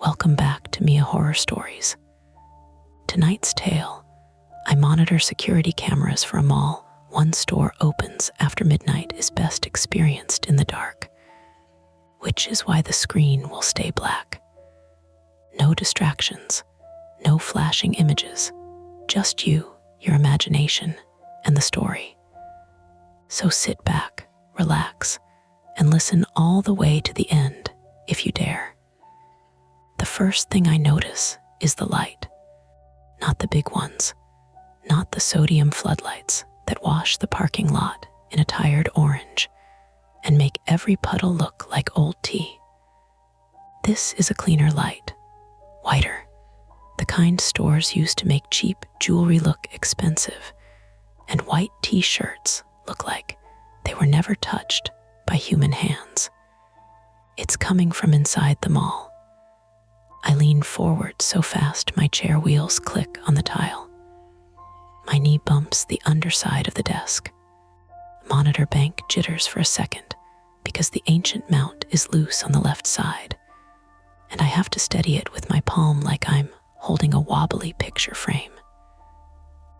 Welcome back to Mia Horror Stories. Tonight's tale, I monitor security cameras for a mall. One store opens after midnight is best experienced in the dark, which is why the screen will stay black. No distractions, no flashing images, just you, your imagination, and the story. So sit back, relax, and listen all the way to the end if you dare. The first thing I notice is the light. Not the big ones, not the sodium floodlights that wash the parking lot in a tired orange and make every puddle look like old tea. This is a cleaner light, whiter, the kind stores use to make cheap jewelry look expensive, and white t-shirts look like they were never touched by human hands. It's coming from inside the mall. I lean forward so fast my chair wheels click on the tile. My knee bumps the underside of the desk. Monitor bank jitters for a second because the ancient mount is loose on the left side, and I have to steady it with my palm like I'm holding a wobbly picture frame.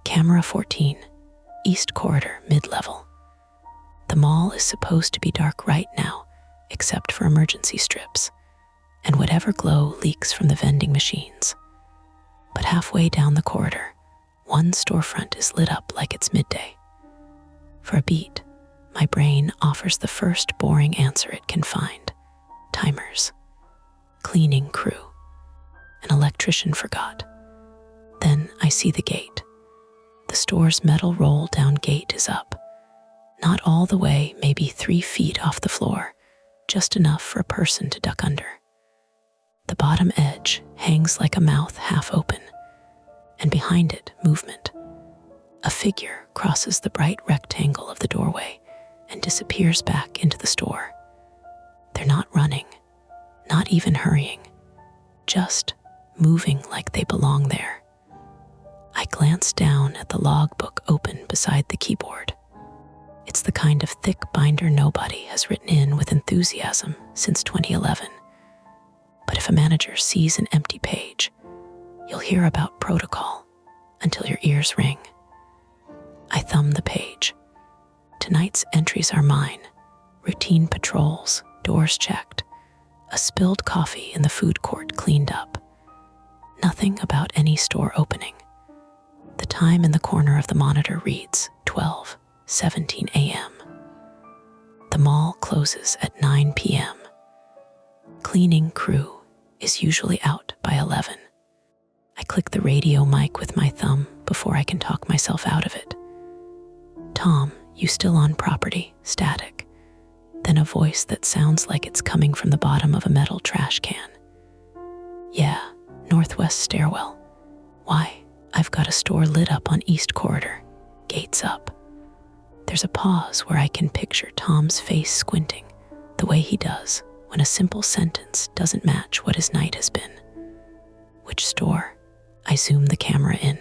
Camera 14, East Corridor, mid-level. The mall is supposed to be dark right now, except for emergency strips, and whatever glow leaks from the vending machines. But halfway down the corridor, one storefront is lit up like it's midday. For a beat, my brain offers the first boring answer it can find. Timers. Cleaning crew. An electrician forgot. Then I see the gate. The store's metal roll-down gate is up. Not all the way, maybe 3 feet off the floor, just enough for a person to duck under. The bottom edge hangs like a mouth half open, and behind it, movement. A figure crosses the bright rectangle of the doorway and disappears back into the store. They're not running, not even hurrying, just moving like they belong there. I glance down at the logbook open beside the keyboard. It's the kind of thick binder nobody has written in with enthusiasm since 2011. But if a manager sees an empty page, you'll hear about protocol until your ears ring. I thumb the page. Tonight's entries are mine. Routine patrols, doors checked, a spilled coffee in the food court cleaned up. Nothing about any store opening. The time in the corner of the monitor reads 12:17 a.m. The mall closes at 9 p.m. Cleaning crew is usually out by 11. I click the radio mic with my thumb before I can talk myself out of it. Tom, you still on property? Static. Then a voice that sounds like it's coming from the bottom of a metal trash can. Yeah, northwest stairwell. Why? I've got a store lit up on East Corridor. Gates up. There's a pause where I can picture Tom's face squinting, the way he does when a simple sentence doesn't match what his night has been. Which store? I zoom the camera in.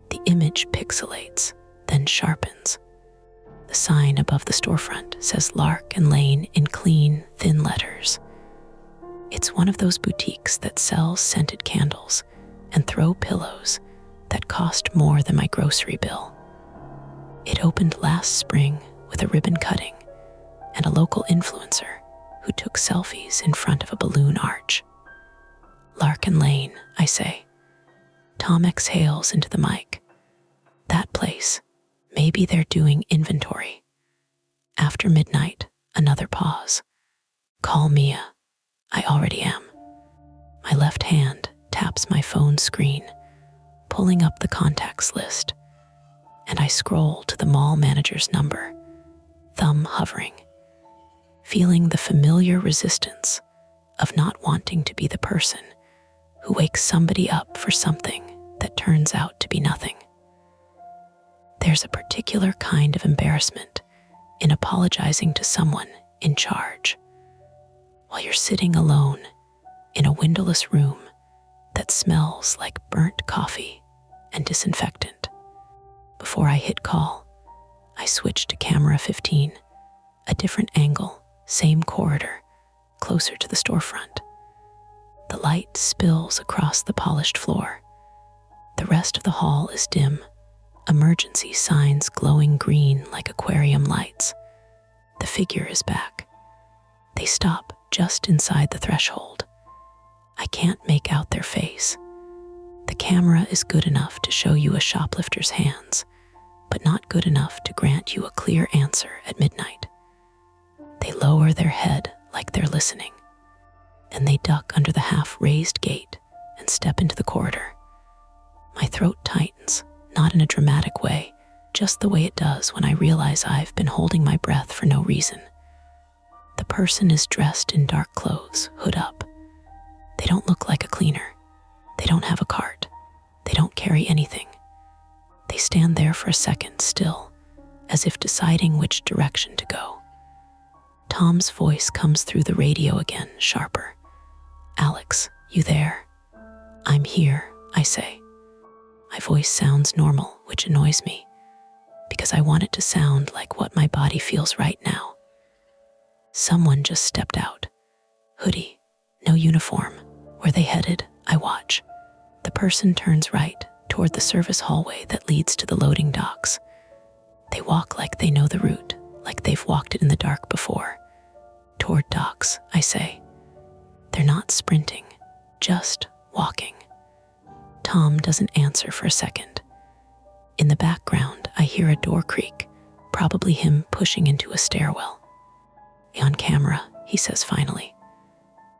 The image pixelates, then sharpens. The sign above the storefront says Lark and Lane in clean, thin letters. It's one of those boutiques that sells scented candles and throw pillows that cost more than my grocery bill. It opened last spring with a ribbon cutting and a local influencer who took selfies in front of a balloon arch. Lark and Lane, I say. Tom exhales into the mic. That place, maybe they're doing inventory. After midnight, another pause. Call Mia. I already am. My left hand taps my phone screen, pulling up the contacts list, and I scroll to the mall manager's number, thumb hovering, feeling the familiar resistance of not wanting to be the person who wakes somebody up for something that turns out to be nothing. There's a particular kind of embarrassment in apologizing to someone in charge while you're sitting alone in a windowless room that smells like burnt coffee and disinfectant. Before I hit call, I switch to camera 15, a different angle, same corridor, closer to the storefront. The light Light spills across the polished floor. The rest of the hall is dim, emergency signs glowing green like aquarium lights. The figure is back. They stop just inside the threshold. I can't make out their face. The camera is good enough to show you a shoplifter's hands, but not good enough to grant you a clear answer at midnight. They lower their head like they're listening, and they duck under the half-raised gate and step into the corridor. My throat tightens, not in a dramatic way, just the way it does when I realize I've been holding my breath for no reason. The person is dressed in dark clothes, hood up. They don't look like a cleaner. They don't have a cart. They don't carry anything. They stand there for a second still, as if deciding which direction to go. Tom's voice comes through the radio again, sharper. "Alex, you there?" "I'm here," I say. My voice sounds normal, which annoys me, because I want it to sound like what my body feels right now. Someone just stepped out. Hoodie, no uniform. Where they headed, I watch. The person turns right, toward the service hallway that leads to the loading docks. They walk like they know the route, like they've walked it in the dark before. "Toward docks," I say. They're not sprinting, just walking. Tom doesn't answer for a second. In the background, I hear a door creak, probably him pushing into a stairwell. "On camera," he says finally.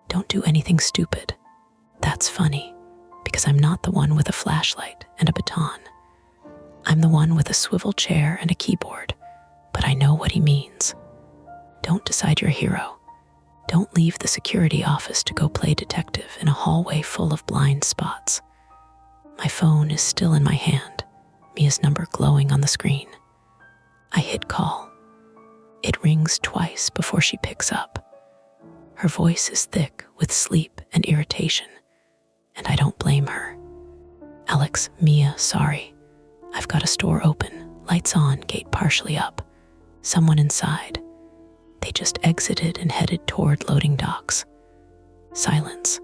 "Don't do anything stupid." That's funny, because I'm not the one with a flashlight and a baton. I'm the one with a swivel chair and a keyboard, but I know what he means. Don't decide you're a hero. Don't leave the security office to go play detective in a hallway full of blind spots. My phone is still in my hand, Mia's number glowing on the screen. I hit call. It rings twice before she picks up. Her voice is thick with sleep and irritation, and I don't blame her. "Alex, Mia, sorry. I've got a store open, lights on, gate partially up. Someone inside. They just exited and headed toward loading docks." Silence.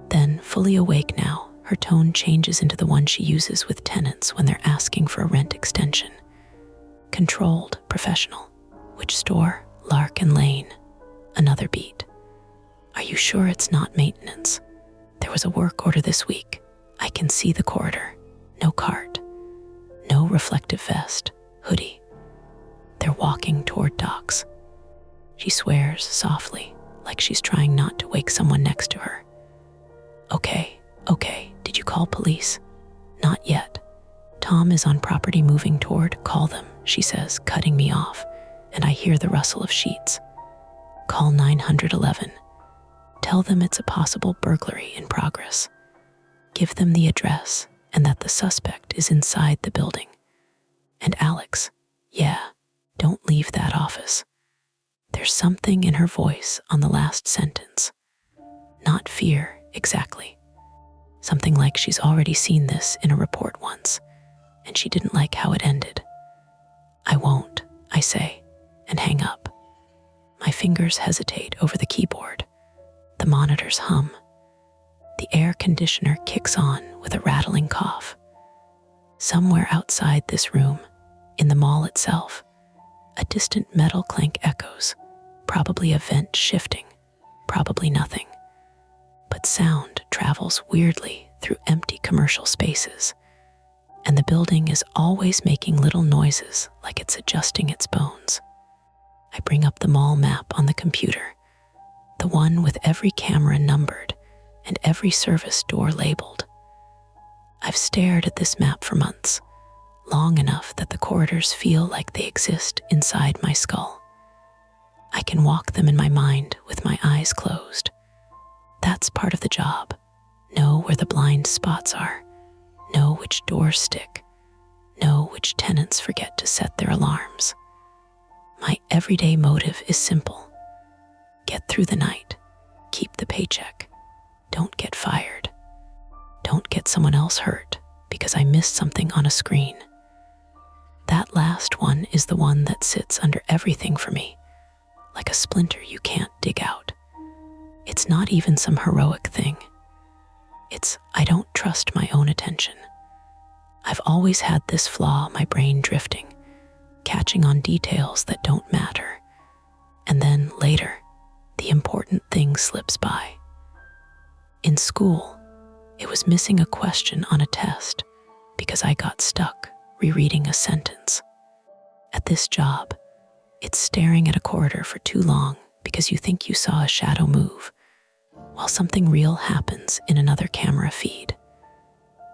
Then, fully awake now, her tone changes into the one she uses with tenants when they're asking for a rent extension. Controlled, professional. "Which store?" "Lark and Lane." Another beat. "Are you sure it's not maintenance? There was a work order this week. I can see the corridor. No cart. No reflective vest. Hoodie. They're walking toward docks." She swears softly, like she's trying not to wake someone next to her. Okay. Did you call police?" "Not yet. Tom is on property moving toward. Call them," she says, cutting me off, and I hear the rustle of sheets. "Call 911. Tell them it's a possible burglary in progress. Give them the address and that the suspect is inside the building. And Alex, yeah, don't leave that office." There's something in her voice on the last sentence. Not fear, exactly. Something like she's already seen this in a report once, and she didn't like how it ended. "I won't," I say, and hang up. My fingers hesitate over the keyboard. The monitors hum. The air conditioner kicks on with a rattling cough. Somewhere outside this room, in the mall itself, a distant metal clank echoes, probably a vent shifting, probably nothing. But sound travels weirdly through empty commercial spaces, and the building is always making little noises like it's adjusting its bones. I bring up the mall map on the computer, the one with every camera numbered and every service door labeled. I've stared at this map for months, long enough that the corridors feel like they exist inside my skull. I can walk them in my mind with my eyes closed. That's part of the job. Know where the blind spots are. Know which doors stick. Know which tenants forget to set their alarms. My everyday motive is simple. Get through the night. Keep the paycheck. Don't get fired. Don't get someone else hurt because I missed something on a screen. That last one is the one that sits under everything for me, like a splinter you can't dig out. It's not even some heroic thing. trust my own attention. I've always had this flaw, my brain drifting, catching on details that don't matter. And then later, the important thing slips by. In school, it was missing a question on a test because I got stuck rereading a sentence. At this job, it's staring at a corridor for too long because you think you saw a shadow move, while something real happens in another camera feed.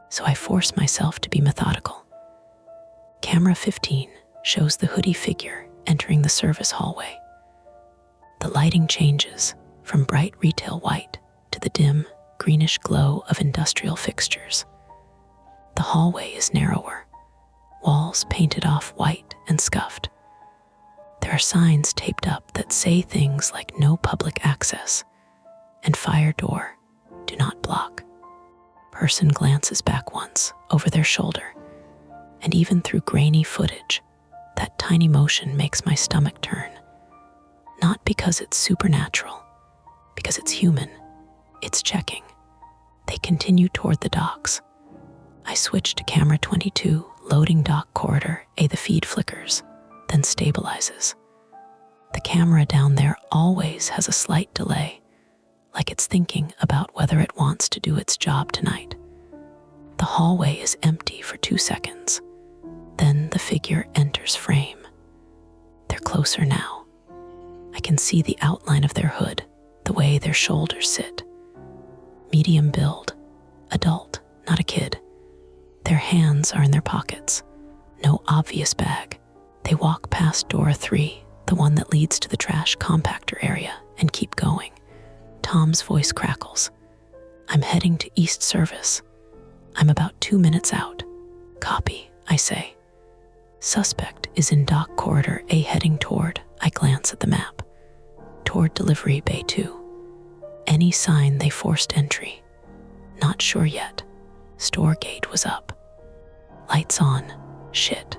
So I force myself to be methodical. Camera 15 shows the hoodie figure entering the service hallway. The lighting changes from bright retail white to the dim, greenish glow of industrial fixtures. The hallway is narrower, walls painted off white and scuffed. There are signs taped up that say things like "No public access" and "Fire door, do not block." Person glances back once over their shoulder, and even through grainy footage, that tiny motion makes my stomach turn. Not because it's supernatural, because it's human. It's checking. They continue toward the docks. I switch to camera 22, loading dock corridor. The feed flickers, then stabilizes. The camera down there always has a slight delay, like it's thinking about whether it wants to do its job tonight. The hallway is empty for 2 seconds. Then the figure enters frame. They're closer now. I can see the outline of their hood, the way their shoulders sit. Medium build, adult, not a kid. Their hands are in their pockets. No obvious bag. They walk past door 3, the one that leads to the trash compactor area, and keep going. Tom's voice crackles. I'm heading to East Service. I'm about 2 minutes out. Copy, I say. Suspect is in dock corridor A heading toward, I glance at the map, toward delivery bay 2. Any sign they forced entry? Not sure yet. Store gate was up. Lights on. Shit.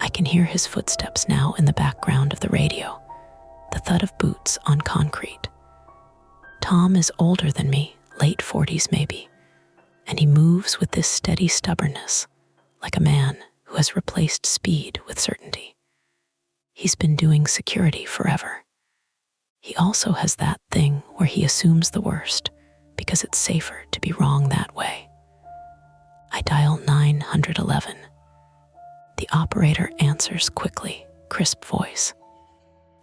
I can hear his footsteps now in the background of the radio, the thud of boots on concrete. Tom is older than me, late 40s maybe, and he moves with this steady stubbornness, like a man who has replaced speed with certainty. He's been doing security forever. He also has that thing where he assumes the worst because it's safer to be wrong that way. I dial 911. The operator answers quickly, crisp voice.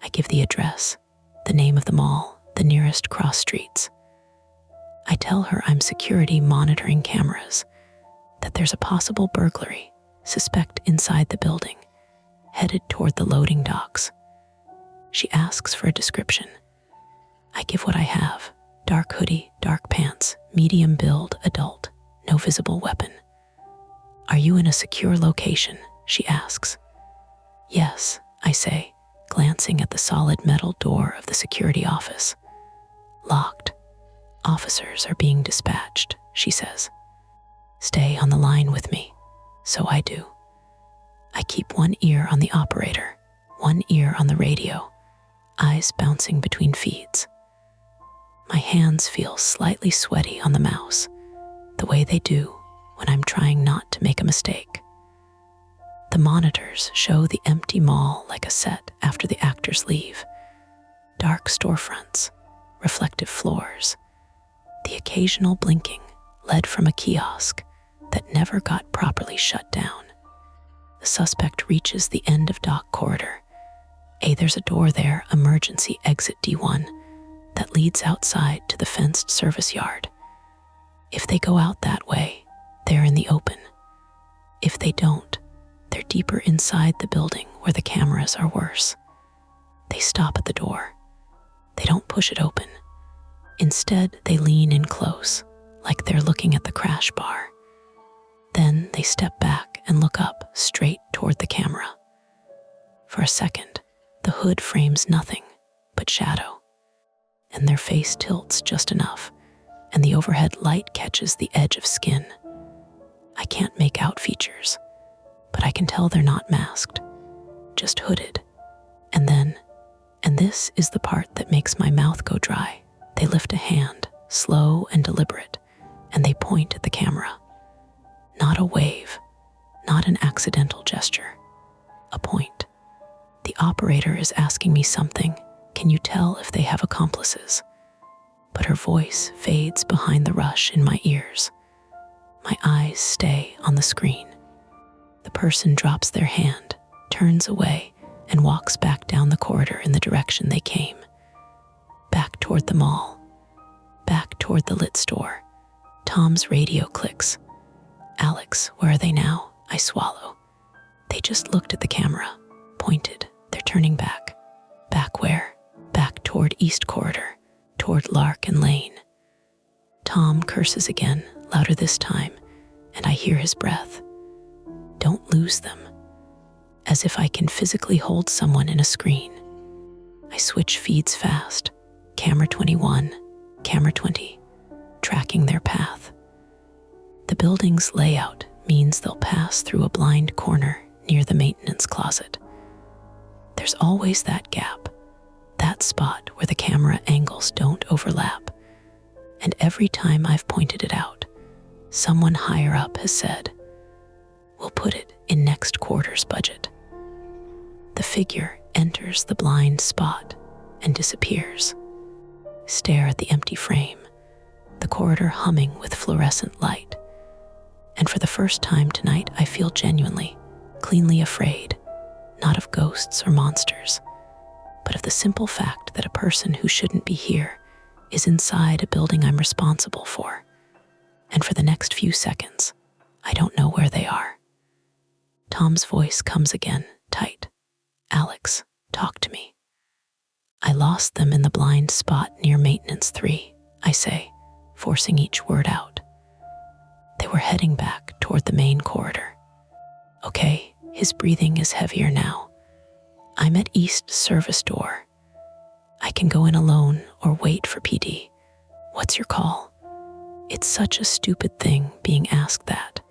I give the address, the name of the mall, the nearest cross streets. I tell her I'm security monitoring cameras, that there's a possible burglary, suspect inside the building, headed toward the loading docks. She asks for a description. I give what I have: dark hoodie, dark pants, medium build, adult, no visible weapon. Are you in a secure location? She asks. Yes, I say, glancing at the solid metal door of the security office. Locked. Officers are being dispatched, she says. Stay on the line with me. So I do. I keep one ear on the operator, one ear on the radio, eyes bouncing between feeds. My hands feel slightly sweaty on the mouse, the way they do when I'm trying not to make a mistake. The monitors show the empty mall like a set after the actors leave. Dark storefronts, reflective floors, the occasional blinking led from a kiosk that never got properly shut down. The suspect reaches the end of dock corridor. There's a door there, emergency exit D1, that leads outside to the fenced service yard. If they go out that way, they're in the open. If they don't, they're deeper inside the building where the cameras are worse. They stop at the door. They don't push it open. Instead, they lean in close, like they're looking at the crash bar. Then they step back and look up, straight toward the camera. For a second, the hood frames nothing but shadow, and their face tilts just enough, and the overhead light catches the edge of skin. I can't make out features, but I can tell they're not masked, just hooded. And then, and this is the part that makes my mouth go dry, they lift a hand, slow and deliberate, and they point point at the camera. Not a wave, not an accidental gesture. A point. The operator is asking me something. Can you tell if they have accomplices? But her voice fades behind the rush in my ears. My eyes stay on the screen. The person drops their hand, turns away, and walks back down the corridor in the direction they came. Back toward the mall. Back toward the lit store. Tom's radio clicks. Alex, where are they now? I swallow. They just looked at the camera, pointed. They're turning back. Back where? Back toward East Corridor, toward Lark and Lane. Tom curses again, louder this time, and I hear his breath. Don't lose them. As if I can physically hold someone in a screen. I switch feeds fast. Camera 21, camera 20, tracking their path. The building's layout means they'll pass through a blind corner near the maintenance closet. There's always that gap, that spot where the camera angles don't overlap. And every time I've pointed it out, someone higher up has said, "We'll put it in next quarter's budget." The figure enters the blind spot and disappears. Stare at the empty frame, the corridor humming with fluorescent light. And for the first time tonight, I feel genuinely, cleanly afraid, not of ghosts or monsters, but of the simple fact that a person who shouldn't be here is inside a building I'm responsible for. And for the next few seconds, I don't know where they are. Tom's voice comes again, tight. "Alex, talk to me." "I lost them in the blind spot near Maintenance 3, I say, forcing each word out. They were heading back toward the main corridor. Okay, his breathing is heavier now. I'm at East Service Door. I can go in alone or wait for PD. What's your call? It's such a stupid thing being asked that.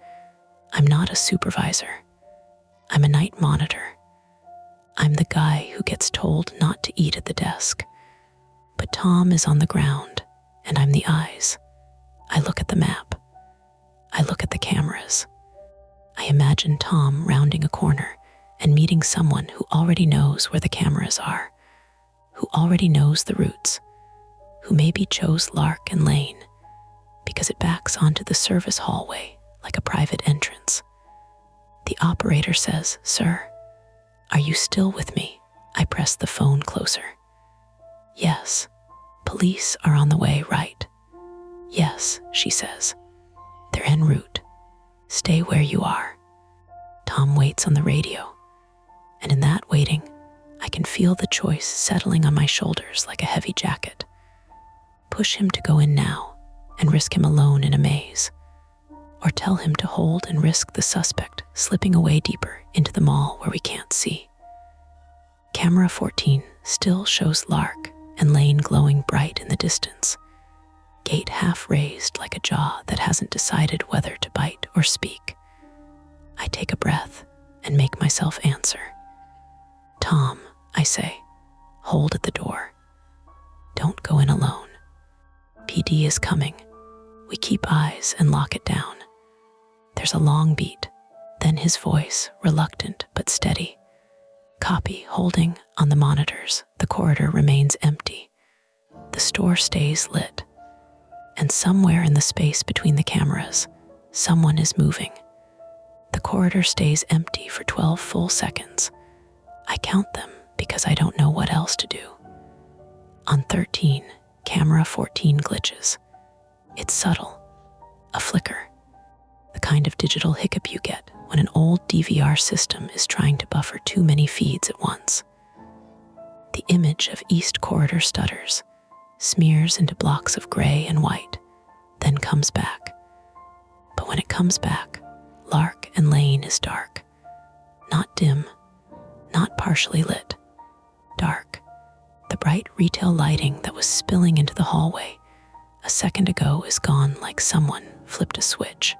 I'm not a supervisor. I'm a night monitor. I'm the guy who gets told not to eat at the desk. But Tom is on the ground, and I'm the eyes. I look at the map. I look at the cameras. I imagine Tom rounding a corner and meeting someone who already knows where the cameras are, who already knows the routes, who maybe chose Lark and Lane because it backs onto the service hallway like a private entrance. The operator says, "Sir, are you still with me?" I press the phone closer. "Yes, police are on the way, right?" "Yes," she says. "They're en route. Stay where you are." Tom waits on the radio, and in that waiting, I can feel the choice settling on my shoulders like a heavy jacket. Push him to go in now and risk him alone in a maze, or tell him to hold and risk the suspect slipping away deeper into the mall where we can't see. Camera 14 still shows Lark and Lane glowing bright in the distance, gate half raised like a jaw that hasn't decided whether to bite or speak. I take a breath and make myself answer. "Tom," I say, "hold at the door. Don't go in alone. PD is coming. We keep eyes and lock it down." There's a long beat, then his voice, reluctant but steady. "Copy, holding on the monitors. The corridor remains empty. The store stays lit. And somewhere in the space between the cameras, someone is moving. The corridor stays empty for 12 full seconds. I count them because I don't know what else to do. On 13, camera 14 glitches. It's subtle, a flicker, the kind of digital hiccup you get when an old DVR system is trying to buffer too many feeds at once. The image of East Corridor stutters, smears into blocks of gray and white, then comes back. But when it comes back, Lark and Lane is dark. Not dim, not partially lit. Dark. The bright retail lighting that was spilling into the hallway a second ago is gone like someone flipped a switch.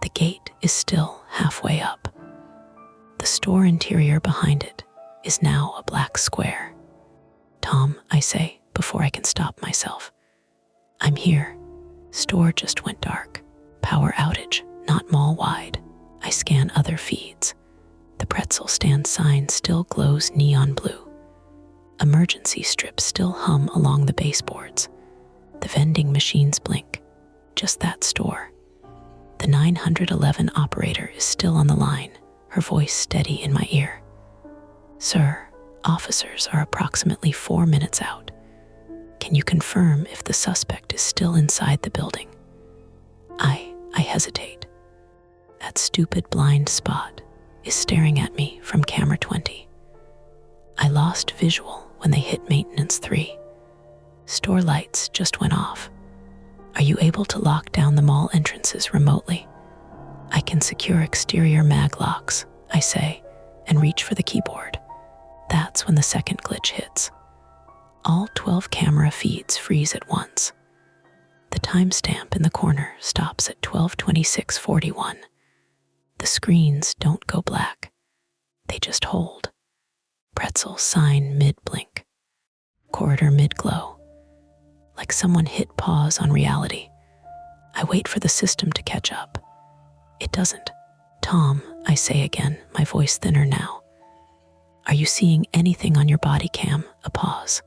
The gate is still halfway up. The store interior behind it is now a black square. "Tom," I say before I can stop myself. "I'm here. Store just went dark. Power outage, not mall-wide. I scan other feeds. The pretzel stand sign still glows neon blue. Emergency strips still hum along the baseboards. The vending machines blink. Just that store. The 911 operator is still on the line, her voice steady in my ear. Sir, officers are approximately 4 minutes out. Can you confirm if the suspect is still inside the building? I hesitate. That stupid blind spot is staring at me from camera 20. I lost visual when they hit maintenance 3. Store lights just went off. Are you able to lock down the mall entrances remotely? I can secure exterior mag locks, I say, and reach for the keyboard. That's when the second glitch hits. All 12 camera feeds freeze at once. The timestamp in the corner stops at 12:26:41. The screens don't go black. They just hold. Pretzel sign mid-blink. Corridor mid-glow. Like someone hit pause on reality. I wait for the system to catch up. It doesn't. Tom, I say again, my voice thinner now. Are you seeing anything on your body cam? A pause.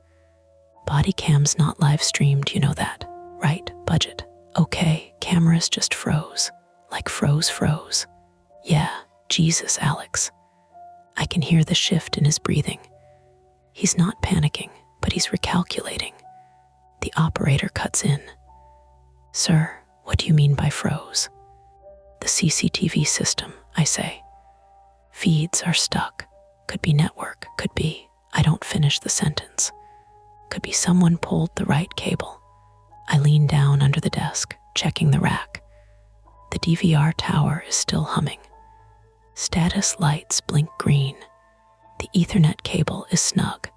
Body cam's not live streamed, you know that, right? Budget. Okay, cameras just froze. Like froze. Yeah, Jesus, Alex. I can hear the shift in his breathing. He's not panicking, but he's recalculating. The operator cuts in. Sir, what do you mean by froze? The CCTV system, I say. Feeds are stuck. Could be network, could be. I don't finish the sentence. Could be someone pulled the right cable. I lean down under the desk, checking the rack. The DVR tower is still humming. Status lights blink green. The Ethernet cable is snug.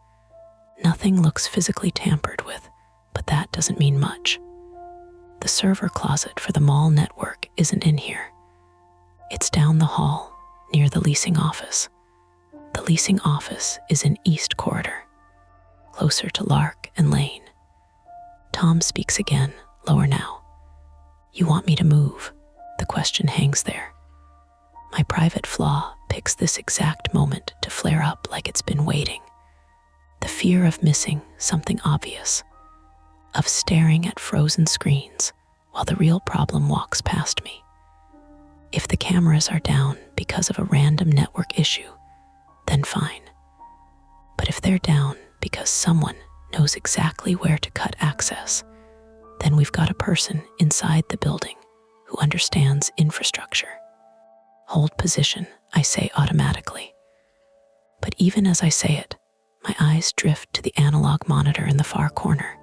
Nothing looks physically tampered with, but that doesn't mean much. The server closet for the mall network isn't in here. It's down the hall, near the leasing office. The leasing office is in East Corridor, closer to Lark and Lane. Tom speaks again, lower now. You want me to move? The question hangs there. My private flaw picks this exact moment to flare up like it's been waiting. The fear of missing something obvious, of staring at frozen screens while the real problem walks past me. If the cameras are down because of a random network issue, then fine. But if they're down because someone knows exactly where to cut access, then we've got a person inside the building who understands infrastructure. Hold position, I say automatically. But even as I say it, my eyes drift to the analog monitor in the far corner,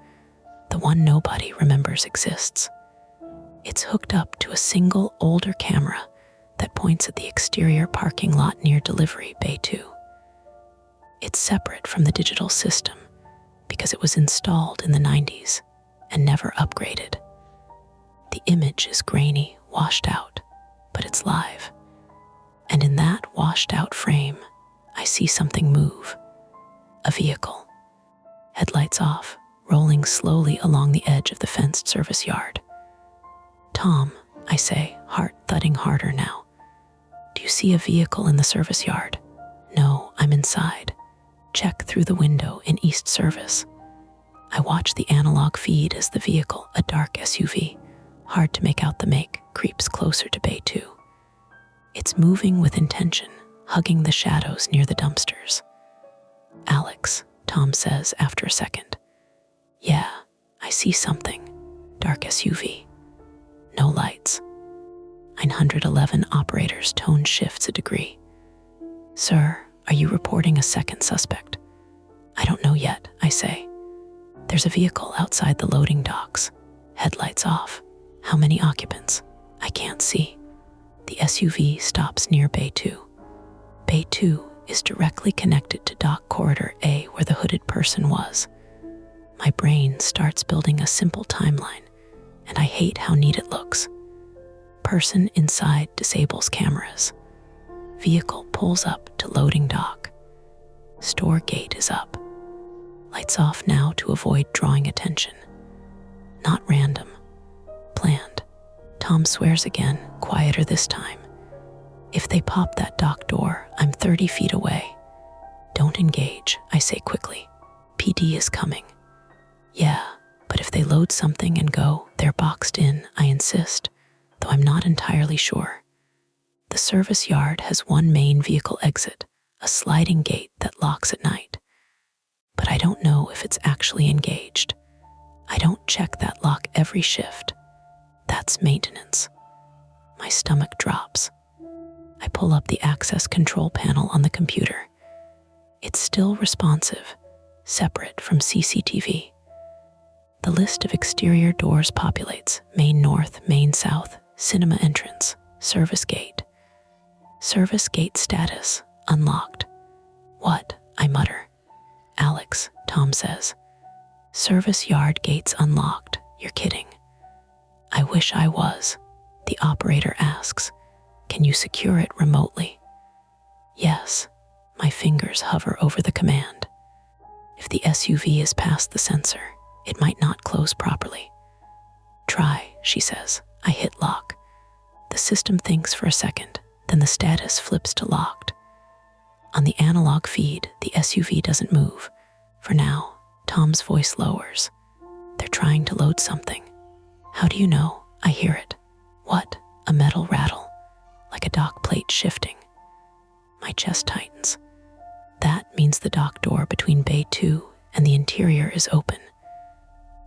the one nobody remembers exists. It's hooked up to a single older camera that points at the exterior parking lot near Delivery Bay 2. It's separate from the digital system because it was installed in the 90s and never upgraded. The image is grainy, washed out, but it's live. And in that washed out frame, I see something move. A vehicle. Headlights off, rolling slowly along the edge of the fenced service yard. Tom, I say, heart thudding harder now. Do you see a vehicle in the service yard? No, I'm inside. Check through the window in East Service. I watch the analog feed as the vehicle, a dark SUV, hard to make out the make, creeps closer to Bay 2. It's moving with intention, hugging the shadows near the dumpsters. Alex, Tom says after a second. Yeah, I see something. Dark SUV. No lights. 911 operator's tone shifts a degree. Sir, are you reporting a second suspect? I don't know yet, I say. There's a vehicle outside the loading docks. Headlights off. How many occupants? I can't see. The SUV stops near Bay 2. Bay 2 is directly connected to dock corridor A where the hooded person was. My brain starts building a simple timeline, and I hate how neat it looks. Person inside disables cameras. Vehicle pulls up to loading dock. Store gate is up. Lights off now to avoid drawing attention. Not random. planned. Tom swears again, quieter this time. If they pop that dock door, I'm 30 feet away. Don't engage, I say quickly. PD is coming. Yeah, but if they load something and go, they're boxed in, I insist, though I'm not entirely sure. The service yard has one main vehicle exit, a sliding gate that locks at night. But I don't know if it's actually engaged. I don't check that lock every shift. That's maintenance. My stomach drops. I pull up the access control panel on the computer. It's still responsive, separate from CCTV. The list of exterior doors populates: main north, main south, cinema entrance, service gate. Service gate status, unlocked. What? I mutter. Alex, Tom says. Service yard gates unlocked. You're kidding. I wish I was. The operator asks. Can you secure it remotely? Yes. My fingers hover over the command. If the SUV is past the sensor, it might not close properly. Try, she says. I hit lock. The system thinks for a second, then the status flips to locked. On the analog feed, the SUV doesn't move. For now, Tom's voice lowers. They're trying to load something. How do you know? I hear it. What? A metal rattle, like a dock plate shifting. My chest tightens. That means the dock door between Bay 2 and the interior is open,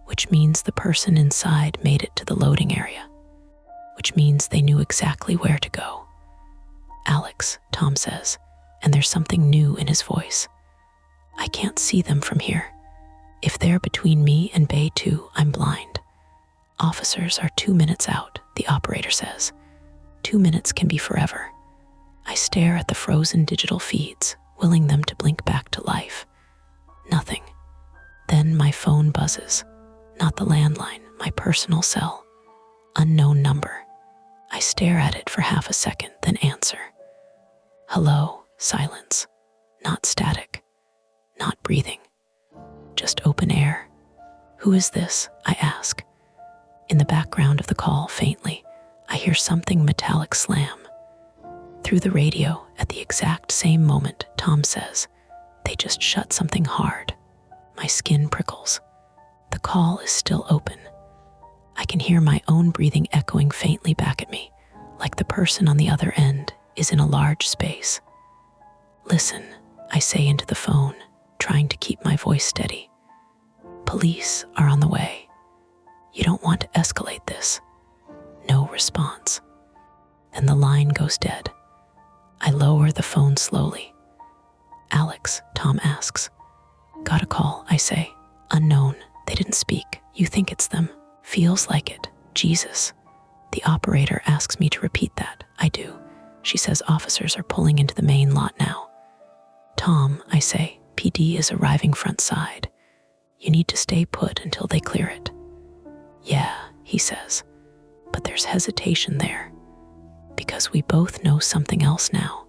which means the person inside made it to the loading area, which means they knew exactly where to go. Alex, Tom says, and there's something new in his voice. I can't see them from here. If they're between me and Bay 2, I'm blind. Officers are 2 minutes out, the operator says. 2 minutes can be forever. I stare at the frozen digital feeds, willing them to blink back to life. Nothing. Then my phone buzzes. Not the landline, my personal cell. Unknown number. I stare at it for half a second, then answer. Hello, silence. Not static. Not breathing. Just open air. Who is this? I ask. In the background of the call, faintly, I hear something metallic slam. Through the radio, at the exact same moment, Tom says, they just shut something hard. My skin prickles. The call is still open. I can hear my own breathing echoing faintly back at me, like the person on the other end is in a large space. Listen, I say into the phone, trying to keep my voice steady. Police are on the way. You don't want to escalate this. No response. Then the line goes dead. I lower the phone slowly. Alex, Tom asks. Got a call, I say. Unknown. They didn't speak. You think it's them. Feels like it. Jesus. The operator asks me to repeat that. I do. She says officers are pulling into the main lot now. Tom, I say, PD is arriving front side. You need to stay put until they clear it. Yeah, he says, but there's hesitation there, because we both know something else now.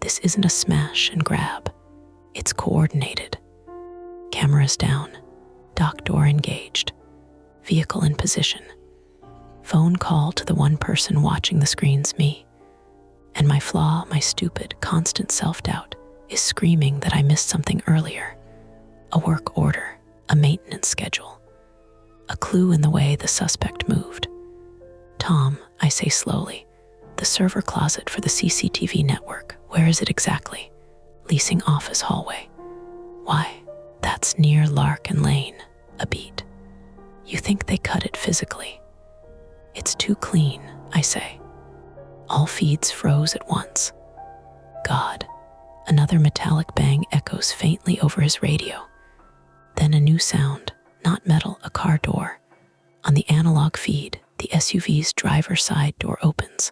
This isn't a smash and grab. It's coordinated. Cameras down, dock door engaged, vehicle in position. Phone call to the one person watching the screens, me. And my flaw, my stupid, constant self-doubt, is screaming that I missed something earlier. A work order, a maintenance schedule. A clue in the way the suspect moved. Tom, I say slowly, the server closet for the CCTV network, where is it exactly? Leasing office hallway. Why, that's near Larkin Lane, a beat. You think they cut it physically? It's too clean, I say. All feeds froze at once. God, another metallic bang echoes faintly over his radio. Then a new sound, not metal, a car door. On the analog feed, the SUV's driver's side door opens.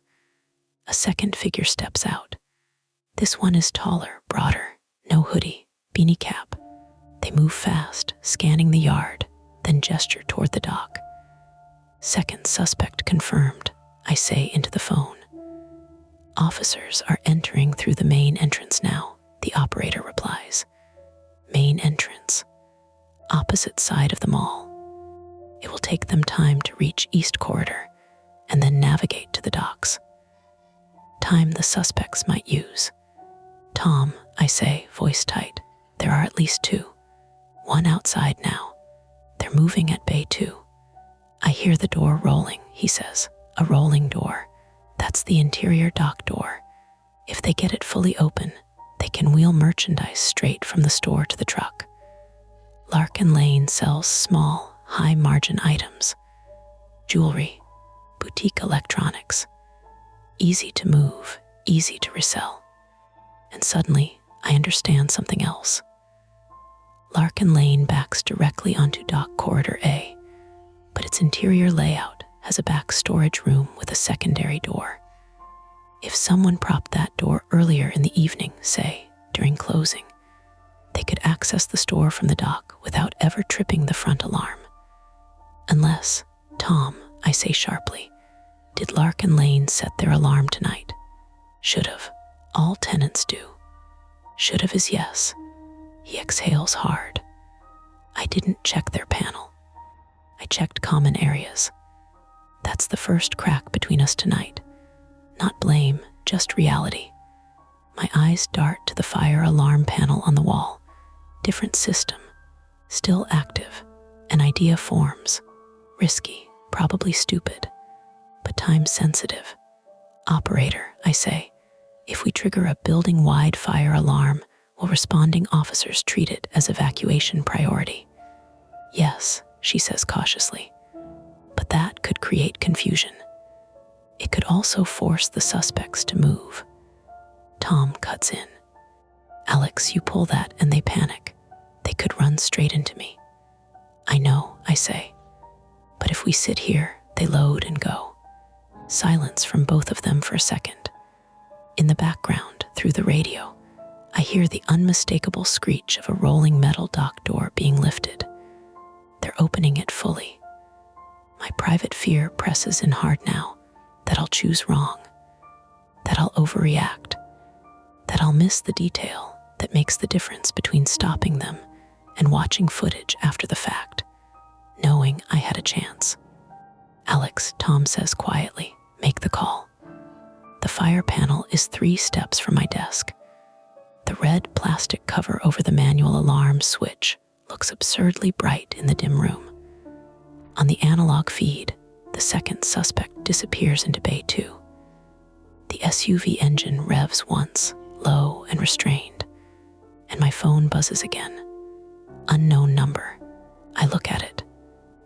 A second figure steps out. This one is taller, broader, no hoodie, beanie cap. They move fast, scanning the yard, then gesture toward the dock. Second suspect confirmed, I say into the phone. Officers are entering through the main entrance now, the operator replies. Main entrance. Opposite side of the mall. It will take them time to reach East Corridor and then navigate to the docks. Time the suspects might use. Tom, I say, voice tight, there are at least two. One outside now. They're moving at Bay 2. I hear the door rolling, he says. A rolling door. That's the interior dock door. If they get it fully open, they can wheel merchandise straight from the store to the truck. Larkin Lane sells small, high-margin items. Jewelry, boutique electronics. Easy to move, easy to resell. And suddenly, I understand something else. Larkin Lane backs directly onto Dock Corridor A, but its interior layout has a back storage room with a secondary door. If someone propped that door earlier in the evening, say, during closing, they could access the store from the dock without ever tripping the front alarm. Unless, Tom, I say sharply, did Larkin Lane set their alarm tonight? Should've. All tenants do. Should've is yes. He exhales hard. I didn't check their panel. I checked common areas. That's the first crack between us tonight. Not blame, just reality. My eyes dart to the fire alarm panel on the wall. Different system. Still active. An idea forms. Risky, probably stupid, but time sensitive. Operator, I say, if we trigger a building-wide fire alarm, will responding officers treat it as evacuation priority? Yes, she says cautiously, but that could create confusion. It could also force the suspects to move. Tom cuts in. Alex, you pull that and they panic. They could run straight into me. I know, I say, but if we sit here, they load and go. Silence from both of them for a second. In the background, through the radio, I hear the unmistakable screech of a rolling metal dock door being lifted. They're opening it fully. My private fear presses in hard now that I'll choose wrong, that I'll overreact, that I'll miss the detail that makes the difference between stopping them and watching footage after the fact, knowing I had a chance. Alex, Tom says quietly, make the call. The fire panel is 3 steps from my desk. The red plastic cover over the manual alarm switch looks absurdly bright in the dim room. On the analog feed, the second suspect disappears into Bay 2. The SUV engine revs once, low and restrained, and my phone buzzes again. Unknown number. I look at it,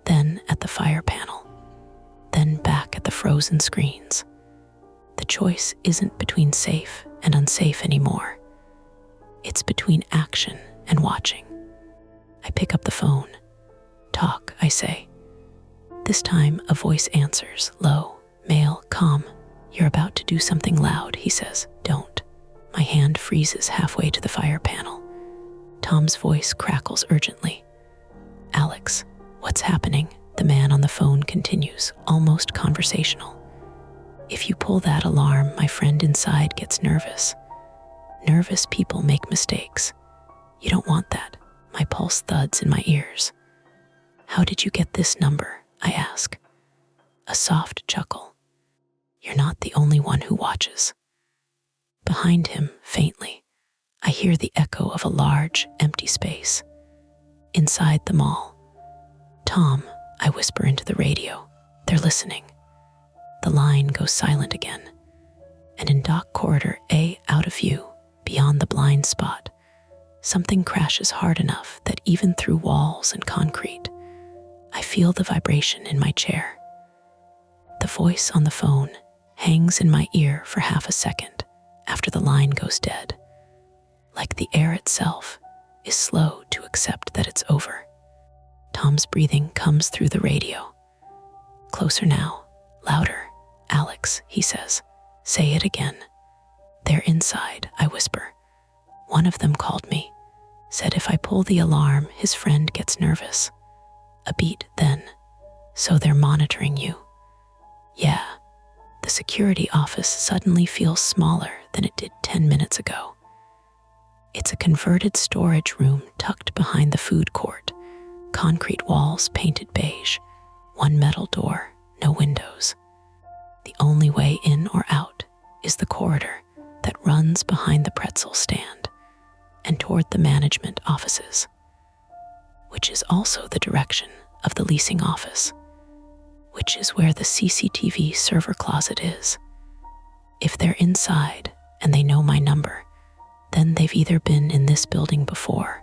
then at the fire panel, then back at the frozen screens. The choice isn't between safe and unsafe anymore. It's between action and watching. I pick up the phone. Talk, I say. This time, a voice answers, low, male, calm. You're about to do something loud, he says. Don't. My hand freezes halfway to the fire panel. Tom's voice crackles urgently. Alex, what's happening? The man on the phone continues, almost conversational. If you pull that alarm, my friend inside gets nervous. Nervous people make mistakes. You don't want that. My pulse thuds in my ears. How did you get this number? I ask. A soft chuckle. You're not the only one who watches. Behind him, faintly, I hear the echo of a large, empty space. Inside the mall. Tom, I whisper into the radio. They're listening. The line goes silent again. And in Dock Corridor A, out of view, beyond the blind spot, something crashes hard enough that even through walls and concrete, I feel the vibration in my chair. The voice on the phone hangs in my ear for half a second after the line goes dead, like the air itself is slow to accept that it's over. Tom's breathing comes through the radio. Closer now, louder. Alex, he says. Say it again. They're inside, I whisper. One of them called me, said if I pull the alarm, his friend gets nervous. A beat then. So they're monitoring you. Yeah. The security office suddenly feels smaller than it did 10 minutes ago. It's a converted storage room tucked behind the food court, concrete walls painted beige, One metal door, no windows. The only way in or out is the corridor that runs behind the pretzel stand and toward the management offices, which is also the direction of the leasing office, which is where the CCTV server closet is. If they're inside and they know my number, then they've either been in this building before,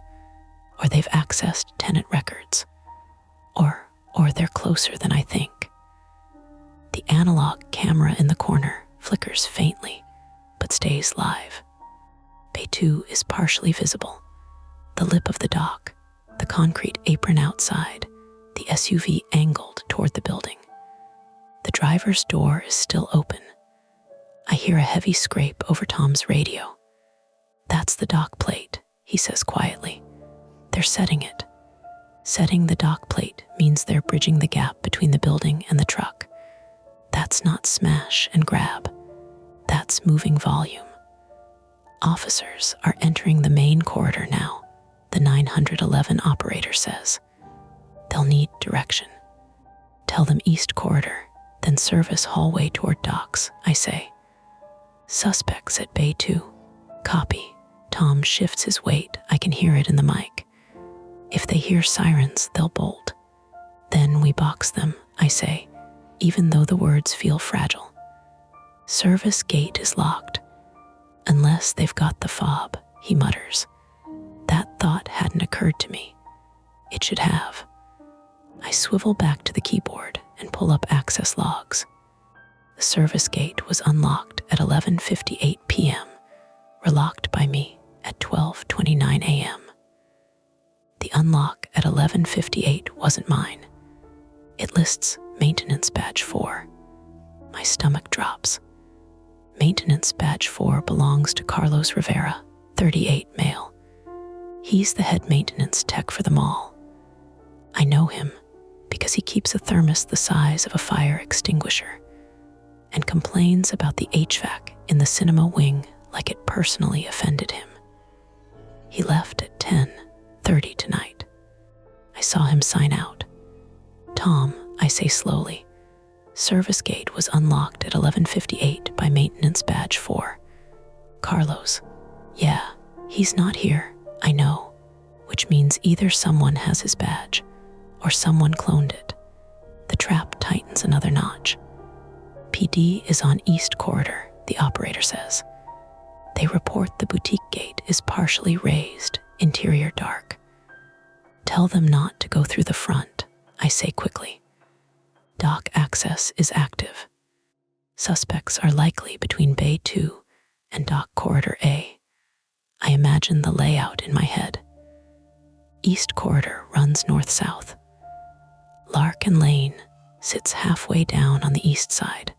or they've accessed tenant records, or they're closer than I think. The analog camera in the corner flickers faintly, but stays live. Bay 2 is partially visible. The lip of the dock, the concrete apron outside, the SUV angled toward the building. The driver's door is still open. I hear a heavy scrape over Tom's radio. That's the dock plate, he says quietly. They're setting it. Setting the dock plate means they're bridging the gap between the building and the truck. That's not smash and grab. That's moving volume. Officers are entering the main corridor now, the 911 operator says. They'll need direction. Tell them east corridor, then service hallway toward docks, I say. Suspects at Bay 2. Copy. Tom shifts his weight. I can hear it in the mic. If they hear sirens, they'll bolt. Then we box them, I say, even though the words feel fragile. Service gate is locked. Unless they've got the fob, he mutters. That thought hadn't occurred to me. It should have. I swivel back to the keyboard and pull up access logs. The service gate was unlocked at 11:58 p.m., relocked by me at 12:29 a.m. The unlock at 11:58 wasn't mine. It lists Maintenance Badge 4. My stomach drops. Maintenance Badge 4 belongs to Carlos Rivera, 38 male. He's the head maintenance tech for the mall. I know him because he keeps a thermos the size of a fire extinguisher and complains about the HVAC in the cinema wing like it personally offended him. He left at 10:30 tonight. I saw him sign out. Tom, I say slowly, service gate was unlocked at 11:58 by Maintenance Badge 4. Carlos, yeah, he's not here, I know, which means either someone has his badge or someone cloned it. The trap tightens another notch. PD is on East Corridor, the operator says. They report the boutique gate is partially raised, interior dark. Tell them not to go through the front, I say quickly. Dock access is active. Suspects are likely between Bay 2 and Dock Corridor A. I imagine the layout in my head. East Corridor runs north-south. Larkin Lane sits halfway down on the east side.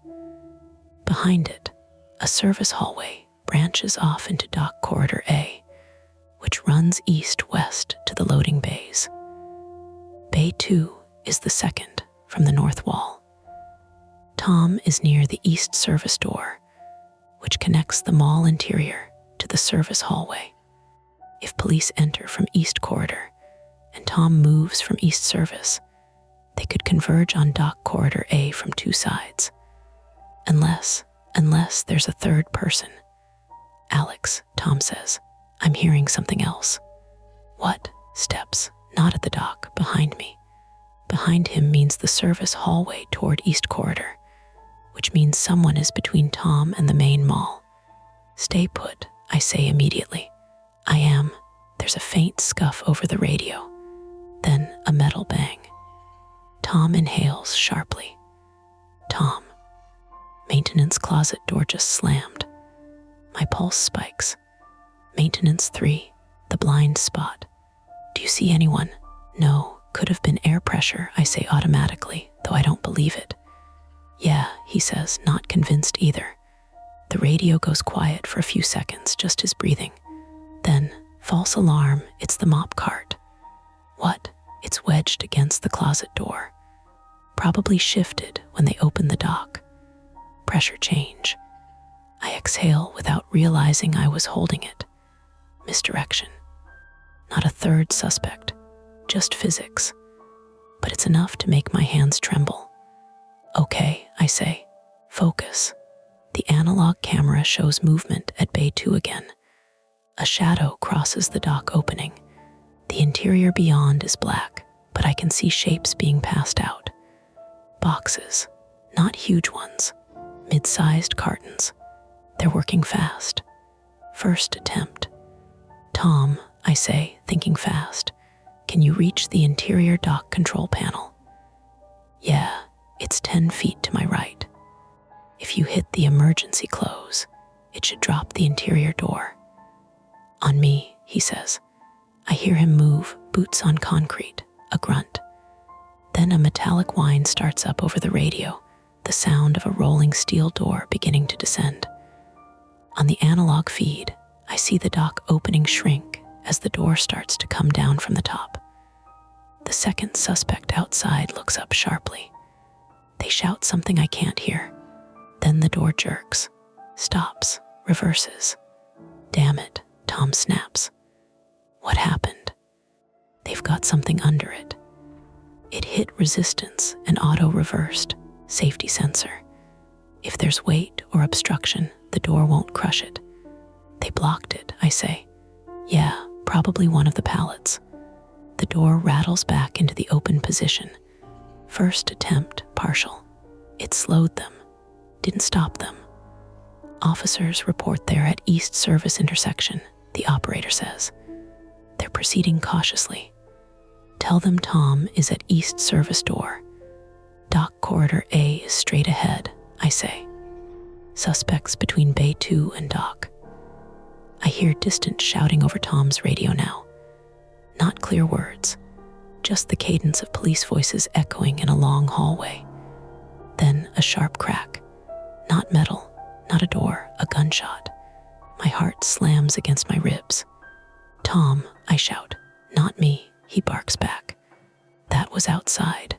Behind it, a service hallway branches off into Dock Corridor A, which runs east-west to the loading bays. Bay 2 is the second from the north wall. Tom is near the east service door, which connects the mall interior to the service hallway. If police enter from East Corridor and Tom moves from East Service, they could converge on Dock Corridor A from two sides. Unless there's a third person. Alex, Tom says, I'm hearing something else. What? Steps, not at the dock, behind me. Behind him means the service hallway toward East Corridor, which means someone is between Tom and the main mall. Stay put, I say immediately. I am. There's a faint scuff over the radio, then a metal bang. Tom inhales sharply. Tom. Maintenance closet door just slammed. My pulse spikes. Maintenance 3, the blind spot. Do you see anyone? No, could have been air pressure, I say automatically, though I don't believe it. Yeah, he says, not convinced either. The radio goes quiet for a few seconds, just his breathing. Then, false alarm, it's the mop cart. What? It's wedged against the closet door. Probably shifted when they opened the dock. Pressure change. I exhale without realizing I was holding it. Misdirection. Not a third suspect, just physics. but it's enough to make my hands tremble. Okay, I say. Focus. The analog camera shows movement at Bay 2 again. A shadow crosses the dock opening. The interior beyond is black, but I can see shapes being passed out. Boxes, not huge ones, mid-sized cartons. They're working fast. First attempt. Tom, I say, thinking fast, can you reach the interior dock control panel? Yeah, it's 10 feet to my right. If you hit the emergency close, it should drop the interior door. On me, he says. I hear him move, boots on concrete, a grunt. Then a metallic whine starts up over the radio, the sound of a rolling steel door beginning to descend. On the analog feed, I see the dock opening shrink as the door starts to come down from the top. The second suspect outside looks up sharply. They shout something I can't hear. Then the door jerks, stops, reverses. Damn it, Tom snaps. What happened? They've got something under it. It hit resistance and auto-reversed, safety sensor. If there's weight or obstruction, the door won't crush it. They blocked it, I say. Yeah, probably one of the pallets. The door rattles back into the open position. First attempt, partial. It slowed them, didn't stop them. Officers report they're at East Service intersection, the operator says. They're proceeding cautiously. Tell them Tom is at East Service door. Dock corridor A is straight ahead, I say. Suspects between Bay 2 and dock. I hear distant shouting over Tom's radio now. Not clear words, just the cadence of police voices echoing in a long hallway. Then a sharp crack. Not metal, not a door, a gunshot. My heart slams against my ribs. Tom, I shout. Not me, he barks back. That was outside.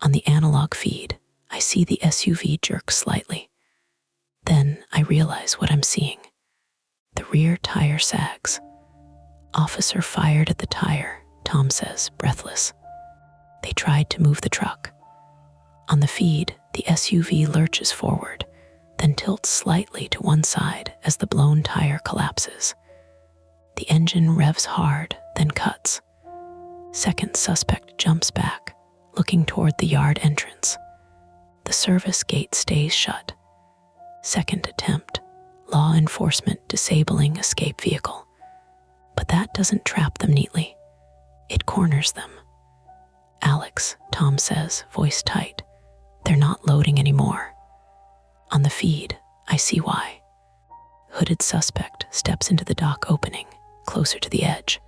On the analog feed, I see the SUV jerk slightly. Then I realize what I'm seeing. The rear tire sags. Officer fired at the tire, Tom says, breathless. They tried to move the truck. On the feed, the SUV lurches forward, then tilts slightly to one side as the blown tire collapses. The engine revs hard, then cuts. Second suspect jumps back, looking toward the yard entrance. The service gate stays shut. Second attempt, law enforcement disabling escape vehicle. But that doesn't trap them neatly. It corners them. Alex, Tom says, voice tight. They're not loading anymore. On the feed, I see why. Hooded suspect steps into the dock opening, closer to the edge.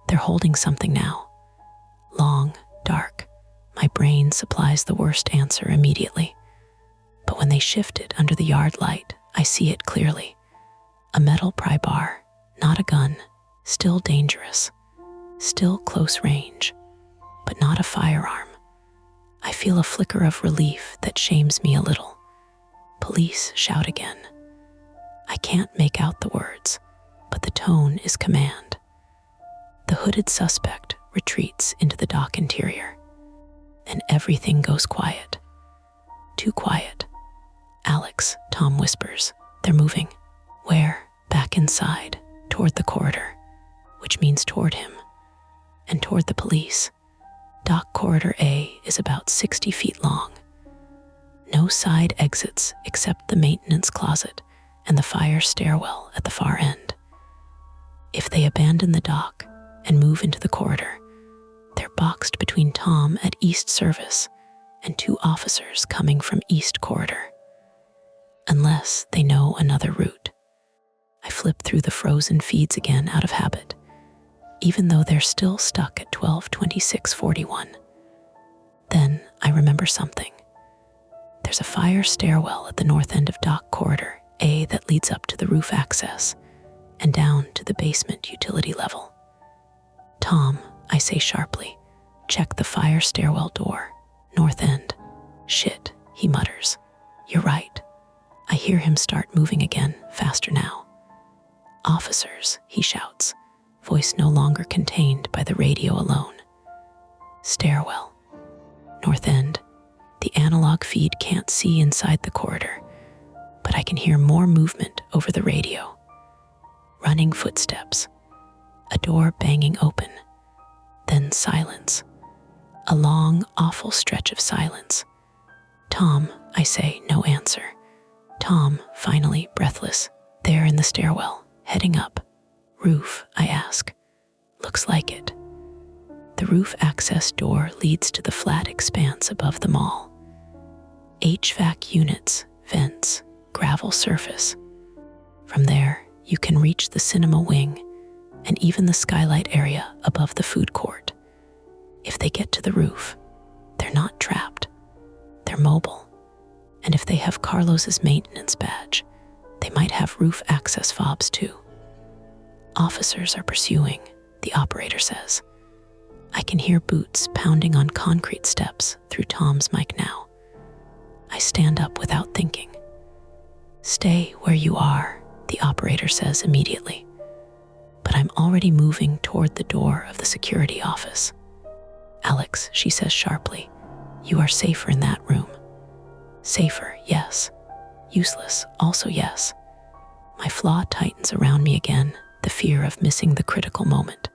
They're holding something now. Long, dark. My brain supplies the worst answer immediately. But when they shift it under the yard light, I see it clearly. A metal pry bar, not a gun, still dangerous, still close range, but not a firearm. I feel a flicker of relief that shames me a little. Police shout again. I can't make out the words, but the tone is command. The hooded suspect retreats into the dock interior, and everything goes quiet. Too quiet. Alex, Tom whispers. They're moving. Where? Back inside, toward the corridor, which means toward him, and toward the police. Dock corridor A is about 60 feet long. No side exits except the maintenance closet and the fire stairwell at the far end. If they abandon the dock and move into the corridor, they're boxed between Tom at East Service and two officers coming from East Corridor. Unless they know another route. I flip through the frozen feeds again out of habit, even though they're still stuck at 12:26:41. Then I remember something. There's a fire stairwell at the north end of dock corridor A that leads up to the roof access and down to the basement utility level. Tom, I say sharply, check the fire stairwell door, north end. Shit, he mutters. You're right. I hear him start moving again, faster now. Officers, he shouts, voice no longer contained by the radio alone. Stairwell, north end. The analog feed can't see inside the corridor, but I can hear more movement over the radio. Running footsteps, a door banging open, then silence. A long, awful stretch of silence. "Tom," I say, no answer. Tom, finally, breathless, there in the stairwell, heading up. "Roof?" I ask. "Looks like it." The roof access door leads to the flat expanse above the mall. HVAC units, vents, gravel surface. From there, you can reach the cinema wing and even the skylight area above the food court. If they get to the roof, they're not trapped. They're mobile. And if they have Carlos's maintenance badge, they might have roof access fobs too. "Officers are pursuing," the operator says. I can hear boots pounding on concrete steps through Tom's mic now. I stand up without thinking. "Stay where you are," the operator says immediately. But I'm already moving toward the door of the security office. "Alex," she says sharply, "you are safer in that room." Safer, yes. Useless, also yes. My flaw tightens around me again, the fear of missing the critical moment,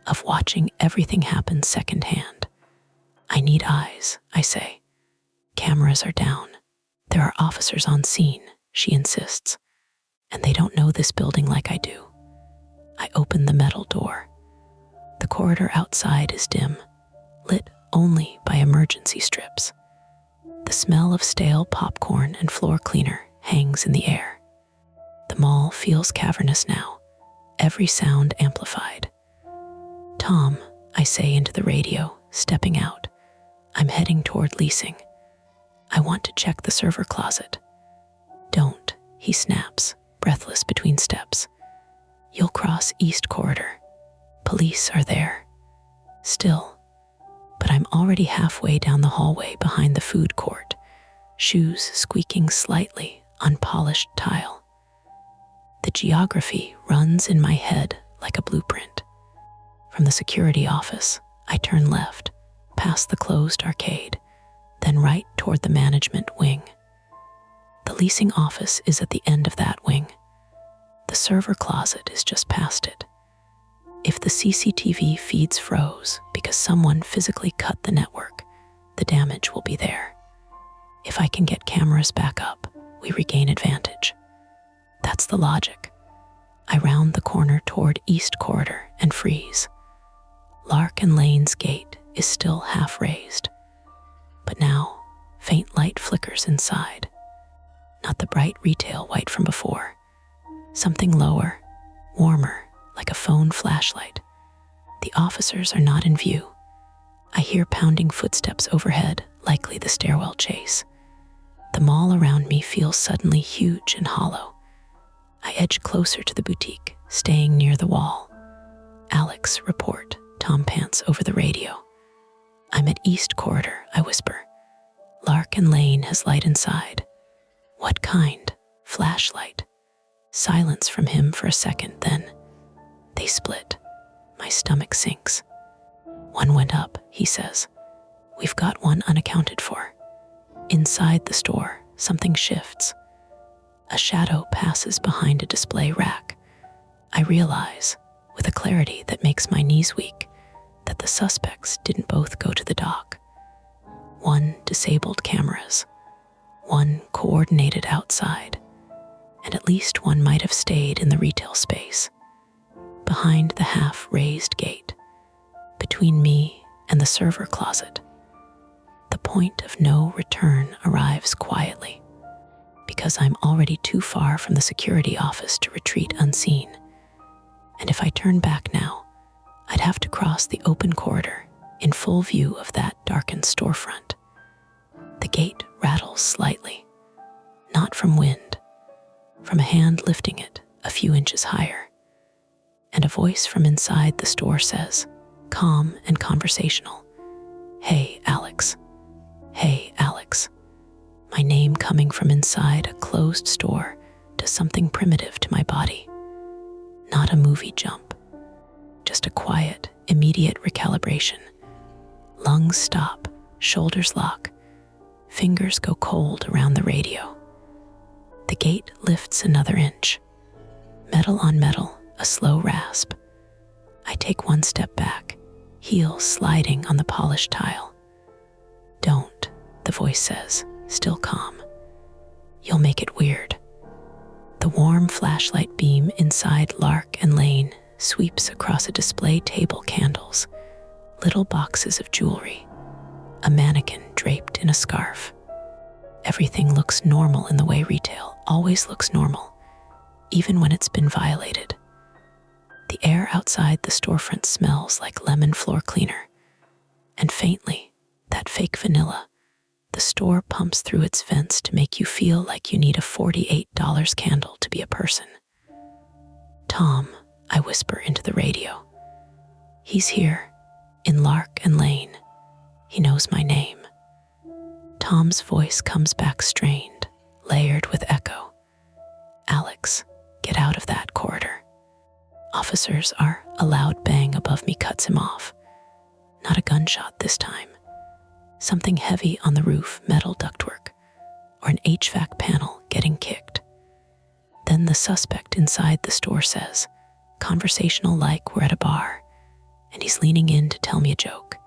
of watching everything happen secondhand. "I need eyes," I say. "Cameras are down. There are officers on scene," she insists, "and they don't know this building like I do." I open the metal door. The corridor outside is dim, lit only by emergency strips. The smell of stale popcorn and floor cleaner hangs in the air. The mall feels cavernous now, every sound amplified. "Tom," I say into the radio, stepping out. I'm heading toward leasing. "I want to check the server closet." "Don't," he snaps, breathless between steps. "You'll cross East Corridor. Police are there." Still, but I'm already halfway down the hallway behind the food court, shoes squeaking slightly on polished tile. The geography runs in my head like a blueprint. From the security office, I turn left, past the closed arcade, then right toward the management wing. The leasing office is at the end of that wing. The server closet is just past it. If the CCTV feeds froze because someone physically cut the network, the damage will be there. If I can get cameras back up, we regain advantage. That's the logic. I round the corner toward East Corridor and freeze. Lark and Lane's gate is still half raised, but now faint light flickers inside. Not the bright retail white from before. Something lower, warmer, like a phone flashlight. The officers are not in view. I hear pounding footsteps overhead, likely the stairwell chase. The mall around me feels suddenly huge and hollow. I edge closer to the boutique, staying near the wall. "Alex, report," Tom pants over the radio. "I'm at East Corridor," I whisper. "Lark and Lane has light inside." "What kind?" "Flashlight." Silence from him for a second, then they split. My stomach sinks. "One went up," he says. "We've got one unaccounted for." Inside the store, something shifts. A shadow passes behind a display rack. I realize, with a clarity that makes my knees weak, that the suspects didn't both go to the dock. One disabled cameras, one coordinated outside, and at least one might have stayed in the retail space, behind the half-raised gate, between me and the server closet. The point of no return arrives quietly, because I'm already too far from the security office to retreat unseen. And if I turn back now, I'd have to cross the open corridor in full view of that darkened storefront. The gate rattles slightly, not from wind, from a hand lifting it a few inches higher. And a voice from inside the store says, calm and conversational, "Hey, Alex. Hey, Alex." My name coming from inside a closed store does something primitive to my body. Not a movie jump, just a quiet, immediate recalibration. Lungs stop, shoulders lock, fingers go cold around the radio. The gate lifts another inch. Metal on metal, a slow rasp. I take one step back, heels sliding on the polished tile. "Don't," the voice says, still calm. "You'll make it weird." The warm flashlight beam inside Lark and Lane sweeps across a display table, candles, little boxes of jewelry, a mannequin draped in a scarf. Everything looks normal in the way retail always looks normal, even when it's been violated. The air outside the storefront smells like lemon floor cleaner, and faintly, that fake vanilla. The store pumps through its vents to make you feel like you need a $48 candle to be a person. "Tom," I whisper into the radio. "He's here, in Lark and Lane. He knows my name." Tom's voice comes back strained, layered with echo. "Alex, get out of that corridor." "Officers are," a loud bang above me cuts him off. Not a gunshot this time. Something heavy on the roof, metal ductwork, or an HVAC panel getting kicked. Then the suspect inside the store says, conversational like we're at a bar, and he's leaning in to tell me a joke.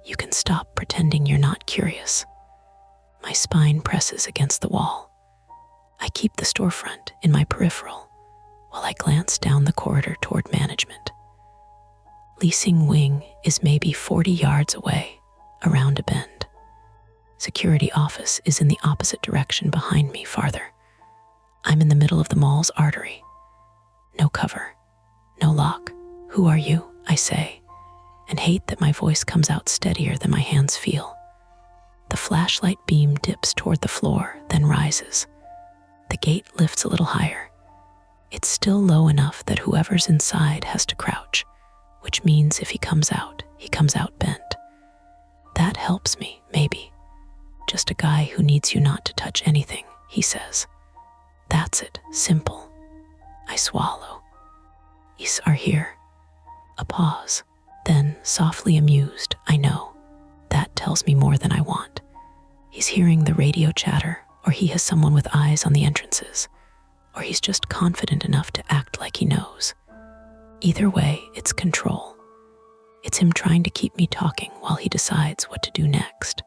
"You can stop pretending you're not curious." My spine presses against the wall. I keep the storefront in my peripheral while I glance down the corridor toward management. Leasing wing is maybe 40 yards away, around a bend. Security office is in the opposite direction behind me, farther. I'm in the middle of the mall's artery. No cover, no lock. "Who are you?" I say, and hate that my voice comes out steadier than my hands feel. The flashlight beam dips toward the floor, then rises. The gate lifts a little higher. It's still low enough that whoever's inside has to crouch, which means if he comes out bent. That helps me, maybe. "Just a guy who needs you not to touch anything," he says. That's it, simple. I swallow. "Is are here." A pause, then softly amused, "I know. That tells me more than I want." He's hearing the radio chatter, or he has someone with eyes on the entrances, or he's just confident enough to act like he knows. Either way, it's control. It's him trying to keep me talking while he decides what to do next.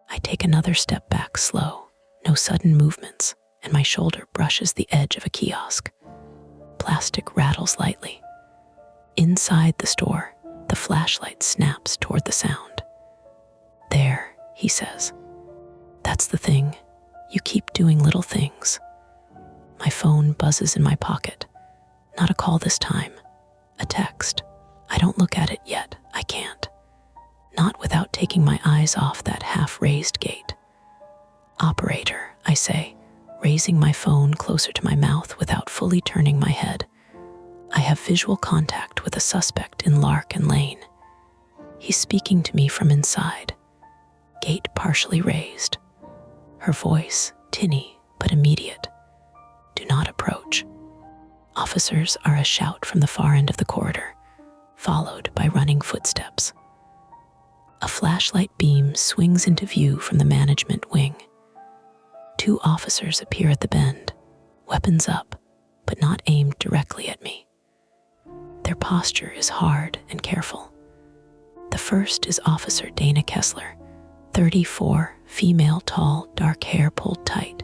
I take another step back, slow, no sudden movements, and my shoulder brushes the edge of a kiosk. Plastic rattles lightly. Inside the store, the flashlight snaps toward the sound. "There," he says. "That's the thing. You keep doing little things." My phone buzzes in my pocket. Not a call this time. A text. I don't look at it yet. I can't. Not without taking my eyes off that half-raised gate. "Operator," I say, raising my phone closer to my mouth without fully turning my head. I have visual contact with a suspect in Lark and Lane. He's speaking to me from inside. Gate partially raised. Her voice, tinny but immediate. "Do not approach." Officers are a shout from the far end of the corridor, followed by running footsteps. A flashlight beam swings into view from the management wing. 2 officers appear at the bend, weapons up, but not aimed directly at me. Their posture is hard and careful. The first is Officer Dana Kessler, 34, female, tall, dark hair pulled tight,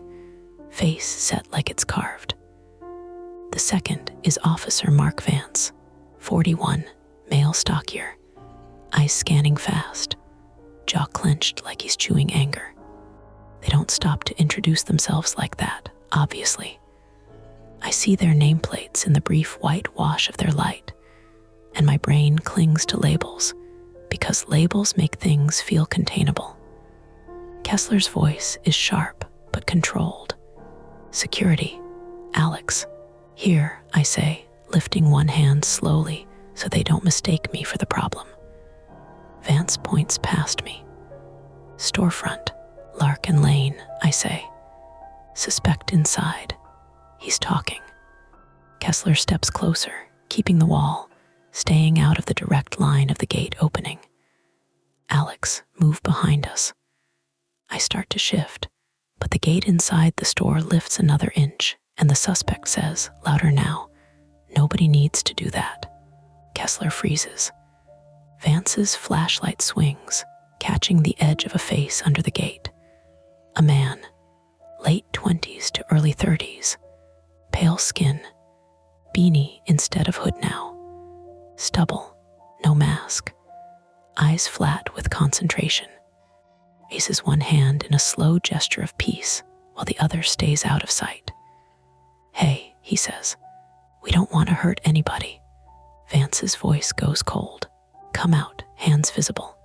face set like it's carved. The second is Officer Mark Vance, 41, male, stockier, eyes scanning fast, jaw clenched like he's chewing anger. They don't stop to introduce themselves like that, obviously. I see their nameplates in the brief white wash of their light, and my brain clings to labels, because labels make things feel containable. Kessler's voice is sharp but controlled. "Security, Alex." "Here," I say, lifting one hand slowly so they don't mistake me for the problem. Vance points past me. "Storefront, Lark and Lane," I say. "Suspect inside." He's talking. Kessler steps closer, keeping the wall, staying out of the direct line of the gate opening. "Alex, move behind us." I start to shift, but the gate inside the store lifts another inch, and the suspect says, louder now, "Nobody needs to do that." Kessler freezes. Vance's flashlight swings, catching the edge of a face under the gate. A man, late 20s to early 30s, pale skin, beanie instead of hood now, stubble, no mask, eyes flat with concentration. Raises one hand in a slow gesture of peace while the other stays out of sight. "Hey," he says, "we don't want to hurt anybody." Vance's voice goes cold. "Come out, hands visible."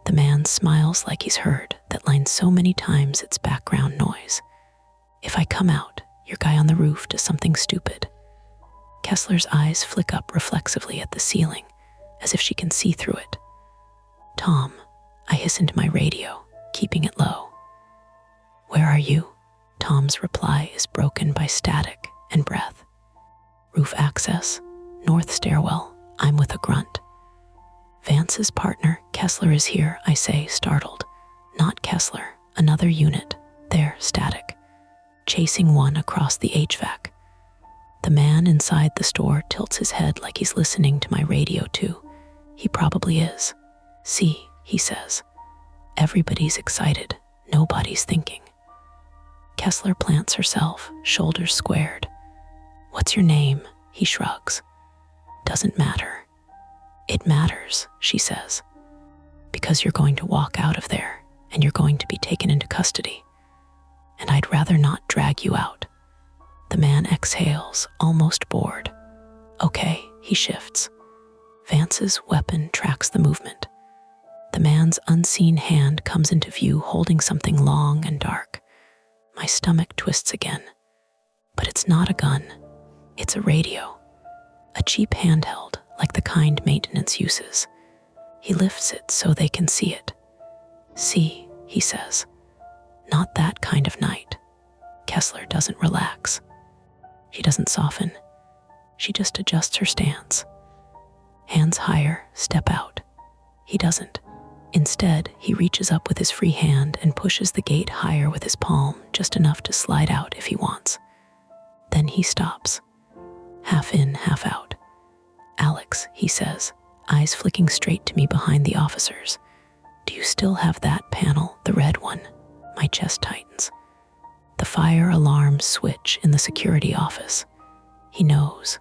The man smiles like he's heard that line so many times it's background noise. "If I come out, your guy on the roof does something stupid." Kessler's eyes flick up reflexively at the ceiling, as if she can see through it. "Tom," I hiss into my radio, keeping it low. "Where are you?" Tom's reply is broken by static and breath. "Roof access, north stairwell." I'm with a grunt. "Vance's partner, Kessler, is here," I say, startled. "Not Kessler, another unit. There, static. Chasing one across the HVAC." The man inside the store tilts his head like he's listening to my radio too. He probably is. "See," he says. "Everybody's excited. Nobody's thinking." Kessler plants herself, shoulders squared. "What's your name?" He shrugs. "Doesn't matter." "It matters," she says. "Because you're going to walk out of there, and you're going to be taken into custody. And I'd rather not drag you out." The man exhales, almost bored. "Okay," he shifts. Vance's weapon tracks the movement. The man's unseen hand comes into view holding something long and dark. My stomach twists again. But it's not a gun. It's a radio. A cheap handheld, like the kind maintenance uses. He lifts it so they can see it. "See," he says. "Not that kind of night." Kessler doesn't relax. She doesn't soften. She just adjusts her stance. Hands higher, step out. He doesn't. Instead, he reaches up with his free hand and pushes the gate higher with his palm, just enough to slide out if he wants. Then he stops. Half in, half out. "Alex," he says, eyes flicking straight to me behind the officers. "Do you still have that panel, the red one?" My chest tightens. The fire alarms switch in the security office. He knows.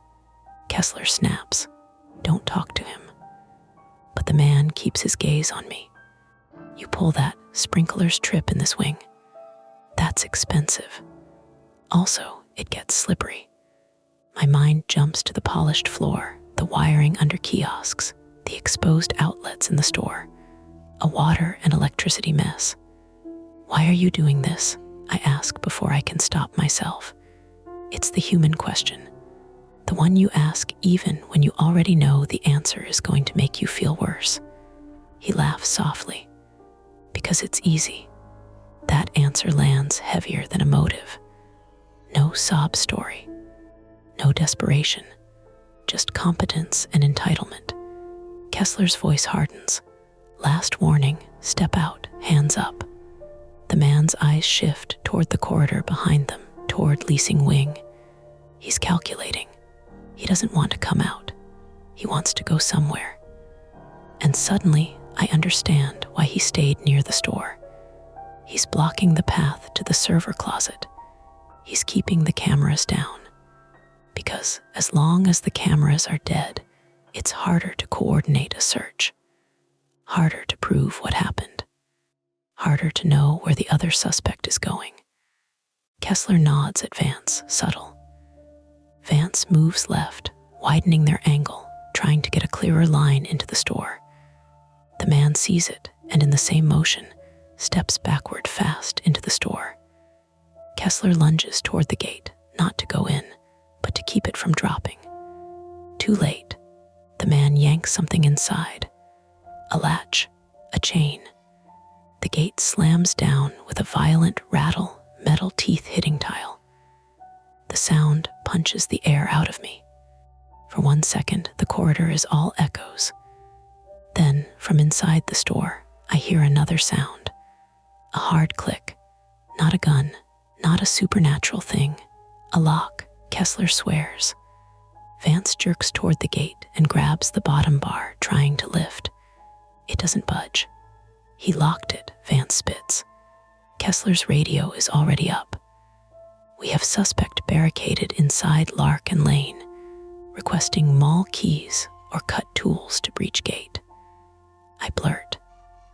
Kessler snaps. "Don't talk to him." But the man keeps his gaze on me. "You pull that, sprinklers trip in this wing. That's expensive. Also, it gets slippery." My mind jumps to the polished floor, the wiring under kiosks, the exposed outlets in the store, a water and electricity mess. "Why are you doing this?" I ask before I can stop myself. It's the human question, the one you ask even when you already know the answer is going to make you feel worse. He laughs softly. "Because it's easy." That answer lands heavier than a motive. No sob story. No desperation. Just competence and entitlement. Kessler's voice hardens. "Last warning, step out, hands up." The man's eyes shift toward the corridor behind them, toward leasing wing. He's calculating. He doesn't want to come out. He wants to go somewhere. And suddenly, I understand why he stayed near the store. He's blocking the path to the server closet. He's keeping the cameras down. Because as long as the cameras are dead, it's harder to coordinate a search. Harder to prove what happened. Harder to know where the other suspect is going. Kessler nods at Vance, subtle. Vance moves left, widening their angle, trying to get a clearer line into the store. The man sees it, and in the same motion, steps backward fast into the store. Kessler lunges toward the gate, not to go in, but to keep it from dropping. Too late. The man yanks something inside. A latch, a chain. The gate slams down with a violent rattle, metal teeth hitting tile. The sound punches the air out of me. For 1 second, the corridor is all echoes. Then, from inside the store, I hear another sound. A hard click. Not a gun, not a supernatural thing. A lock, Kessler swears. Vance jerks toward the gate and grabs the bottom bar, trying to lift. It doesn't budge. He locked it, Vance spits. Kessler's radio is already up. We have suspect barricaded inside Lark and Lane, requesting mall keys or cut tools to breach gate. I blurt,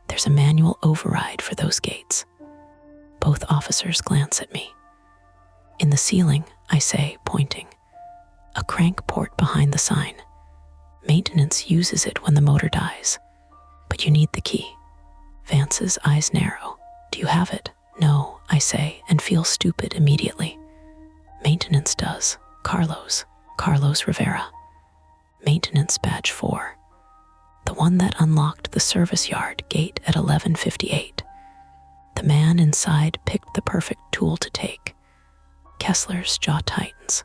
"There's a manual override for those gates." Both officers glance at me. "In the ceiling," I say, pointing. "A crank port behind the sign. Maintenance uses it when the motor dies. But you need the key." Vance's eyes narrow. "Do you have it?" "No," I say, and feel stupid immediately. "Maintenance does. Carlos Rivera. Maintenance badge 4. The one that unlocked the service yard gate at 11:58. The man inside picked the perfect tool to take." Kessler's jaw tightens.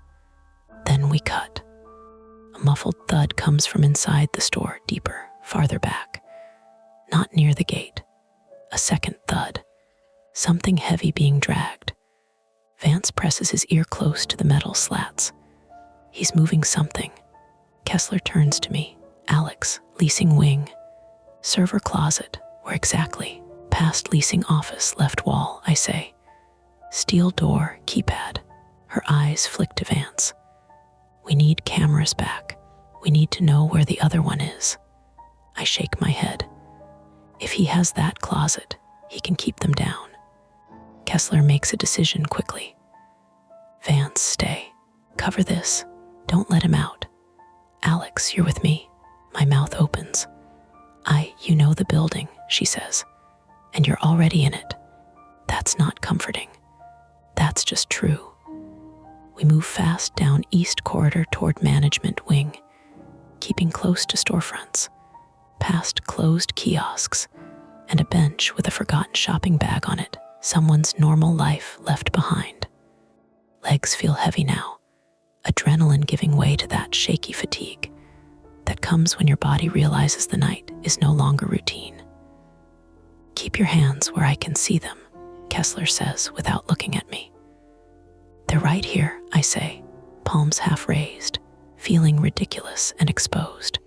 Then we cut. A muffled thud comes from inside the store, deeper, farther back. Not near the gate. A second thud. Something heavy being dragged. Vance presses his ear close to the metal slats. He's moving something. Kessler turns to me. "Alex, leasing wing. Server closet. Where exactly?" "Past leasing office, left wall," I say. "Steel door, keypad." Her eyes flick to Vance. "We need cameras back. We need to know where the other one is." I shake my head. If he has that closet, he can keep them down. Kessler makes a decision quickly. "Vance, stay. Cover this. Don't let him out." "Alex, you're with me." My mouth opens. You know the building," she says. "And you're already in it." That's not comforting. That's just true. We move fast down East Corridor toward Management Wing, keeping close to storefronts, past closed kiosks, and a bench with a forgotten shopping bag on it, someone's normal life left behind. Legs feel heavy now, adrenaline giving way to that shaky fatigue that comes when your body realizes the night is no longer routine. "Keep your hands where I can see them," Kessler says without looking at me. "They're right here," I say, palms half raised, feeling ridiculous and exposed.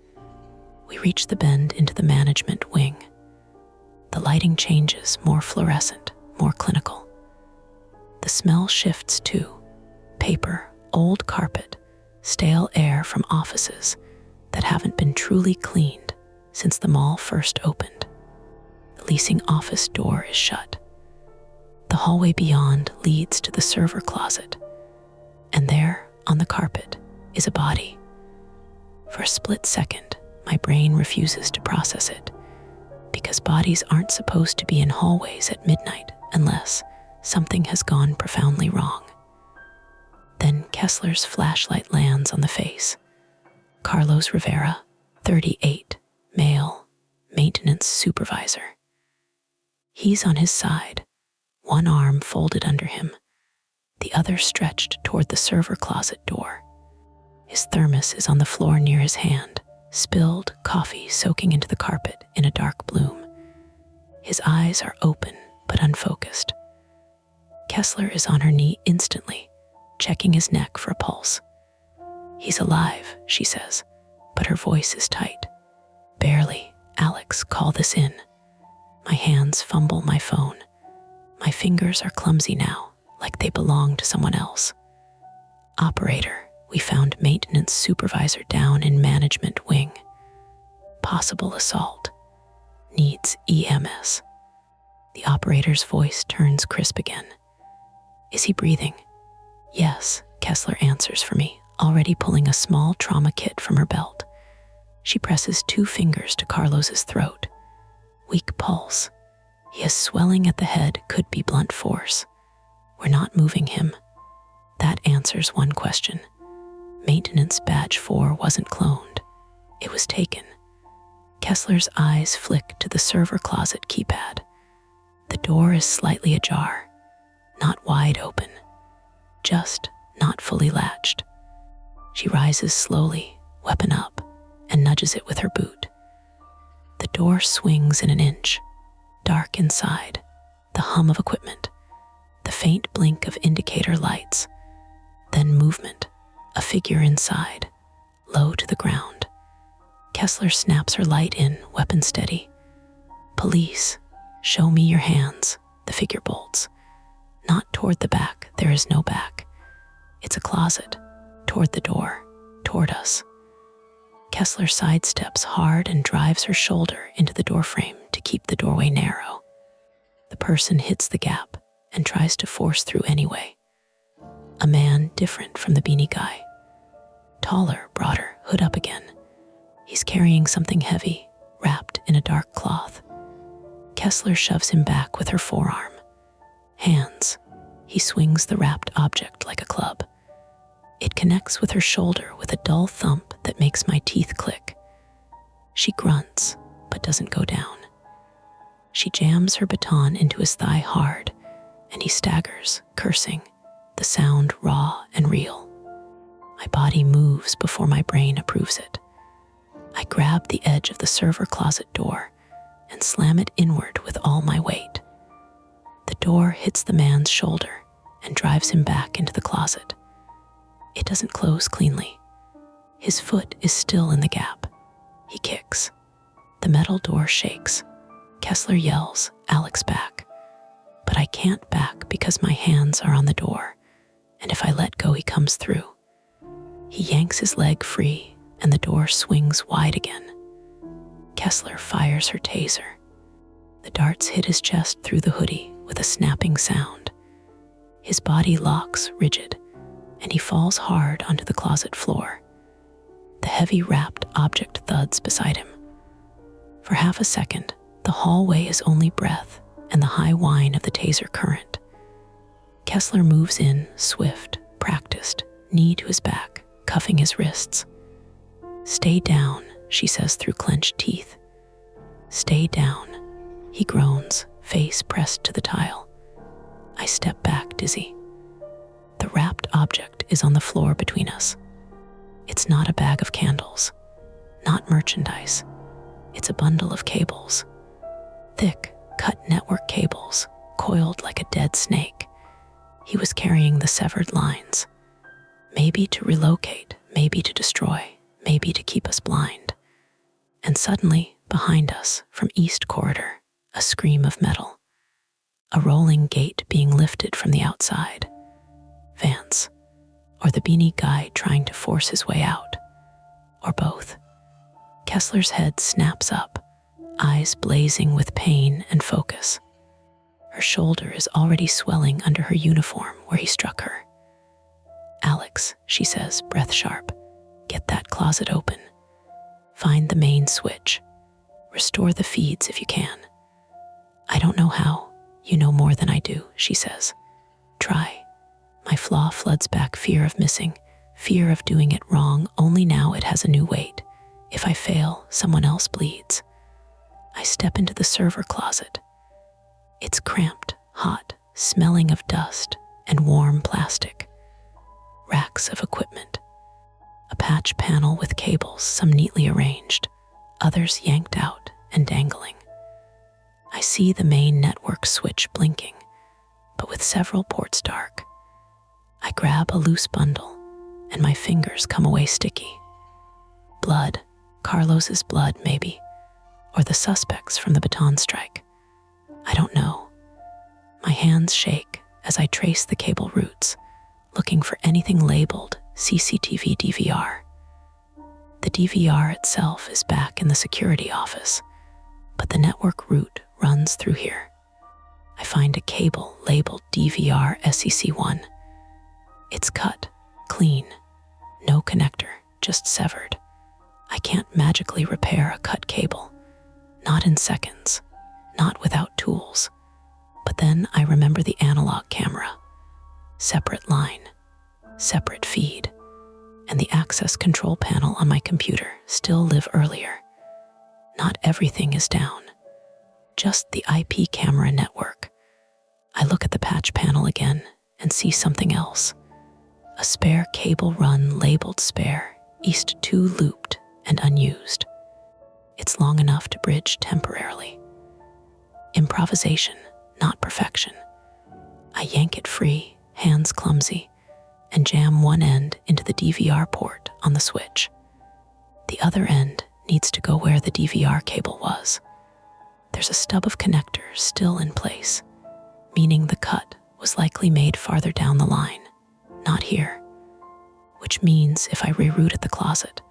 We reach the bend into the Management Wing. The lighting changes, more fluorescent, more clinical. The smell shifts too. Paper, old carpet, stale air from offices that haven't been truly cleaned since the mall first opened. The leasing office door is shut. The hallway beyond leads to the server closet, and there, on the carpet, is a body. For a split second, my brain refuses to process it, because bodies aren't supposed to be in hallways at midnight unless something has gone profoundly wrong. Then Kessler's flashlight lands on the face. Carlos Rivera, 38, male, maintenance supervisor. He's on his side, one arm folded under him, the other stretched toward the server closet door. His thermos is on the floor near his hand, spilled coffee soaking into the carpet in a dark bloom. His eyes are open but unfocused. Kessler is on her knee instantly, checking his neck for a pulse. "He's alive," she says, but her voice is tight. "Barely. Alex, call this in." My hands fumble my phone. My fingers are clumsy now, like they belong to someone else. "Operator, we found maintenance supervisor down in Management Wing. Possible assault. Needs EMS." The operator's voice turns crisp again. "Is he breathing?" "Yes," Kessler answers for me, already pulling a small trauma kit from her belt. She presses 2 fingers to Carlos's throat. Weak pulse. He has swelling at the head, could be blunt force. We're not moving him. That answers one question. Maintenance badge 4 wasn't cloned. It was taken. Kessler's eyes flick to the server closet keypad. The door is slightly ajar, not wide open, just not fully latched. She rises slowly, weapon up, and nudges it with her boot. The door swings in an inch, dark inside, the hum of equipment, the faint blink of indicator lights, then movement, a figure inside, low to the ground. Kessler snaps her light in, weapon steady. Police, show me your hands, the figure bolts. Not toward the back, there is no back. It's a closet, toward the door, toward us. Kessler sidesteps hard and drives her shoulder into the doorframe to keep the doorway narrow. The person hits the gap and tries to force through anyway. A man different from the beanie guy. Taller, broader, hood up again. He's carrying something heavy, wrapped in a dark cloth. Kessler shoves him back with her forearm. Hands. He swings the wrapped object like a club. It connects with her shoulder with a dull thump that makes my teeth click. She grunts, but doesn't go down. She jams her baton into his thigh hard, and he staggers, cursing, the sound raw and real. My body moves before my brain approves it. I grab the edge of the server closet door and slam it inward with all my weight. The door hits the man's shoulder and drives him back into the closet. It doesn't close cleanly. His foot is still in the gap. He kicks. The metal door shakes. Kessler yells, "Alex, back." But I can't back because my hands are on the door, and if I let go, he comes through. He yanks his leg free, and the door swings wide again. Kessler fires her taser. The darts hit his chest through the hoodie with a snapping sound. His body locks rigid, and he falls hard onto the closet floor. The heavy wrapped object thuds beside him. For half a second, the hallway is only breath and the high whine of the taser current. Kessler moves in, swift, practiced, knee to his back, cuffing his wrists. "Stay down," she says through clenched teeth. "Stay down." He groans, face pressed to the tile. I step back, dizzy. The wrapped object is on the floor between us. It's not a bag of candles, not merchandise. It's a bundle of cables. Thick, cut network cables, coiled like a dead snake. He was carrying the severed lines. Maybe to relocate, maybe to destroy, maybe to keep us blind. And suddenly, behind us, from East Corridor, a scream of metal. A rolling gate being lifted from the outside. Vance, or the beanie guy trying to force his way out, or both. Kessler's head snaps up, eyes blazing with pain and focus. Her shoulder is already swelling under her uniform where he struck her. "Alex," she says, breath sharp, "get that closet open. Find the main switch. Restore the feeds if you can." "I don't know how. You know more than I do," she says. "Try." My flaw floods back fear of missing, fear of doing it wrong, only now it has a new weight. If I fail, someone else bleeds. I step into the server closet. It's cramped, hot, smelling of dust and warm plastic. Racks of equipment. A patch panel with cables, some neatly arranged, others yanked out and dangling. I see the main network switch blinking, but with several ports dark. I grab a loose bundle, and my fingers come away sticky. Blood, Carlos's blood maybe, or the suspects from the baton strike. I don't know. My hands shake as I trace the cable routes, looking for anything labeled CCTV DVR. The DVR itself is back in the security office, but the network route runs through here. I find a cable labeled DVR SEC1. It's cut, clean, no connector, just severed. I can't magically repair a cut cable, not in seconds, not without tools. But then I remember the analog camera. Separate line, separate feed, and the access control panel on my computer still live earlier. Not everything is down, just the IP camera network. I look at the patch panel again and see something else. A spare cable run labeled spare, East 2 looped and unused. It's long enough to bridge temporarily. Improvisation, not perfection. I yank it free, hands clumsy, and jam one end into the DVR port on the switch. The other end needs to go where the DVR cable was. There's a stub of connector still in place, meaning the cut was likely made farther down the line, not here. Which means if I rerouted the closet,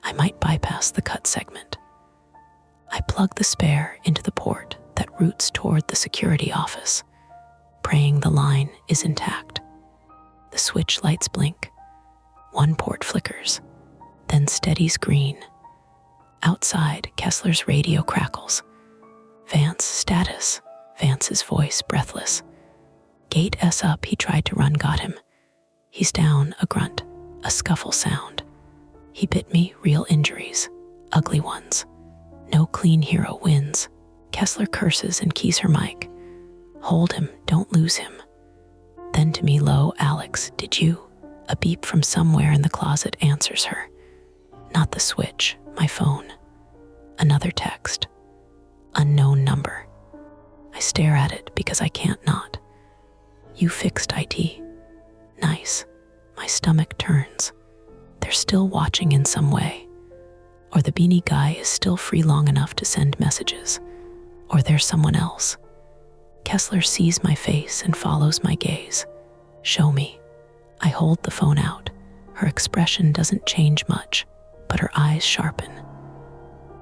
I might bypass the cut segment. I plug the spare into the port that routes toward the security office, praying the line is intact. The switch lights blink. One port flickers, then steadies green. Outside, Kessler's radio crackles. Vance, status. Vance's voice breathless. Gate S up, he tried to run, got him. He's down, a grunt, a scuffle sound. He bit me, real injuries, ugly ones. No clean hero wins. Kessler curses and keys her mic. Hold him, don't lose him. Then to me low, Alex, did you? A beep from somewhere in the closet answers her. Not the switch, my phone. Another text. Unknown number. I stare at it because I can't not. You fixed IT. Nice. My stomach turns. They're still watching in some way. Or the beanie guy is still free long enough to send messages. Or there's someone else. Kessler sees my face and follows my gaze. Show me. I hold the phone out. Her expression doesn't change much, but her eyes sharpen.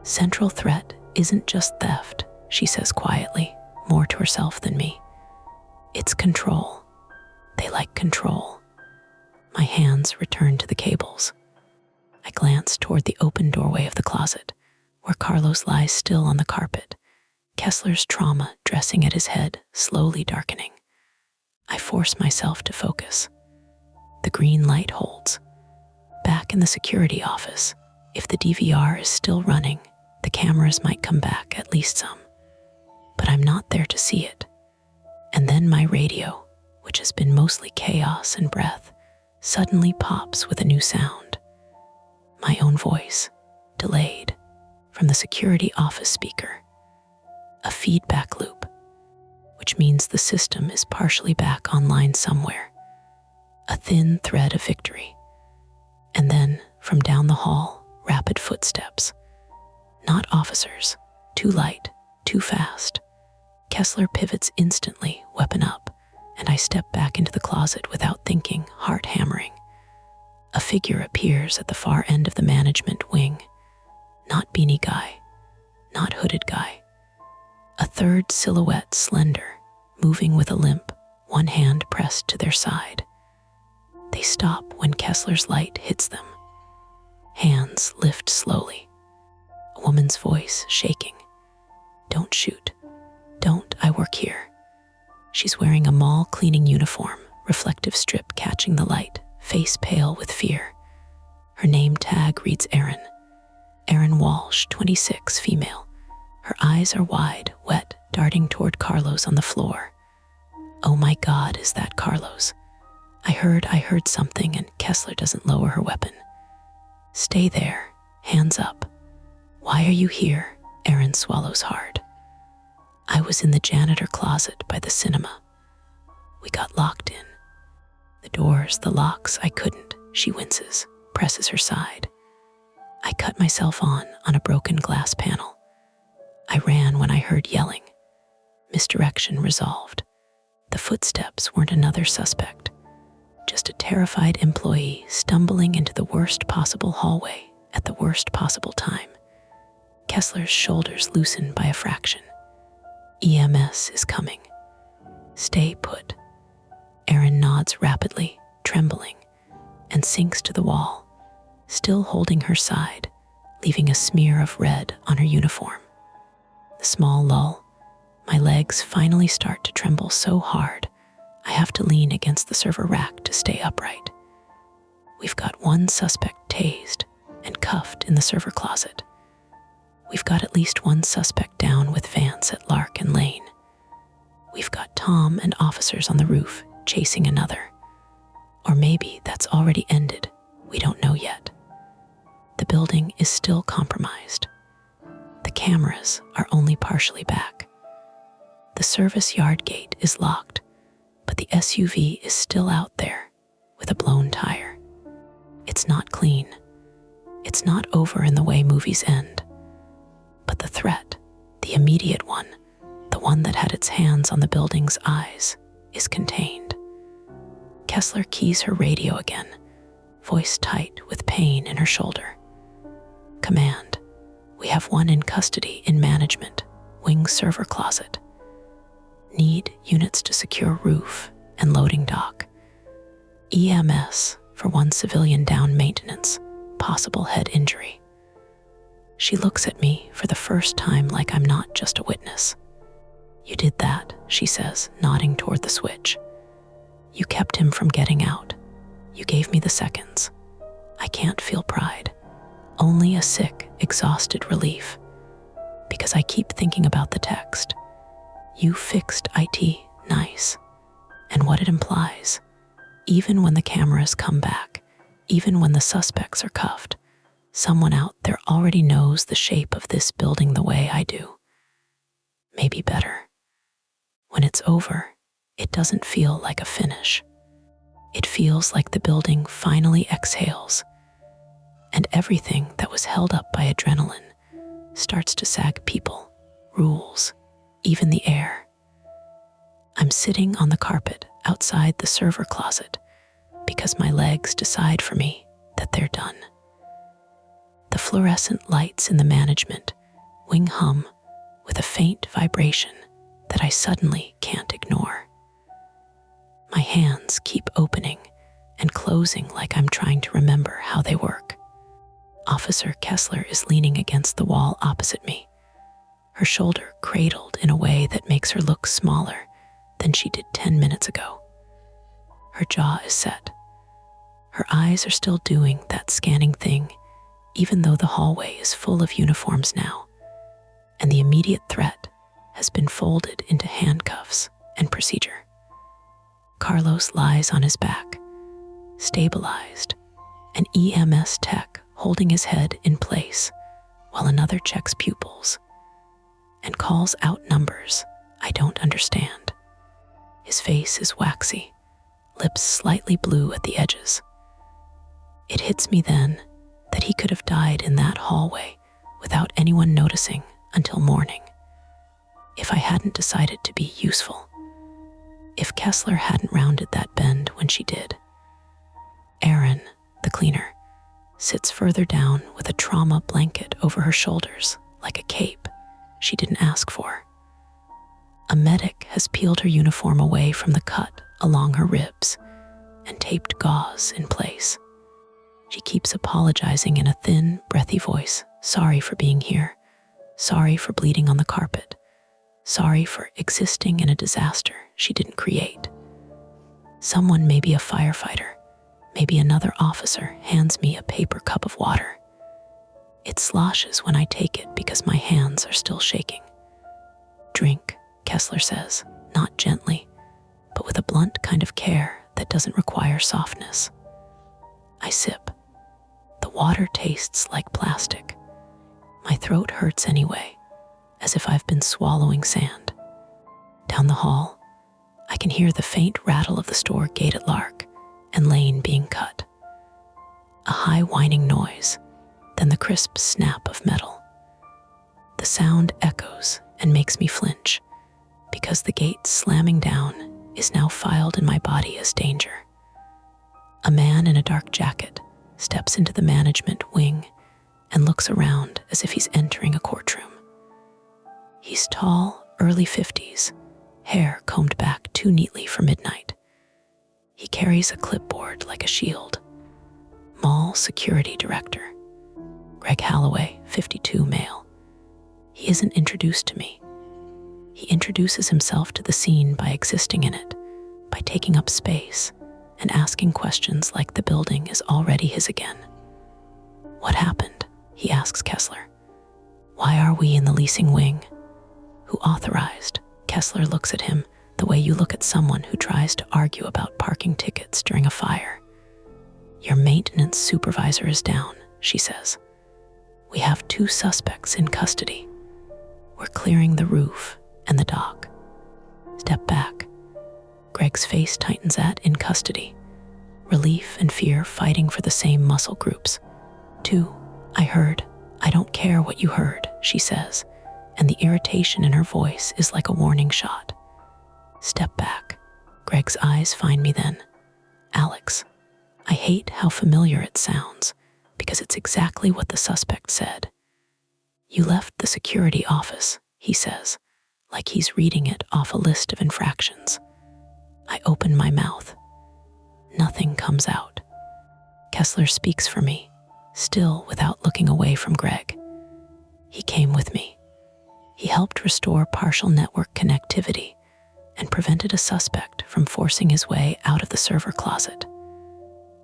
Central threat isn't just theft, she says quietly, more to herself than me. It's control. They like control. My hands return to the cables. I glance toward the open doorway of the closet, where Carlos lies still on the carpet, Kessler's trauma dressing at his head, slowly darkening. I force myself to focus. The green light holds. Back in the security office, if the DVR is still running, the cameras might come back, at least some. But I'm not there to see it. And then my radio, which has been mostly chaos and breath, suddenly pops with a new sound. My own voice, delayed, from the security office speaker. A feedback loop, which means the system is partially back online somewhere. A thin thread of victory. And then, from down the hall, rapid footsteps. Not officers, too light, too fast. Kessler pivots instantly, weapon up, and I step back into the closet without thinking, heart hammering. A figure appears at the far end of the management wing. Not beanie guy, not hooded guy. A third silhouette, slender, moving with a limp, one hand pressed to their side. They stop when Kessler's light hits them. Hands lift slowly. A woman's voice shaking. Don't shoot. Don't, I work here. She's wearing a mall cleaning uniform, reflective strip catching the light, face pale with fear. Her name tag reads Erin. Erin Walsh, 26, female. Her eyes are wide, wet, darting toward Carlos on the floor. Oh my God, is that Carlos? I heard something, and Kessler doesn't lower her weapon. Stay there, hands up. Why are you here? Erin swallows hard. I was in the janitor closet by the cinema. We got locked in. The doors, the locks, I couldn't. She winces, presses her side. I cut myself on a broken glass panel. I ran when I heard yelling. Misdirection resolved. The footsteps weren't another suspect, just a terrified employee stumbling into the worst possible hallway at the worst possible time. Kessler's shoulders loosen by a fraction. EMS is coming. Stay put. Erin nods rapidly, trembling, and sinks to the wall, still holding her side, leaving a smear of red on her uniform. The small lull. My legs finally start to tremble so hard, I have to lean against the server rack to stay upright. We've got one suspect tased and cuffed in the server closet. We've got at least one suspect down with Vance at Lark and Lane. We've got Tom and officers on the roof chasing another. Or maybe that's already ended. We don't know yet. The building is still compromised. cameras are only partially back. The service yard gate is locked, but the SUV is still out there with a blown tire. It's not clean. It's not over in the way movies end. But the threat, the immediate one, the one that had its hands on the building's eyes, is contained. Kessler keys her radio again, voice tight with pain in her shoulder. Command, we have one in custody in management, wing server closet. Need units to secure roof and loading dock. EMS for one civilian down maintenance, possible head injury. She looks at me for the first time like I'm not just a witness. You did that, she says, nodding toward the switch. You kept him from getting out. You gave me the seconds. I can't feel pride, only a sick, exhausted relief. Because I keep thinking about the text. You fixed IT, nice. And what it implies. Even when the cameras come back, even when the suspects are cuffed, someone out there already knows the shape of this building the way I do. Maybe better. When it's over, it doesn't feel like a finish. It feels like the building finally exhales, and everything that was held up by adrenaline starts to sag people, rules, even the air. I'm sitting on the carpet outside the server closet because my legs decide for me that they're done. The fluorescent lights in the management wing hum with a faint vibration that I suddenly can't ignore. My hands keep opening and closing like I'm trying to remember how they work. Officer Kessler is leaning against the wall opposite me, her shoulder cradled in a way that makes her look smaller than she did 10 minutes ago. Her jaw is set. Her eyes are still doing that scanning thing, even though the hallway is full of uniforms now, and the immediate threat has been folded into handcuffs and procedure. Carlos lies on his back, stabilized, an EMS tech holding his head in place while another checks pupils and calls out numbers I don't understand. His face is waxy, lips slightly blue at the edges. It hits me then that he could have died in that hallway without anyone noticing until morning. If I hadn't decided to be useful. If Kessler hadn't rounded that bend when she did. Erin, the cleaner, sits further down with a trauma blanket over her shoulders like a cape she didn't ask for. A medic has peeled her uniform away from the cut along her ribs and taped gauze in place. She keeps apologizing in a thin, breathy voice, sorry for being here, sorry for bleeding on the carpet, sorry for existing in a disaster she didn't create. Someone, maybe a firefighter, maybe another officer, hands me a paper cup of water. It sloshes when I take it because my hands are still shaking. Drink, Kessler says, not gently, but with a blunt kind of care that doesn't require softness. I sip. The water tastes like plastic. My throat hurts anyway, as if I've been swallowing sand. Down the hall, I can hear the faint rattle of the store gate at Lark and lane being cut. A high whining noise, then the crisp snap of metal. The sound echoes and makes me flinch, because the gate slamming down is now filed in my body as danger. A man in a dark jacket steps into the management wing and looks around as if he's entering a courtroom. He's tall, early 50s, hair combed back too neatly for midnight. He carries a clipboard like a shield. Mall Security Director. Greg Holloway, 52, male. He isn't introduced to me. He introduces himself to the scene by existing in it, by taking up space and asking questions like the building is already his again. What happened? He asks Kessler. Why are we in the leasing wing? Who authorized? Kessler looks at him the way you look at someone who tries to argue about parking tickets during a fire. Your maintenance supervisor is down, she says. We have 2 suspects in custody. We're clearing the roof and the dock. Step back. Greg's face tightens at in custody. Relief and fear fighting for the same muscle groups. 2. I heard. I don't care what you heard, she says, and the irritation in her voice is like a warning shot. Step back. Greg's eyes find me then. Alex. I hate how familiar it sounds, because it's exactly what the suspect said. You left the security office, he says, like he's reading it off a list of infractions. I open my mouth. Nothing comes out. Kessler speaks for me, still without looking away from Greg. He came with me. He helped restore partial network connectivity and prevented a suspect from forcing his way out of the server closet.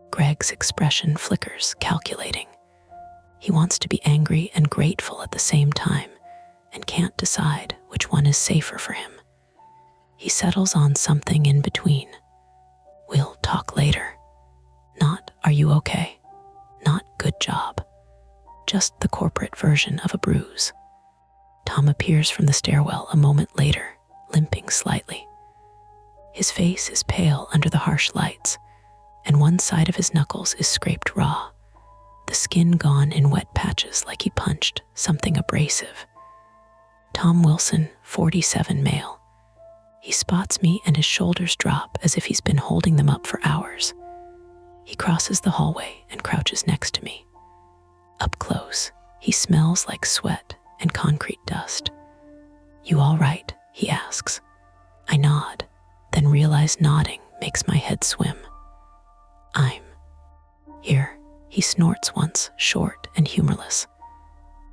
Greg's expression flickers, calculating. He wants to be angry and grateful at the same time and can't decide which one is safer for him. He settles on something in between. We'll talk later. Not, are you okay? Not, good job. Just the corporate version of a bruise. Tom appears from the stairwell a moment later, limping slightly. His face is pale under the harsh lights, and one side of his knuckles is scraped raw, the skin gone in wet patches like he punched something abrasive. Tom Wilson, 47 male. He spots me and his shoulders drop as if he's been holding them up for hours. He crosses the hallway and crouches next to me. Up close, he smells like sweat and concrete dust. You all right? He asks. I nod, then realize nodding makes my head swim. I'm here, he snorts once, short and humorless.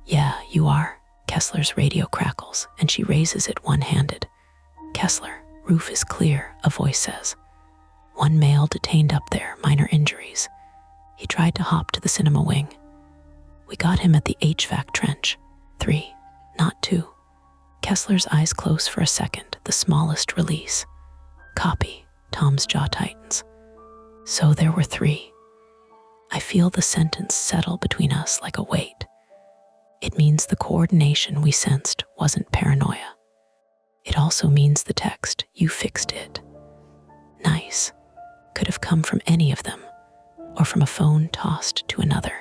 Yeah, you are. Kessler's radio crackles, and she raises it one-handed. Kessler, roof is clear, a voice says. One male detained up there, minor injuries. He tried to hop to the cinema wing. We got him at the HVAC trench. 3, not 2. Kessler's eyes close for a second, the smallest release. Copy. Tom's jaw tightens. So there were 3. I feel the sentence settle between us like a weight. It means the coordination we sensed wasn't paranoia. It also means the text, you fixed it. Nice. Could have come from any of them, or from a phone tossed to another.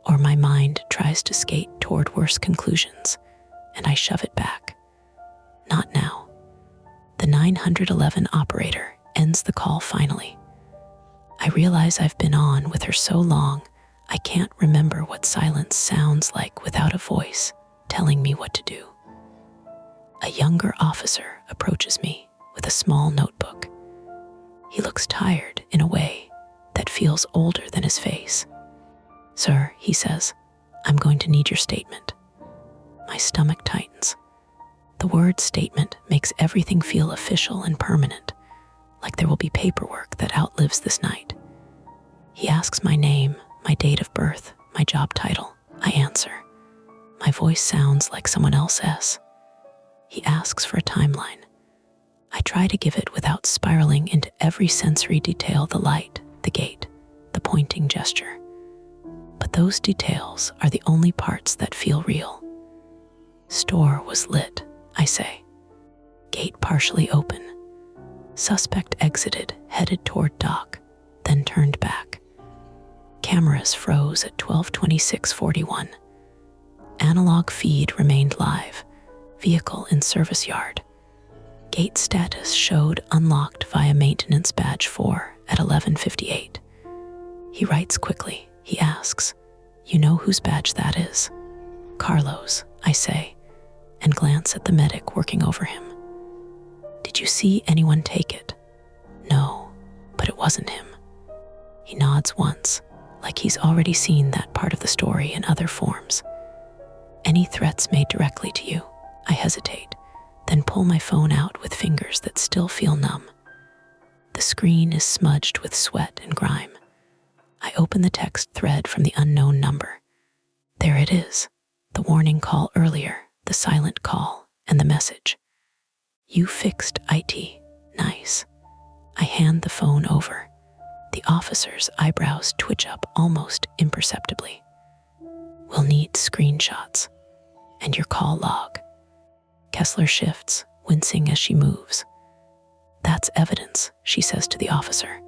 Or my mind tries to skate toward worse conclusions, and I shove it back. Not now. The 911 operator ends the call finally. I realize I've been on with her so long, I can't remember what silence sounds like without a voice telling me what to do. A younger officer approaches me with a small notebook. He looks tired in a way that feels older than his face. Sir, he says, I'm going to need your statement. My stomach tightens. The word statement makes everything feel official and permanent, like there will be paperwork that outlives this night. He asks my name, my date of birth, my job title. I answer. My voice sounds like someone else's. He asks for a timeline. I try to give it without spiraling into every sensory detail, the light, the gate, the pointing gesture. But those details are the only parts that feel real. Store was lit, I say. Gate partially open. Suspect exited, headed toward dock, then turned back. Cameras froze at 12:26:41. Analog feed remained live. Vehicle in service yard. Gate status showed unlocked via maintenance badge 4 at 11:58. He writes quickly. He asks, you know whose badge that is? Carlos, I say, and glance at the medic working over him. Did you see anyone take it? No, but it wasn't him. He nods once, like he's already seen that part of the story in other forms. Any threats made directly to you? I hesitate, then pull my phone out with fingers that still feel numb. The screen is smudged with sweat and grime. I open the text thread from the unknown number. There it is, the warning call earlier, the silent call, and the message. You fixed IT. Nice. I hand the phone over. The officer's eyebrows twitch up almost imperceptibly. We'll need screenshots. And your call log. Kessler shifts, wincing as she moves. That's evidence, she says to the officer.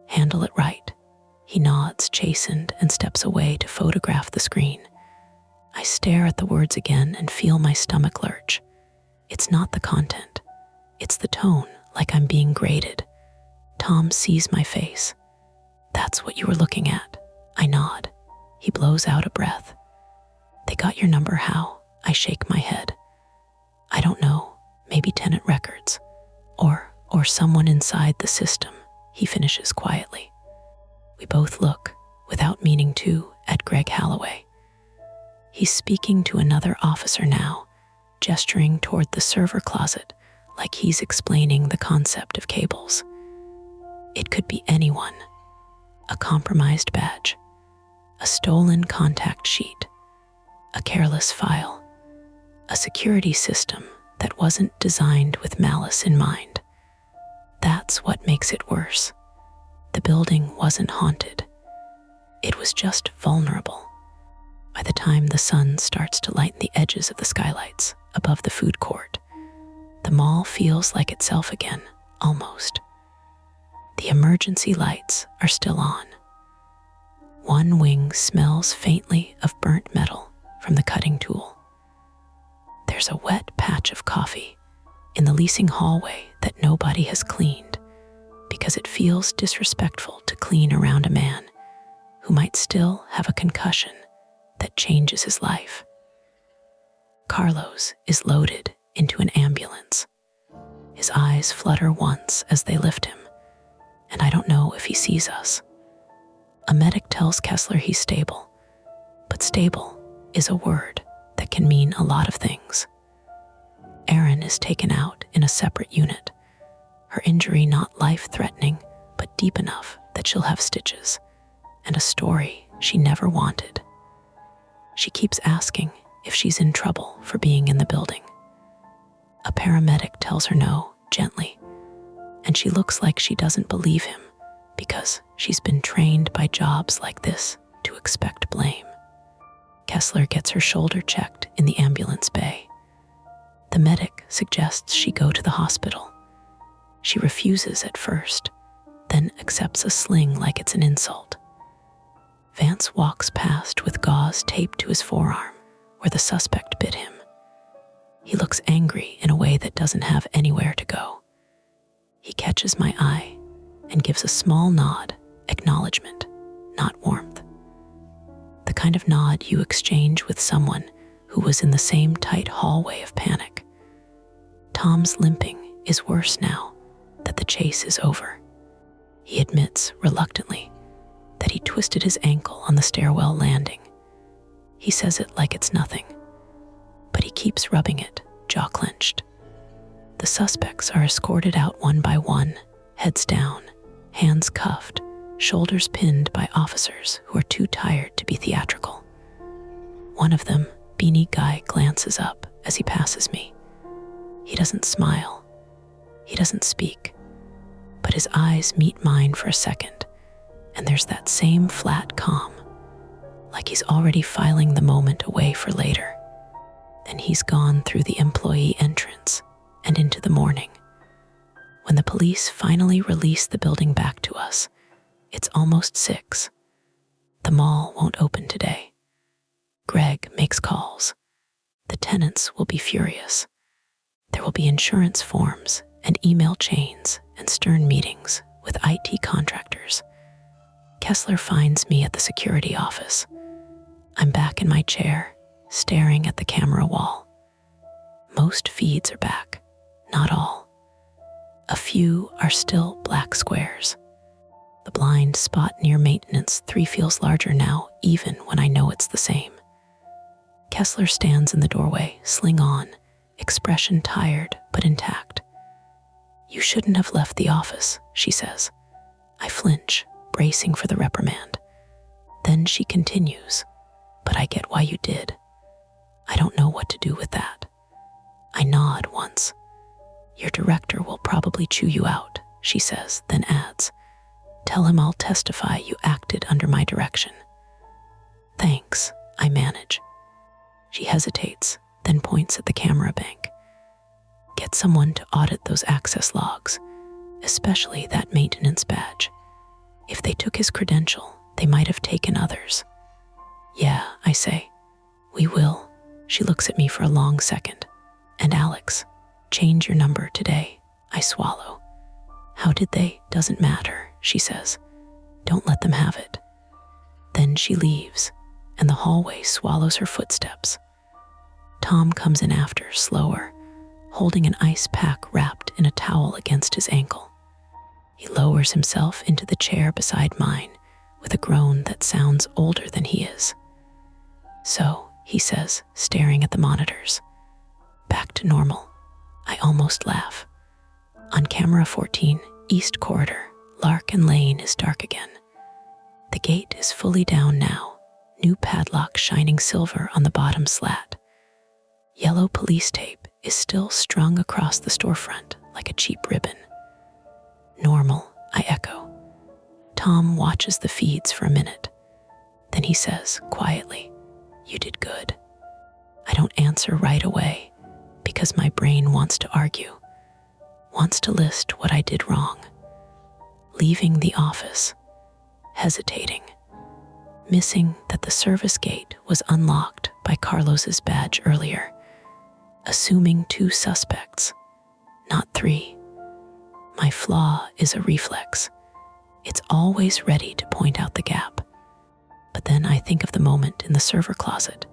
Handle it right. He nods, chastened, and steps away to photograph the screen. I stare at the words again and feel my stomach lurch. It's not the content. It's the tone, like I'm being graded. Tom sees my face. That's what you were looking at. I nod. He blows out a breath. They got your number how? I shake my head. I don't know. Maybe tenant records. Or someone inside the system, he finishes quietly. We both look, without meaning to, at Greg Holloway. He's speaking to another officer now, gesturing toward the server closet like he's explaining the concept of cables. It could be anyone. A compromised badge, a stolen contact sheet, a careless file, a security system that wasn't designed with malice in mind. That's what makes it worse. The building wasn't haunted. It was just vulnerable. By the time the sun starts to lighten the edges of the skylights above the food court, the mall feels like itself again, almost. The emergency lights are still on. One wing smells faintly of burnt metal from the cutting tool. There's a wet patch of coffee in the leasing hallway that nobody has cleaned because it feels disrespectful to clean around a man who might still have a concussion that changes his life. Carlos is loaded into an ambulance. His eyes flutter once as they lift him, and I don't know if he sees us. A medic tells Kessler he's stable, but stable is a word that can mean a lot of things. Erin is taken out in a separate unit, her injury not life-threatening, but deep enough that she'll have stitches, and a story she never wanted. She keeps asking if she's in trouble for being in the building. A paramedic tells her no, gently, and she looks like she doesn't believe him because she's been trained by jobs like this to expect blame. Kessler gets her shoulder checked in the ambulance bay. The medic suggests she go to the hospital. She refuses at first, then accepts a sling like it's an insult. Vance walks past with gauze taped to his forearm where the suspect bit him. He looks angry in a way that doesn't have anywhere to go. He catches my eye and gives a small nod, acknowledgement, not warmth. The kind of nod you exchange with someone who was in the same tight hallway of panic. Tom's limping is worse now that the chase is over. He admits, reluctantly, that he twisted his ankle on the stairwell landing. He says it like it's nothing, but he keeps rubbing it, jaw clenched. The suspects are escorted out one by one, heads down, hands cuffed, shoulders pinned by officers who are too tired to be theatrical. One of them, beanie guy, glances up as he passes me. He doesn't smile. He doesn't speak. But his eyes meet mine for a second, and there's that same flat calm, like he's already filing the moment away for later. Then he's gone through the employee entrance and into the morning. When the police finally release the building back to us, it's almost 6. The mall won't open today. Greg makes calls. The tenants will be furious. There will be insurance forms and email chains and stern meetings with IT contractors. Kessler finds me at the security office. I'm back in my chair, staring at the camera wall. Most feeds are back, not all. A few are still black squares. The blind spot near maintenance 3 feels larger now, even when I know it's the same. Kessler stands in the doorway, sling on, expression tired but intact. You shouldn't have left the office, she says. I flinch, bracing for the reprimand. Then she continues, but I get why you did. I don't know what to do with that. I nod once. Your director will probably chew you out, she says, then adds, tell him I'll testify you acted under my direction. Thanks, I manage. She hesitates, then points at the camera bank. Get someone to audit those access logs, especially that maintenance badge. If they took his credential, they might have taken others. Yeah, I say. We will. She looks at me for a long second. And Alex, change your number today. I swallow. How did they? Doesn't matter, she says. Don't let them have it. Then she leaves, and the hallway swallows her footsteps. Tom comes in after, slower, holding an ice pack wrapped in a towel against his ankle. He lowers himself into the chair beside mine with a groan that sounds older than he is. So, he says, staring at the monitors. Back to normal. I almost laugh. On camera 14, East Corridor, Larkin Lane is dark again. The gate is fully down now, new padlock shining silver on the bottom slat. Yellow police tape is still strung across the storefront like a cheap ribbon. Normal, I echo. Tom watches the feeds for a minute. Then he says, quietly, you did good. I don't answer right away because my brain wants to argue, wants to list what I did wrong. Leaving the office, hesitating, missing that the service gate was unlocked by Carlos's badge earlier, assuming 2 suspects, not 3. My flaw is a reflex. It's always ready to point out the gap. But then I think of the moment in the server closet,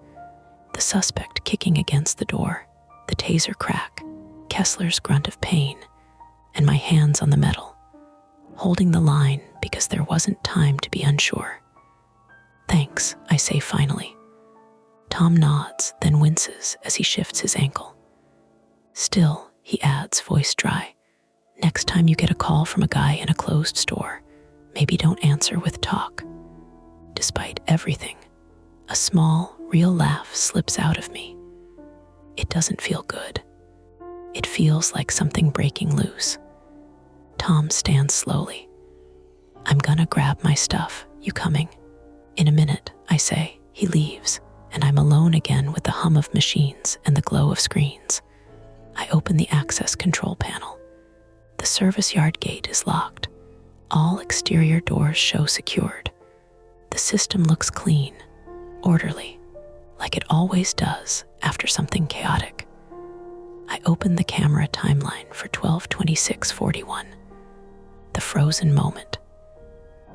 the suspect kicking against the door, the taser crack, Kessler's grunt of pain, and my hands on the metal, holding the line because there wasn't time to be unsure. Thanks, I say finally. Tom nods, then winces as he shifts his ankle. Still, he adds, voice dry, next time you get a call from a guy in a closed store, maybe don't answer with talk. Despite everything, a small, real laugh slips out of me. It doesn't feel good. It feels like something breaking loose. Tom stands slowly. I'm gonna grab my stuff. You coming? In a minute, I say. He leaves, and I'm alone again with the hum of machines and the glow of screens. I open the access control panel. The service yard gate is locked. All exterior doors show secured. The system looks clean, orderly, like it always does after something chaotic. I open the camera timeline for 12/26/41. The frozen moment.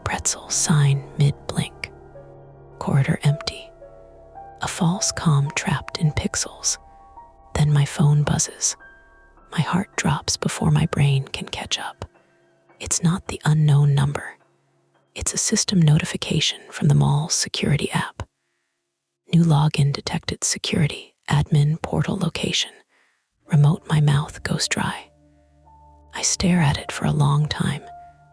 Pretzel sign mid-blink. Corridor empty. A false calm trapped in pixels. Then my phone buzzes. My heart drops before my brain can catch up. It's not the unknown number. It's a system notification from the mall's security app. New login detected. Security, admin portal location. Remote. My mouth goes dry. I stare at it for a long time,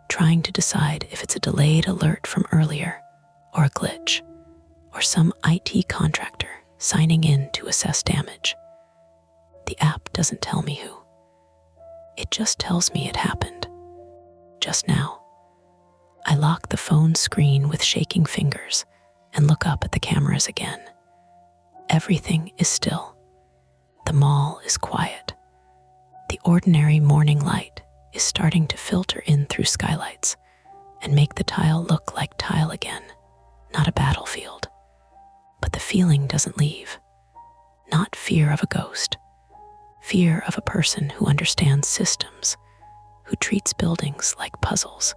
trying to decide if it's a delayed alert from earlier, or a glitch, or some IT contractor signing in to assess damage. The app doesn't tell me who. It just tells me it happened. Just now. I lock the phone screen with shaking fingers and look up at the cameras again. Everything is still. The mall is quiet. The ordinary morning light is starting to filter in through skylights and make the tile look like tile again, not a battlefield. But the feeling doesn't leave. Not fear of a ghost. Fear of a person who understands systems, who treats buildings like puzzles,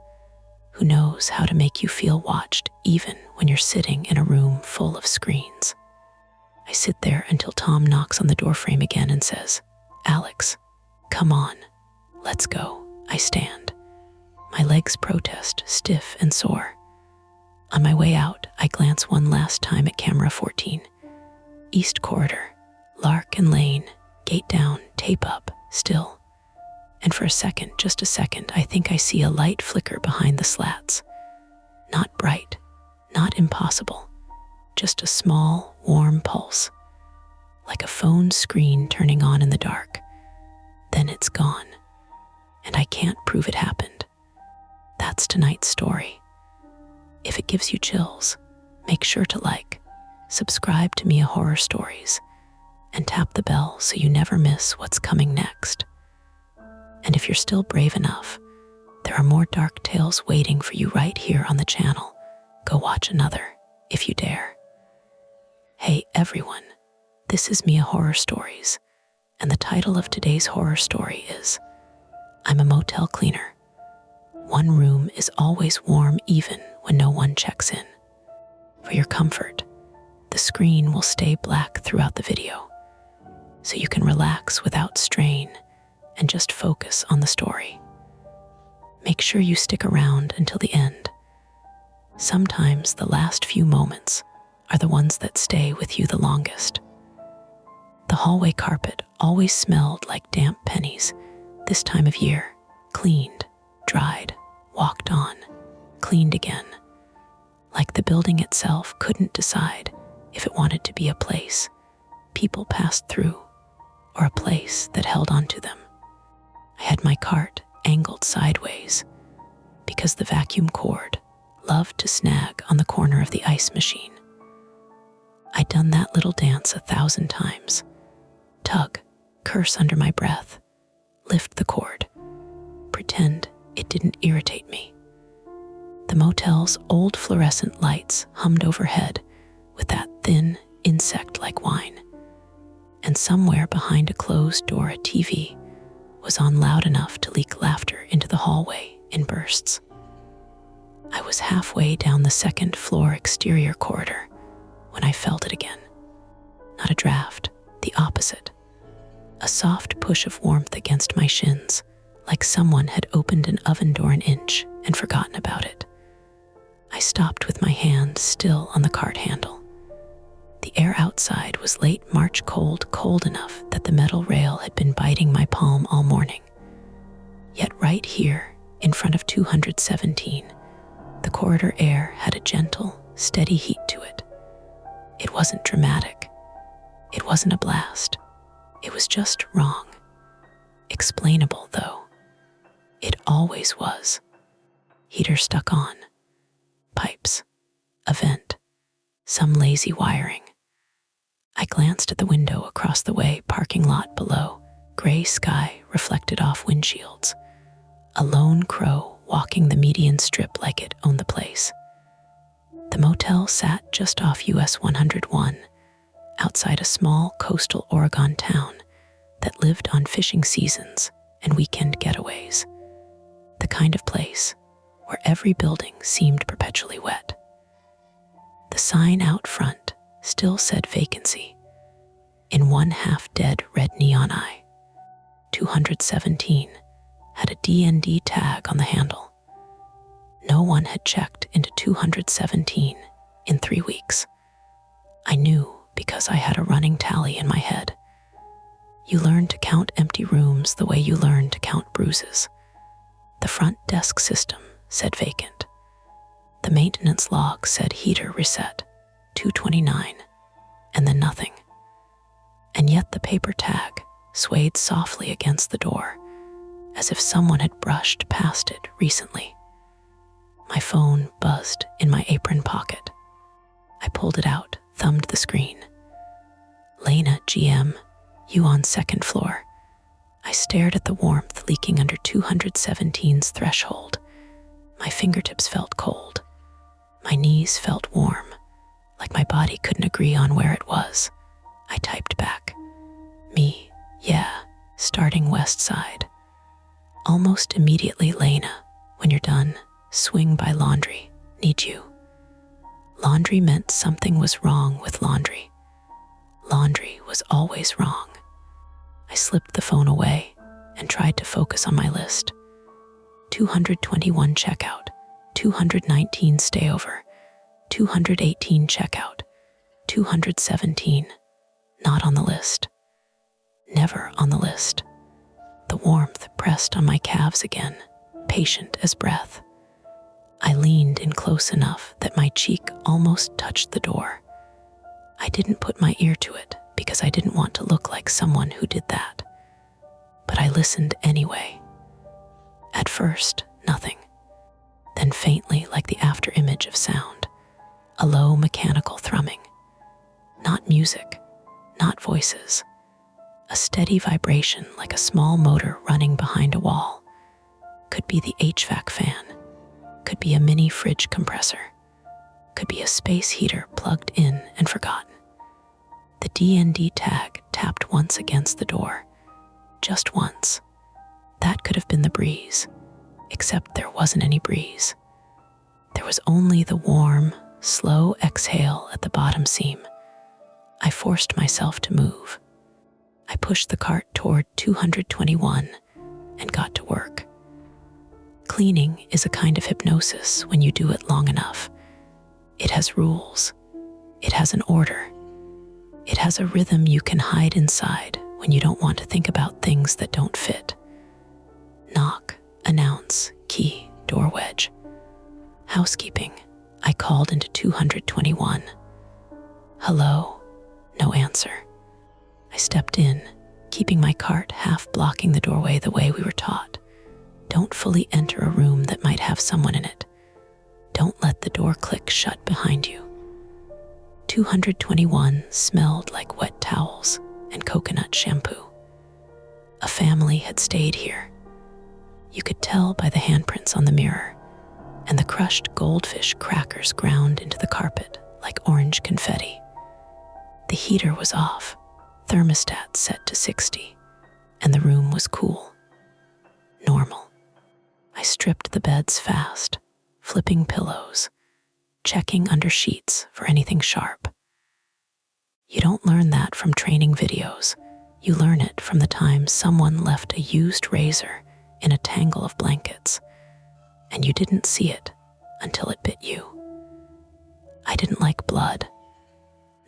who knows how to make you feel watched even when you're sitting in a room full of screens. I sit there until Tom knocks on the doorframe again and says, Alex, come on, let's go. I stand. My legs protest, stiff and sore. On my way out, I glance one last time at camera 14. East Corridor, Larkin Lane, gate down, tape up, still. And for a second, just a second, I think I see a light flicker behind the slats. Not bright, not impossible, just a small, warm pulse, like a phone screen turning on in the dark. Then it's gone, and I can't prove it happened. That's tonight's story. If it gives you chills, make sure to like, subscribe to Mia Horror Stories, and tap the bell so you never miss what's coming next. And if you're still brave enough, there are more dark tales waiting for you right here on the channel. Go watch another, if you dare. Hey everyone, this is Mia Horror Stories, and the title of today's horror story is I'm a Motel Cleaner. One room is always warm even when no one checks in. For your comfort, the screen will stay black throughout the video, so you can relax without strain and just focus on the story. Make sure you stick around until the end. Sometimes the last few moments are the ones that stay with you the longest. The hallway carpet always smelled like damp pennies this time of year. Cleaned, dried, walked on, cleaned again. Like the building itself couldn't decide if it wanted to be a place people passed through or a place that held onto them. I had my cart angled sideways because the vacuum cord loved to snag on the corner of the ice machine. I'd done that little dance 1,000 times. Tug, curse under my breath, lift the cord, pretend it didn't irritate me. The motel's old fluorescent lights hummed overhead with that thin, insect-like whine. And somewhere behind a closed door, a TV was on loud enough to leak laughter into the hallway in bursts. I was halfway down the second floor exterior corridor when I felt it again. Not a draft, the opposite. A soft push of warmth against my shins, like someone had opened an oven door an inch and forgotten about it. I stopped with my hand still on the cart handle. The air outside was late March cold enough that the metal rail had been biting my palm all morning. Yet right here, in front of 217, the corridor air had a gentle, steady heat to it. It wasn't dramatic. It wasn't a blast. It was just wrong. Explainable, though. It always was. Heater stuck on. Pipes. A vent. Some lazy wiring. I glanced at the window across the way, parking lot below, gray sky reflected off windshields. A lone crow walking the median strip like it owned the place. The motel sat just off US 101, outside a small coastal Oregon town that lived on fishing seasons and weekend getaways. The kind of place where every building seemed perpetually wet. The sign out front still said vacancy in one half-dead red neon eye. 217 had a D&D tag on the handle. No one had checked into 217 in 3 weeks. I knew because I had a running tally in my head. You learn to count empty rooms the way you learn to count bruises. The front desk system said vacant. The maintenance log said heater reset, 229, and then nothing. And yet the paper tag swayed softly against the door, as if someone had brushed past it recently. My phone buzzed in my apron pocket. I pulled it out, thumbed the screen. Lena, GM, you on second floor. I stared at the warmth leaking under 217's threshold. My fingertips felt cold. My knees felt warm, like my body couldn't agree on where it was. I typed back, me, yeah, starting west side. Almost immediately, Lena, when you're done, swing by laundry, need you. Laundry meant something was wrong with laundry. Laundry was always wrong. I slipped the phone away and tried to focus on my list. 221 checkout, 219 stayover, 218 checkout, 217 not on the list. Never on the list. The warmth pressed on my calves again, patient as breath. I leaned in close enough that my cheek almost touched the door. I didn't put my ear to it because I didn't want to look like someone who did that. But I listened anyway. At first, nothing. Then faintly, like the after-image of sound, a low mechanical thrumming. Not music, not voices. A steady vibration like a small motor running behind a wall. Could be the HVAC fan. Could be a mini fridge compressor. Could be a space heater plugged in and forgotten. The DND tag tapped once against the door. Just once. That could have been the breeze, except there wasn't any breeze. There was only the warm, slow exhale at the bottom seam. I forced myself to move. I pushed the cart toward 221 and got to work. Cleaning is a kind of hypnosis when you do it long enough. It has rules. It has an order. It has a rhythm you can hide inside when you don't want to think about things that don't fit. Knock, announce, key, door wedge. Housekeeping, I called into 221. Hello, no answer. I stepped in, keeping my cart half blocking the doorway the way we were taught. Don't fully enter a room that might have someone in it. Don't let the door click shut behind you. 221 smelled like wet towels and coconut shampoo. A family had stayed here. You could tell by the handprints on the mirror and the crushed goldfish crackers ground into the carpet like orange confetti. The heater was off, thermostat set to 60, and the room was cool. Normal. I stripped the beds fast, flipping pillows, checking under sheets for anything sharp. You don't learn that from training videos. You learn it from the time someone left a used razor in a tangle of blankets, and you didn't see it until it bit you. I didn't like blood,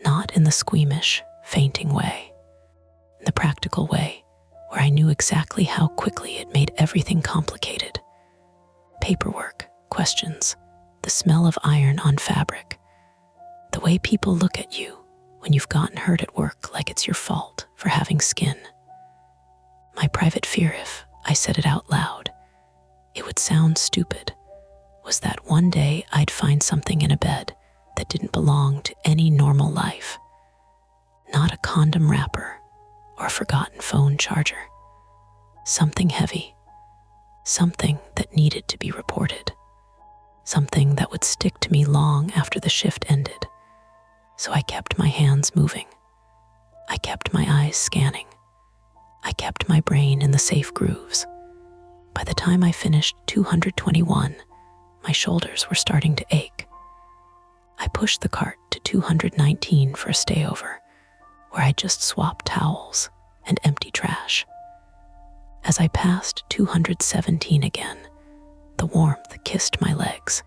not in the squeamish, fainting way, in the practical way where I knew exactly how quickly it made everything complicated. Paperwork, questions, the smell of iron on fabric, the way people look at you when you've gotten hurt at work like it's your fault for having skin. My private fear, if I said it out loud, it would sound stupid, was that one day I'd find something in a bed that didn't belong to any normal life. Not a condom wrapper or a forgotten phone charger. Something heavy. Something that needed to be reported. Something that would stick to me long after the shift ended. So I kept my hands moving. I kept my eyes scanning. I kept my brain in the safe grooves. By the time I finished 221, my shoulders were starting to ache. I pushed the cart to 219 for a stayover, where I just swapped towels and empty trash. As I passed 217 again, the warmth kissed my legs.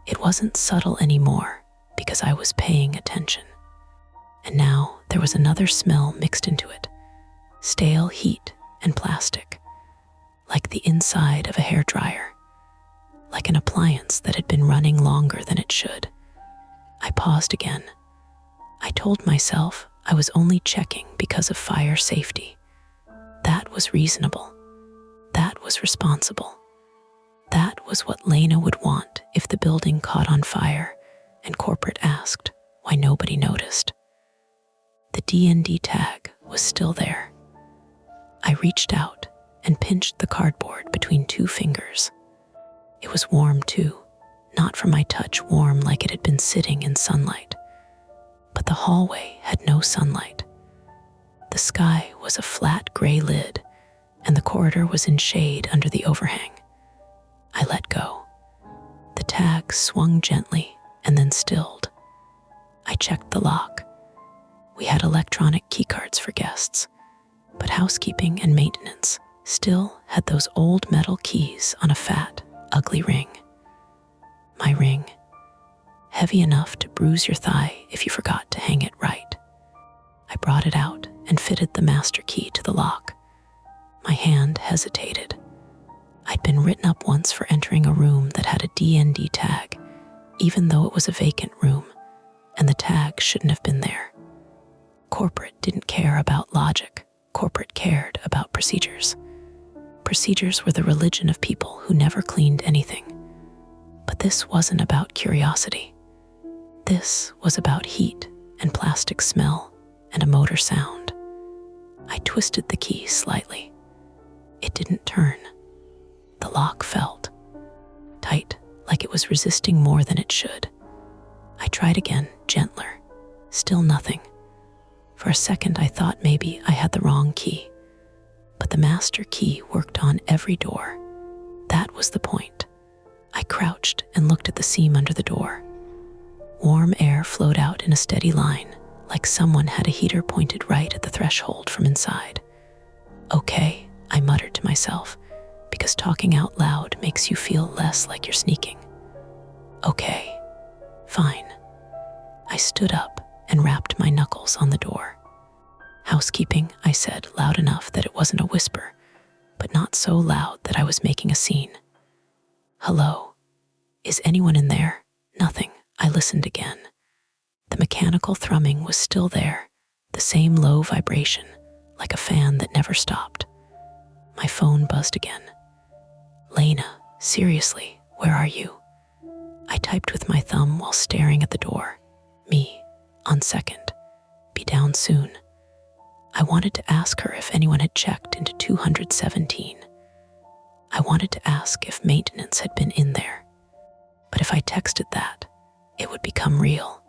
It wasn't subtle anymore because I was paying attention. And now there was another smell mixed into it, stale heat and plastic, like the inside of a hairdryer, like an appliance that had been running longer than it should. I paused again. I told myself I was only checking because of fire safety. That was reasonable. That was responsible. That was what Lena would want if the building caught on fire and corporate asked why nobody noticed. The D&D tag was still there. I reached out and pinched the cardboard between two fingers. It was warm too, not from my touch warm like it had been sitting in sunlight. But the hallway had no sunlight. The sky was a flat gray lid, and the corridor was in shade under the overhang. I let go. The tag swung gently and then stilled. I checked the lock. We had electronic keycards for guests, but housekeeping and maintenance still had those old metal keys on a fat, ugly ring. My ring, heavy enough to bruise your thigh if you forgot to hang it right. I brought it out and fitted the master key to the lock. My hand hesitated. I'd been written up once for entering a room that had a D&D tag, even though it was a vacant room, and the tag shouldn't have been there. Corporate didn't care about logic. Corporate cared about procedures. Procedures were the religion of people who never cleaned anything. But this wasn't about curiosity. This was about heat and plastic smell and a motor sound. I twisted the key slightly. It didn't turn. The lock felt tight, like it was resisting more than it should. I tried again, gentler. Still nothing. For a second, I thought maybe I had the wrong key. But the master key worked on every door. That was the point. I crouched and looked at the seam under the door. Warm air flowed out in a steady line, like someone had a heater pointed right at the threshold from inside. Okay, I muttered to myself, because talking out loud makes you feel less like you're sneaking. Okay, fine. I stood up and rapped my knuckles on the door. Housekeeping, I said, loud enough that it wasn't a whisper, but not so loud that I was making a scene. Hello? Is anyone in there? Nothing. I listened again. The mechanical thrumming was still there, the same low vibration, like a fan that never stopped. My phone buzzed again. Lena, seriously, where are you? I typed with my thumb while staring at the door. Me, on second. Be down soon. I wanted to ask her if anyone had checked into 217. I wanted to ask if maintenance had been in there. But if I texted that, it would become real.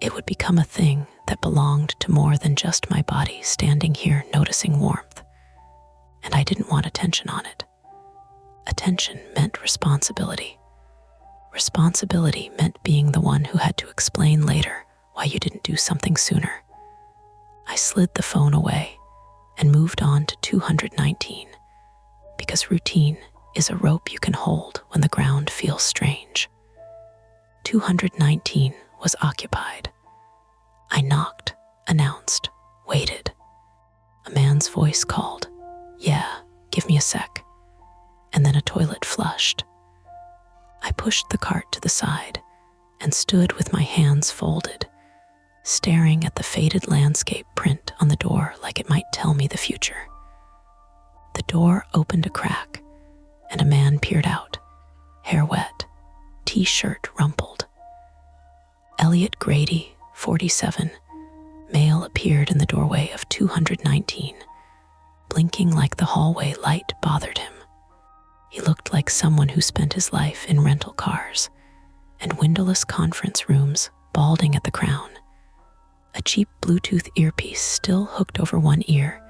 It would become a thing that belonged to more than just my body standing here noticing warmth. And I didn't want attention on it. Attention meant responsibility. Responsibility meant being the one who had to explain later why you didn't do something sooner. I slid the phone away and moved on to 219, because routine is a rope you can hold when the ground feels strange. 219 was occupied. I knocked, announced, waited. A man's voice called, "Yeah, give me a sec." And then a toilet flushed. I pushed the cart to the side and stood with my hands folded, staring at the faded landscape print on the door like it might tell me the future. The door opened a crack, and a man peered out, hair wet, t-shirt rumpled. Elliot Grady, 47, male, appeared in the doorway of 219, blinking like the hallway light bothered him. He looked like someone who spent his life in rental cars and windowless conference rooms, balding at the crown. A cheap Bluetooth earpiece still hooked over one ear,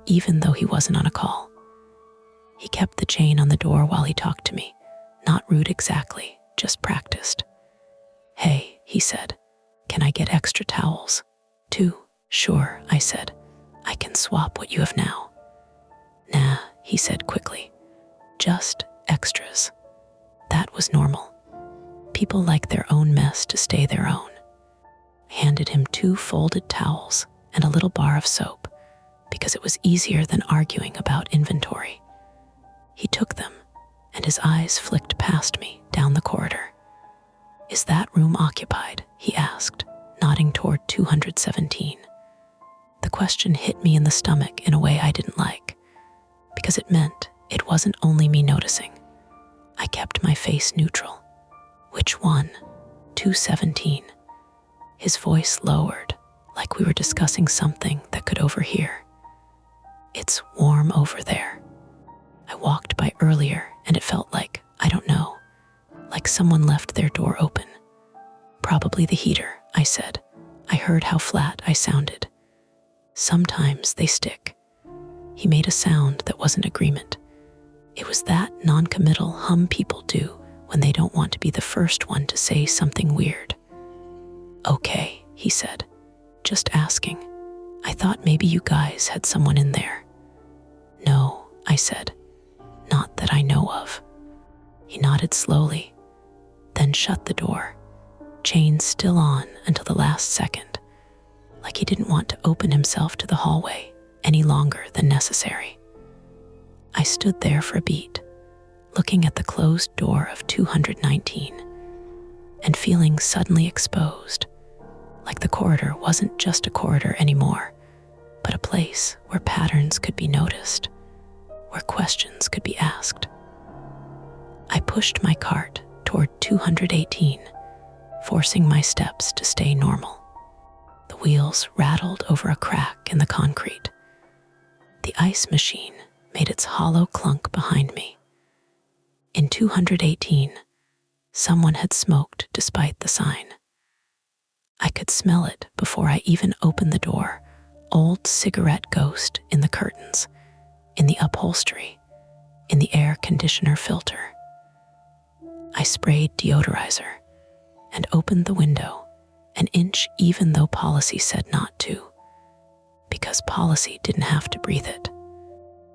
even though he wasn't on a call. He kept the chain on the door while he talked to me, not rude exactly, just practiced. "Hey," he said, "can I get extra towels?" "2, sure," I said. "I can swap what you have now." "Nah," he said quickly. "Just extras." That was normal. People like their own mess to stay their own. I handed him 2 folded towels and a little bar of soap, because it was easier than arguing about inventory. He took them, and his eyes flicked past me down the corridor. "Is that room occupied?" he asked, nodding toward 217. The question hit me in the stomach in a way I didn't like, because it meant it wasn't only me noticing. I kept my face neutral. "Which one?" 217. His voice lowered, like we were discussing something that could overhear. "It's warm over there. I walked by earlier and it felt like, I don't know, like someone left their door open." "Probably the heater," I said. I heard how flat I sounded. "Sometimes they stick." He made a sound that wasn't agreement. It was that non-committal hum people do when they don't want to be the first one to say something weird. "Okay," he said, "just asking. I thought maybe you guys had someone in there." "No," I said, "not that I know of." He nodded slowly, then shut the door, chain still on until the last second, like he didn't want to open himself to the hallway any longer than necessary. I stood there for a beat, looking at the closed door of 219, and feeling suddenly exposed, like the corridor wasn't just a corridor anymore, but a place where patterns could be noticed, where questions could be asked. I pushed my cart toward 218, forcing my steps to stay normal. The wheels rattled over a crack in the concrete. The ice machine made its hollow clunk behind me. In 218, someone had smoked despite the sign. I could smell it before I even opened the door. Old cigarette ghost in the curtains, in the upholstery, in the air conditioner filter. I sprayed deodorizer and opened the window an inch even though policy said not to, because policy didn't have to breathe it.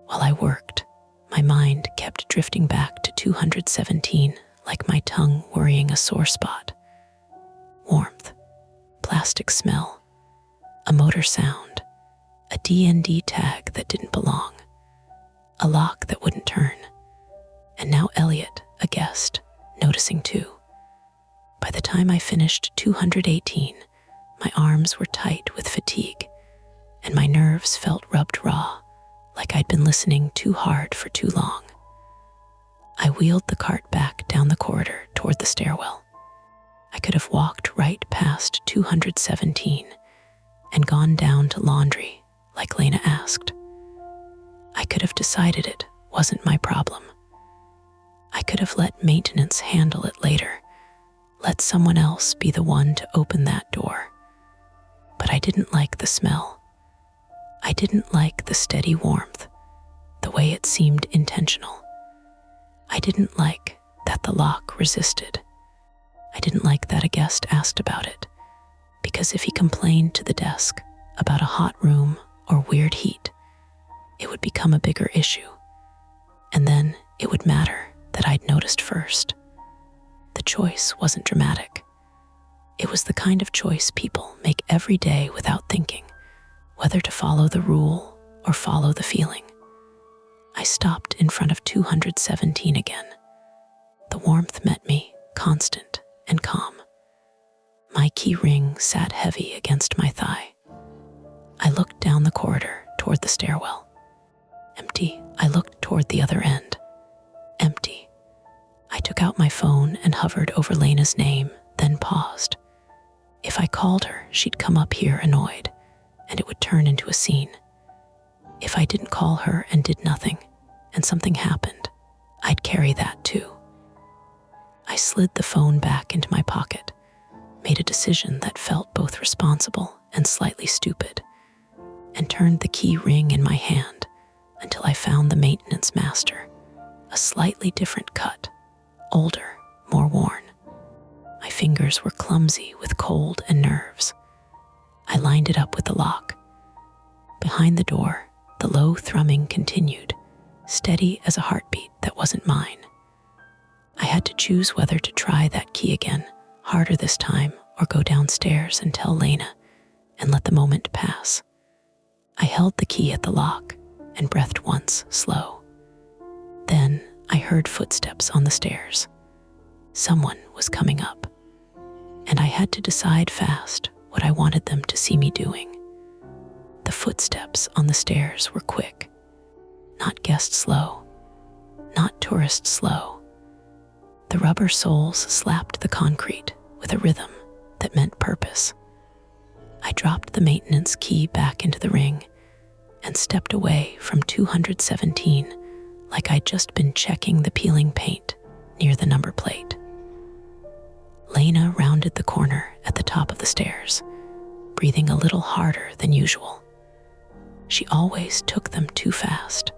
While I worked, my mind kept drifting back to 217 like my tongue worrying a sore spot. Warmth, plastic smell, a motor sound, a D&D tag that didn't belong, a lock that wouldn't turn, and now Elliot, a guest, noticing too. By the time I finished 218, my arms were tight with fatigue, and my nerves felt rubbed raw, like I'd been listening too hard for too long. I wheeled the cart back down the corridor toward the stairwell. I could have walked right past 217 and gone down to laundry, like Lena asked. I could have decided it wasn't my problem. I could have let maintenance handle it later, let someone else be the one to open that door. But I didn't like the smell. I didn't like the steady warmth, the way it seemed intentional. I didn't like that the lock resisted. I didn't like that a guest asked about it, because if he complained to the desk about a hot room or weird heat, it would become a bigger issue. And then it would matter that I'd noticed first. The choice wasn't dramatic. It was the kind of choice people make every day without thinking, whether to follow the rule or follow the feeling. I stopped in front of 217 again. The warmth met me, constant and calm. My key ring sat heavy against my thigh. I looked down the corridor toward the stairwell. Empty. I looked toward the other end. Empty. I took out my phone and hovered over Lena's name, then paused. If I called her, she'd come up here annoyed, and it would turn into a scene. If I didn't call her and did nothing, and something happened, I'd carry that too. I slid the phone back into my pocket, made a decision that felt both responsible and slightly stupid, and turned the key ring in my hand until I found the maintenance master, a slightly different cut, older, more worn. My fingers were clumsy with cold and nerves. I lined it up with the lock. Behind the door, the low thrumming continued, steady as a heartbeat that wasn't mine. I had to choose whether to try that key again, harder this time, or go downstairs and tell Lena and let the moment pass. I held the key at the lock and breathed once, slow. Then I heard footsteps on the stairs. Someone was coming up, and I had to decide fast what I wanted them to see me doing. The footsteps on the stairs were quick, not guest slow, not tourist slow. The rubber soles slapped the concrete with a rhythm that meant purpose. I dropped the maintenance key back into the ring and stepped away from 217 like I'd just been checking the peeling paint near the number plate. Lena rounded the corner at the top of the stairs, breathing a little harder than usual. She always took them too fast.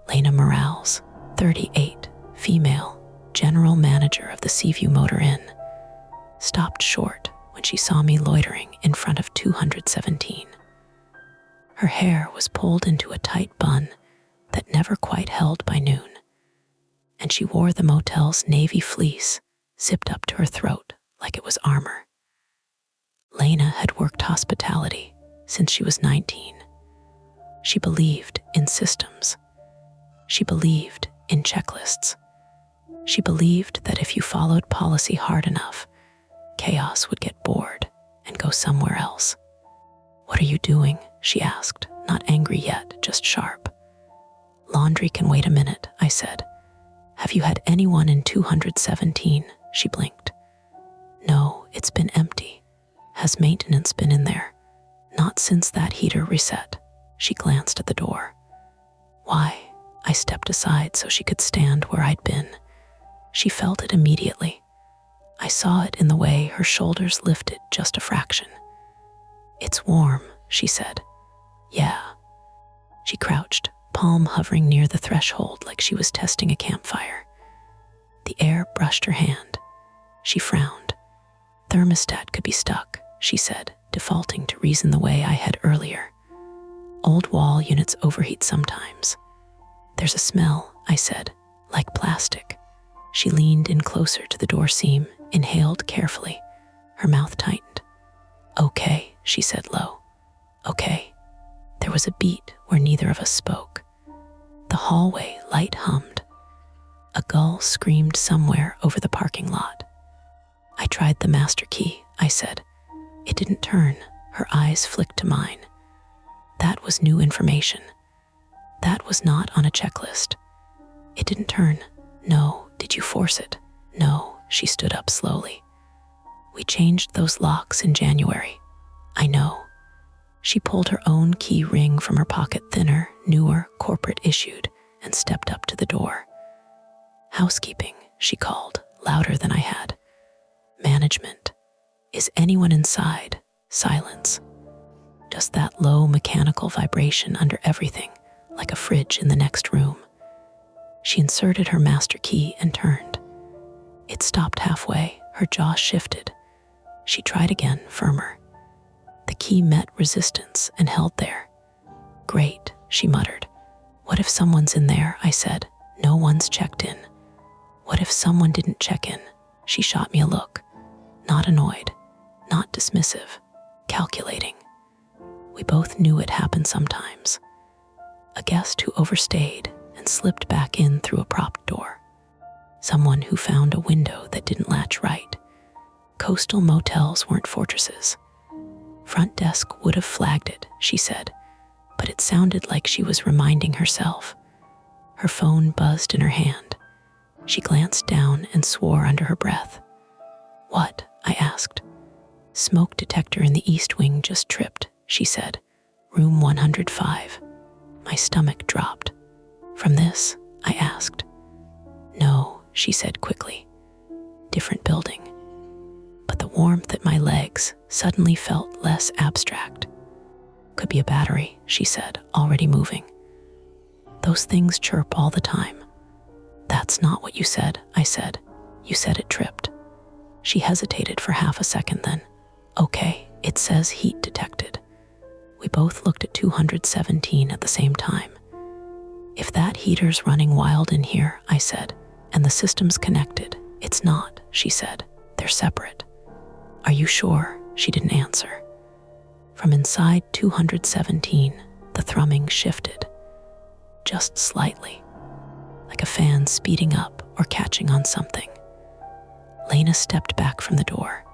Lena Morales, 38, female, general manager of the Seaview Motor Inn, stopped short when she saw me loitering in front of 217. Her hair was pulled into a tight bun that never quite held by noon, and she wore the motel's navy fleece zipped up to her throat like it was armor. Lena had worked hospitality since she was 19. She believed in systems. She believed in checklists. She believed that if you followed policy hard enough, chaos would get bored and go somewhere else. "What are you doing?" she asked, not angry yet, just sharp. "Laundry can wait a minute," I said. "Have you had anyone in 217? She blinked. "No, it's been empty." "Has maintenance been in there?" Not since that heater reset. She glanced at the door. Why? I stepped aside so she could stand where I'd been. She felt it immediately. I saw it in the way her shoulders lifted just a fraction. It's warm, she said. Yeah. She crouched, palm hovering near the threshold like she was testing a campfire. The air brushed her hand. She frowned. Thermostat could be stuck, she said, defaulting to reason the way I had earlier. Old wall units overheat sometimes. There's a smell, I said, like plastic. She leaned in closer to the door seam, inhaled carefully. Her mouth tightened. Okay, she said low. Okay. There was a beat where neither of us spoke. The hallway light hummed. A gull screamed somewhere over the parking lot. I tried the master key, I said. It didn't turn. Her eyes flicked to mine. That was new information. That was not on a checklist. It didn't turn. No. Did you force it? No. She stood up slowly. We changed those locks in January. I know. She pulled her own key ring from her pocket, thinner, newer, corporate issued, and stepped up to the door. Housekeeping, she called, louder than I had. Management. Is anyone inside? Silence. Just that low mechanical vibration under everything, like a fridge in the next room. She inserted her master key and turned. It stopped halfway, her jaw shifted. She tried again, firmer. The key met resistance and held there. Great, she muttered. What if someone's in there? I said. No one's checked in. What if someone didn't check in? She shot me a look. Not annoyed, not dismissive, calculating. We both knew it happened sometimes. A guest who overstayed and slipped back in through a propped door. Someone who found a window that didn't latch right. Coastal motels weren't fortresses. Front desk would have flagged it, she said, but it sounded like she was reminding herself. Her phone buzzed in her hand. She glanced down and swore under her breath. What? I asked. Smoke detector in the east wing just tripped, she said. Room 105. My stomach dropped. From this? I asked. No, she said quickly. Different building. But the warmth at my legs suddenly felt less abstract. Could be a battery, she said, already moving. Those things chirp all the time. That's not what you said, I said. You said it tripped. She hesitated for half a second then. Okay, it says heat detected. We both looked at 217 at the same time. If that heater's running wild in here, I said, and the system's connected. It's not, she said. They're separate. Are you sure? She didn't answer. From inside 217, the thrumming shifted. Just slightly. Like a fan speeding up or catching on something. Lena stepped back from the door.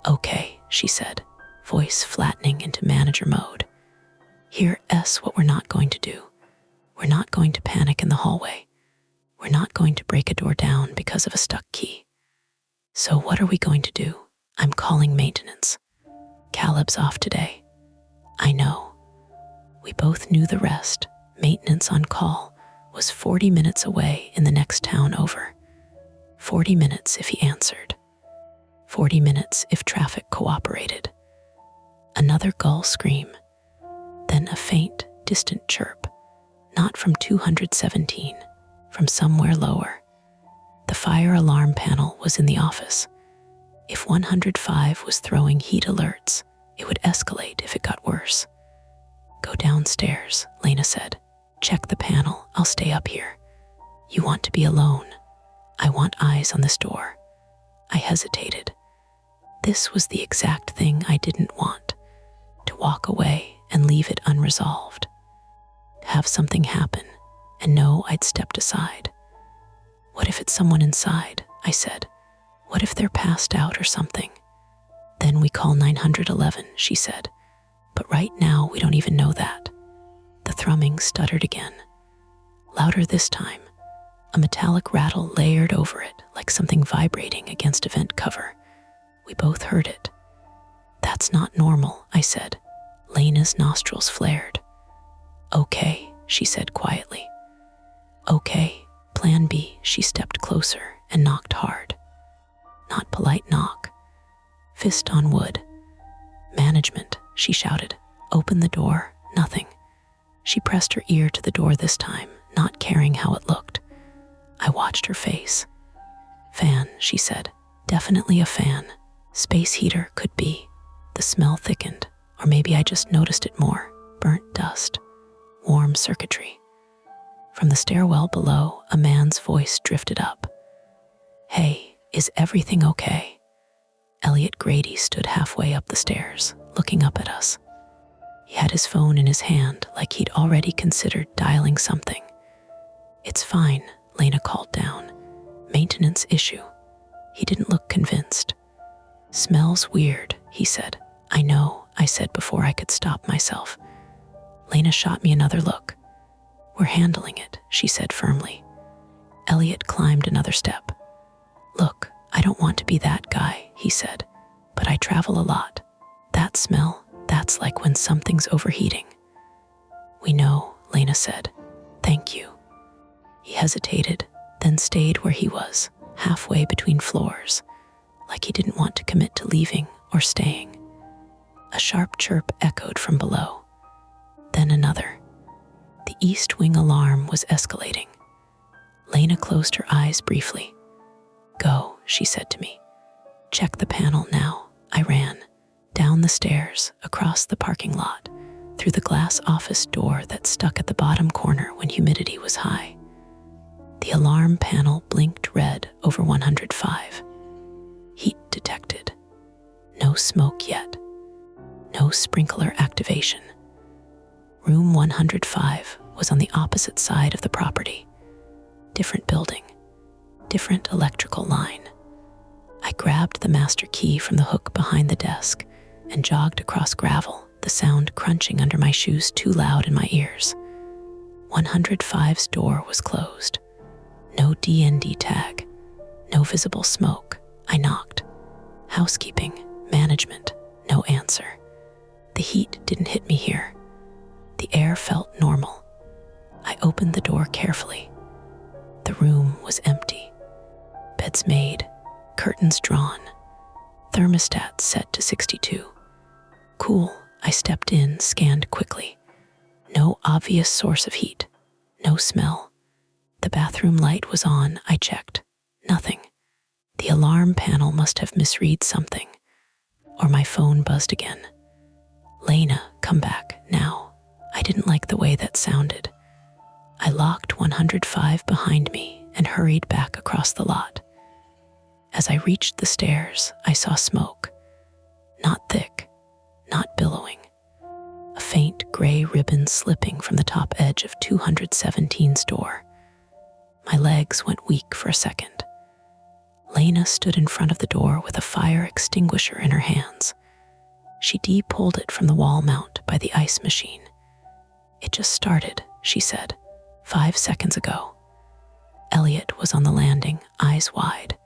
Okay, she said, voice flattening into manager mode. Here's what we're not going to do. We're not going to panic in the hallway. We're not going to break a door down because of a stuck key. So what are we going to do? I'm calling maintenance. Caleb's off today. I know. We both knew the rest. Maintenance on call was 40 minutes away in the next town over. 40 minutes if he answered. 40 minutes if traffic cooperated. Another gull scream. Then a faint, distant chirp. Not from 217, from somewhere lower. The fire alarm panel was in the office. If 105 was throwing heat alerts, it would escalate if it got worse. Go downstairs, Lena said. Check the panel, I'll stay up here. You want to be alone. I want eyes on this door. I hesitated. This was the exact thing I didn't want. To walk away and leave it unresolved. Have something happen and know I'd stepped aside. What if it's someone inside? I said. What if they're passed out or something? Then we call 911, she said. But right now we don't even know that. The thrumming stuttered again. Louder this time. A metallic rattle layered over it like something vibrating against a vent cover. We both heard it. That's not normal, I said. Lena's nostrils flared. "Okay," she said quietly. "Okay, plan B." She stepped closer and knocked hard. Not polite knock. Fist on wood. "Management," she shouted. "Open the door." Nothing. She pressed her ear to the door this time, not caring how it looked. I watched her face. "Fan," she said. "Definitely a fan. Space heater could be." The smell thickened, or maybe I just noticed it more. Burnt dust. Warm circuitry. From the stairwell below, a man's voice drifted up. "Hey, is everything okay?" Elliot Grady stood halfway up the stairs, looking up at us. He had his phone in his hand, like he'd already considered dialing something. "It's fine," Lena called down. "Maintenance issue." He didn't look convinced. "Smells weird," he said. "I know," I said before I could stop myself. Lena shot me another look. "We're handling it," she said firmly. Elliot climbed another step. "Look, I don't want to be that guy," he said, "but I travel a lot. That smell, that's like when something's overheating." "We know," Lena said. "Thank you." He hesitated, then stayed where he was, halfway between floors, like he didn't want to commit to leaving or staying. A sharp chirp echoed from below. Then another. The East Wing alarm was escalating. Lena closed her eyes briefly. "Go," she said to me. "Check the panel now." I ran. Down the stairs, across the parking lot, through the glass office door that stuck at the bottom corner when humidity was high. The alarm panel blinked red over 105. Heat detected. No smoke yet. No sprinkler activation. Room 105 was on the opposite side of the property. Different building. Different electrical line. I grabbed the master key from the hook behind the desk and jogged across gravel, the sound crunching under my shoes too loud in my ears. 105's door was closed. No DND tag. No visible smoke. I knocked. Housekeeping, management, no answer. The heat didn't hit me here. The air felt normal. I opened the door carefully. The room was empty. Beds made, curtains drawn, thermostat set to 62. Cool. I stepped in, scanned quickly. No obvious source of heat. No smell. The bathroom light was on. I checked. Nothing. The alarm panel must have misread something. Or my phone buzzed again. "Lena, come back, now." I didn't like the way that sounded. I locked 105 behind me and hurried back across the lot. As I reached the stairs, I saw smoke. Not thick, not billowing. A faint gray ribbon slipping from the top edge of 217's door. My legs went weak for a second. Lena stood in front of the door with a fire extinguisher in her hands. She de-pulled it from the wall mount by the ice machine. "It just started," she said, 5 seconds ago. Elliot was on the landing, eyes wide.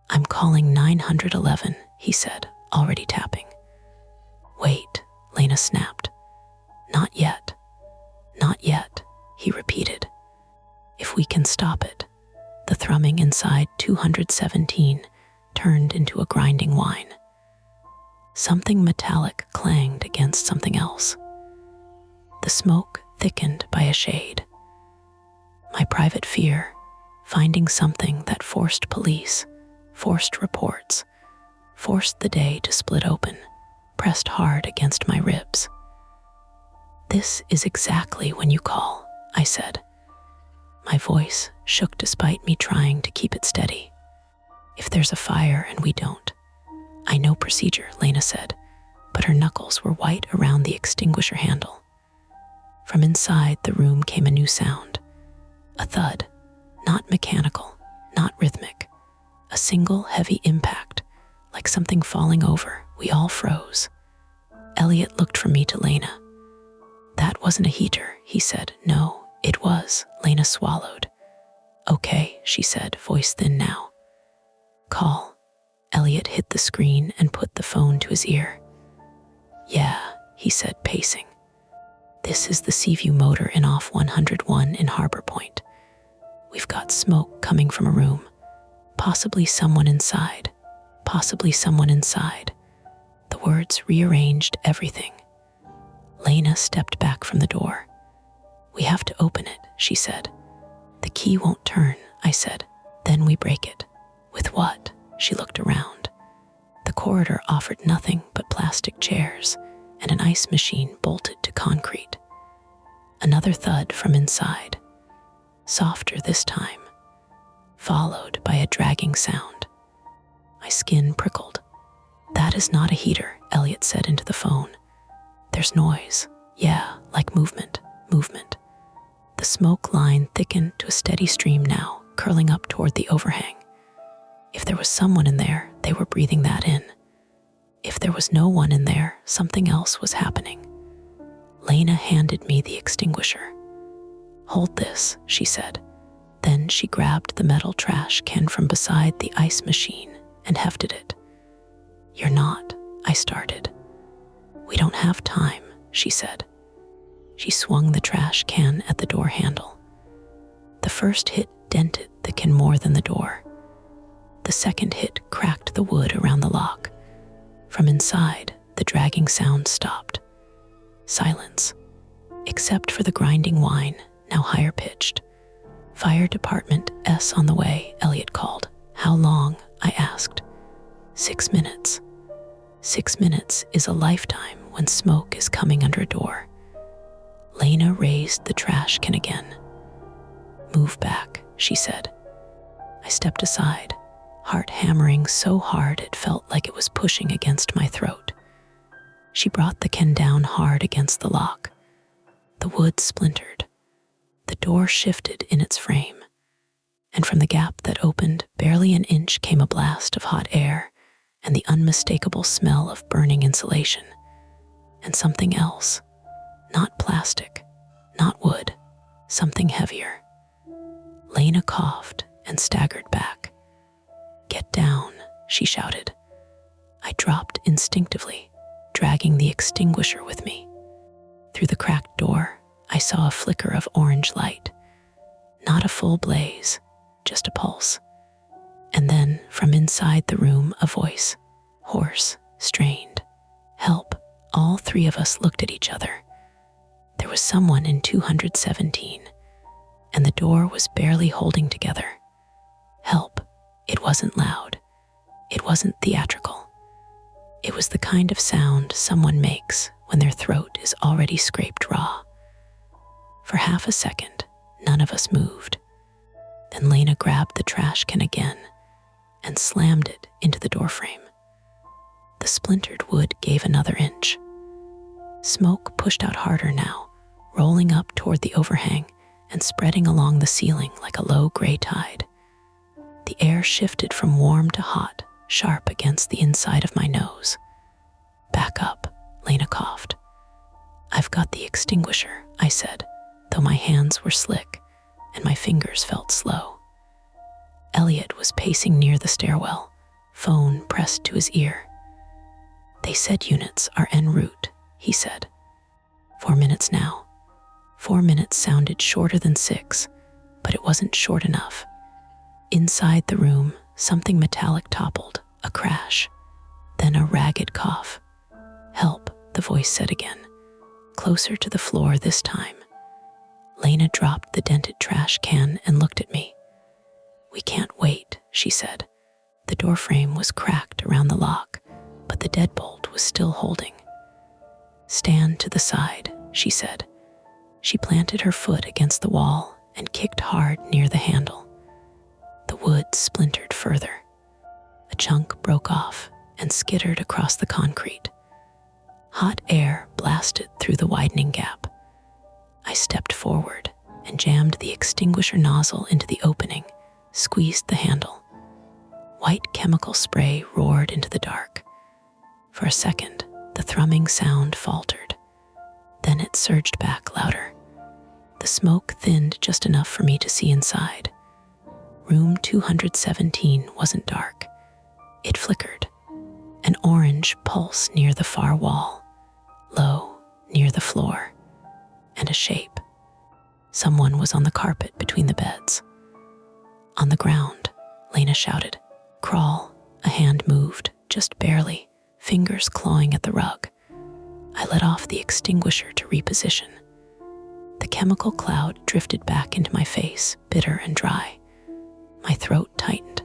"I'm calling 911, he said, already tapping. "Wait," Lena snapped. "Not yet. Not yet," he repeated. "If we can stop it." The thrumming inside 217 turned into a grinding whine. Something metallic clanged against something else. The smoke thickened by a shade. My private fear, finding something that forced police, forced reports, forced the day to split open, pressed hard against my ribs. "This is exactly when you call," I said. My voice shook despite me trying to keep it steady. "If there's a fire and we don't." "I know procedure," Lena said, but her knuckles were white around the extinguisher handle. From inside the room came a new sound. A thud, not mechanical, not rhythmic. A single heavy impact, like something falling over. We all froze. Elliot looked from me to Lena. "That wasn't a heater," he said. "No, it was." Lena swallowed. "Okay," she said, voice thin now. "Call." Elliot hit the screen and put the phone to his ear. "Yeah," he said, pacing. This is the Seaview motor in off 101 in Harbor Point. We've got smoke coming from a room. Possibly someone inside. Possibly someone inside. The words rearranged everything. Lena stepped back from the door. We have to open it, she said. The key won't turn, I said. Then we break it. With what? She looked around. The corridor offered nothing but plastic chairs and an ice machine bolted to concrete. Another thud from inside. Softer this time, followed by a dragging sound. My skin prickled. That is not a heater, Elliot said into the phone. There's noise. Yeah, like movement. The smoke line thickened to a steady stream now, curling up toward the overhang. If there was someone in there, they were breathing that in. If there was no one in there, something else was happening. Lena handed me the extinguisher. Hold this, she said. Then she grabbed the metal trash can from beside the ice machine and hefted it. You're not, I started. We don't have time, she said. She swung the trash can at the door handle. The first hit dented the can more than the door. The second hit cracked the wood around the lock. From inside, the dragging sound stopped. Silence, except for the grinding whine, now higher pitched. Fire department S on the way, Elliot called. How long? I asked. 6 minutes. 6 minutes is a lifetime when smoke is coming under a door. Lena raised the trash can again. Move back, she said. I stepped aside, heart hammering so hard it felt like it was pushing against my throat. She brought the can down hard against the lock. The wood splintered. The door shifted in its frame, and from the gap that opened barely an inch came a blast of hot air and the unmistakable smell of burning insulation. And something else, not plastic, not wood, something heavier. Lena coughed and staggered back. Get down, she shouted. I dropped instinctively, dragging the extinguisher with me. Through the cracked door, I saw a flicker of orange light. Not a full blaze, just a pulse. And then, from inside the room, a voice, hoarse, strained. Help. All three of us looked at each other. There was someone in 217, and the door was barely holding together. Help. It wasn't loud. It wasn't theatrical. It was the kind of sound someone makes when their throat is already scraped raw. For half a second, none of us moved. Then Lena grabbed the trash can again and slammed it into the doorframe. The splintered wood gave another inch. Smoke pushed out harder now, rolling up toward the overhang and spreading along the ceiling like a low gray tide. The air shifted from warm to hot, sharp against the inside of my nose. Back up, Lena coughed. I've got the extinguisher, I said, though my hands were slick and my fingers felt slow. Elliot was pacing near the stairwell, phone pressed to his ear. They said units are en route, he said. 4 minutes now. 4 minutes sounded shorter than 6, but it wasn't short enough. Inside the room, something metallic toppled, a crash, then a ragged cough. Help, the voice said again, closer to the floor this time. Lena dropped the dented trash can and looked at me. We can't wait, she said. The doorframe was cracked around the lock, but the deadbolt was still holding. Stand to the side, she said. She planted her foot against the wall and kicked hard near the handle. The wood splintered further. A chunk broke off and skittered across the concrete. Hot air blasted through the widening gap. I stepped forward and jammed the extinguisher nozzle into the opening, squeezed the handle. White chemical spray roared into the dark. For a second, the thrumming sound faltered. Then it surged back louder. The smoke thinned just enough for me to see inside. Room 217 wasn't dark. It flickered. An orange pulse near the far wall. Low, near the floor, and a shape. Someone was on the carpet between the beds. On the ground, Lena shouted. Crawl. A hand moved, just barely, fingers clawing at the rug. I let off the extinguisher to reposition. The chemical cloud drifted back into my face, bitter and dry. My throat tightened.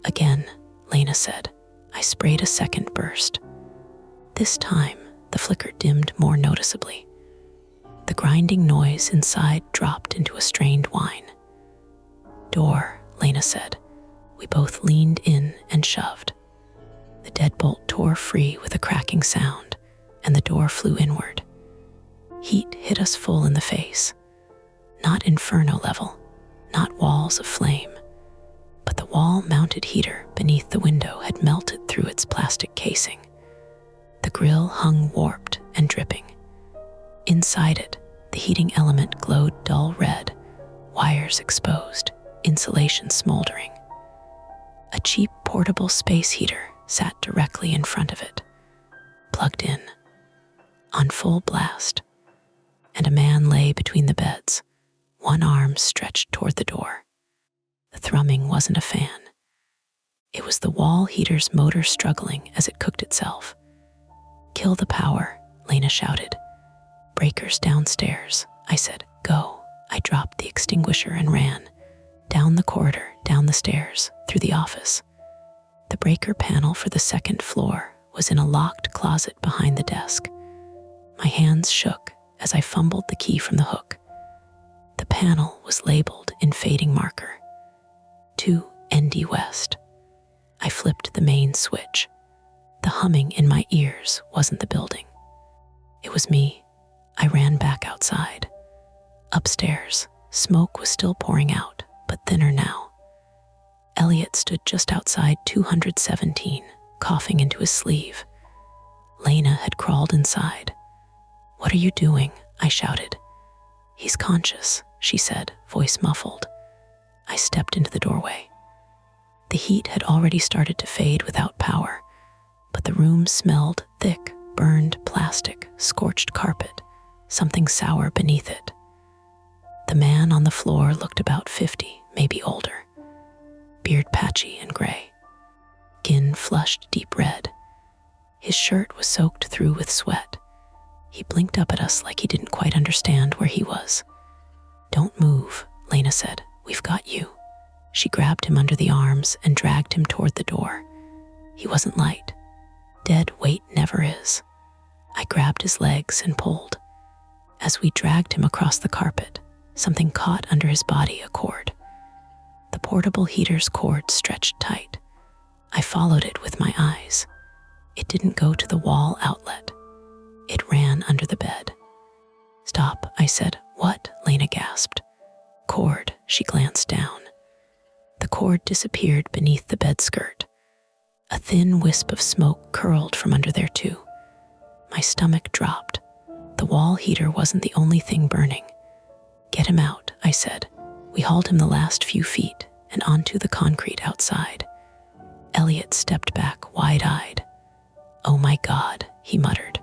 Again, Lena said. I sprayed a second burst. This time, the flicker dimmed more noticeably. The grinding noise inside dropped into a strained whine. Door, Lena said. We both leaned in and shoved. The deadbolt tore free with a cracking sound, and the door flew inward. Heat hit us full in the face. Not inferno level, not walls of flame, but the wall-mounted heater beneath the window had melted through its plastic casing. The grill hung warped and dripping. Inside it, the heating element glowed dull red, wires exposed, insulation smoldering. A cheap portable space heater sat directly in front of it, plugged in, on full blast, and a man lay between the beds, one arm stretched toward the door. The thrumming wasn't a fan. It was the wall heater's motor struggling as it cooked itself. Kill the power, Lena shouted. Breakers downstairs, I said. Go. I dropped the extinguisher and ran. Down the corridor, down the stairs, through the office. The breaker panel for the second floor was in a locked closet behind the desk. My hands shook as I fumbled the key from the hook. The panel was labeled in fading marker. To ND West. I flipped the main switch. The humming in my ears wasn't the building. It was me. I ran back outside. Upstairs, smoke was still pouring out, but thinner now. Elliot stood just outside 217, coughing into his sleeve. Lena had crawled inside. What are you doing? I shouted. He's conscious, she said, voice muffled. I stepped into the doorway. The heat had already started to fade without power, but the room smelled thick, burned plastic, scorched carpet, something sour beneath it. The man on the floor looked about 50, maybe older. Beard patchy and gray. Skin flushed deep red. His shirt was soaked through with sweat. He blinked up at us like he didn't quite understand where he was. Don't move, Lena said. We've got you. She grabbed him under the arms and dragged him toward the door. He wasn't light. Dead weight never is. I grabbed his legs and pulled. As we dragged him across the carpet, something caught under his body, a cord. The portable heater's cord stretched tight. I followed it with my eyes. It didn't go to the wall outlet. It ran under the bed. Stop, I said. What? Lena gasped. Cord, she glanced down. The cord disappeared beneath the bed skirt. A thin wisp of smoke curled from under there too. My stomach dropped. The wall heater wasn't the only thing burning. Get him out, I said. We hauled him the last few feet and onto the concrete outside. Elliot stepped back wide-eyed. Oh my God, he muttered.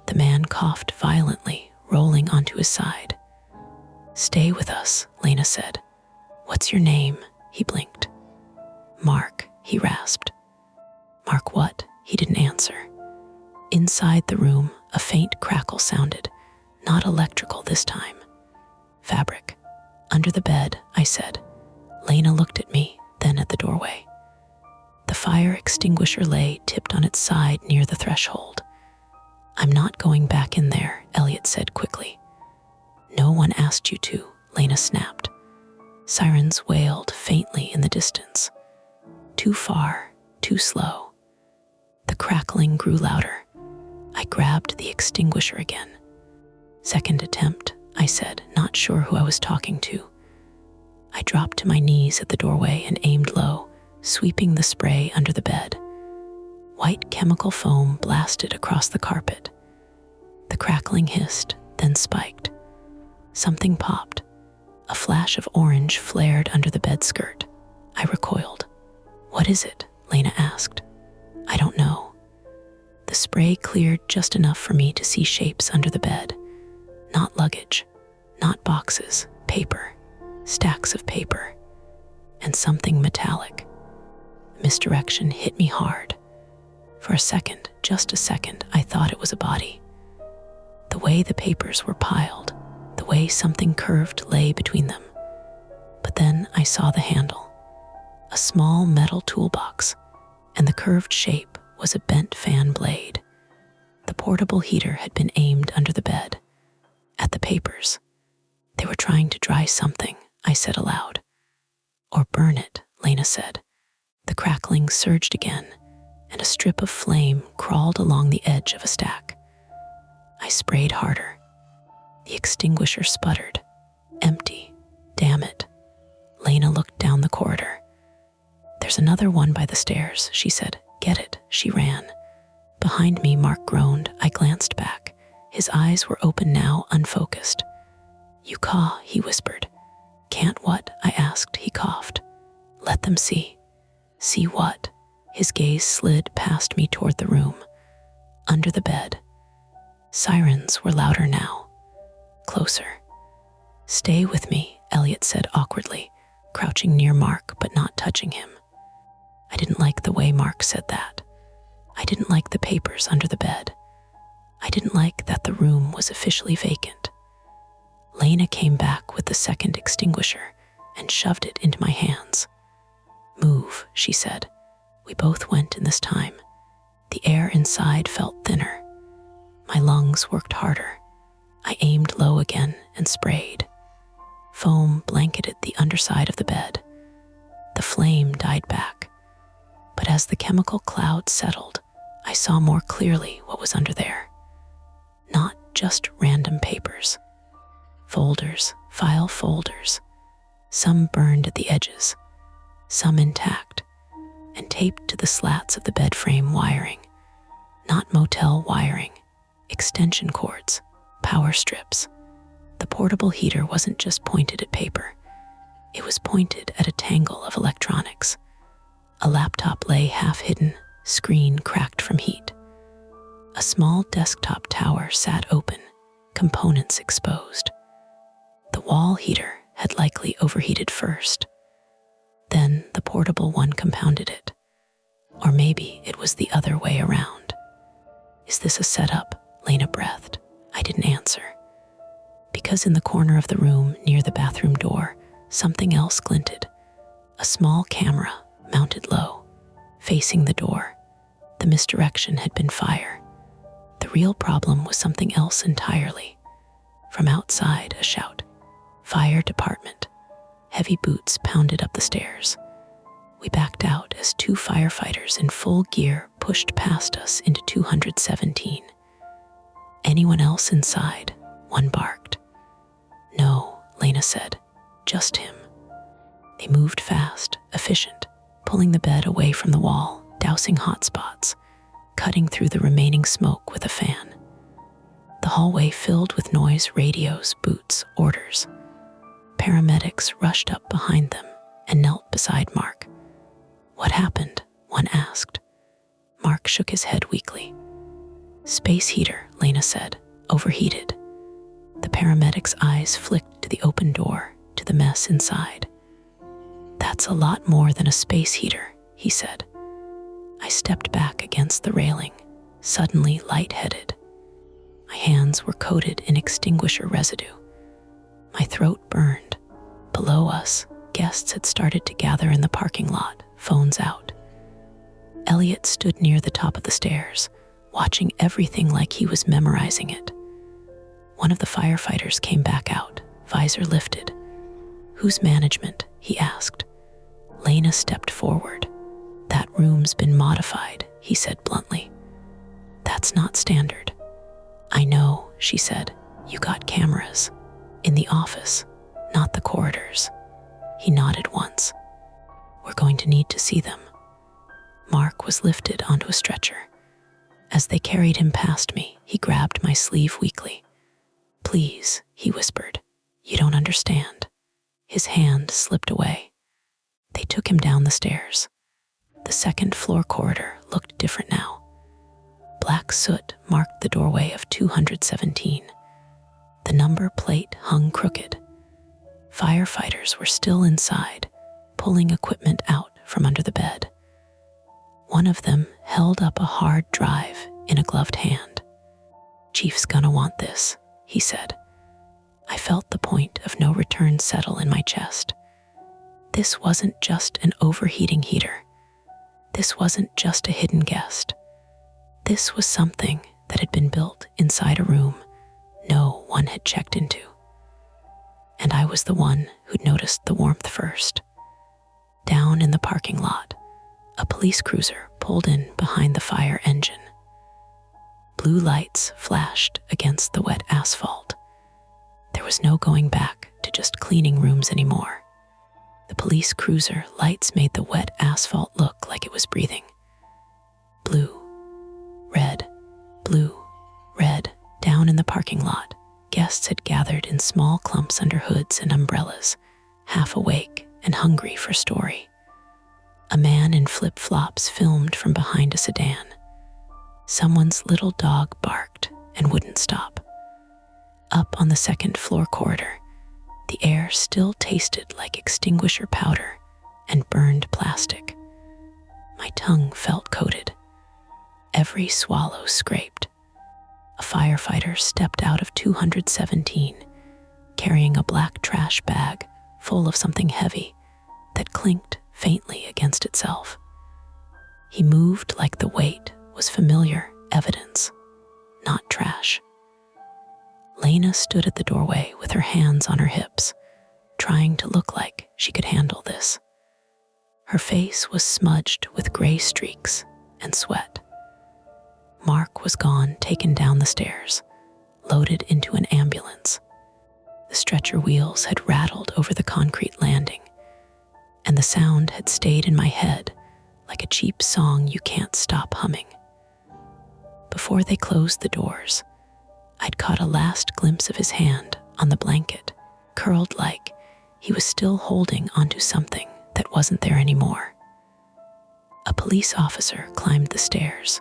The man coughed violently, rolling onto his side. Stay with us, Lena said. What's your name? He blinked. Mark, he rasped. Mark what? He didn't answer. Inside the room, a faint crackle sounded, not electrical this time. Fabric. Under the bed, I said. Lena looked at me, then at the doorway. The fire extinguisher lay tipped on its side near the threshold. I'm not going back in there, Elliot said quickly. No one asked you to, Lena snapped. Sirens wailed faintly in the distance. Too far, too slow. The crackling grew louder. I grabbed the extinguisher again. Second attempt, I said, not sure who I was talking to. I dropped to my knees at the doorway and aimed low, sweeping the spray under the bed. White chemical foam blasted across the carpet. The crackling hissed, then spiked. Something popped. A flash of orange flared under the bed skirt. I recoiled. What is it? Lena asked. I don't know. The spray cleared just enough for me to see shapes under the bed. Not luggage, not boxes, paper, stacks of paper, and something metallic. Misdirection hit me hard. For a second, just a second, I thought it was a body. The way the papers were piled, the way something curved lay between them. But then I saw the handle, a small metal toolbox, and the curved shape was a bent fan blade. The portable heater had been aimed under the bed, at the papers. They were trying to dry something, I said aloud. Or burn it, Lena said. The crackling surged again, and a strip of flame crawled along the edge of a stack. I sprayed harder. The extinguisher sputtered. Empty. Damn it. Lena looked down the corridor. There's another one by the stairs, she said. Get it. She ran. Behind me, Mark groaned. I glanced back. His eyes were open now, unfocused. You caw, he whispered. Can't what? I asked. He coughed. Let them see. See what? His gaze slid past me toward the room. Under the bed. Sirens were louder now. Closer. Stay with me, Elliot said awkwardly, crouching near Mark but not touching him. I didn't like the way Mark said that. I didn't like the papers under the bed. I didn't like that the room was officially vacant. Lena came back with the second extinguisher and shoved it into my hands. Move, she said. We both went in this time. The air inside felt thinner. My lungs worked harder. I aimed low again and sprayed. Foam blanketed the underside of the bed. The flame died back. But as the chemical cloud settled, I saw more clearly what was under there. Not just random papers. Folders, file folders. Some burned at the edges, some intact, and taped to the slats of the bed frame wiring. Not motel wiring, extension cords, power strips. The portable heater wasn't just pointed at paper. It was pointed at a tangle of electronics. A laptop lay half hidden, screen cracked from heat. A small desktop tower sat open, components exposed. The wall heater had likely overheated first. Then the portable one compounded it. Or maybe it was the other way around. Is this a setup? Lena breathed. I didn't answer. Because in the corner of the room near the bathroom door, something else glinted. A small camera mounted low, facing the door. The misdirection had been fire. The real problem was something else entirely. From outside, a shout. Fire department. Heavy boots pounded up the stairs. We backed out as two firefighters in full gear pushed past us into 217. Anyone else inside? One barked. No, Lena said. Just him. They moved fast, efficient, pulling the bed away from the wall, dousing hot spots, cutting through the remaining smoke with a fan. The hallway filled with noise, radios, boots, orders. Paramedics rushed up behind them and knelt beside Mark. What happened? One asked. Mark shook his head weakly. Space heater, Lena said, overheated. The paramedic's eyes flicked to the open door, to the mess inside. That's a lot more than a space heater, he said. I stepped back against the railing, suddenly lightheaded. My hands were coated in extinguisher residue. My throat burned. Below us, guests had started to gather in the parking lot, phones out. Elliot stood near the top of the stairs, watching everything like he was memorizing it. One of the firefighters came back out, visor lifted. Whose management? He asked. Lena stepped forward. That room's been modified, he said bluntly. That's not standard. I know, she said. You got cameras. In the office, not the corridors. He nodded once. We're going to need to see them. Mark was lifted onto a stretcher. As they carried him past me, he grabbed my sleeve weakly. Please, he whispered. You don't understand. His hand slipped away. They took him down the stairs. The second floor corridor looked different now. Black Black soot marked the doorway of 217. The number plate hung crooked. Firefighters were still inside, pulling equipment out from under the bed. One of them held up a hard drive in a gloved hand. "Chief's gonna want this," he said. I felt the point of no return settle in my chest. This wasn't just an overheating heater. This wasn't just a hidden guest. This was something that had been built inside a room no one had checked into. And I was the one who'd noticed the warmth first. Down in the parking lot, a police cruiser pulled in behind the fire engine. Blue lights flashed against the wet asphalt. There was no going back to just cleaning rooms anymore. The police cruiser lights made the wet asphalt look like it was breathing. Blue, red, blue, red. Down in the parking lot, guests had gathered in small clumps under hoods and umbrellas, half awake and hungry for story. A man in flip-flops filmed from behind a sedan. Someone's little dog barked and wouldn't stop. Up on the second floor corridor, the air still tasted like extinguisher powder and burned plastic. My tongue felt coated. Every swallow scraped. A firefighter stepped out of 217, carrying a black trash bag full of something heavy that clinked faintly against itself. He moved like the weight was familiar evidence, not trash. Lena stood at the doorway with her hands on her hips, trying to look like she could handle this. Her face was smudged with gray streaks and sweat. Mark was gone, taken down the stairs, loaded into an ambulance. The stretcher wheels had rattled over the concrete landing, and the sound had stayed in my head like a cheap song you can't stop humming. Before they closed the doors, I'd caught a last glimpse of his hand on the blanket, curled like he was still holding onto something that wasn't there anymore. A police officer climbed the stairs,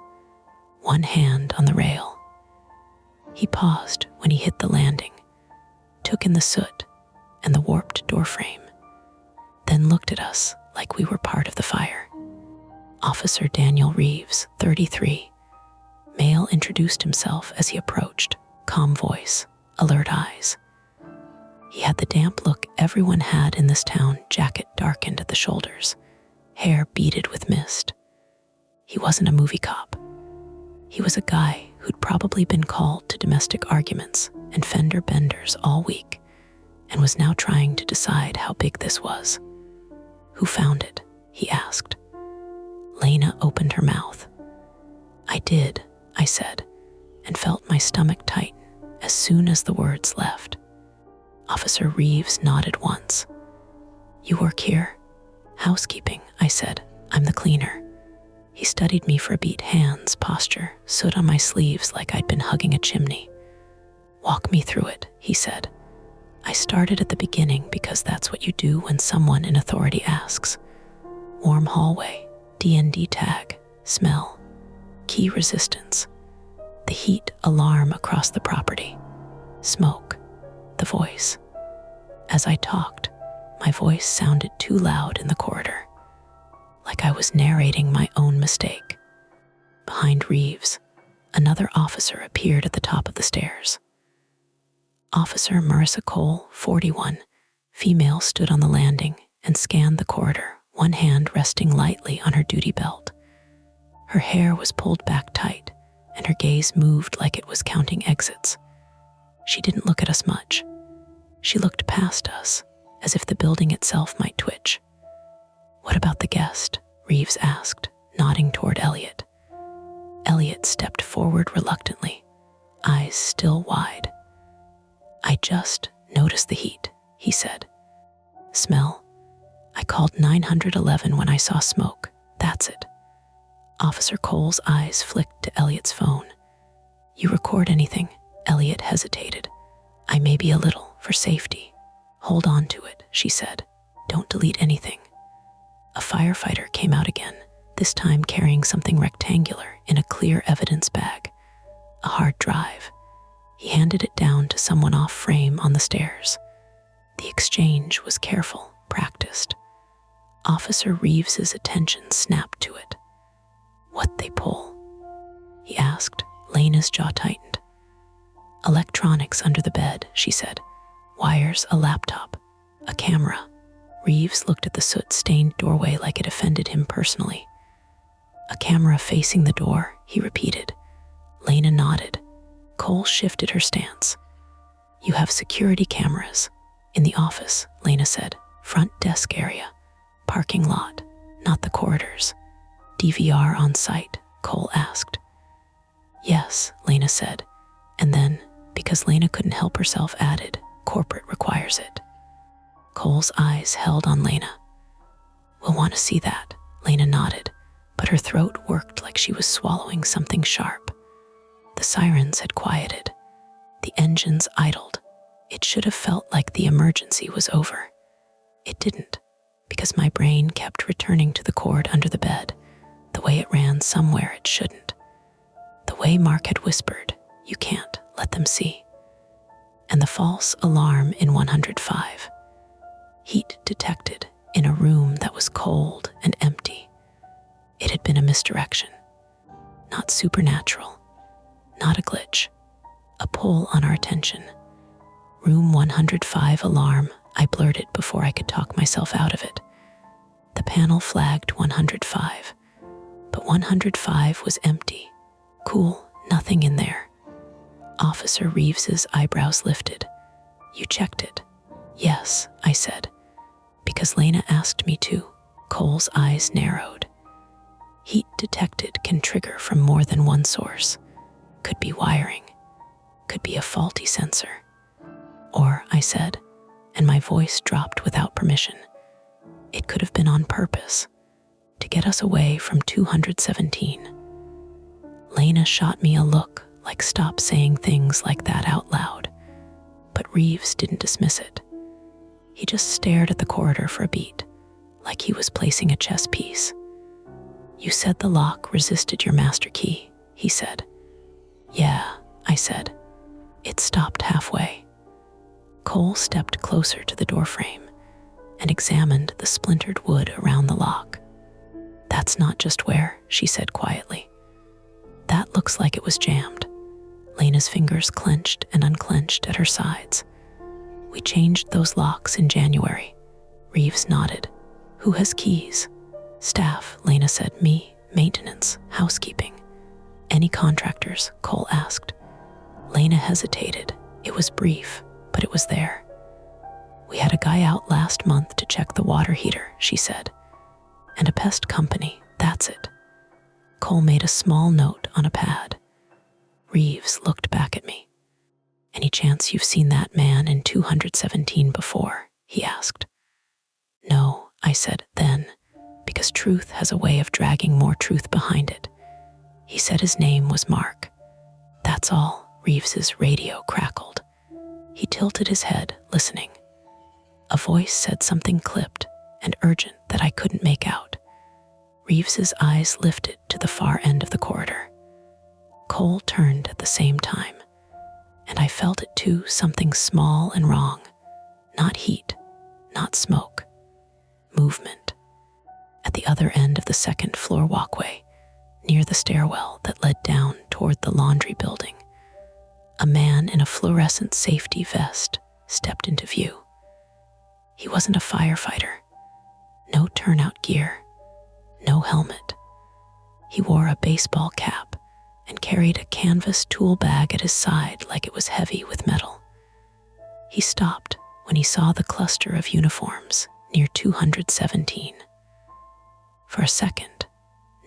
one hand on the rail. He paused when he hit the landing, took in the soot and the warped doorframe, then looked at us like we were part of the fire. Officer Daniel Reeves, 33. Male introduced himself as he approached, calm voice, alert eyes. He had the damp look everyone had in this town, jacket darkened at the shoulders, hair beaded with mist. He wasn't a movie cop. He was a guy who'd probably been called to domestic arguments and fender benders all week and was now trying to decide how big this was. "Who found it?" he asked. Lena opened her mouth. "I did," I said, and felt my stomach tighten as soon as the words left. Officer Reeves nodded once. "You work here?" "Housekeeping," I said. "I'm the cleaner." He studied me for a beat, hands, posture, soot on my sleeves like I'd been hugging a chimney. "Walk me through it," he said. I started at the beginning because that's what you do when someone in authority asks. Warm hallway, D&D tag, smell, key resistance, the heat alarm across the property, smoke, the voice. As I talked, my voice sounded too loud in the corridor, like I was narrating my own mistake. Behind Reeves, another officer appeared at the top of the stairs. Officer Marissa Cole, 41, female, stood on the landing and scanned the corridor, one hand resting lightly on her duty belt. Her hair was pulled back tight, and her gaze moved like it was counting exits. She didn't look at us much. She looked past us, as if the building itself might twitch. "What about the guest?" Reeves asked, nodding toward Elliot. Elliot stepped forward reluctantly, eyes still wide. "I just noticed the heat," he said. "Smell? I called 911 when I saw smoke. That's it." Officer Cole's eyes flicked to Elliot's phone. "You record anything?" Elliot hesitated. "I may be a little, for safety." "Hold on to it," she said. "Don't delete anything." A firefighter came out again, this time carrying something rectangular in a clear evidence bag. a hard drive. He handed it down to someone off frame on the stairs. The exchange was careful, practiced. Officer Reeves's attention snapped to it. "What they pull?" he asked. Lena's jaw tightened. "Electronics under the bed," she said. "Wires, a laptop, a camera." Reeves looked at the soot-stained doorway like it offended him personally. "A camera facing the door," he repeated. Lena nodded. Cole shifted her stance. "You have security cameras. In the office," Lena said. "Front desk area. Parking lot, not the corridors." "DVR on site?" Cole asked. "Yes," Lena said. And then, because Lena couldn't help herself, added, "Corporate requires it." Cole's eyes held on Lena. "We'll want to see that," Lena nodded, but her throat worked like she was swallowing something sharp. The sirens had quieted. The engines idled. It should have felt like the emergency was over. It didn't, because my brain kept returning to the cord under the bed, the way it ran somewhere it shouldn't. The way Mark had whispered, "You can't let them see." And the false alarm in 105. Heat detected in a room that was cold and empty. It had been a misdirection. Not supernatural. Not a glitch. A pull on our attention. "Room 105 alarm," I blurted before I could talk myself out of it. The panel flagged 105, but 105 was empty. Cool, nothing in there. Officer Reeves's eyebrows lifted. "You checked it?" "Yes," I said. "Because Lena asked me to." Cole's eyes narrowed. Heat detected can trigger from more than one source. Could be wiring. Could be a faulty sensor. Or, I said, and my voice dropped without permission, it could have been on purpose, to get us away from 217. Lena shot me a look like, "Stop saying things like that out loud." But Reeves didn't dismiss it. He just stared at the corridor for a beat, like he was placing a chess piece. "You said the lock resisted your master key," he said. "Yeah," I said. "It stopped halfway." Cole stepped closer to the doorframe and examined the splintered wood around the lock. "That's not just wear," she said quietly. "That looks like it was jammed." Lena's fingers clenched and unclenched at her sides. "We changed those locks in January." Reeves nodded. "Who has keys?" "Staff," Lena said. "Me, maintenance, housekeeping." "Any contractors?" Cole asked. Lena hesitated. It was brief, but it was there. "We had a guy out last month to check the water heater," she said. "And a pest company, that's it." Cole made a small note on a pad. Reeves looked back at me. "Any chance you've seen that man in 217 before?" he asked. "No," I said then, because truth has a way of dragging more truth behind it. "He said his name was Mark. That's all." Reeves's radio crackled. He tilted his head, listening. A voice said something clipped and urgent that I couldn't make out. Reeves's eyes lifted to the far end of the corridor. Cole turned at the same time, and I felt it too, something small and wrong. Not heat, not smoke. Movement. At the other end of the second floor walkway, near the stairwell that led down toward the laundry building, a man in a fluorescent safety vest stepped into view. He wasn't a firefighter. No turnout gear. No helmet. He wore a baseball cap and carried a canvas tool bag at his side like it was heavy with metal. He stopped when he saw the cluster of uniforms near 217. For a second,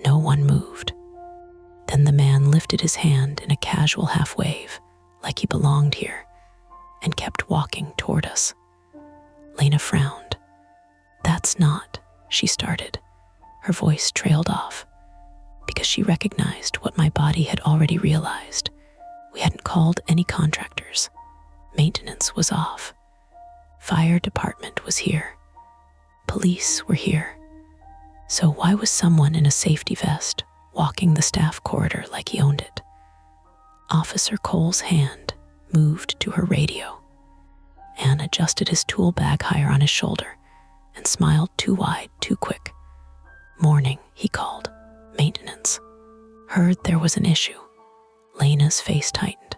no one moved. Then the man lifted his hand in a casual half wave, like he belonged here, and kept walking toward us. Lena frowned. "That's not," she started. Her voice trailed off, because she recognized what my body had already realized. We hadn't called any contractors. Maintenance was off. Fire department was here. Police were here. So why was someone in a safety vest walking the staff corridor like he owned it? Officer Cole's hand moved to her radio. Anne adjusted his tool bag higher on his shoulder and smiled too wide, too quick. "Morning," he called. "Maintenance. Heard there was an issue." Lena's face tightened.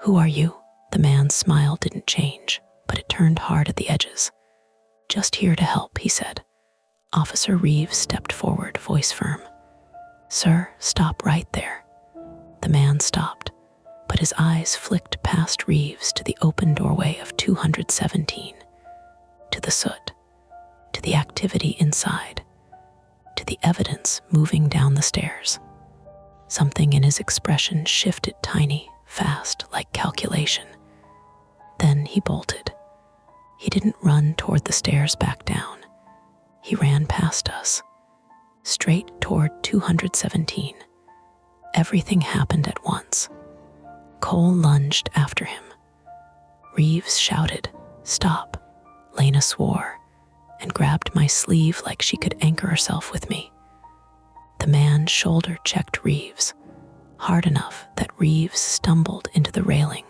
"Who are you?" The man's smile didn't change, but it turned hard at the edges. "Just here to help," he said. Officer Reeves stepped forward, voice firm. "Sir, stop right there." The man stopped, but his eyes flicked past Reeves to the open doorway of 217, to the soot, to the activity inside, to the evidence moving down the stairs. Something in his expression shifted tiny, fast, like calculation. Then he bolted. He didn't run toward the stairs back down. He ran past us, straight toward 217. Everything happened at once. Cole lunged after him. Reeves shouted, "Stop." Lena swore and grabbed my sleeve like she could anchor herself with me. The man shoulder-checked Reeves, hard enough that Reeves stumbled into the railing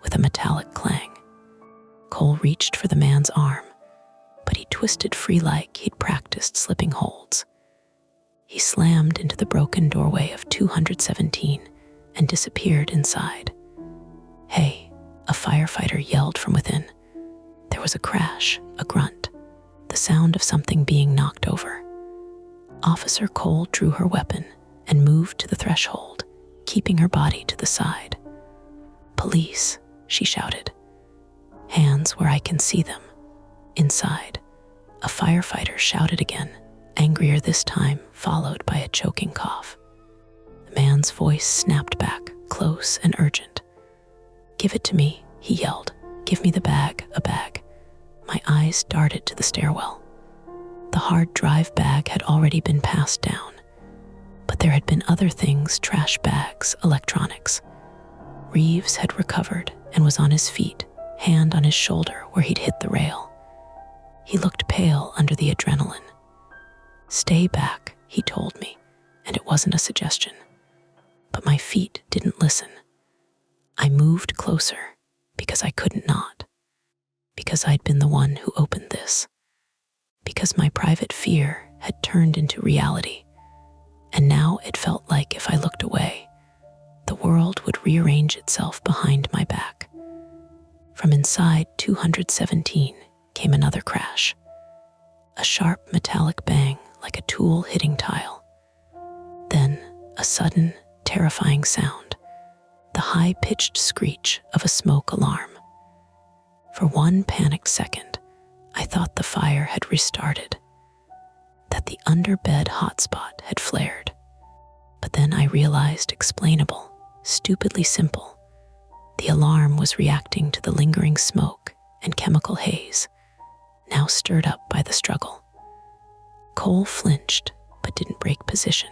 with a metallic clang. Cole reached for the man's arm, but he twisted free like he'd practiced slipping holds. He slammed into the broken doorway of 217 and disappeared inside. "Hey," a firefighter yelled from within. There was a crash, a grunt, the sound of something being knocked over. Officer Cole drew her weapon and moved to the threshold, keeping her body to the side. "Police," she shouted. "Hands where I can see them." Inside, a firefighter shouted again, angrier this time, followed by a choking cough. The man's voice snapped back, close and urgent. "Give it to me," he yelled. "Give me the bag, a bag." My eyes darted to the stairwell. The hard drive bag had already been passed down, but there had been other things, trash bags, electronics. Reeves had recovered and was on his feet, hand on his shoulder where he'd hit the rail. He looked pale under the adrenaline. "Stay back," he told me, and it wasn't a suggestion. But my feet didn't listen. I moved closer because I couldn't not. Because I'd been the one who opened this. Because my private fear had turned into reality. And now it felt like if I looked away, the world would rearrange itself behind my back. From inside 217 came another crash. A sharp metallic bang like a tool hitting tile. Then a sudden, terrifying sound, the high-pitched screech of a smoke alarm. For one panicked second, I thought the fire had restarted, that the underbed hotspot had flared. But then I realized explainable, stupidly simple. The alarm was reacting to the lingering smoke and chemical haze, now stirred up by the struggle. Cole flinched, but didn't break position.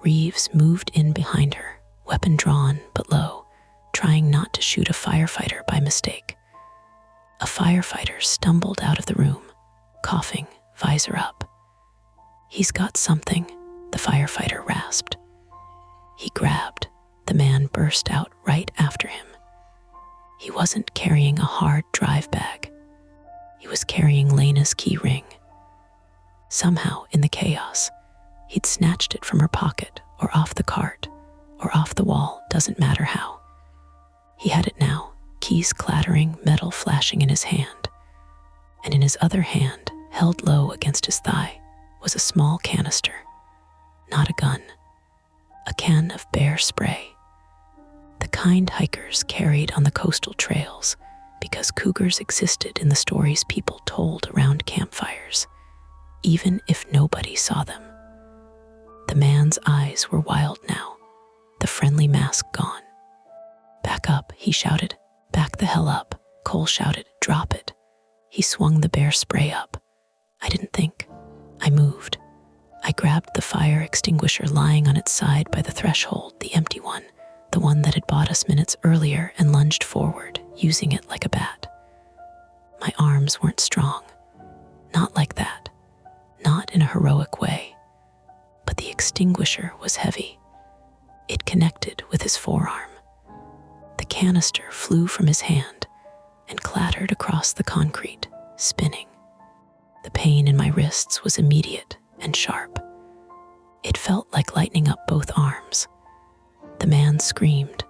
Reeves moved in behind her, weapon drawn but low, trying not to shoot a firefighter by mistake. A firefighter stumbled out of the room, coughing, visor up. "He's got something," the firefighter rasped. He grabbed. The man burst out right after him. He wasn't carrying a hard drive bag. He was carrying Lena's key ring. Somehow, in the chaos, he'd snatched it from her pocket or off the cart or off the wall, doesn't matter how. He had it now, keys clattering, metal flashing in his hand. And in his other hand, held low against his thigh, was a small canister. Not a gun. A can of bear spray. The kind hikers carried on the coastal trails because cougars existed in the stories people told around campfires, even if nobody saw them. The man's eyes were wild now, the friendly mask gone. "Back up," he shouted. "Back the hell up," Cole shouted. "Drop it." He swung the bear spray up. I didn't think. I moved. I grabbed the fire extinguisher lying on its side by the threshold, the empty one, the one that had bought us minutes earlier, and lunged forward, using it like a bat. My arms weren't strong. Not like that. Not in a heroic way. But the extinguisher was heavy. It connected with his forearm. canister flew from his hand and clattered across the concrete, spinning. The pain in my wrists was immediate and sharp. It felt like lightening up both arms. The man screamed,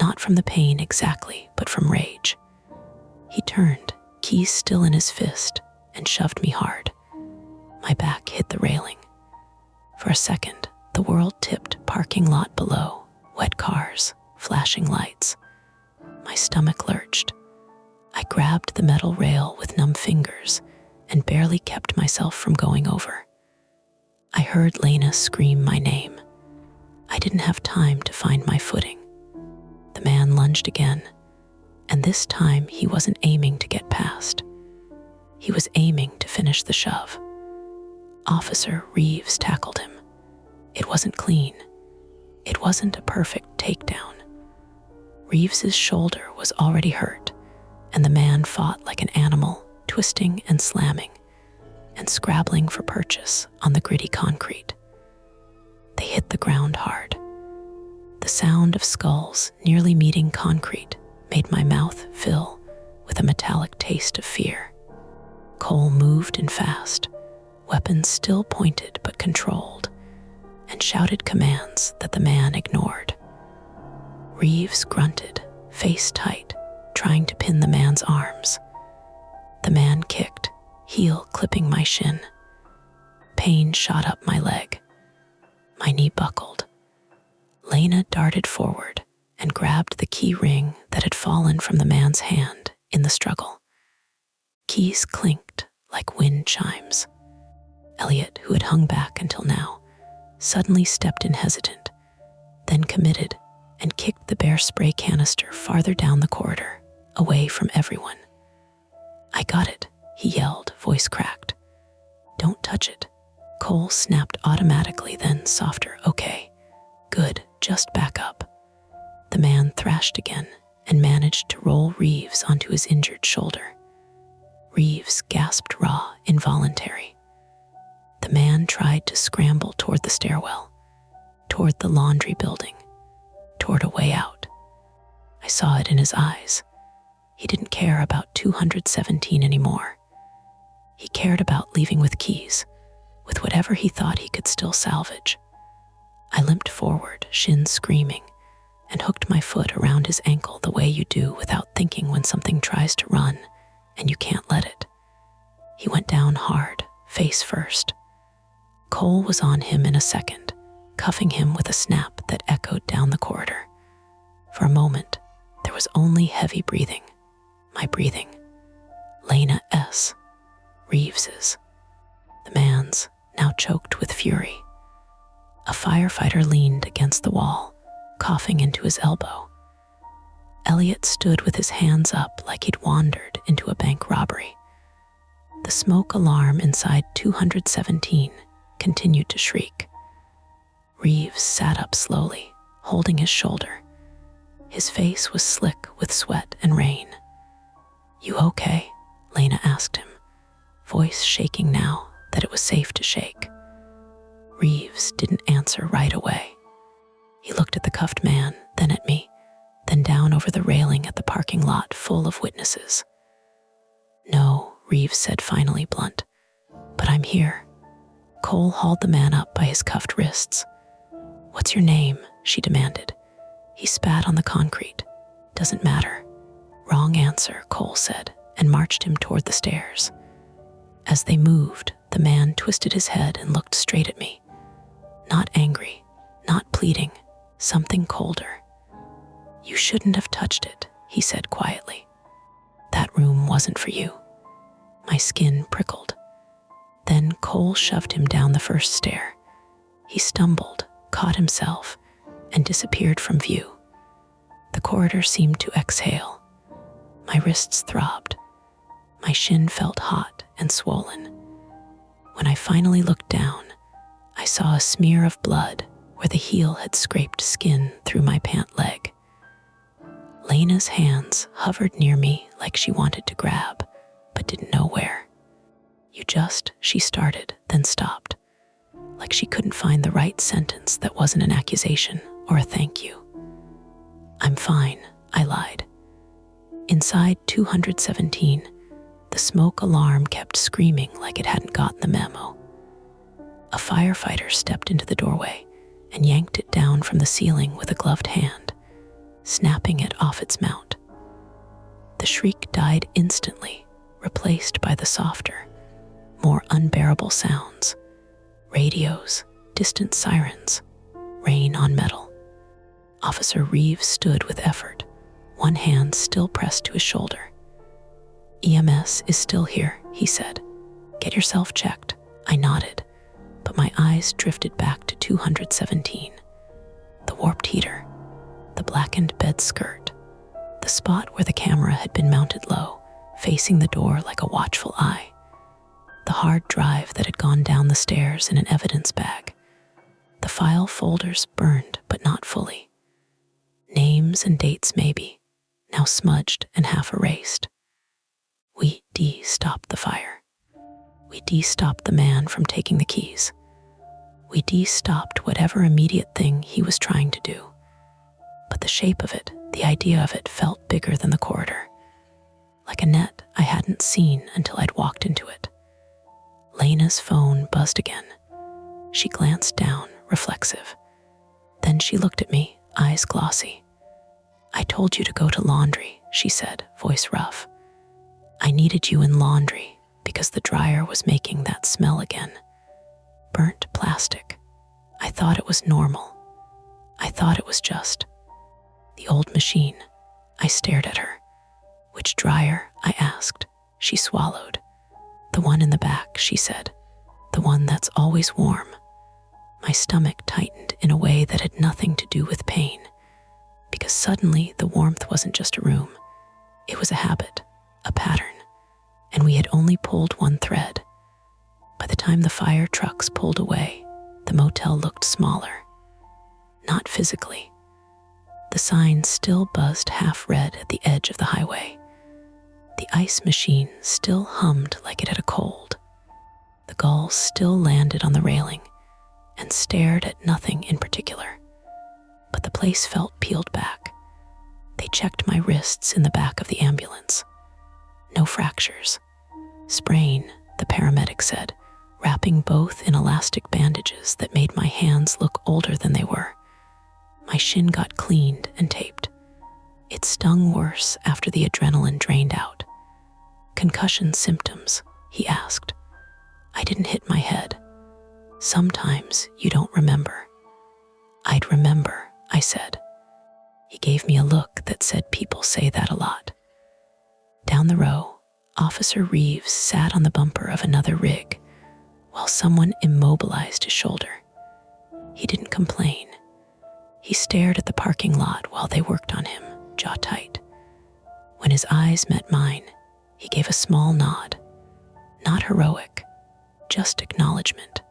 not from the pain exactly, but from rage. He turned, keys still in his fist, and shoved me hard. My back hit the railing. For a second, the world tipped, parking lot below, wet cars, flashing lights. My stomach lurched. I grabbed the metal rail with numb fingers and barely kept myself from going over. I heard Lena scream my name. I didn't have time to find my footing. The man lunged again, and this time he wasn't aiming to get past. He was aiming to finish the shove. Officer Reeves tackled him. It wasn't clean. It wasn't a perfect takedown. Reeves's shoulder was already hurt, and the man fought like an animal, twisting and slamming, and scrabbling for purchase on the gritty concrete. They hit the ground hard. The sound of skulls nearly meeting concrete made my mouth fill with a metallic taste of fear. Cole moved in fast, weapons still pointed but controlled, and shouted commands that the man ignored. Reeves grunted, face tight, trying to pin the man's arms. The man kicked, heel clipping my shin. Pain shot up my leg. My knee buckled. Lena darted forward and grabbed the key ring that had fallen from the man's hand in the struggle. Keys clinked like wind chimes. Elliot, who had hung back until now, suddenly stepped in hesitant, then committed and kicked the bear spray canister farther down the corridor, away from everyone. "I got it," he yelled, voice cracked. "Don't touch it." Cole snapped automatically, then softer. "Okay, good, just back up." The man thrashed again and managed to roll Reeves onto his injured shoulder. Reeves gasped raw, involuntary. The man tried to scramble toward the stairwell, toward the laundry building, toward a way out. I saw it in his eyes. He didn't care about 217 anymore. He cared about leaving with keys, with whatever he thought he could still salvage. I limped forward, shins screaming, and hooked my foot around his ankle the way you do without thinking when something tries to run and you can't let it. He went down hard, face first. Cole was on him in a second, cuffing him with a snap that echoed down the corridor. For a moment, there was only heavy breathing. My breathing. Lena S. Reeves's. The man's, now choked with fury. A firefighter leaned against the wall, coughing into his elbow. Elliot stood with his hands up like he'd wandered into a bank robbery. The smoke alarm inside 217 continued to shriek. Reeves sat up slowly, holding his shoulder. His face was slick with sweat and rain. "You okay?" Lena asked him, voice shaking now that it was safe to shake. Reeves didn't answer right away. He looked at the cuffed man, then at me, then down over the railing at the parking lot full of witnesses. "No," Reeves said finally, blunt, "but I'm here." Cole hauled the man up by his cuffed wrists. "What's your name?" she demanded. He spat on the concrete. "Doesn't matter." "Wrong answer," Cole said, and marched him toward the stairs. As they moved, the man twisted his head and looked straight at me. Not angry, not pleading, something colder. "You shouldn't have touched it," he said quietly. "That room wasn't for you." My skin prickled. Then Cole shoved him down the first stair. He stumbled, caught himself, and disappeared from view. The corridor seemed to exhale. My wrists throbbed. My shin felt hot and swollen. When I finally looked down, I saw a smear of blood where the heel had scraped skin through my pant leg. Lena's hands hovered near me like she wanted to grab, but didn't know where. She started, then stopped, like she couldn't find the right sentence that wasn't an accusation or a thank you. "I'm fine," I lied. Inside 217, the smoke alarm kept screaming like it hadn't gotten the memo. A firefighter stepped into the doorway and yanked it down from the ceiling with a gloved hand, snapping it off its mount. The shriek died instantly, replaced by the softer, more unbearable sounds. Radios, distant sirens, rain on metal. Officer Reeves stood with effort, one hand still pressed to his shoulder. "EMS is still here," he said. "Get yourself checked." I nodded, but my eyes drifted back to 217. The warped heater, the blackened bed skirt, the spot where the camera had been mounted low, facing the door like a watchful eye, the hard drive that had gone down the stairs in an evidence bag, the file folders burned but not fully. Names and dates maybe, now smudged and half erased. We de-stopped the fire. We de-stopped the man from taking the keys. We de-stopped whatever immediate thing he was trying to do. But the shape of it, the idea of it, felt bigger than the corridor. Like a net I hadn't seen until I'd walked into it. Lena's phone buzzed again. She glanced down, reflexive. Then she looked at me, eyes glossy. "I told you to go to laundry," she said, voice rough. "I needed you in laundry because the dryer was making that smell again. Burnt plastic. I thought it was normal. I thought it was just the old machine." I stared at her. "Which dryer?" I asked. She swallowed. "The one in the back," she said. "The one that's always warm." My stomach tightened in a way that had nothing to do with pain, because suddenly the warmth wasn't just a room. It was a habit, a pattern, and we had only pulled one thread. By the time the fire trucks pulled away, the motel looked smaller. Not physically. The sign still buzzed half red at the edge of the highway. The ice machine still hummed like it had a cold. The gulls still landed on the railing and stared at nothing in particular. But the place felt peeled back. They checked my wrists in the back of the ambulance. No fractures. "Sprain," the paramedic said, wrapping both in elastic bandages that made my hands look older than they were. My shin got cleaned and taped. It stung worse after the adrenaline drained out. "Concussion symptoms?" he asked. I didn't hit my head. "Sometimes you don't remember." "I'd remember," I said. He gave me a look that said people say that a lot. Down the row, Officer Reeves sat on the bumper of another rig while someone immobilized his shoulder. He didn't complain. He stared at the parking lot while they worked on him, jaw tight. When his eyes met mine, he gave a small nod. Not heroic, just acknowledgement.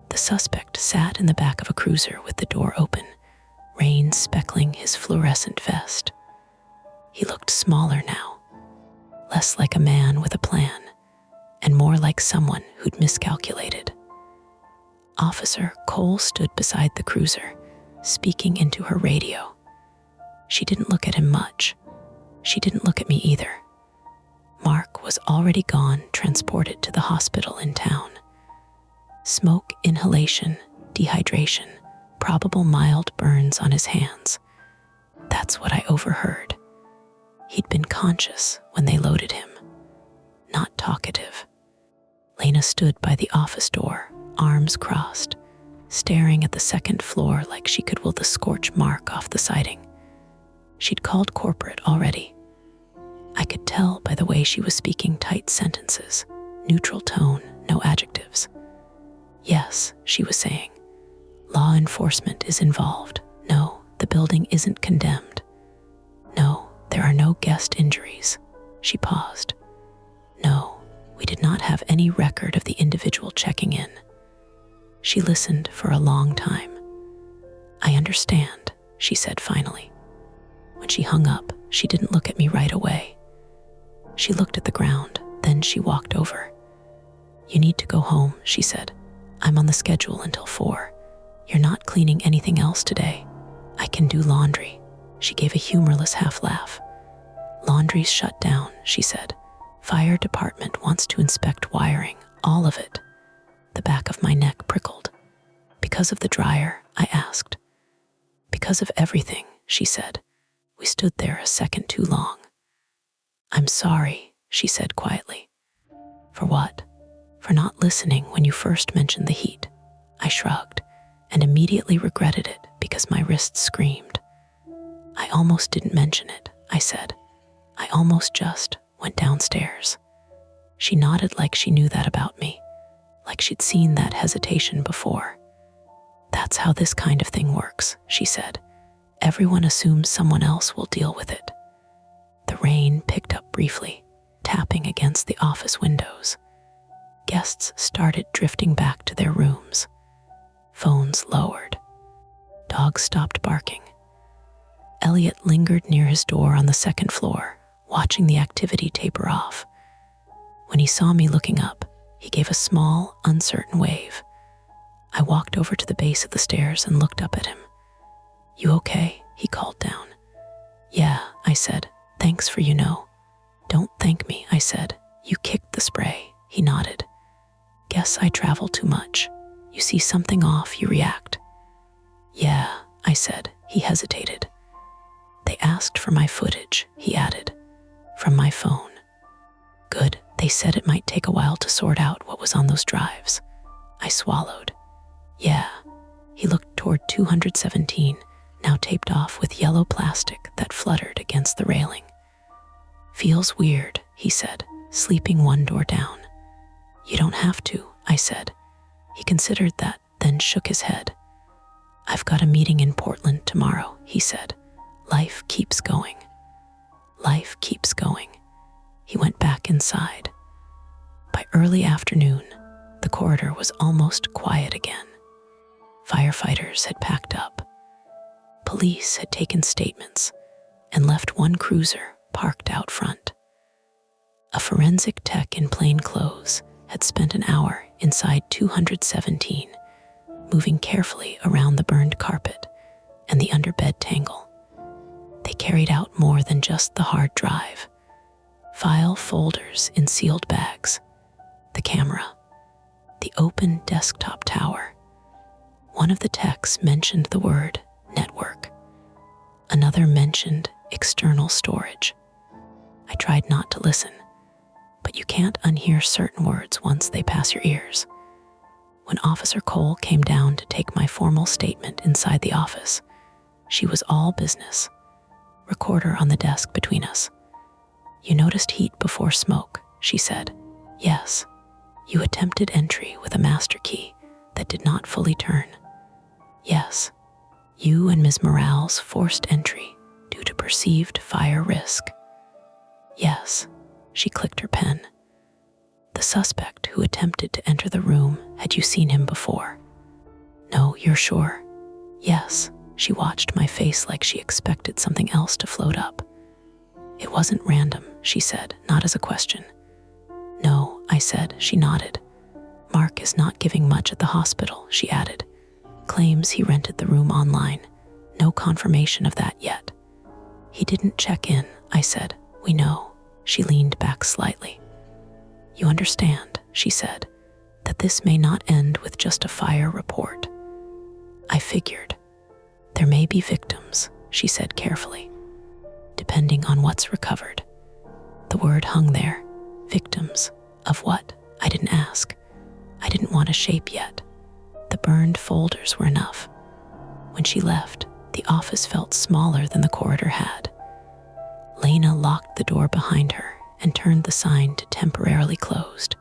The suspect sat in the back of a cruiser with the door open, rain speckling his fluorescent vest. He looked smaller now, less like a man with a plan, and more like someone who'd miscalculated. Officer Cole stood beside the cruiser, speaking into her radio. She didn't look at him much. She didn't look at me either. Mark was already gone, transported to the hospital in town. Smoke inhalation, dehydration, probable mild burns on his hands. That's what I overheard. He'd been conscious when they loaded him, not talkative. Lena stood by the office door, arms crossed, staring at the second floor like she could will the scorch mark off the siding. She'd called corporate already. I could tell by the way she was speaking tight sentences, neutral tone, no adjectives. "Yes," she was saying. "Law enforcement is involved. No, the building isn't condemned. No, there are no guest injuries." She paused. "No, we did not have any record of the individual checking in." She listened for a long time. "I understand," she said finally. When she hung up, she didn't look at me right away. She looked at the ground, then she walked over. "You need to go home," she said. "I'm on the schedule until 4. You're not cleaning anything else today." "I can do laundry," She gave a humorless half-laugh. Laundry's shut down, she said. Fire department wants to inspect wiring, all of it. The back of my neck prickled. Because of the dryer? I asked. Because of everything, she said. We stood there a second too long. I'm sorry, she said quietly. For what? For not listening when you first mentioned the heat. I shrugged, and immediately regretted it because my wrists screamed. I almost didn't mention it, I said. I almost just went downstairs. She nodded like she knew that about me, like she'd seen that hesitation before. That's how this kind of thing works, she said. Everyone assumes someone else will deal with it. The rain picked up briefly, tapping against the office windows. Guests started drifting back to their rooms. Phones lowered. Dogs stopped barking. Elliot lingered near his door on the second floor, watching the activity taper off. When he saw me looking up, he gave a small, uncertain wave. I walked over to the base of the stairs and looked up at him. You okay? He called down. Yeah, I said. Thanks for Don't thank me, I said. You kicked the spray. He nodded. Guess I travel too much. You see something off, you react. Yeah, I said. He hesitated. They asked for my footage, he added. From my phone. Good, they said it might take a while to sort out what was on those drives. I swallowed. Yeah. He looked toward 217, now taped off with yellow plastic that fluttered against the railing. Feels weird, he said, sleeping one door down. You don't have to, I said. He considered that, then shook his head. I've got a meeting in Portland tomorrow, he said. Life keeps going. Life keeps going. He went back inside. By early afternoon, the corridor was almost quiet again. Firefighters had packed up. Police had taken statements and left one cruiser parked out front. A forensic tech in plain clothes had spent an hour inside 217, moving carefully around the burned carpet and the underbed tangle. They carried out more than just the hard drive. File folders in sealed bags, the camera, the open desktop tower. One of the techs mentioned the word network. Another mentioned external storage. I tried not to listen, but you can't unhear certain words once they pass your ears. When Officer Cole came down to take my formal statement inside the office, she was all business. Recorder on the desk between us. You noticed heat before smoke, she said. Yes. You attempted entry with a master key that did not fully turn. Yes. You and Ms. Morales forced entry due to perceived fire risk. Yes. She clicked her pen. The suspect who attempted to enter the room, had you seen him before? No, you're sure? Yes. She watched my face like she expected something else to float up. It wasn't random, she said, not as a question. No, I said. She nodded. Mark is not giving much at the hospital, she added. Claims he rented the room online. No confirmation of that yet. He didn't check in, I said. We know. She leaned back slightly. You understand, she said, that this may not end with just a fire report. I figured. There may be victims, she said carefully, depending on what's recovered. The word hung there. Victims. Of what? I didn't ask. I didn't want a shape yet. The burned folders were enough. When she left, the office felt smaller than the corridor had. Lena locked the door behind her and turned the sign to temporarily closed.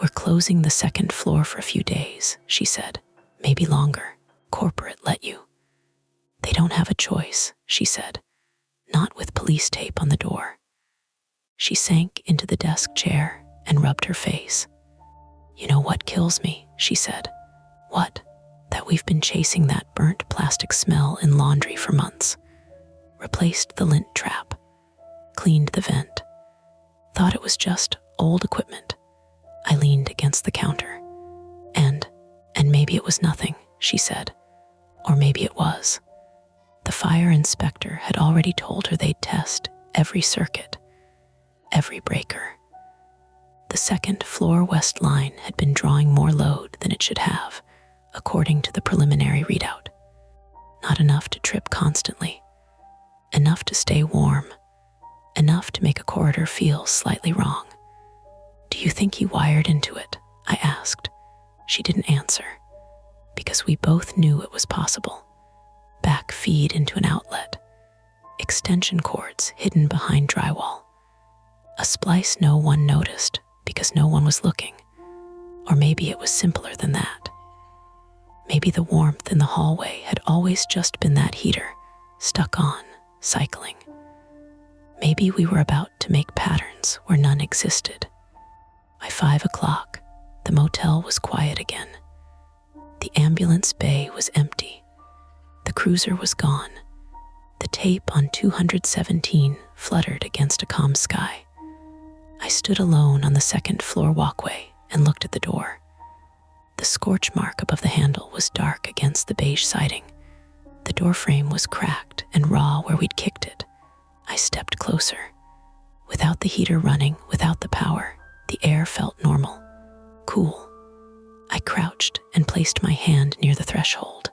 We're closing the second floor for a few days, she said. Maybe longer. Corporate let you. They don't have a choice, she said. Not with police tape on the door. She sank into the desk chair and rubbed her face. You know what kills me, she said. What? That we've been chasing that burnt plastic smell in laundry for months. Replaced the lint trap. Cleaned the vent. Thought it was just old equipment. I leaned against the counter. And maybe it was nothing, she said. Or maybe it was. The fire inspector had already told her they'd test every circuit, every breaker. The second floor west line had been drawing more load than it should have, according to the preliminary readout. Not enough to trip constantly, enough to stay warm, enough to make a corridor feel slightly wrong. "Do you think he wired into it?" I asked. She didn't answer, because we both knew it was possible. Back feed into an outlet, extension cords hidden behind drywall, a splice no one noticed because no one was looking. Or maybe it was simpler than that. Maybe the warmth in the hallway had always just been that heater, stuck on, cycling. Maybe we were about to make patterns where none existed. By 5 o'clock, the motel was quiet again. The ambulance bay was empty. The cruiser was gone. The tape on 217 fluttered against a calm sky. I stood alone on the second floor walkway and looked at the door. The scorch mark above the handle was dark against the beige siding. The door frame was cracked and raw where we'd kicked it. I stepped closer. Without the heater running, without the power, the air felt normal, cool. I crouched and placed my hand near the threshold.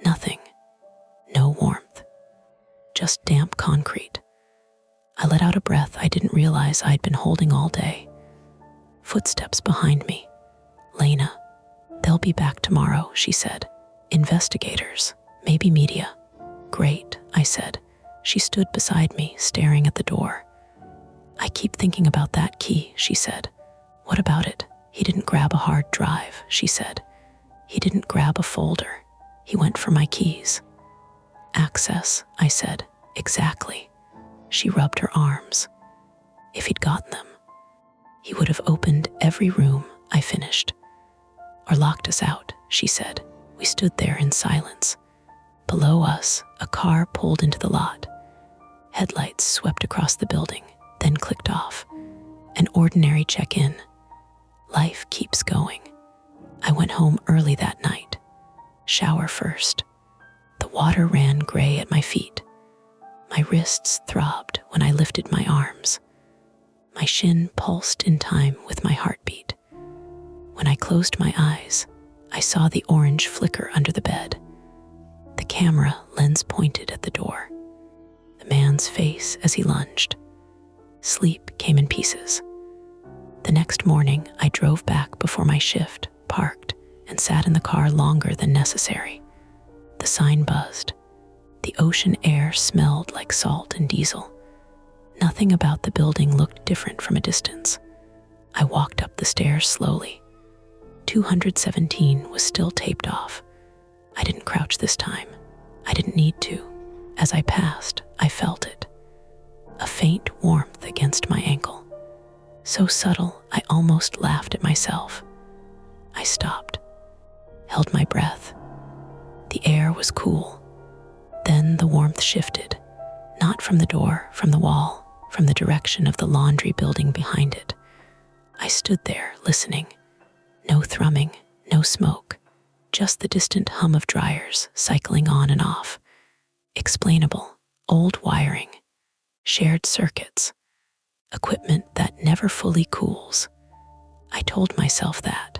Nothing. No warmth. Just damp concrete. I let out a breath I didn't realize I'd been holding all day. Footsteps behind me. "Lena, they'll be back tomorrow," she said. "Investigators, maybe media." "Great," I said. She stood beside me, staring at the door. "I keep thinking about that key," she said. "What about it?" "He didn't grab a hard drive," she said. "He didn't grab a folder. He went for my keys." "Access," I said. "Exactly." She rubbed her arms. "If he'd gotten them, he would have opened every room," I finished. "Or locked us out," she said. We stood there in silence. Below us, a car pulled into the lot. Headlights swept across the building, then clicked off. An ordinary check-in. Life keeps going. I went home early that night. Shower first. The water ran gray at my feet. My wrists throbbed when I lifted my arms. My shin pulsed in time with my heartbeat. When I closed my eyes, I saw the orange flicker under the bed. The camera lens pointed at the door. The man's face as he lunged. Sleep came in pieces. The next morning, I drove back before my shift, parked, and sat in the car longer than necessary. The sign buzzed. The ocean air smelled like salt and diesel. Nothing about the building looked different from a distance. I walked up the stairs slowly. 217 was still taped off. I didn't crouch this time. I didn't need to. As I passed, I felt it. A faint warmth against my ankle. So subtle, I almost laughed at myself. I stopped, held my breath. The air was cool. Then the warmth shifted, not from the door, from the wall, from the direction of the laundry building behind it. I stood there, listening. No thrumming, no smoke, just the distant hum of dryers cycling on and off. Explainable, old wiring, shared circuits, equipment that never fully cools. I told myself that.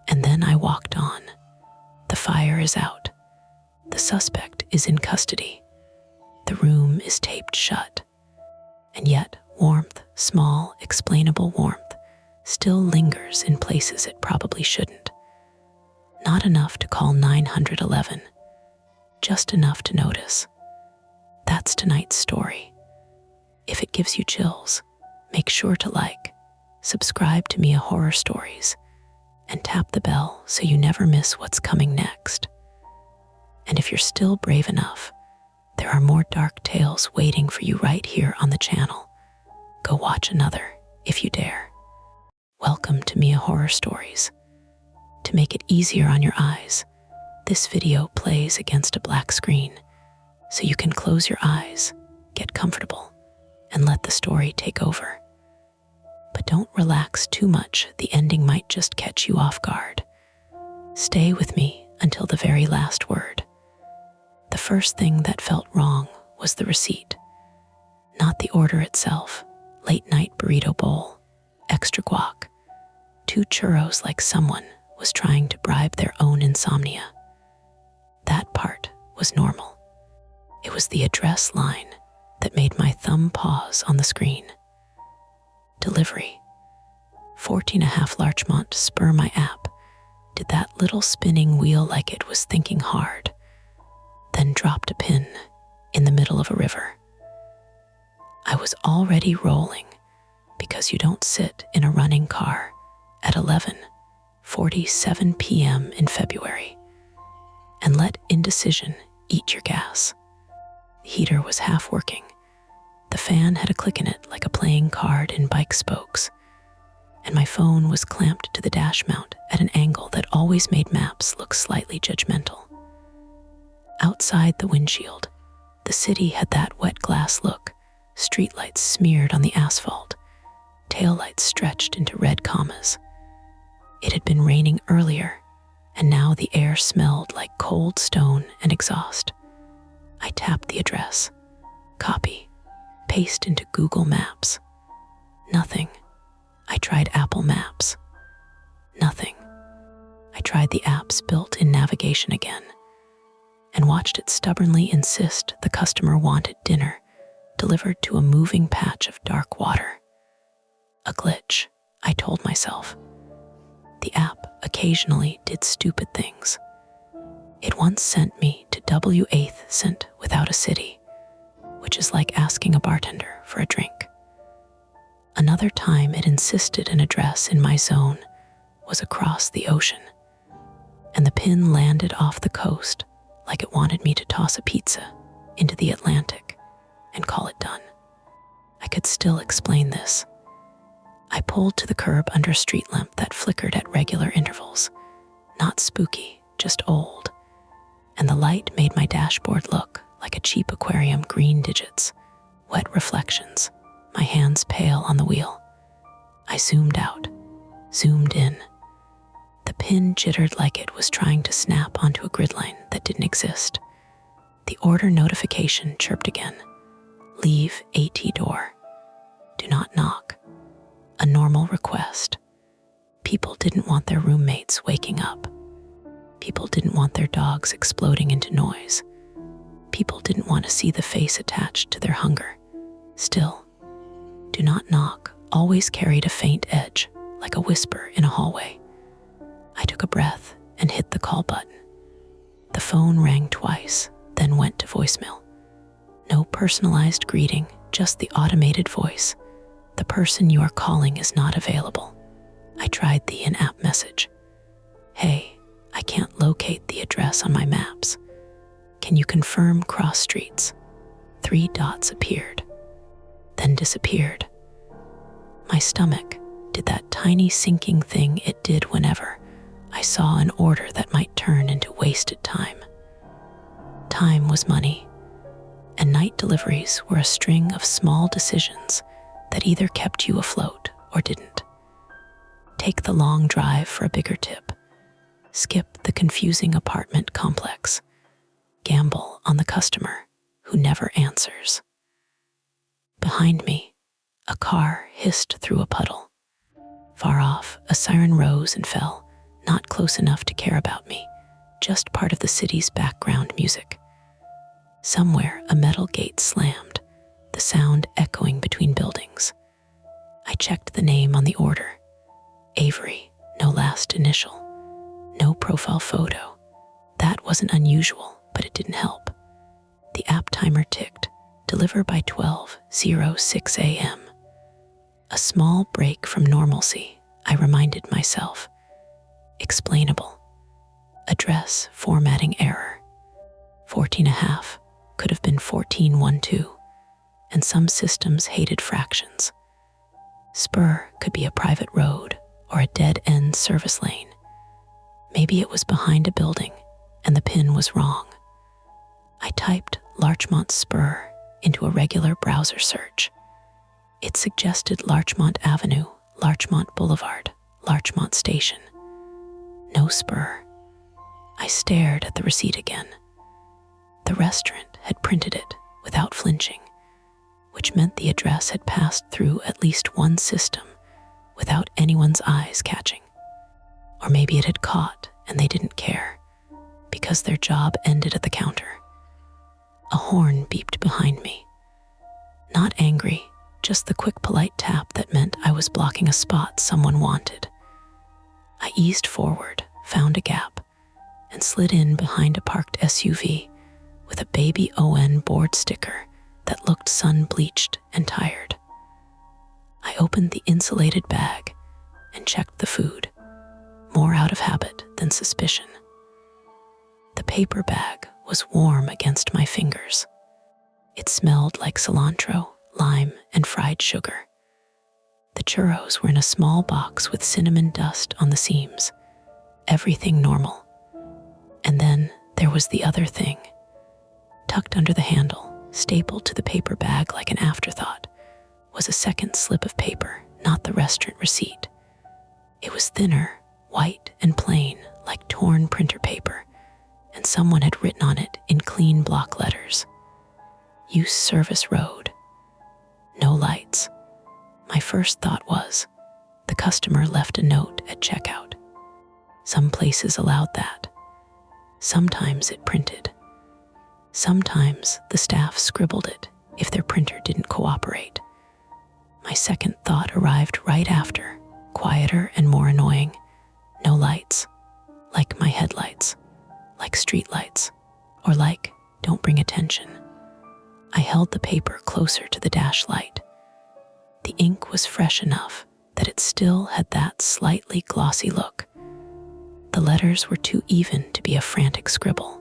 And then I walked on. The fire is out. The suspect is in custody. The room is taped shut. And yet, warmth, small, explainable warmth, still lingers in places it probably shouldn't. Not enough to call 911, just enough to notice. That's tonight's story. If it gives you chills, make sure to like, subscribe to Mia Horror Stories, and tap the bell so you never miss what's coming next. And if you're still brave enough, there are more dark tales waiting for you right here on the channel. Go watch another if you dare. Welcome to Mia Horror Stories. To make it easier on your eyes, this video plays against a black screen, so you can close your eyes, get comfortable, and let the story take over. But don't relax too much, the ending might just catch you off guard. Stay with me until the very last word. The first thing that felt wrong was the receipt, not the order itself. Late night burrito bowl, extra guac, 2 churros, like someone was trying to bribe their own insomnia. That part was normal. It was the address line that made my thumb pause on the screen. Delivery. 14.5 Larchmont Spur. My app did that little spinning wheel like it was thinking hard, then dropped a pin in the middle of a river. I was already rolling, because you don't sit in a running car at 11:47 p.m. in February and let indecision eat your gas. The heater was half working. The fan had a click in it like a playing card in bike spokes, and my phone was clamped to the dash mount at an angle that always made maps look slightly judgmental. Outside the windshield, the city had that wet glass look, streetlights smeared on the asphalt, taillights stretched into red commas. It had been raining earlier, and now the air smelled like cold stone and exhaust. I tapped the address, copy, paste into Google Maps. Nothing. I tried Apple Maps. Nothing. I tried the app's built-in navigation again, and watched it stubbornly insist the customer wanted dinner delivered to a moving patch of dark water. A glitch, I told myself. The app occasionally did stupid things. It once sent me to W8th Cent without a city, which is like asking a bartender for a drink. Another time it insisted an address in my zone was across the ocean, and the pin landed off the coast like it wanted me to toss a pizza into the Atlantic and call it done. I could still explain this. I pulled to the curb under a street lamp that flickered at regular intervals. Not spooky, just old. And the light made my dashboard look like a cheap aquarium, green digits, wet reflections, my hands pale on the wheel. I zoomed out, zoomed in. The pin jittered like it was trying to snap onto a grid line that didn't exist. The order notification chirped again. Leave AT door. Do not knock. A normal request. People didn't want their roommates waking up. People didn't want their dogs exploding into noise. People didn't want to see the face attached to their hunger. Still, do not knock always carried a faint edge, like a whisper in a hallway. I took a breath and hit the call button. The phone rang twice, then went to voicemail. No personalized greeting, just the automated voice. The person you are calling is not available. I tried the in-app message. Hey, I can't locate the address on my maps. Can you confirm cross streets? 3 dots appeared, then disappeared. My stomach did that tiny sinking thing it did whenever I saw an order that might turn into wasted time. Time was money, and night deliveries were a string of small decisions that either kept you afloat or didn't. Take the long drive for a bigger tip. Skip the confusing apartment complex. Gamble on the customer who never answers. Behind me, a car hissed through a puddle. Far off, a siren rose and fell, not close enough to care about me, just part of the city's background music. Somewhere, a metal gate slammed, the sound echoing between buildings. I checked the name on the order. Avery, no last initial. No profile photo. That wasn't unusual, but it didn't help. The app timer ticked. Deliver by 12:06 a.m. A small break from normalcy, I reminded myself. Explainable. Address formatting error. 14.5 could have been 14.12, and some systems hated fractions. Spur could be a private road or a dead-end service lane. Maybe it was behind a building and the pin was wrong. I typed Larchmont Spur into a regular browser search. It suggested Larchmont Avenue, Larchmont Boulevard, Larchmont Station. No spur. I stared at the receipt again. The restaurant had printed it without flinching, which meant the address had passed through at least one system without anyone's eyes catching. Or maybe it had caught and they didn't care, because their job ended at the counter. A horn beeped behind me. Not angry, just the quick polite tap that meant I was blocking a spot someone wanted. I eased forward, found a gap, and slid in behind a parked SUV with a baby ON board sticker that looked sun-bleached and tired. I opened the insulated bag and checked the food, more out of habit than suspicion. The paper bag was warm against my fingers. It smelled like cilantro, lime, and fried sugar. The churros were in a small box with cinnamon dust on the seams. Everything normal. And then there was the other thing. Tucked under the handle, stapled to the paper bag like an afterthought, was a second slip of paper, not the restaurant receipt. It was thinner, white and plain, like torn printer paper, and someone had written on it in clean block letters. Use Service Road. No lights. My first thought was, the customer left a note at checkout. Some places allowed that. Sometimes it printed. Sometimes the staff scribbled it if their printer didn't cooperate. My second thought arrived right after, quieter and more annoying. No lights. Like my headlights. Like street lights. Or like, don't bring attention. I held the paper closer to the dash light. The ink was fresh enough that it still had that slightly glossy look. The letters were too even to be a frantic scribble.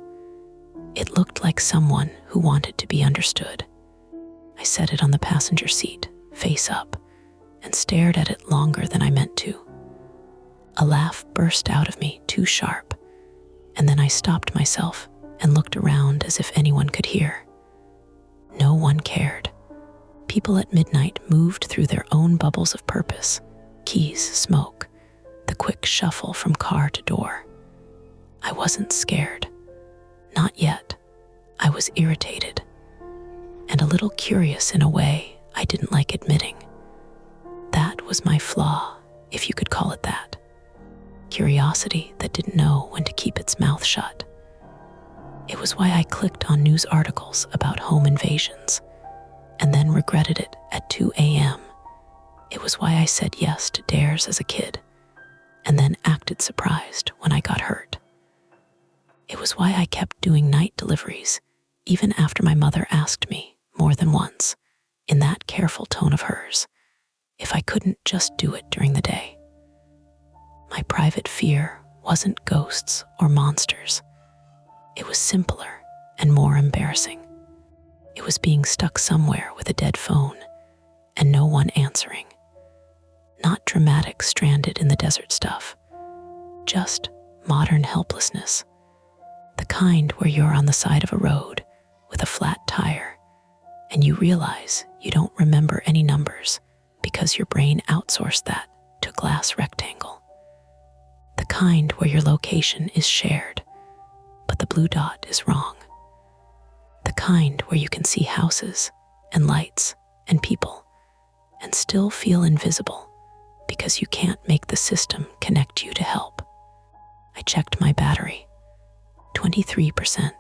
It looked like someone who wanted to be understood. I set it on the passenger seat, face up, and stared at it longer than I meant to. A laugh burst out of me, too sharp, and then I stopped myself and looked around as if anyone could hear. No one cared. People at midnight moved through their own bubbles of purpose, keys, smoke, the quick shuffle from car to door. I wasn't scared. Not yet. I was irritated. And a little curious in a way I didn't like admitting. That was my flaw, if you could call it that. Curiosity that didn't know when to keep its mouth shut. It was why I clicked on news articles about home invasions, and then regretted it at 2 a.m. It was why I said yes to dares as a kid, and then acted surprised when I got hurt. It was why I kept doing night deliveries, even after my mother asked me, more than once, in that careful tone of hers, if I couldn't just do it during the day. My private fear wasn't ghosts or monsters. It was simpler and more embarrassing. It was being stuck somewhere with a dead phone and no one answering. Not dramatic stranded in the desert stuff, just modern helplessness. The kind where you're on the side of a road with a flat tire and you realize you don't remember any numbers because your brain outsourced that to a glass rectangle. The kind where your location is shared, but the blue dot is wrong. The kind where you can see houses and lights and people and still feel invisible because you can't make the system connect you to help. I checked my battery. 23%.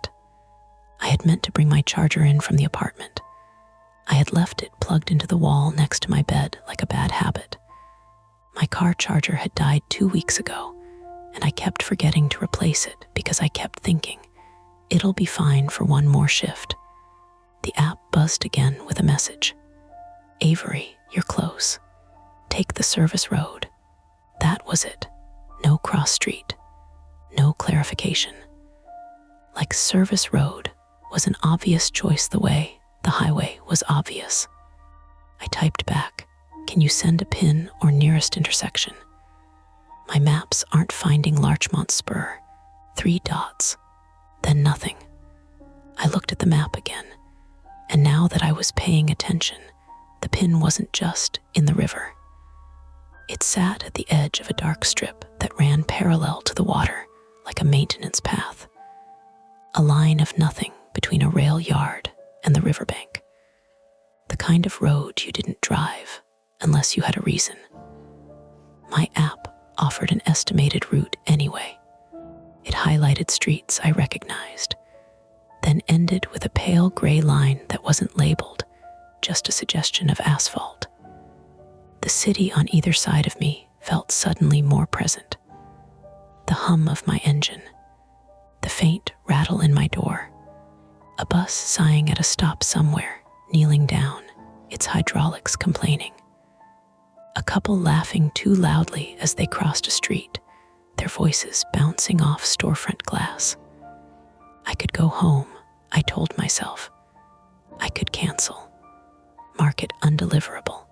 I had meant to bring my charger in from the apartment. I had left it plugged into the wall next to my bed like a bad habit. My car charger had died 2 weeks ago, and I kept forgetting to replace it because I kept thinking, it'll be fine for one more shift. The app buzzed again with a message. Avery, you're close. Take the service road. That was it. No cross street. No clarification. Like service road was an obvious choice the way the highway was obvious. I typed back, can you send a pin or nearest intersection? My maps aren't finding Larchmont Spur. 3 dots. Then nothing. I looked at the map again, and now that I was paying attention, the pin wasn't just in the river. It sat at the edge of a dark strip that ran parallel to the water, like a maintenance path. A line of nothing between a rail yard and the riverbank. The kind of road you didn't drive unless you had a reason. My app offered an estimated route anyway. It highlighted streets I recognized, then ended with a pale gray line that wasn't labeled, just a suggestion of asphalt. The city on either side of me felt suddenly more present. The hum of my engine, the faint rattle in my door, a bus sighing at a stop somewhere, kneeling down, its hydraulics complaining. A couple laughing too loudly as they crossed a street, their voices bouncing off storefront glass. I could go home, I told myself. I could cancel, mark it undeliverable.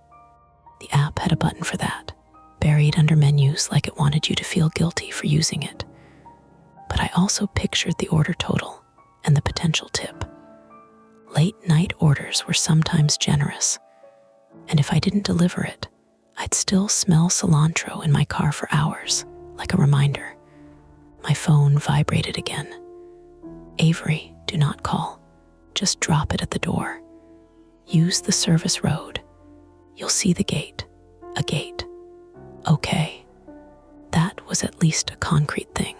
The app had a button for that, buried under menus like it wanted you to feel guilty for using it. But I also pictured the order total and the potential tip. Late night orders were sometimes generous, and if I didn't deliver it, I'd still smell cilantro in my car for hours, like a reminder. My phone vibrated again. Avery, do not call. Just drop it at the door. Use the service road. You'll see the gate. A gate. Okay. That was at least a concrete thing.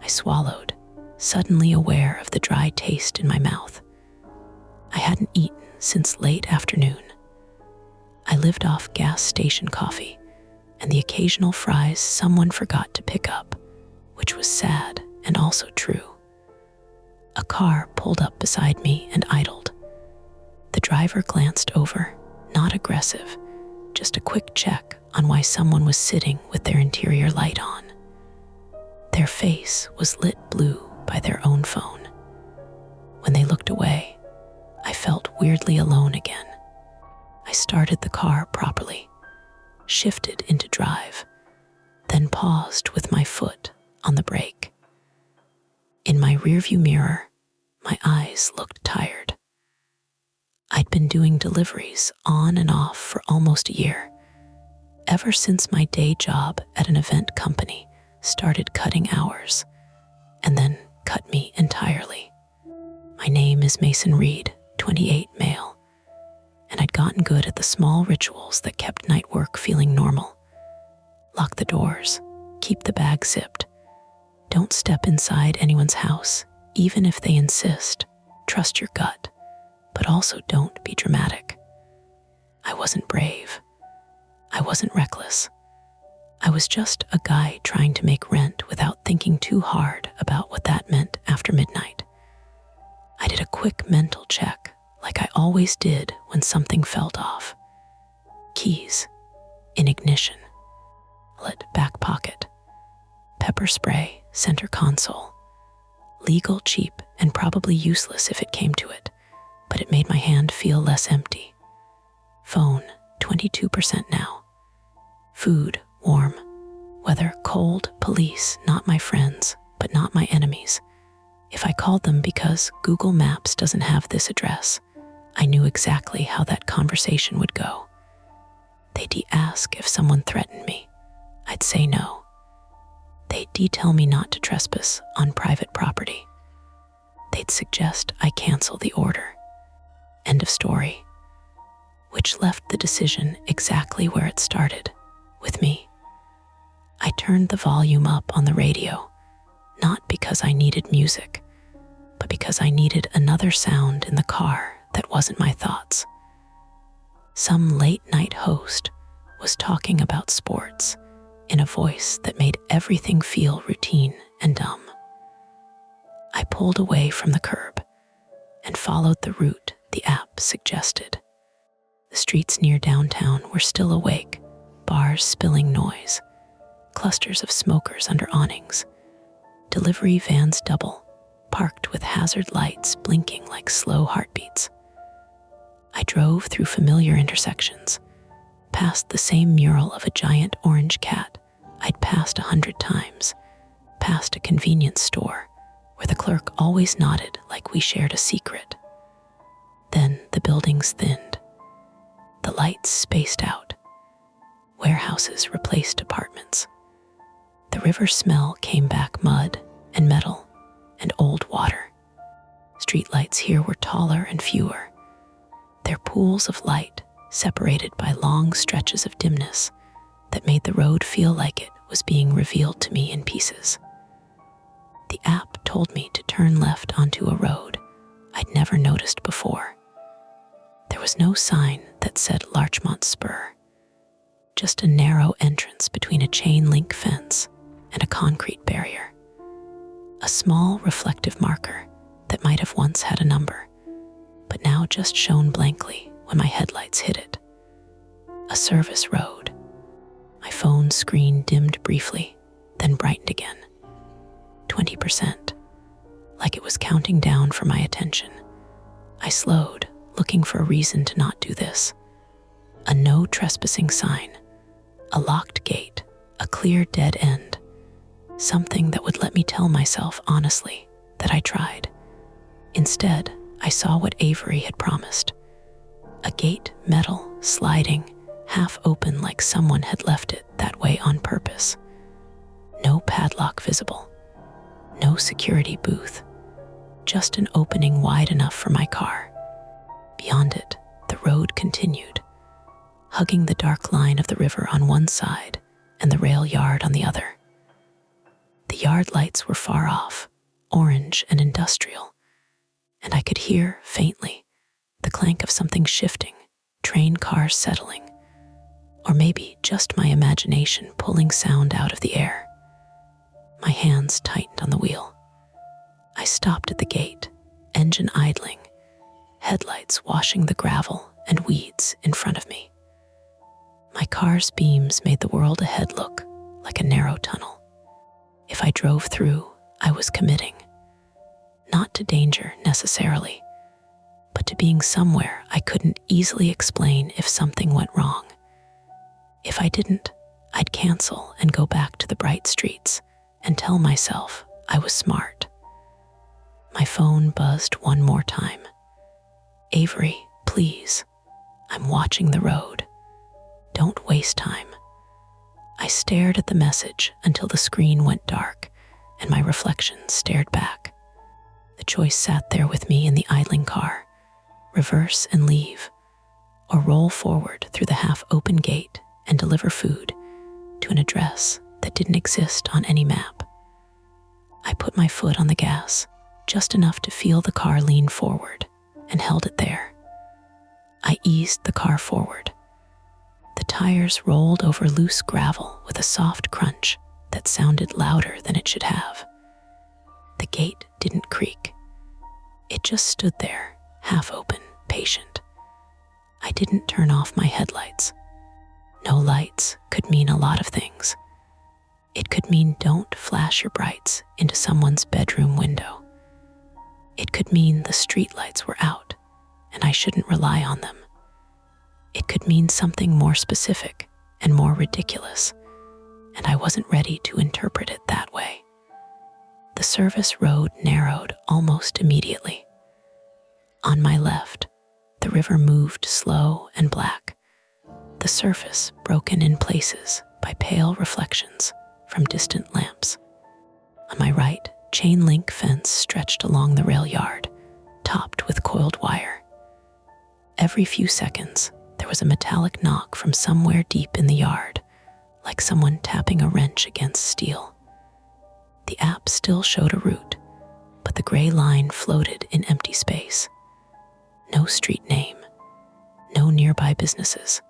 I swallowed, suddenly aware of the dry taste in my mouth. I hadn't eaten since late afternoon. I lived off gas station coffee and the occasional fries someone forgot to pick up, which was sad and also true. A car pulled up beside me and idled. The driver glanced over, not aggressive, just a quick check on why someone was sitting with their interior light on. Their face was lit blue by their own phone. When they looked away, I felt weirdly alone again. I started the car properly, shifted into drive, then paused with my foot on the brake. In my rearview mirror, my eyes looked tired. I'd been doing deliveries on and off for almost a year, ever since my day job at an event company started cutting hours, and then cut me entirely. My name is Mason Reed, 28, male, and I'd gotten good at the small rituals that kept night work feeling normal. Lock the doors, keep the bag zipped, don't step inside anyone's house, even if they insist. Trust your gut, but also don't be dramatic. I wasn't brave. I wasn't reckless. I was just a guy trying to make rent without thinking too hard about what that meant after midnight. I did a quick mental check, like I always did when something felt off. Keys, in ignition, lit back pocket, pepper spray, center console. Legal, cheap, and probably useless if it came to it, but it made my hand feel less empty. Phone, 22% now. Food, warm. Weather, cold. Police, not my friends, but not my enemies. If I called them because Google Maps doesn't have this address, I knew exactly how that conversation would go. They'd ask if someone threatened me. I'd say no. They'd tell me not to trespass on private property. They'd suggest I cancel the order. End of story. Which left the decision exactly where it started, with me. I turned the volume up on the radio, not because I needed music, but because I needed another sound in the car that wasn't my thoughts. Some late-night host was talking about sports in a voice that made everything feel routine and dumb. I pulled away from the curb and followed the route the app suggested. The streets near downtown were still awake, bars spilling noise, clusters of smokers under awnings, delivery vans double, parked with hazard lights blinking like slow heartbeats. I drove through familiar intersections, past the same mural of a giant orange cat I'd passed 100 times, past a convenience store where the clerk always nodded like we shared a secret. Then the buildings thinned. The lights spaced out. Warehouses replaced apartments. The river smell came back, mud and metal and old water. Streetlights here were taller and fewer, their pools of light separated by long stretches of dimness that made the road feel like it was being revealed to me in pieces. The app told me to turn left onto a road I'd never noticed before. There was no sign that said Larchmont Spur, just a narrow entrance between a chain-link fence and a concrete barrier. A small reflective marker that might have once had a number, but now just shone blankly when my headlights hit it. A service road. My phone screen dimmed briefly, then brightened again. 20%, like it was counting down for my attention. I slowed, looking for a reason to not do this. A no trespassing sign, a locked gate, a clear dead end. Something that would let me tell myself honestly that I tried. Instead, I saw what Avery had promised. A gate, metal, sliding, half open like someone had left it that way on purpose. No padlock visible. No security booth. Just an opening wide enough for my car. Beyond it, the road continued, hugging the dark line of the river on one side and the rail yard on the other. The yard lights were far off, orange and industrial, and I could hear, faintly, the clank of something shifting, train cars settling, or maybe just my imagination pulling sound out of the air. My hands tightened on the wheel. I stopped at the gate, engine idling, headlights washing the gravel and weeds in front of me. My car's beams made the world ahead look like a narrow tunnel. If I drove through, I was committing. Not to danger necessarily, but to being somewhere I couldn't easily explain if something went wrong. If I didn't, I'd cancel and go back to the bright streets and tell myself I was smart. My phone buzzed one more time. Avery, please. I'm watching the road. Don't waste time. I stared at the message until the screen went dark and my reflection stared back. The choice sat there with me in the idling car, reverse and leave, or roll forward through the half-open gate and deliver food to an address that didn't exist on any map. I put my foot on the gas, just enough to feel the car lean forward, and held it there. I eased the car forward. The tires rolled over loose gravel with a soft crunch that sounded louder than it should have. The gate didn't creak. It just stood there, half open, patient. I didn't turn off my headlights. No lights could mean a lot of things. It could mean don't flash your brights into someone's bedroom window. It could mean the streetlights were out and I shouldn't rely on them. It could mean something more specific and more ridiculous, and I wasn't ready to interpret it that way. The service road narrowed almost immediately. On my left, the river moved slow and black, the surface broken in places by pale reflections from distant lamps. On my right, chain-link fence stretched along the rail yard, topped with coiled wire. Every few seconds, there was a metallic knock from somewhere deep in the yard, like someone tapping a wrench against steel. The app still showed a route, but the gray line floated in empty space. No street name, no nearby businesses,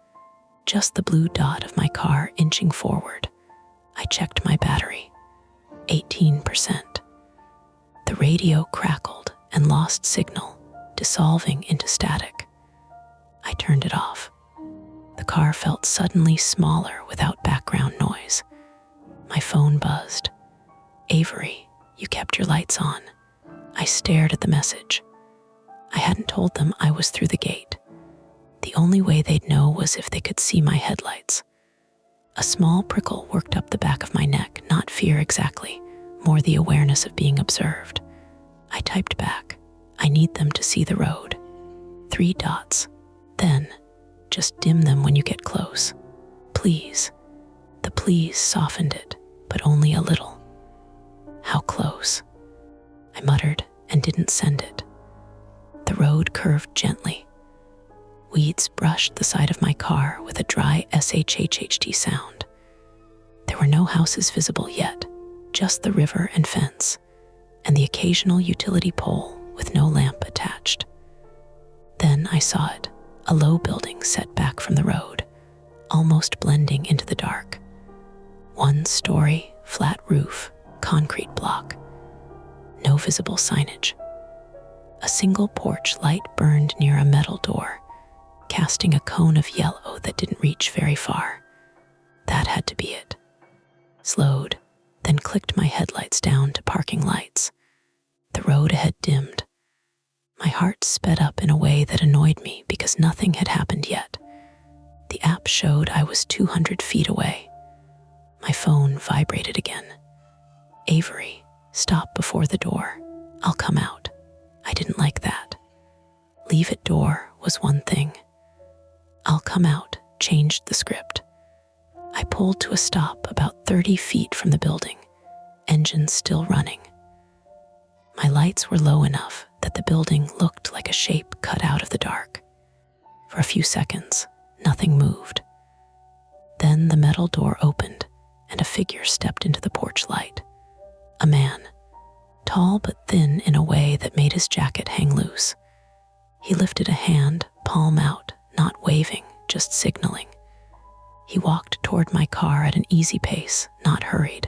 just the blue dot of my car inching forward. I checked my battery. 18%. The radio crackled and lost signal, dissolving into static. I turned it off. The car felt suddenly smaller without background noise. My phone buzzed. Avery, you kept your lights on. I stared at the message. I hadn't told them I was through the gate. The only way they'd know was if they could see my headlights. A small prickle worked up the back of my neck, not fear exactly, more the awareness of being observed. I typed back, I need them to see the road. 3 dots. Then, just dim them when you get close. Please. The please softened it, but only a little. How close? I muttered and didn't send it. The road curved gently. Weeds brushed the side of my car with a dry shhht sound. There were no houses visible yet, just the river and fence, and the occasional utility pole with no lamp attached. Then I saw it, a low building set back from the road, almost blending into the dark. 1-story, flat roof, concrete block. No visible signage. A single porch light burned near a metal door, casting a cone of yellow that didn't reach very far. That had to be it. Slowed, then clicked my headlights down to parking lights. The road ahead dimmed. My heart sped up in a way that annoyed me because nothing had happened yet. The app showed I was 200 feet away. My phone vibrated again. Avery, stop before the door. I'll come out. I didn't like that. Leave it door was one thing. I'll come out changed the script. I pulled to a stop about 30 feet from the building, engines still running. My lights were low enough that the building looked like a shape cut out of the dark. For a few seconds, nothing moved. Then the metal door opened and a figure stepped into the porch light. A man, tall but thin in a way that made his jacket hang loose. He lifted a hand, palm out, not waving, just signaling. He walked toward my car at an easy pace, not hurried.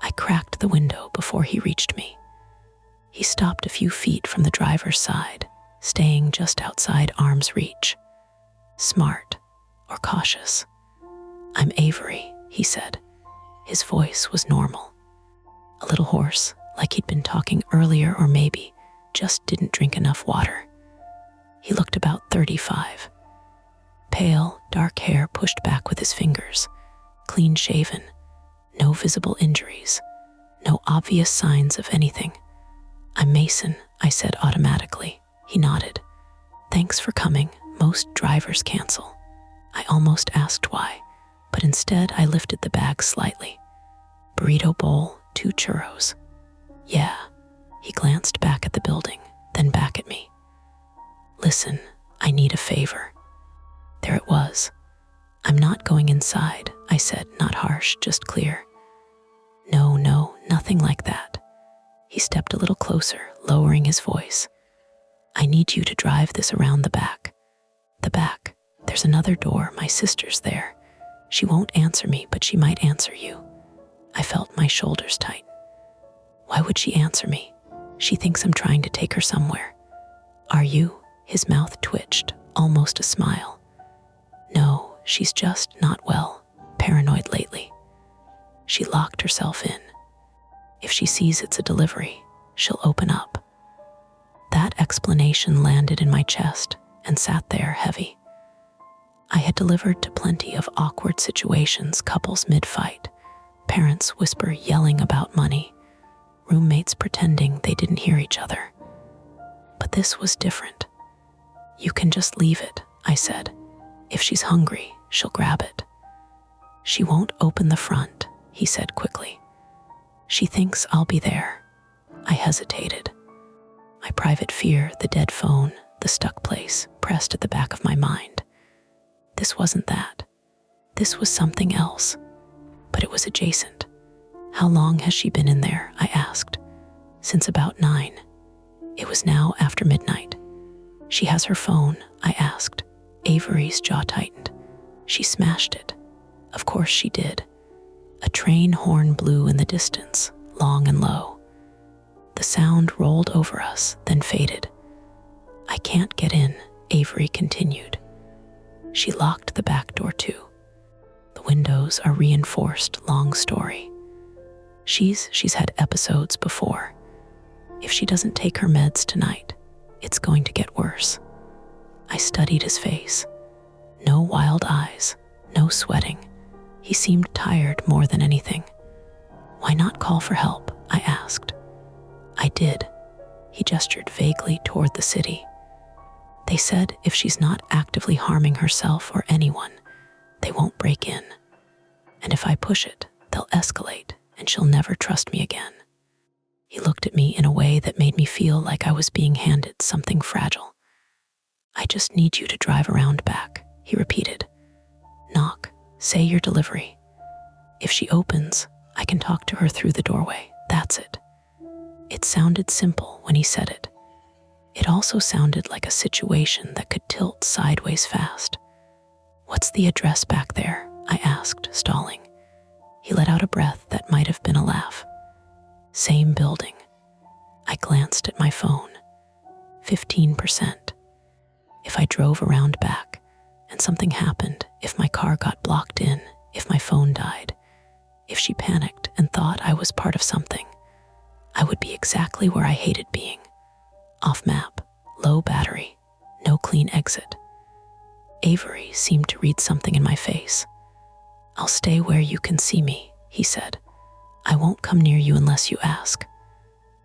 I cracked the window before he reached me. He stopped a few feet from the driver's side, staying just outside arm's reach. Smart or cautious. I'm Avery, he said. His voice was normal. A little hoarse, like he'd been talking earlier or maybe just didn't drink enough water. He looked about 35. Pale, dark hair pushed back with his fingers, clean shaven, no visible injuries, no obvious signs of anything. I'm Mason, I said automatically. He nodded. Thanks for coming. Most drivers cancel. I almost asked why, but instead I lifted the bag slightly. Burrito bowl, 2 churros. Yeah. He glanced back at the building, then back at me. Listen, I need a favor. There it was. I'm not going inside, I said, not harsh, just clear. No, nothing like that. He stepped a little closer, lowering his voice. I need you to drive this around the back. The back. There's another door, my sister's there. She won't answer me, but she might answer you. I felt my shoulders tighten. Why would she answer me? She thinks I'm trying to take her somewhere. Are you? His mouth twitched, almost a smile. No, she's just not well, paranoid lately. She locked herself in. If she sees it's a delivery, she'll open up. That explanation landed in my chest and sat there heavy. I had delivered to plenty of awkward situations, couples mid-fight, parents whisper yelling about money, roommates pretending they didn't hear each other. But this was different. You can just leave it, I said. If she's hungry, she'll grab it. She won't open the front, he said quickly. She thinks I'll be there. I hesitated. My private fear, the dead phone, the stuck place, pressed at the back of my mind. This wasn't that. This was something else. But it was adjacent. How long has she been in there? I asked. Since about 9. It was now after midnight. She has her phone, I asked. Avery's jaw tightened. She smashed it. Of course she did. A train horn blew in the distance, long and low. The sound rolled over us, then faded. I can't get in, Avery continued. She locked the back door too. The windows are reinforced, long story. She's had episodes before. If she doesn't take her meds tonight, it's going to get worse. I studied his face. No wild eyes, no sweating. He seemed tired more than anything. Why not call for help? I asked. I did. He gestured vaguely toward the city. They said if she's not actively harming herself or anyone, they won't break in. And if I push it, they'll escalate and she'll never trust me again. He looked at me in a way that made me feel like I was being handed something fragile. I just need you to drive around back, he repeated. Knock, say your delivery. If she opens, I can talk to her through the doorway. That's it. It sounded simple when he said it. It also sounded like a situation that could tilt sideways fast. What's the address back there? I asked, stalling. He let out a breath that might have been a laugh. Same building. I glanced at my phone. 15%. If I drove around back and something happened, if my car got blocked in, if my phone died, if she panicked and thought I was part of something, I would be exactly where I hated being. Off map, low battery, no clean exit. Avery seemed to read something in my face. I'll stay where you can see me, he said. I won't come near you unless you ask.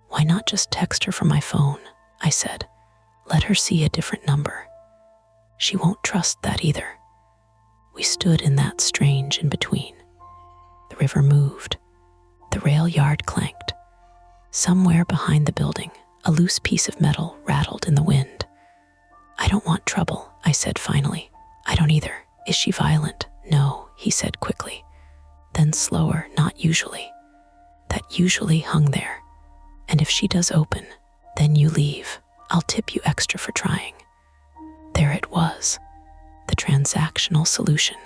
Why not just text her from my phone? I said. Let her see a different number. She won't trust that either. We stood in that strange in-between. The river moved. The rail yard clanked. Somewhere behind the building, a loose piece of metal rattled in the wind. I don't want trouble, I said finally. I don't either. Is she violent? No, he said quickly. Then slower, not usually. That usually hung there. And if she does open, then you leave. I'll tip you extra for trying. There it was, the transactional solution.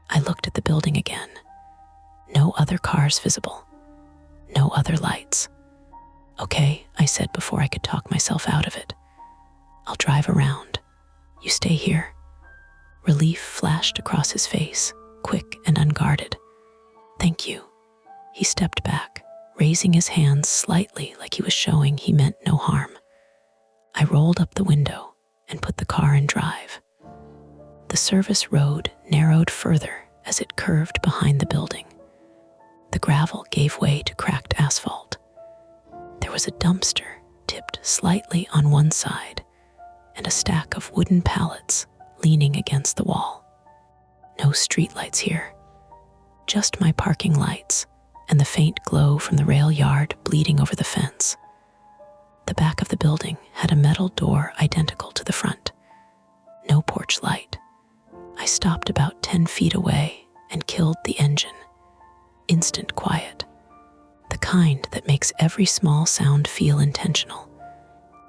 I looked at the building again. No other cars visible. No other lights. Okay, I said before I could talk myself out of it. I'll drive around. You stay here. Relief flashed across his face, quick and unguarded. Thank you. He stepped back, raising his hands slightly like he was showing he meant no harm. I rolled up the window and put the car in drive. The service road narrowed further as it curved behind the building. The gravel gave way to cracked asphalt. There was a dumpster tipped slightly on one side and a stack of wooden pallets leaning against the wall. No streetlights here, just my parking lights and the faint glow from the rail yard bleeding over the fence. The back of the building had a metal door identical to the front. No porch light. I stopped about 10 feet away and killed the engine. Instant quiet. The kind that makes every small sound feel intentional.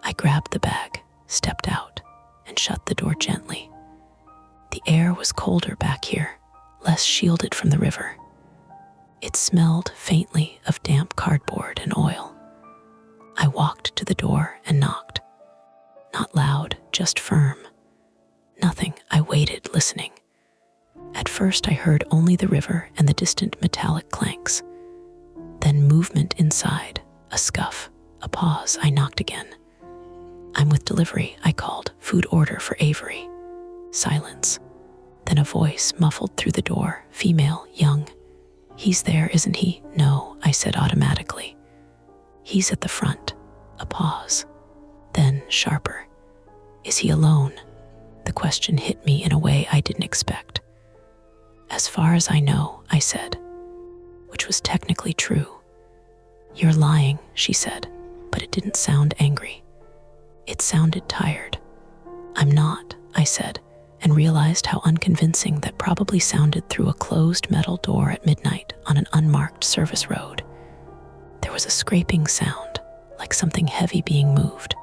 I grabbed the bag, stepped out, and shut the door gently. The air was colder back here, less shielded from the river. It smelled faintly of damp cardboard and oil. I walked to the door and knocked. Not loud, just firm. Nothing. I waited, listening. At first I heard only the river and the distant metallic clanks. Then movement inside, a scuff, a pause. I knocked again. I'm with delivery, I called. Food order for Avery. Silence. Then a voice muffled through the door, female, young. He's there, isn't he? No, I said automatically. He's at the front. A pause. Then, sharper. Is he alone? The question hit me in a way I didn't expect. As far as I know, I said, which was technically true. You're lying, she said, but it didn't sound angry. It sounded tired. I'm not, I said, and realized how unconvincing that probably sounded through a closed metal door at midnight on an unmarked service road. There was a scraping sound, like something heavy being moved.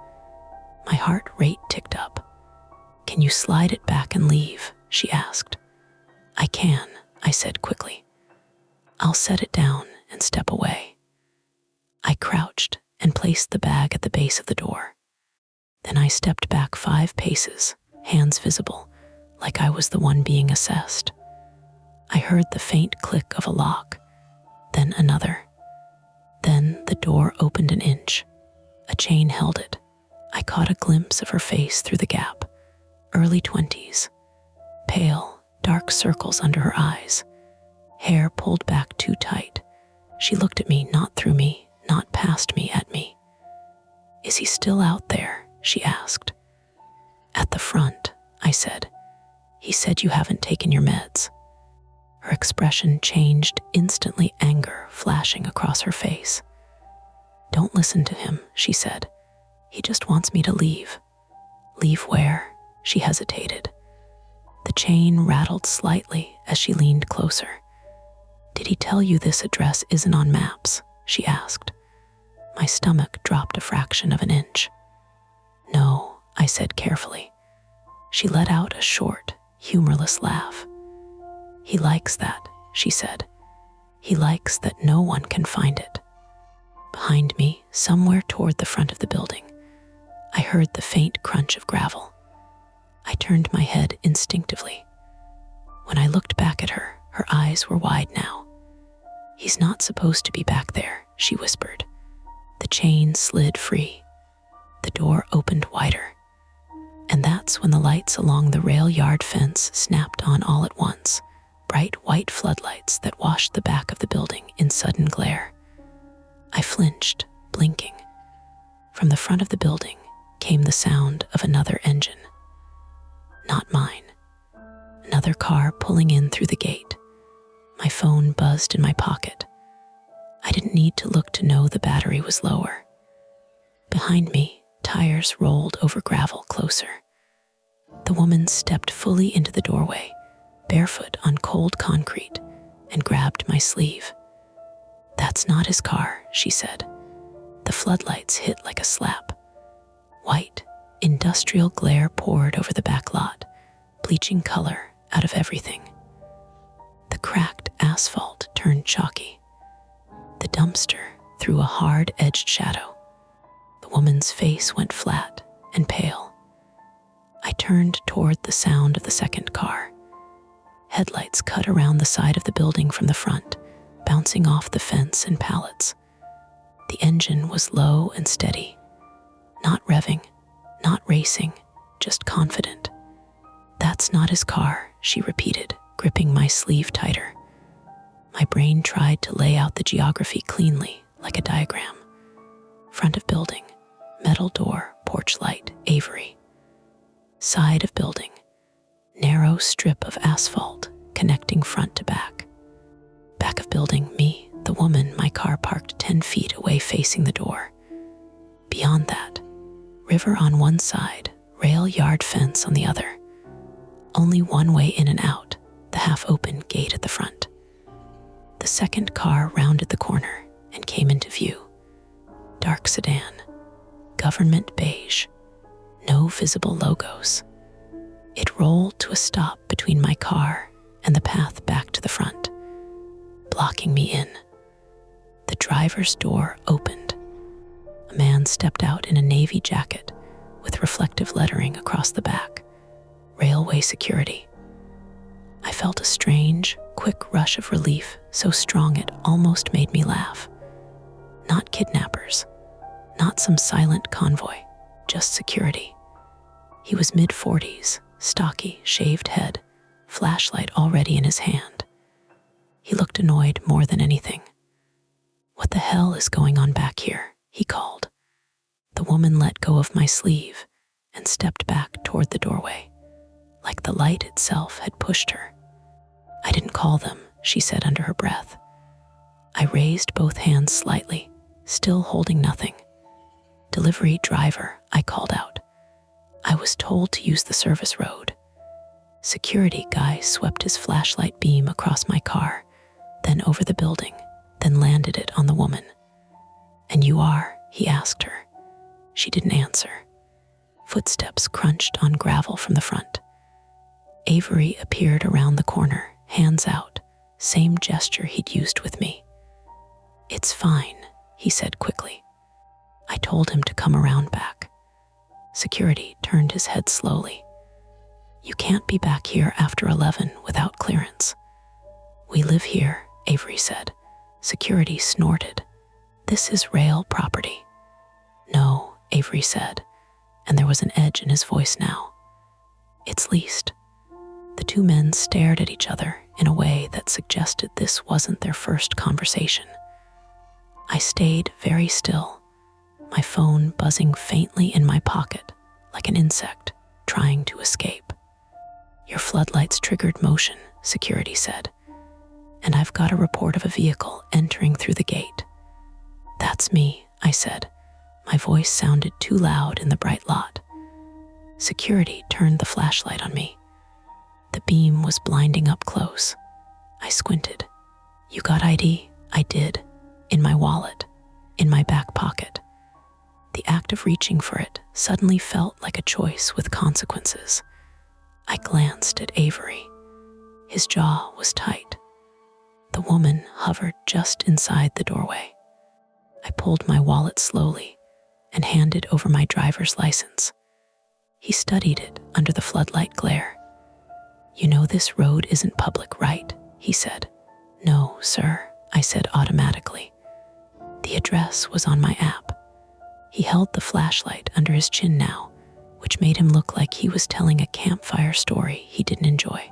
My heart rate ticked up. Can you slide it back and leave? She asked. I can, I said quickly. I'll set it down and step away. I crouched and placed the bag at the base of the door. Then I stepped back 5 paces, hands visible, like I was the one being assessed. I heard the faint click of a lock, then another. Then the door opened an inch. A chain held it. I caught a glimpse of her face through the gap. Early 20s. Pale, dark circles under her eyes. Hair pulled back too tight. She looked at me, not through me, not past me, at me. Is he still out there? She asked. At the front, I said. He said you haven't taken your meds. Her expression changed instantly, anger flashing across her face. Don't listen to him, she said. He just wants me to leave. Leave where? She hesitated. The chain rattled slightly as she leaned closer. Did he tell you this address isn't on maps? She asked. My stomach dropped a fraction of an inch. No, I said carefully. She let out a short, humorless laugh. He likes that, she said. He likes that no one can find it. Behind me, somewhere toward the front of the building, I heard the faint crunch of gravel. I turned my head instinctively. When I looked back at her, her eyes were wide now. He's not supposed to be back there, she whispered. The chain slid free. The door opened wider. And that's when the lights along the rail yard fence snapped on all at once, bright white floodlights that washed the back of the building in sudden glare. I flinched, blinking. From the front of the building came the sound of another engine. Not mine. Another car pulling in through the gate. My phone buzzed in my pocket. I didn't need to look to know the battery was lower. Behind me, tires rolled over gravel closer. The woman stepped fully into the doorway, barefoot on cold concrete, and grabbed my sleeve. That's not his car, she said. The floodlights hit like a slap. White, industrial glare poured over the back lot, bleaching color out of everything. The cracked asphalt turned chalky. The dumpster threw a hard-edged shadow. The woman's face went flat and pale. I turned toward the sound of the second car. Headlights cut around the side of the building from the front, bouncing off the fence and pallets. The engine was low and steady, not revving, not racing, just confident. That's not his car, she repeated, gripping my sleeve tighter. My brain tried to lay out the geography cleanly, like a diagram. Front of building, metal door, porch light, Avery. Side of building, narrow strip of asphalt connecting front to back. Back of building, me, the woman, my car parked 10 feet away facing the door. Beyond that, river on one side, rail yard fence on the other. Only one way in and out, the half-open gate at the front. The second car rounded the corner and came into view. Dark sedan, government beige, no visible logos. It rolled to a stop between my car and the path back to the front, blocking me in. The driver's door opened. A man stepped out in a navy jacket with reflective lettering across the back. Railway security. I felt a strange, quick rush of relief, so strong it almost made me laugh. Not kidnappers, not some silent convoy, just security. He was mid-40s, stocky, shaved head, flashlight already in his hand. He looked annoyed more than anything. What the hell is going on back here? He called. The woman let go of my sleeve and stepped back toward the doorway, like the light itself had pushed her. I didn't call them, she said under her breath. I raised both hands slightly, still holding nothing. Delivery driver, I called out. I was told to use the service road. Security guy swept his flashlight beam across my car, then over the building, then landed it on the woman. And you are? He asked her. She didn't answer. Footsteps crunched on gravel from the front. Avery appeared around the corner, hands out, same gesture he'd used with me. It's fine, he said quickly. I told him to come around back. Security turned his head slowly. You can't be back here after 11 without clearance. We live here, Avery said. Security snorted. This is rail property. No, Avery said, and there was an edge in his voice now. It's leased. The two men stared at each other in a way that suggested this wasn't their first conversation. I stayed very still, my phone buzzing faintly in my pocket like an insect trying to escape. Your floodlights triggered motion, security said, and I've got a report of a vehicle entering through the gate. That's me, I said. My voice sounded too loud in the bright lot. Security turned the flashlight on me. The beam was blinding up close. I squinted. You got ID? I did. In my wallet. In my back pocket. The act of reaching for it suddenly felt like a choice with consequences. I glanced at Avery. His jaw was tight. The woman hovered just inside the doorway. I pulled my wallet slowly and handed over my driver's license. He studied it under the floodlight glare. You know this road isn't public, right? He said. No, sir, I said automatically. The address was on my app. He held the flashlight under his chin now, which made him look like he was telling a campfire story he didn't enjoy.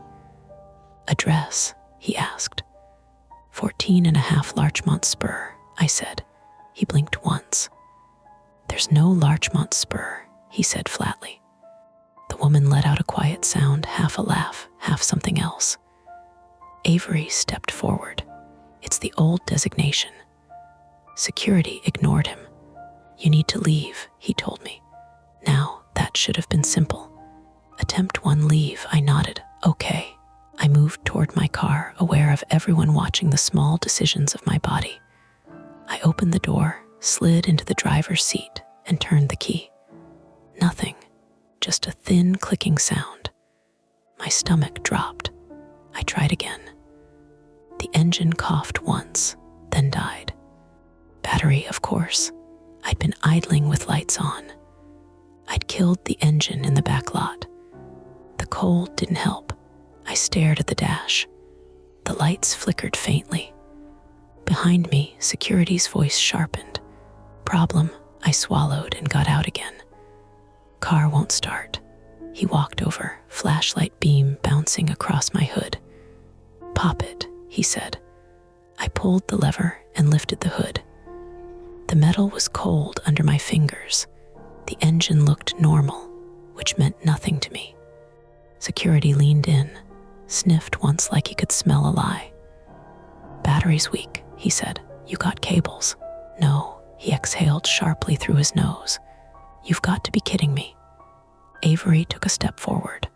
Address, he asked. 14.5 Larchmont Spur, I said. He blinked once. There's no Larchmont Spur, he said flatly. The woman let out a quiet sound, half a laugh, half something else. Avery stepped forward. It's the old designation. Security ignored him. You need to leave, he told me. Now, that should have been simple. Attempt 1, leave, I nodded. Okay. I moved toward my car, aware of everyone watching the small decisions of my body. I opened the door, slid into the driver's seat, and turned the key. Nothing, just a thin clicking sound. My stomach dropped. I tried again. The engine coughed once, then died. Battery, of course. I'd been idling with lights on. I'd killed the engine in the back lot. The cold didn't help. I stared at the dash. The lights flickered faintly. Behind me, security's voice sharpened. Problem, I swallowed and got out again. Car won't start. He walked over, flashlight beam bouncing across my hood. Pop it, he said. I pulled the lever and lifted the hood. The metal was cold under my fingers. The engine looked normal, which meant nothing to me. Security leaned in, sniffed once like he could smell a lie. Battery's weak, he said. You got cables? No, he exhaled sharply through his nose. You've got to be kidding me. Avery took a step forward.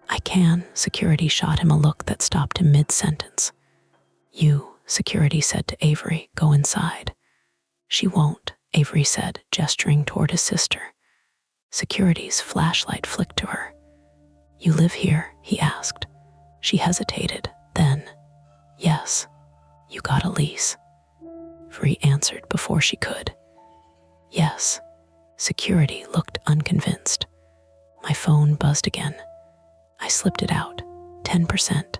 I can, security shot him a look that stopped him mid-sentence. You, security said to Avery, go inside. She won't, Avery said, gesturing toward his sister. Security's flashlight flicked to her. You live here? He asked. She hesitated, then, yes. You got a lease? Free answered before she could. Yes. Security looked unconvinced. My phone buzzed again. I slipped it out. 10%.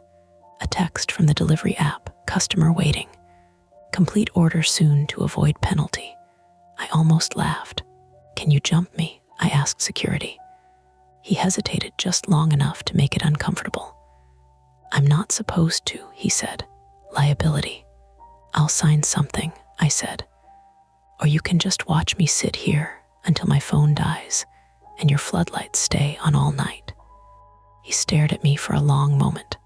A text from the delivery app, customer waiting. Complete order soon to avoid penalty. I almost laughed. Can you jump me? I asked security. He hesitated just long enough to make it uncomfortable. I'm not supposed to, he said. Liability. I'll sign something, I said. Or you can just watch me sit here until my phone dies and your floodlights stay on all night. He stared at me for a long moment.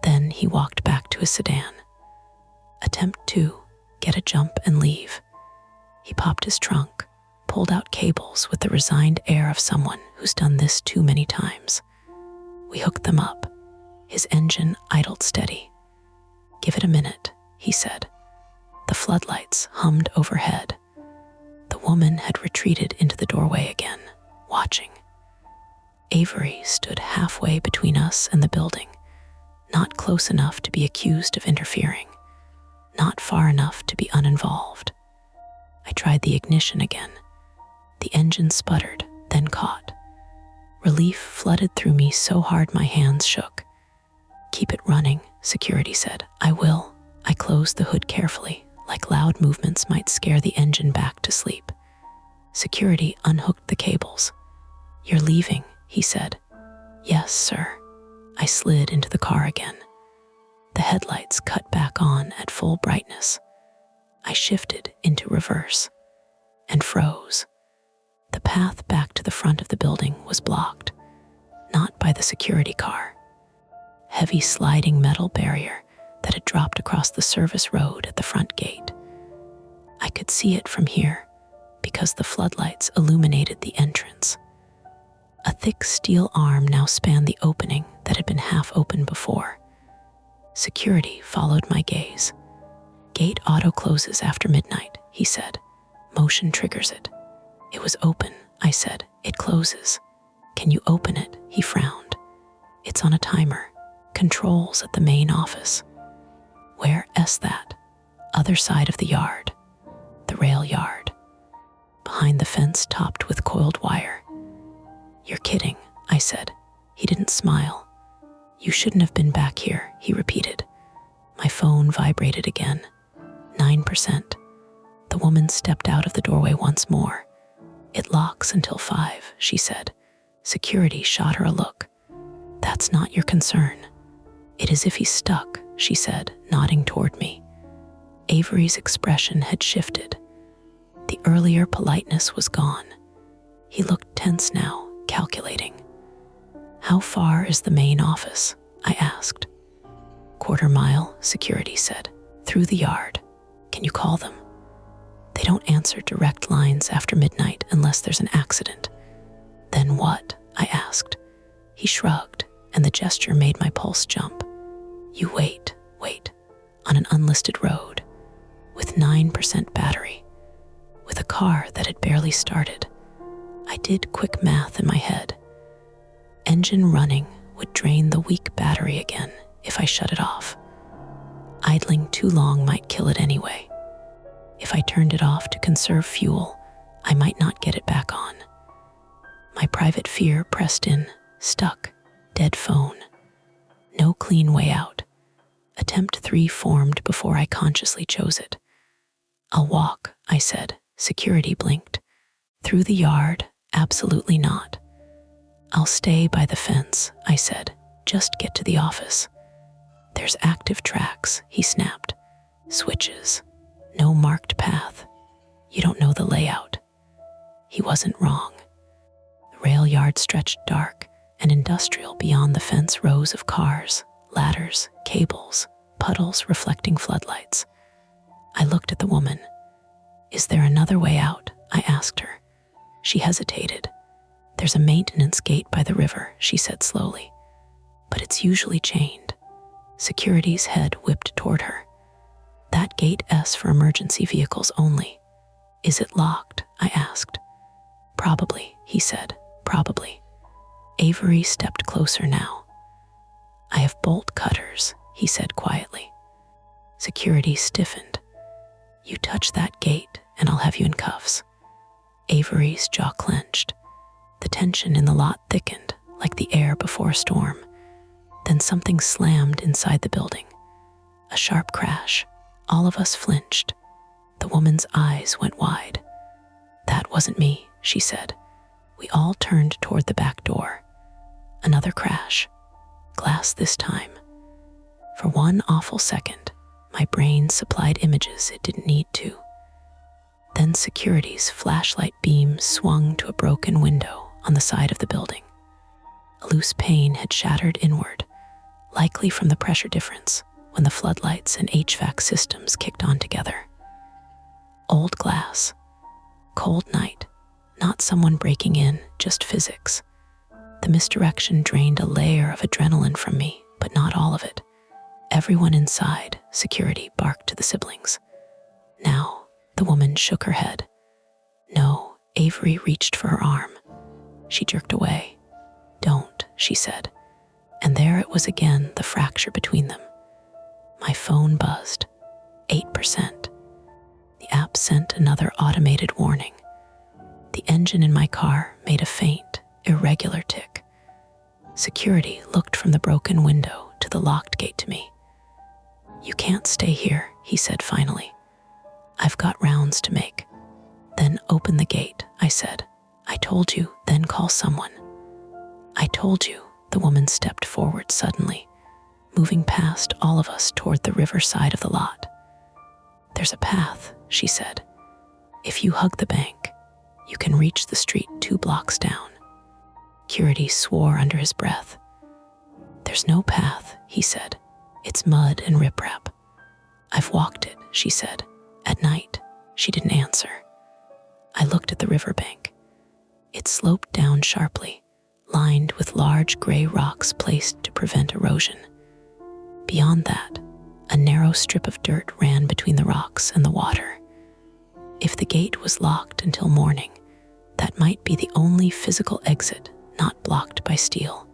Then he walked back to his sedan. Attempt 2, get a jump and leave. He popped his trunk, pulled out cables with the resigned air of someone who's done this too many times. We hooked them up. His engine idled steady. Give it a minute, he said. The floodlights hummed overhead. The woman had retreated into the doorway again, watching. Avery stood halfway between us and the building, not close enough to be accused of interfering, not far enough to be uninvolved. I tried the ignition again. The engine sputtered, then caught. Relief flooded through me so hard my hands shook. Keep it running, security said. I will. I closed the hood carefully, like loud movements might scare the engine back to sleep. Security unhooked the cables. You're leaving, he said. Yes, sir. I slid into the car again. The headlights cut back on at full brightness. I shifted into reverse and froze. The path back to the front of the building was blocked, not by the security car. Heavy sliding metal barrier that had dropped across the service road at the front gate. I could see it from here because the floodlights illuminated the entrance. A thick steel arm now spanned the opening that had been half open before. Security followed my gaze. Gate auto-closes after midnight, he said. Motion triggers it. It was open, I said. It closes. Can you open it? He frowned. It's on a timer. Controls at the main office. Where's that? Other side of the yard. The rail yard. Behind the fence topped with coiled wire. You're kidding, I said. He didn't smile. You shouldn't have been back here, he repeated. My phone vibrated again. 9%. The woman stepped out of the doorway once more. It locks until 5, she said. Security shot her a look. That's not your concern. It is if he's stuck, she said, nodding toward me. Avery's expression had shifted. The earlier politeness was gone. He looked tense now, calculating. How far is the main office? I asked. Quarter mile, security said. Through the yard. Can you call them? They don't answer direct lines after midnight unless there's an accident. Then what? I asked. He shrugged, and the gesture made my pulse jump. You wait, on an unlisted road, with 9% battery, with a car that had barely started. I did quick math in my head. Engine running would drain the weak battery again if I shut it off. Idling too long might kill it anyway. If I turned it off to conserve fuel, I might not get it back on. My private fear pressed in, stuck, dead phone. No clean way out. Attempt 3 formed before I consciously chose it. I'll walk, I said. Security blinked. Through the yard? Absolutely not. I'll stay by the fence, I said. Just get to the office. There's active tracks, he snapped. Switches. No marked path. You don't know the layout. He wasn't wrong. The rail yard stretched dark and industrial beyond the fence, rows of cars, ladders, cables, puddles reflecting floodlights. I looked at the woman. Is there another way out? I asked her. She hesitated. There's a maintenance gate by the river, she said slowly. But it's usually chained. Security's head whipped toward her. That gate S for emergency vehicles only. Is it locked? I asked. Probably, he said. Probably. Avery stepped closer now. I have bolt cutters, he said quietly. Security stiffened. You touch that gate and I'll have you in cuffs. Avery's jaw clenched. The tension in the lot thickened like the air before a storm. Then something slammed inside the building. A sharp crash. All of us flinched. The woman's eyes went wide. That wasn't me, she said. We all turned toward the back door. Another crash. Glass this time. For one awful second, my brain supplied images it didn't need to. Then security's flashlight beam swung to a broken window on the side of the building. A loose pane had shattered inward, likely from the pressure difference when the floodlights and HVAC systems kicked on together. Old glass. Cold night. Not someone breaking in, just physics. The misdirection drained a layer of adrenaline from me, but not all of it. Everyone inside, security barked to the siblings. Now, the woman shook her head. No, Avery reached for her arm. She jerked away. Don't, she said. And there it was again, the fracture between them. My phone buzzed. 8%. The app sent another automated warning. The engine in my car made a faint, irregular tick. Security looked from the broken window to the locked gate to me. You can't stay here, he said finally. I've got rounds to make. Then open the gate, I said. I told you, then call someone. I told you, the woman stepped forward suddenly, moving past all of us toward the river side of the lot. There's a path, she said. If you hug the bank, you can reach the street 2 blocks down. Security swore under his breath. There's no path, he said. It's mud and riprap. I've walked it, she said, at night, She didn't answer. I looked at the riverbank. It sloped down sharply, lined with large gray rocks placed to prevent erosion. Beyond that, a narrow strip of dirt ran between the rocks and the water. If the gate was locked until morning, that might be the only physical exit not blocked by steel.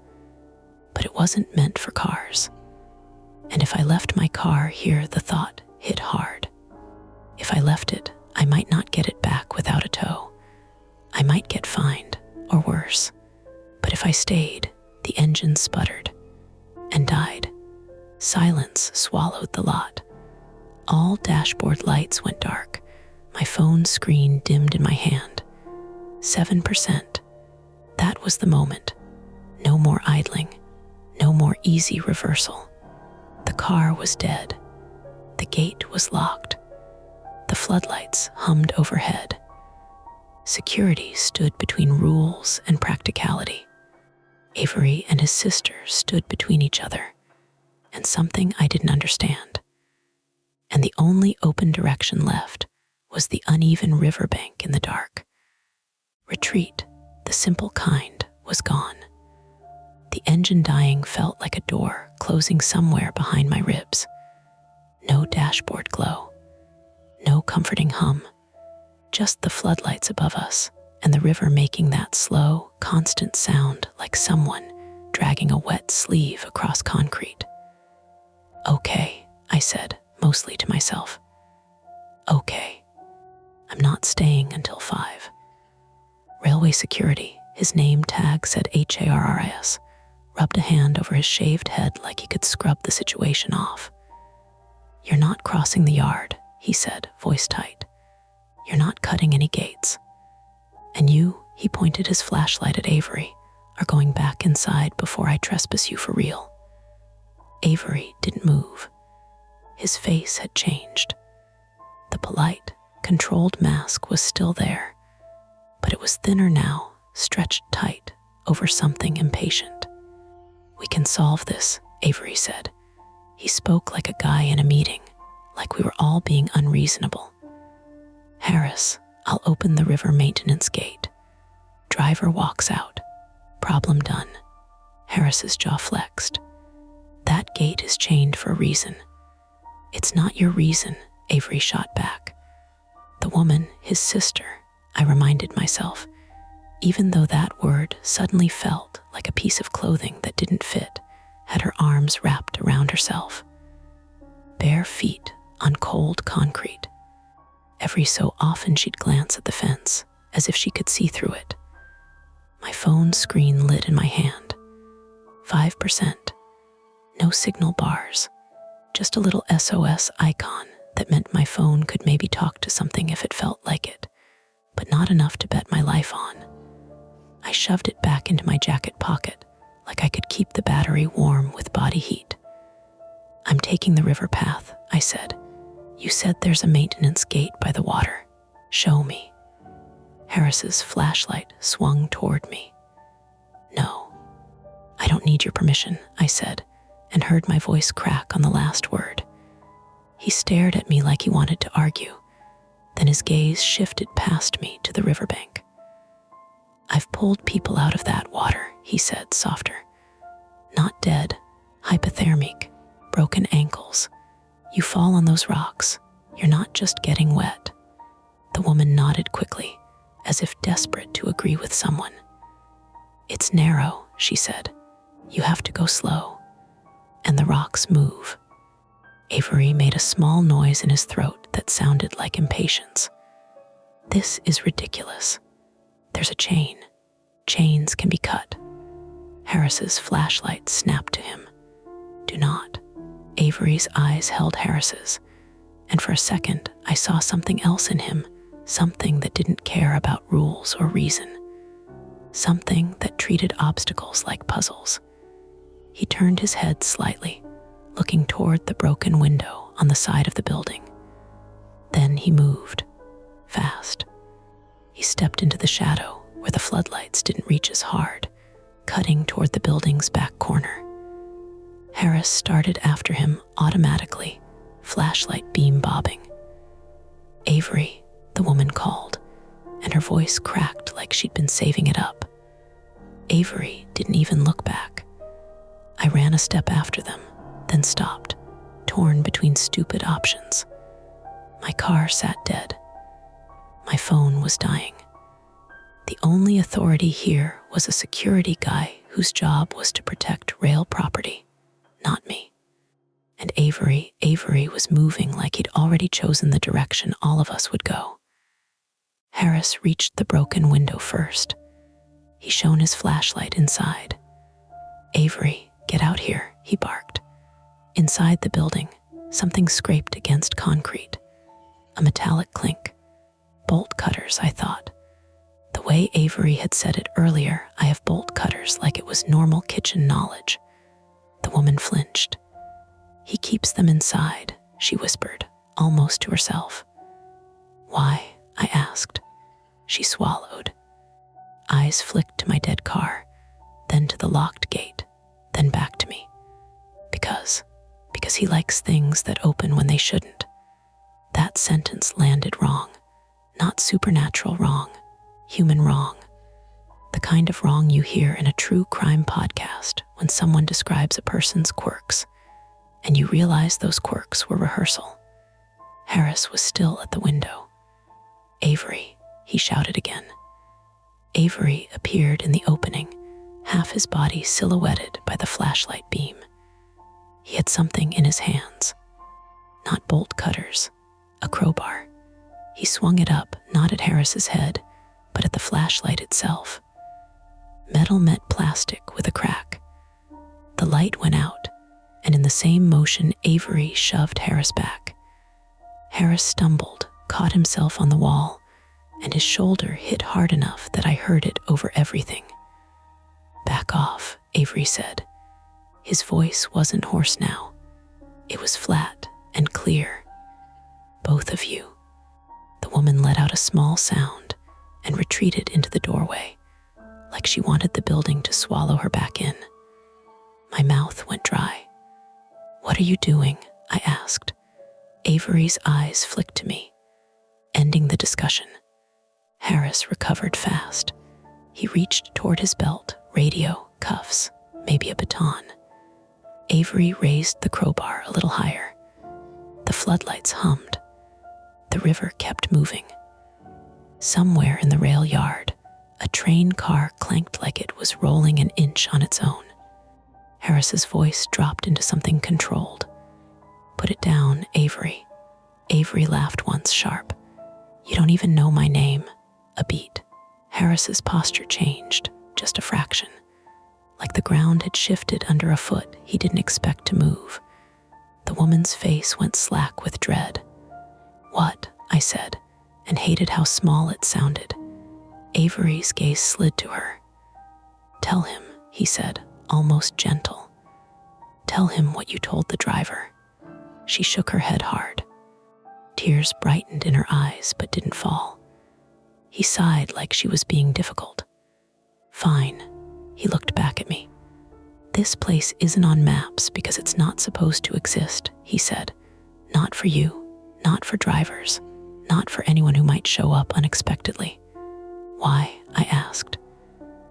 But it wasn't meant for cars. And if I left my car here, the thought hit hard. If I left it, I might not get it back without a tow. I might get fined, or worse. But if I stayed, the engine sputtered and died. Silence swallowed the lot. All dashboard lights went dark. My phone screen dimmed in my hand. 7%. That was the moment. No more idling. No more easy reversal. The car was dead. The gate was locked. The floodlights hummed overhead. Security stood between rules and practicality. Avery and his sister stood between each other, and something I didn't understand. And the only open direction left was the uneven riverbank in the dark. Retreat, the simple kind, was gone. The engine dying felt like a door closing somewhere behind my ribs. No dashboard glow. No comforting hum. Just the floodlights above us and the river making that slow, constant sound like someone dragging a wet sleeve across concrete. Okay, I said, mostly to myself. Okay. I'm not staying until 5. Railway security, his name tag said HARRIS, rubbed a hand over his shaved head like he could scrub the situation off. You're not crossing the yard, he said, voice tight. You're not cutting any gates. And you, he pointed his flashlight at Avery, are going back inside before I trespass you for real. Avery didn't move. His face had changed. The polite, controlled mask was still there, but it was thinner now, stretched tight over something impatient. We can solve this, Avery said. He spoke like a guy in a meeting, like we were all being unreasonable. Harris, I'll open the river maintenance gate. Driver walks out. Problem done. Harris's jaw flexed. That gate is chained for a reason. It's not your reason, Avery shot back. The woman, his sister, I reminded myself, even though that word suddenly felt like a piece of clothing that didn't fit, had her arms wrapped around herself. Bare feet on cold concrete. Every so often she'd glance at the fence, as if she could see through it. My phone screen lit in my hand. 5%. No signal bars. Just a little SOS icon that meant my phone could maybe talk to something if it felt like it, but not enough to bet my life on. I shoved it back into my jacket pocket, like I could keep the battery warm with body heat. I'm taking the river path, I said. You said there's a maintenance gate by the water. Show me. Harris's flashlight swung toward me. No. I don't need your permission, I said, and heard my voice crack on the last word. He stared at me like he wanted to argue. Then his gaze shifted past me to the riverbank. I've pulled people out of that water, he said, softer. Not dead, hypothermic, broken ankles. You fall on those rocks. You're not just getting wet. The woman nodded quickly, as if desperate to agree with someone. It's narrow, she said. You have to go slow. And the rocks move. Avery made a small noise in his throat that sounded like impatience. This is ridiculous. There's a chain. Chains can be cut. Harris's flashlight snapped to him. Do not. Avery's eyes held Harris's, and for a second I saw something else in him, something that didn't care about rules or reason, something that treated obstacles like puzzles. He turned his head slightly, looking toward the broken window on the side of the building. Then he moved, fast. He stepped into the shadow where the floodlights didn't reach as hard, cutting toward the building's back corner. Harris started after him automatically, flashlight beam bobbing. Avery, the woman called, and her voice cracked like she'd been saving it up. Avery didn't even look back. I ran a step after them, then stopped, torn between stupid options. My car sat dead. My phone was dying. The only authority here was a security guy whose job was to protect rail property, not me. And Avery was moving like he'd already chosen the direction all of us would go. Harris reached the broken window first. He shone his flashlight inside. "Avery, get out here," he barked. Inside the building, something scraped against concrete. A metallic clink. Bolt cutters, I thought. The way Avery had said it earlier, I have bolt cutters, like it was normal kitchen knowledge. The woman flinched. "He keeps them inside," she whispered, almost to herself. "Why?" I asked. She swallowed. Eyes flicked to my dead car, then to the locked gate, then back to me. Because he likes things that open when they shouldn't. That sentence landed wrong. Not supernatural wrong, human wrong. The kind of wrong you hear in a true crime podcast when someone describes a person's quirks, and you realize those quirks were rehearsal. Harris was still at the window. "Avery," he shouted again. Avery appeared in the opening, half his body silhouetted by the flashlight beam. He had something in his hands. Not bolt cutters, a crowbar. He swung it up, not at Harris's head, but at the flashlight itself. Metal met plastic with a crack. The light went out, and in the same motion, Avery shoved Harris back. Harris stumbled, caught himself on the wall, and his shoulder hit hard enough that I heard it over everything. "Back off," Avery said. His voice wasn't hoarse now. It was flat and clear. "Both of you." The woman let out a small sound and retreated into the doorway, like she wanted the building to swallow her back in. My mouth went dry. "What are you doing?" I asked. Avery's eyes flicked to me, ending the discussion. Harris recovered fast. He reached toward his belt, radio, cuffs, maybe a baton. Avery raised the crowbar a little higher. The floodlights hummed. The river kept moving. Somewhere in the rail yard, a train car clanked like it was rolling an inch on its own. Harris's voice dropped into something controlled. "Put it down, Avery." Avery laughed once sharp. "You don't even know my name." A beat. Harris's posture changed, just a fraction. Like the ground had shifted under a foot he didn't expect to move. The woman's face went slack with dread. "What?" I said, and hated how small it sounded. Avery's gaze slid to her. "Tell him," he said, almost gentle. "Tell him what you told the driver." She shook her head hard. Tears brightened in her eyes but didn't fall. He sighed like she was being difficult. "Fine." He looked back at me. "This place isn't on maps because it's not supposed to exist," he said. "Not for you, not for drivers, not for anyone who might show up unexpectedly." "Why?" I asked.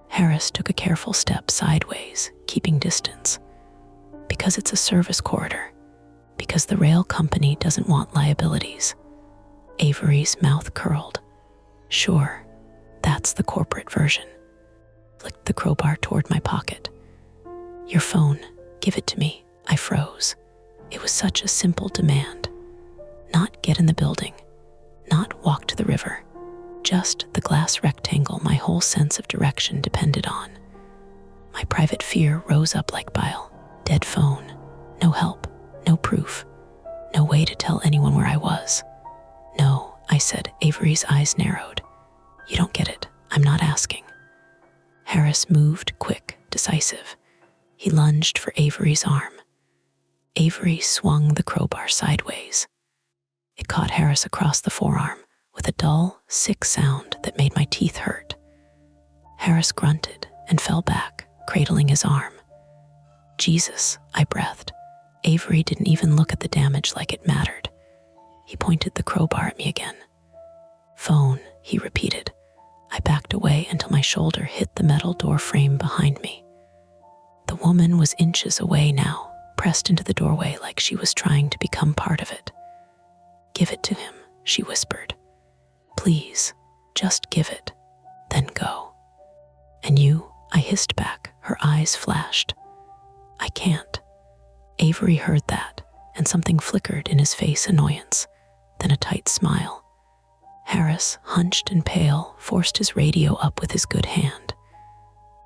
Harris took a careful step sideways, keeping distance. "Because it's a service corridor. Because the rail company doesn't want liabilities." Avery's mouth curled. "Sure, that's the corporate version." Flicked the crowbar toward my pocket. "Your phone, give it to me." I froze. It was such a simple demand. Not get in the building, not walk to the river, just the glass rectangle my whole sense of direction depended on. My private fear rose up like bile. Dead phone, no help, no proof, no way to tell anyone where I was. "No," I said. Avery's eyes narrowed. "You don't get it. I'm not asking." Harris moved, quick, decisive. He lunged for Avery's arm. Avery swung the crowbar sideways. It caught Harris across the forearm with a dull, sick sound that made my teeth hurt. Harris grunted and fell back, cradling his arm. "Jesus," I breathed. Avery didn't even look at the damage like it mattered. He pointed the crowbar at me again. Phone, he repeated. I backed away until my shoulder hit the metal door frame behind me. The woman was inches away now, pressed into the doorway like she was trying to become part of it. Give it to him, she whispered. Please, just give it, then go. And you, I hissed back, her eyes flashed. I can't. Avery heard that, and something flickered in his face, annoyance, then a tight smile. Harris, hunched and pale, forced his radio up with his good hand.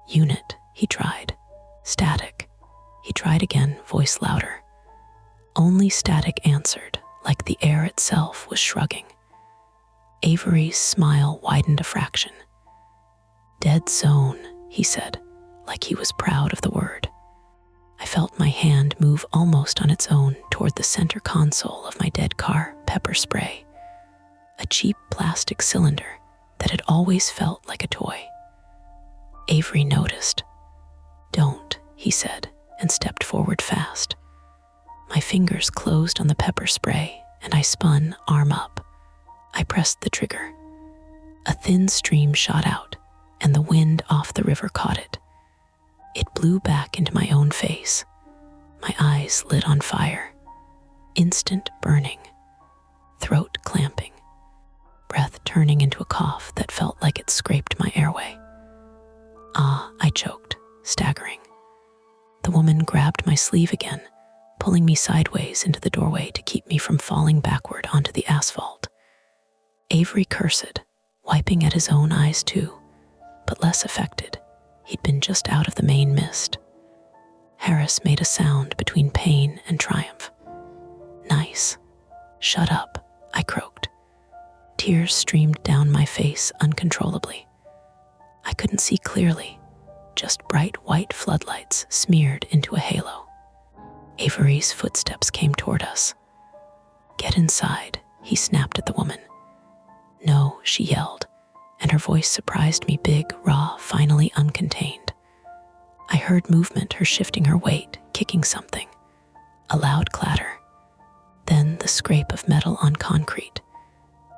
Unit, he tried. Static. He tried again, voice louder. Only static answered, like the air itself was shrugging. Avery's smile widened a fraction. Dead zone, he said, like he was proud of the word. I felt my hand move almost on its own toward the center console of my dead car, pepper spray, a cheap plastic cylinder that had always felt like a toy. Avery noticed. Don't, he said, and stepped forward fast. My fingers closed on the pepper spray, and I spun, arm up. I pressed the trigger. A thin stream shot out, and the wind off the river caught it. It blew back into my own face. My eyes lit on fire. Instant burning. Throat clamping. Breath turning into a cough that felt like it scraped my airway. Ah, I choked, staggering. The woman grabbed my sleeve again, pulling me sideways into the doorway to keep me from falling backward onto the asphalt. Avery cursed, wiping at his own eyes too, but less affected. He'd been just out of the main mist. Harris made a sound between pain and triumph. Nice. Shut up, I croaked. Tears streamed down my face uncontrollably. I couldn't see clearly, just bright white floodlights smeared into a halo. Avery's footsteps came toward us. Get inside, he snapped at the woman. No, she yelled, and her voice surprised me, big, raw, finally uncontained. I heard movement, her shifting her weight, kicking something. A loud clatter. Then the scrape of metal on concrete.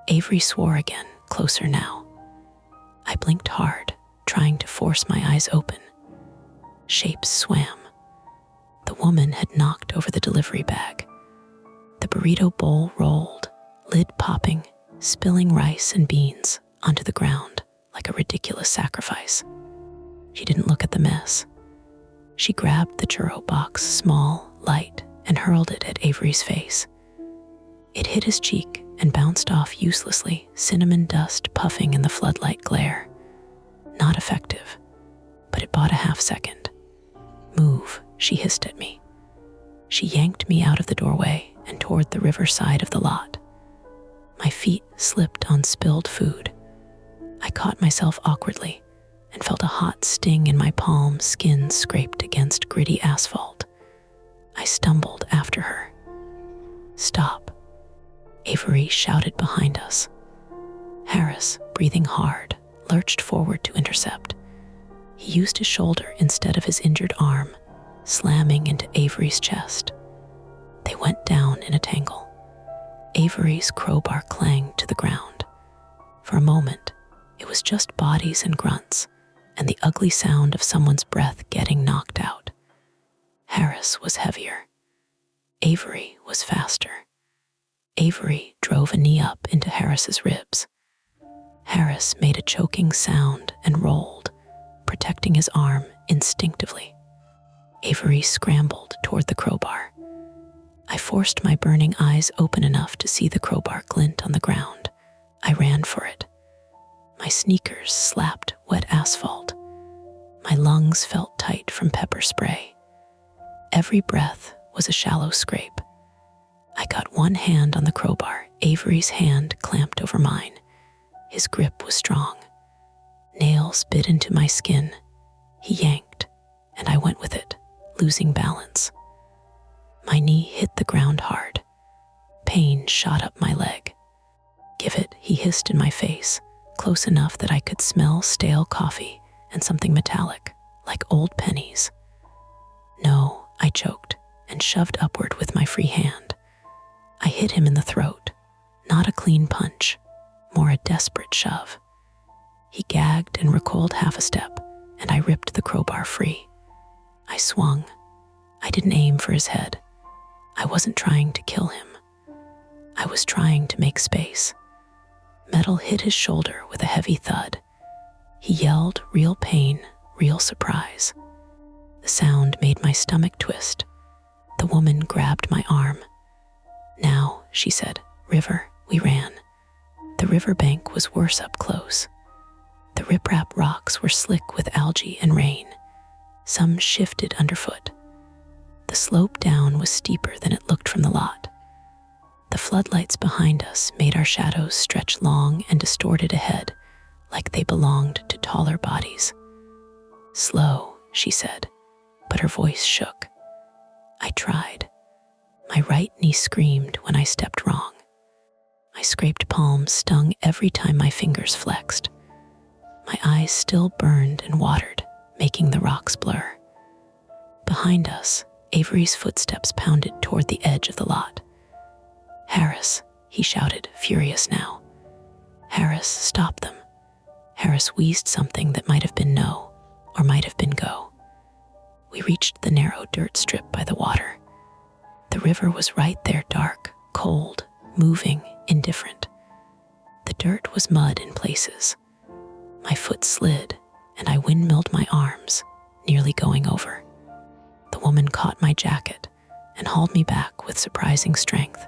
Avery swore again, closer now. I blinked hard, trying to force my eyes open. Shapes swam. The woman had knocked over the delivery bag. The burrito bowl rolled, lid popping, spilling rice and beans onto the ground like a ridiculous sacrifice. She didn't look at the mess. She grabbed the churro box, small, light, and hurled it at Avery's face. It hit his cheek and bounced off uselessly, cinnamon dust puffing in the floodlight glare. Not effective, but it bought a half second. Move, she hissed at me. She yanked me out of the doorway and toward the river side of the lot. My feet slipped on spilled food. I caught myself awkwardly and felt a hot sting in my palm, skin scraped against gritty asphalt. I stumbled after her. Stop, Avery shouted behind us. Harris, breathing hard, lurched forward to intercept. He used his shoulder instead of his injured arm, slamming into Avery's chest. They went down in a tangle. Avery's crowbar clanged to the ground. For a moment, it was just bodies and grunts, and the ugly sound of someone's breath getting knocked out. Harris was heavier. Avery was faster. Avery drove a knee up into Harris's ribs. Harris made a choking sound and rolled, protecting his arm instinctively. Avery scrambled toward the crowbar. I forced my burning eyes open enough to see the crowbar glint on the ground. I ran for it. My sneakers slapped wet asphalt. My lungs felt tight from pepper spray. Every breath was a shallow scrape. I got one hand on the crowbar. Avery's hand clamped over mine. His grip was strong. Nails bit into my skin. He yanked, and I went with it, losing balance. My knee hit the ground hard. Pain shot up my leg. Give it, he hissed in my face, close enough that I could smell stale coffee and something metallic, like old pennies. No, I choked and shoved upward with my free hand. I hit him in the throat, not a clean punch, more a desperate shove. He gagged and recoiled half a step, and I ripped the crowbar free. I swung. I didn't aim for his head. I wasn't trying to kill him. I was trying to make space. Metal hit his shoulder with a heavy thud. He yelled, real pain, real surprise. The sound made my stomach twist. The woman grabbed my arm. "Now," she said. "River." We ran. The riverbank was worse up close. The riprap rocks were slick with algae and rain. Some shifted underfoot. The slope down was steeper than it looked from the lot. The floodlights behind us made our shadows stretch long and distorted ahead, like they belonged to taller bodies. "Slow," she said, but her voice shook. I tried. My right knee screamed when I stepped wrong. My scraped palms stung every time my fingers flexed. My eyes still burned and watered, making the rocks blur. Behind us, Avery's footsteps pounded toward the edge of the lot. "Harris," he shouted, furious now. "Harris, stop them." Harris wheezed something that might have been no, or might have been go. We reached the narrow dirt strip by the water. The river was right there, dark, cold, moving, indifferent. The dirt was mud in places. My foot slid, and I windmilled my arms, nearly going over. The woman caught my jacket and hauled me back with surprising strength.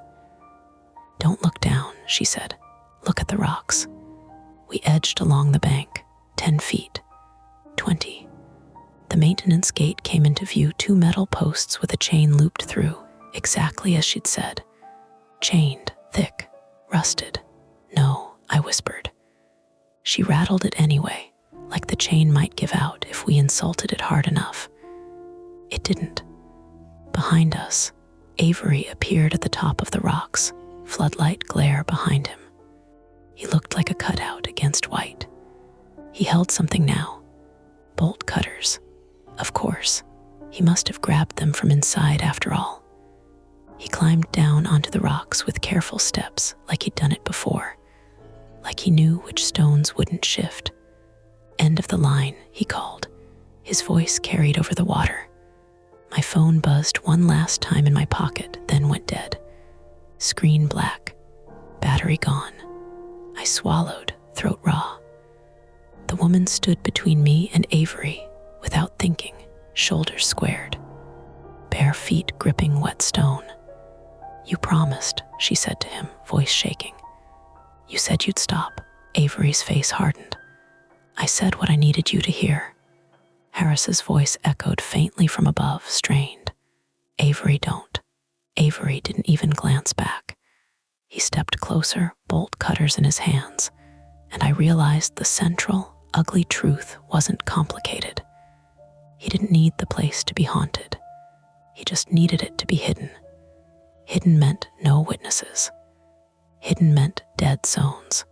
"Don't look down," she said. "Look at the rocks." We edged along the bank, 10 feet, 20. The maintenance gate came into view, 2 metal posts with a chain looped through, exactly as she'd said. Chained, thick, rusted. "No," I whispered. She rattled it anyway, like the chain might give out if we insulted it hard enough. It didn't. Behind us, Avery appeared at the top of the rocks, floodlight glare behind him. He looked like a cutout against white. He held something now. Bolt cutters. Of course, he must have grabbed them from inside after all. He climbed down onto the rocks with careful steps, like he'd done it before, like he knew which stones wouldn't shift. "End of the line," he called. His voice carried over the water. My phone buzzed one last time in my pocket, then went dead. Screen black. Battery gone. I swallowed, throat raw. The woman stood between me and Avery, without thinking, shoulders squared, bare feet gripping wet stone. "You promised," she said to him, voice shaking. "You said you'd stop." Avery's face hardened. "I said what I needed you to hear." Harris's voice echoed faintly from above, strained. "Avery, don't." Avery didn't even glance back. He stepped closer, bolt cutters in his hands, and I realized the central, ugly truth wasn't complicated. He didn't need the place to be haunted. He just needed it to be hidden. Hidden meant no witnesses. Hidden meant dead zones.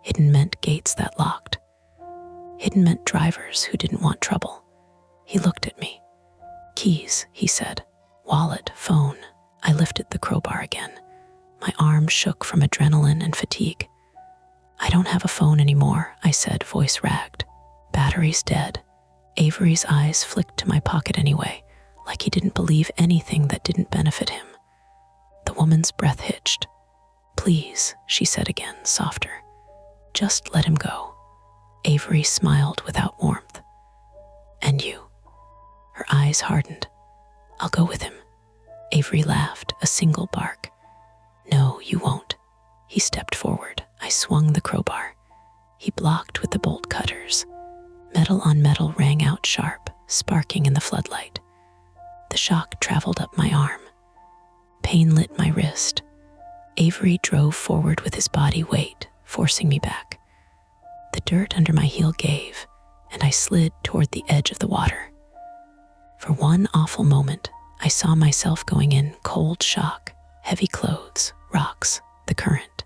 Hidden meant gates that locked. Hidden meant drivers who didn't want trouble. He looked at me. "Keys," he said. "Wallet, phone." I lifted the crowbar again. My arm shook from adrenaline and fatigue. "I don't have a phone anymore," I said, voice ragged. "Battery's dead." Avery's eyes flicked to my pocket anyway, like he didn't believe anything that didn't benefit him. The woman's breath hitched. "Please," she said again, softer. "Just let him go." Avery smiled without warmth. "And you?" Her eyes hardened. "I'll go with him." Avery laughed, a single bark. "No, you won't." He stepped forward. I swung the crowbar. He blocked with the bolt cutters. Metal on metal rang out sharp, sparking in the floodlight. The shock traveled up my arm. Pain lit my wrist. Avery drove forward with his body weight, forcing me back. The dirt under my heel gave, and I slid toward the edge of the water. For one awful moment, I saw myself going in cold shock, heavy clothes, rocks, the current.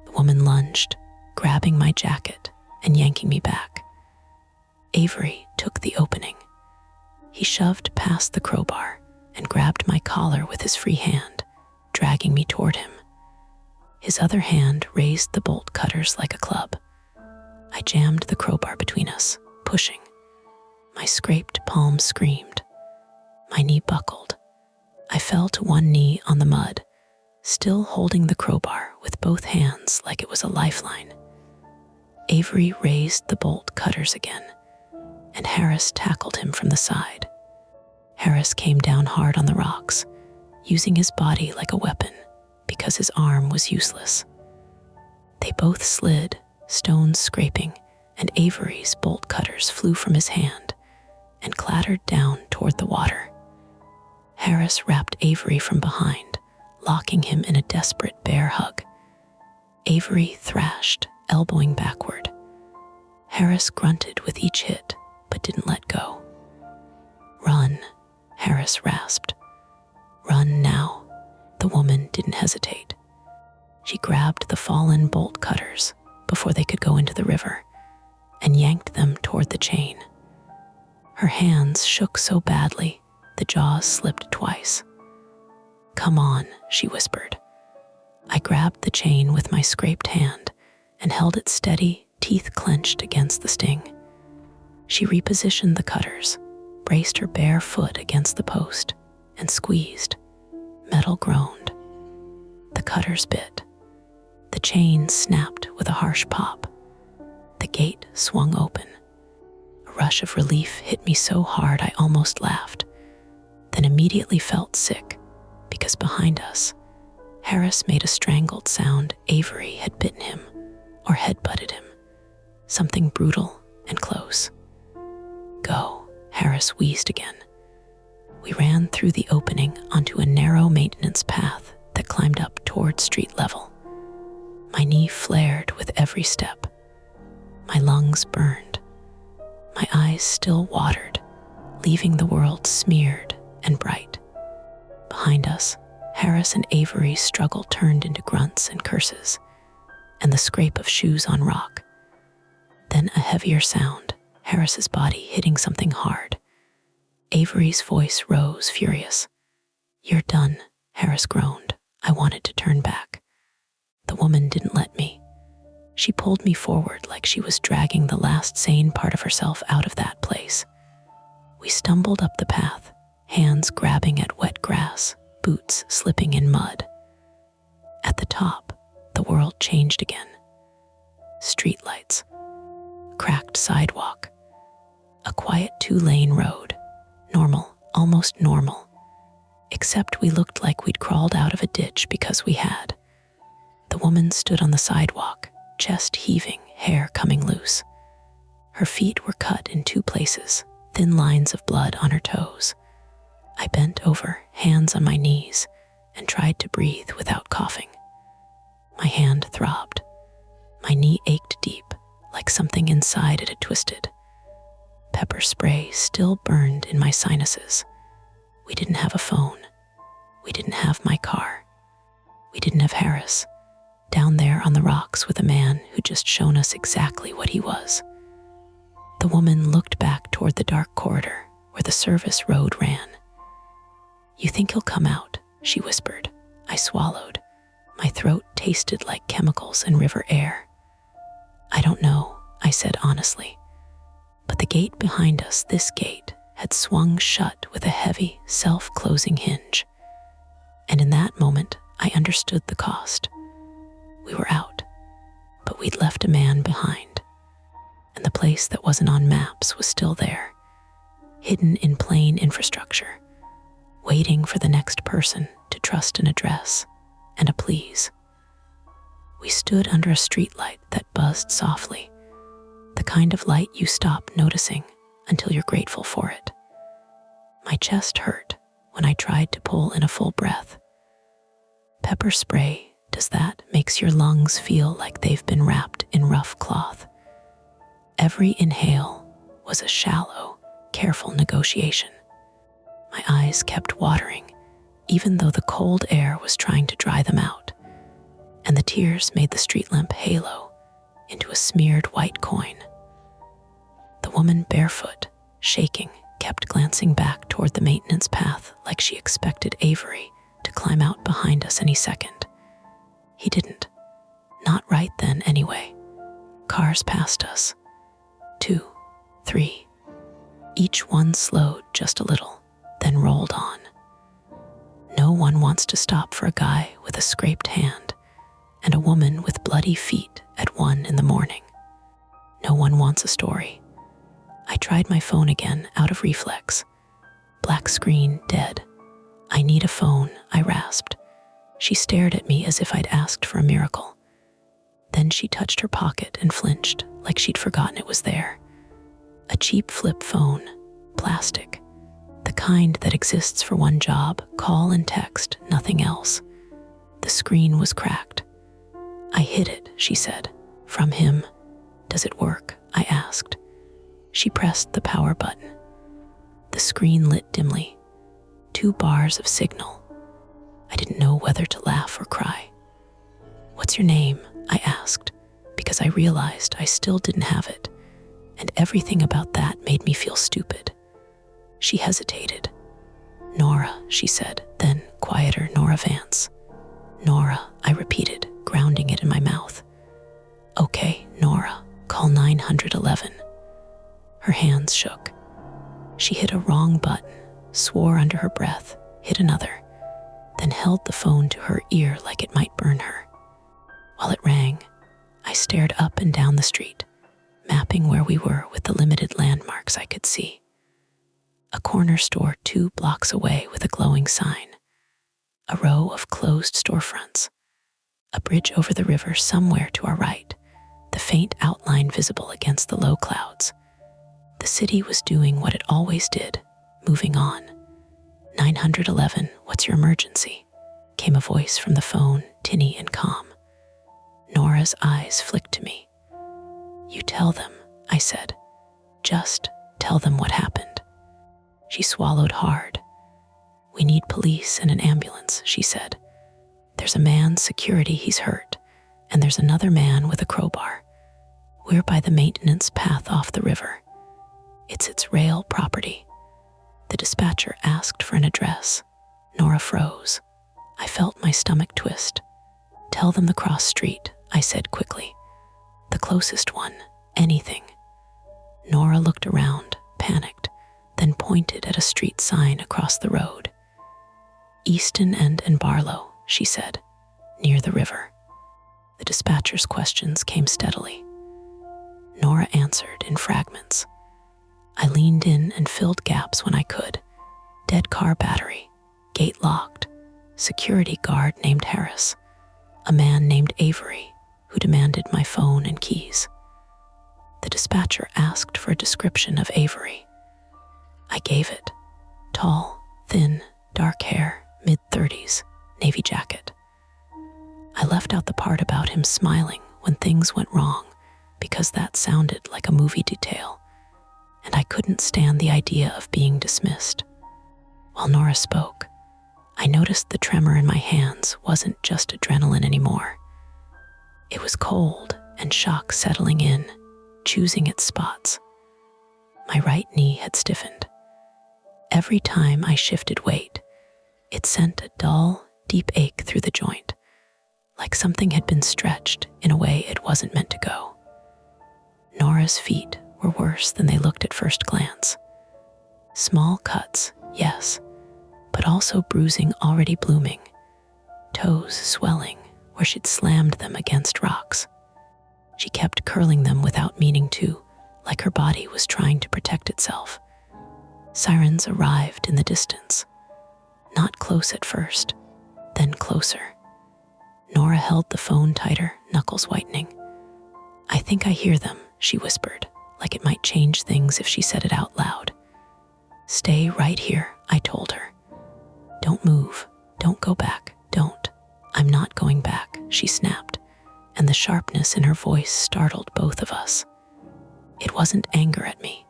The woman lunged, grabbing my jacket and yanking me back. Avery took the opening. He shoved past the crowbar and grabbed my collar with his free hand, dragging me toward him. His other hand raised the bolt cutters like a club. I jammed the crowbar between us, pushing. My scraped palm screamed. My knee buckled. I fell to one knee on the mud, still holding the crowbar with both hands like it was a lifeline. Avery raised the bolt cutters again, and Harris tackled him from the side. Harris came down hard on the rocks, using his body like a weapon because his arm was useless. They both slid, stones scraping, and Avery's bolt cutters flew from his hand and clattered down toward the water. Harris wrapped Avery from behind, locking him in a desperate bear hug. Avery thrashed, elbowing backward. Harris grunted with each hit, but didn't let go. "Run," Harris rasped. "Run now." The woman didn't hesitate. She grabbed the fallen bolt cutters before they could go into the river and yanked them toward the chain. Her hands shook so badly, the jaws slipped twice. "Come on," she whispered. I grabbed the chain with my scraped hand and held it steady, teeth clenched against the sting. She repositioned the cutters, braced her bare foot against the post, and squeezed. Metal groaned. The cutters bit. The chain snapped with a harsh pop. The gate swung open. A rush of relief hit me so hard I almost laughed, then immediately felt sick because behind us, Harris made a strangled sound. Avery had bitten him or headbutted him, something brutal and close. "Go," Harris wheezed again. We ran through the opening onto a narrow maintenance path that climbed up toward street level. My knee flared with every step. My lungs burned. My eyes still watered, leaving the world smeared and bright. Behind us, Harris and Avery's struggle turned into grunts and curses, and the scrape of shoes on rock. Then a heavier sound, Harris's body hitting something hard. Avery's voice rose, furious. "You're done," Harris groaned. I wanted to turn back. The woman didn't let me. She pulled me forward like she was dragging the last sane part of herself out of that place. We stumbled up the path, hands grabbing at wet grass, boots slipping in mud. At the top, the world changed again. Streetlights, cracked sidewalk, a quiet 2-lane road, normal, almost normal, except we looked like we'd crawled out of a ditch because we had. The woman stood on the sidewalk, chest heaving, hair coming loose. Her feet were cut in 2 places, thin lines of blood on her toes. I bent over, hands on my knees, and tried to breathe without coughing. My hand throbbed. My knee ached deep, like something inside it had twisted. Pepper spray still burned in my sinuses. We didn't have a phone. We didn't have my car. We didn't have Harris, down there on the rocks with a man who'd just shown us exactly what he was. The woman looked back toward the dark corridor where the service road ran. "You think he'll come out?" she whispered. I swallowed. My throat tasted like chemicals and river air. "I don't know," I said honestly. But the gate behind us, this gate, had swung shut with a heavy, self-closing hinge. And in that moment, I understood the cost. We were out, but we'd left a man behind. And the place that wasn't on maps was still there, hidden in plain infrastructure, waiting for the next person to trust an address and a please. We stood under a streetlight that buzzed softly, the kind of light you stop noticing until you're grateful for it. My chest hurt when I tried to pull in a full breath. Pepper spray does that, makes your lungs feel like they've been wrapped in rough cloth. Every inhale was a shallow, careful negotiation. My eyes kept watering, even though the cold air was trying to dry them out, and the tears made the street lamp halo into a smeared white coin. The woman, barefoot, shaking, kept glancing back toward the maintenance path like she expected Avery to climb out behind us any second. He didn't. Not right then, anyway. Cars passed us. 2, 3. Each one slowed just a little, then rolled on. No one wants to stop for a guy with a scraped hand and a woman with bloody feet at 1 in the morning. No one wants a story. I tried my phone again out of reflex. Black screen, dead. I need a phone, I rasped. She stared at me as if I'd asked for a miracle. Then she touched her pocket and flinched, like she'd forgotten it was there. A cheap flip phone, plastic. The kind that exists for one job, call and text, nothing else. The screen was cracked. I hid it, she said. From him. Does it work? I asked. She pressed the power button. The screen lit dimly. 2 bars of signal. I didn't know whether to laugh or cry. What's your name? I asked, because I realized I still didn't have it, and everything about that made me feel stupid. She hesitated. Nora, she said, then, quieter, Nora Vance. Nora, I repeated, grounding it in my mouth. Okay, Nora, call 911. Her hands shook. She hit a wrong button, swore under her breath, hit another, then held the phone to her ear like it might burn her. While it rang, I stared up and down the street, mapping where we were with the limited landmarks I could see. A corner store 2 blocks away with a glowing sign. A row of closed storefronts. A bridge over the river somewhere to our right, the faint outline visible against the low clouds. The city was doing what it always did, moving on. 911, what's your emergency? Came a voice from the phone, tinny and calm. Nora's eyes flicked to me. You tell them, I said. Just tell them what happened. She swallowed hard. We need police and an ambulance, she said. There's a man, security, he's hurt, and there's another man with a crowbar. We're by the maintenance path off the river. It's its rail property. The dispatcher asked for an address. Nora froze. I felt my stomach twist. Tell them the cross street, I said quickly. The closest one, anything. Nora looked around, panicked, then pointed at a street sign across the road. Easton End and Barlow, she said, near the river. The dispatcher's questions came steadily. Nora answered in fragments. I leaned in and filled gaps when I could. Dead car battery, gate locked, security guard named Harris, a man named Avery who demanded my phone and keys. The dispatcher asked for a description of Avery. I gave it. Tall, thin, dark hair, mid-30s, navy jacket. I left out the part about him smiling when things went wrong because that sounded like a movie detail, and I couldn't stand the idea of being dismissed. While Nora spoke, I noticed the tremor in my hands wasn't just adrenaline anymore. It was cold and shock settling in, choosing its spots. My right knee had stiffened. Every time I shifted weight, it sent a dull, deep ache through the joint, like something had been stretched in a way it wasn't meant to go. Nora's feet were worse than they looked at first glance. Small cuts, yes, but also bruising already blooming, toes swelling where she'd slammed them against rocks. She kept curling them without meaning to, like her body was trying to protect itself. Sirens arrived in the distance. Not close at first, then closer. Nora held the phone tighter, knuckles whitening. I think I hear them, she whispered, like it might change things if she said it out loud. Stay right here, I told her. Don't move, don't go back, don't. I'm not going back, she snapped, and the sharpness in her voice startled both of us. It wasn't anger at me.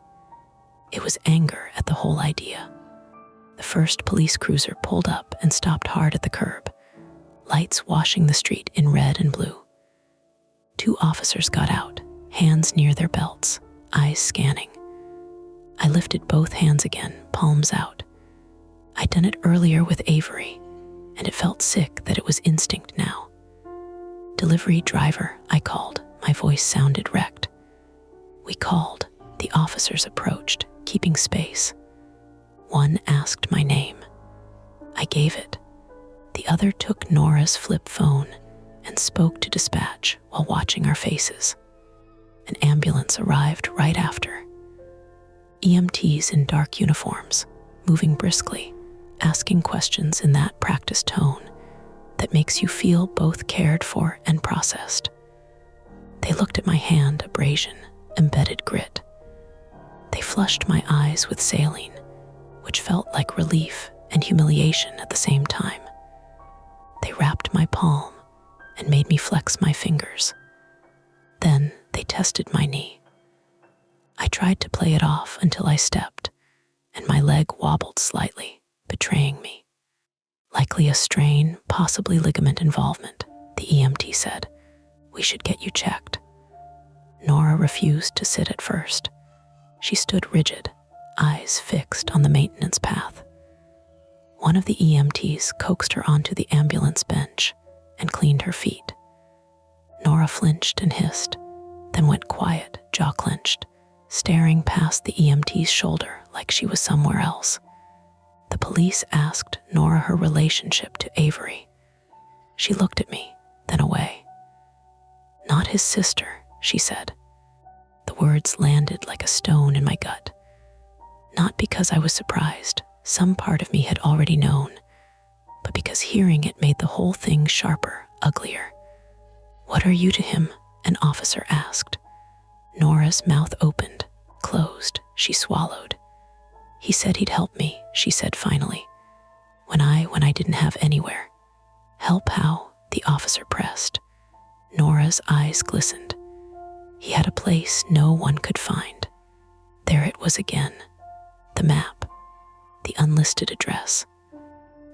It was anger at the whole idea. The first police cruiser pulled up and stopped hard at the curb, lights washing the street in red and blue. 2 officers got out, hands near their belts, eyes scanning. I lifted both hands again, palms out. I'd done it earlier with Avery, and it felt sick that it was instinct now. "Delivery driver," I called. My voice sounded wrecked. "We called." The officers approached, keeping space. One asked my name. I gave it. The other took Nora's flip phone and spoke to dispatch while watching our faces. An ambulance arrived right after. EMTs in dark uniforms, moving briskly, asking questions in that practiced tone that makes you feel both cared for and processed. They looked at my hand abrasion, embedded grit. They flushed my eyes with saline, which felt like relief and humiliation at the same time. They wrapped my palm and made me flex my fingers. Then they tested my knee. I tried to play it off until I stepped, and my leg wobbled slightly, betraying me. "Likely a strain, possibly ligament involvement," the EMT said. "We should get you checked." Nora refused to sit at first. She stood rigid, eyes fixed on the maintenance path. One of the EMTs coaxed her onto the ambulance bench and cleaned her feet. Nora flinched and hissed, then went quiet, jaw clenched, staring past the EMT's shoulder like she was somewhere else. The police asked Nora her relationship to Avery. She looked at me, then away. "Not his sister," she said. The words landed like a stone in my gut. Not because I was surprised, some part of me had already known, but because hearing it made the whole thing sharper, uglier. "What are you to him?" an officer asked. Nora's mouth opened, closed, she swallowed. "He said he'd help me," she said finally, when I didn't have anywhere. "Help how?" the officer pressed. Nora's eyes glistened. He had a place no one could find. There it was again. The map. The unlisted address.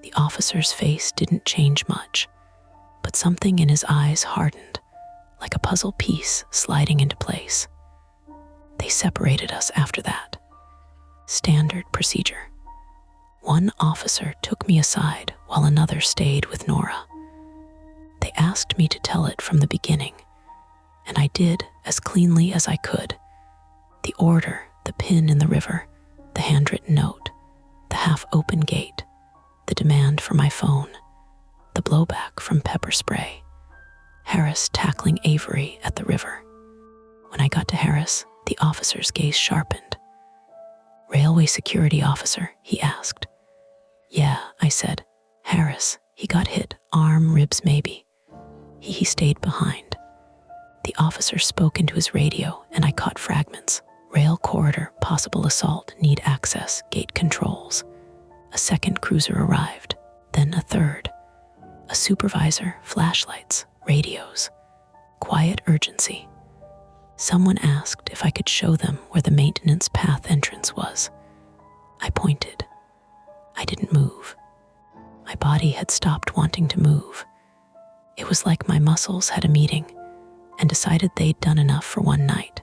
The officer's face didn't change much, but something in his eyes hardened, like a puzzle piece sliding into place. They separated us after that. Standard procedure. One officer took me aside while another stayed with Nora. They asked me to tell it from the beginning, and I did as cleanly as I could. The order, the pin in the river, the handwritten note, the half-open gate, the demand for my phone, the blowback from pepper spray, Harris tackling Avery at the river. When I got to Harris, the officer's gaze sharpened. "Railway security officer?" he asked. "Yeah," I said. "Harris, he got hit, arm, ribs maybe. He stayed behind." The officer spoke into his radio, and I caught fragments. Rail corridor, possible assault, need access, gate controls. A second cruiser arrived, then a third. A supervisor, flashlights, radios. Quiet urgency. Someone asked if I could show them where the maintenance path entrance was. I pointed. I didn't move. My body had stopped wanting to move. It was like my muscles had a meeting and decided they'd done enough for one night.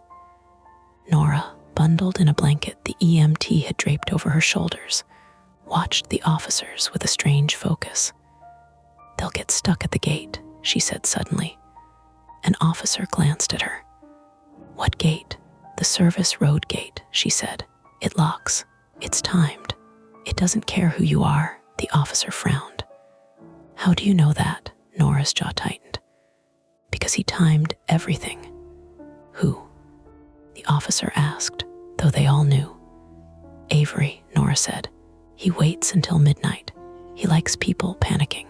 Nora, bundled in a blanket the EMT had draped over her shoulders, watched the officers with a strange focus. "They'll get stuck at the gate," she said suddenly. An officer glanced at her. "What gate?" "The service road gate," she said. "It locks. It's timed. It doesn't care who you are," the officer frowned. "How do you know that?" Nora's jaw tightened. "Because he timed everything." "Who?" the officer asked, though they all knew. "Avery," Nora said. "He waits until midnight. He likes people panicking."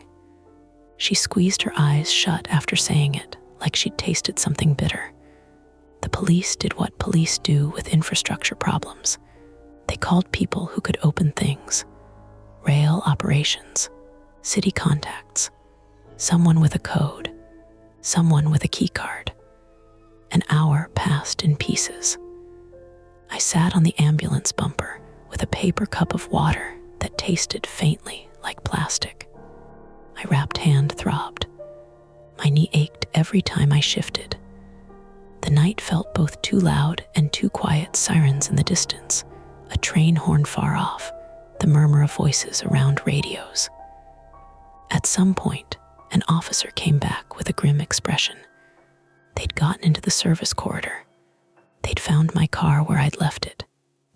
She squeezed her eyes shut after saying it, like she'd tasted something bitter. The police did what police do with infrastructure problems. They called people who could open things. Rail operations, city contacts, someone with a code, someone with a key card. An hour passed in pieces. I sat on the ambulance bumper with a paper cup of water that tasted faintly like plastic. My wrapped hand throbbed. My knee ached every time I shifted. The night felt both too loud and too quiet. Sirens in the distance, a train horn far off, the murmur of voices around radios. At some point, An officer came back with a grim expression. They'd gotten into the service corridor. They'd found my car where I'd left it,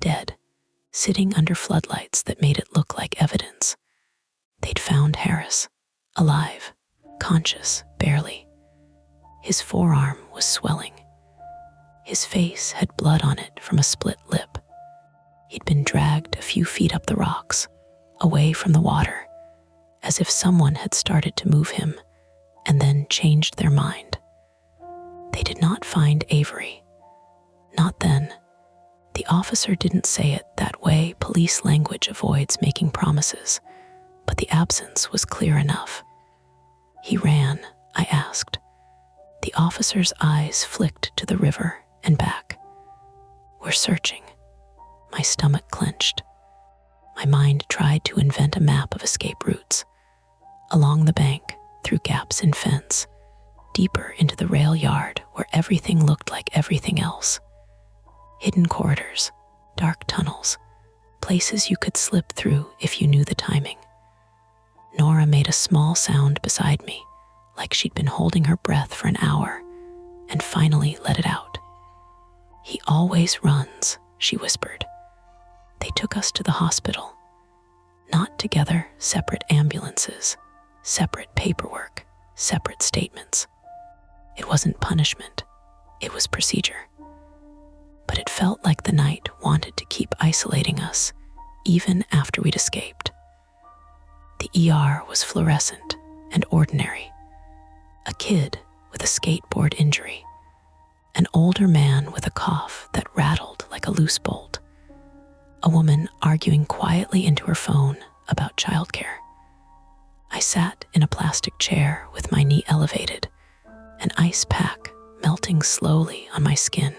dead, sitting under floodlights that made it look like evidence. They'd found Harris, alive, conscious, barely. His forearm was swelling. His face had blood on it from a split lip. He'd been dragged a few feet up the rocks, away from the water, as if someone had started to move him and then changed their mind. They did not find Avery. Not then. The officer didn't say it that way. Police language avoids making promises, but the absence was clear enough. He ran, I asked. The officer's eyes flicked to the river and back. We're searching. My stomach clenched. My mind tried to invent a map of escape routes. Along the bank, through gaps in fence, deeper into the rail yard where everything looked like everything else. Hidden corridors, dark tunnels, places you could slip through if you knew the timing. Nora made a small sound beside me, like she'd been holding her breath for an hour, and finally let it out. He always runs, she whispered. They took us to the hospital. Not together, separate ambulances, separate paperwork, separate statements. It wasn't punishment, it was procedure. But it felt like the night wanted to keep isolating us, even after we'd escaped. The ER was fluorescent and ordinary. A kid with a skateboard injury. An older man with a cough that rattled like a loose bolt. A woman arguing quietly into her phone about childcare. I sat in a plastic chair with my knee elevated, an ice pack melting slowly on my skin.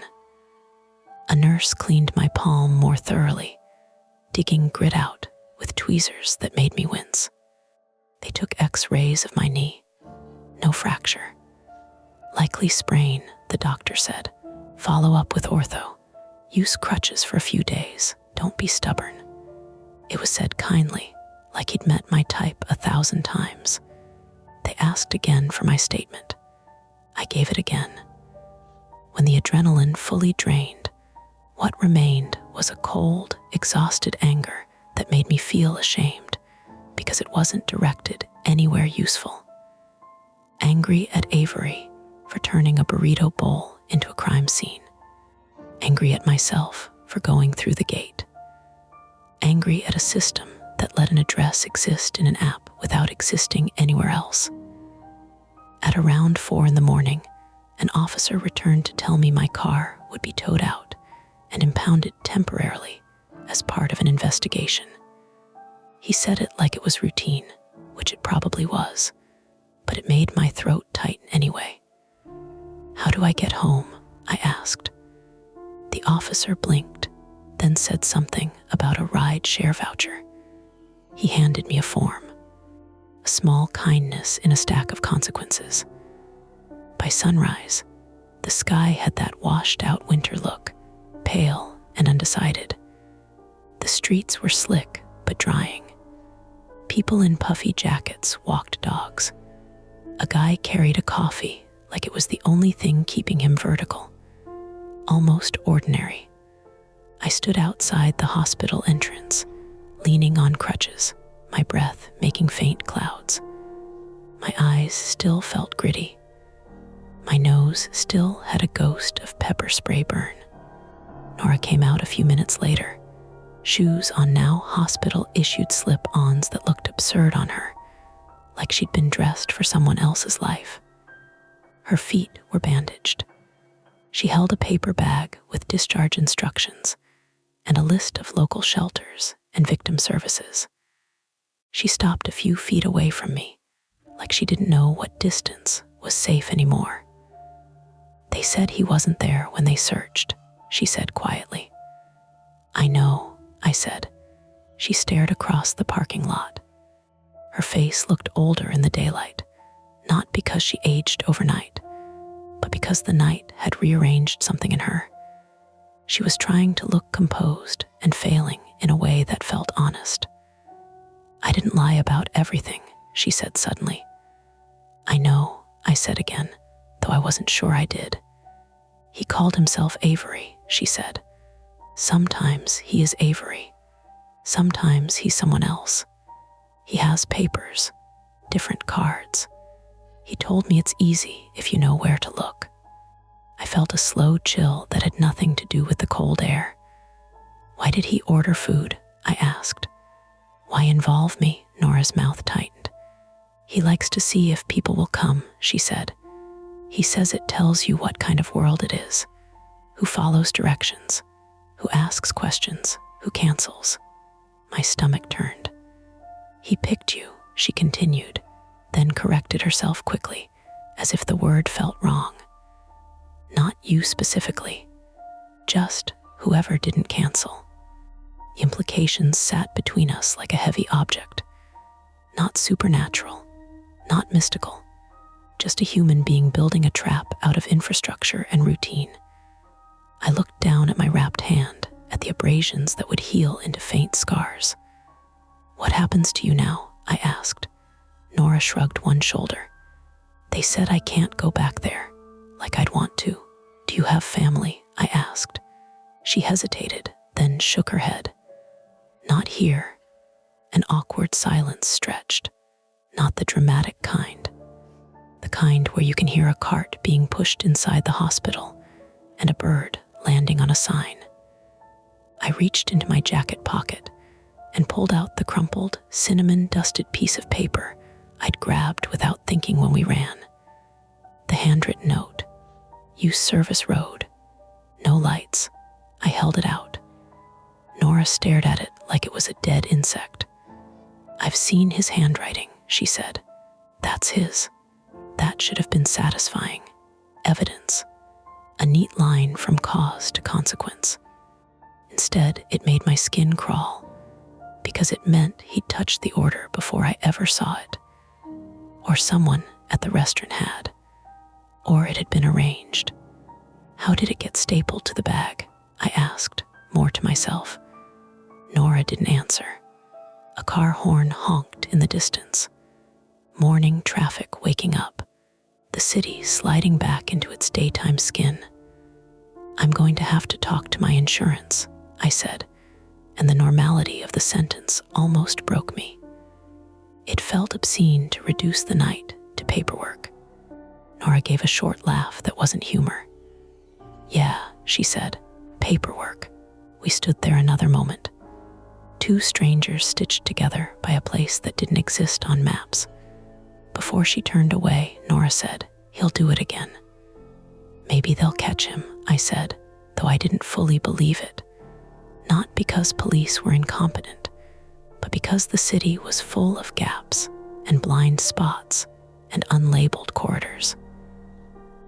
A nurse cleaned my palm more thoroughly, digging grit out with tweezers that made me wince. They took X-rays of my knee. No fracture. Likely sprain, the doctor said. Follow up with ortho. Use crutches for a few days. Don't be stubborn. It was said kindly, like he'd met my type 1,000 times. They asked again for my statement. I gave it again. When the adrenaline fully drained, what remained was a cold, exhausted anger that made me feel ashamed because it wasn't directed anywhere useful. Angry at Avery for turning a burrito bowl into a crime scene. Angry at myself for going through the gate. Angry at a system that let an address exist in an app without existing anywhere else. At around 4 a.m, an officer returned to tell me my car would be towed out and impounded temporarily as part of an investigation. He said it like it was routine, which it probably was, but it made my throat tighten anyway. How do I get home? I asked. The officer blinked, then said something about a ride-share voucher. He handed me a form, a small kindness in a stack of consequences. By sunrise, the sky had that washed-out winter look, pale and undecided. The streets were slick but drying. People in puffy jackets walked dogs. A guy carried a coffee like it was the only thing keeping him vertical. Almost ordinary. I stood outside the hospital entrance, leaning on crutches, my breath making faint clouds. My eyes still felt gritty. My nose still had a ghost of pepper spray burn. Nora came out a few minutes later, shoes on now hospital-issued slip-ons that looked absurd on her, like she'd been dressed for someone else's life. Her feet were bandaged. She held a paper bag with discharge instructions and a list of local shelters and victim services. She stopped a few feet away from me, like she didn't know what distance was safe anymore. They said he wasn't there when they searched, she said quietly. I know, I said. She stared across the parking lot. Her face looked older in the daylight, not because she aged overnight, but because the night had rearranged something in her. She was trying to look composed and failing in a way that felt honest. I didn't lie about everything, she said suddenly. I know, I said again, though I wasn't sure I did. He called himself Avery, she said. Sometimes he is Avery. Sometimes he's someone else. He has papers, different cards. He told me it's easy if you know where to look. I felt a slow chill that had nothing to do with the cold air. Why did he order food? I asked. Why involve me? Nora's mouth tightened. He likes to see if people will come, she said. He says it tells you what kind of world it is, who follows directions, who asks questions, who cancels. My stomach turned. He picked you, she continued, then corrected herself quickly, as if the word felt wrong. Not you specifically, just whoever didn't cancel. The implications sat between us like a heavy object. Not supernatural, not mystical, just a human being building a trap out of infrastructure and routine. I looked down at my wrapped hand, at the abrasions that would heal into faint scars. What happens to you now? I asked. Nora shrugged one shoulder. They said I can't go back there, like I'd want to. Do you have family? I asked. She hesitated, then shook her head. Not here. An awkward silence stretched. Not the dramatic kind. The kind where you can hear a cart being pushed inside the hospital and a bird landing on a sign. I reached into my jacket pocket and pulled out the crumpled, cinnamon-dusted piece of paper I'd grabbed without thinking when we ran. The handwritten note. Use service road. No lights. I held it out. Nora stared at it like it was a dead insect. I've seen his handwriting, she said. That's his. That should have been satisfying. Evidence. A neat line from cause to consequence. Instead, it made my skin crawl, because it meant he'd touched the order before I ever saw it. Or someone at the restaurant had. Or it had been arranged. How did it get stapled to the bag? I asked, more to myself. Nora didn't answer. A car horn honked in the distance. Morning traffic waking up. The city sliding back into its daytime skin. I'm going to have to talk to my insurance, I said, and the normality of the sentence almost broke me. It felt obscene to reduce the night to paperwork. Nora gave a short laugh that wasn't humor. Yeah, she said, paperwork. We stood there another moment. Two strangers stitched together by a place that didn't exist on maps. Before she turned away, Nora said, he'll do it again. Maybe they'll catch him, I said, though I didn't fully believe it. Not because police were incompetent, but because the city was full of gaps and blind spots and unlabeled corridors.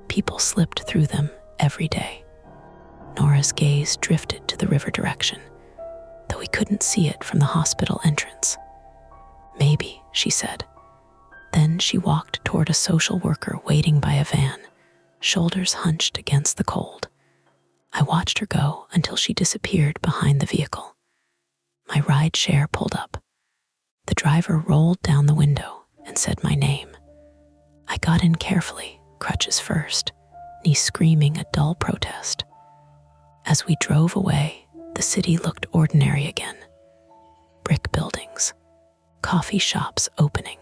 People slipped through them every day. Nora's gaze drifted to the river direction, though we couldn't see it from the hospital entrance. Maybe, she said. Then she walked toward a social worker waiting by a van, shoulders hunched against the cold. I watched her go until she disappeared behind the vehicle. My ride share pulled up. The driver rolled down the window and said my name. I got in carefully, crutches first, knee screaming a dull protest. As we drove away, the city looked ordinary again. Brick buildings, coffee shops opening,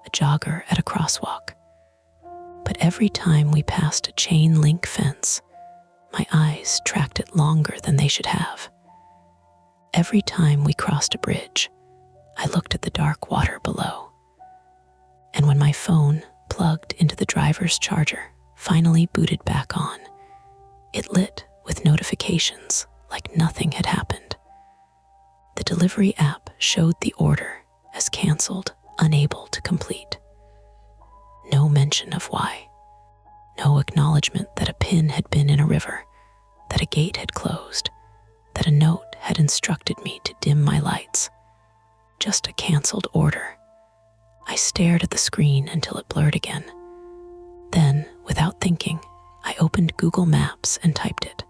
a jogger at a crosswalk. But every time we passed a chain link fence, my eyes tracked it longer than they should have. Every time we crossed a bridge, I looked at the dark water below. And when my phone, plugged into the driver's charger, finally booted back on, it lit with notifications like nothing had happened. The delivery app showed the order as canceled, unable to complete. No mention of why. No acknowledgement that a pin had been in a river, that a gate had closed, that a note had instructed me to dim my lights. Just a canceled order. I stared at the screen until it blurred again. Then, without thinking, I opened Google Maps and typed it.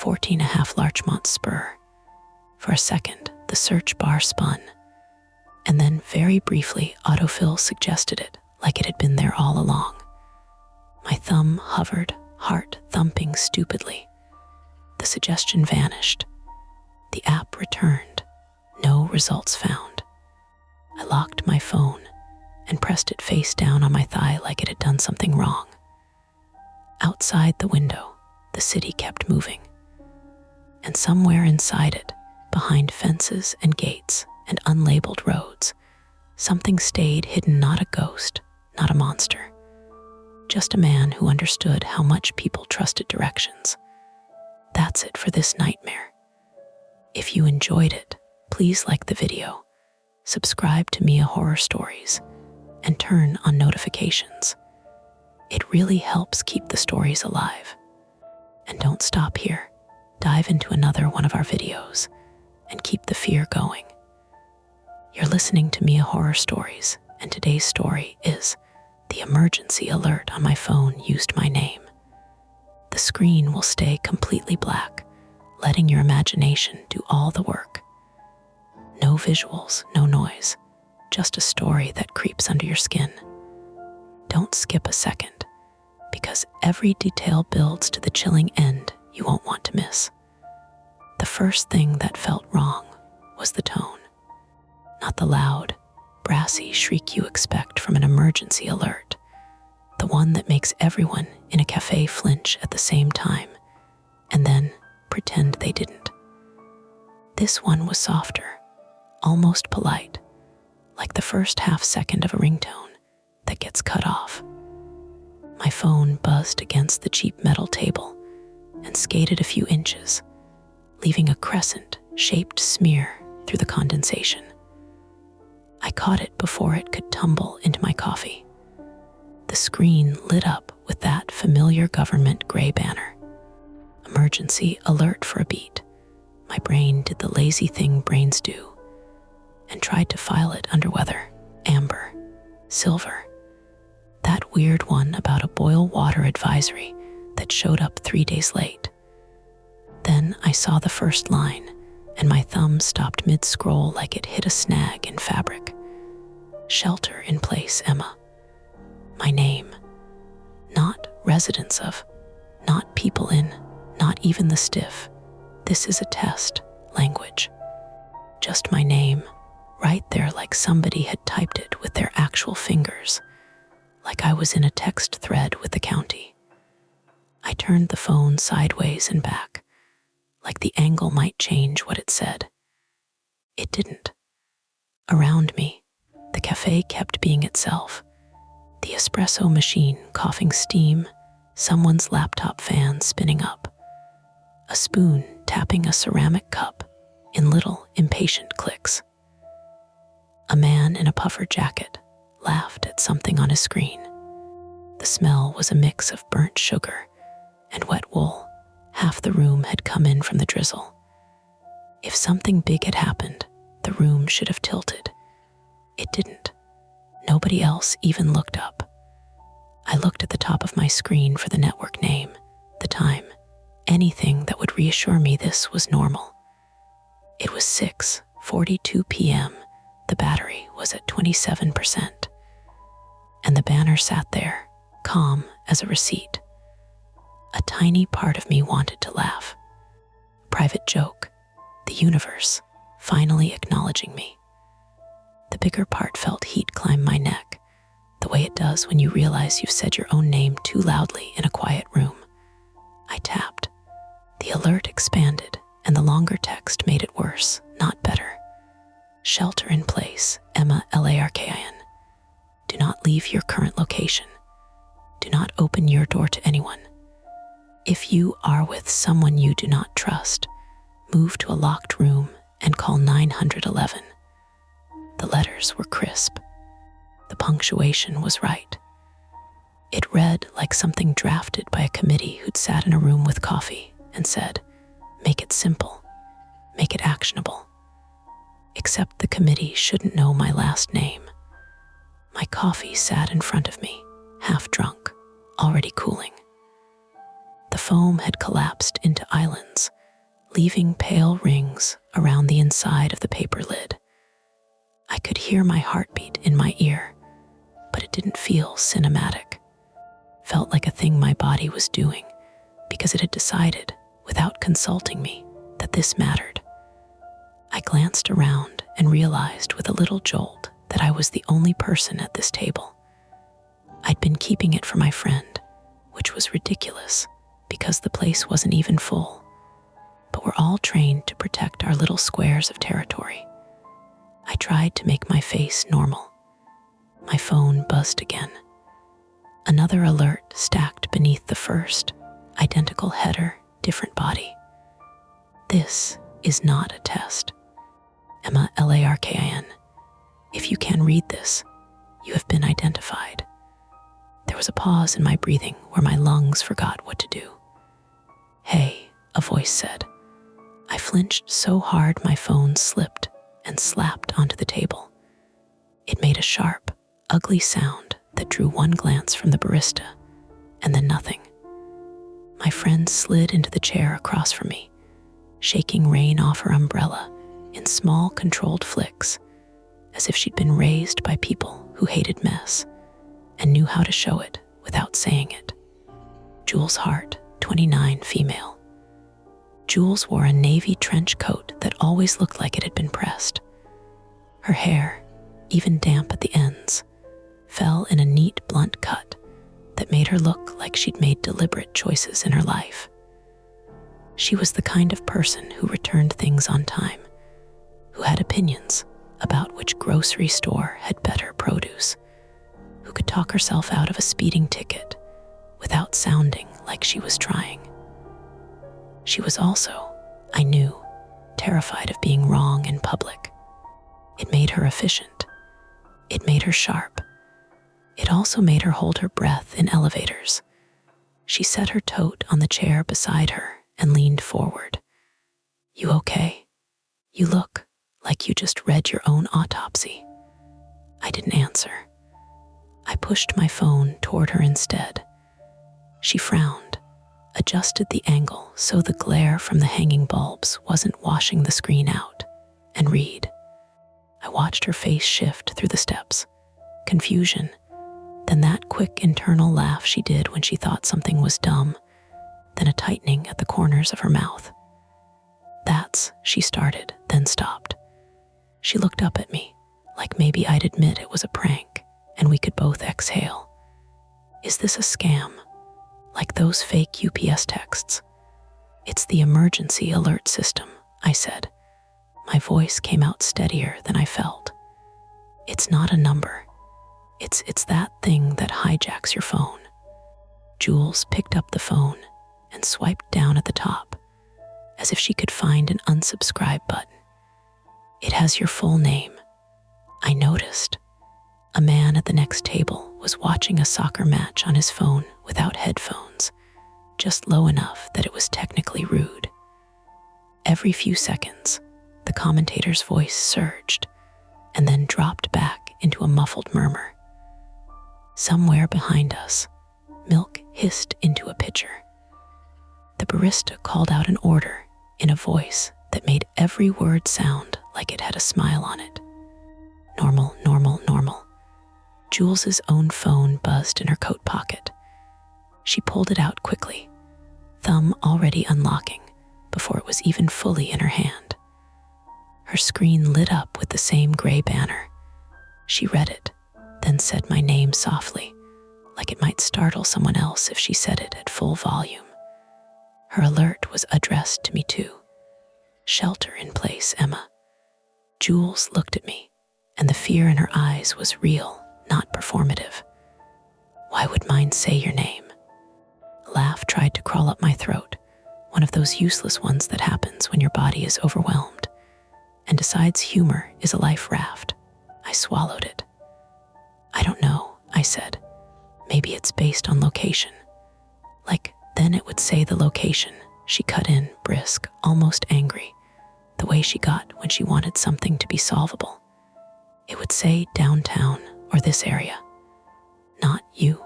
14.5 Larchmont Spur. For a second, the search bar spun. And then, very briefly, autofill suggested it, like it had been there all along. My thumb hovered, heart thumping stupidly. The suggestion vanished. The app returned. No results found. I locked my phone and pressed it face down on my thigh like it had done something wrong. Outside the window, the city kept moving. And somewhere inside it, behind fences and gates and unlabeled roads, something stayed hidden, not a ghost, not a monster. Just a man who understood how much people trusted directions. That's it for this nightmare. If you enjoyed it, please like the video, subscribe to Mia Horror Stories, and turn on notifications. It really helps keep the stories alive. And don't stop here. Dive into another one of our videos and keep the fear going. You're listening to Mia Horror Stories, and today's story is The Emergency Alert on My Phone Used My Name. The screen will stay completely black, letting your imagination do all the work. No visuals, no noise, just a story that creeps under your skin. Don't skip a second, because every detail builds to the chilling end you won't want to miss. The first thing that felt wrong was the tone. Not the loud, brassy shriek you expect from an emergency alert, the one that makes everyone in a cafe flinch at the same time, and then pretend they didn't. This one was softer, almost polite, like the first half second of a ringtone that gets cut off. My phone buzzed against the cheap metal table and skated a few inches, leaving a crescent-shaped smear through the condensation. I caught it before it could tumble into my coffee. The screen lit up with that familiar government gray banner. Emergency alert for a beat. My brain did the lazy thing brains do and tried to file it under weather, amber, silver. That weird one about a boil water advisory that showed up 3 days late. Then I saw the first line, and my thumb stopped mid-scroll like it hit a snag in fabric. Shelter in place, Emma. My name. Not residence of, not people in, not even the stiff. This is a test, language. Just my name, right there like somebody had typed it with their actual fingers, like I was in a text thread with the county. I turned the phone sideways and back, like the angle might change what it said. It didn't. Around me, the cafe kept being itself. The espresso machine coughing steam, someone's laptop fan spinning up, a spoon tapping a ceramic cup in little, impatient clicks. A man in a puffer jacket laughed at something on his screen. The smell was a mix of burnt sugar and wet wool. Half the room had come in from the drizzle. If something big had happened, the room should have tilted. It didn't. Nobody else even looked up. I looked at the top of my screen for the network name, the time, anything that would reassure me this was normal. It was 6:42 p.m. The battery was at 27%. And the banner sat there, calm as a receipt. A tiny part of me wanted to laugh. Private joke, the universe finally acknowledging me. The bigger part felt heat climb my neck, the way it does when you realize you've said your own name too loudly in a quiet room. I tapped. The alert expanded, and the longer text made it worse, not better. Shelter in place, Emma Larkin. Do not leave your current location. Do not open your door to anyone. If you are with someone you do not trust, move to a locked room and call 911. The letters were crisp. The punctuation was right. It read like something drafted by a committee who'd sat in a room with coffee and said, "Make it simple, make it actionable." Except the committee shouldn't know my last name. My coffee sat in front of me, half drunk, already cooling. The foam had collapsed into islands, leaving pale rings around the inside of the paper lid. I could hear my heartbeat in my ear, but it didn't feel cinematic. Felt like a thing my body was doing because it had decided, without consulting me, that this mattered. I glanced around and realized with a little jolt that I was the only person at this table. I'd been keeping it for my friend, which was ridiculous because the place wasn't even full. But we're all trained to protect our little squares of territory. I tried to make my face normal. My phone buzzed again. Another alert stacked beneath the first, identical header, different body. This is not a test. Emma Larkin. If you can read this, you have been identified. There was a pause in my breathing where my lungs forgot what to do. Hey, a voice said. I flinched so hard my phone slipped and slapped onto the table. It made a sharp, ugly sound that drew one glance from the barista, and then nothing. My friend slid into the chair across from me, shaking rain off her umbrella in small, controlled flicks, as if she'd been raised by people who hated mess and knew how to show it without saying it. Jules Hart, 29, female. Jules wore a navy trench coat that always looked like it had been pressed. Her hair, even damp at the ends, fell in a neat, blunt cut that made her look like she'd made deliberate choices in her life. She was the kind of person who returned things on time, who had opinions about which grocery store had better produce, who could talk herself out of a speeding ticket without sounding like she was trying. She was also, I knew, terrified of being wrong in public. It made her efficient. It made her sharp. It also made her hold her breath in elevators. She set her tote on the chair beside her and leaned forward. You okay? You look like you just read your own autopsy. I didn't answer. I pushed my phone toward her instead. She frowned, adjusted the angle so the glare from the hanging bulbs wasn't washing the screen out, and read. I watched her face shift through the steps. Confusion, then that quick internal laugh she did when she thought something was dumb, then a tightening at the corners of her mouth. That's, she started, then stopped. She looked up at me, like maybe I'd admit it was a prank, and we could both exhale. Is this a scam? Like those fake UPS texts? It's the emergency alert system, I said. My voice came out steadier than I felt. It's not a number. It's that thing that hijacks your phone. Jules picked up the phone and swiped down at the top, as if she could find an unsubscribe button. It has your full name. I noticed. A man at the next table was watching a soccer match on his phone without headphones, just low enough that it was technically rude. Every few seconds, the commentator's voice surged and then dropped back into a muffled murmur. Somewhere behind us, milk hissed into a pitcher. The barista called out an order in a voice that made every word sound like it had a smile on it. Normal, normal, normal. Jules's own phone buzzed in her coat pocket. She pulled it out quickly, thumb already unlocking before it was even fully in her hand. Her screen lit up with the same gray banner. She read it, then said my name softly, like it might startle someone else if she said it at full volume. Her alert was addressed to me too. Shelter in place, Emma. Jules looked at me, and the fear in her eyes was real, not performative. Why would mine say your name? A laugh tried to crawl up my throat, one of those useless ones that happens when your body is overwhelmed and decides humor is a life raft. I swallowed it. I don't know, I said. Maybe it's based on location. Like, then it would say the location. She cut in, brisk, almost angry, the way she got when she wanted something to be solvable. It would say downtown or this area. Not you.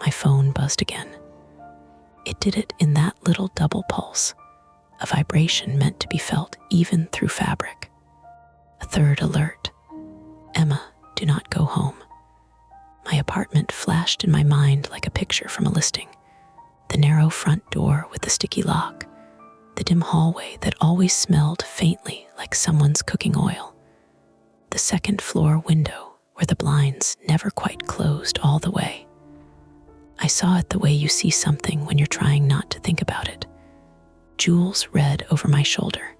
My phone buzzed again. It did it in that little double pulse, a vibration meant to be felt even through fabric. A third alert. Emma, do not go home. My apartment flashed in my mind like a picture from a listing. The narrow front door with the sticky lock, the dim hallway that always smelled faintly like someone's cooking oil, the second floor window where the blinds never quite closed all the way. I saw it the way you see something when you're trying not to think about it. Jules read over my shoulder.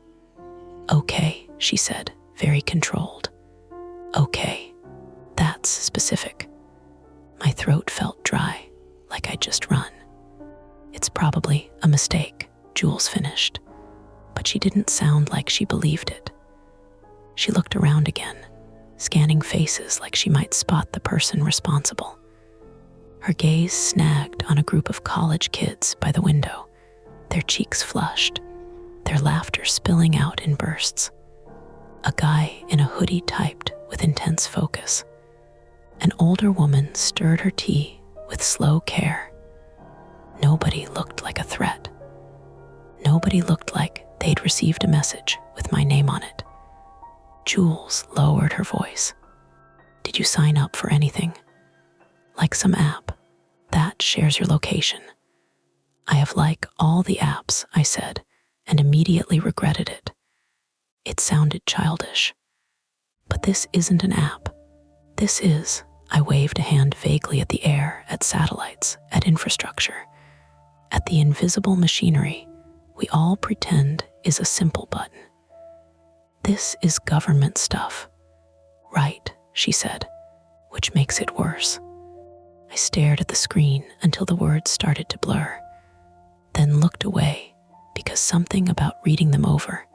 "Okay," she said, very controlled. "Okay, that's specific." My throat felt dry, like I'd just run. "It's probably a mistake," Jules finished, but she didn't sound like she believed it. She looked around again, scanning faces like she might spot the person responsible. Her gaze snagged on a group of college kids by the window, their cheeks flushed, their laughter spilling out in bursts. A guy in a hoodie typed with intense focus. An older woman stirred her tea with slow care. Nobody looked like a threat. Nobody looked like they'd received a message with my name on it. Jules lowered her voice. "Did you sign up for anything? Like some app that shares your location?" "I have like all the apps," I said, and immediately regretted it. It sounded childish. "But this isn't an app. This is," I waved a hand vaguely at the air, at satellites, at infrastructure, at the invisible machinery we all pretend is a simple button. "This is government stuff." "Right," she said, "which makes it worse." I stared at the screen until the words started to blur, then looked away because something about reading them over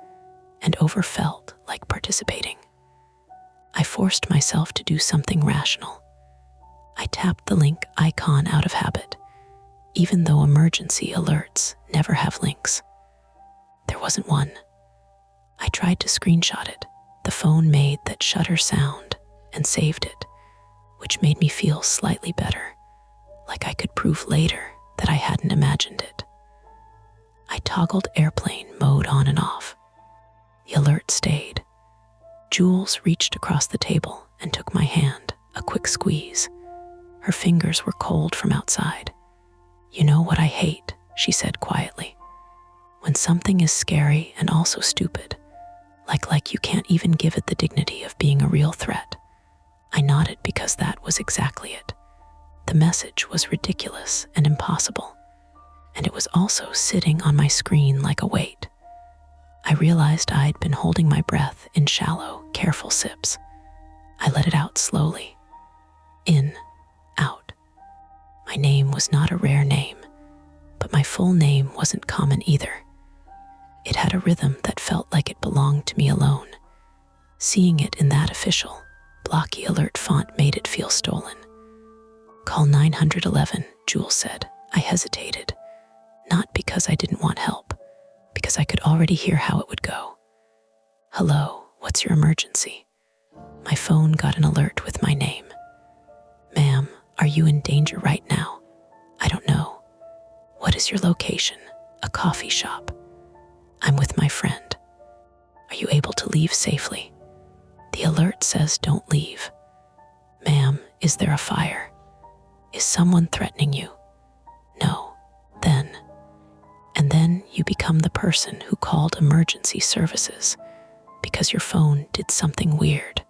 and over felt like participating. I forced myself to do something rational. I tapped the link icon out of habit, even though emergency alerts never have links. There wasn't one. I tried to screenshot it. The phone made that shutter sound and saved it, which made me feel slightly better, like I could prove later that I hadn't imagined it. I toggled airplane mode on and off. The alert stayed. Jules reached across the table and took my hand, a quick squeeze. Her fingers were cold from outside. "You know what I hate," she said quietly. "When something is scary and also stupid, like you can't even give it the dignity of being a real threat." I nodded because that was exactly it. The message was ridiculous and impossible, and it was also sitting on my screen like a weight. I realized I'd been holding my breath in shallow, careful sips. I let it out slowly. In, out. My name was not a rare name, but my full name wasn't common either. It had a rhythm that felt like it belonged to me alone. Seeing it in that official, blocky alert font made it feel stolen. "Call 911, Jules said. I hesitated, not because I didn't want help, because I could already hear how it would go. "Hello, what's your emergency?" My phone got an alert with my name. "Ma'am, are you in danger right now?" "I don't know." "What is your location?" "A coffee shop." "I'm with my friend." "Are you able to leave safely?" "The alert says don't leave." "Ma'am, is there a fire?" "Is someone threatening you?" "No." And then you become the person who called emergency services because your phone did something weird.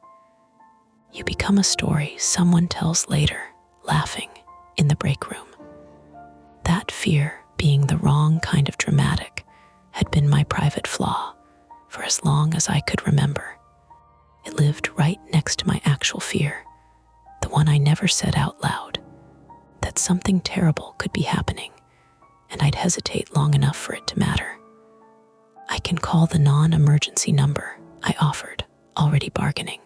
You become a story someone tells later, laughing, in the break room. That fear, being the wrong kind of dramatic, had been my private flaw for as long as I could remember. It lived right next to my actual fear, the one I never said out loud, that something terrible could be happening, and I'd hesitate long enough for it to matter. "I can call the non-emergency number," I offered, already bargaining.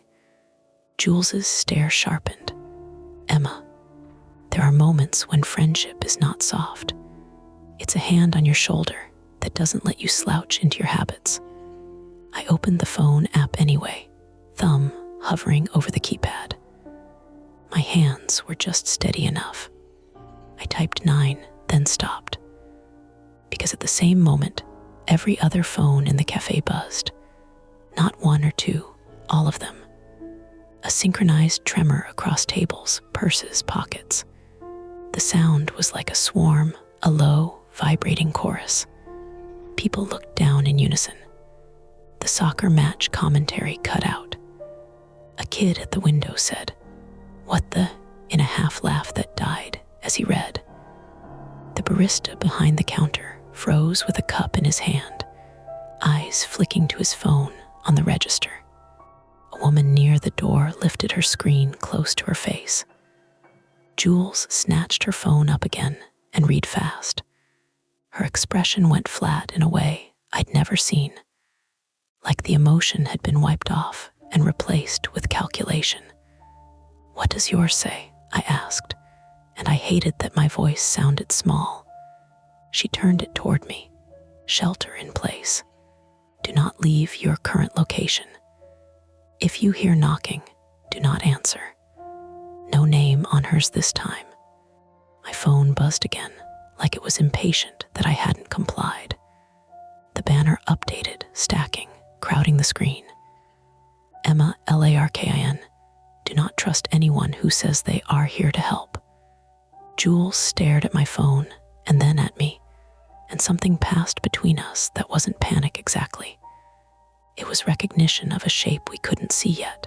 Jules's stare sharpened. "Emma, there are moments when friendship is not soft. It's a hand on your shoulder that doesn't let you slouch into your habits." I opened the phone app anyway, thumb hovering over the keypad. My hands were just steady enough. I typed 9, then stopped. Because at the same moment, every other phone in the cafe buzzed. Not one or two, all of them. a synchronized tremor across tables, purses, pockets. The sound was like a swarm, a low, vibrating chorus. People looked down in unison. The soccer match commentary cut out. A kid at the window said, "What the?" in a half laugh that died as he read. The barista behind the counter froze with a cup in his hand, eyes flicking to his phone on the register. A woman near the door lifted her screen close to her face. Jules snatched her phone up again and read fast. Her expression went flat in a way I'd never seen, like the emotion had been wiped off and replaced with calculation. "What does yours say?" I asked, and I hated that my voice sounded small. She turned it toward me. "Shelter in place. Do not leave your current location. If you hear knocking, do not answer." No name on hers this time. My phone buzzed again, like it was impatient that I hadn't complied. The banner updated, stacking, crowding the screen. Emma, Larkin. Do not trust anyone who says they are here to help. Jules stared at my phone and then at me, and something passed between us that wasn't panic exactly. It was recognition of a shape we couldn't see yet,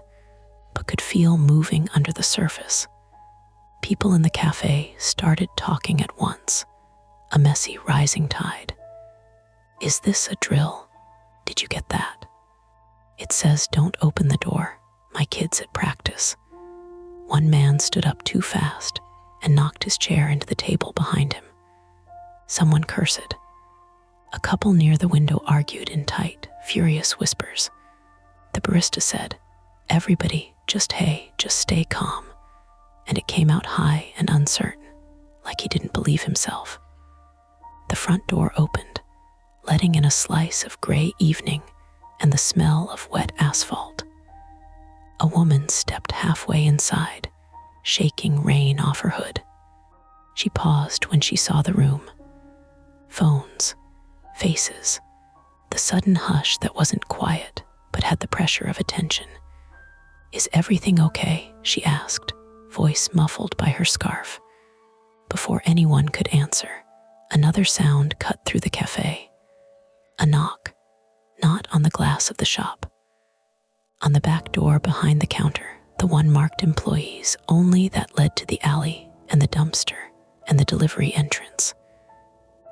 but could feel moving under the surface. People in the cafe started talking at once, a messy rising tide. "Is this a drill? Did you get that? It says don't open the door, my kid's at practice." One man stood up too fast and knocked his chair into the table behind him. Someone cursed. A couple near the window argued in tight, furious whispers. The barista said, "Everybody, just stay calm." And it came out high and uncertain, like he didn't believe himself. The front door opened, letting in a slice of gray evening and the smell of wet asphalt. A woman stepped halfway inside, shaking rain off her hood. She paused when she saw the room. Phones, faces, the sudden hush that wasn't quiet but had the pressure of attention. "Is everything okay?" she asked, voice muffled by her scarf. Before anyone could answer, another sound cut through the cafe. A knock, not on the glass of the shop. On the back door behind the counter, the one marked employees only, that led to the alley and the dumpster and the delivery entrance.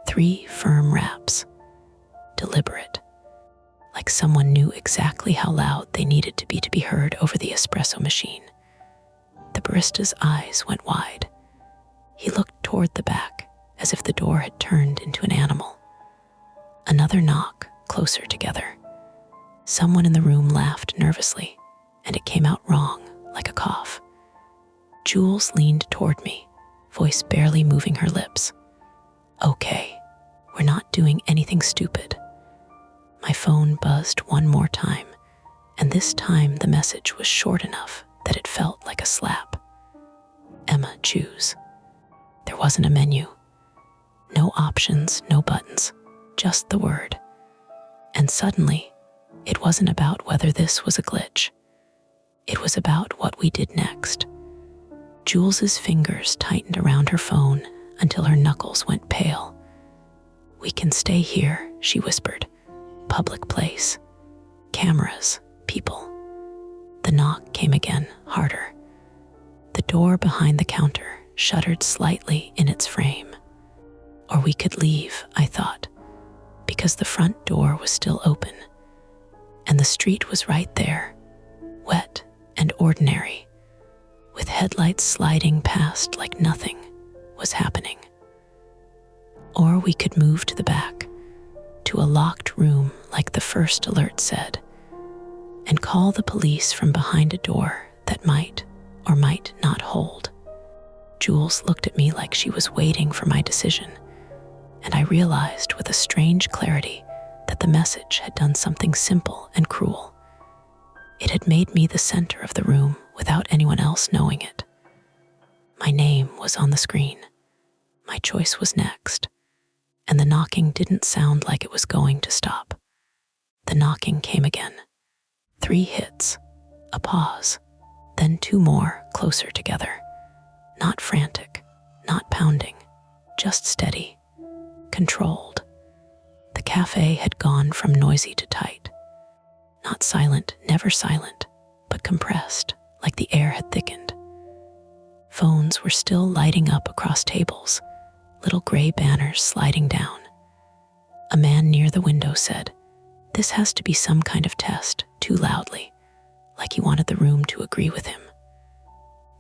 3 firm raps, deliberate, like someone knew exactly how loud they needed to be heard over the espresso machine. The barista's eyes went wide. He looked toward the back, as if the door had turned into an animal. Another knock, closer together. Someone in the room laughed nervously, and it came out wrong, like a cough. Jules leaned toward me, voice barely moving her lips. "Okay, we're not doing anything stupid." My phone buzzed one more time, and this time the message was short enough that it felt like a slap. "Emma, choose." There wasn't a menu. No options, no buttons, just the word. And suddenly, it wasn't about whether this was a glitch. It was about what we did next. Jules's fingers tightened around her phone until her knuckles went pale. "We can stay here," she whispered. "Public place. Cameras, people." The knock came again, harder. The door behind the counter shuddered slightly in its frame. Or we could leave, I thought, because the front door was still open, and the street was right there, wet and ordinary, with headlights sliding past like nothing was happening. Or we could move to the back, to a locked room like the first alert said, and call the police from behind a door that might or might not hold. Jules looked at me like she was waiting for my decision, and I realized with a strange clarity that the message had done something simple and cruel. It had made me the center of the room without anyone else knowing it. My name was on the screen. My choice was next, and the knocking didn't sound like it was going to stop. The knocking came again. 3 hits, a pause, then two more closer together. Not frantic, not pounding, just steady, controlled. The cafe had gone from noisy to tight. Not silent, never silent, but compressed, like the air had thickened. Phones were still lighting up across tables, little gray banners sliding down. A man near the window said, "This has to be some kind of test," too loudly, like he wanted the room to agree with him.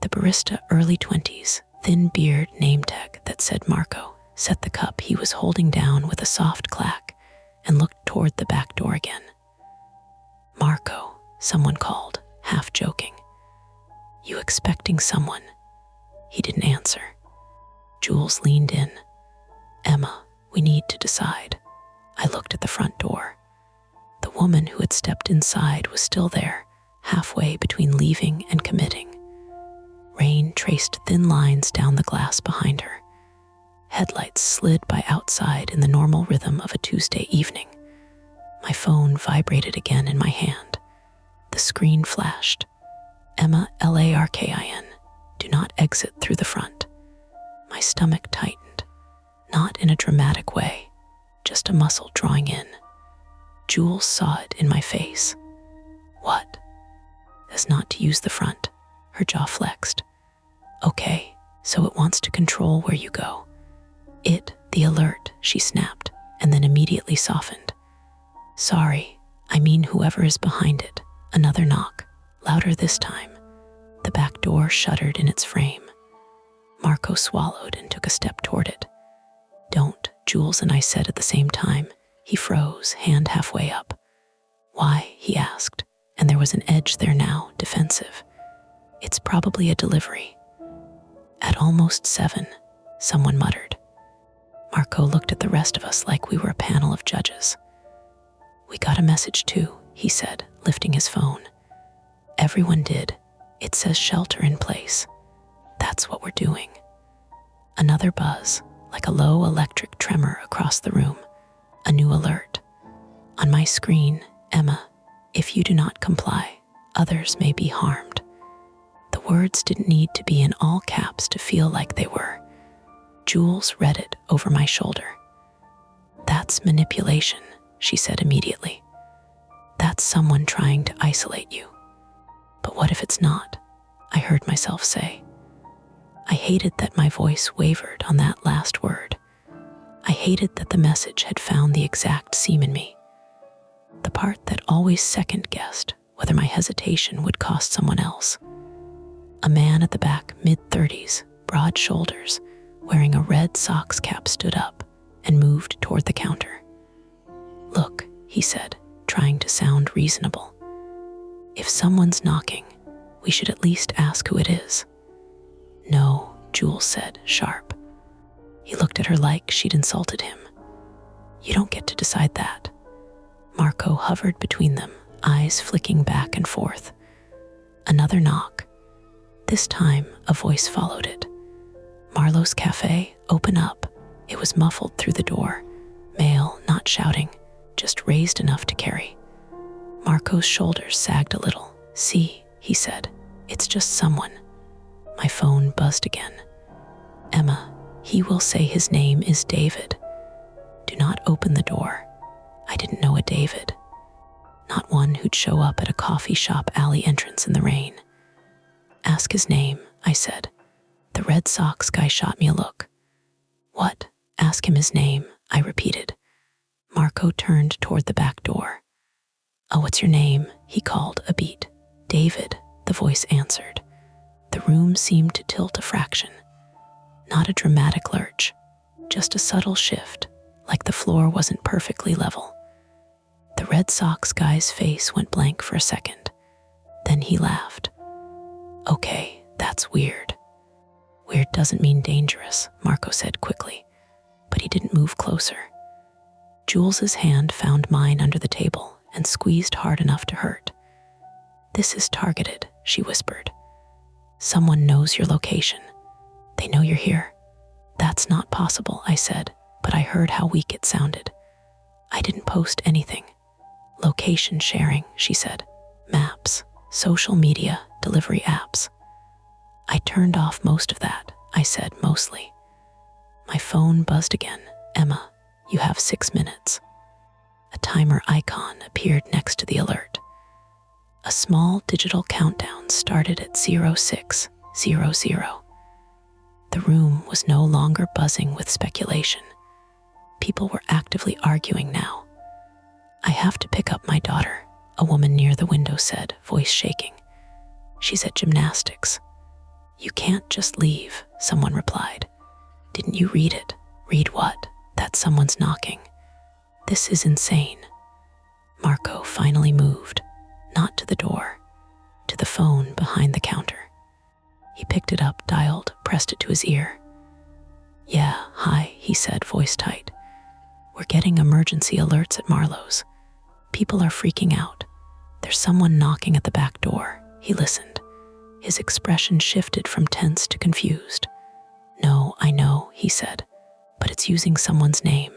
The barista, early 20s, thin beard name tag that said Marco, set the cup he was holding down with a soft clack and looked toward the back door again. "Marco," someone called, half joking. "You expecting someone?" He didn't answer. Jules leaned in. "Emma, we need to decide." I looked at the front door. The woman who had stepped inside was still there, halfway between leaving and committing. Rain traced thin lines down the glass behind her. Headlights slid by outside in the normal rhythm of a Tuesday evening. My phone vibrated again in my hand. The screen flashed. "Emma, Larkin. Do not exit through the front." My stomach tightened, not in a dramatic way, just a muscle drawing in. Jules saw it in my face. "What?" "As not to use the front." Her jaw flexed. "Okay, so it wants to control where you go." The alert," she snapped, and then immediately softened. "Sorry, I mean whoever is behind it." Another knock, louder this time. The back door shuddered in its frame. Marco swallowed and took a step toward it. "Don't," Jules and I said at the same time. He froze, hand halfway up. "Why?" he asked, and there was an edge there now, defensive. "It's probably a delivery." "At almost 7, someone muttered. Marco looked at the rest of us like we were a panel of judges. "We got a message too," he said, lifting his phone. "Everyone did. It says shelter in place. That's what we're doing." Another buzz, like a low electric tremor across the room. A new alert. On my screen, "Emma, if you do not comply, others may be harmed." The words didn't need to be in all caps to feel like they were. Jules read it over my shoulder. "That's manipulation," she said immediately. "That's someone trying to isolate you." "But what if it's not?" I heard myself say. I hated that my voice wavered on that last word. I hated that the message had found the exact seam in me. The part that always second-guessed whether my hesitation would cost someone else. A man at the back, mid-30s, broad shoulders, wearing a red Sox cap, stood up and moved toward the counter. "Look," he said, trying to sound reasonable. "If someone's knocking, we should at least ask who it is." "No," Jules said, sharp. He looked at her like she'd insulted him. "You don't get to decide that." Marco hovered between them, eyes flicking back and forth. Another knock. This time, a voice followed it. "Marlowe's Cafe, open up." It was muffled through the door, male, not shouting, just raised enough to carry. Marco's shoulders sagged a little. "See," he said, "it's just someone." My phone buzzed again. "Emma, he will say his name is David. Do not open the door." I didn't know a David. Not one who'd show up at a coffee shop alley entrance in the rain. "Ask his name," I said. The Red Sox guy shot me a look. "What? Ask him his name," I repeated. Marco turned toward the back door. "Oh, what's your name?" he called a beat. "David," the voice answered. The room seemed to tilt a fraction. Not a dramatic lurch, just a subtle shift, like the floor wasn't perfectly level. The Red Sox guy's face went blank for a second. Then he laughed. "Okay, that's weird." "Weird doesn't mean dangerous," Marco said quickly, but he didn't move closer. Jules's hand found mine under the table and squeezed hard enough to hurt. "This is targeted," she whispered. "Someone knows your location. They know you're here." "That's not possible," I said, but I heard how weak it sounded. "I didn't post anything." "Location sharing," she said. "Maps." social media, delivery apps. I turned off most of that, I said mostly. My phone buzzed again. Emma, you have 6 minutes. A timer icon appeared next to the alert. A small digital countdown started at 0600. The room was no longer buzzing with speculation. People were actively arguing now. I have to pick up my daughter, a woman near the window said, voice shaking. She's at gymnastics. You can't just leave, someone replied. Didn't you read it? Read what? That someone's knocking. This is insane. Marco finally moved, not to the door, to the phone behind the counter. He picked it up, dialed, pressed it to his ear. Yeah, hi, he said, voice tight. We're getting emergency alerts at Marlowe's. People are freaking out. There's someone knocking at the back door. He listened. His expression shifted from tense to confused. No, I know, he said, but it's using someone's name,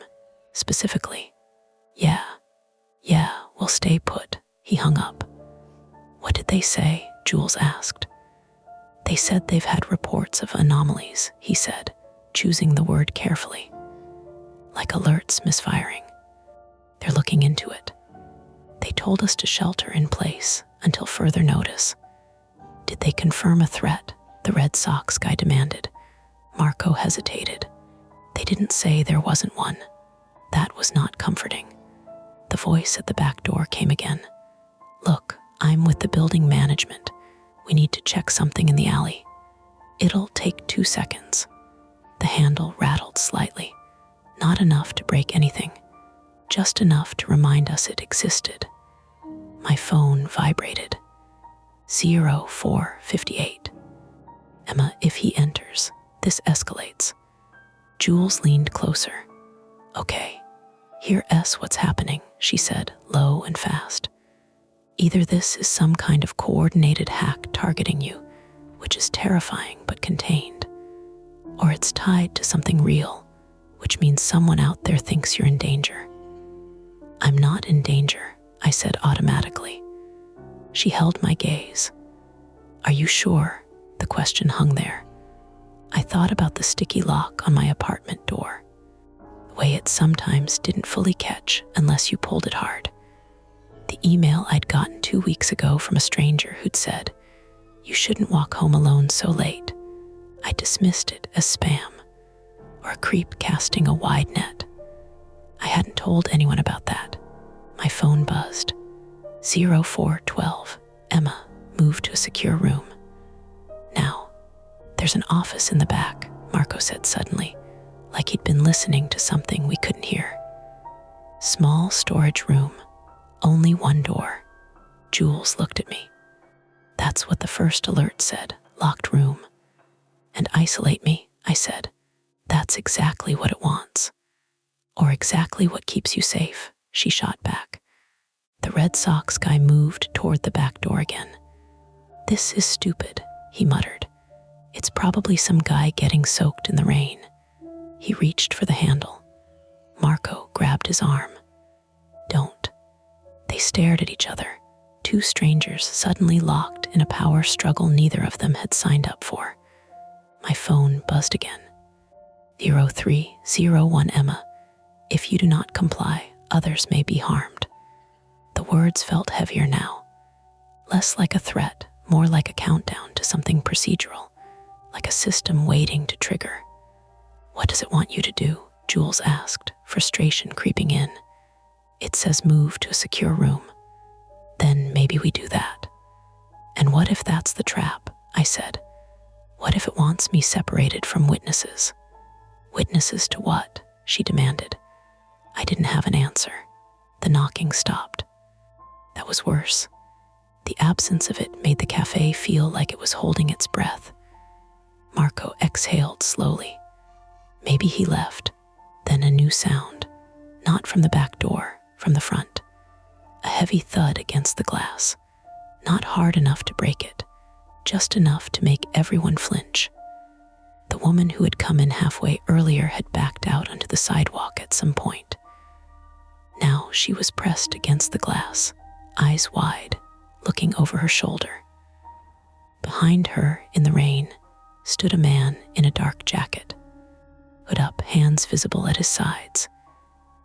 specifically. Yeah, we'll stay put. He hung up. What did they say? Jules asked. They said they've had reports of anomalies, he said, choosing the word carefully. Like alerts misfiring. They're looking into it. They told us to shelter in place until further notice. Did they confirm a threat? The Red Sox guy demanded. Marco hesitated. They didn't say there wasn't one. That was not comforting. The voice at the back door came again. Look, I'm with the building management. We need to check something in the alley. It'll take 2 seconds. The handle rattled slightly. Not enough to break anything. Just enough to remind us it existed. My phone vibrated. 0458. Emma, if he enters, this escalates. Jules leaned closer. Okay, hear what's happening, she said, low and fast. Either this is some kind of coordinated hack targeting you, which is terrifying but contained, or it's tied to something real, which means someone out there thinks you're in danger. I'm not in danger, I said automatically. She held my gaze. Are you sure? The question hung there. I thought about the sticky lock on my apartment door, the way it sometimes didn't fully catch unless you pulled it hard. The email I'd gotten 2 weeks ago from a stranger who'd said, you shouldn't walk home alone so late. I dismissed it as spam, or a creep casting a wide net. I hadn't told anyone about that. My phone buzzed. 0412. Emma, moved to a secure room. Now, there's an office in the back, Marco said suddenly, like he'd been listening to something we couldn't hear. Small storage room, only one door. Jules looked at me. That's what the first alert said, locked room. And isolate me, I said. That's exactly what it wants. Or exactly what keeps you safe, she shot back. The Red Sox guy moved toward the back door again. This is stupid, he muttered. It's probably some guy getting soaked in the rain. He reached for the handle. Marco grabbed his arm. Don't. They stared at each other, 2 strangers suddenly locked in a power struggle neither of them had signed up for. My phone buzzed again. 0301 Emma. If you do not comply, others may be harmed. The words felt heavier now. Less like a threat, more like a countdown to something procedural, like a system waiting to trigger. What does it want you to do? Jules asked, frustration creeping in. It says move to a secure room. Then maybe we do that. And what if that's the trap? I said. What if it wants me separated from witnesses? Witnesses to what? She demanded. I didn't have an answer. The knocking stopped. That was worse. The absence of it made the cafe feel like it was holding its breath. Marco exhaled slowly. Maybe he left. Then a new sound. Not from the back door, from the front. A heavy thud against the glass. Not hard enough to break it, just enough to make everyone flinch. The woman who had come in halfway earlier had backed out onto the sidewalk at some point. Now she was pressed against the glass, eyes wide, looking over her shoulder. Behind her, in the rain, stood a man in a dark jacket, hood up, hands visible at his sides.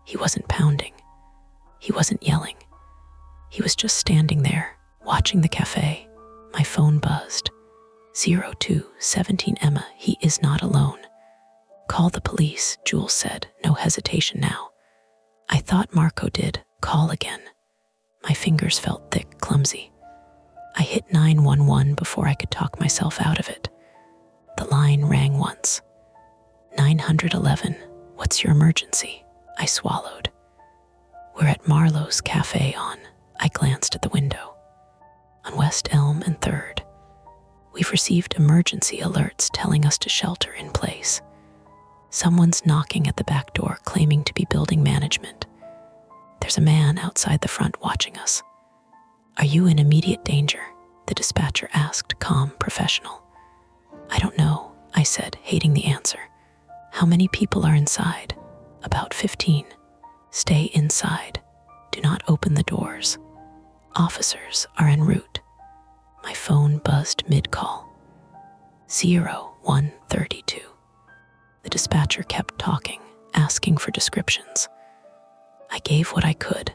He wasn't pounding. He wasn't yelling. He was just standing there, watching the cafe. My phone buzzed. 0217 Emma, he is not alone. Call the police, Jules said, no hesitation now. I thought Marco did. Call again. My fingers felt thick, clumsy. I hit 911 before I could talk myself out of it. The line rang once. 911, what's your emergency? I swallowed. We're at Marlowe's Cafe on. I glanced at the window. On West Elm and 3rd. We've received emergency alerts telling us to shelter in place. Someone's knocking at the back door claiming to be building management. There's a man outside the front watching us. Are you in immediate danger? The dispatcher asked, calm, professional. I don't know, I said, hating the answer. How many people are inside? About 15. Stay inside. Do not open the doors. Officers are en route. My phone buzzed mid-call. 0132. The dispatcher kept talking, asking for descriptions. I gave what I could.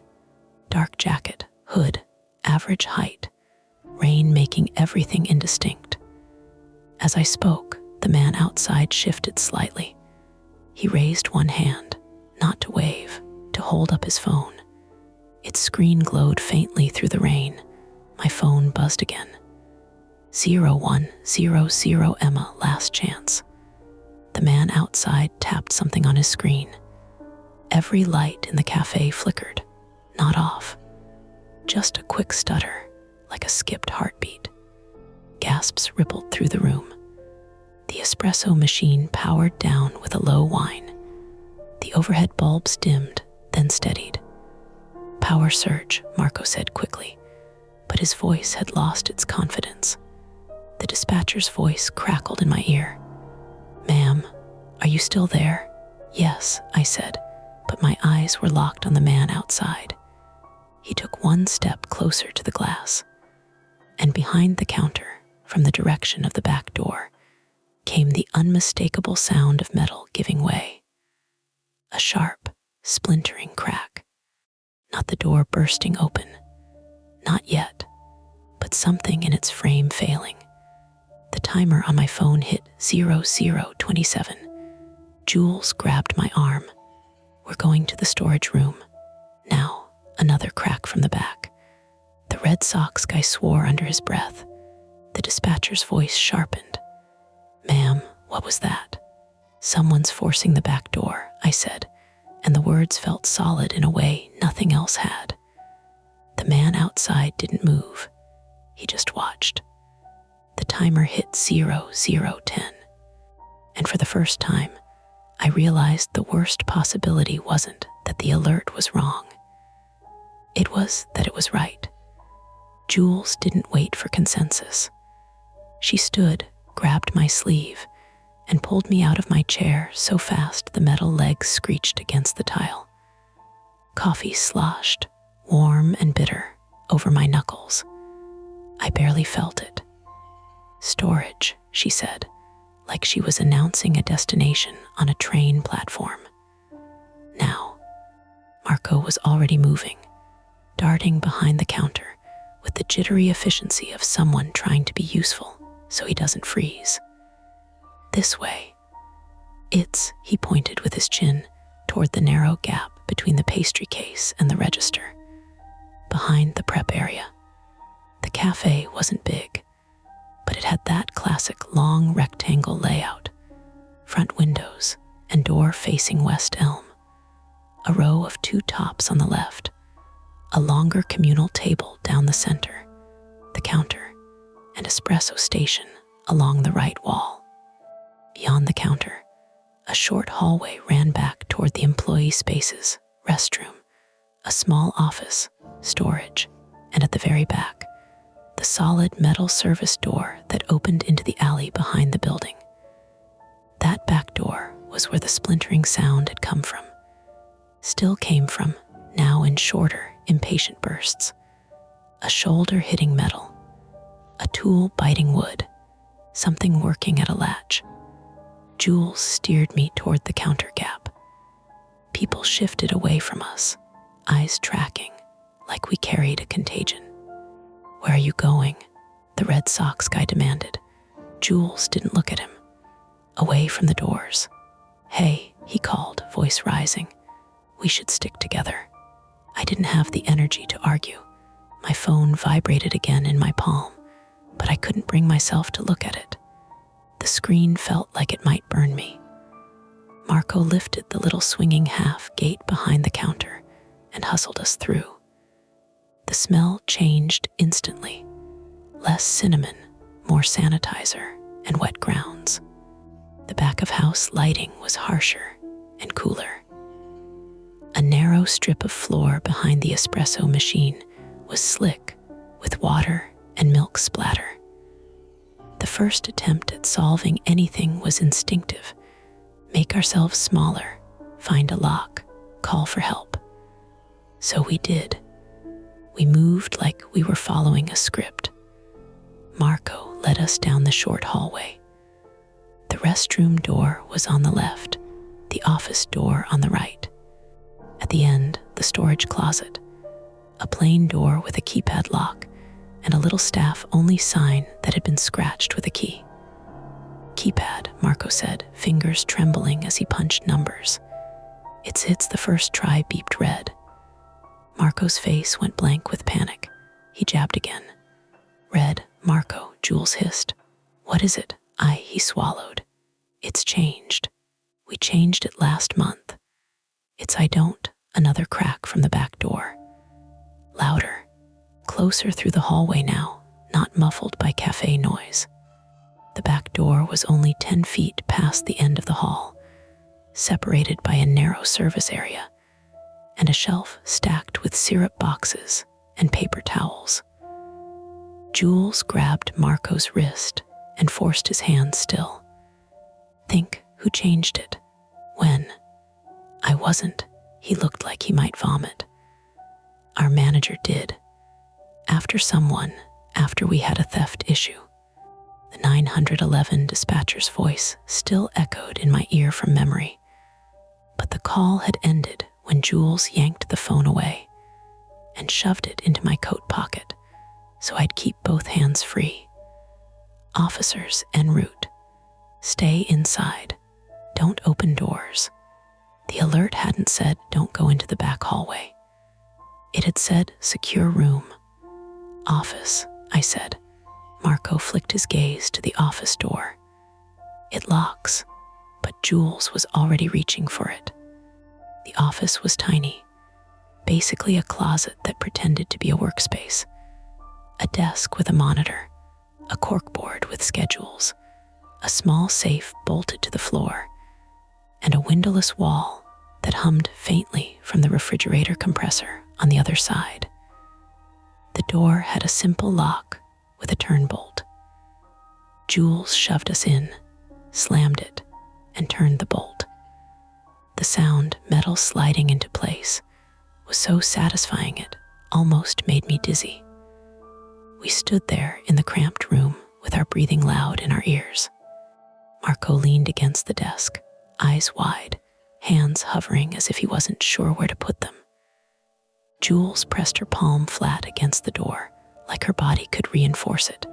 Dark jacket, hood, average height, rain making everything indistinct. As I spoke, the man outside shifted slightly. He raised one hand, not to wave, to hold up his phone. Its screen glowed faintly through the rain. My phone buzzed again. 0100 Emma, last chance. The man outside tapped something on his screen. Every light in the cafe flickered, not off. Just a quick stutter, like a skipped heartbeat. Gasps rippled through the room. The espresso machine powered down with a low whine. The overhead bulbs dimmed, then steadied. Power surge, Marco said quickly, but his voice had lost its confidence. The dispatcher's voice crackled in my ear. Ma'am, are you still there? Yes, I said, but my eyes were locked on the man outside. He took one step closer to the glass, and behind the counter, from the direction of the back door, came the unmistakable sound of metal giving way. A sharp, splintering crack. Not the door bursting open. Not yet, but something in its frame failing. The timer on my phone hit 0027. Jules grabbed my arm. We're going to the storage room. Now, another crack from the back. The Red Sox guy swore under his breath. The dispatcher's voice sharpened. Ma'am, what was that? Someone's forcing the back door, I said, and the words felt solid in a way nothing else had. The man outside didn't move. He just watched. The timer hit 0010. And for the first time, I realized the worst possibility wasn't that the alert was wrong. It was that it was right. Jules didn't wait for consensus. She stood, grabbed my sleeve, and pulled me out of my chair so fast the metal legs screeched against the tile. Coffee sloshed, warm and bitter, over my knuckles. I barely felt it. Storage, she said, like she was announcing a destination on a train platform. Now, Marco was already moving, darting behind the counter with the jittery efficiency of someone trying to be useful so he doesn't freeze. This way. He pointed with his chin toward the narrow gap between the pastry case and the register, behind the prep area. The cafe wasn't big, but it had that classic long rectangle layout, front windows and door facing West Elm, a row of two tops on the left, a longer communal table down the center, the counter, and espresso station along the right wall. Beyond the counter, a short hallway ran back toward the employee spaces, restroom, a small office, storage, and at the very back, the solid metal service door that opened into the alley behind the building. That back door was where the splintering sound had come from. Still came from, now in shorter, impatient bursts. A shoulder hitting metal, a tool biting wood, something working at a latch. Jules steered me toward the counter gap. People shifted away from us, eyes tracking, like we carried a contagion. "Where are you going?" the Red Sox guy demanded. Jules didn't look at him. "Away from the doors." "Hey," he called, voice rising. "We should stick together." I didn't have the energy to argue. My phone vibrated again in my palm, but I couldn't bring myself to look at it. The screen felt like it might burn me. Marco lifted the little swinging half gate behind the counter and hustled us through. The smell changed instantly. Less cinnamon, more sanitizer, and wet grounds. The back of house lighting was harsher and cooler. A narrow strip of floor behind the espresso machine was slick with water and milk splatter. The first attempt at solving anything was instinctive. Make ourselves smaller, find a lock, call for help. So we did. We moved like we were following a script. Marco led us down the short hallway. The restroom door was on the left, the office door on the right. At the end, the storage closet, a plain door with a keypad lock, and a little staff-only sign that had been scratched with a key. "Keypad," Marco said, fingers trembling as he punched numbers. It's the first try beeped red. Marco's face went blank with panic. He jabbed again. "Red, Marco," Jules hissed. "What is it?" He swallowed. "It's changed. We changed it last month." I don't," another crack from the back door. Louder, closer through the hallway now, not muffled by cafe noise. The back door was only 10 feet past the end of the hall, separated by a narrow service area and a shelf stacked with syrup boxes and paper towels. Jules grabbed Marco's wrist and forced his hand still. "Think who changed it? When?" "I wasn't." He looked like he might vomit. "Our manager did. After we had a theft issue." The 911 dispatcher's voice still echoed in my ear from memory. But the call had ended when Jules yanked the phone away and shoved it into my coat pocket so I'd keep both hands free. "Officers en route. Stay inside. Don't open doors." The alert hadn't said, "Don't go into the back hallway." It had said, "Secure room." "Office," I said. Marco flicked his gaze to the office door. "It locks," but Jules was already reaching for it. The office was tiny, basically a closet that pretended to be a workspace. A desk with a monitor, a corkboard with schedules, a small safe bolted to the floor, and a windowless wall that hummed faintly from the refrigerator compressor on the other side. The door had a simple lock with a turn bolt. Jules shoved us in, slammed it, and turned the bolt. The sound, metal sliding into place, was so satisfying it almost made me dizzy. We stood there in the cramped room with our breathing loud in our ears. Marco leaned against the desk, eyes wide, hands hovering as if he wasn't sure where to put them. Jules pressed her palm flat against the door, like her body could reinforce it.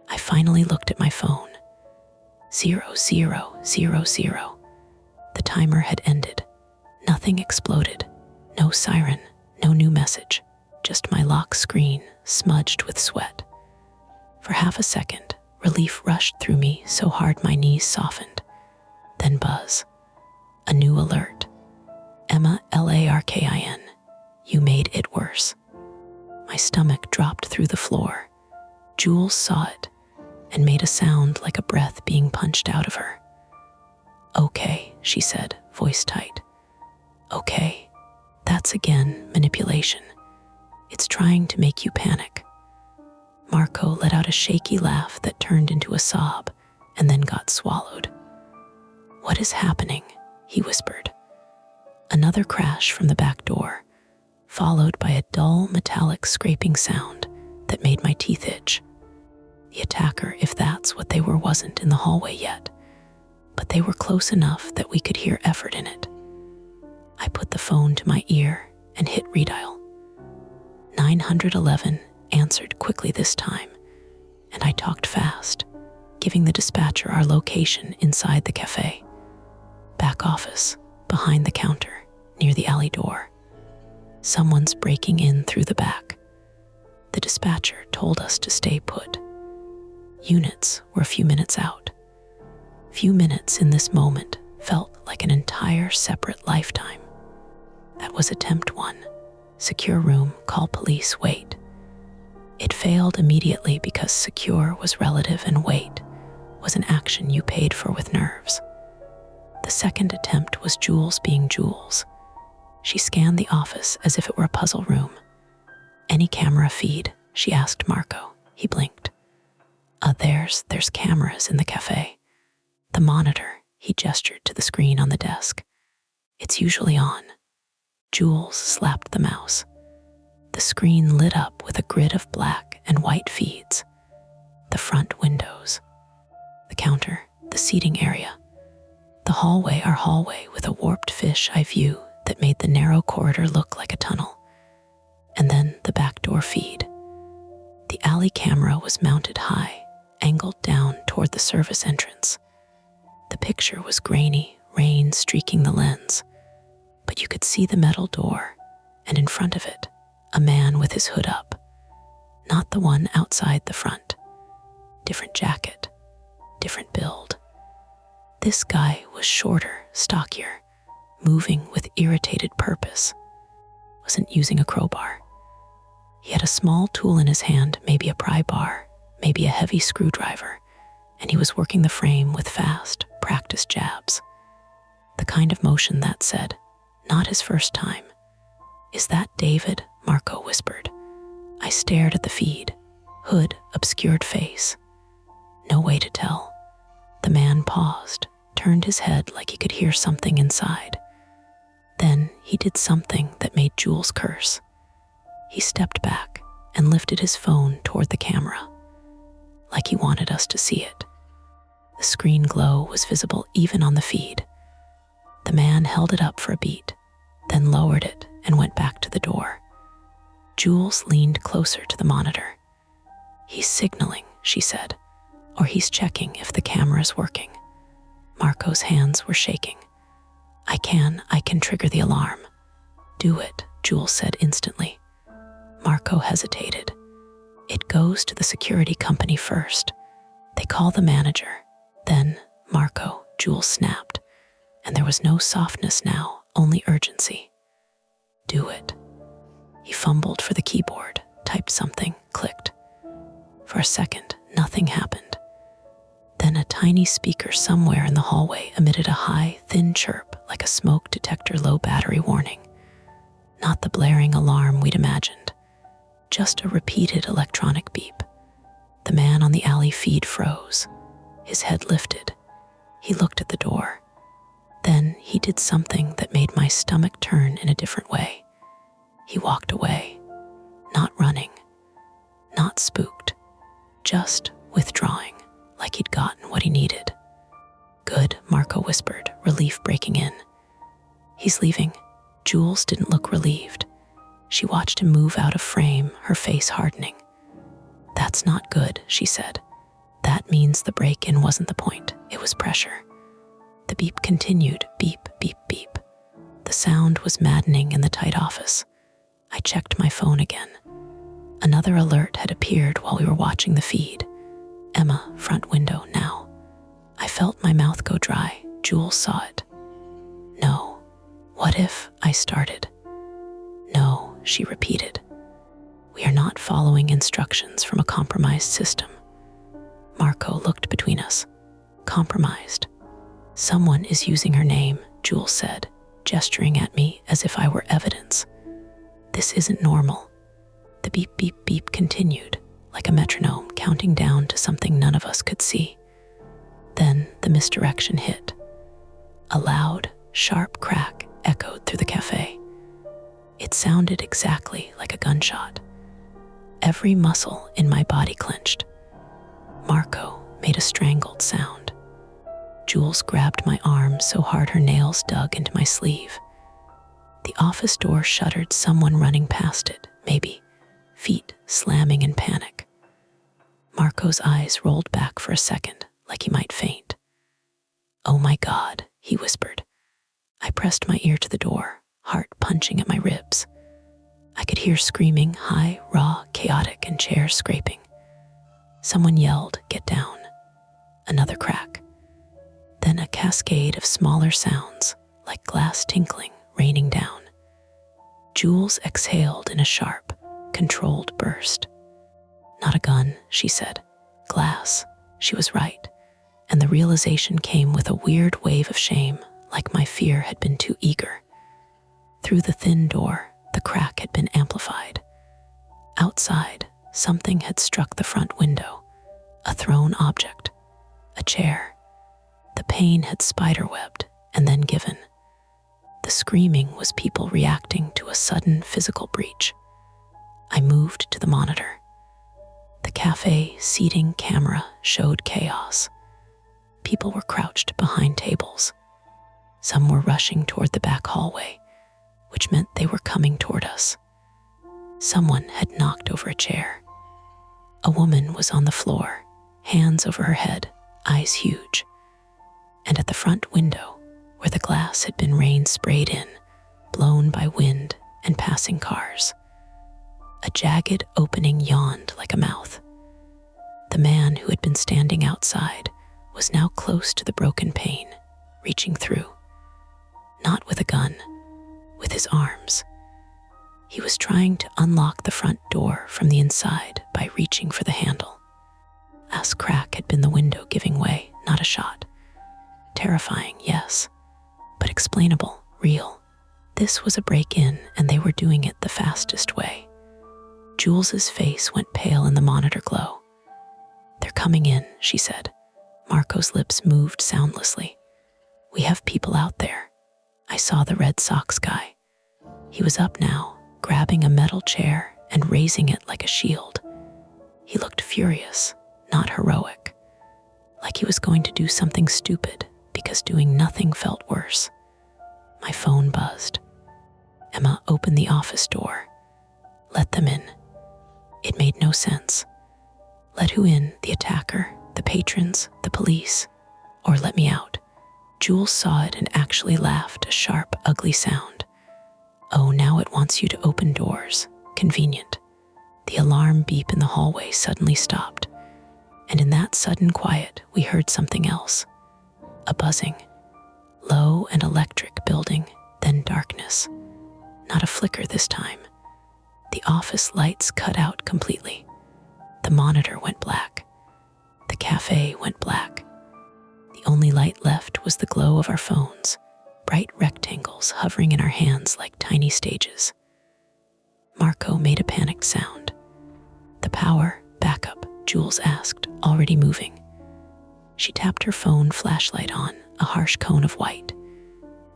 I finally looked at my phone. 0000. The timer had ended. Nothing exploded. No siren, no new message. Just my lock screen, smudged with sweat. For half a second, relief rushed through me so hard my knees softened. Then buzz. A new alert. "Emma Larkin. You made it worse." My stomach dropped through the floor. Jules saw it and made a sound like a breath being punched out of her. "Okay," she said, voice tight. "Okay. That's again manipulation. It's trying to make you panic." Marco let out a shaky laugh that turned into a sob and then got swallowed. "What is happening?" he whispered. Another crash from the back door, followed by a dull metallic scraping sound that made my teeth itch. The attacker, if that's what they were, wasn't in the hallway yet, but they were close enough that we could hear effort in it. I put the phone to my ear and hit redial. 911 answered quickly this time, and I talked fast, giving the dispatcher our location inside the cafe. Back office, behind the counter, near the alley door. Someone's breaking in through the back. The dispatcher told us to stay put. Units were a few minutes out. Few minutes in this moment felt like an entire separate lifetime. That was attempt 1. Secure room, call police, wait. It failed immediately because secure was relative and wait was an action you paid for with nerves. The second attempt was Jules being Jules. She scanned the office as if it were a puzzle room. Any camera feed? She asked Marco. He blinked. There's cameras in the cafe. The monitor, he gestured to the screen on the desk. It's usually on. Jules slapped the mouse. The screen lit up with a grid of black and white feeds. The front windows. The counter, the seating area. The hallway, our hallway, with a warped fisheye view that made the narrow corridor look like a tunnel. And then the backdoor feed. The alley camera was mounted high, angled down toward the service entrance. The picture was grainy, rain streaking the lens, but you could see the metal door, and in front of it, a man with his hood up. Not the one outside the front. Different jacket, different build. This guy was shorter, stockier, moving with irritated purpose. Wasn't using a crowbar. He had a small tool in his hand, maybe a pry bar, maybe a heavy screwdriver, and he was working the frame with fast, practiced jabs. The kind of motion that said, not his first time. Is that David? Marco whispered. I stared at the feed. Hood, obscured face. No way to tell. The man paused, turned his head like he could hear something inside. Then he did something that made Jules curse. He stepped back and lifted his phone toward the camera, like he wanted us to see it. The screen glow was visible even on the feed. The man held it up for a beat, then lowered it and went back to the door. Jules leaned closer to the monitor. He's signaling, she said, or he's checking if the camera's working. Marco's hands were shaking. I can trigger the alarm. Do it, Jules said instantly. Marco hesitated. It goes to the security company first. They call the manager. Then, Marco, Jules snapped. And there was no softness now, only urgency. Do it. He fumbled for the keyboard, typed something, clicked. For a second, nothing happened. Then a tiny speaker somewhere in the hallway emitted a high, thin chirp like a smoke detector low battery warning. Not the blaring alarm we'd imagined, just a repeated electronic beep. The man on the alley feed froze. His head lifted. He looked at the door. Then he did something that made my stomach turn in a different way. He walked away, not running, not spooked, just withdrawing, like he'd gotten what he needed. Good, Marco whispered, relief breaking in. He's leaving. Jules didn't look relieved. She watched him move out of frame, her face hardening. That's not good, she said. That means the break-in wasn't the point, it was pressure. The beep continued, beep, beep, beep. The sound was maddening in the tight office. I checked my phone again. Another alert had appeared while we were watching the feed. Emma, front window now. I felt my mouth go dry. Jules saw it. No. What if I started? No, she repeated. We are not following instructions from a compromised system. Marco looked between us. Compromised. Someone is using her name, Jules said, gesturing at me as if I were evidence. This isn't normal. The beep, beep, beep continued, like a metronome counting down to something none of us could see. Then the misdirection hit. A loud, sharp crack echoed through the cafe. It sounded exactly like a gunshot. Every muscle in my body clenched. Marco made a strangled sound. Jules grabbed my arm so hard her nails dug into my sleeve. The office door shuddered, someone running past it, maybe, feet slamming in panic. Marco's eyes rolled back for a second, like he might faint. "Oh my God," he whispered. I pressed my ear to the door, heart punching at my ribs. I could hear screaming, high, raw, chaotic, and chairs scraping. Someone yelled, "Get down." Another crack. Then a cascade of smaller sounds, like glass tinkling, raining down. Jules exhaled in a sharp, controlled burst. "Not a gun," she said. "Glass." She was right, and the realization came with a weird wave of shame, like my fear had been too eager. Through the thin door, the crack had been amplified. Outside, something had struck the front window, a thrown object, a chair. The pain had spiderwebbed and then given. The screaming was people reacting to a sudden physical breach. I moved to the monitor. The cafe seating camera showed chaos. People were crouched behind tables. Some were rushing toward the back hallway, which meant they were coming toward us. Someone had knocked over a chair. A woman was on the floor, hands over her head, eyes huge. And at the front window, where the glass had been rain sprayed in, blown by wind and passing cars, a jagged opening yawned like a mouth. The man who had been standing outside was now close to the broken pane, reaching through. Not with a gun, with his arms. He was trying to unlock the front door from the inside by reaching for the handle. A crack had been the window giving way, not a shot. Terrifying, yes, but explainable, real. This was a break-in, and they were doing it the fastest way. Jules's face went pale in the monitor glow. "They're coming in," she said. Marco's lips moved soundlessly. "We have people out there." I saw the Red Sox guy. He was up now, grabbing a metal chair and raising it like a shield. He looked furious, not heroic, like he was going to do something stupid because doing nothing felt worse. My phone buzzed. Emma opened the office door. Let them in. It made no sense. Let who in? The attacker, the patrons, the police, or let me out? Jules saw it and actually laughed, a sharp, ugly sound. "Oh, now it wants you to open doors. Convenient." The alarm beep in the hallway suddenly stopped, and in that sudden quiet, we heard something else. A buzzing, low and electric building, then darkness. Not a flicker this time. The office lights cut out completely. The monitor went black. The cafe went black. The only light left was the glow of our phones, bright rectangles hovering in our hands like tiny stages. Marco made a panicked sound. "The power, backup," Jules asked, already moving. She tapped her phone flashlight on, a harsh cone of white.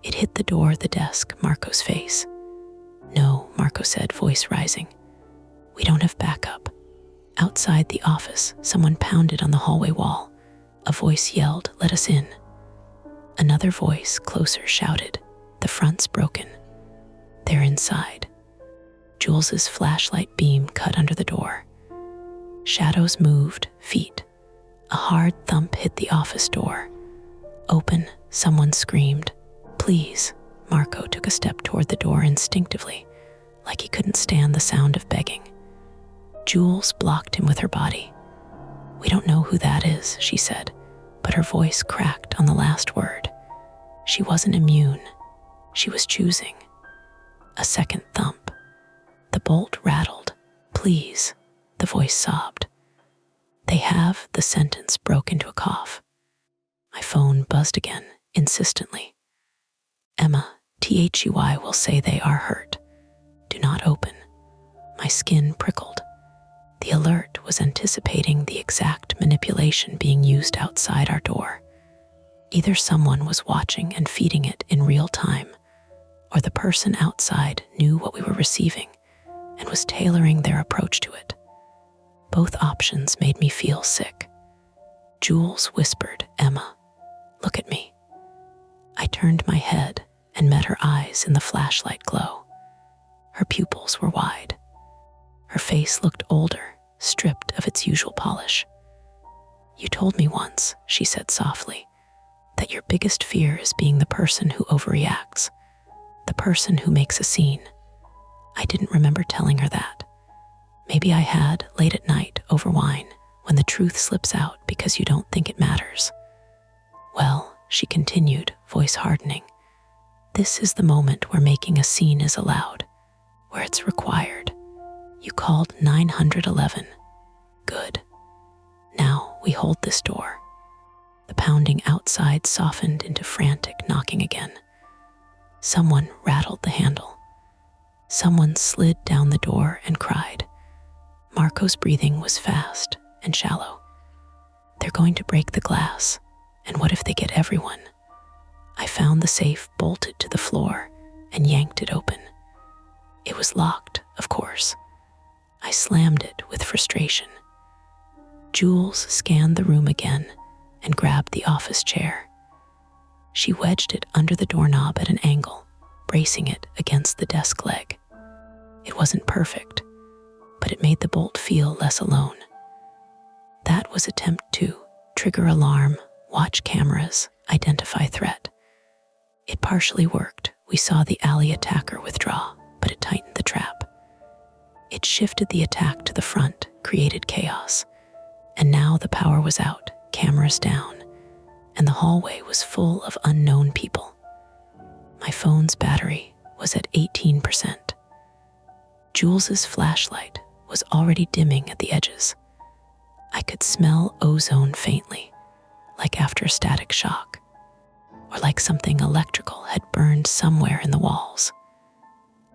It hit the door, the desk, Marco's face. "No," Marco said, voice rising. "We don't have backup." Outside the office, someone pounded on the hallway wall. A voice yelled, "Let us in." Another voice, closer, shouted, "The front's broken." "They're inside." Jules's flashlight beam cut under the door. Shadows moved, feet. A hard thump hit the office door. "Open," someone screamed. "Please." Marco took a step toward the door instinctively, like he couldn't stand the sound of begging. Jules blocked him with her body. "We don't know who that is," she said, but her voice cracked on the last word. She wasn't immune. She was choosing. A second thump. The bolt rattled. "Please," the voice sobbed. "They have," the sentence broke into a cough. My phone buzzed again, insistently. "Emma, THUI will say they are hurt. Do not open." My skin prickled. The alert was anticipating the exact manipulation being used outside our door. Either someone was watching and feeding it in real time, or the person outside knew what we were receiving and was tailoring their approach to it. Both options made me feel sick. Jules whispered, "Emma, look at me." I turned my head and met her eyes in the flashlight glow. Her pupils were wide. Her face looked older, stripped of its usual polish. "You told me once," she said softly, "that your biggest fear is being the person who overreacts, the person who makes a scene." I didn't remember telling her that. Maybe I had, late at night over wine, when the truth slips out because you don't think it matters. "Well," she continued, voice hardening, "this is the moment where making a scene is allowed, where it's required. You called 911. Good. Now we hold this door." The pounding outside softened into frantic knocking again. Someone rattled the handle. Someone slid down the door and cried. Marco's breathing was fast and shallow. "They're going to break the glass, and what if they get everyone?" I found the safe bolted to the floor and yanked it open. It was locked, of course. I slammed it with frustration. Jules scanned the room again and grabbed the office chair. She wedged it under the doorknob at an angle, bracing it against the desk leg. It wasn't perfect, but it made the bolt feel less alone. That was attempt 2, trigger alarm, watch cameras, identify threat. It partially worked. We saw the alley attacker withdraw, but it tightened the trap. It shifted the attack to the front, created chaos. And now the power was out, cameras down, and the hallway was full of unknown people. My phone's battery was at 18%. Jules's flashlight was already dimming at the edges. I could smell ozone faintly, like after a static shock, or like something electrical had burned somewhere in the walls.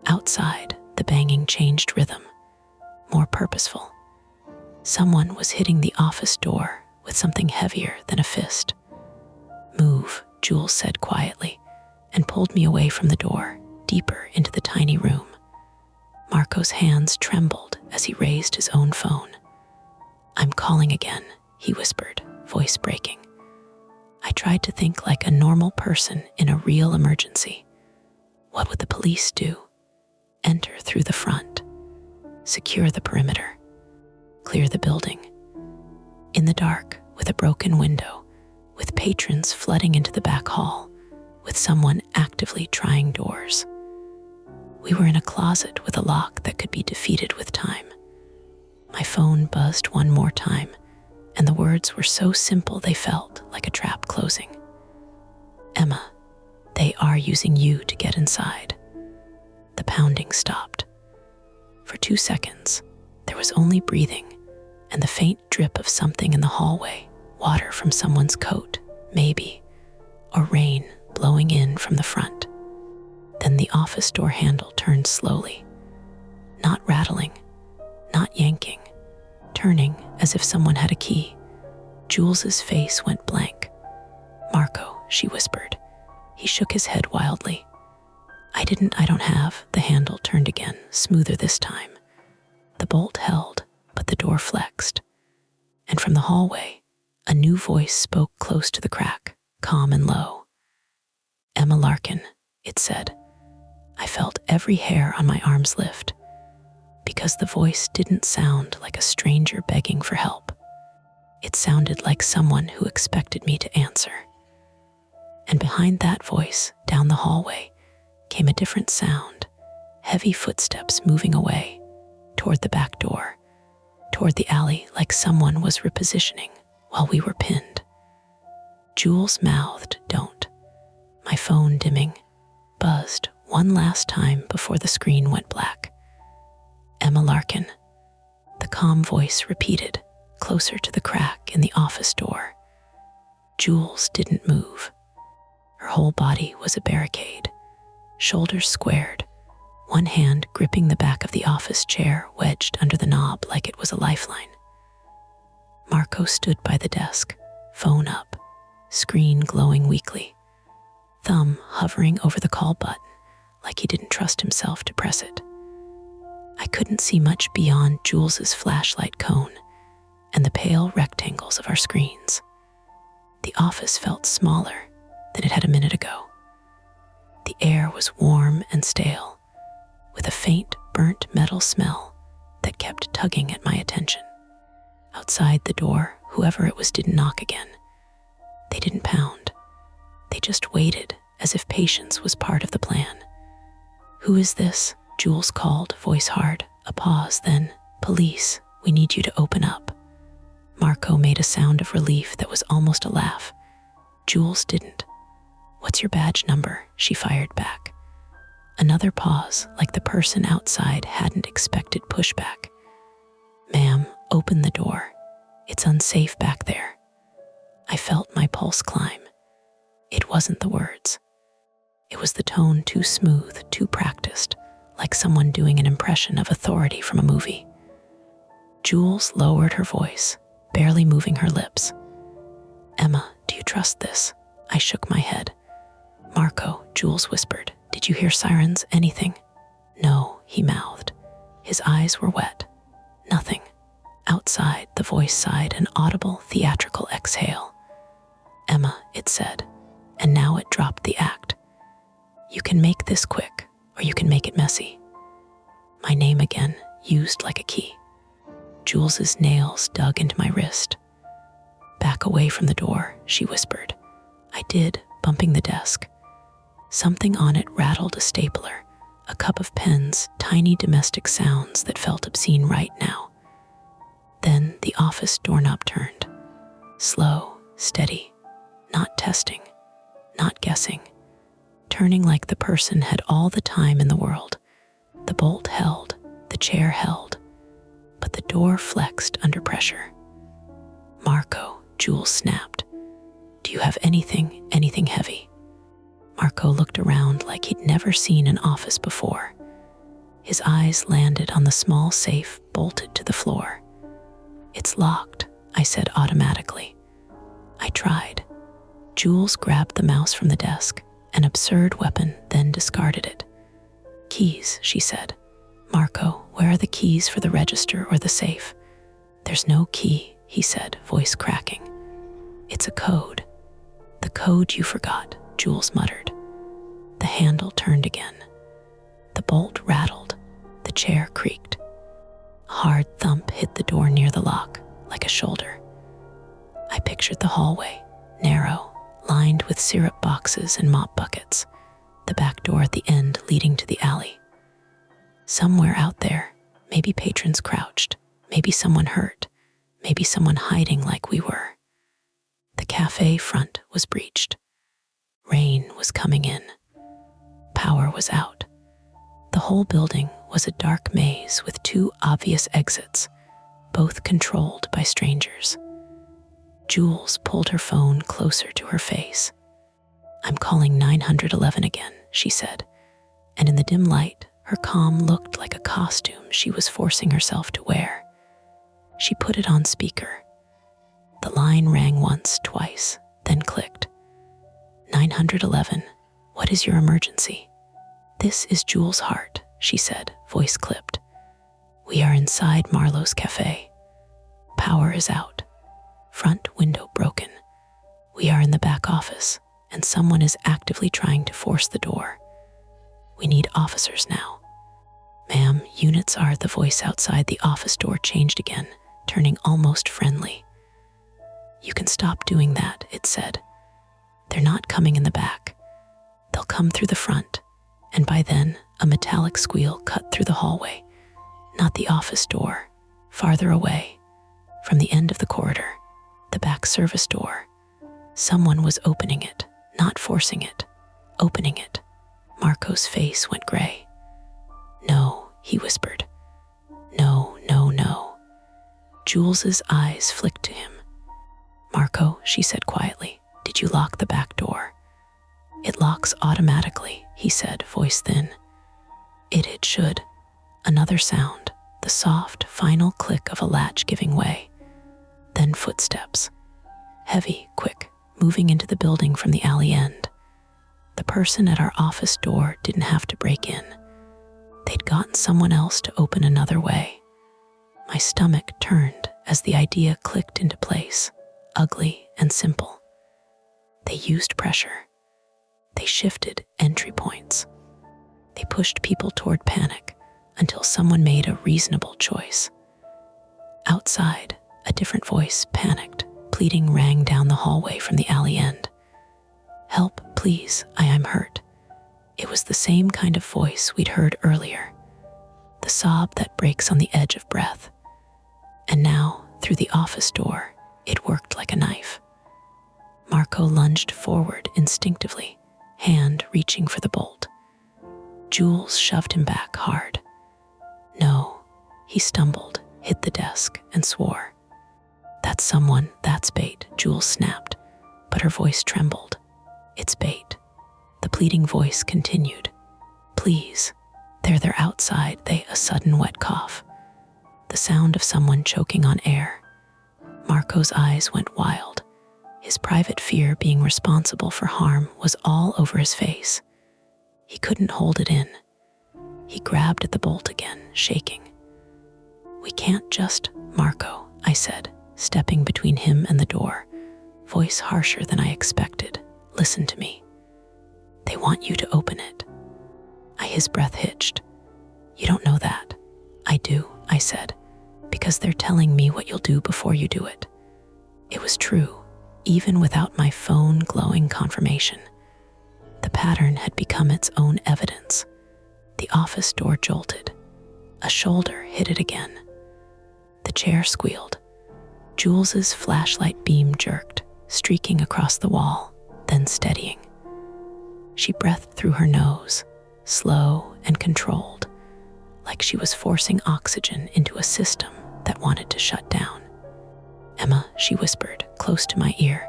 Outside, the banging changed rhythm, more purposeful. Someone was hitting the office door with something heavier than a fist. "Move," Jules said quietly, and pulled me away from the door, deeper into the tiny room. Marco's hands trembled as he raised his own phone. "I'm calling again," he whispered, voice breaking. I tried to think like a normal person in a real emergency. What would the police do? Enter through the front. Secure the perimeter. Clear the building. In the dark, with a broken window, with patrons flooding into the back hall, with someone actively trying doors. We were in a closet with a lock that could be defeated with time. My phone buzzed one more time, and the words were so simple they felt like a trap closing. "Emma, they are using you to get inside." The pounding stopped. For 2 seconds, there was only breathing and the faint drip of something in the hallway, water from someone's coat, maybe, or rain blowing in from the front. Then the office door handle turned slowly, not rattling, not yanking, turning as if someone had a key. Jules's face went blank. "Marco," she whispered. He shook his head wildly. I don't have." The handle turned again, smoother this time. The bolt held, but the door flexed. And from the hallway, a new voice spoke close to the crack, calm and low. "Emma Larkin," it said. I felt every hair on my arms lift, because the voice didn't sound like a stranger begging for help. It sounded like someone who expected me to answer. And behind that voice, down the hallway, came a different sound, heavy footsteps moving away, toward the back door, toward the alley like someone was repositioning while we were pinned. Jules mouthed, "Don't." My phone, dimming, buzzed one last time before the screen went black. "Emma Larkin," the calm voice repeated, closer to the crack in the office door. Jules didn't move. Her whole body was a barricade, shoulders squared, one hand gripping the back of the office chair wedged under the knob like it was a lifeline. Marco stood by the desk, phone up, screen glowing weakly, thumb hovering over the call button like he didn't trust himself to press it. I couldn't see much beyond Jules's flashlight cone and the pale rectangles of our screens. The office felt smaller than it had a minute ago. The air was warm and stale, with a faint burnt metal smell that kept tugging at my attention. Outside the door, whoever it was didn't knock again. They didn't pound. They just waited, as if patience was part of the plan. "Who is this?" Jules called, voice hard. A pause, then, "Police, we need you to open up." Marco made a sound of relief that was almost a laugh. Jules didn't. "What's your badge number?" she fired back. Another pause, like the person outside hadn't expected pushback. "Ma'am, open the door. It's unsafe back there." I felt my pulse climb. It wasn't the words. It was the tone, too smooth, too practiced, like someone doing an impression of authority from a movie. Jules lowered her voice, barely moving her lips. "Emma, do you trust this?" I shook my head. "Marco," Jules whispered, "did you hear sirens? Anything?" "No," he mouthed. His eyes were wet. "Nothing." Outside, the voice sighed an audible, theatrical exhale. "Emma," it said, and now it dropped the act. "You can make this quick, or you can make it messy." My name again, used like a key. Jules's nails dug into my wrist. "Back away from the door," she whispered. I did, bumping the desk. Something on it rattled a stapler, a cup of pens, tiny domestic sounds that felt obscene right now. Then the office doorknob turned. Slow, steady, not testing, not guessing, turning like the person had all the time in the world. The bolt held, the chair held, but the door flexed under pressure. "Marco," Jules snapped. "Do you have anything heavy?" Marco looked around like he'd never seen an office before. His eyes landed on the small safe bolted to the floor. "It's locked," I said automatically. I tried. Jules grabbed the mouse from the desk, an absurd weapon, then discarded it. "Keys," she said. "Marco, where are the keys for the register or the safe?" "There's no key," he said, voice cracking. "It's a code." "The code you forgot," Jules muttered. The handle turned again. The bolt rattled. The chair creaked. A hard thump hit the door near the lock, like a shoulder. I pictured the hallway, narrow, lined with syrup boxes and mop buckets, the back door at the end leading to the alley. Somewhere out there, maybe patrons crouched, maybe someone hurt, maybe someone hiding like we were. The cafe front was breached. Rain was coming in. Power was out. The whole building was a dark maze with two obvious exits, both controlled by strangers. Jules pulled her phone closer to her face. "I'm calling 911 again," she said, and in the dim light, her calm looked like a costume she was forcing herself to wear. She put it on speaker. The line rang once, twice, then clicked. 911, what is your emergency?" "This is Jules Hart," she said, voice clipped. "We are inside Marlowe's cafe. Power is out. Front window broken. We are in the back office, and someone is actively trying to force the door. We need officers now." "Ma'am, units are..." The voice outside the office door changed again, turning almost friendly. "You can stop doing that," it said. "They're not coming in the back. They'll come through the front." And by then, a metallic squeal cut through the hallway. Not the office door, farther away, from the end of the corridor, the back service door. Someone was opening it, not forcing it, opening it. Marco's face went gray. "No," he whispered. "No, no, no." Jules's eyes flicked to him. "Marco," she said quietly, "did you lock the back door?" "It locks automatically," he said, voice thin. It should. Another sound, the soft, final click of a latch giving way. Then footsteps. Heavy, quick, moving into the building from the alley end. The person at our office door didn't have to break in. They'd gotten someone else to open another way. My stomach turned as the idea clicked into place, ugly and simple. They used pressure. They shifted entry points. They pushed people toward panic until someone made a reasonable choice. Outside, a different voice, panicked, pleading, rang down the hallway from the alley end. "Help, please, I'm hurt." It was the same kind of voice we'd heard earlier, the sob that breaks on the edge of breath. And now, through the office door, it worked like a knife. Marco lunged forward instinctively, hand reaching for the bolt. Jules shoved him back hard. "No," he stumbled, hit the desk, and swore. "That's someone, that's bait," Jules snapped, but her voice trembled. "It's bait." The pleading voice continued. "Please, they're outside." A sudden wet cough. The sound of someone choking on air. Marco's eyes went wild. His private fear being responsible for harm was all over his face. He couldn't hold it in. He grabbed at the bolt again, shaking. "We can't just, Marco," I said, stepping between him and the door, voice harsher than I expected. "Listen to me. They want you to open it." His breath hitched. "You don't know that." "I do," I said, "because they're telling me what you'll do before you do it." It was true, even without my phone glowing confirmation. The pattern had become its own evidence. The office door jolted. A shoulder hit it again. The chair squealed. Jules's flashlight beam jerked, streaking across the wall, then steadying. She breathed through her nose, slow and controlled, like she was forcing oxygen into a system that wanted to shut down. "Emma," she whispered, close to my ear,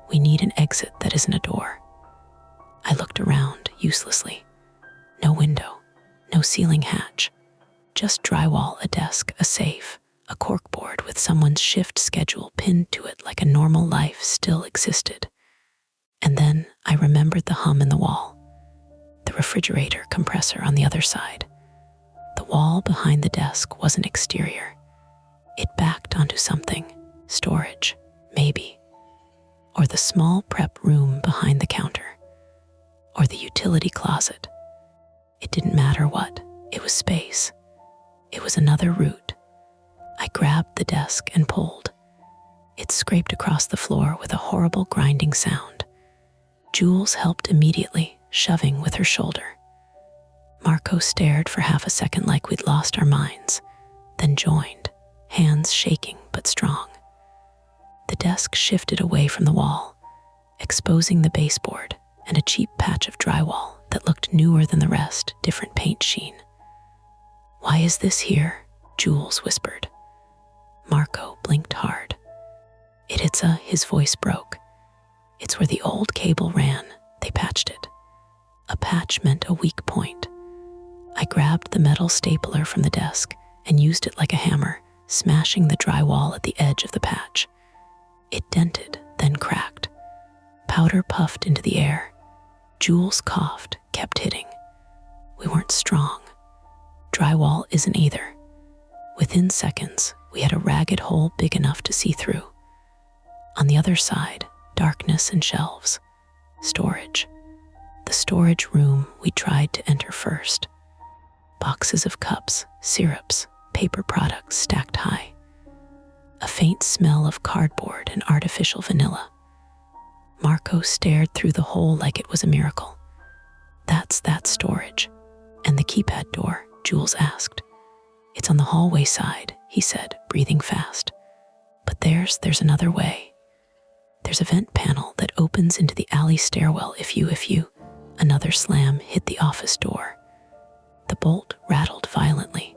"we need an exit that isn't a door." I looked around uselessly. No window, no ceiling hatch, just drywall, a desk, a safe, a corkboard with someone's shift schedule pinned to it like a normal life still existed. And then I remembered the hum in the wall, the refrigerator compressor on the other side. The wall behind the desk wasn't exterior. It backed onto something, storage, maybe, or the small prep room behind the counter, or the utility closet. It didn't matter what, it was space. It was another route. I grabbed the desk and pulled. It scraped across the floor with a horrible grinding sound. Jules helped immediately, shoving with her shoulder. Marco stared for half a second like we'd lost our minds, then joined, hands shaking but strong. The desk shifted away from the wall, exposing the baseboard and a cheap patch of drywall that looked newer than the rest, different paint sheen. "Why is this here?" Jules whispered. Marco blinked hard. His voice broke. "It's where the old cable ran. They patched it." A patch meant a weak point. I grabbed the metal stapler from the desk and used it like a hammer, smashing the drywall at the edge of the patch. It dented, then cracked. Powder puffed into the air. Jules coughed, kept hitting. We weren't strong. Drywall isn't either. Within seconds, we had a ragged hole big enough to see through. On the other side, darkness and shelves. Storage. The storage room we tried to enter first. Boxes of cups, syrups, paper products stacked high. A faint smell of cardboard and artificial vanilla. Marco stared through the hole like it was a miracle. "That's that storage." "And the keypad door?" Jules asked. "It's on the hallway side," he said, breathing fast. "But there's another way. There's a vent panel that opens into the alley stairwell if you. Another slam hit the office door. The bolt rattled violently.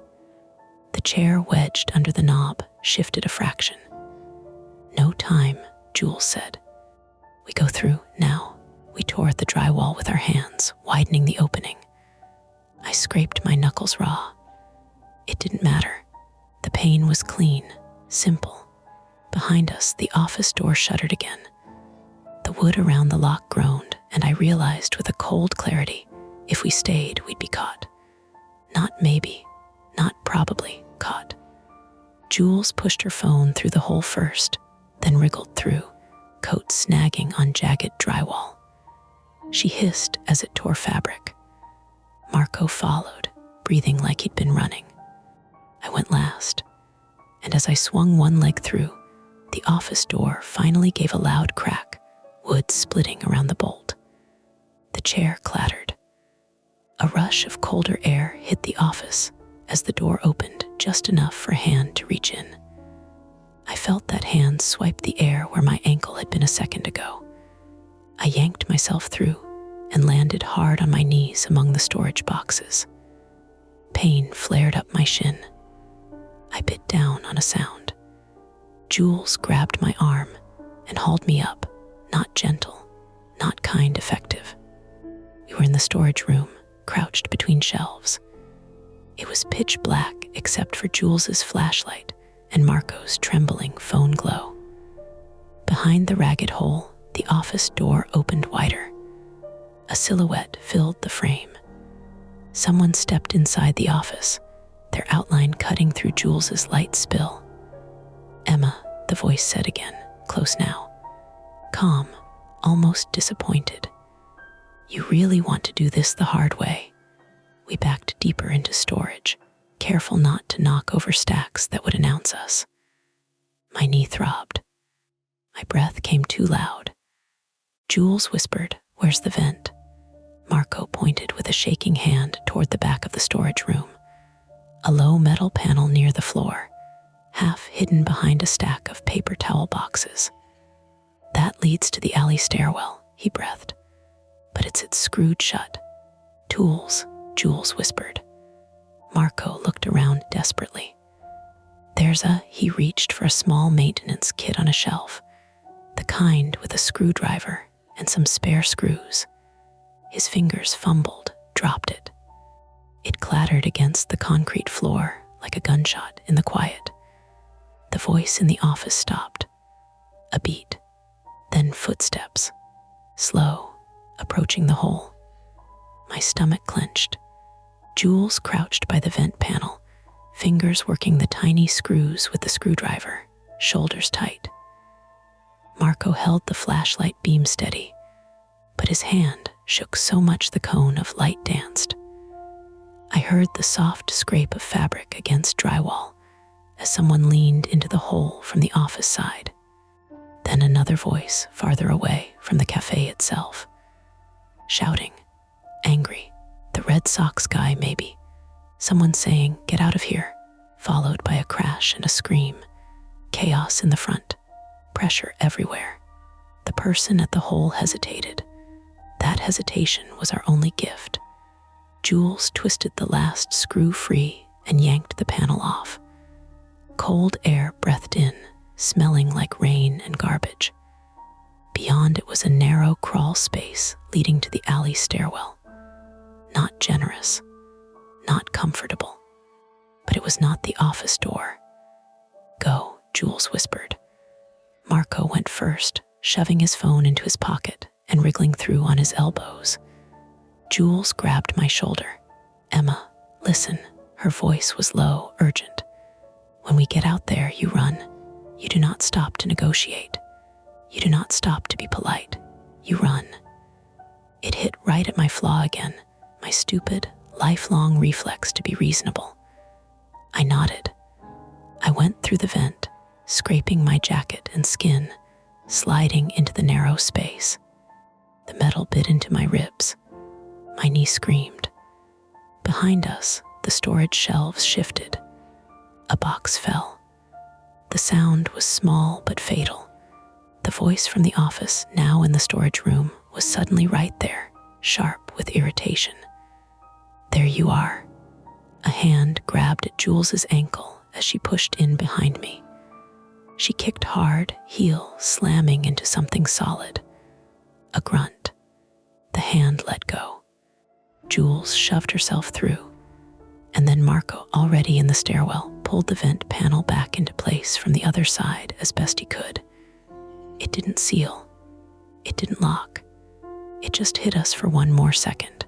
The chair wedged under the knob shifted a fraction. "No time," Jules said. "We go through now." We tore at the drywall with our hands, widening the opening. I scraped my knuckles raw. It didn't matter. The pain was clean, simple. Behind us, the office door shuttered again. The wood around the lock groaned, and I I realized with a cold clarity, if we stayed, we'd be caught. Not maybe, not probably caught. Jules pushed her phone through the hole first, then wriggled through, coat snagging on jagged drywall. She hissed as it tore fabric. Marco followed, breathing like he'd been running. I went last, and as I swung one leg through, the office door finally gave a loud crack, wood splitting around the bolt. The chair clattered. A rush of colder air hit the office as the door opened just enough for a hand to reach in. I felt that hand swipe the air where my ankle had been a second ago. I yanked myself through and landed hard on my knees among the storage boxes. Pain flared up my shin. I bit down on a sound. Jules grabbed my arm and hauled me up, not gentle, not kind effective. We were in the storage room, crouched between shelves. It was pitch black except for Jules's flashlight and Marco's trembling phone glow. Behind the ragged hole, the office door opened wider. A silhouette filled the frame. Someone stepped inside the office, their outline cutting through Jules's light spill. "Emma," the voice said again, close now. Calm, almost disappointed. "You really want to do this the hard way." We backed deeper into storage, careful not to knock over stacks that would announce us. My knee throbbed. My breath came too loud. Jules whispered, "Where's the vent?" Marco pointed with a shaking hand toward the back of the storage room. A low metal panel near the floor, half hidden behind a stack of paper towel boxes. "That leads to the alley stairwell," he breathed. "But it's screwed shut." "Tools," Jules whispered. Marco looked around desperately. He reached for a small maintenance kit on a shelf, the kind with a screwdriver and some spare screws. His fingers fumbled, dropped it. It clattered against the concrete floor like a gunshot in the quiet. The voice in the office stopped. A beat, then footsteps, slow, approaching the hole. My stomach clenched. Jules crouched by the vent panel, fingers working the tiny screws with the screwdriver, shoulders tight. Marco held the flashlight beam steady, but his hand shook so much the cone of light danced. I heard the soft scrape of fabric against drywall as someone leaned into the hole from the office side. Then another voice farther away from the cafe itself, shouting, angry, the Red Sox guy maybe. Someone saying, "Get out of here," followed by a crash and a scream. Chaos in the front, pressure everywhere. The person at the hole hesitated. That hesitation was our only gift. Jules twisted the last screw free and yanked the panel off. Cold air breathed in, smelling like rain and garbage. Beyond it was a narrow crawl space leading to the alley stairwell. Not generous, not comfortable, but it was not the office door. "Go," Jules whispered. Marco went first, shoving his phone into his pocket and wriggling through on his elbows. Jules grabbed my shoulder. "Emma, listen." Her voice was low, urgent. "When we get out there, you run. You do not stop to negotiate. You do not stop to be polite. You run." It hit right at my flaw again, my stupid, lifelong reflex to be reasonable. I nodded. I went through the vent, scraping my jacket and skin, sliding into the narrow space. The metal bit into my ribs. My knee screamed. Behind us, the storage shelves shifted. A box fell. The sound was small but fatal. The voice from the office, now in the storage room, was suddenly right there, sharp with irritation. "There you are." A hand grabbed at Jules's ankle as she pushed in behind me. She kicked hard, heel slamming into something solid. A grunt. The hand let go. Jules shoved herself through, and then Marco, already in the stairwell, pulled the vent panel back into place from the other side as best he could. It didn't seal. It didn't lock. It It just hit us for one more second.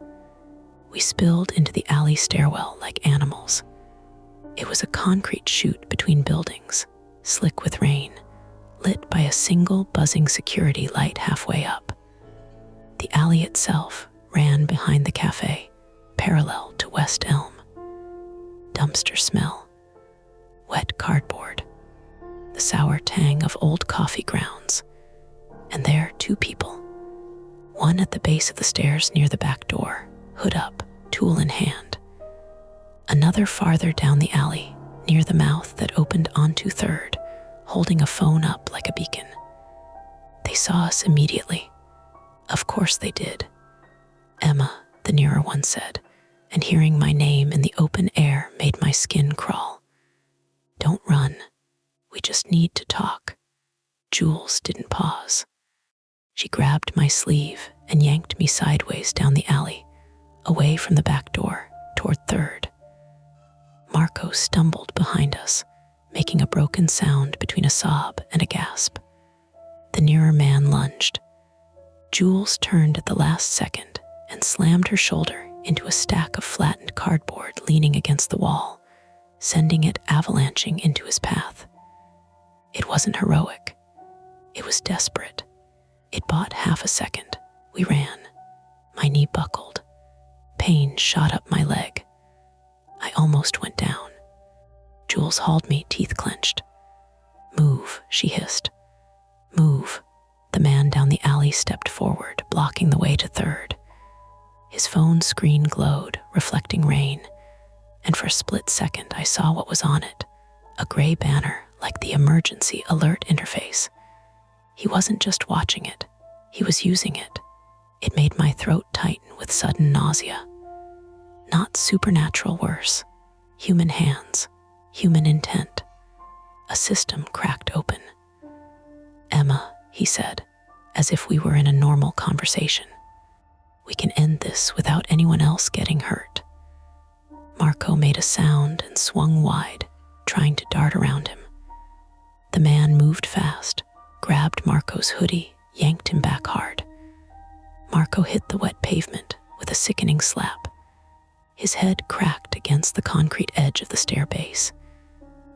We spilled into the alley stairwell like animals. It was a concrete chute between buildings, slick with rain, lit by a single buzzing security light halfway up. The alley itself ran behind the cafe, parallel to West Elm. Dumpster smell, wet cardboard, the sour tang of old coffee grounds, and there 2 people. One at the base of the stairs near the back door, hood up, tool in hand. Another farther down the alley, near the mouth that opened onto 3rd, holding a phone up like a beacon. They saw us immediately. Of course they did. Emma, the nearer one said, and hearing my name in the open air made my skin crawl. Don't run. We just need to talk. Jules didn't pause. She grabbed my sleeve and yanked me sideways down the alley, away from the back door, toward 3rd. Marco stumbled behind us, making a broken sound between a sob and a gasp. The nearer man lunged. Jules turned at the last second and slammed her shoulder into a stack of flattened cardboard leaning against the wall, sending it avalanching into his path. It wasn't heroic. It was desperate. It bought half a second. We ran. My knee buckled. Pain shot up my leg. I almost went down. Jules hauled me, teeth clenched. Move, she hissed. Move. The man down the alley stepped forward, blocking the way to 3rd. His phone screen glowed, reflecting rain, and for a split second I saw what was on it, a gray banner like the emergency alert interface. He wasn't just watching it, he was using it. It made my throat tighten with sudden nausea. Not supernatural worse. Human hands, human intent. A system cracked open. Emma, he said, as if we were in a normal conversation. We can end this without anyone else getting hurt. Marco made a sound and swung wide, trying to dart around him. The man moved fast, grabbed Marco's hoodie, yanked him back hard. Marco hit the wet pavement with a sickening slap. His head cracked against the concrete edge of the stair base.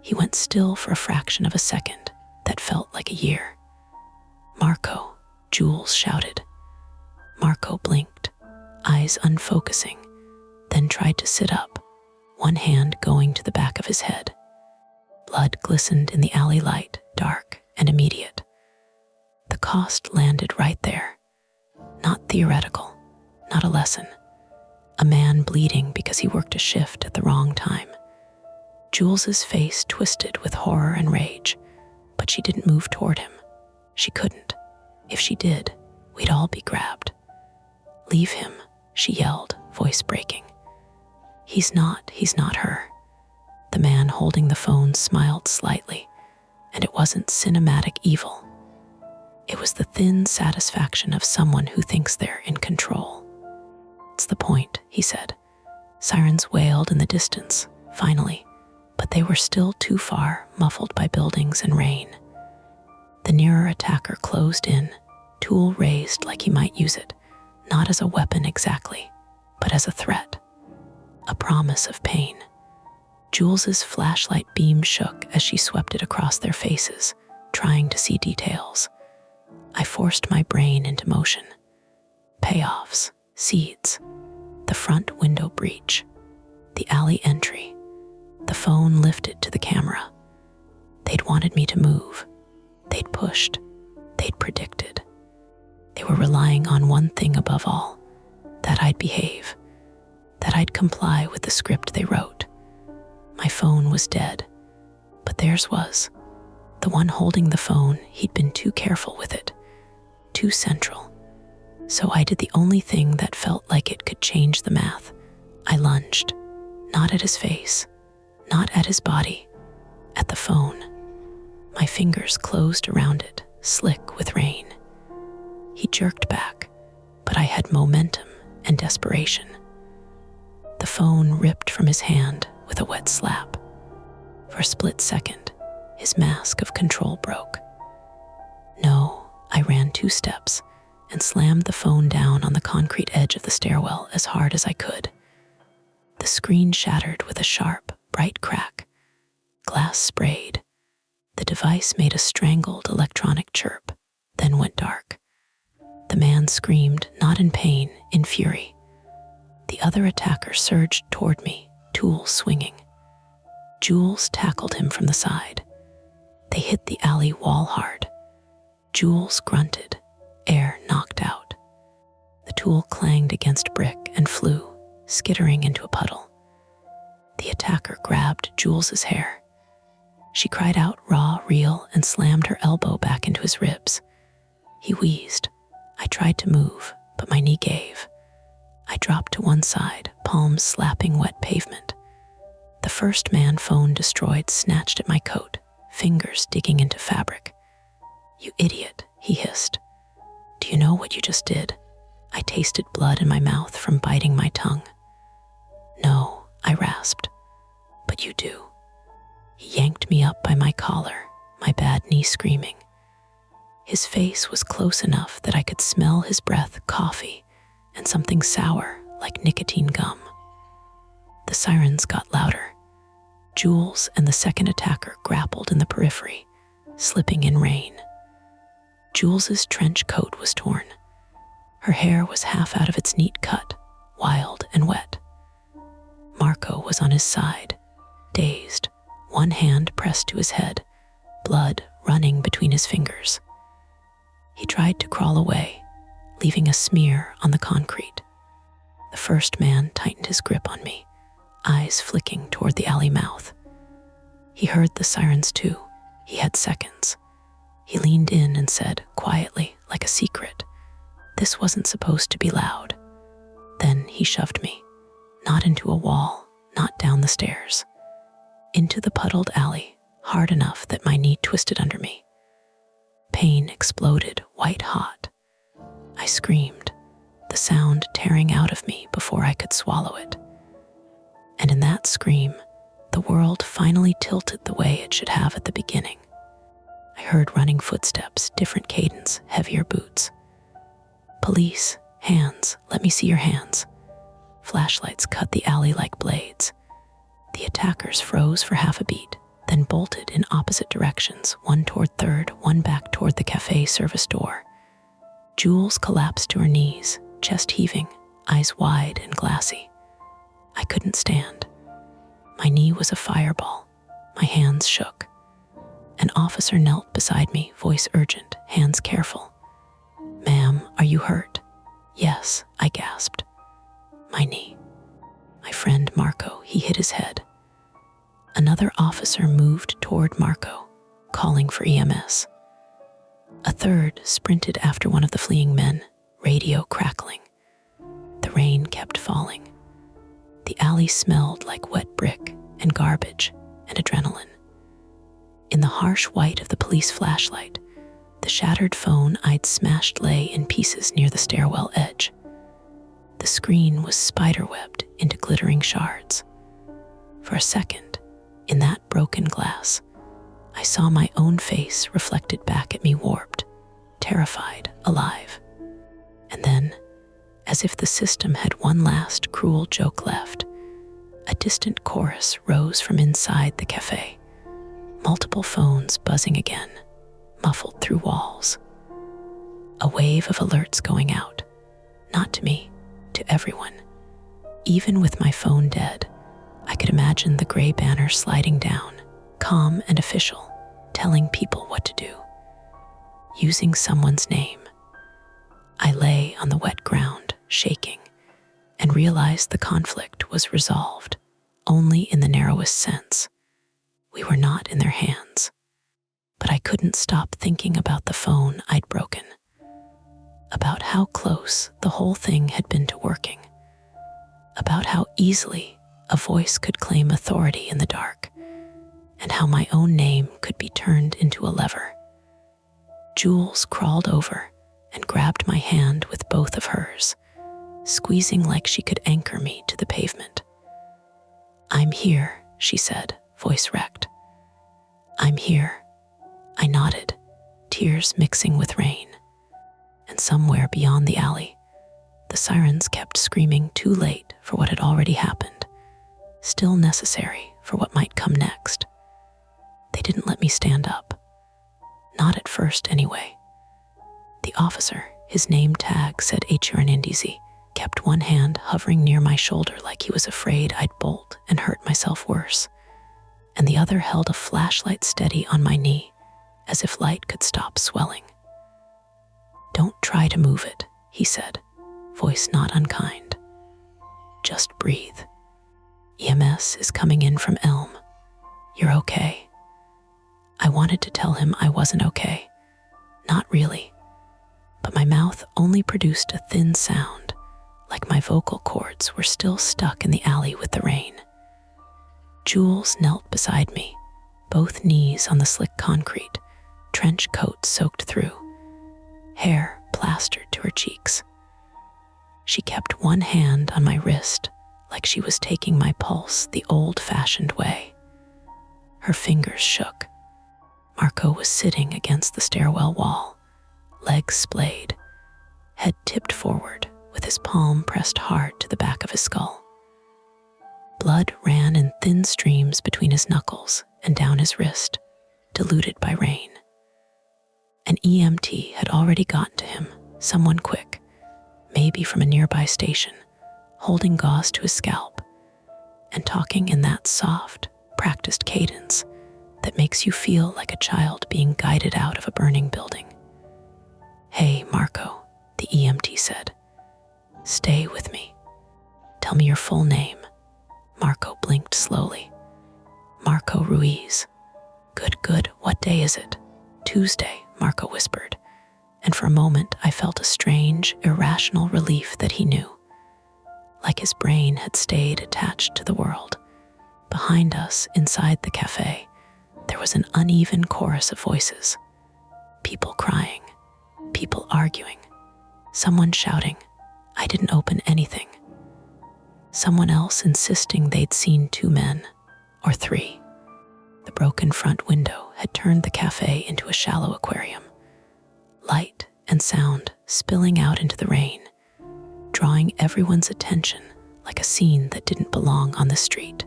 He went still for a fraction of a second that felt like a year. Marco, Jules shouted. Marco blinked, eyes unfocusing, then tried to sit up, one hand going to the back of his head. Blood glistened in the alley light, dark and immediate. The cost landed right there. Not theoretical, not a lesson. A man bleeding because he worked a shift at the wrong time. Jules's face twisted with horror and rage, but she didn't move toward him. She couldn't. If she did, we'd all be grabbed. Leave him, she yelled, voice breaking. He's not her. The man holding the phone smiled slightly, and it wasn't cinematic evil. It was the thin satisfaction of someone who thinks they're in control. It's the point, he said. Sirens wailed in the distance, finally, but they were still too far, muffled by buildings and rain. The nearer attacker closed in, tool raised like he might use it, not as a weapon exactly, but as a threat, a promise of pain. Jules's flashlight beam shook as she swept it across their faces, trying to see details. I forced my brain into motion. Payoffs, seeds, the front window breach, the alley entry, the phone lifted to the camera. They'd wanted me to move. They'd pushed. They'd predicted. They were relying on one thing above all, that I'd behave, that I'd comply with the script they wrote. My phone was dead, but theirs was. The one holding the phone, he'd been too careful with it, too central. So I did the only thing that felt like it could change the math. I lunged, not at his face, not at his body, at the phone. My fingers closed around it, slick with rain. He jerked back, but I had momentum and desperation. The phone ripped from his hand with a wet slap. For a split second, his mask of control broke. No, I ran 2 steps, and slammed the phone down on the concrete edge of the stairwell as hard as I could. The screen shattered with a sharp, bright crack. Glass sprayed. The device made a strangled electronic chirp, then went dark. The man screamed, not in pain, in fury. The other attacker surged toward me, tools swinging. Jules tackled him from the side. They hit the alley wall hard. Jules grunted, air knocked out. The tool clanged against brick and flew, skittering into a puddle. The attacker grabbed Jules's hair. She cried out raw, real, and slammed her elbow back into his ribs. He wheezed. I tried to move, but my knee gave. I dropped to one side, palms slapping wet pavement. The first man phone destroyed snatched at my coat, fingers digging into fabric. "You idiot," he hissed. "Do you know what you just did?" I tasted blood in my mouth from biting my tongue. "No," I rasped. "But you do." He yanked me up by my collar, my bad knee screaming. His face was close enough that I could smell his breath, coffee, and something sour like nicotine gum. The sirens got louder. Jules and the second attacker grappled in the periphery, slipping in rain. Jules's trench coat was torn. Her hair was half out of its neat cut, wild and wet. Marco was on his side, dazed, one hand pressed to his head, blood running between his fingers. He tried to crawl away, leaving a smear on the concrete. The first man tightened his grip on me, eyes flicking toward the alley mouth. He heard the sirens too. He had seconds. He leaned in and said, quietly, like a secret, "This wasn't supposed to be loud." Then he shoved me, not into a wall, not down the stairs, into the puddled alley, hard enough that my knee twisted under me. Pain exploded, white hot. I screamed, the sound tearing out of me before I could swallow it. And in that scream, the world finally tilted the way it should have at the beginning. I heard running footsteps, different cadence, heavier boots. "Police, hands, let me see your hands." Flashlights cut the alley like blades. The attackers froze for half a beat, then bolted in opposite directions, one toward Third, one back toward the cafe service door. Jules collapsed to her knees, chest heaving, eyes wide and glassy. I couldn't stand. My knee was a fireball. My hands shook. An officer knelt beside me, voice urgent, hands careful. "Ma'am, are you hurt?" "Yes," I gasped. "My knee." My friend Marco, he hit his head. Another officer moved toward Marco, calling for EMS. A third sprinted after one of the fleeing men, radio crackling. The rain kept falling. The alley smelled like wet brick and garbage and adrenaline. In the harsh white of the police flashlight, the shattered phone I'd smashed lay in pieces near the stairwell edge. The screen was spiderwebbed into glittering shards. For a second, in that broken glass, I saw my own face reflected back at me, warped, terrified, alive. And then, as if the system had one last cruel joke left, a distant chorus rose from inside the cafe. Multiple phones buzzing again, muffled through walls. A wave of alerts going out, not to me, to everyone. Even with my phone dead, I could imagine the gray banner sliding down, calm and official, telling people what to do. Using someone's name. I lay on the wet ground, shaking, and realized the conflict was resolved, only in the narrowest sense. We were not in their hands. But I couldn't stop thinking about the phone I'd broken, about how close the whole thing had been to working, about how easily a voice could claim authority in the dark, and how my own name could be turned into a lever. Jules crawled over and grabbed my hand with both of hers, squeezing like she could anchor me to the pavement. "I'm here," she said, voice wrecked. "I'm here." I nodded, tears mixing with rain. And somewhere beyond the alley, the sirens kept screaming too late for what had already happened, still necessary for what might come next. They didn't let me stand up. Not at first, anyway. The officer, his name tag said eerie, kept one hand hovering near my shoulder like he was afraid I'd bolt and hurt myself worse, and the other held a flashlight steady on my knee, as if light could stop swelling. "Don't try to move it," he said, voice not unkind. "Just breathe. EMS is coming in from Elm. You're okay." I wanted to tell him I wasn't okay. Not really. But my mouth only produced a thin sound, like my vocal cords were still stuck in the alley with the rain. Jules knelt beside me, both knees on the slick concrete, trench coat soaked through, hair plastered to her cheeks. She kept one hand on my wrist, like she was taking my pulse the old-fashioned way. Her fingers shook. Marco was sitting against the stairwell wall, legs splayed, head tipped forward with his palm pressed hard to the back of his skull. Blood ran in thin streams between his knuckles and down his wrist, diluted by rain. An EMT had already gotten to him, someone quick, maybe from a nearby station, holding gauze to his scalp and talking in that soft, practiced cadence that makes you feel like a child being guided out of a burning building. "Hey, Marco," the EMT said. "Stay with me. Tell me your full name." Marco blinked slowly. "Marco Ruiz." Good. What day is it?" "Tuesday," Marco whispered, and for a moment I felt a strange, irrational relief that he knew. Like his brain had stayed attached to the world. Behind us, inside the cafe, there was an uneven chorus of voices. People crying, people arguing, someone shouting, "I didn't open anything." Someone else insisting they'd seen 2 men, or 3. The broken front window had turned the cafe into a shallow aquarium. Light and sound spilling out into the rain, drawing everyone's attention like a scene that didn't belong on the street.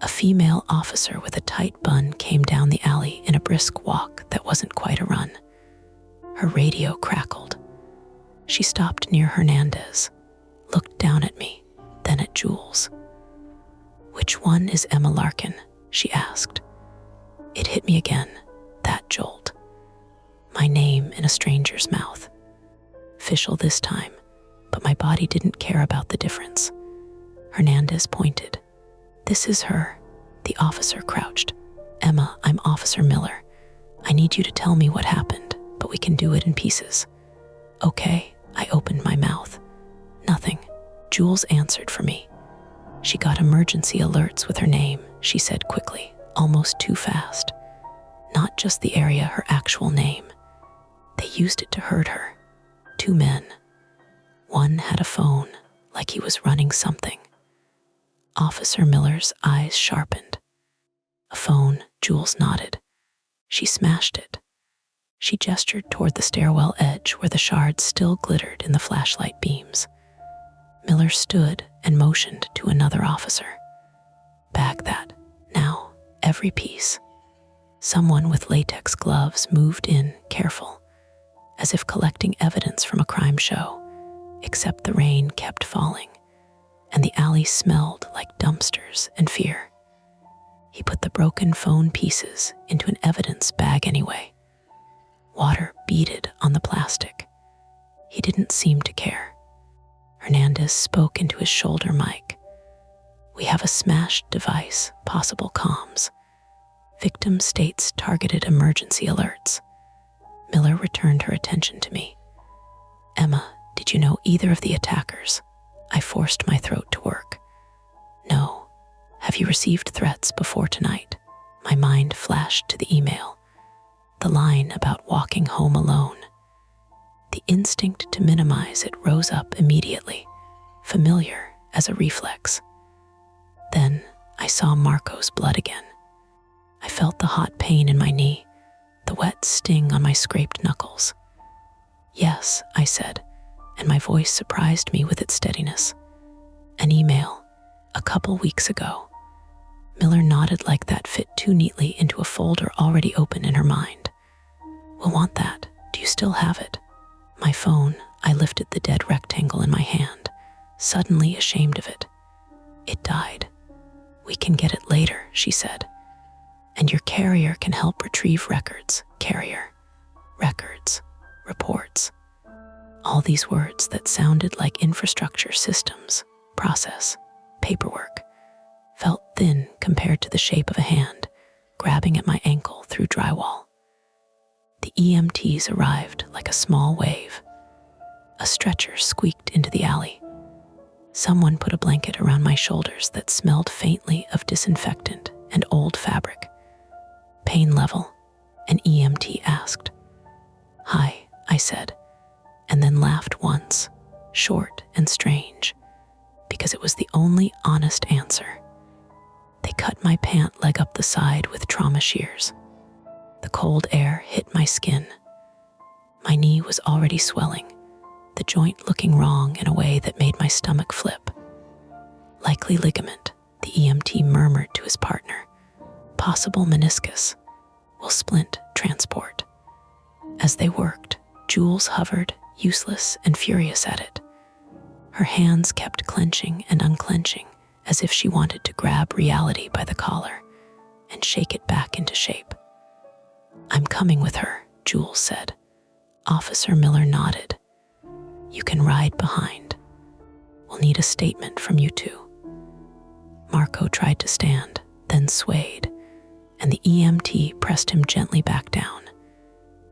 A female officer with a tight bun came down the alley in a brisk walk that wasn't quite a run. Her radio crackled. She stopped near Hernandez, looked down at me, then at Jules. "Which one is Emma Larkin?" she asked. It hit me again, that jolt. My name in a stranger's mouth. Official this time, but my body didn't care about the difference. Hernandez pointed. "This is her." The officer crouched. "Emma, I'm Officer Miller. I need you to tell me what happened, but we can do it in pieces." "Okay," I opened my mouth. "Nothing." Jules answered for me. "She got emergency alerts with her name," she said quickly, almost too fast. Not just the area, her actual name. They used it to hurt her. 2 men. One had a phone, like he was running something. Officer Miller's eyes sharpened. "A phone," Jules nodded. "She smashed it." She gestured toward the stairwell edge where the shards still glittered in the flashlight beams. Miller stood and motioned to another officer. "Bag that, now, every piece." Someone with latex gloves moved in, careful, as if collecting evidence from a crime show, except the rain kept falling, and the alley smelled like dumpsters and fear. He put the broken phone pieces into an evidence bag anyway. Water beaded on the plastic. He didn't seem to care. Hernandez spoke into his shoulder mic. "We have a smashed device, possible comms. Victim states targeted emergency alerts." Miller returned her attention to me. "Emma, did you know either of the attackers?" I forced my throat to work. "No. Have you received threats before tonight?" My mind flashed to the email. The line about walking home alone. The instinct to minimize it rose up immediately, familiar as a reflex. Then I saw Marco's blood again. I felt the hot pain in my knee, the wet sting on my scraped knuckles. Yes, I said, and my voice surprised me with its steadiness. An email, a couple weeks ago. Miller nodded like that fit too neatly into a folder already open in her mind. We'll want that. Do you still have it? My phone. I lifted the dead rectangle in my hand, suddenly ashamed of it. It died. We can get it later, she said. And your carrier can help retrieve records. Carrier. Records. Reports. All these words that sounded like infrastructure, systems, process, paperwork, felt thin compared to the shape of a hand grabbing at my ankle through drywall. The EMTs arrived like a small wave. A stretcher squeaked into the alley. Someone put a blanket around my shoulders that smelled faintly of disinfectant and old fabric. Pain level, an EMT asked. Hi, I said, and then laughed once, short and strange, because it was the only honest answer. They cut my pant leg up the side with trauma shears. The cold air hit my skin. My knee was already swelling, the joint looking wrong in a way that made my stomach flip. Likely ligament, the EMT murmured to his partner. Possible meniscus. Will splint transport. As they worked, Jules hovered, useless and furious at it. Her hands kept clenching and unclenching, as if she wanted to grab reality by the collar and shake it back into shape. I'm coming with her, Jules said. Officer Miller nodded. You can ride behind. We'll need a statement from you two. Marco tried to stand, then swayed, and the EMT pressed him gently back down.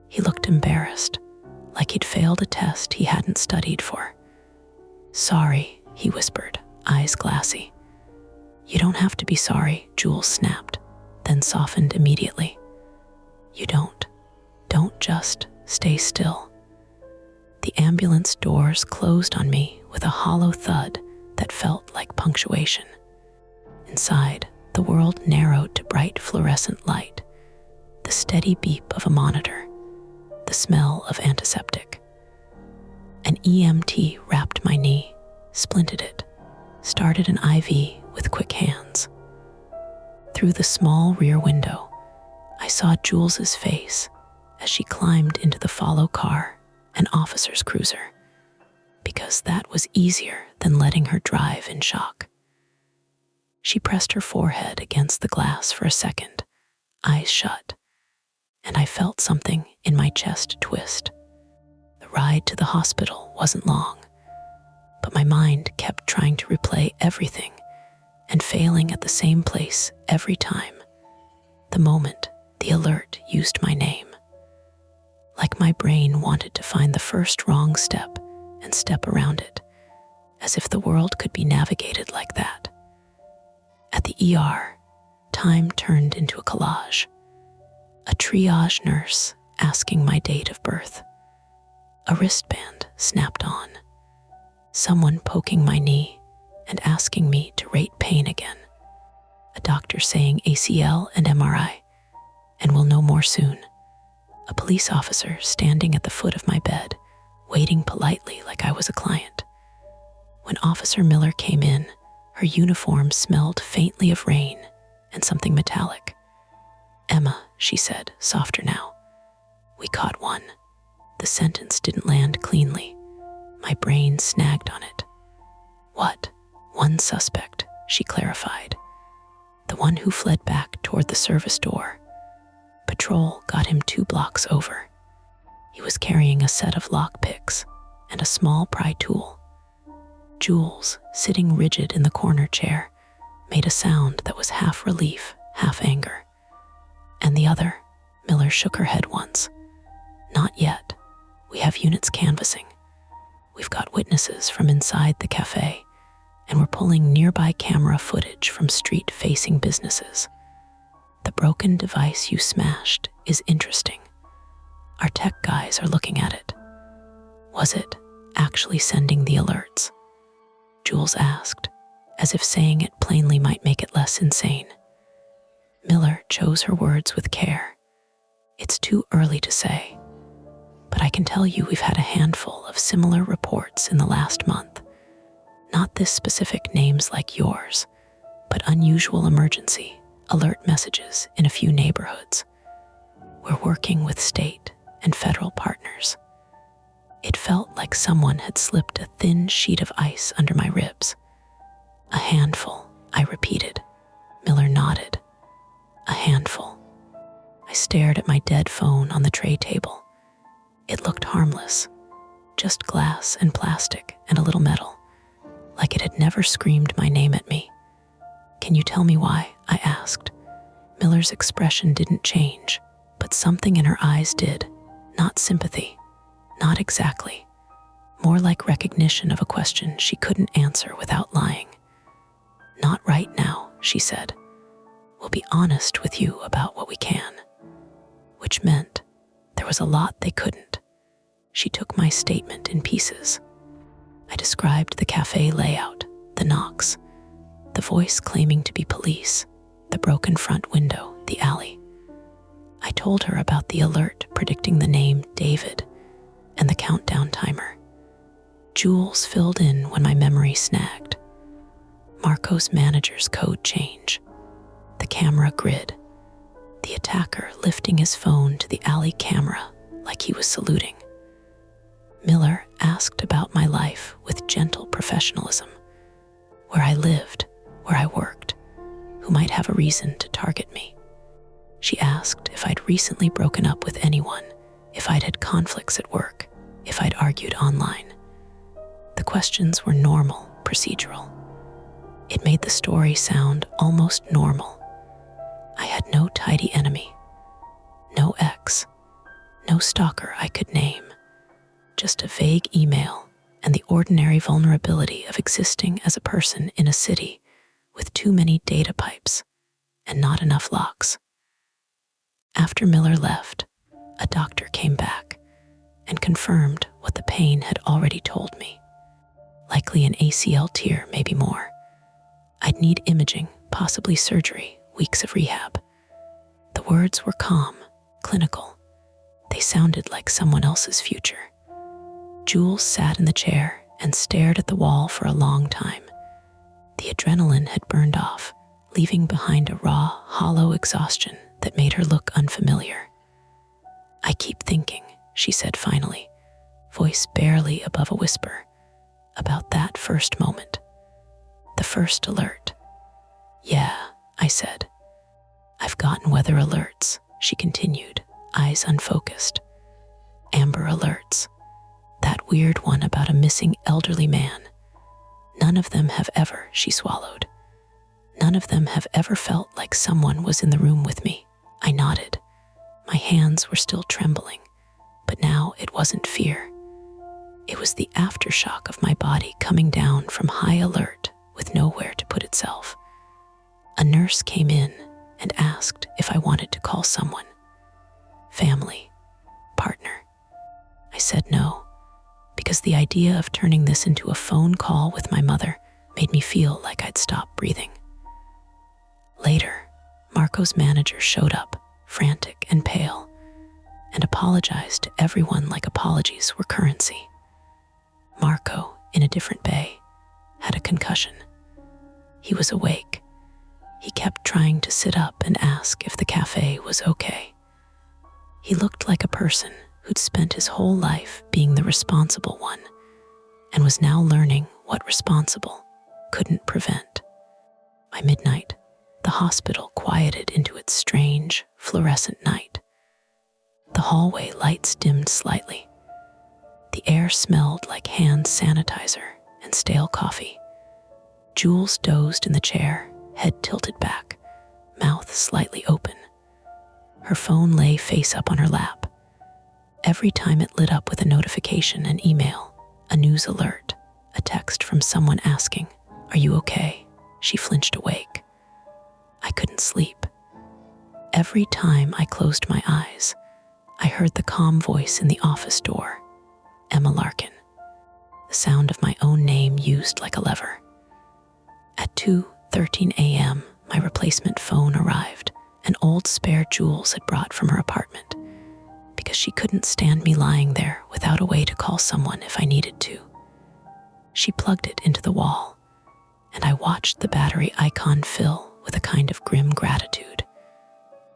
He looked embarrassed, like he'd failed a test he hadn't studied for. Sorry, he whispered, eyes glassy. You don't have to be sorry, Jules snapped, then softened immediately. You don't just stay still. The ambulance doors closed on me with a hollow thud that felt like punctuation. Inside, the world narrowed to bright fluorescent light, the steady beep of a monitor, the smell of antiseptic. An EMT wrapped my knee, splinted it, started an IV with quick hands. Through the small rear window, I saw Jules's face as she climbed into the follow car, an officer's cruiser, because that was easier than letting her drive in shock. She pressed her forehead against the glass for a second, eyes shut, and I felt something in my chest twist. The ride to the hospital wasn't long, but my mind kept trying to replay everything and failing at the same place every time. The moment the alert used my name. Like my brain wanted to find the first wrong step and step around it, as if the world could be navigated like that. At the ER, time turned into a collage. A triage nurse asking my date of birth. A wristband snapped on. Someone poking my knee and asking me to rate pain again. A doctor saying ACL and MRI, and we'll know more soon. A police officer standing at the foot of my bed, waiting politely like I was a client. When Officer Miller came in, her uniform smelled faintly of rain and something metallic. Emma, she said, softer now. We caught one. The sentence didn't land cleanly. My brain snagged on it. What? One suspect, she clarified. The one who fled back toward the service door. Patrol got him 2 blocks over. He was carrying a set of lockpicks and a small pry tool. Jules, sitting rigid in the corner chair, made a sound that was half relief, half anger. And the other, Miller shook her head once. Not yet. We have units canvassing. We've got witnesses from inside the cafe, and we're pulling nearby camera footage from street-facing businesses. The broken device you smashed is interesting. Our tech guys are looking at it. Was it actually sending the alerts? Jules asked, as if saying it plainly might make it less insane. Miller chose her words with care. It's too early to say. But I can tell you we've had a handful of similar reports in the last month. Not this specific names like yours, but unusual emergency alert messages in a few neighborhoods. We're working with state and federal partners. It felt like someone had slipped a thin sheet of ice under my ribs. A handful, I repeated. Miller nodded. A handful. I stared at my dead phone on the tray table. It looked harmless, just glass and plastic and a little metal, like it had never screamed my name at me. Can you tell me why? I asked. Miller's expression didn't change, but something in her eyes did. Not sympathy. Not exactly. More like recognition of a question she couldn't answer without lying. Not right now, she said. We'll be honest with you about what we can. Which meant there was a lot they couldn't. She took my statement in pieces. I described the cafe layout, the knocks, the voice claiming to be police, the broken front window, the alley. I told her about the alert predicting the name David and the countdown timer. Jules filled in when my memory snagged. Marco's manager's code change, the camera grid, the attacker lifting his phone to the alley camera like he was saluting. Miller asked about my life with gentle professionalism, where I lived, where I worked, who might have a reason to target me. She asked if I'd recently broken up with anyone, if I'd had conflicts at work, if I'd argued online. The questions were normal, procedural. It made the story sound almost normal. I had no tidy enemy, no ex, no stalker I could name, just a vague email and the ordinary vulnerability of existing as a person in a city with too many data pipes and not enough locks. After Miller left, a doctor came back and confirmed what the pain had already told me. Likely an ACL tear, maybe more. I'd need imaging, possibly surgery, weeks of rehab. The words were calm, clinical. They sounded like someone else's future. Jules sat in the chair and stared at the wall for a long time. The adrenaline had burned off, leaving behind a raw, hollow exhaustion that made her look unfamiliar. I keep thinking, she said finally, voice barely above a whisper, about that first moment. The first alert. Yeah, I said. I've gotten weather alerts, she continued, eyes unfocused. Amber alerts. That weird one about a missing elderly man. None of them have ever, she swallowed. None of them have ever felt like someone was in the room with me. I nodded. My hands were still trembling, but now it wasn't fear. It was the aftershock of my body coming down from high alert with nowhere to put itself. A nurse came in and asked if I wanted to call someone. Family, partner. I said no, because the idea of turning this into a phone call with my mother made me feel like I'd stopped breathing. Later, Marco's manager showed up, frantic and pale, and apologized to everyone like apologies were currency. Marco, in a different bay, had a concussion. He was awake. He kept trying to sit up and ask if the cafe was okay. He looked like a person who'd spent his whole life being the responsible one and was now learning what responsible couldn't prevent. By midnight, the hospital quieted into its strange, fluorescent night. The hallway lights dimmed slightly. The air smelled like hand sanitizer and stale coffee. Jules dozed in the chair, head tilted back, mouth slightly open. Her phone lay face up on her lap. Every time it lit up with a notification, an email, a news alert, a text from someone asking, "Are you okay?" She flinched awake. I couldn't sleep. Every time I closed my eyes, I heard the calm voice in the office door, Emma Larkin, the sound of my own name used like a lever. At 2:13 a.m., my replacement phone arrived, an old spare Jules had brought from her apartment. because she couldn't stand me lying there without a way to call someone if I needed to. She plugged it into the wall, and I watched the battery icon fill with a kind of grim gratitude.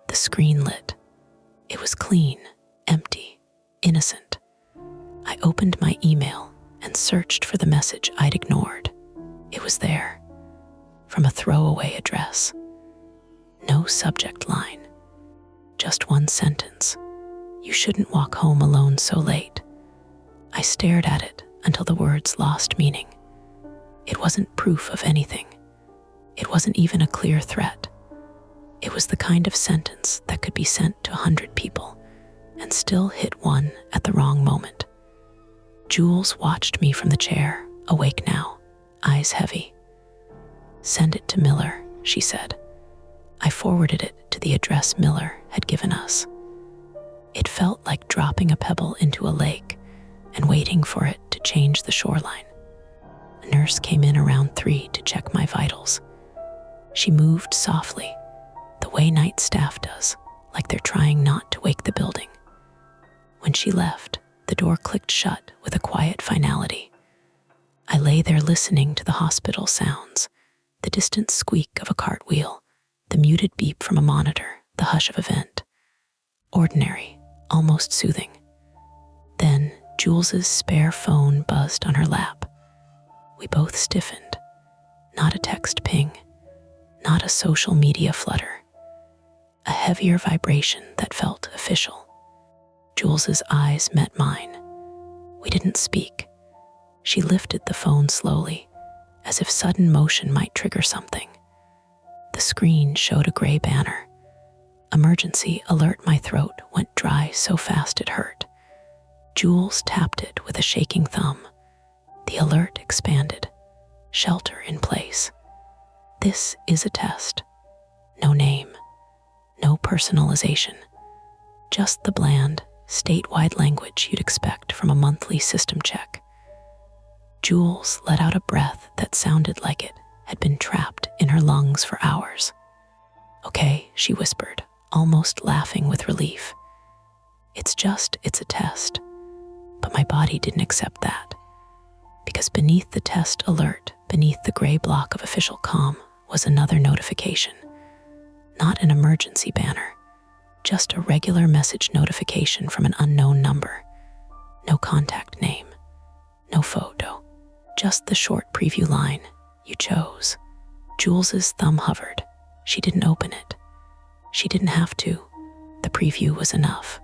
The screen lit. It was clean, empty, innocent. I opened my email and searched for the message I'd ignored. It was there, from a throwaway address. No subject line, just one sentence. "You shouldn't walk home alone so late." I stared at it until the words lost meaning. It wasn't proof of anything. It wasn't even a clear threat. It was the kind of sentence that could be sent to 100 people and still hit one at the wrong moment. Jules watched me from the chair, awake now, eyes heavy. "Send it to Miller," she said. I forwarded it to the address Miller had given us. It felt like dropping a pebble into a lake and waiting for it to change the shoreline. A nurse came in around 3 to check my vitals. She moved softly, the way night staff does, like they're trying not to wake the building. When she left, the door clicked shut with a quiet finality. I lay there listening to the hospital sounds, the distant squeak of a cartwheel, the muted beep from a monitor, the hush of a vent. Ordinary, almost soothing. Then Jules's spare phone buzzed on her lap. We both stiffened. Not a text ping, not a social media flutter. A heavier vibration that felt official. Jules's eyes met mine. We didn't speak. She lifted the phone slowly, as if sudden motion might trigger something. The screen showed a gray banner. Emergency alert. My throat went dry so fast it hurt. Jules tapped it with a shaking thumb. The alert expanded. Shelter in place. This is a test. No name. No personalization. Just the bland, statewide language you'd expect from a monthly system check. Jules let out a breath that sounded like it had been trapped in her lungs for hours. "Okay," she whispered, almost laughing with relief. It's a test." But my body didn't accept that. Because beneath the test alert, beneath the gray block of official comm, was another notification. Not an emergency banner, just a regular message notification from an unknown number. No contact name, no photo, just the short preview line, "You chose." Jules's thumb hovered. She didn't open it. She didn't have to. The preview was enough.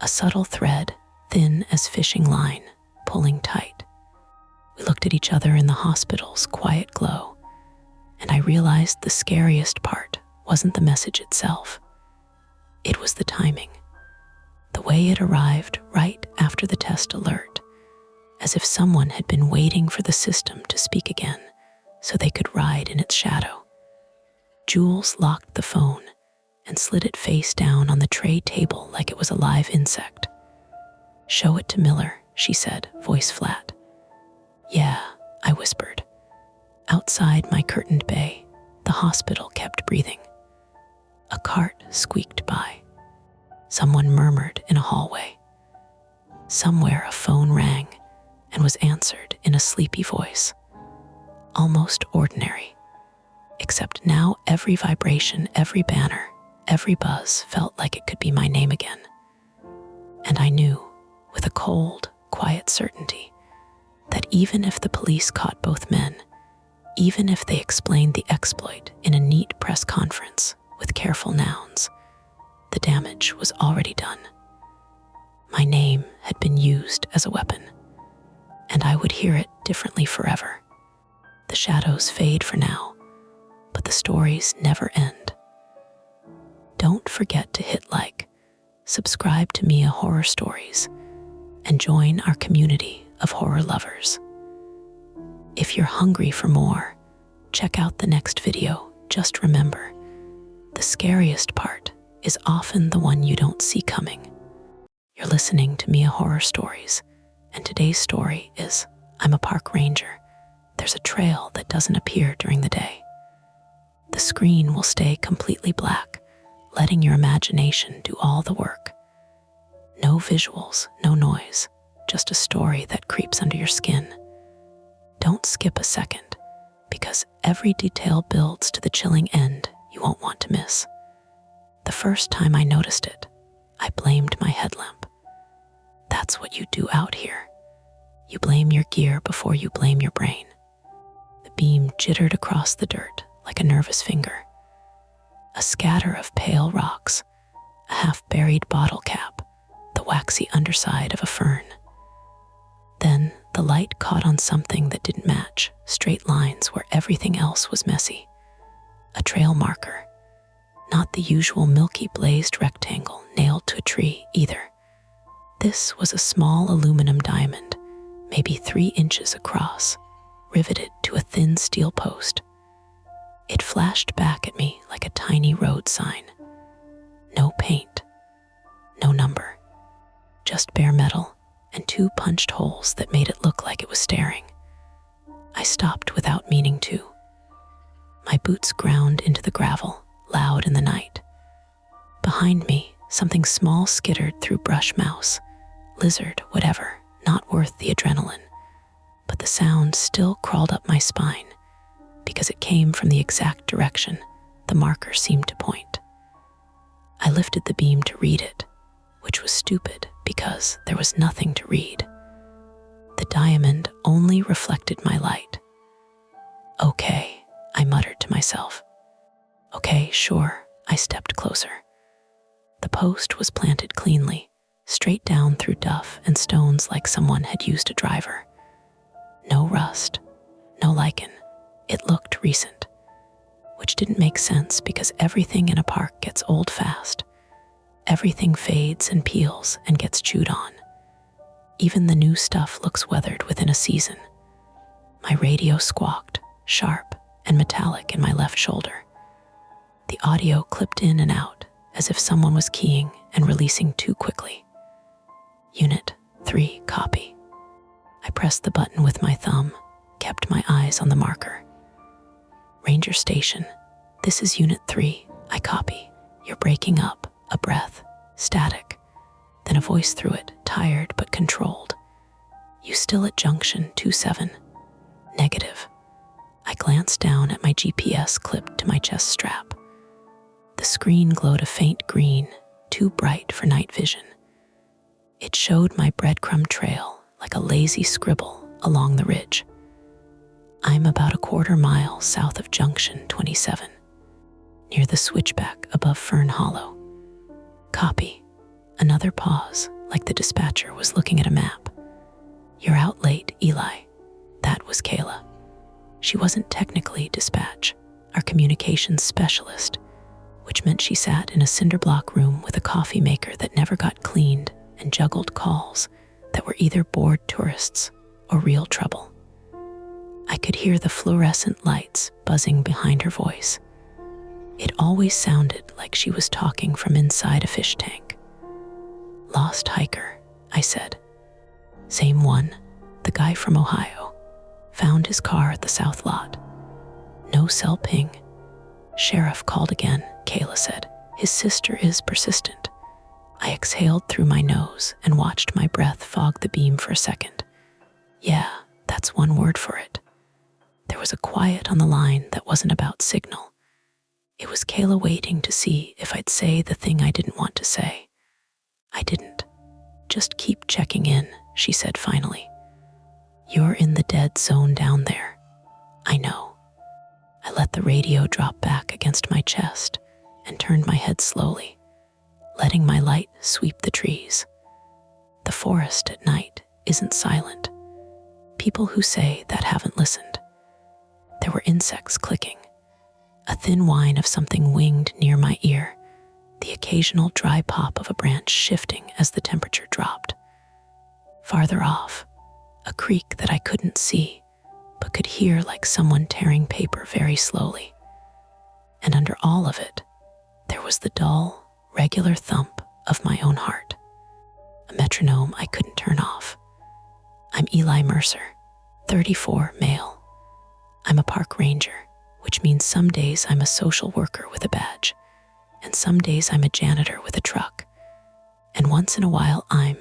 A subtle thread, thin as fishing line, pulling tight. We looked at each other in the hospital's quiet glow, and I realized the scariest part wasn't the message itself. It was the timing. The way it arrived right after the test alert, as if someone had been waiting for the system to speak again so they could ride in its shadow. Jules locked the phone and slid it face down on the tray table like it was a live insect. "Show it to Miller," she said, voice flat. "Yeah," I whispered. Outside my curtained bay, the hospital kept breathing. A cart squeaked by. Someone murmured in a hallway. Somewhere a phone rang and was answered in a sleepy voice. Almost ordinary. Except now every vibration, every banner, every buzz felt like it could be my name again. And I knew, with a cold, quiet certainty, that even if the police caught both men, even if they explained the exploit in a neat press conference with careful nouns, the damage was already done. My name had been used as a weapon, and I would hear it differently forever. The shadows fade for now, but the stories never end. Don't forget to hit like, subscribe to Mia Horror Stories, and join our community of horror lovers. If you're hungry for more, check out the next video. Just remember, the scariest part is often the one you don't see coming. You're listening to Mia Horror Stories, and today's story is I'm a park ranger. There's a trail that doesn't appear during the day. The screen will stay completely black, letting your imagination do all the work. No visuals, no noise, just a story that creeps under your skin. Don't skip a second, because every detail builds to the chilling end you won't want to miss. The first time I noticed it, I blamed my headlamp. That's what you do out here. You blame your gear before you blame your brain. The beam jittered across the dirt like a nervous finger. A scatter of pale rocks, a half-buried bottle cap, the waxy underside of a fern. Then the light caught on something that didn't match, straight lines where everything else was messy. A trail marker, not the usual milky blazed rectangle nailed to a tree either. This was a small aluminum diamond, maybe 3 inches across, riveted to a thin steel post. It flashed back at me like a tiny road sign. No paint, no number, just bare metal and 2 punched holes that made it look like it was staring. I stopped without meaning to. My boots ground into the gravel, loud in the night. Behind me, something small skittered through brush. Mouse, lizard, whatever, not worth the adrenaline. But the sound still crawled up my spine, because it came from the exact direction the marker seemed to point. I lifted the beam to read it, which was stupid because there was nothing to read. The diamond only reflected my light. Okay, I muttered to myself. Okay, sure, I stepped closer. The post was planted cleanly, straight down through duff and stones like someone had used a driver. No rust, no lichen. It looked recent, which didn't make sense because everything in a park gets old fast. Everything fades and peels and gets chewed on. Even the new stuff looks weathered within a season. My radio squawked, sharp and metallic in my left shoulder. The audio clipped in and out as if someone was keying and releasing too quickly. Unit 3, copy. I pressed the button with my thumb, kept my eyes on the marker. Ranger Station, this is Unit 3, I copy. You're breaking up. A breath, static, then a voice through it, tired but controlled. You still at junction 27? Negative. I glanced down at my GPS clipped to my chest strap. The screen glowed a faint green, too bright for night vision. It showed my breadcrumb trail like a lazy scribble along the ridge. I'm about a quarter mile south of junction 27, near the switchback above Fern Hollow. Copy. Another pause, like the dispatcher was looking at a map. You're out late, Eli. That was Kayla. She wasn't technically dispatch, our communications specialist, which meant she sat in a cinder block room with a coffee maker that never got cleaned and juggled calls that were either bored tourists or real trouble. I could hear the fluorescent lights buzzing behind her voice. It always sounded like she was talking from inside a fish tank. Lost hiker, I said. Same one, the guy from Ohio. Found his car at the south lot. No cell ping. Sheriff called again, Kayla said. His sister is persistent. I exhaled through my nose and watched my breath fog the beam for a second. Yeah, that's one word for it. There was a quiet on the line that wasn't about signal. It was Kayla waiting to see if I'd say the thing I didn't want to say. I didn't. Just keep checking in, she said finally. You're in the dead zone down there. I know. I let the radio drop back against my chest and turned my head slowly, letting my light sweep the trees. The forest at night isn't silent. People who say that haven't listened. There were insects clicking. A thin whine of something winged near my ear, the occasional dry pop of a branch shifting as the temperature dropped. Farther off, a creak that I couldn't see, but could hear like someone tearing paper very slowly. And under all of it, there was the dull, regular thump of my own heart, a metronome I couldn't turn off. I'm Eli Mercer, 34, male. I'm a park ranger, which means some days I'm a social worker with a badge, and some days I'm a janitor with a truck. And once in a while, I'm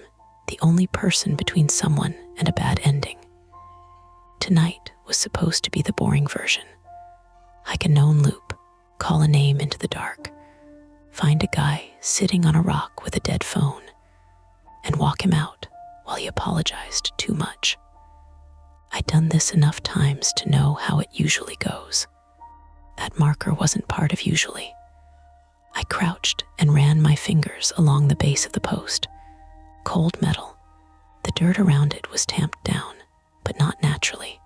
the only person between someone and a bad ending. Tonight was supposed to be the boring version. Hike a known loop, call a name into the dark, find a guy sitting on a rock with a dead phone, and walk him out while he apologized too much. I'd done this enough times to know how it usually goes. That marker wasn't part of usually. I crouched and ran my fingers along the base of the post. Cold metal. The dirt around it was tamped down, but not naturally.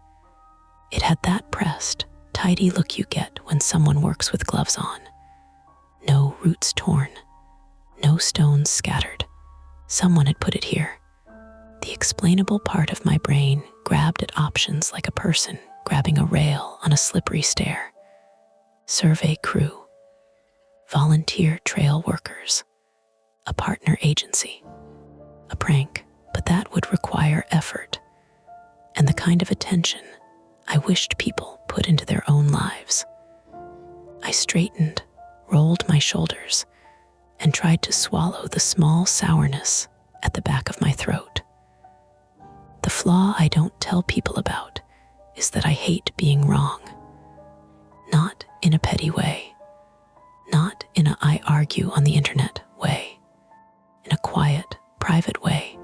It had that pressed, tidy look you get when someone works with gloves on. No roots torn, no stones scattered. Someone had put it here. The explainable part of my brain grabbed at options like a person grabbing a rail on a slippery stair. Survey crew, volunteer trail workers, a partner agency, a prank, but that would require effort and the kind of attention I wished people put into their own lives. I straightened, rolled my shoulders, and tried to swallow the small sourness at the back of my throat. The flaw I don't tell people about is that I hate being wrong. Not in a petty way, not in a I argue on the internet way, in a quiet, private way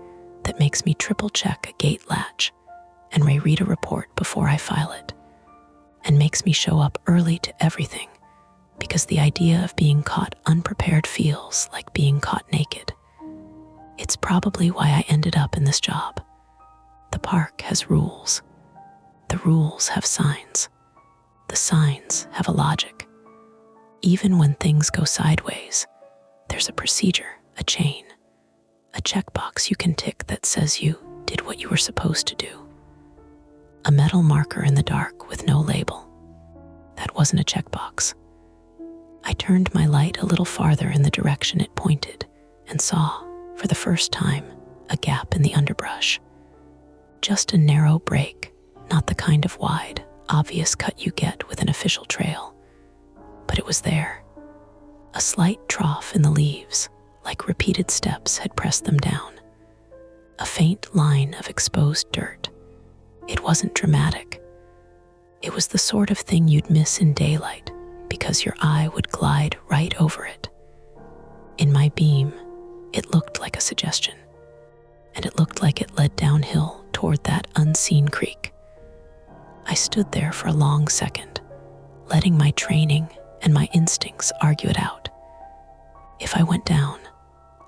that makes me triple check a gate latch and reread a report before I file it, and makes me show up early to everything because the idea of being caught unprepared feels like being caught naked. It's probably why I ended up in this job. The park has rules. The rules have signs. The signs have a logic. Even when things go sideways, there's a procedure, a chain, a checkbox you can tick that says you did what you were supposed to do. A metal marker in the dark with no label. That wasn't a checkbox. I turned my light a little farther in the direction it pointed and saw, for the first time, a gap in the underbrush. Just a narrow break, not the kind of wide, obvious cut you get with an official trail. But it was there. A slight trough in the leaves, like repeated steps had pressed them down. A faint line of exposed dirt. It wasn't dramatic. It was the sort of thing you'd miss in daylight because your eye would glide right over it. In my beam, it looked like a suggestion, and it looked like it led downhill toward that unseen creek. I stood there for a long second, letting my training and my instincts argue it out. If I went down,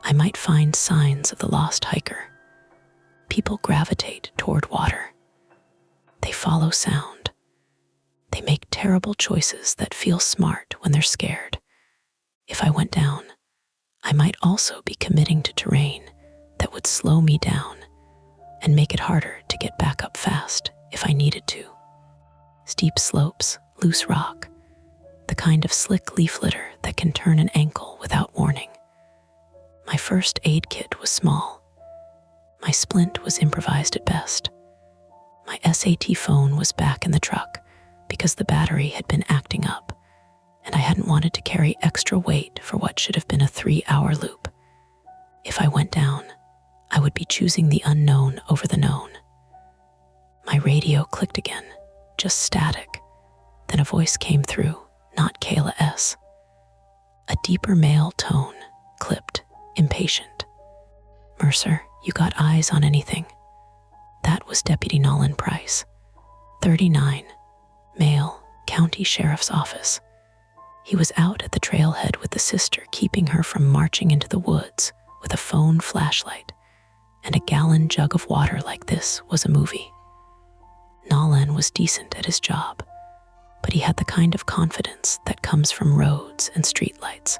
I might find signs of the lost hiker. People gravitate toward water. They follow sound. They make terrible choices that feel smart when they're scared. If I went down, I might also be committing to terrain that would slow me down and make it harder to get back up fast if I needed to. Steep slopes, loose rock, the kind of slick leaf litter that can turn an ankle without warning. My first aid kit was small. My splint was improvised at best. My SAT phone was back in the truck because the battery had been acting up, and I hadn't wanted to carry extra weight for what should have been a 3-hour loop. If I went down, I would be choosing the unknown over the known. My radio clicked again, just static. Then a voice came through, not Kayla S. A deeper male tone, clipped, impatient. Mercer, you got eyes on anything? That was Deputy Nolan Price, 39, male, county sheriff's office. He was out at the trailhead with the sister, keeping her from marching into the woods with a phone flashlight and a gallon jug of water like this was a movie. Nolan was decent at his job, but he had the kind of confidence that comes from roads and streetlights.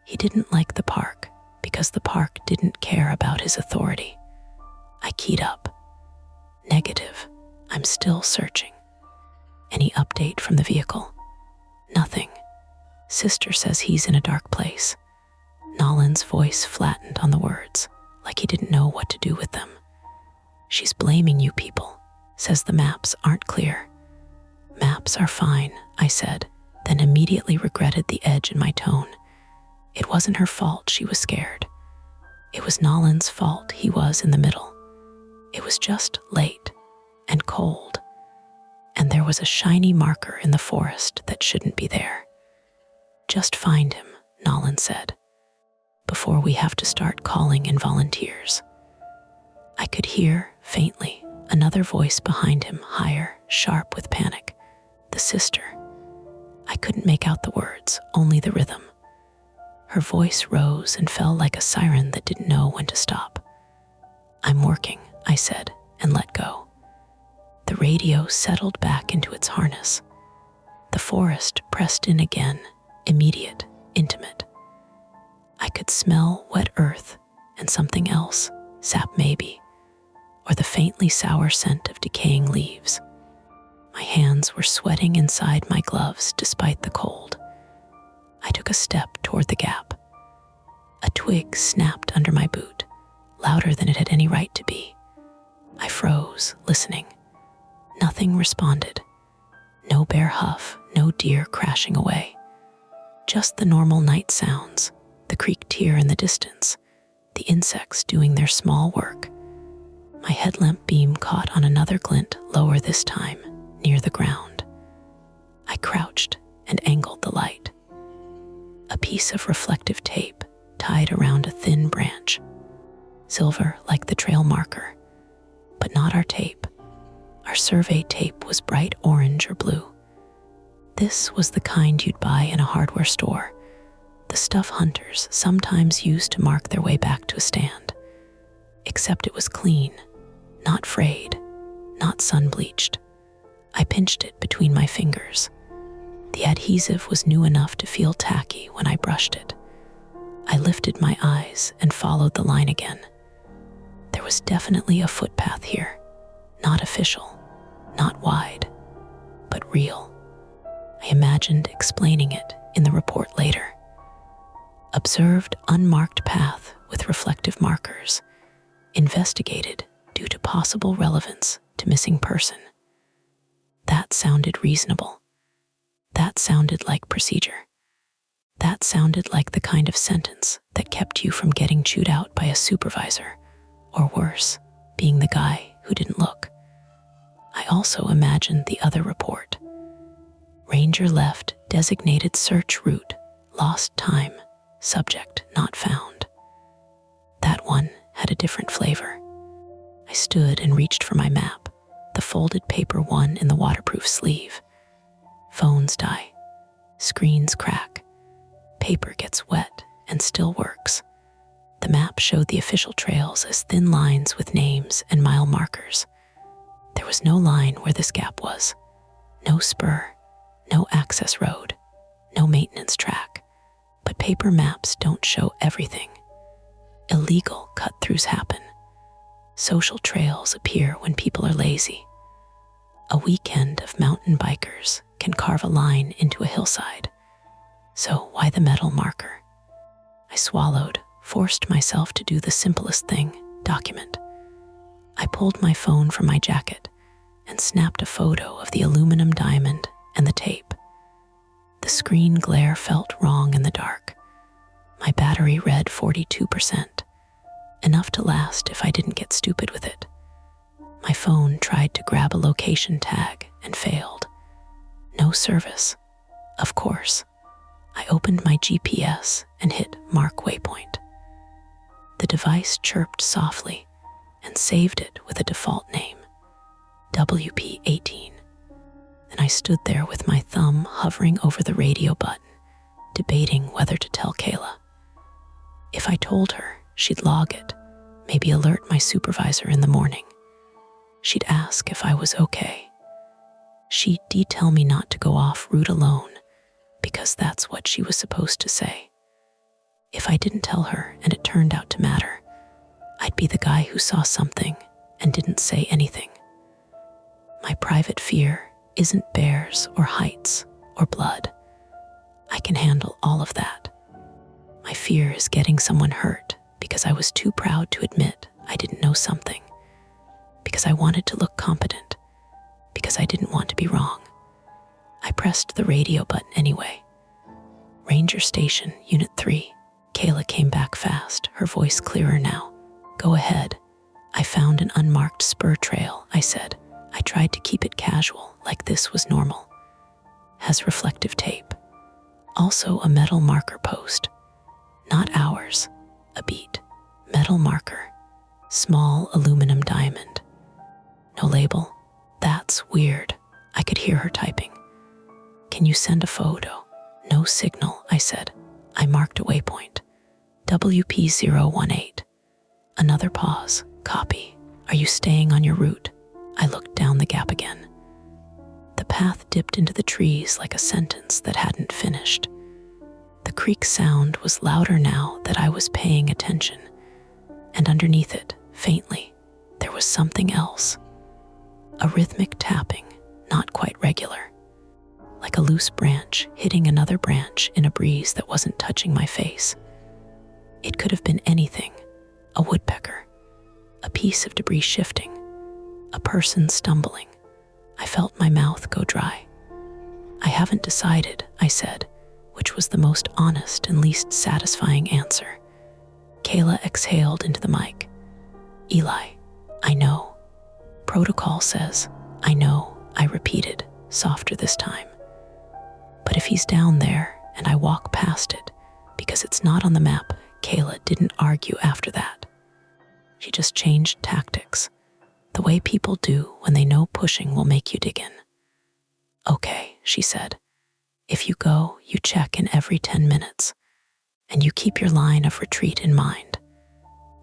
He didn't like the park because the park didn't care about his authority. I keyed up. Negative. I'm still searching. Any update from the vehicle? Nothing. Sister says he's in a dark place. Nolan's voice flattened on the words, like he didn't know what to do with them. She's blaming you people. Says the maps aren't clear. Maps are fine, I said, then immediately regretted the edge in my tone. It wasn't her fault she was scared. It was Nolan's fault he was in the middle. It was just late and cold, and there was a shiny marker in the forest that shouldn't be there. Just find him, Nolan said, before we have to start calling in volunteers. I could hear, faintly, another voice behind him, higher, sharp with panic. The sister. I couldn't make out the words, only the rhythm. Her voice rose and fell like a siren that didn't know when to stop. I'm working, I said, and let go. The radio settled back into its harness. The forest pressed in again, immediate, intimate. I could smell wet earth and something else, sap maybe, or the faintly sour scent of decaying leaves. My hands were sweating inside my gloves despite the cold. I took a step toward the gap. A twig snapped under my boot, louder than it had any right to be. I froze, listening. Nothing responded. No bear huff, no deer crashing away. Just the normal night sounds, the creek tear in the distance, the insects doing their small work. My headlamp beam caught on another glint, lower this time, near the ground. I crouched and angled the light. A piece of reflective tape tied around a thin branch, silver like the trail marker, but not our tape. Our survey tape was bright orange or blue. This was the kind you'd buy in a hardware store, the stuff hunters sometimes used to mark their way back to a stand. Except it was clean, not frayed, not sun-bleached. I pinched it between my fingers. The adhesive was new enough to feel tacky when I brushed it. I lifted my eyes and followed the line again. There was definitely a footpath here, not official, not wide, but real. I imagined explaining it in the report later. Observed unmarked path with reflective markers, investigated due to possible relevance to missing person. That sounded reasonable. That sounded like procedure. That sounded like the kind of sentence that kept you from getting chewed out by a supervisor, or worse, being the guy who didn't look. I also imagined the other report. Ranger left designated search route, lost time, subject not found. That one had a different flavor. I stood and reached for my map, the folded paper one in the waterproof sleeve. Phones die, screens crack, paper gets wet and still works. The map showed the official trails as thin lines with names and mile markers. There was no line where this gap was, no spur, no access road, no maintenance track. But paper maps don't show everything. Illegal cut-throughs happen. Social trails appear when people are lazy. A weekend of mountain bikers can carve a line into a hillside. So why the metal marker? I swallowed, forced myself to do the simplest thing, document. I pulled my phone from my jacket and snapped a photo of the aluminum diamond and the tape. The screen glare felt wrong in the dark. My battery read 42%, enough to last if I didn't get stupid with it. My phone tried to grab a location tag and failed. No service. Of course. I opened my GPS and hit Mark Waypoint. The device chirped softly and saved it with a default name, WP18. Then I stood there with my thumb hovering over the radio button, debating whether to tell Kayla. If I told her, she'd log it, maybe alert my supervisor in the morning. She'd ask if I was okay. She'd tell me not to go off route alone, because that's what she was supposed to say. If I didn't tell her and it turned out to matter, I'd be the guy who saw something and didn't say anything. My private fear isn't bears or heights or blood. I can handle all of that. My fear is getting someone hurt because I was too proud to admit I didn't know something, because I wanted to look competent, because I didn't want to be wrong. I pressed the radio button anyway. Ranger Station, Unit 3, Kayla came back fast, her voice clearer now. Go ahead. I found an unmarked spur trail, I said. I tried to keep it casual, like this was normal. Has reflective tape. Also a metal marker post. Not ours. A beat. Metal marker. Small aluminum diamond. No label. That's weird. I could hear her typing. Can you send a photo? No signal, I said. I marked a waypoint. WP018. Another pause. Copy. Are you staying on your route? I looked down the gap again. The path dipped into the trees like a sentence that hadn't finished. The creek sound was louder now that I was paying attention, and underneath it, faintly, there was something else. A rhythmic tapping, not quite regular, like a loose branch hitting another branch in a breeze that wasn't touching my face. It could have been anything: a woodpecker, a piece of debris shifting, a person stumbling. I felt my mouth go dry. I haven't decided, I said, which was the most honest and least satisfying answer. Kayla exhaled into the mic. Eli, I know. Protocol says, I know, I repeated, softer this time. But if he's down there and I walk past it, because it's not on the map, Kayla didn't argue after that. She just changed tactics, the way people do when they know pushing will make you dig in. Okay, she said. If you go, you check in every 10 minutes, and you keep your line of retreat in mind.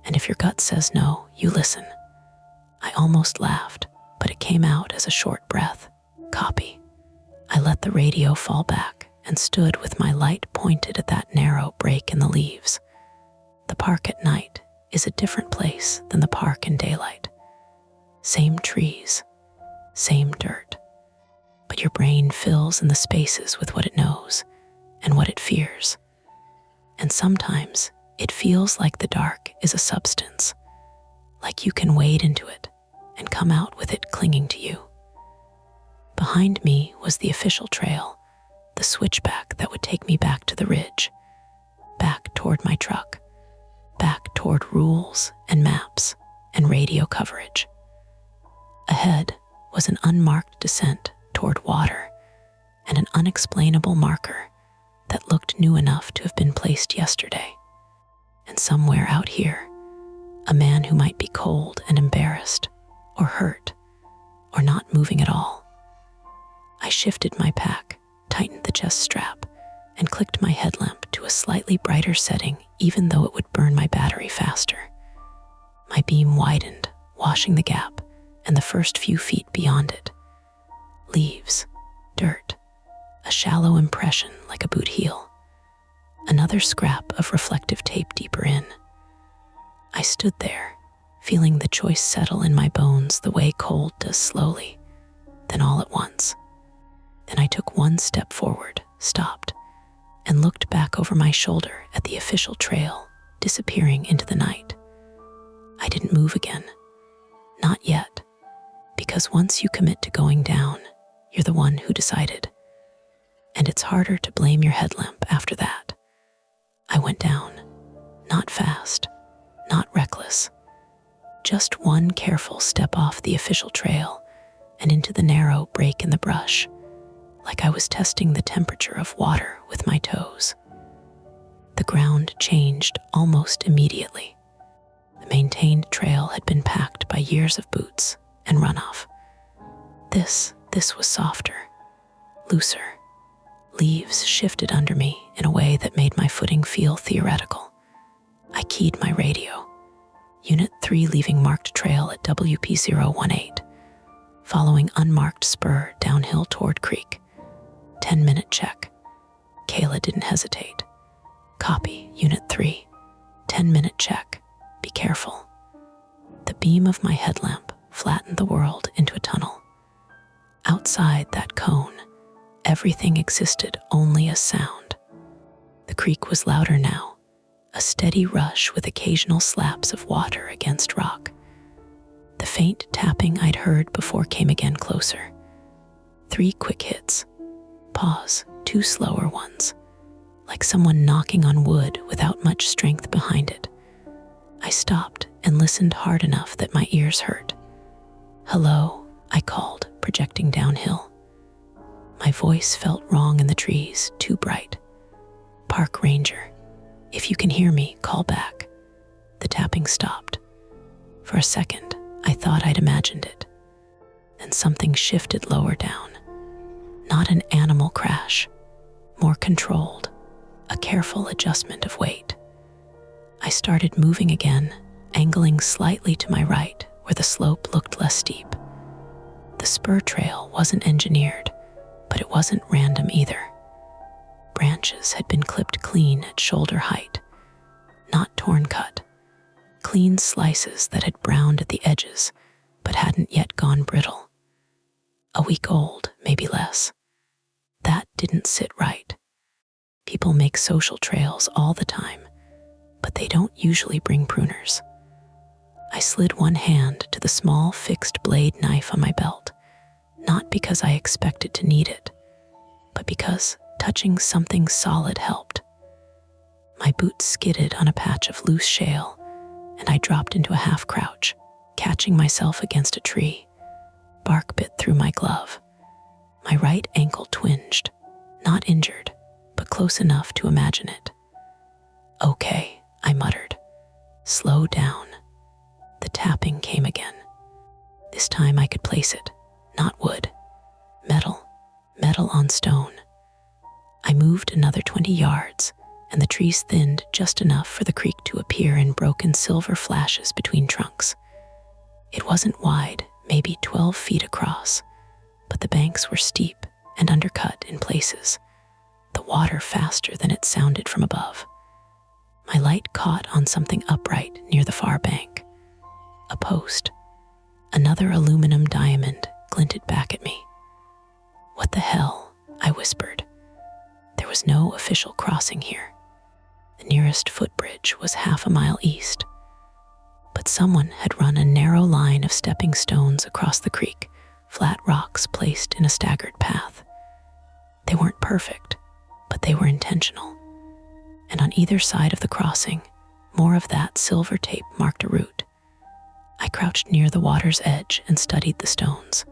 And if your gut says no, you listen. I almost laughed, but it came out as a short breath. Copy. I let the radio fall back and stood with my light pointed at that narrow break in the leaves. The park at night is a different place than the park in daylight. Same trees, same dirt. But your brain fills in the spaces with what it knows and what it fears. And sometimes it feels like the dark is a substance, like you can wade into it and come out with it clinging to you. Behind me was the official trail, the switchback that would take me back to the ridge, back toward my truck, back toward rules and maps and radio coverage. Ahead was an unmarked descent toward water and an unexplainable marker that looked new enough to have been placed yesterday. And somewhere out here, a man who might be cold and embarrassed, or hurt, or not moving at all. I shifted my pack, tightened the chest strap, and clicked my headlamp to a slightly brighter setting even though it would burn my battery faster. My beam widened, washing the gap and the first few feet beyond it. Leaves, dirt, a shallow impression like a boot heel. Another scrap of reflective tape deeper in. I stood there, feeling the choice settle in my bones the way cold does slowly, then all at once. Then I took one step forward, stopped, and looked back over my shoulder at the official trail, disappearing into the night. I didn't move again. Not yet, because once you commit to going down, you're the one who decided. And it's harder to blame your headlamp after that. I went down, not fast, not reckless, just one careful step off the official trail and into the narrow break in the brush, like I was testing the temperature of water with my toes. The ground changed almost immediately. The maintained trail had been packed by years of boots and runoff. This was softer, looser. Leaves shifted under me in a way that made my footing feel theoretical. I keyed my radio. Unit 3 leaving marked trail at WP018, following unmarked spur downhill toward creek. 10-minute check. Kayla didn't hesitate. Copy, Unit 3. 10-minute check. Be careful. The beam of my headlamp flattened the world into a tunnel. Outside that cone, everything existed only as sound. The creek was louder now, a steady rush with occasional slaps of water against rock. The faint tapping I'd heard before came again closer. 3 quick hits. Pause, 2 slower ones, like someone knocking on wood without much strength behind it. I stopped and listened hard enough that my ears hurt. "Hello," I called, projecting downhill. My voice felt wrong in the trees, too bright. "Park ranger, if you can hear me, call back." The tapping stopped. For a second, I thought I'd imagined it. Then something shifted lower down. Not an animal crash, more controlled, a careful adjustment of weight. I started moving again, angling slightly to my right where the slope looked less steep. The spur trail wasn't engineered, but it wasn't random either. Branches had been clipped clean at shoulder height, not torn cut. Clean slices that had browned at the edges, but hadn't yet gone brittle. A week old, maybe less. That didn't sit right. People make social trails all the time, but they don't usually bring pruners. I slid one hand to the small fixed blade knife on my belt, not because I expected to need it, but because touching something solid helped. My boot skidded on a patch of loose shale, and I dropped into a half crouch, catching myself against a tree. Bark bit through my glove. My right ankle twinged, not injured, but close enough to imagine it. "Okay," I muttered. "Slow down." The tapping came again. This time I could place it, not wood. Metal on stone. I moved another 20 yards, and the trees thinned just enough for the creek to appear in broken silver flashes between trunks. It wasn't wide, maybe 12 feet across, but the banks were steep and undercut in places, the water faster than it sounded from above. My light caught on something upright near the far bank. A post. Another aluminum diamond glinted back at me. "What the hell?" I whispered. There was no official crossing here. The nearest footbridge was half a mile east. But someone had run a narrow line of stepping stones across the creek, flat rocks placed in a staggered path. They weren't perfect, but they were intentional. And on either side of the crossing, more of that silver tape marked a route. I crouched near the water's edge and studied the stones.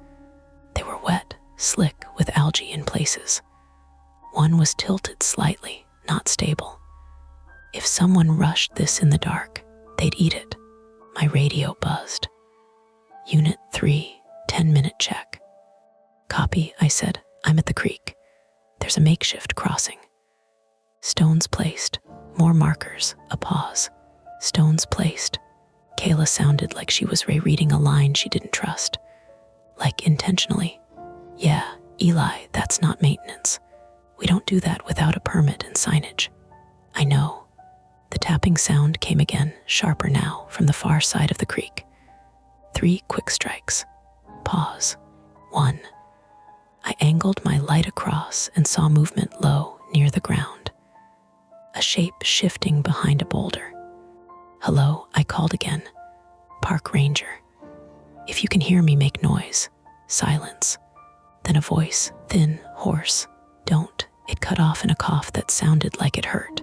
They were wet, slick with algae in places. One was tilted slightly, not stable. If someone rushed this in the dark, they'd eat it. My radio buzzed. "Unit 3, 10-minute check." "Copy," I said. "I'm at the creek. There's a makeshift crossing." Stones placed, more markers, a pause. Stones placed. Kayla sounded like she was rereading a line she didn't trust. Like intentionally. "Yeah, Eli, that's not maintenance. We don't do that without a permit and signage." "I know." The tapping sound came again, sharper now, from the far side of the creek. 3 quick strikes. Pause. 1. I angled my light across and saw movement low, near the ground. A shape shifting behind a boulder. "Hello," I called again. "Park ranger. If you can hear me, make noise." Silence. Then a voice, thin, hoarse. "Don't." It cut off in a cough that sounded like it hurt.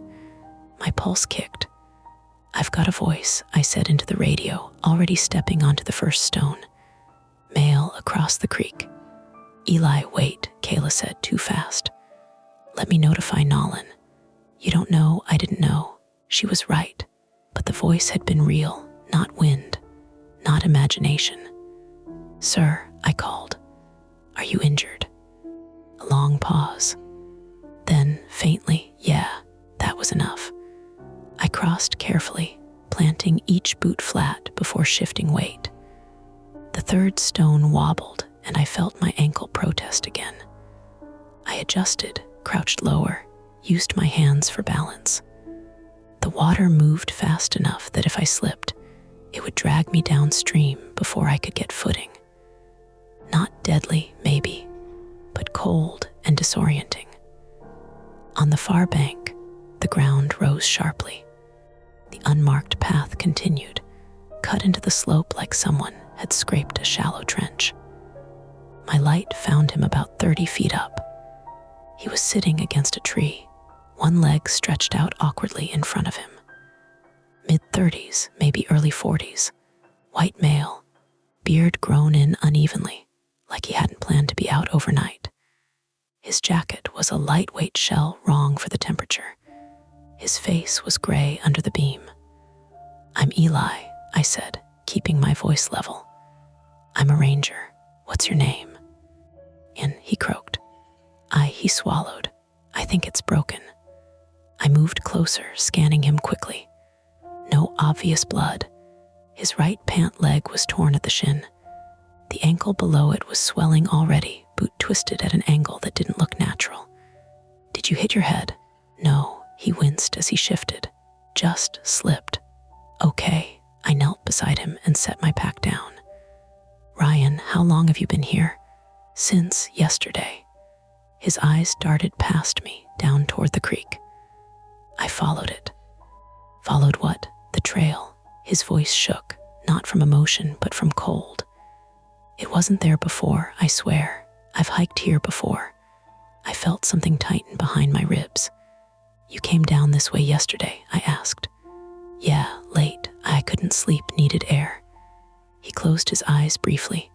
My pulse kicked. "I've got a voice," I said into the radio, already stepping onto the first stone. "Male across the creek." "Eli, wait," Kayla said, too fast. "Let me notify Nolan." "You don't know, I didn't know." She was right, but the voice had been real, not wind, not imagination. "Sir," I called. "Are you injured?" A long pause. Then, faintly, "Yeah," that was enough. I crossed carefully, planting each boot flat before shifting weight. The third stone wobbled, and I felt my ankle protest again. I adjusted, crouched lower, used my hands for balance. The water moved fast enough that if I slipped, it would drag me downstream before I could get footing. Not deadly, maybe, but cold and disorienting. On the far bank, the ground rose sharply. The unmarked path continued, cut into the slope like someone had scraped a shallow trench. My light found him about 30 feet up. He was sitting against a tree, one leg stretched out awkwardly in front of him. Mid-30s, maybe early 40s, white male, beard grown in unevenly, like he hadn't planned to be out overnight. His jacket was a lightweight shell wrong for the temperature. His face was gray under the beam. "I'm Eli," I said, keeping my voice level. "I'm a ranger. What's your name?" "In," he croaked. He swallowed. "I think it's broken." I moved closer, scanning him quickly. No obvious blood. His right pant leg was torn at the shin. The ankle below it was swelling already, boot twisted at an angle that didn't look natural. "Did you hit your head?" "No," he winced as he shifted. "Just slipped." "Okay." I knelt beside him and set my pack down. "Ryan, how long have you been here?" "Since yesterday." His eyes darted past me, down toward the creek. I followed it. Followed what? The trail. His voice shook, not from emotion, but from cold. "It wasn't there before, I swear. I've hiked here before." I felt something tighten behind my ribs. "You came down this way yesterday?" I asked. "Yeah, late. I couldn't sleep, needed air." He closed his eyes briefly.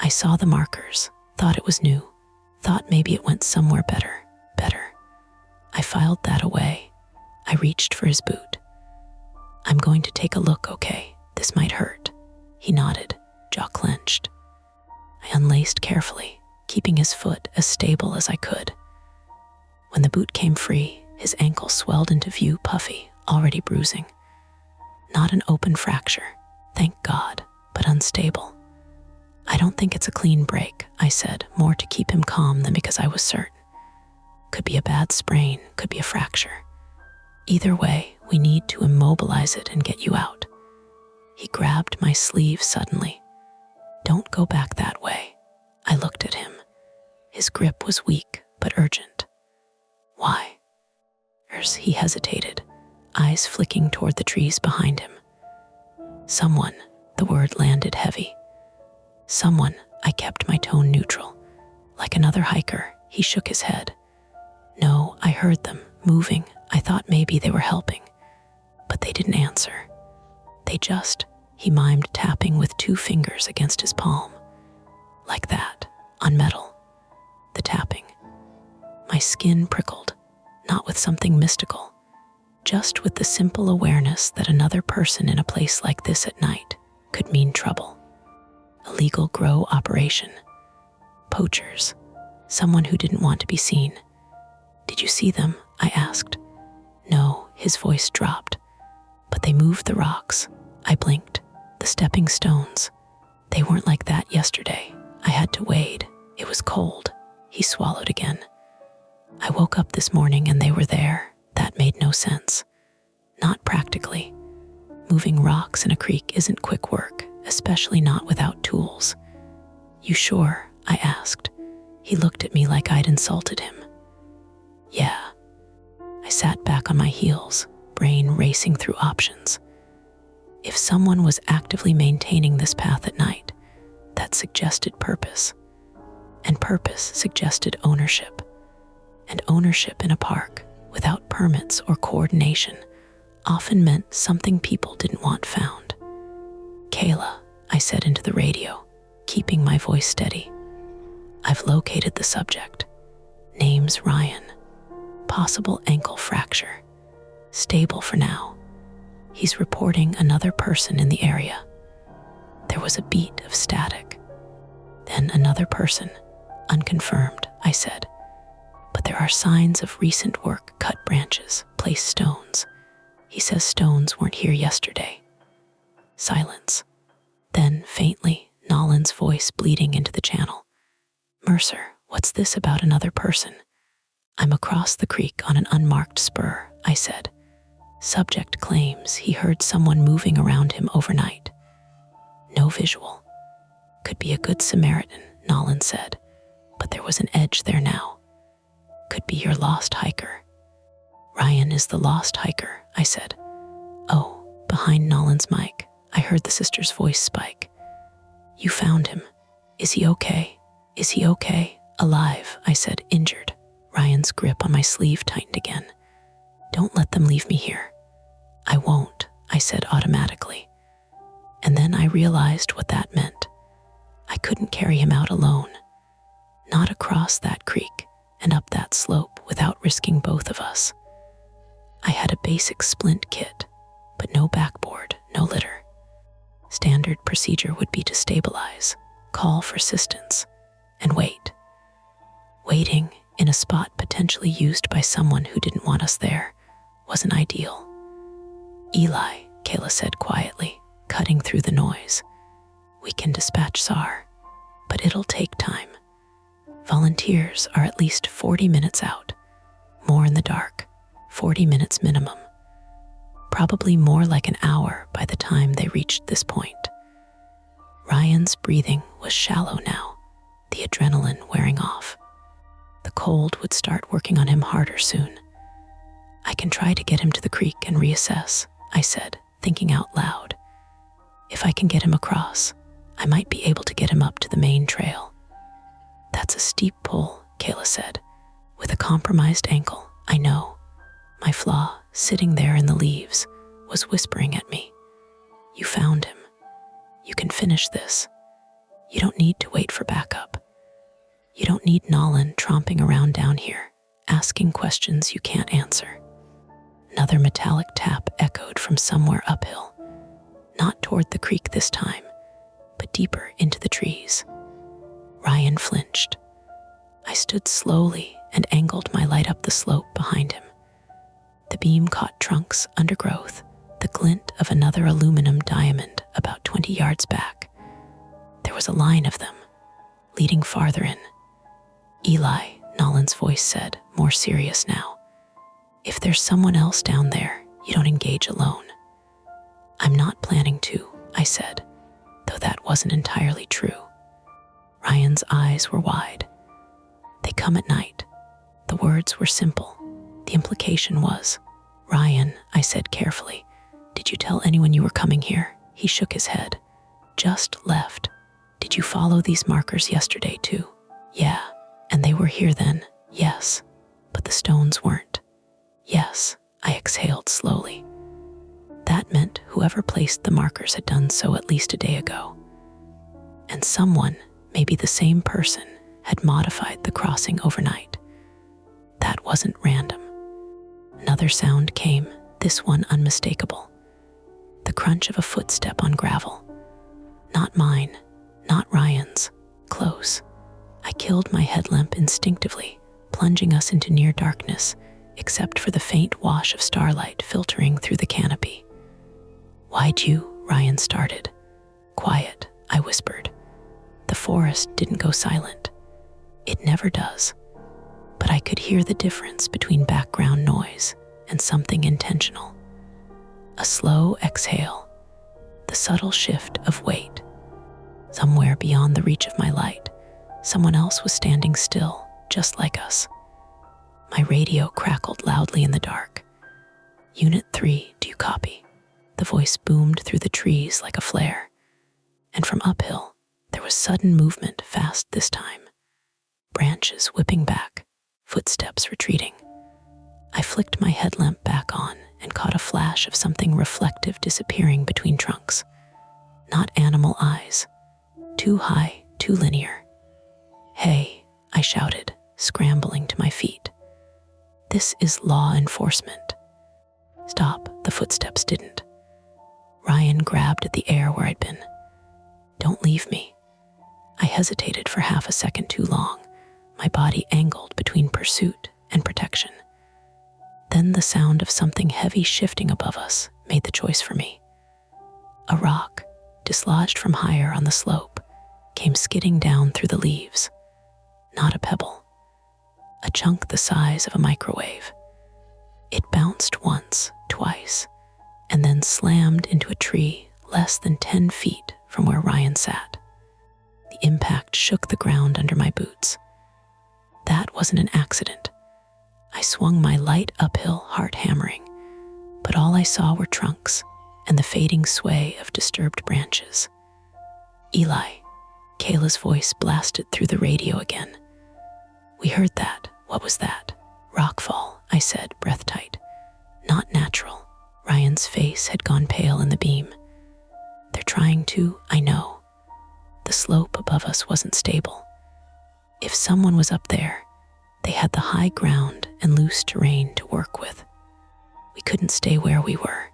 I saw the markers, thought it was new, thought maybe it went somewhere better. I filed that away. I reached for his boot. "I'm going to take a look, okay? This might hurt." He nodded, jaw clenched. I unlaced carefully, keeping his foot as stable as I could. When the boot came free, his ankle swelled into view, puffy, already bruising. Not an open fracture, thank God, but unstable. "I don't think it's a clean break," I said, more to keep him calm than because I was certain. "Could be a bad sprain, could be a fracture. Either way, we need to immobilize it and get you out." He grabbed my sleeve suddenly. "Don't go back that way." I looked at him. His grip was weak, but urgent. "Why?" He hesitated, eyes flicking toward the trees behind him. "Someone," the word landed heavy. "Someone," I kept my tone neutral. "Like another hiker." He shook his head. "No, I heard them, moving. I thought maybe they were helping. But they didn't answer. They just," he mimed, tapping with 2 fingers against his palm. "Like that, on metal." The tapping. My skin prickled, not with something mystical, just with the simple awareness that another person in a place like this at night could mean trouble. Illegal grow operation. Poachers. Someone who didn't want to be seen. "Did you see them?" I asked. "No," his voice dropped. "But they moved the rocks." I blinked. "The stepping stones. They weren't like that yesterday. I had to wade. It was cold." He swallowed again. "I woke up this morning and they were there." That made no sense. Not practically. Moving rocks in a creek isn't quick work, especially not without tools. "You sure?" I asked. He looked at me like I'd insulted him. "Yeah." I sat back on my heels, brain racing through options. If someone was actively maintaining this path at night, that suggested purpose. And purpose suggested ownership. And ownership in a park, without permits or coordination, often meant something people didn't want found. "Kayla," I said into the radio, keeping my voice steady. "I've located the subject. Name's Ryan. Possible ankle fracture. Stable for now. He's reporting another person in the area." There was a beat of static. "Then another person. Unconfirmed," I said. "But there are signs of recent work, cut branches, placed stones. He says stones weren't here yesterday." Silence. Then, faintly, Nolan's voice bleeding into the channel. "Mercer, what's this about another person?" "I'm across the creek on an unmarked spur," I said. "Subject claims he heard someone moving around him overnight. No visual. Could be a good Samaritan," Nolan said, "but there was an edge there now. Could be your lost hiker." "Ryan is the lost hiker," I said. "Oh," behind Nolan's mic, I heard the sister's voice spike. "You found him. Is he okay? Is he okay?" "Alive," I said, "injured." Ryan's grip on my sleeve tightened again. Don't let them leave me here. I won't, I said automatically. And then I realized what that meant. I couldn't carry him out alone. Not across that creek and up that slope without risking both of us. I had a basic splint kit, but no backboard, no litter. Standard procedure would be to stabilize, call for assistance, and wait. Waiting in a spot potentially used by someone who didn't want us there wasn't ideal. Eli, Kayla said quietly, cutting through the noise. We can dispatch SAR, but it'll take time. Volunteers are at least 40 minutes out, more in the dark, 40 minutes minimum. Probably more like an hour by the time they reached this point. Ryan's breathing was shallow now, the adrenaline wearing off. The cold would start working on him harder soon. I can try to get him to the creek and reassess, I said, thinking out loud. If I can get him across, I might be able to get him up to the main trail. That's a steep pull, Kayla said. With a compromised ankle, I know. My flaw, sitting there in the leaves, was whispering at me. You found him. You can finish this. You don't need to wait for backup. You don't need Nolan tromping around down here, asking questions you can't answer. Another metallic tap echoed from somewhere uphill, not toward the creek this time, but deeper into the trees. Ryan flinched. I stood slowly and angled my light up the slope behind him. The beam caught trunks, undergrowth, the glint of another aluminum diamond about 20 yards back. There was a line of them, leading farther in. Eli, Nolan's voice said, more serious now. If there's someone else down there, you don't engage alone. I'm not planning to, I said, though that wasn't entirely true. Ryan's eyes were wide. They come at night. The words were simple. The implication was, Ryan, I said carefully, did you tell anyone you were coming here? He shook his head. Just left. Did you follow these markers yesterday too? Yeah. And they were here then? Yes. But the stones weren't. Yes, I exhaled slowly. That meant whoever placed the markers had done so at least a day ago. And someone, maybe the same person, had modified the crossing overnight. That wasn't random. Another sound came, this one unmistakable. The crunch of a footstep on gravel. Not mine, not Ryan's, close. I killed my headlamp instinctively, plunging us into near darkness, except for the faint wash of starlight filtering through the canopy. Why'd you? Ryan started. Quiet, I whispered. The forest didn't go silent. It never does. But I could hear the difference between background noise and something intentional. A slow exhale, the subtle shift of weight. Somewhere beyond the reach of my light, someone else was standing still, just like us. My radio crackled loudly in the dark. Unit 3, do you copy? The voice boomed through the trees like a flare. And from uphill, there was sudden movement, fast this time. Branches whipping back, footsteps retreating. I flicked my headlamp back on and caught a flash of something reflective disappearing between trunks. Not animal eyes. Too high, too linear. Hey, I shouted, scrambling to my feet. This is law enforcement. Stop, the footsteps didn't. Ryan grabbed at the air where I'd been. Don't leave me. I hesitated for half a second too long, my body angled between pursuit and protection. Then the sound of something heavy shifting above us made the choice for me. A rock, dislodged from higher on the slope, came skidding down through the leaves. Not a pebble. A chunk the size of a microwave. It bounced once, twice, and then slammed into a tree less than 10 feet from where Ryan sat. The impact shook the ground under my boots. That wasn't an accident. I swung my light uphill, heart hammering, but all I saw were trunks and the fading sway of disturbed branches. Eli, Kayla's voice blasted through the radio again. We heard that. What was that? Rockfall, I said, breath tight. Ryan's face had gone pale in the beam. They're trying to, I know. The slope above us wasn't stable. If someone was up there, they had the high ground and loose terrain to work with. We couldn't stay where we were,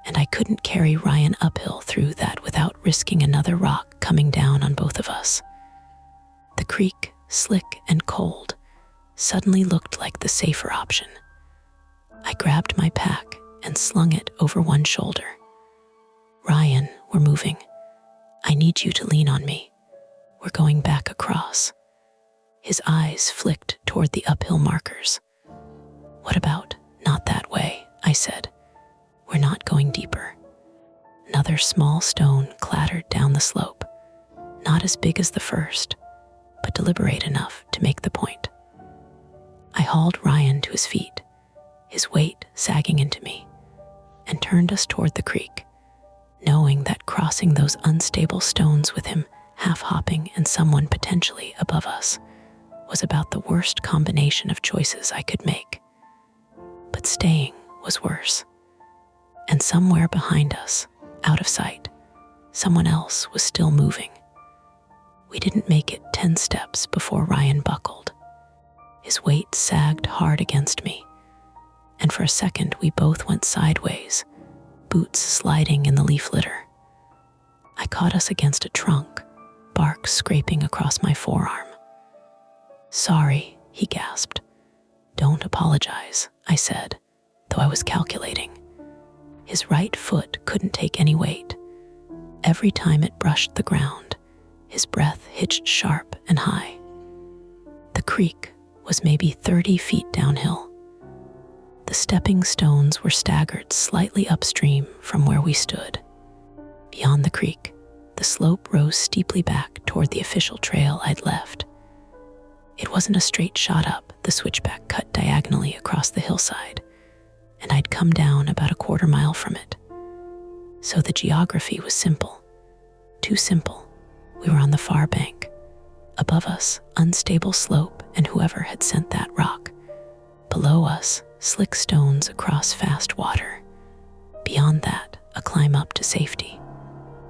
and I couldn't carry Ryan uphill through that without risking another rock coming down on both of us. The creek, slick and cold, suddenly looked like the safer option. I grabbed my pack and slung it over one shoulder. Ryan, we're moving. I need you to lean on me. We're going back across. His eyes flicked toward the uphill markers. What about not that way? I said. We're not going deeper. Another small stone clattered down the slope, not as big as the first, but deliberate enough to make the point. I hauled Ryan to his feet, his weight sagging into me, and turned us toward the creek, knowing that crossing those unstable stones with him half-hopping and someone potentially above us was about the worst combination of choices I could make. But staying was worse. And somewhere behind us, out of sight, someone else was still moving. We didn't make it 10 steps before Ryan buckled. His weight sagged hard against me, and for a second we both went sideways, boots sliding in the leaf litter. I caught us against a trunk, bark scraping across my forearm. Sorry, he gasped. Don't apologize, I said, though I was calculating. His right foot couldn't take any weight. Every time it brushed the ground, his breath hitched sharp and high. The creek was maybe 30 feet downhill. The stepping stones were staggered slightly upstream from where we stood. Beyond the creek, the slope rose steeply back toward the official trail I'd left. It wasn't a straight shot up, the switchback cut diagonally across the hillside, and I'd come down about a quarter mile from it. So the geography was simple. Too simple. We were on the far bank. Above us, unstable slope and whoever had sent that rock. Below us, slick stones across fast water. Beyond that, a climb up to safety.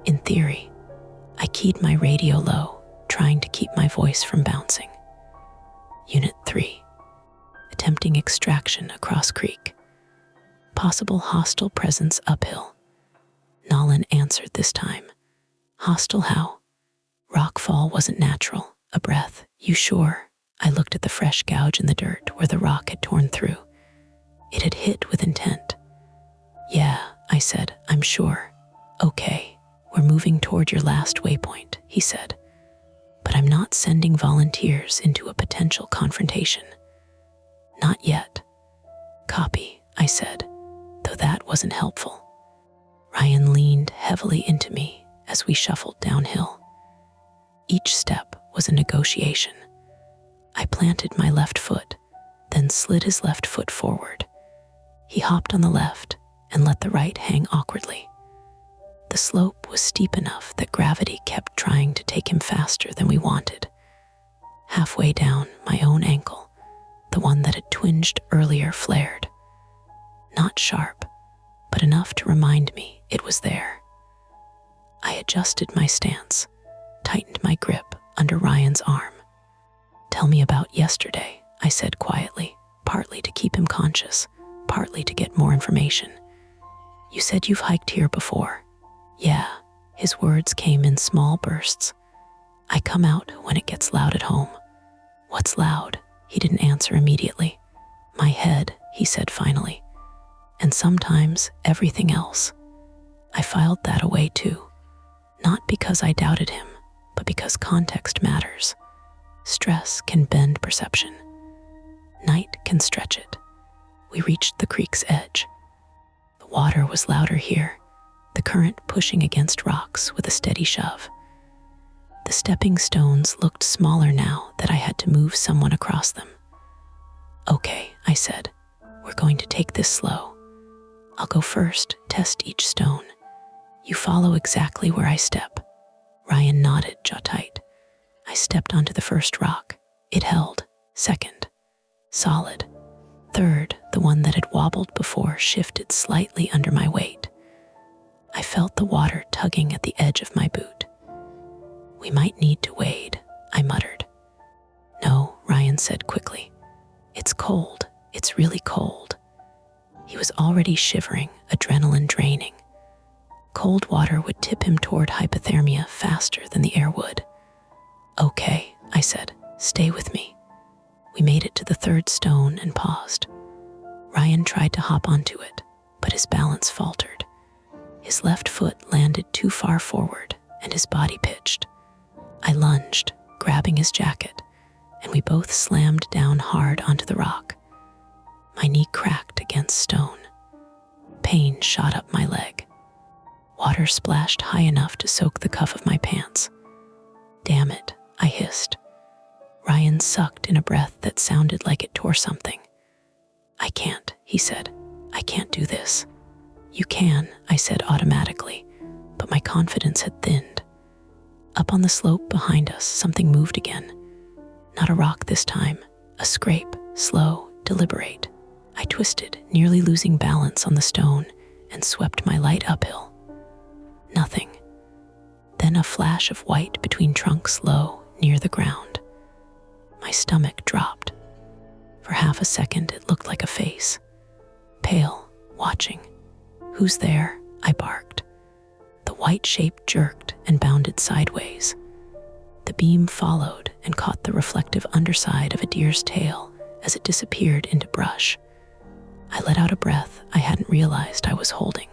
In theory, I keyed my radio low, trying to keep my voice from bouncing. Unit 3. Attempting extraction across creek. Possible hostile presence uphill. Nolan answered this time. Hostile how? Rockfall wasn't natural. A breath. You sure? I looked at the fresh gouge in the dirt where the rock had torn through. It had hit with intent. Yeah, I said, I'm sure. Okay, we're moving toward your last waypoint, he said. But I'm not sending volunteers into a potential confrontation. Not yet. Copy, I said, though that wasn't helpful. Ryan leaned heavily into me as we shuffled downhill. Each step was a negotiation. I planted my left foot, then slid his left foot forward. He hopped on the left and let the right hang awkwardly. The slope was steep enough that gravity kept trying to take him faster than we wanted. Halfway down, my own ankle, the one that had twinged earlier, flared. Not sharp, but enough to remind me it was there. I adjusted my stance, tightened my grip under Ryan's arm. Tell me about yesterday, I said quietly, partly to keep him conscious, partly to get more information. You said you've hiked here before. Yeah, his words came in small bursts. I come out when it gets loud at home. What's loud? He didn't answer immediately. My head, he said finally. And sometimes everything else. I filed that away too. Not because I doubted him, but because context matters. Stress can bend perception. Night can stretch it. We reached the creek's edge. The water was louder here, the current pushing against rocks with a steady shove. The stepping stones looked smaller now that I had to move someone across them. Okay, I said, we're going to take this slow. I'll go first, test each stone. You follow exactly where I step. Ryan nodded, jaw tight. I stepped onto the first rock. It held. Second. Solid. Third, The one that had wobbled before shifted slightly under my weight. I felt the water tugging at the edge of my boot. "We might need to wade," I muttered. "No," Ryan said quickly. "It's cold. It's really cold." He was already shivering, adrenaline draining. Cold water would tip him toward hypothermia faster than the air would. "Okay," I said, "stay with me." We made it to the third stone and paused. Ryan tried to hop onto it, but his balance faltered. His left foot landed too far forward, and his body pitched. I lunged, grabbing his jacket, and we both slammed down hard onto the rock. My knee cracked against stone. Pain shot up my leg. Water splashed high enough to soak the cuff of my pants. "Damn it," I hissed. Ryan sucked in a breath that sounded like it tore something. "I can't," he said. "I can't do this." "You can," I said automatically, but my confidence had thinned. Up on the slope behind us, something moved again. Not a rock this time, a scrape, slow, deliberate. I twisted, nearly losing balance on the stone, and swept my light uphill. Nothing. Then a flash of white between trunks low, near the ground. My stomach dropped. For half a second, it looked like a face. Pale, watching. "Who's there?" I barked. The white shape jerked and bounded sideways. The beam followed and caught the reflective underside of a deer's tail as it disappeared into brush. I let out a breath I hadn't realized I was holding.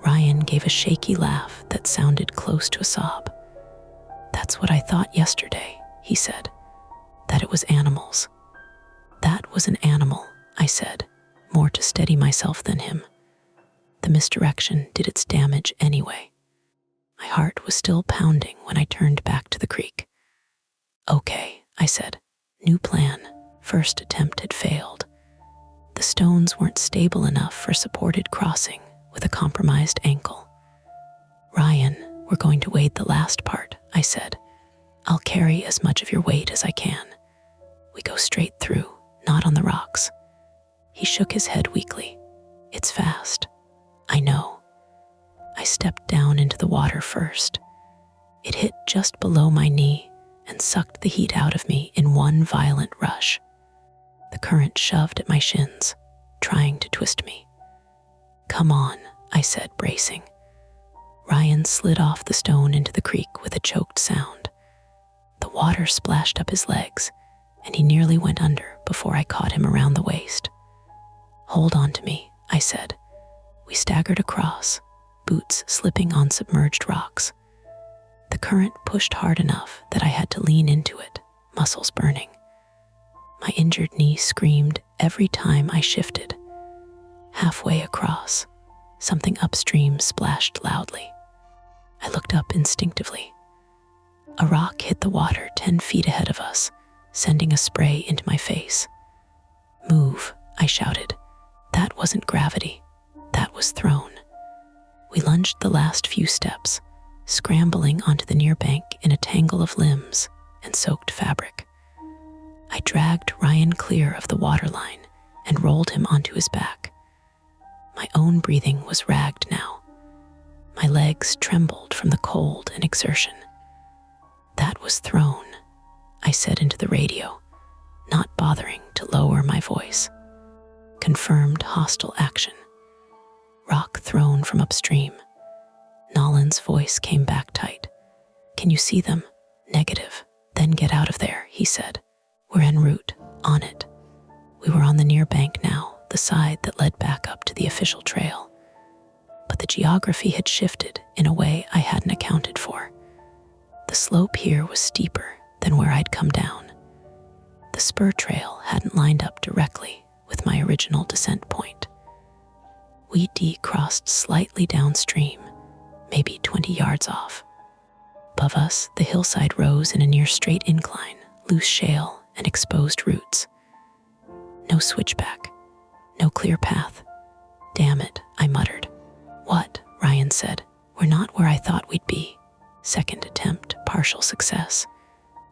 Ryan gave a shaky laugh that sounded close to a sob. "That's what I thought yesterday," he said. "That it was animals." "That was an animal," I said, more to steady myself than him. The misdirection did its damage anyway. My heart was still pounding when I turned back to the creek. "Okay," I said. "New plan." First attempt had failed. The stones weren't stable enough for supported crossing with a compromised ankle. "Ryan, we're going to wade the last part," I said. "I'll carry as much of your weight as I can. We go straight through, not on the rocks." He shook his head weakly. "It's fast." "I know." I stepped down into the water first. It hit just below my knee and sucked the heat out of me in one violent rush. The current shoved at my shins, trying to twist me. "Come on," I said, bracing. Ryan slid off the stone into the creek with a choked sound. The water splashed up his legs, and he nearly went under before I caught him around the waist. "Hold on to me," I said. We staggered across, boots slipping on submerged rocks. The current pushed hard enough that I had to lean into it, muscles burning. My injured knee screamed every time I shifted. Halfway across, something upstream splashed loudly. I looked up instinctively. A rock hit the water 10 feet ahead of us, sending a spray into my face. "Move," I shouted. That wasn't gravity. That was thrown. We lunged the last few steps, scrambling onto the near bank in a tangle of limbs and soaked fabric. I dragged Ryan clear of the waterline and rolled him onto his back. My own breathing was ragged now. My legs trembled from the cold and exertion. "That was thrown," I said into the radio, not bothering to lower my voice. Confirmed hostile action. Rock thrown from upstream. Nolan's voice came back tight. "Can you see them?" "Negative." "Then get out of there," he said. "We're en route, on it." We were on the near bank now, the side that led back up to the official trail. But the geography had shifted in a way I hadn't accounted for. The slope here was steeper than where I'd come down. The spur trail hadn't lined up directly with my original descent point. We decrossed slightly downstream, maybe 20 yards off. Above us, the hillside rose in a near straight incline, loose shale and exposed roots. No switchback, no clear path. "Damn it," I muttered. "What?" Ryan said. "We're not where I thought we'd be." Second attempt, partial success.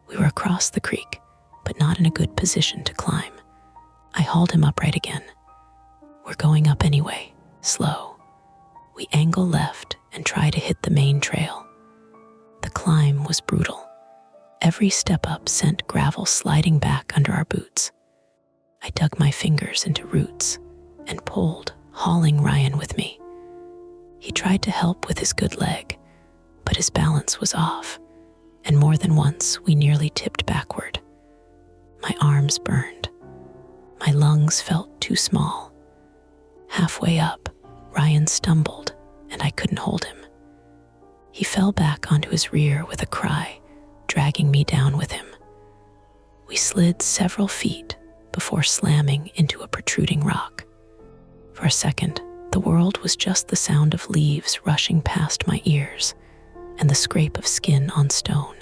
We were across the creek, but not in a good position to climb. I hauled him upright again. We're going up anyway, slow. We angle left and try to hit the main trail. The climb was brutal. Every step up sent gravel sliding back under our boots. I dug my fingers into roots and pulled, hauling Ryan with me. He tried to help with his good leg, but his balance was off, and more than once we nearly tipped backward. My arms burned. My lungs felt too small. Halfway up, Ryan stumbled, and I couldn't hold him. He fell back onto his rear with a cry, dragging me down with him. We slid several feet before slamming into a protruding rock. For a second, the world was just the sound of leaves rushing past my ears and the scrape of skin on stone.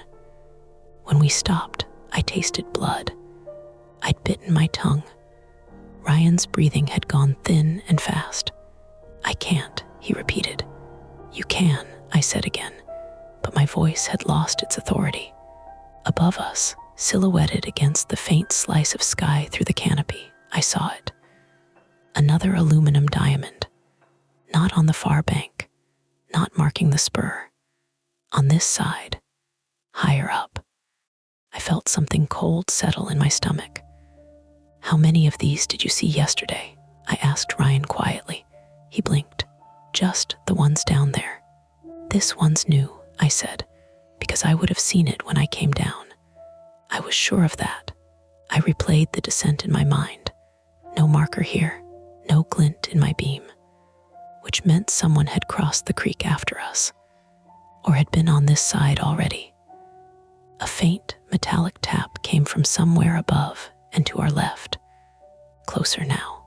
When we stopped, I tasted blood. I'd bitten my tongue. Ryan's breathing had gone thin and fast. "I can't," he repeated. "You can," I said again, but my voice had lost its authority. Above us, silhouetted against the faint slice of sky through the canopy, I saw it. Another aluminum diamond. Not on the far bank, not marking the spur. On this side, higher up. I felt something cold settle in my stomach. "How many of these did you see yesterday?" I asked Ryan quietly. He blinked. "Just the ones down there." "This one's new," I said, because I would have seen it when I came down. I was sure of that. I replayed the descent in my mind. No marker here, no glint in my beam, which meant someone had crossed the creek after us, or had been on this side already. A faint metallic tap came from somewhere above and to our left. Closer now.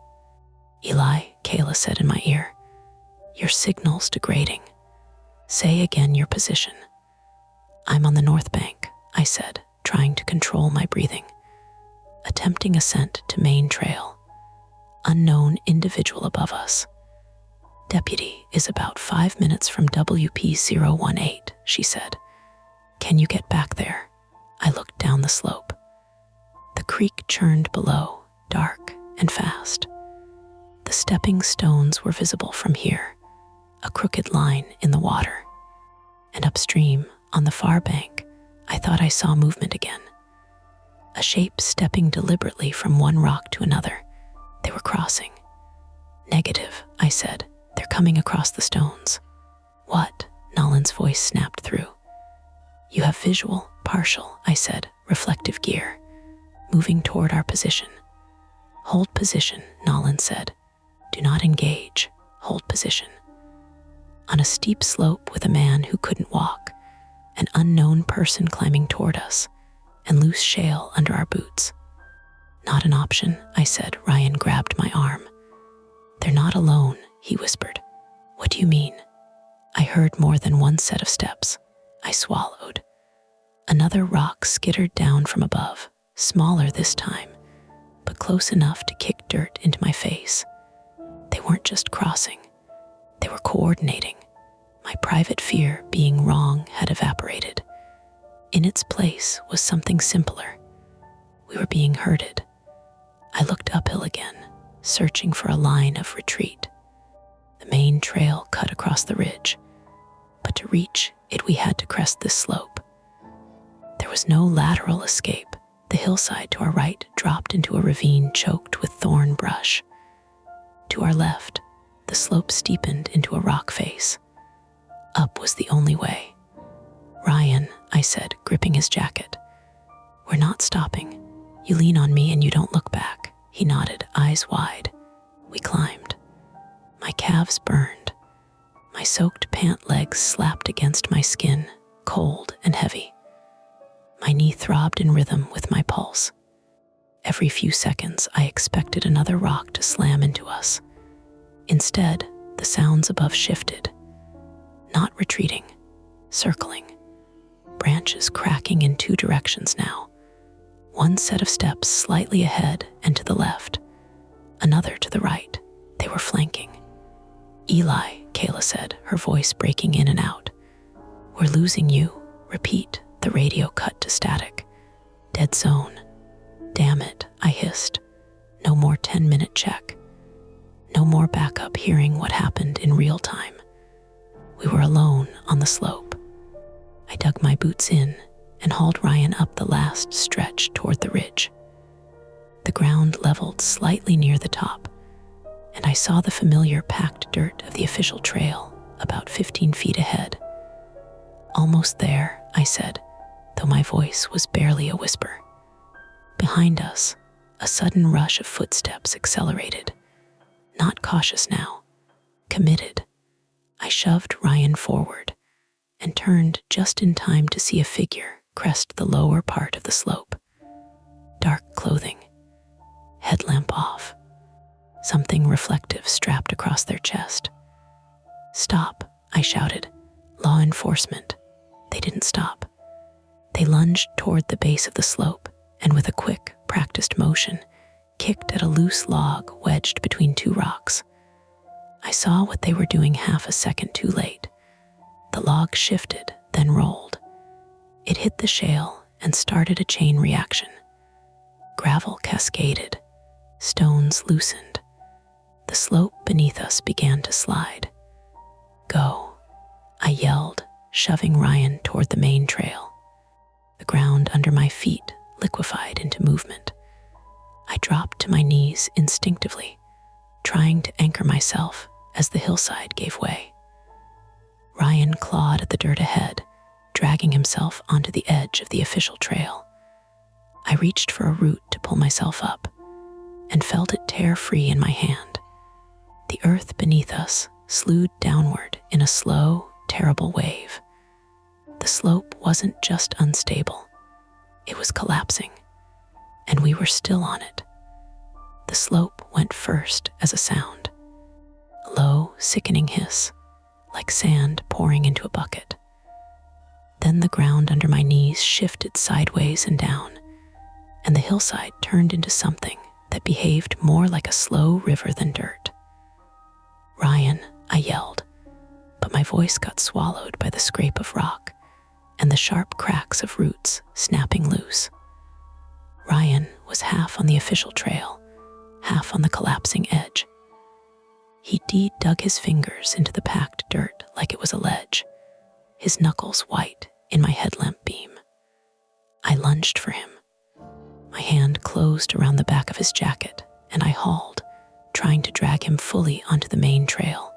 "Eli," Kayla said in my ear, "your signal's degrading. Say again your position." "I'm on the north bank," I said, trying to control my breathing. Attempting ascent to main trail. Unknown individual above us. "Deputy is about 5 minutes from WP018, she said. "Can you get back there?" I looked down the slope. The creek churned below, dark and fast. The stepping stones were visible from here, a crooked line in the water. And upstream, on the far bank, I thought I saw movement again. A shape stepping deliberately from one rock to another. They were crossing. "Negative," I said. "They're coming across the stones." "What?" Nolan's voice snapped through. "You have visual, partial," I said, "reflective gear, moving toward our position." "Hold position," Nolan said. "Do not engage. Hold position." On a steep slope with a man who couldn't walk, an unknown person climbing toward us, and loose shale under our boots. "Not an option," I said. Ryan grabbed my arm. "They're not alone," he whispered. "What do you mean?" I heard more than one set of steps. I swallowed. Another rock skittered down from above, smaller this time, but close enough to kick dirt into my face. They weren't just crossing. They were coordinating. My private fear, being wrong, had evaporated. In its place was something simpler. We were being herded. I looked uphill again, searching for a line of retreat. The main trail cut across the ridge, but to reach it we had to crest this slope. There was no lateral escape. The hillside to our right dropped into a ravine choked with thorn brush. To our left, the slope steepened into a rock face. Up was the only way. "Ryan," I said, gripping his jacket. "We're not stopping. You lean on me and you don't look back." He nodded, eyes wide. We climbed. My calves burned. My soaked pant legs slapped against my skin, cold and heavy. My knee throbbed in rhythm with my pulse. Every few seconds, I expected another rock to slam into us. Instead, the sounds above shifted. Not retreating, circling. Branches cracking in two directions now. One set of steps slightly ahead and to the left. Another to the right. They were flanking. "Eli," Kayla said, her voice breaking in and out. "We're losing you. Repeat." The radio cut to static. "Dead zone." "Damn it," I hissed. "No more 10-minute check. No more backup hearing what happened in real time. We were alone on the slope. I dug my boots in and hauled Ryan up the last stretch toward the ridge. The ground leveled slightly near the top, and I saw the familiar packed dirt of the official trail about 15 feet ahead. "Almost there," I said, though my voice was barely a whisper. Behind us, a sudden rush of footsteps accelerated. Not cautious now, committed. I shoved Ryan forward and turned just in time to see a figure crest the lower part of the slope. Dark clothing, headlamp off, something reflective strapped across their chest. "Stop," I shouted. "Law enforcement." They didn't stop. They lunged toward the base of the slope and with a quick, practiced motion, kicked at a loose log wedged between two rocks. I saw what they were doing half a second too late. The log shifted, then rolled. It hit the shale and started a chain reaction. Gravel cascaded. Stones loosened. The slope beneath us began to slide. "Go," I yelled, shoving Ryan toward the main trail. The ground under my feet liquefied into movement. I dropped to my knees instinctively, trying to anchor myself as the hillside gave way. Ryan clawed at the dirt ahead, dragging himself onto the edge of the official trail. I reached for a root to pull myself up and felt it tear free in my hand. The earth beneath us slewed downward in a slow, terrible wave. The slope wasn't just unstable, it was collapsing, and we were still on it. The slope went first as a sound, a low, sickening hiss, like sand pouring into a bucket. Then the ground under my knees shifted sideways and down, and the hillside turned into something that behaved more like a slow river than dirt. "Ryan," I yelled, but my voice got swallowed by the scrape of rock and the sharp cracks of roots snapping loose. Ryan was half on the official trail, half on the collapsing edge. He dug his fingers into the packed dirt like it was a ledge, his knuckles white in my headlamp beam. I lunged for him. My hand closed around the back of his jacket, and I hauled, trying to drag him fully onto the main trail.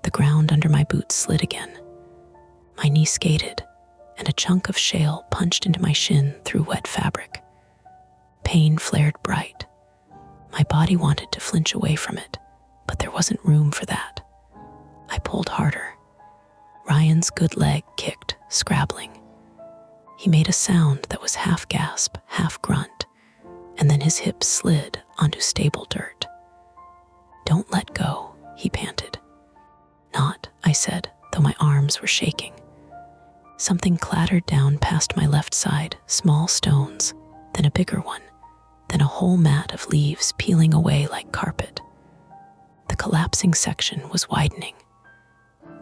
The ground under my boots slid again. My knee skated, and a chunk of shale punched into my shin through wet fabric. Pain flared bright. My body wanted to flinch away from it, but there wasn't room for that. I pulled harder. Ryan's good leg kicked, scrabbling. He made a sound that was half gasp, half grunt, and then his hips slid onto stable dirt. "Don't let go," he panted. "Not," I said, though my arms were shaking. Something clattered down past my left side, small stones, then a bigger one, then a whole mat of leaves peeling away like carpet. The collapsing section was widening.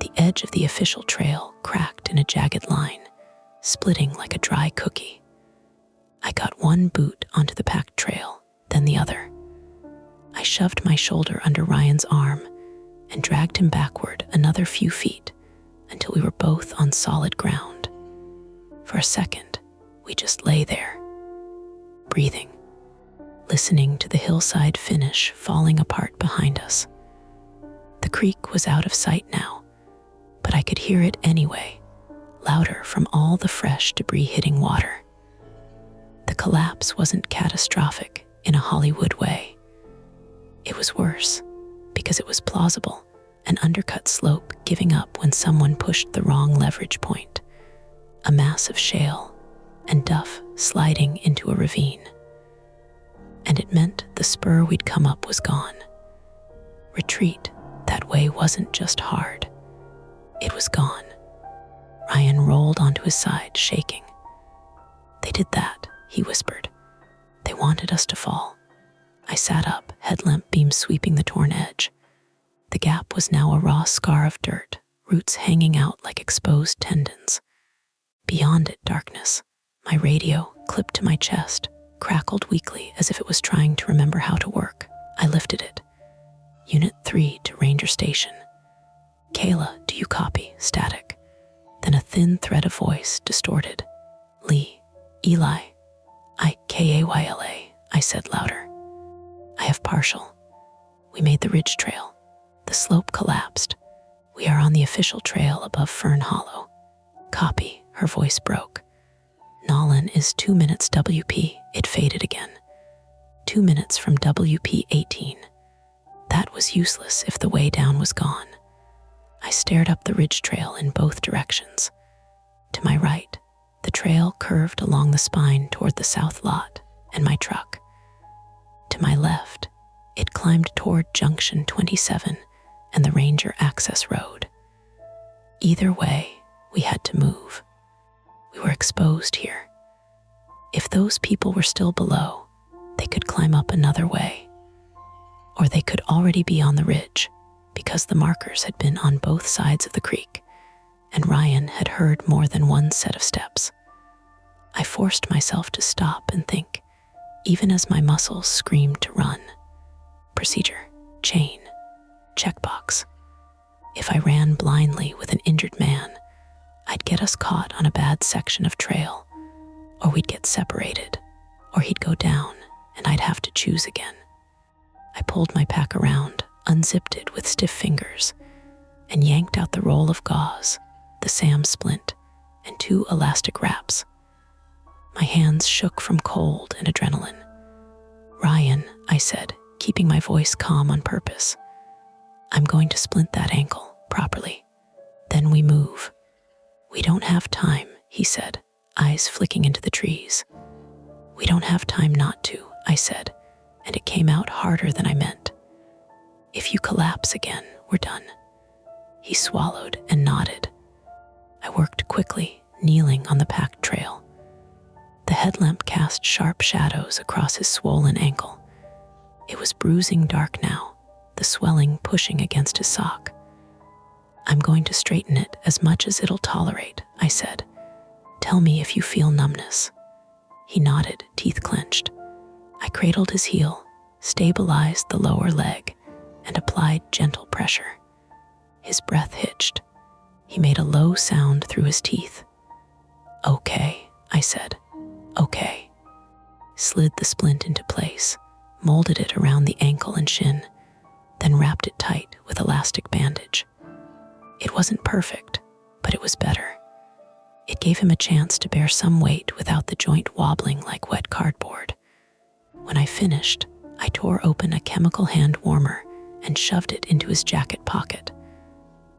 The edge of the official trail cracked in a jagged line, splitting like a dry cookie. I got one boot onto the packed trail, then the other. I shoved my shoulder under Ryan's arm and dragged him backward another few feet until we were both on solid ground. For a second, we just lay there, breathing, listening to the hillside finish falling apart behind us. The creek was out of sight now, but I could hear it anyway, louder from all the fresh debris hitting water. The collapse wasn't catastrophic in a Hollywood way. It was worse because it was plausible, an undercut slope giving up when someone pushed the wrong leverage point, a mass of shale and duff sliding into a ravine. And it meant the spur we'd come up was gone. Retreat that way wasn't just hard, it was gone. Ryan rolled onto his side, shaking. "They did that," he whispered. "They wanted us to fall." I sat up, headlamp beam sweeping the torn edge. The gap was now a raw scar of dirt, roots hanging out like exposed tendons. Beyond it, darkness. My radio, clipped to my chest, crackled weakly as if it was trying to remember how to work. I lifted it. Unit 3 to Ranger Station. Kayla, do you copy? Static. Then a thin thread of voice, distorted. Lee, Eli, Kayla, I said louder. I have partial. We made the ridge trail. The slope collapsed. We are on the official trail above Fern Hollow. Copy, her voice broke. Nolan is 2 minutes WP. It faded again. 2 minutes from WP 18. That was useless if the way down was gone. I stared up the ridge trail in both directions. To my right, the trail curved along the spine toward the south lot and my truck. To my left, it climbed toward Junction 27 and the Ranger Access Road. Either way, we had to move. We were exposed here. If those people were still below, they could climb up another way. Or they could already be on the ridge, because the markers had been on both sides of the creek, and Ryan had heard more than one set of steps. I forced myself to stop and think, even as my muscles screamed to run. Procedure, chain, checkbox. If I ran blindly with an injured man, I'd get us caught on a bad section of trail, or we'd get separated, or he'd go down and I'd have to choose again. I pulled my pack around, unzipped it with stiff fingers, and yanked out the roll of gauze, the SAM splint, and 2 elastic wraps. My hands shook from cold and adrenaline. Ryan, I said, keeping my voice calm on purpose. I'm going to splint that ankle properly. Then we move. We don't have time, he said, eyes flicking into the trees. We don't have time not to, I said, and it came out harder than I meant. If you collapse again, we're done. He swallowed and nodded. I worked quickly, kneeling on the packed trail. The headlamp cast sharp shadows across his swollen ankle. It was bruising dark now, the swelling pushing against his sock. I'm going to straighten it as much as it'll tolerate, I said. Tell me if you feel numbness. He nodded, teeth clenched. I cradled his heel, stabilized the lower leg, and applied gentle pressure. His breath hitched. He made a low sound through his teeth. Okay, I said. Okay. Slid the splint into place, molded it around the ankle and shin, then wrapped it tight with elastic bandage. It wasn't perfect, but it was better. It gave him a chance to bear some weight without the joint wobbling like wet cardboard. When I finished, I tore open a chemical hand warmer and shoved it into his jacket pocket.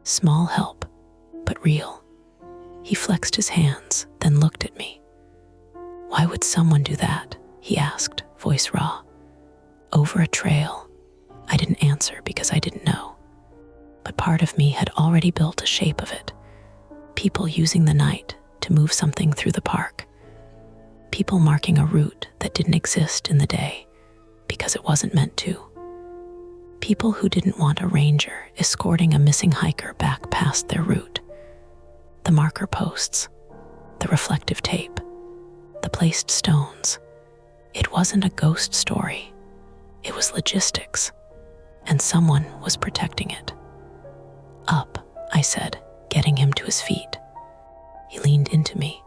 Small help, but real. He flexed his hands, then looked at me. Why would someone do that? He asked, voice raw. Over a trail. I didn't answer because I didn't know. But part of me had already built a shape of it. People using the night to move something through the park. People marking a route that didn't exist in the day because it wasn't meant to. People who didn't want a ranger escorting a missing hiker back past their route. The marker posts, the reflective tape, the placed stones. It wasn't a ghost story. It was logistics, and someone was protecting it. Up, I said, getting him to his feet. He leaned into me,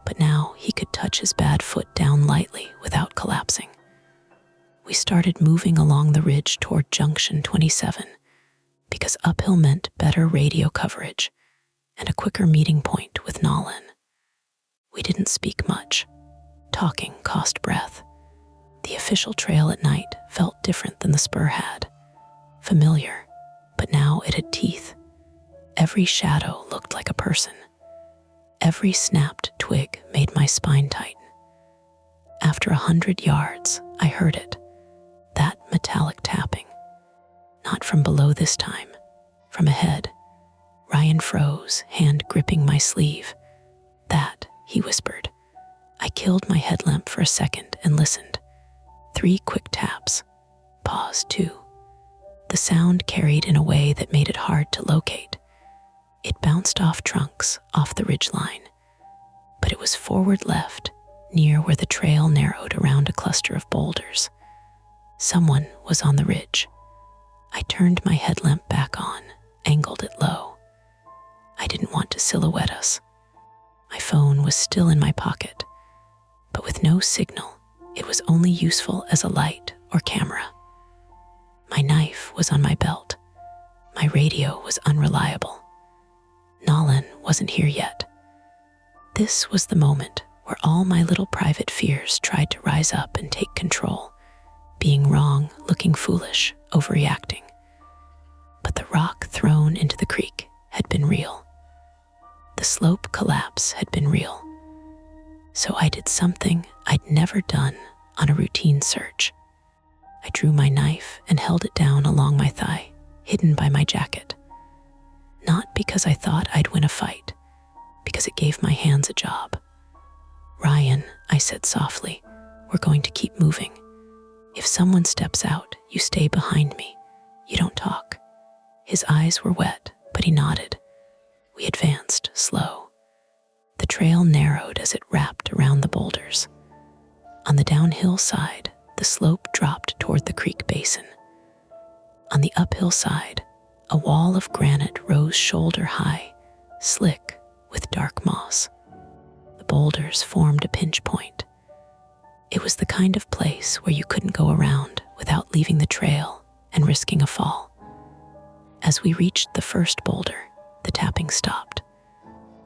but now he could touch his bad foot down lightly without collapsing. We started moving along the ridge toward Junction 27, because uphill meant better radio coverage and a quicker meeting point with Nolan. We didn't speak much. Talking cost breath. The official trail at night felt different than the spur had. Familiar, but now it had teeth. Every shadow looked like a person. Every snapped twig made my spine tighten. After 100 yards, I heard it. That metallic tapping. Not from below this time, from ahead. Ryan froze, hand gripping my sleeve. That, he whispered. I killed my headlamp for a second and listened. 3 quick taps. Pause, 2. The sound carried in a way that made it hard to locate. It bounced off trunks, off the ridge line. But it was forward left, near where the trail narrowed around a cluster of boulders. Someone was on the ridge. I turned my headlamp back on, angled it low. I didn't want to silhouette us. My phone was still in my pocket, but with no signal, it was only useful as a light or camera. My knife was on my belt. My radio was unreliable. Nolan wasn't here yet. This was the moment where all my little private fears tried to rise up and take control, being wrong, looking foolish, overreacting. But the rock thrown into the creek had been real. The slope collapse had been real. So I did something I'd never done on a routine search. I drew my knife and held it down along my thigh, hidden by my jacket. Not because I thought I'd win a fight, because it gave my hands a job. "Ryan," I said softly, "we're going to keep moving. If someone steps out, you stay behind me. You don't talk." His eyes were wet, but he nodded. We advanced, slow. The trail narrowed as it wrapped around the boulders. On the downhill side, the slope dropped toward the creek basin. On the uphill side, a wall of granite rose shoulder high, slick with dark moss. The boulders formed a pinch point. It was the kind of place where you couldn't go around without leaving the trail and risking a fall. As we reached the first boulder, the tapping stopped.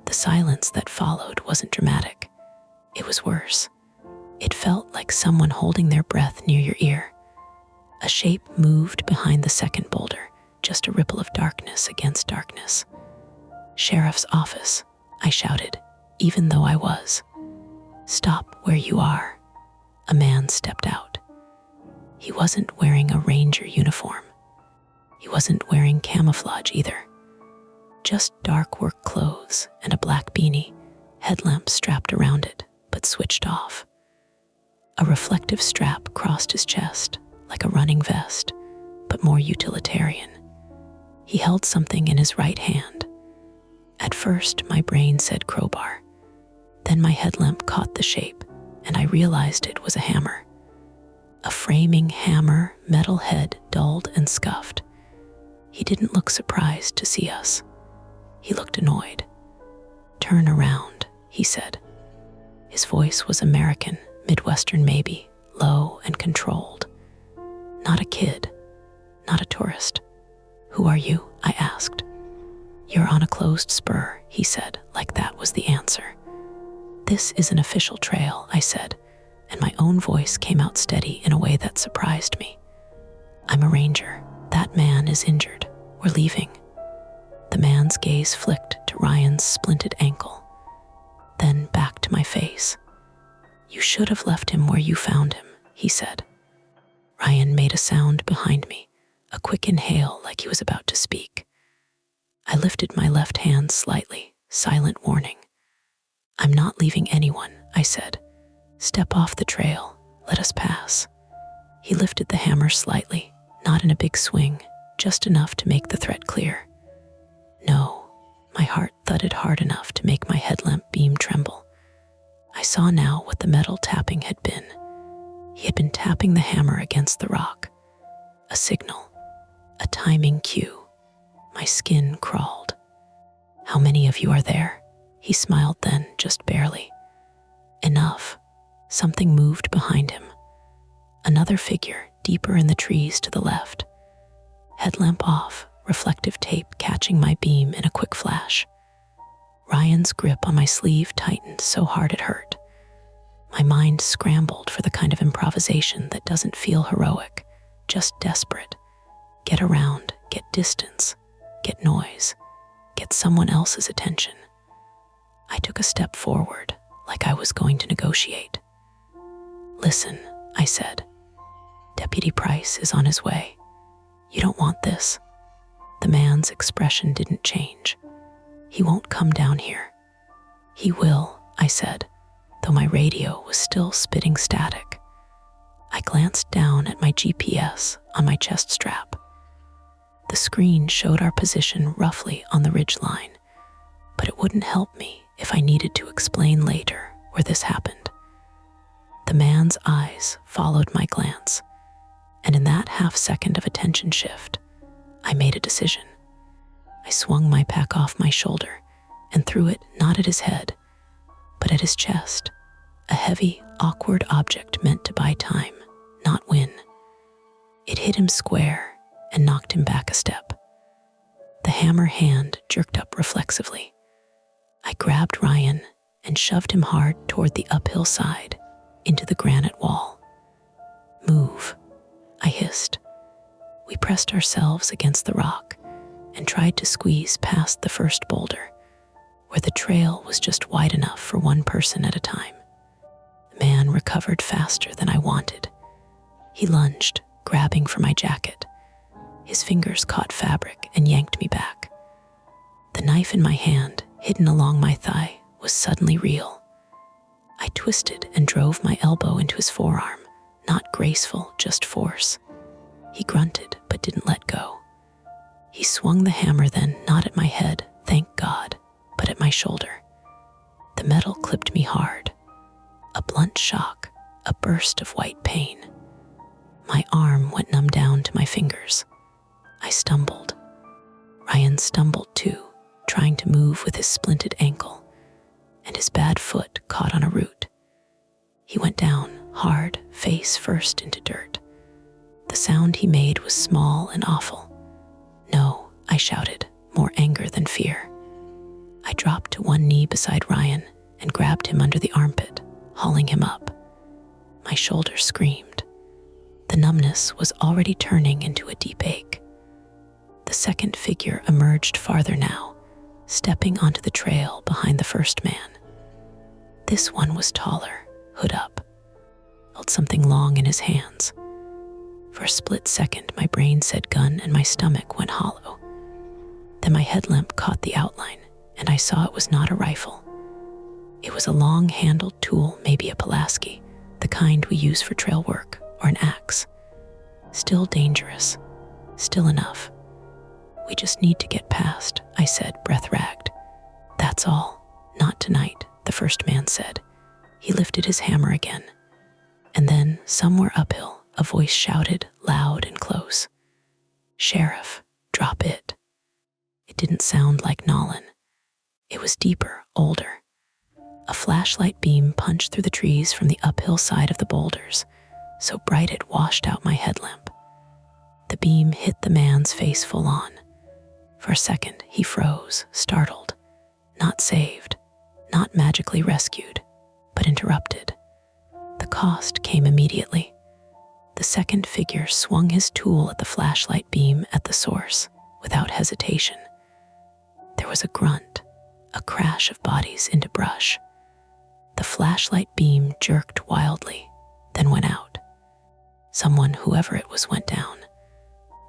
The silence that followed wasn't dramatic. It was worse. It felt like someone holding their breath near your ear. A shape moved behind the second boulder, just a ripple of darkness against darkness. "Sheriff's office," I shouted, even though I was. "Stop where you are." A man stepped out. He wasn't wearing a ranger uniform. He wasn't wearing camouflage either. Just dark work clothes and a black beanie, headlamp strapped around it, but switched off. A reflective strap crossed his chest, like a running vest, but more utilitarian. He held something in his right hand. At first, my brain said crowbar. Then my headlamp caught the shape, and I realized it was a hammer. A framing hammer, metal head dulled and scuffed. He didn't look surprised to see us. He looked annoyed. "Turn around," he said. His voice was American, Midwestern maybe, low and controlled. Not a kid, not a tourist. "Who are you?" I asked. "You're on a closed spur," he said, like that was the answer. "This is an official trail," I said, and my own voice came out steady in a way that surprised me. "I'm a ranger. That man is injured. We're leaving." The man's gaze flicked to Ryan's splinted ankle, then back to my face. "You should have left him where you found him," he said. Ryan made a sound behind me, a quick inhale like he was about to speak. I lifted my left hand slightly, silent warning. "I'm not leaving anyone," I said. "Step off the trail. Let us pass." He lifted the hammer slightly, not in a big swing, just enough to make the threat clear. "No." My heart thudded hard enough to make my headlamp beam tremble. I saw now what the metal tapping had been. He had been tapping the hammer against the rock. A signal, a timing cue. My skin crawled. "How many of you are there?" He smiled then, just barely. "Enough." Something moved behind him. Another figure, deeper in the trees to the left. Headlamp off, reflective tape catching my beam in a quick flash. Ryan's grip on my sleeve tightened so hard it hurt. My mind scrambled for the kind of improvisation that doesn't feel heroic, just desperate. Get around, get distance, get noise, get someone else's attention. I took a step forward, like I was going to negotiate. "Listen," I said. "Deputy Price is on his way. You don't want this." The man's expression didn't change. "He won't come down here." "He will," I said, though my radio was still spitting static. I glanced down at my GPS on my chest strap. The screen showed our position roughly on the ridge line, but it wouldn't help me if I needed to explain later where this happened. The man's eyes followed my glance, and in that half second of attention shift, I made a decision. I swung my pack off my shoulder and threw it not at his head, but at his chest, a heavy, awkward object meant to buy time, not win. It hit him square and knocked him back a step. The hammer hand jerked up reflexively. I grabbed Ryan and shoved him hard toward the uphill side into the granite wall. "Move," I hissed. We pressed ourselves against the rock and tried to squeeze past the first boulder, where the trail was just wide enough for one person at a time. The man recovered faster than I wanted. He lunged, grabbing for my jacket. His fingers caught fabric and yanked me back. The knife in my hand, hidden along my thigh, was suddenly real. I twisted and drove my elbow into his forearm, not graceful, just force. He grunted but didn't let go. He swung the hammer then, not at my head, thank God, but at my shoulder. The metal clipped me hard. A blunt shock, a burst of white pain. My arm went numb down to my fingers. I stumbled. Ryan stumbled too, trying to move with his splinted ankle, and his bad foot caught on a root. He went down, hard, face first into dirt. The sound he made was small and awful. "No," I shouted, more anger than fear. I dropped to one knee beside Ryan and grabbed him under the armpit, hauling him up. My shoulder screamed. The numbness was already turning into a deep ache. The second figure emerged farther now, stepping onto the trail behind the first man. This one was taller, hood up, held something long in his hands. For a split second, my brain said gun and my stomach went hollow. Then my headlamp caught the outline, and I saw it was not a rifle. It was a long-handled tool, maybe a Pulaski, the kind we use for trail work, or an axe. Still dangerous, still enough. "We just need to get past," I said, breath ragged. "That's all. Not tonight," the first man said. He lifted his hammer again. And then, somewhere uphill, a voice shouted, loud and close, "Sheriff, drop it." It didn't sound like Nolan. It was deeper, older. A flashlight beam punched through the trees from the uphill side of the boulders, so bright it washed out my headlamp. The beam hit the man's face full on. For a second, he froze, startled. Not saved, not magically rescued, but interrupted. The cost came immediately. The second figure swung his tool at the flashlight beam at the source, without hesitation. There was a grunt, a crash of bodies into brush. The flashlight beam jerked wildly, then went out. Someone, whoever it was, went down.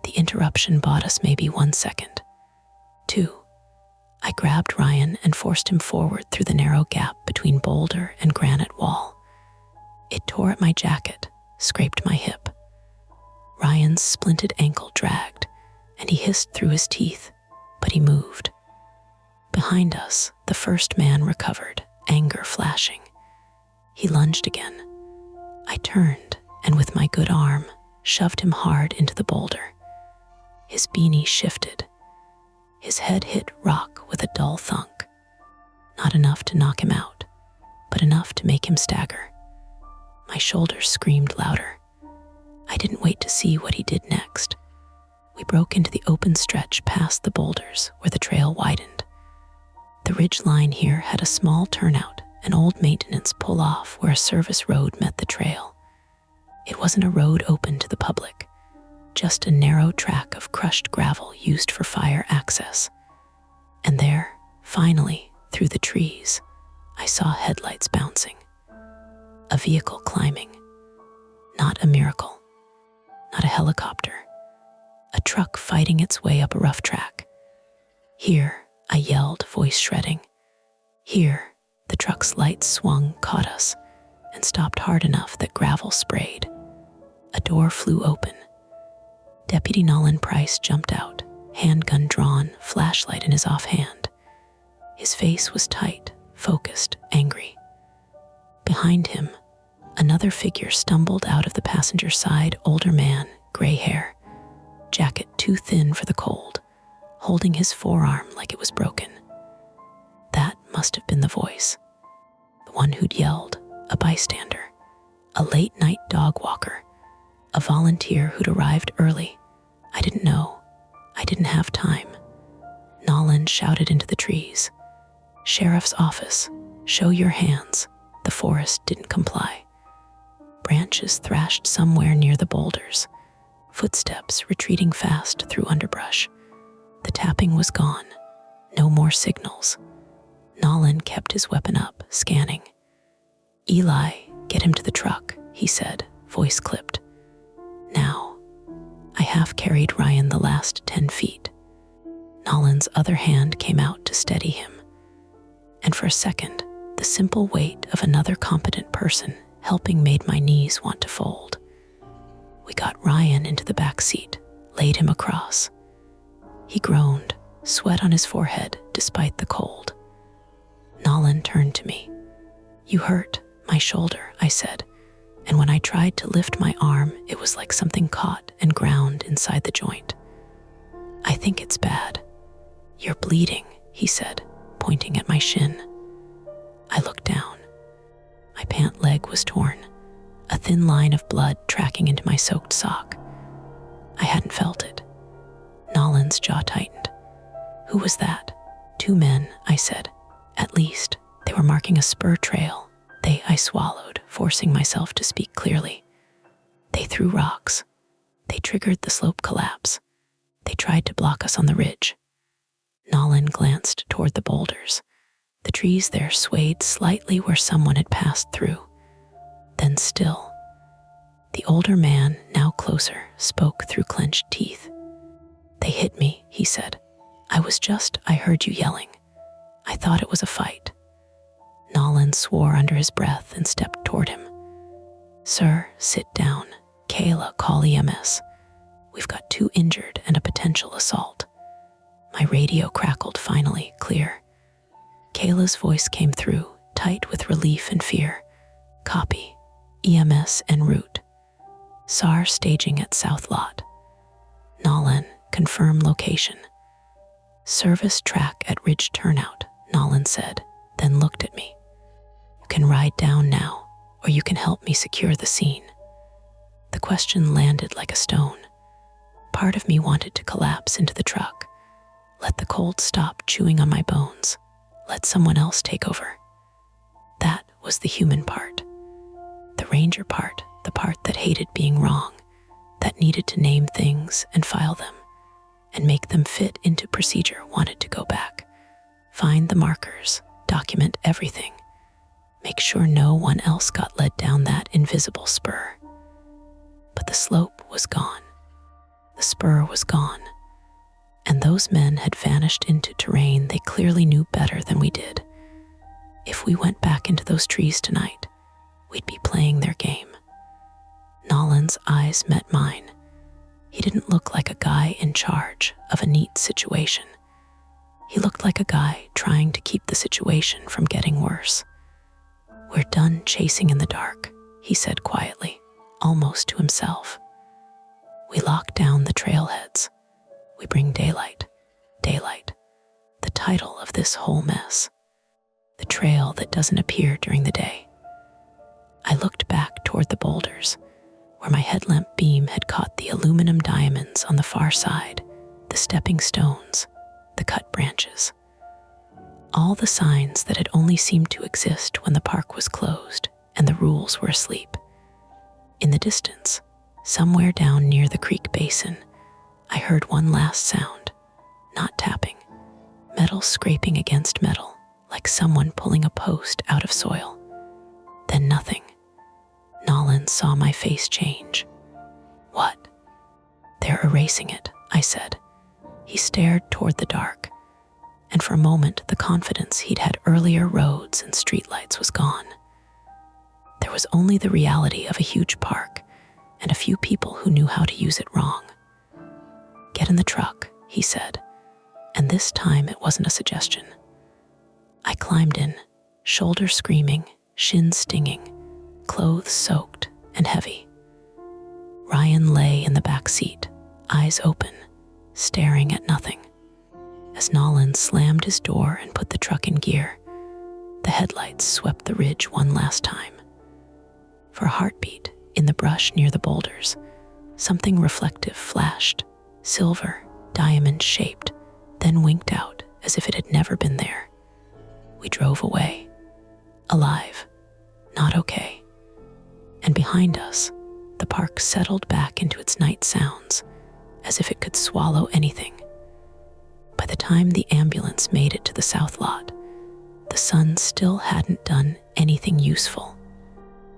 The interruption bought us maybe 1 second. 2. I grabbed Ryan and forced him forward through the narrow gap between boulder and granite wall. It tore at my jacket, scraped my hip. Ryan's splinted ankle dragged, and he hissed through his teeth, but he moved. Behind us, the first man recovered, anger flashing. He lunged again. I turned, and with my good arm, shoved him hard into the boulder. His beanie shifted. His head hit rock with a dull thunk. Not enough to knock him out, but enough to make him stagger. My shoulders screamed louder. I didn't wait to see what he did next. We broke into the open stretch past the boulders where the trail widened. The ridge line here had a small turnout, an old maintenance pull-off where a service road met the trail. It wasn't a road open to the public, just a narrow track of crushed gravel used for fire access. And there, finally, through the trees, I saw headlights bouncing. A vehicle climbing. Not a miracle. Not a helicopter. A truck fighting its way up a rough track. "Here," I yelled, voice shredding. "Here." The truck's lights swung, caught us, and stopped hard enough that gravel sprayed. A door flew open. Deputy Nolan Price jumped out, handgun drawn, flashlight in his offhand. His face was tight, focused, angry. Behind him, Another figure stumbled out of the passenger side, older man, gray hair, jacket too thin for the cold, holding his forearm like it was broken. That must have been the voice. The one who'd yelled, a bystander, a late-night dog walker, a volunteer who'd arrived early. I didn't know. I didn't have time. Nolan shouted into the trees. Sheriff's office, show your hands. The forest didn't comply. Branches thrashed somewhere near the boulders, footsteps retreating fast through underbrush. The tapping was gone. No more signals. Nolan kept his weapon up, scanning. Eli, get him to the truck, he said, voice clipped. Now. I half-carried Ryan the last 10 feet. Nolan's other hand came out to steady him. And for a second, the simple weight of another competent person helping made my knees want to fold. We got Ryan into the back seat, laid him across. He groaned, sweat on his forehead despite the cold. Nolan turned to me. You hurt my shoulder, I said, and when I tried to lift my arm, it was like something caught and ground inside the joint. I think it's bad. You're bleeding, he said, pointing at my shin. I looked down. My pant leg was torn, a thin line of blood tracking into my soaked sock. I hadn't felt it. Nolan's jaw tightened. Who was that? 2 men, I said. At least, they were marking a spur trail. I swallowed, forcing myself to speak clearly. They threw rocks. They triggered the slope collapse. They tried to block us on the ridge. Nolan glanced toward the boulders. The trees there swayed slightly where someone had passed through. Then still. The older man, now closer, spoke through clenched teeth. They hit me, he said. I heard you yelling. I thought it was a fight. Nolan swore under his breath and stepped toward him. Sir, sit down. Kayla, call EMS. We've got 2 injured and a potential assault. My radio crackled finally, clear. Kayla's voice came through, tight with relief and fear. Copy. EMS en route. SAR staging at South Lot. Nolan, confirm location. Service track at Ridge Turnout, Nolan said, then looked at me. You can ride down now, or you can help me secure the scene. The question landed like a stone. Part of me wanted to collapse into the truck. Let the cold stop chewing on my bones. Let someone else take over. That was the human part. The ranger part, the part that hated being wrong, that needed to name things and file them, and make them fit into procedure, wanted to go back. Find the markers, document everything. Make sure no one else got led down that invisible spur. But the slope was gone. The spur was gone. And those men had vanished into terrain they clearly knew better than we did. If we went back into those trees tonight, we'd be playing their game. Nolan's eyes met mine. He didn't look like a guy in charge of a neat situation. He looked like a guy trying to keep the situation from getting worse. We're done chasing in the dark, he said quietly, almost to himself. We lock down the trailheads. We bring daylight. Daylight. The title of this whole mess. The trail that doesn't appear during the day. I looked back toward the boulders, where my headlamp beam had caught the aluminum diamonds on the far side, the stepping stones, the cut branches. All the signs that had only seemed to exist when the park was closed and the rules were asleep. In the distance, somewhere down near the creek basin, I heard one last sound, not tapping, metal scraping against metal, like someone pulling a post out of soil. Then nothing. Nolan saw my face change. What? They're erasing it, I said. He stared toward the dark, and for a moment the confidence he'd had earlier roads and streetlights was gone. There was only the reality of a huge park and a few people who knew how to use it wrong. Get in the truck, he said, and this time it wasn't a suggestion. I climbed in, shoulder screaming, shins stinging, clothes soaked and heavy. Ryan lay in the back seat, eyes open, staring at nothing. As Nolan slammed his door and put the truck in gear, the headlights swept the ridge one last time. For a heartbeat, in the brush near the boulders, something reflective flashed, silver, diamond-shaped, then winked out as if it had never been there. We drove away, alive, not okay. And behind us, the park settled back into its night sounds, as if it could swallow anything. By the time the ambulance made it to the south lot, the sun still hadn't done anything useful.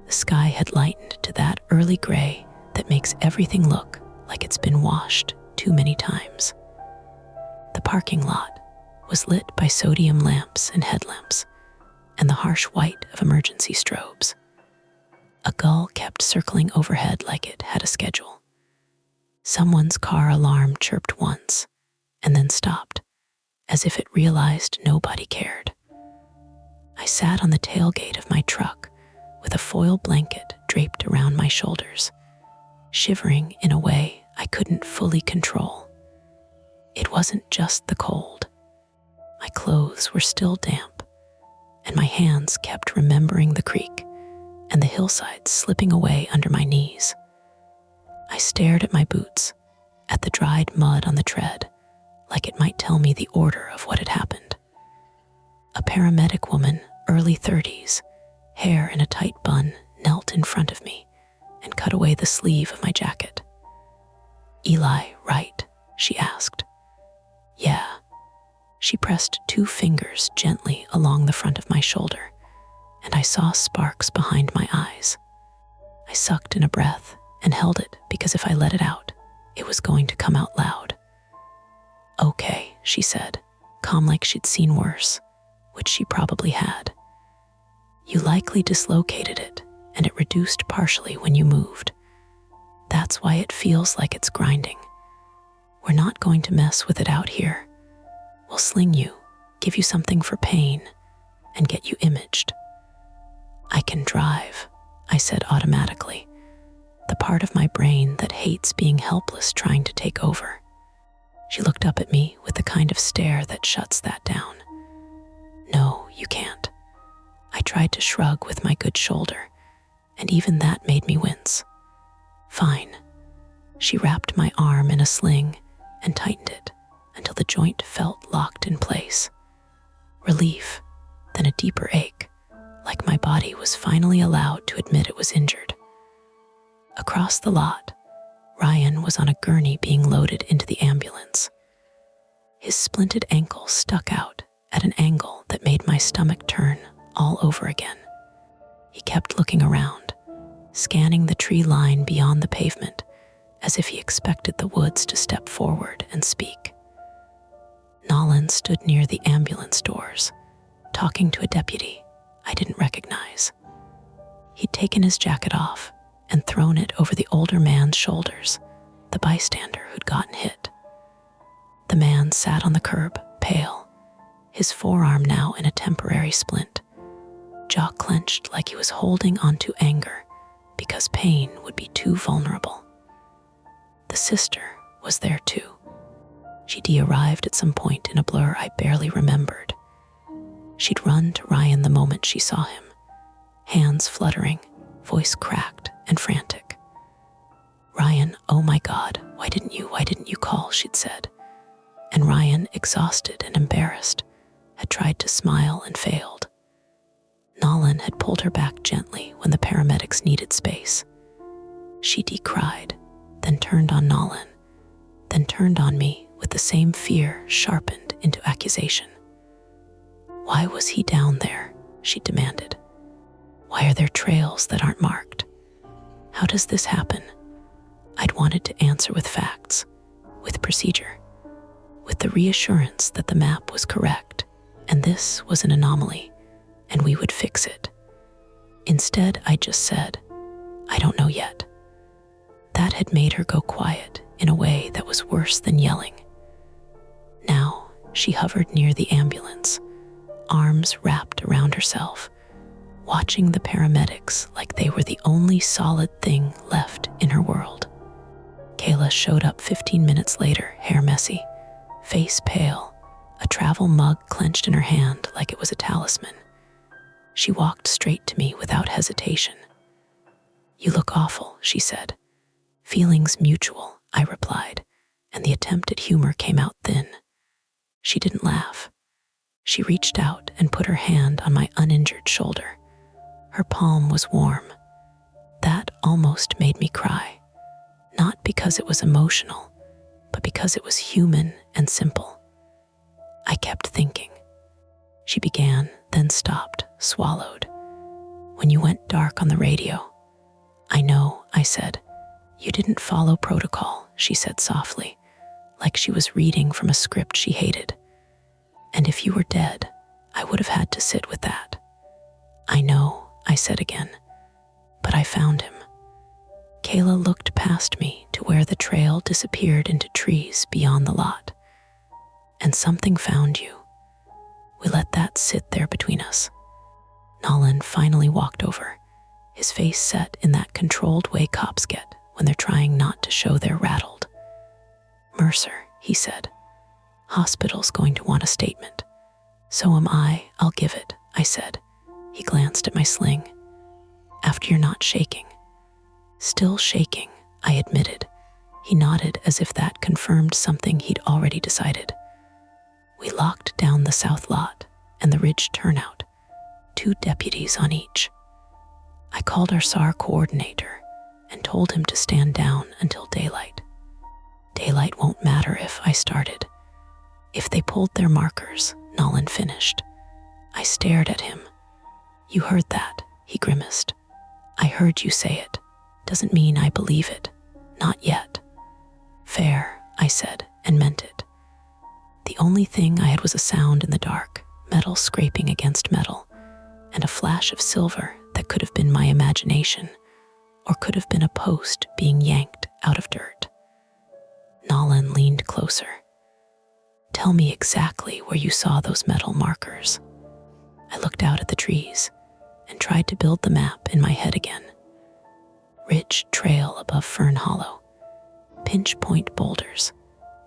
The sky had lightened to that early gray that makes everything look like it's been washed too many times. The parking lot was lit by sodium lamps and headlamps, and the harsh white of emergency strobes. A gull kept circling overhead like it had a schedule. Someone's car alarm chirped once, and then stopped, as if it realized nobody cared. I sat on the tailgate of my truck with a foil blanket draped around my shoulders, shivering in a way I couldn't fully control. It wasn't just the cold. My clothes were still damp, and my hands kept remembering the creek and the hillsides slipping away under my knees. I stared at my boots, at the dried mud on the tread, like it might tell me the order of what had happened. A paramedic woman, early 30s, hair in a tight bun, knelt in front of me and cut away the sleeve of my jacket. "Eli, right?" she asked. "Yeah." She pressed 2 fingers gently along the front of my shoulder, and I saw sparks behind my eyes. I sucked in a breath and held it because if I let it out, it was going to come out loud. "Okay," she said, calm like she'd seen worse, which she probably had. "You likely dislocated it, and it reduced partially when you moved. That's why it feels like it's grinding. We're not going to mess with it out here. We'll sling you, give you something for pain, and get you imaged." "I can drive," I said automatically, the part of my brain that hates being helpless trying to take over. She looked up at me with the kind of stare that shuts that down. "No, you can't." I tried to shrug with my good shoulder, and even that made me wince. "Fine." She wrapped my arm in a sling and tightened it until the joint felt locked in place. Relief, then a deeper ache, like my body was finally allowed to admit it was injured. Across the lot, Ryan was on a gurney being loaded into the ambulance. His splinted ankle stuck out at an angle that made my stomach turn all over again. He kept looking around, scanning the tree line beyond the pavement, as if he expected the woods to step forward and speak. Nolan stood near the ambulance doors, talking to a deputy I didn't recognize. He'd taken his jacket off and thrown it over the older man's shoulders, the bystander who'd gotten hit. The man sat on the curb, pale, his forearm now in a temporary splint, jaw clenched like he was holding onto anger because pain would be too vulnerable. The sister was there too. She'd arrived at some point in a blur I barely remembered. She'd run to Ryan the moment she saw him, hands fluttering, voice cracked and frantic. "Ryan, oh my God, why didn't you call?" she'd said. And Ryan, exhausted and embarrassed, had tried to smile and failed. Nolan had pulled her back gently when the paramedics needed space. She decried, then turned on Nolan, then turned on me with the same fear sharpened into accusation. "Why was he down there?" she demanded. "Why are there trails that aren't marked? How does this happen?" I'd wanted to answer with facts, with procedure, with the reassurance that the map was correct, and this was an anomaly, and we would fix it. Instead, I just said, "I don't know yet." That had made her go quiet in a way that was worse than yelling. Now, she hovered near the ambulance, arms wrapped around herself, watching the paramedics like they were the only solid thing left in her world. Kayla showed up 15 minutes later, hair messy, face pale, a travel mug clenched in her hand like it was a talisman. She walked straight to me without hesitation. "You look awful," she said. "Feelings mutual," I replied, and the attempt at humor came out thin. She didn't laugh. She reached out and put her hand on my uninjured shoulder. Her palm was warm. That almost made me cry, not because it was emotional, but because it was human and simple. I kept thinking. She began, then stopped, swallowed. "When you went dark on the radio." "I know," I said. "You didn't follow protocol," she said softly, like she was reading from a script she hated. "And if you were dead, I would have had to sit with that." "I know," I said again, "but I found him." Kayla looked past me to where the trail disappeared into trees beyond the lot. "And something found you. We let that sit there between us." Nolan finally walked over, his face set in that controlled way cops get when they're trying not to show they're rattled. "Mercer," he said. "Hospital's going to want a statement." "So am I. I'll give it," I said. He glanced at my sling. "After you're not shaking." "Still shaking," I admitted. He nodded as if that confirmed something he'd already decided. We locked down the south lot and the ridge turnout, 2 deputies on each. I called our SAR coordinator and told him to stand down until daylight. "Daylight won't matter if," I started. "If they pulled their markers," Nolan finished. I stared at him. "You heard that," he grimaced. "I heard you say it. Doesn't mean I believe it. Not yet." "Fair," I said, and meant it. The only thing I had was a sound in the dark, metal scraping against metal, and a flash of silver that could have been my imagination, or could have been a post being yanked out of dirt. Nolan leaned closer. "Tell me exactly where you saw those metal markers." I looked out at the trees and tried to build the map in my head again. Ridge trail above Fern Hollow, pinch point boulders,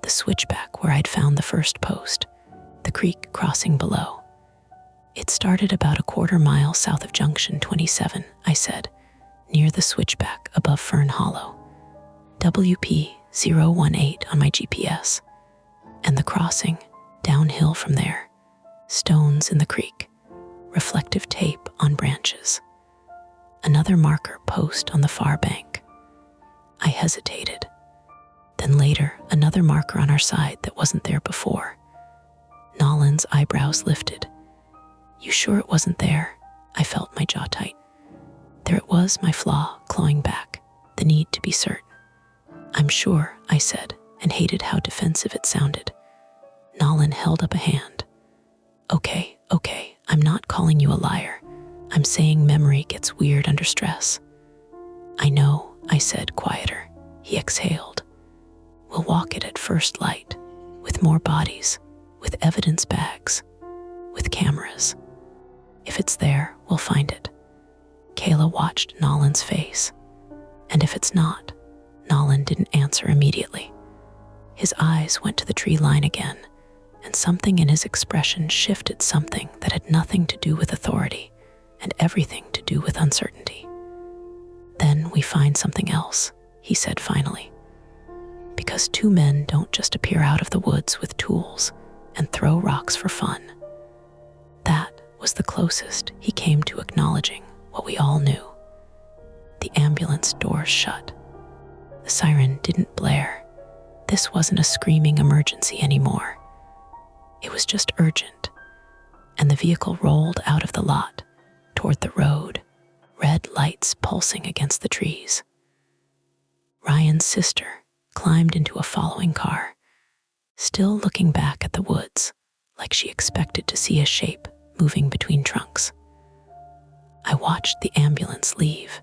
the switchback where I'd found the first post, the creek crossing below. "It started about a quarter mile south of Junction 27, I said, near the switchback above Fern Hollow. WP 018 on my GPS. And the crossing, downhill from there, stones in the creek, reflective tape on branches. Another marker post on the far bank." I hesitated. Then later, another marker on our side that wasn't there before. Nolan's eyebrows lifted. "You sure it wasn't there?" I felt my jaw tight. There it was, my flaw, clawing back, the need to be certain. "I'm sure," I said, and hated how defensive it sounded. Nolan held up a hand. Okay, I'm not calling you a liar. I'm saying memory gets weird under stress." "I know," I said, quieter. He exhaled. "We'll walk it at first light, with more bodies, with evidence bags, with cameras. If it's there, we'll find it." Kayla watched Nolan's face. "And if it's not?" Nolan didn't answer immediately. His eyes went to the tree line again, and something in his expression shifted, something that had nothing to do with authority and everything to do with uncertainty. "Then we find something else," he said finally. "Because 2 men don't just appear out of the woods with tools and throw rocks for fun." That was the closest he came to acknowledging what we all knew. The ambulance doors shut. The siren didn't blare. This wasn't a screaming emergency anymore. It was just urgent, and the vehicle rolled out of the lot toward the road, red lights pulsing against the trees. Ryan's sister climbed into a following car, still looking back at the woods like she expected to see a shape moving between trunks. I watched the ambulance leave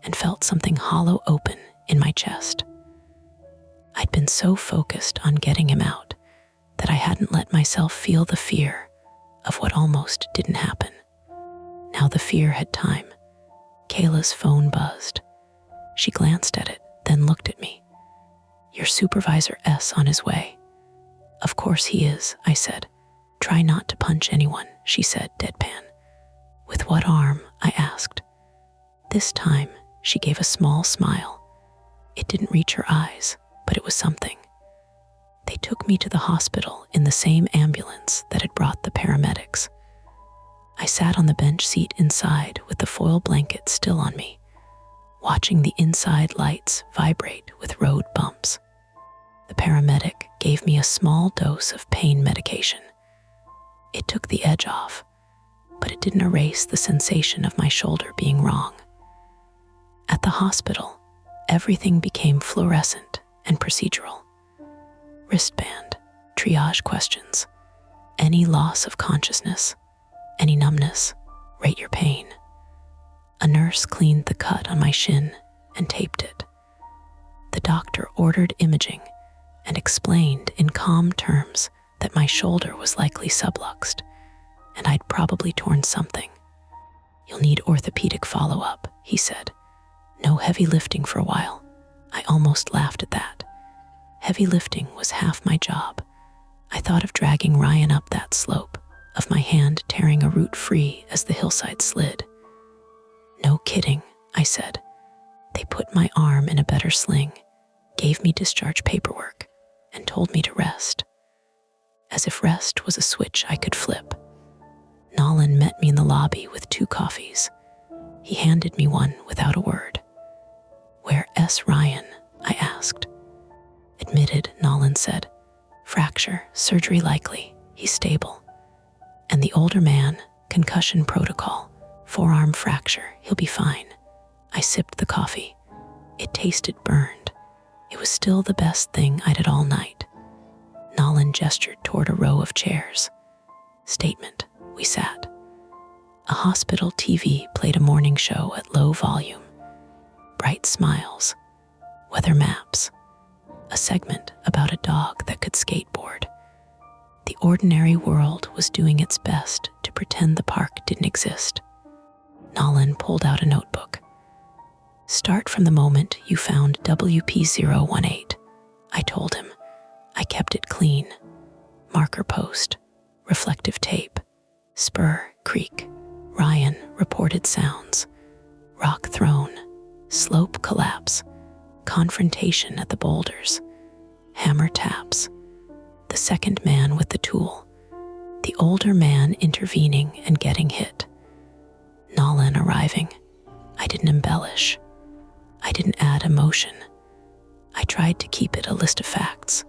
and felt something hollow open in my chest. I'd been so focused on getting him out that I hadn't let myself feel the fear of what almost didn't happen. Now the fear had time. Kayla's phone buzzed. She glanced at it, then looked at me. "Your supervisor S on his way." "Of course he is," I said. "Try not to punch anyone," she said, deadpan. "With what arm?" I asked. This time, she gave a small smile. It didn't reach her eyes, but it was something. They took me to the hospital in the same ambulance that had brought the paramedics. I sat on the bench seat inside with the foil blanket still on me, watching the inside lights vibrate with road bumps. The paramedic gave me a small dose of pain medication. It took the edge off, but it didn't erase the sensation of my shoulder being wrong. At the hospital, everything became fluorescent and procedural. Wristband, triage questions, any loss of consciousness, any numbness, rate your pain. A nurse cleaned the cut on my shin and taped it. The doctor ordered imaging and explained in calm terms that my shoulder was likely subluxed and I'd probably torn something. "You'll need orthopedic follow-up," he said. "No heavy lifting for a while." I almost laughed at that. Heavy lifting was half my job. I thought of dragging Ryan up that slope, of my hand tearing a root free as the hillside slid. "No kidding," I said. They put my arm in a better sling, gave me discharge paperwork, and told me to rest. As if rest was a switch I could flip. Nolan met me in the lobby with 2 coffees. He handed me one without a word. "Where S. Ryan?" I asked. "Admitted," Nolan said. "Fracture, surgery likely, he's stable." "And the older man, concussion protocol, forearm fracture, he'll be fine." I sipped the coffee. It tasted burned. It was still the best thing I'd had all night. Nolan gestured toward a row of chairs. Statement. We sat. A hospital TV played a morning show at low volume. Bright smiles, weather maps, a segment about a dog that could skateboard. The ordinary world was doing its best to pretend the park didn't exist. Nolan pulled out a notebook. "Start from the moment you found WP018, I told him. I kept it clean. Marker post, reflective tape, spur, creek, Ryan reported sounds, rock thrown, slope collapse, confrontation at the boulders, hammer taps, the second man with the tool, the older man intervening and getting hit, Nolan arriving. I didn't embellish. I didn't add emotion. I tried to keep it a list of facts.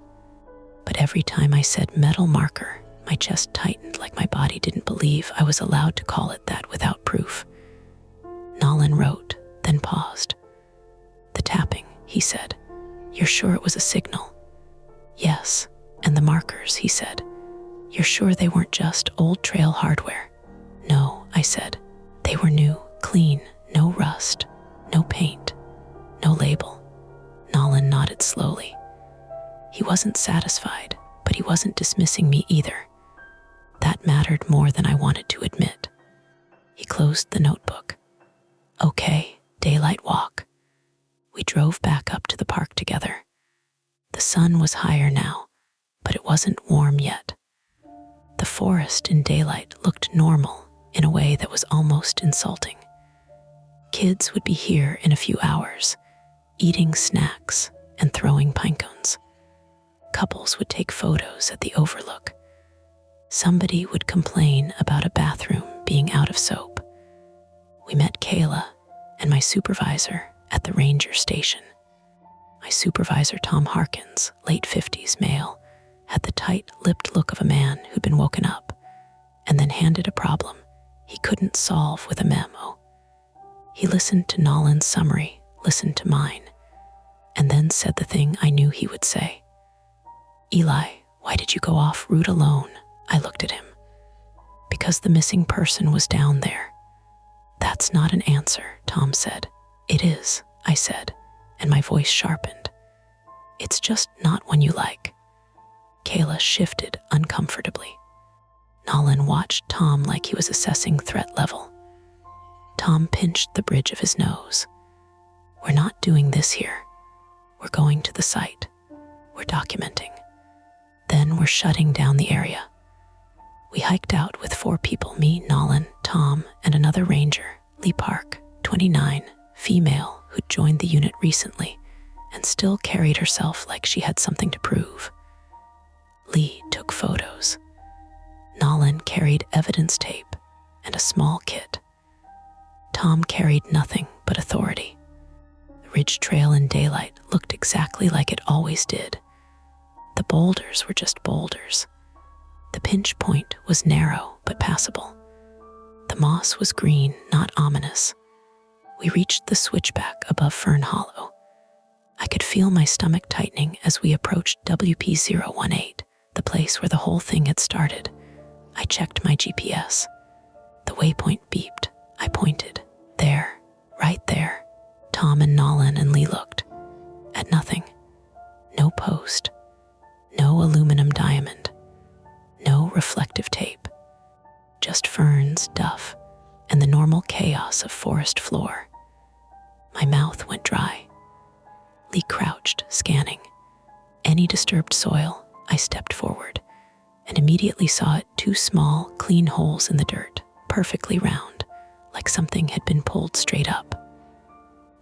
But every time I said metal marker, my chest tightened like my body didn't believe I was allowed to call it that without proof. Nolan wrote, then paused. "The tapping," he said. "You're sure it was a signal?" "Yes, and the markers," he said. "You're sure they weren't just old trail hardware?" "No," I said. "They were new, clean, no rust, no paint, no label." Nolan nodded slowly. He wasn't satisfied, but he wasn't dismissing me either. That mattered more than I wanted to admit. He closed the notebook. "Okay, daylight walk." We drove back up to the park together. The sun was higher now, but it wasn't warm yet. The forest in daylight looked normal in a way that was almost insulting. Kids would be here in a few hours, eating snacks and throwing pine cones. Couples would take photos at the overlook. Somebody would complain about a bathroom being out of soap. We met Kayla and my supervisor at the ranger station. My supervisor, Tom Harkins, late 50s male, had the tight-lipped look of a man who'd been woken up and then handed a problem he couldn't solve with a memo. He listened to Nolan's summary, listened to mine, and then said the thing I knew he would say. "Eli, why did you go off route alone?" I looked at him. "Because the missing person was down there." "That's not an answer," Tom said. "It is," I said, and my voice sharpened. "It's just not one you like." Kayla shifted uncomfortably. Nolan watched Tom like he was assessing threat level. Tom pinched the bridge of his nose. We're not doing this here. We're going to the site. We're documenting. Then we're shutting down the area. We hiked out with 4 people, me, Nolan, Tom, and another ranger, Lee Park, 29, female, who'd joined the unit recently and still carried herself like she had something to prove. Lee took photos. Nolan carried evidence tape and a small kit. Tom carried nothing but authority. The ridge trail in daylight looked exactly like it always did. The boulders were just boulders. The pinch point was narrow but passable. The moss was green, not ominous. We reached the switchback above Fern Hollow. I could feel my stomach tightening as we approached WP018, the place where the whole thing had started. I checked my GPS. The waypoint beeped. I pointed. There, right there. Tom and Nolan and Lee looked. At nothing. No post. No aluminum diamond. No reflective tape. Just ferns, duff, and the normal chaos of forest floor. My mouth went dry. Lee crouched, scanning. Any disturbed soil, I stepped forward and immediately saw it 2 small, clean holes in the dirt, perfectly round, like something had been pulled straight up.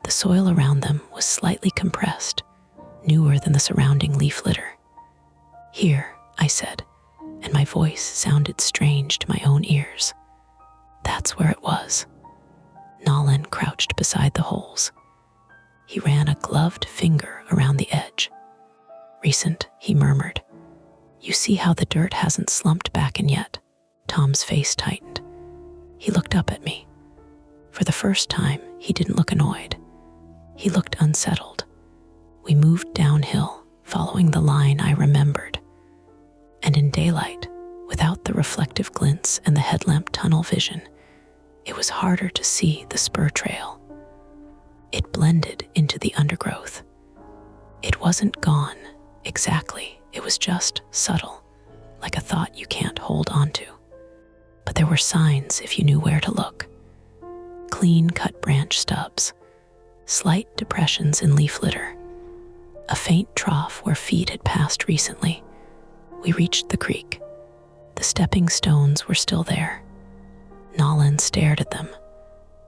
The soil around them was slightly compressed, newer than the surrounding leaf litter. Here, I said, and my voice sounded strange to my own ears. That's where it was. Nolan crouched beside the holes. He ran a gloved finger around the edge. Recent, he murmured. You see how the dirt hasn't slumped back in yet? Tom's face tightened. He looked up at me. For the first time, he didn't look annoyed. He looked unsettled. We moved downhill, following the line I remembered. And in daylight, without the reflective glints and the headlamp tunnel vision, it was harder to see the spur trail. It blended into the undergrowth. It wasn't gone, exactly. It was just subtle, like a thought you can't hold onto. But there were signs if you knew where to look. Clean-cut branch stubs, slight depressions in leaf litter, a faint trough where feet had passed recently. We reached the creek. The stepping stones were still there. Nolan stared at them.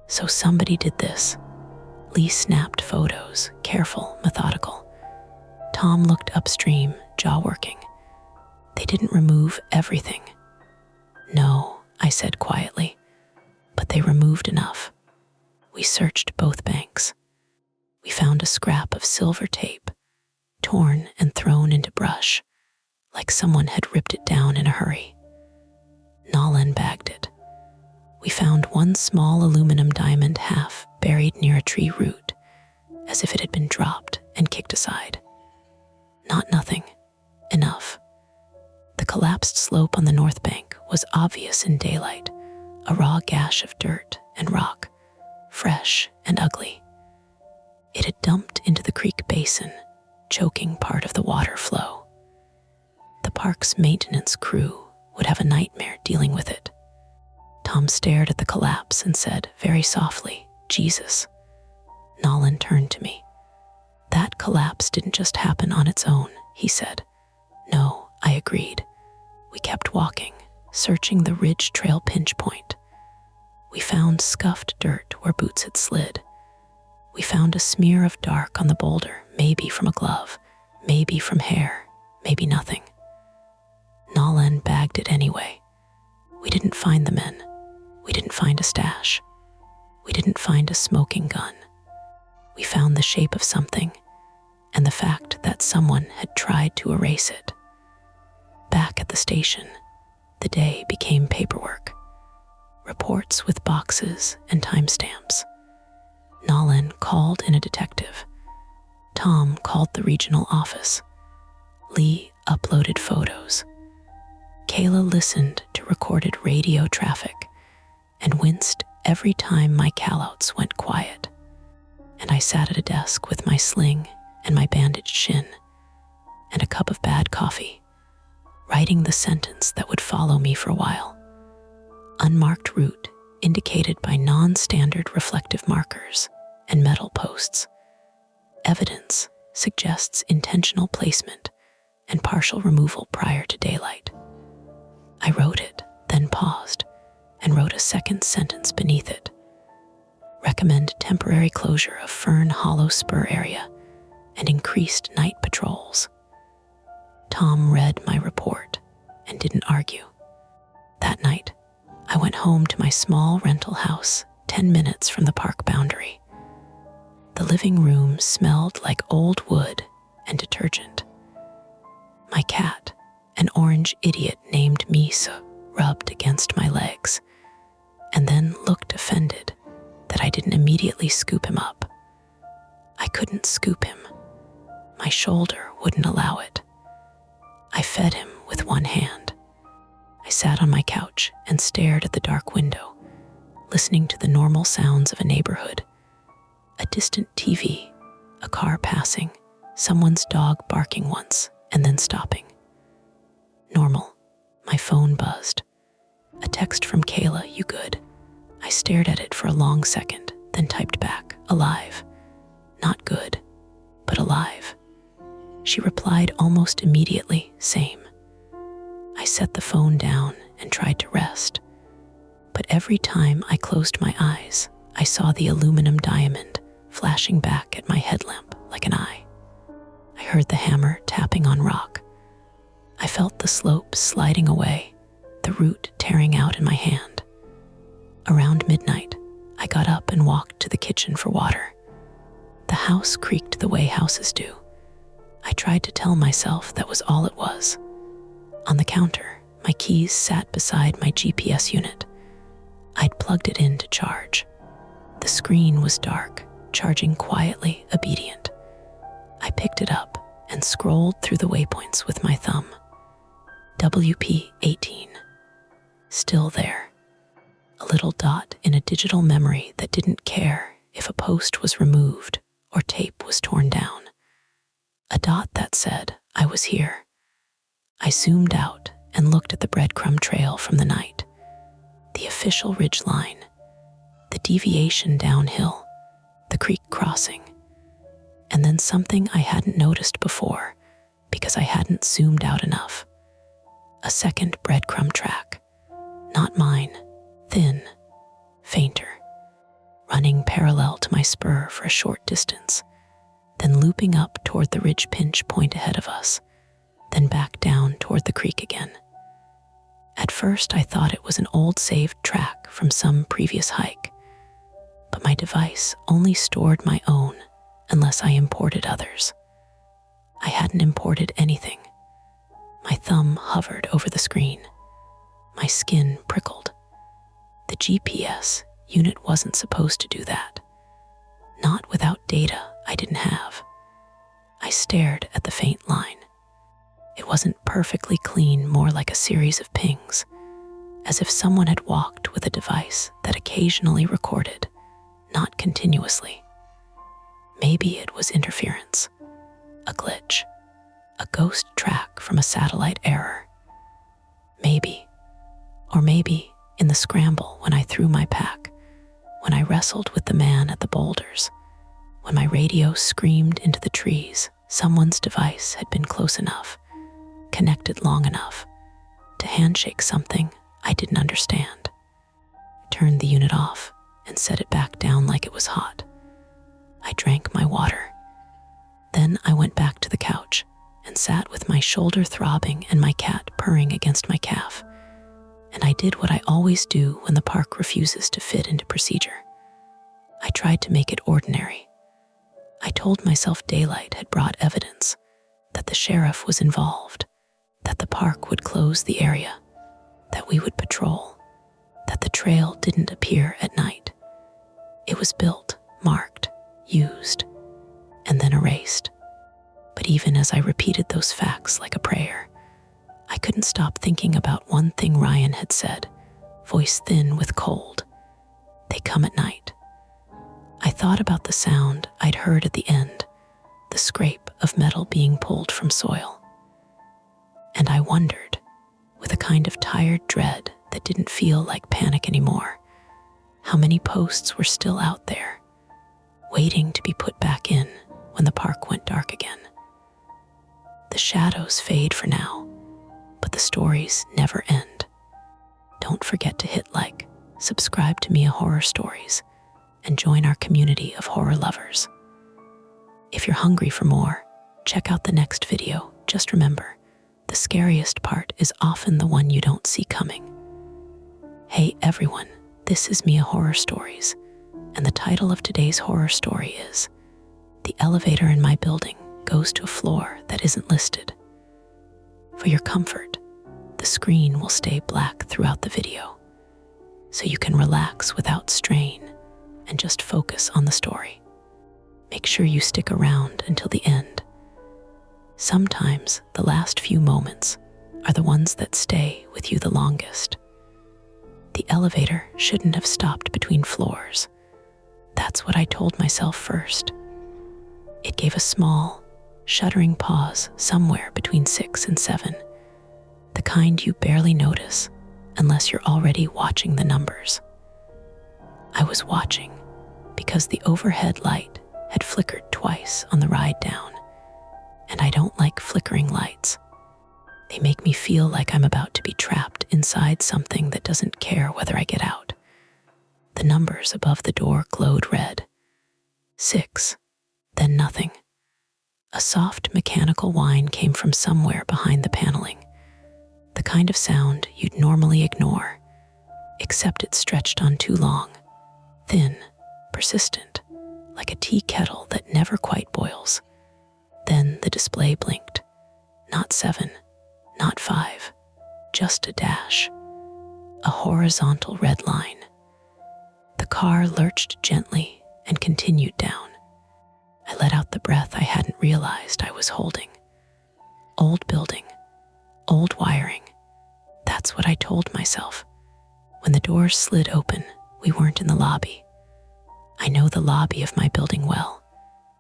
So somebody did this. Lee snapped photos, careful, methodical. Tom looked upstream, jaw working. They didn't remove everything. No, I said quietly, but they removed enough. We searched both banks. We found a scrap of silver tape, torn and thrown into brush, like someone had ripped it down in a hurry. Nolan bagged it. We found 1 small aluminum diamond half buried near a tree root, as if it had been dropped and kicked aside. Not nothing. Enough. The collapsed slope on the north bank was obvious in daylight, a raw gash of dirt and rock, fresh and ugly. It had dumped into the creek basin, choking part of the water flow. The park's maintenance crew would have a nightmare dealing with it. Tom stared at the collapse and said, very softly, Jesus. Nolan turned to me. That collapse didn't just happen on its own, he said. No, I agreed. We kept walking, searching the ridge trail pinch point. We found scuffed dirt where boots had slid. We found a smear of dark on the boulder, maybe from a glove, maybe from hair, maybe nothing. Nolan bagged it anyway. We didn't find the men. We didn't find a stash. We didn't find a smoking gun. We found the shape of something, and the fact that someone had tried to erase it. Back at the station, the day became paperwork. Reports with boxes and timestamps. Nolan called in a detective. Tom called the regional office. Lee uploaded photos. Kayla listened to recorded radio traffic and winced every time my callouts went quiet. And I sat at a desk with my sling and my bandaged shin and a cup of bad coffee, writing the sentence that would follow me for a while. Unmarked route indicated by non-standard reflective markers and metal posts. Evidence suggests intentional placement and partial removal prior to daylight. I wrote it, then paused, and wrote a second sentence beneath it. Recommend temporary closure of Fern Hollow Spur area and increased night patrols. Tom read my report and didn't argue. That night, I went home to my small rental house 10 minutes from the park boundary. The living room smelled like old wood and detergent. My cat, an orange idiot named Misa, rubbed against my legs and then looked offended that I didn't immediately scoop him up. I couldn't scoop him. My shoulder wouldn't allow it. I fed him with one hand. I sat on my couch and stared at the dark window, listening to the normal sounds of a neighborhood. A distant TV, a car passing, someone's dog barking once and then stopping. Normal. My phone buzzed. A text from Kayla, "You good?" I stared at it for a long second, then typed back, "Alive. Not good, but alive." She replied almost immediately, "Same." I set the phone down and tried to rest, but every time I closed my eyes, I saw the aluminum diamond flashing back at my headlamp like an eye. I heard the hammer tapping on rock. I felt the slope sliding away, the root tearing out in my hand. Around midnight, I got up and walked to the kitchen for water. The house creaked the way houses do. I tried to tell myself that was all it was. On the counter, my keys sat beside my GPS unit. I'd plugged it in to charge. The screen was dark, charging quietly, obedient. I picked it up and scrolled through the waypoints with my thumb. WP18. Still there. A little dot in a digital memory that didn't care if a post was removed or tape was torn down. A dot that said I was here. I zoomed out and looked at the breadcrumb trail from the night. The official ridge line, the deviation downhill, the creek crossing, and then something I hadn't noticed before because I hadn't zoomed out enough. A second breadcrumb track, not mine, thin, fainter, running parallel to my spur for a short distance, then looping up toward the ridge pinch point ahead of us, then back down toward the creek again. At first, I thought it was an old saved track from some previous hike, but my device only stored my own unless I imported others. I hadn't imported anything. My thumb hovered over the screen. My skin prickled. The GPS unit wasn't supposed to do that. Not without data I didn't have. I stared at the faint line. It wasn't perfectly clean, more like a series of pings, as if someone had walked with a device that occasionally recorded, not continuously. Maybe it was interference, a glitch, a ghost track from a satellite error. Maybe, or maybe in the scramble when I threw my pack, when I wrestled with the man at the boulders, when my radio screamed into the trees, someone's device had been close enough, connected long enough, to handshake something I didn't understand. I turned the unit off and set it back down like it was hot. I drank my water. Then I went back to the couch and sat with my shoulder throbbing and my cat purring against my calf. And I did what I always do when the park refuses to fit into procedure. I tried to make it ordinary. I told myself daylight had brought evidence, that the sheriff was involved, that the park would close the area, that we would patrol, that the trail didn't appear at night. It was built, marked, used, and then erased. But even as I repeated those facts like a prayer, I couldn't stop thinking about one thing Ryan had said, voice thin with cold. They come at night. I thought about the sound I'd heard at the end, the scrape of metal being pulled from soil. And I wondered, with a kind of tired dread that didn't feel like panic anymore, How many posts were still out there, waiting to be put back in when the park went dark again? The shadows fade for now, but the stories never end. Don't forget to hit like, subscribe to Mia Horror Stories, and join our community of horror lovers. If you're hungry for more, check out the next video. Just remember, the scariest part is often the one you don't see coming. Hey everyone, this is Mia Horror Stories, and the title of today's horror story is The Elevator in My Building Goes to a Floor That Isn't Listed. For your comfort, the screen will stay black throughout the video, so you can relax without strain and just focus on the story. Make sure you stick around until the end. Sometimes the last few moments are the ones that stay with you the longest. The elevator shouldn't have stopped between floors. That's what I told myself first. It gave a small, shuddering pause somewhere between 6 and 7, the kind you barely notice unless you're already watching the numbers. I was watching because the overhead light had flickered twice on the ride down, and I don't like flickering lights. They make me feel like I'm about to be trapped inside something that doesn't care whether I get out. The numbers above the door glowed red. 6, then nothing. A soft mechanical whine came from somewhere behind the paneling, the kind of sound you'd normally ignore, except it stretched on too long, thin, persistent, like a tea kettle that never quite boils. Then the display blinked. Not 7, not 5, just a dash, a horizontal red line. The car lurched gently and continued down. I let out the breath I hadn't realized I was holding. Old building, old wiring. That's what I told myself. When the doors slid open, we weren't in the lobby. I know the lobby of my building well.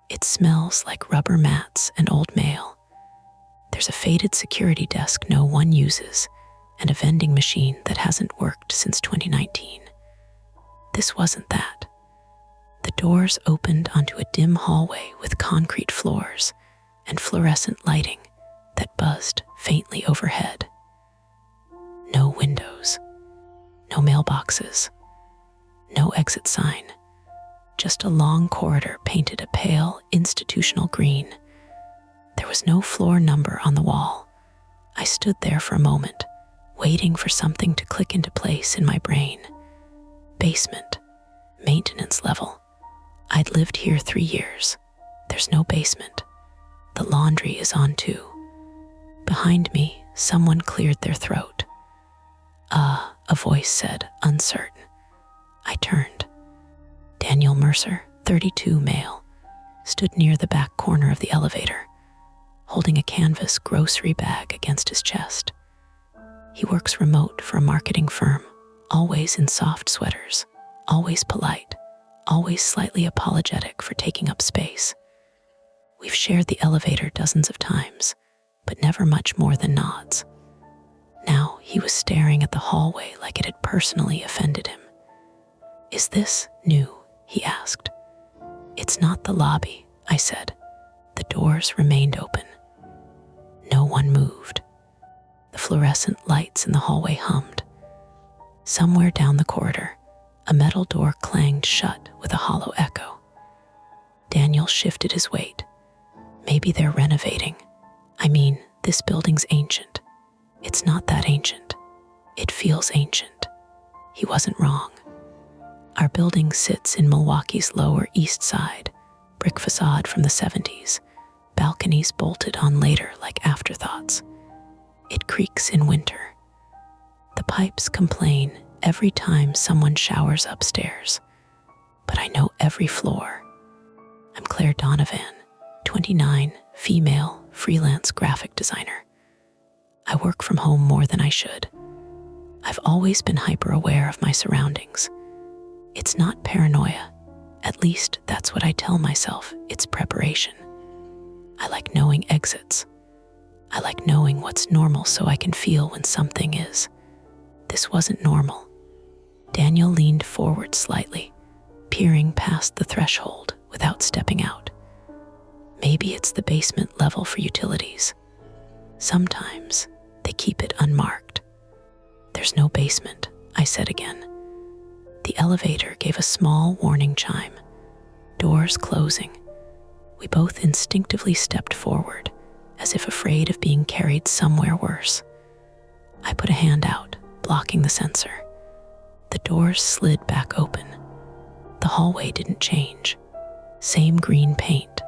It smells like rubber mats and old mail. There's a faded security desk no one uses, and a vending machine that hasn't worked since 2019. This wasn't that. The doors opened onto a dim hallway with concrete floors and fluorescent lighting that buzzed faintly overhead. No windows, no mailboxes, no exit sign, just a long corridor painted a pale institutional green. There was no floor number on the wall. I stood there for a moment, waiting for something to click into place in my brain. Basement, maintenance level. I'd lived here 3 years. There's no basement. The laundry is on too. Behind me, someone cleared their throat. A voice said, uncertain. I turned. Daniel Mercer, 32 male, stood near the back corner of the elevator, holding a canvas grocery bag against his chest. He works remote for a marketing firm, always in soft sweaters, always polite, always slightly apologetic for taking up space. We've shared the elevator dozens of times, but never much more than nods. Now he was staring at the hallway like it had personally offended him. Is this new? He asked. It's not the lobby, I said. The doors remained open. No one moved. The fluorescent lights in the hallway hummed. Somewhere down the corridor, a metal door clanged shut with a hollow echo. Daniel shifted his weight. Maybe they're renovating. I mean, this building's ancient. It's not that ancient. It feels ancient. He wasn't wrong. Our building sits in Milwaukee's Lower East Side, brick facade from the 70s, balconies bolted on later like afterthoughts. It creaks in winter. The pipes complain every time someone showers upstairs, but I know every floor. I'm Claire Donovan, 29, female, freelance graphic designer. I work from home more than I should. I've always been hyper-aware of my surroundings. It's not paranoia. At least that's what I tell myself. It's preparation. I like knowing exits. I like knowing what's normal so I can feel when something is. This wasn't normal. Daniel leaned forward slightly, peering past the threshold without stepping out. Maybe it's the basement level for utilities. Sometimes they keep it unmarked. There's no basement, I said again. The elevator gave a small warning chime. Doors closing. We both instinctively stepped forward, as if afraid of being carried somewhere worse. I put a hand out, blocking the sensor. The doors slid back open. The hallway didn't change. Same green paint.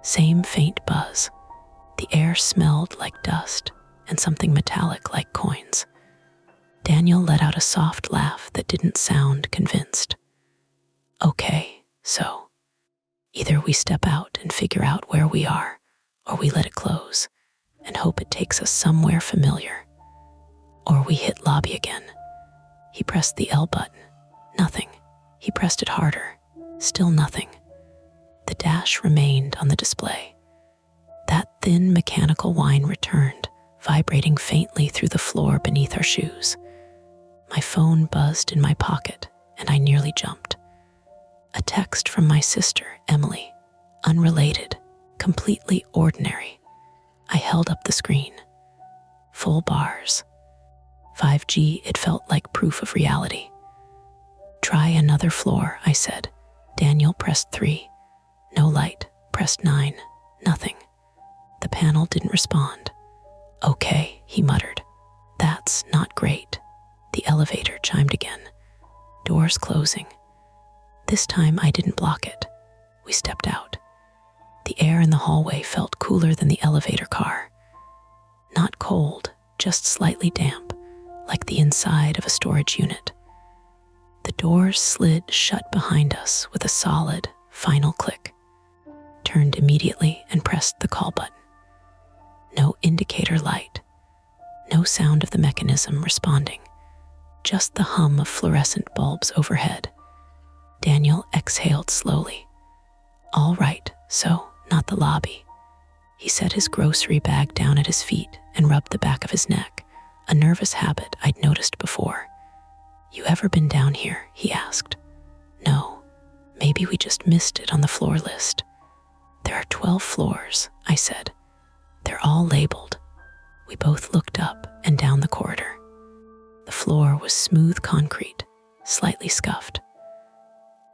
Same faint buzz. The air smelled like dust and something metallic like coins. Daniel let out a soft laugh that didn't sound convinced. Okay, so either we step out and figure out where we are, or we let it close and hope it takes us somewhere familiar. Or we hit lobby again. He pressed the L button. Nothing. He pressed it harder. Still nothing. The dash remained on the display. That thin mechanical whine returned, vibrating faintly through the floor beneath our shoes. My phone buzzed in my pocket, and I nearly jumped. A text from my sister, Emily. Unrelated, completely ordinary. I held up the screen. Full bars. 5G, it felt like proof of reality. Try another floor, I said. Daniel pressed 3. No light. Pressed 9. Nothing. The panel didn't respond. Okay, he muttered. That's not great. The elevator chimed again. Doors closing. This time I didn't block it. We stepped out. The air in the hallway felt cooler than the elevator car. Not cold, just slightly damp, like the inside of a storage unit. The doors slid shut behind us with a solid, final click. Turned immediately and pressed the call button. No indicator light. No sound of the mechanism responding. Just the hum of fluorescent bulbs overhead. Daniel exhaled slowly. All right, so not the lobby. He set his grocery bag down at his feet and rubbed the back of his neck, a nervous habit I'd noticed before. You ever been down here? He asked. No, maybe we just missed it on the floor list. There are 12 floors, I said. They're all labeled. We both looked up and down the corridor. The floor was smooth concrete, slightly scuffed.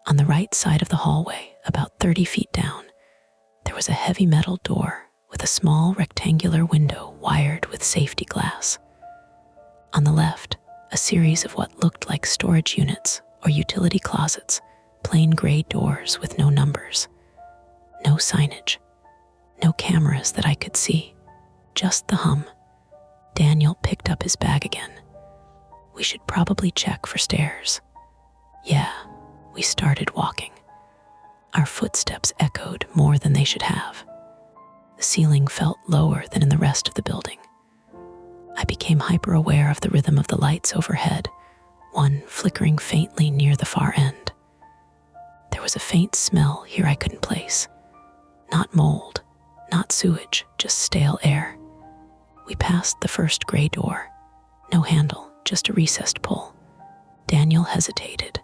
On the right side of the hallway, about 30 feet down, there was a heavy metal door with a small rectangular window wired with safety glass. On the left, a series of what looked like storage units or utility closets, plain gray doors with no numbers. No signage. No cameras that I could see. Just the hum. Daniel picked up his bag again. We should probably check for stairs. Yeah, we started walking. Our footsteps echoed more than they should have. The ceiling felt lower than in the rest of the building. I became hyper-aware of the rhythm of the lights overhead, one flickering faintly near the far end. There was a faint smell here I couldn't place. Not mold, not sewage, just stale air. We passed the first gray door. No handle, just a recessed pull. Daniel hesitated.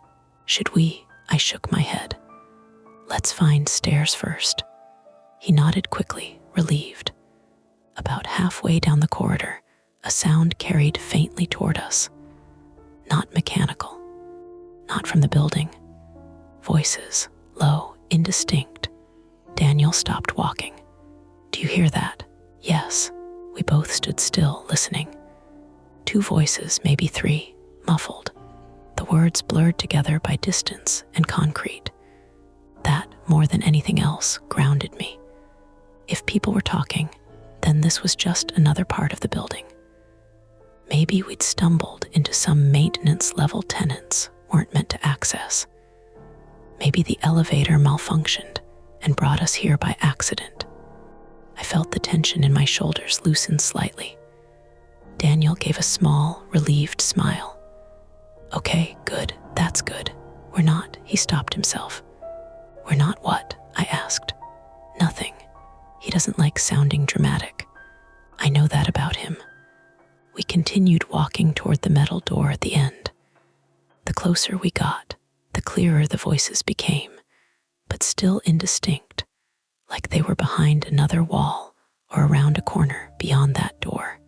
Should we? I shook my head. Let's find stairs first. He nodded quickly, relieved. About halfway down the corridor, a sound carried faintly toward us. Not mechanical. Not from the building. Voices, low, indistinct. Daniel stopped walking. Do you hear that? Yes. We both stood still, listening. 2 voices, maybe 3, muffled. The words blurred together by distance and concrete. That, more than anything else, grounded me. If people were talking, then this was just another part of the building. Maybe we'd stumbled into some maintenance-level tenants weren't meant to access. Maybe the elevator malfunctioned and brought us here by accident. I felt the tension in my shoulders loosen slightly. Daniel gave a small, relieved smile. Okay, good, that's good. We're not, he stopped himself. We're not what? I asked. Nothing. He doesn't like sounding dramatic. I know that about him. We continued walking toward the metal door at the end. The The closer we got, the clearer the voices became, but still indistinct, like they were behind another wall or around a corner beyond that door.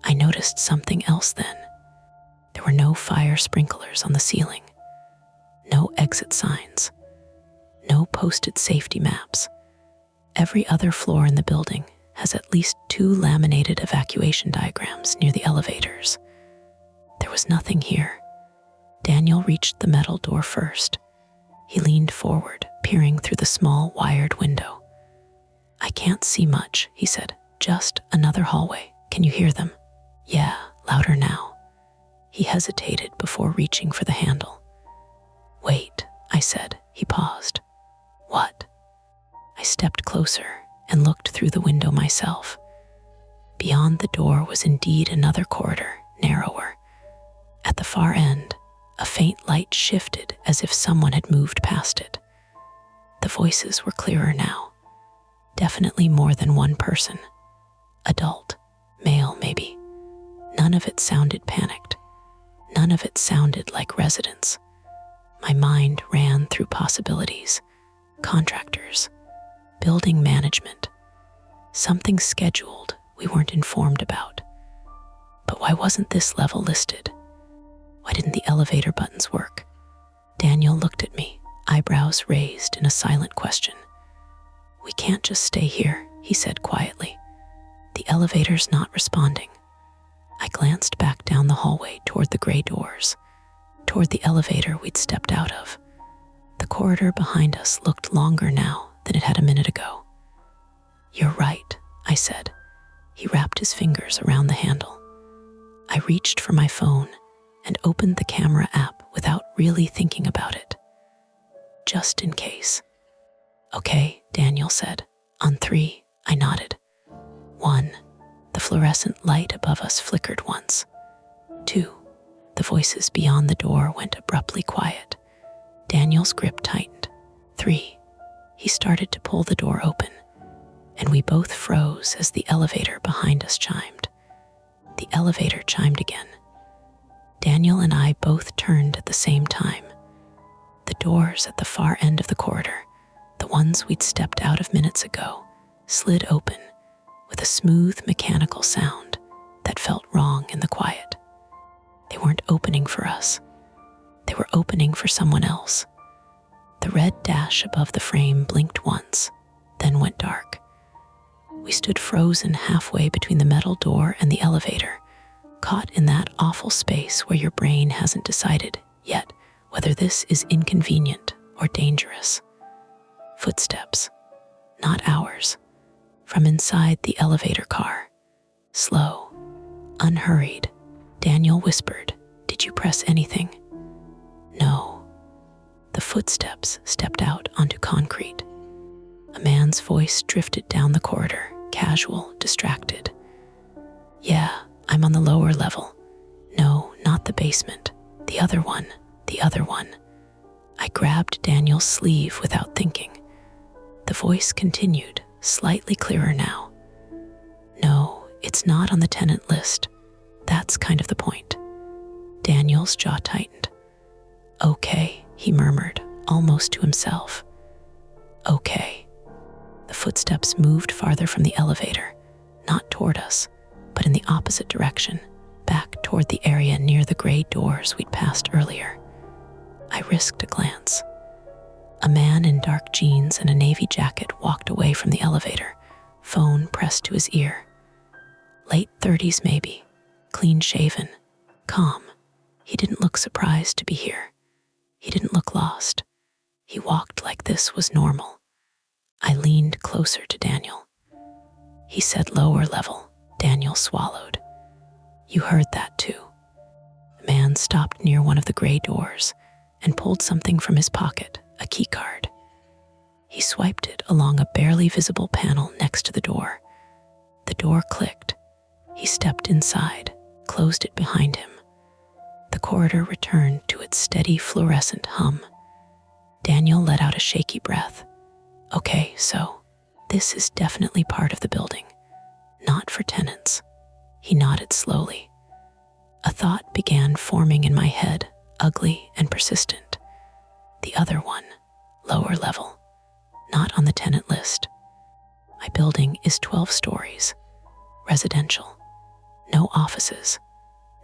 I noticed something else then. There were no fire sprinklers on the ceiling, no exit signs, no posted safety maps. Every other floor in the building has at least 2 laminated evacuation diagrams near the elevators. There was nothing here. Daniel reached the metal door first. He leaned forward, peering through the small wired window. "I can't see much," he said. "Just another hallway. Can you hear them?" "Yeah, louder now." He hesitated before reaching for the handle. "Wait," I said. He paused. "What?" I stepped closer and looked through the window myself. Beyond the door was indeed another corridor, narrower. At the far end, a faint light shifted as if someone had moved past it. The voices were clearer now. Definitely more than one person. Adult, male maybe. None of it sounded panicked. None of it sounded like residents. My mind ran through possibilities. Contractors, building management, something scheduled we weren't informed about. But why wasn't this level listed? Why didn't the elevator buttons work? Daniel looked at me, eyebrows raised in a silent question. "We can't just stay here," he said quietly. "The elevator's not responding." I glanced back down the hallway toward the gray doors, toward the elevator we'd stepped out of. The corridor behind us looked longer now than it had a minute ago. "You're right," I said. He wrapped his fingers around the handle. I reached for my phone and opened the camera app without really thinking about it. Just in case. "Okay," Daniel said. "On 3, I nodded. 1, the fluorescent light above us flickered once. 2, the voices beyond the door went abruptly quiet. Daniel's grip tightened. 3, he started to pull the door open, and we both froze as the elevator behind us chimed. The elevator chimed again. Daniel and I both turned at the same time. The doors at the far end of the corridor, the ones we'd stepped out of minutes ago, slid open with a smooth mechanical sound that felt wrong in the quiet. They weren't opening for us. They were opening for someone else. The red dash above the frame blinked once, then went dark. We stood frozen halfway between the metal door and the elevator, caught in that awful space where your brain hasn't decided yet whether this is inconvenient or dangerous. Footsteps, not ours, from inside the elevator car. Slow, unhurried. Daniel whispered, "Did you press anything?" "No." The footsteps stepped out onto concrete. A man's voice drifted down the corridor, casual, distracted. "Yeah, I'm on the lower level." "No, not the basement. The other one, the other one." I grabbed Daniel's sleeve without thinking. The voice continued, slightly clearer now. "No, it's not on the tenant list. That's kind of the point." Daniel's jaw tightened. "Okay," he murmured, almost to himself. "Okay." The footsteps moved farther from the elevator, not toward us, but in the opposite direction, back toward the area near the gray doors we'd passed earlier. I risked a glance. A man in dark jeans and a navy jacket walked away from the elevator, phone pressed to his ear. Late 30s maybe, clean-shaven, calm. He didn't look surprised to be here. He didn't look lost. He walked like this was normal. I leaned closer to Daniel. He said lower level. Daniel swallowed. "You heard that too." The man stopped near one of the gray doors and pulled something from his pocket, a key card. He swiped it along a barely visible panel next to the door. The door clicked. He stepped inside, closed it behind him. The corridor returned to its steady fluorescent hum. Daniel let out a shaky breath. "Okay, so this is definitely part of the building. Not for tenants." He nodded slowly. A thought began forming in my head, ugly and persistent. The other one, lower level, not on the tenant list. My building is 12 stories, residential, no offices,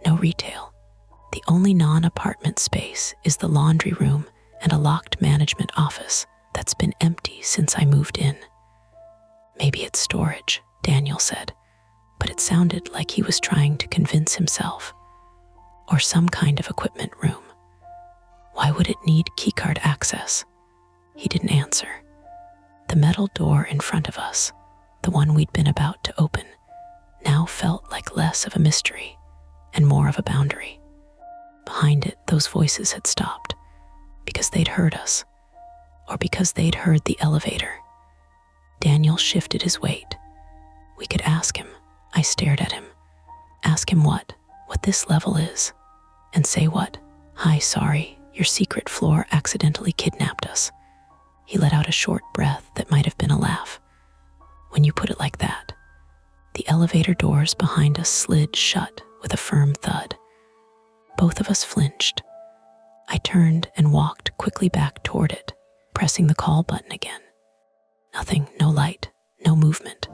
no retail. The only non-apartment space is the laundry room and a locked management office that's been empty since I moved in. Maybe it's storage, Daniel said, but it sounded like he was trying to convince himself. Or some kind of equipment room. Why would it need keycard access? He didn't answer. The metal door in front of us, the one we'd been about to open, now felt like less of a mystery and more of a boundary. Behind it, those voices had stopped because they'd heard us, or because they'd heard the elevator. Daniel shifted his weight. We could ask him. I stared at him. Ask him what this level is, and say what? Hi, sorry, your secret floor accidentally kidnapped us. He let out a short breath that might have been a laugh. When you put it like that. The elevator doors behind us slid shut with a firm thud. Both of us flinched. I turned and walked quickly back toward it, pressing the call button again. Nothing, no light, no movement.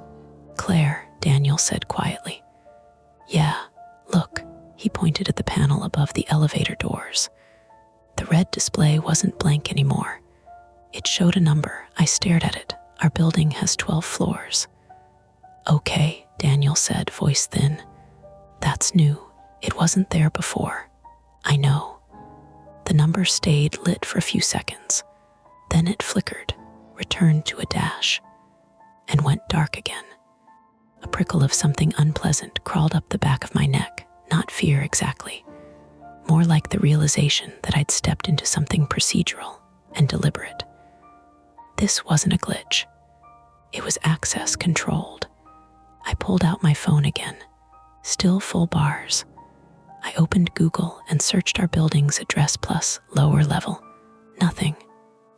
Claire, Daniel said quietly. Yeah, look, he pointed at the panel above the elevator doors. The red display wasn't blank anymore. It showed a number. I stared at it. Our building has 12 floors. Okay, Daniel said, voice thin. That's new. It wasn't there before. I know. The number stayed lit for a few seconds. Then it flickered, returned to a dash, and went dark again. A prickle of something unpleasant crawled up the back of my neck, not fear exactly, more like the realization that I'd stepped into something procedural and deliberate. This wasn't a glitch. It was access controlled. I pulled out my phone again, still full bars. I opened Google and searched our building's address plus lower level. Nothing,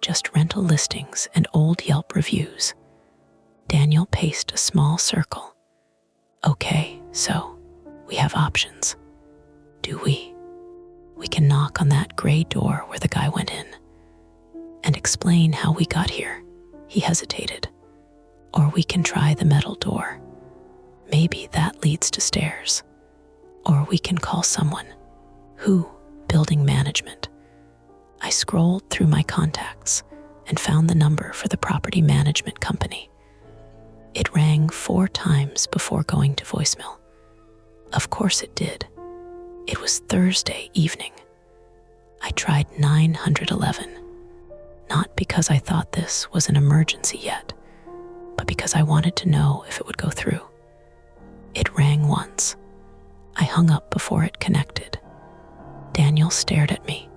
just rental listings and old Yelp reviews. Daniel paced a small circle. Okay, so we have options. Do we? We can knock on that gray door where the guy went in and explain how we got here. He hesitated. Or we can try the metal door. Maybe that leads to stairs. Or we can call someone. Who? Building management. I scrolled through my contacts and found the number for the property management company. It rang 4 times before going to voicemail. Of course it did. It was Thursday evening. I tried 911, not because I thought this was an emergency yet, but because I wanted to know if it would go through. It rang once. I hung up before it connected. Daniel stared at me.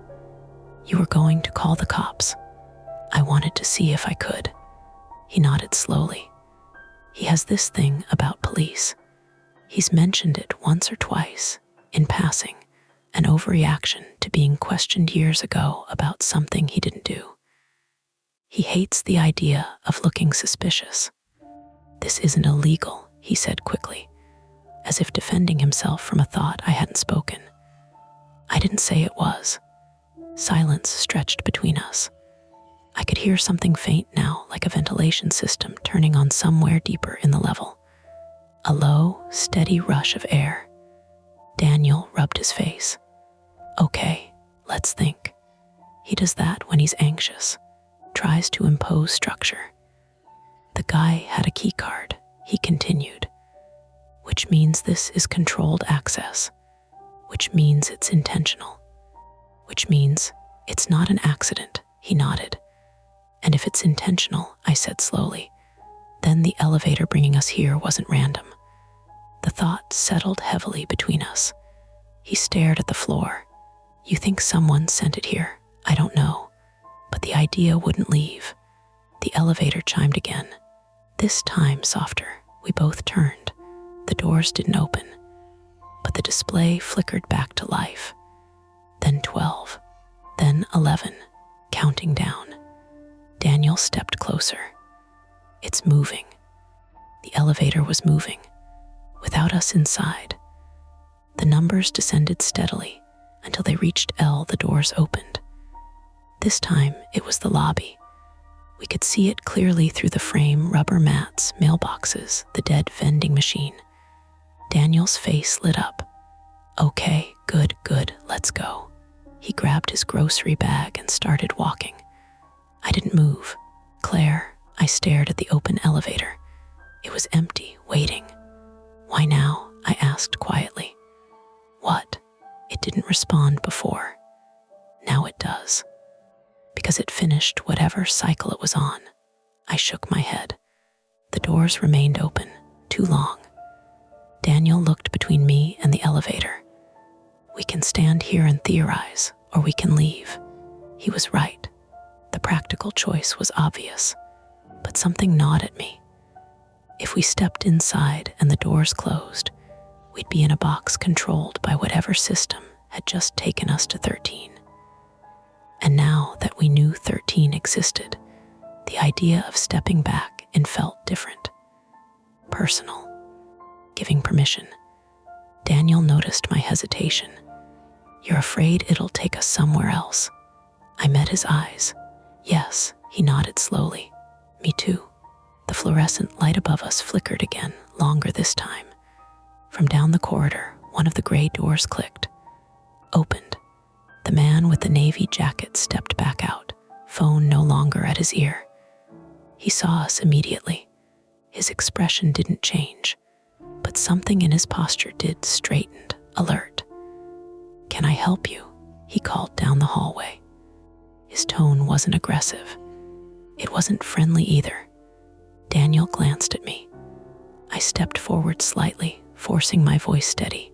You were going to call the cops. I wanted to see if I could. He nodded slowly. He has this thing about police. He's mentioned it once or twice, in passing, an overreaction to being questioned years ago about something he didn't do. He hates the idea of looking suspicious. This isn't illegal, he said quickly, as if defending himself from a thought I hadn't spoken. I didn't say it was. Silence stretched between us. I could hear something faint now, like a ventilation system turning on somewhere deeper in the level. A low, steady rush of air. Daniel rubbed his face. Okay, let's think. He does that when he's anxious, tries to impose structure. The guy had a key card, he continued, which means this is controlled access, which means it's intentional, which means it's not an accident, he nodded. And if it's intentional, I said slowly, then the elevator bringing us here wasn't random. The thought settled heavily between us. He stared at the floor. You think someone sent it here? I don't know. But the idea wouldn't leave. The elevator chimed again. This time softer. We both turned. The doors didn't open, but the display flickered back to life. Then 12, then 11, counting down. Daniel stepped closer. It's moving. The elevator was moving, without us inside. The numbers descended steadily, Until they reached L, the doors opened. This time, it was the lobby. We could see it clearly through the frame, rubber mats, mailboxes, the dead vending machine. Daniel's face lit up. Okay, good, let's go. He grabbed his grocery bag and started walking. I didn't move. Claire, I stared at the open elevator. It was empty, waiting. Why now? I asked quietly. What? It didn't respond before. Now it does. Because it finished whatever cycle it was on. I shook my head. The doors remained open, too long. Daniel looked between me and the elevator. We can stand here and theorize, or we can leave. He was right. The practical choice was obvious, but something gnawed at me. If we stepped inside and the doors closed, we'd be in a box controlled by whatever system had just taken us to 13. And now that we knew 13 existed, the idea of stepping back and felt different. Personal. Giving permission. Daniel noticed my hesitation. You're afraid it'll take us somewhere else? I met his eyes. Yes, he nodded slowly. Me too. The fluorescent light above us flickered again, longer this time. From down the corridor, one of the gray doors clicked. Opened. The man with the navy jacket stepped back out, phone no longer at his ear. He saw us immediately. His expression didn't change, but something in his posture did, straightened, alert. Can I help you? He called down the hallway. His tone wasn't aggressive. It wasn't friendly either. Daniel glanced at me. I stepped forward slightly, forcing my voice steady.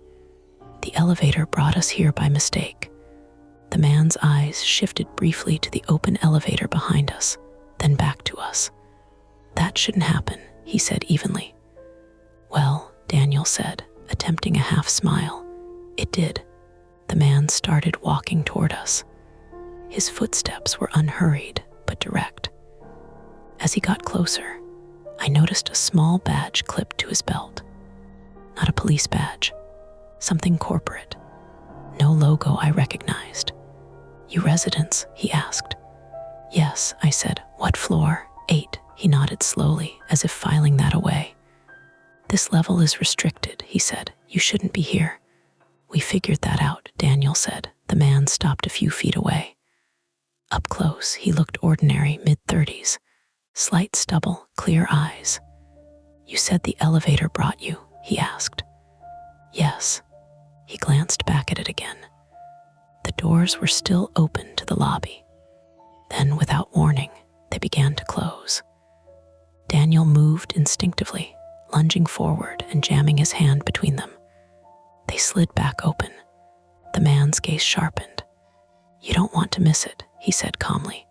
The elevator brought us here by mistake. The man's eyes shifted briefly to the open elevator behind us, then back to us. That shouldn't happen, he said evenly. Well, Daniel said, attempting a half smile. It did. The man started walking toward us. His footsteps were unhurried, but direct. As he got closer, I noticed a small badge clipped to his belt. Not a police badge, something corporate. No logo I recognized. You residents? He asked. Yes, I said. What floor? 8. He nodded slowly, as if filing that away. This level is restricted, he said. You shouldn't be here. We figured that out, Daniel said. The man stopped a few feet away. Up close, he looked ordinary, mid-30s. Slight stubble, clear eyes. You said the elevator brought you, he asked. Yes. He glanced back at it again. The doors were still open to the lobby. Then, without warning, they began to close. Daniel moved instinctively, lunging forward and jamming his hand between them. They slid back open. The man's gaze sharpened. You don't want to miss it, he said calmly.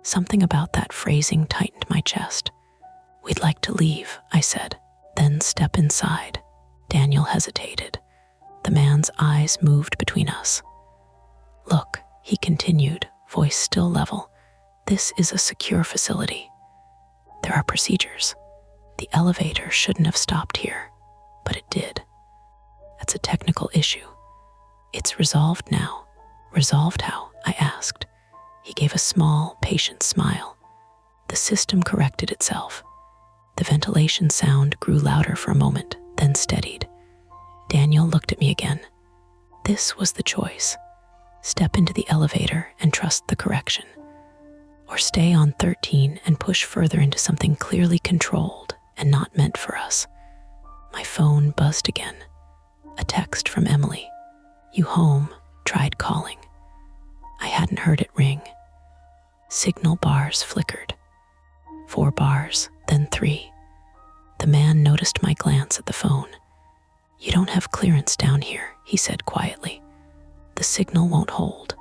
Something about that phrasing tightened my chest. We'd like to leave, I said, then step inside. Daniel hesitated. The man's eyes moved between us. Look, he continued, voice still level. This is a secure facility. There are procedures. The elevator shouldn't have stopped here, but it did. That's a technical issue. It's resolved now. Resolved how? I asked. He gave a small, patient smile. The system corrected itself. The ventilation sound grew louder for a moment, then steadied. Daniel looked at me again. This was the choice. Step into the elevator and trust the correction. Or stay on 13 and push further into something clearly controlled and not meant for us. My phone buzzed again. A text from Emily. You home? Tried calling. I hadn't heard it ring. Signal bars flickered. 4 bars, then 3. The man noticed my glance at the phone. You don't have clearance down here, he said quietly. The signal won't hold.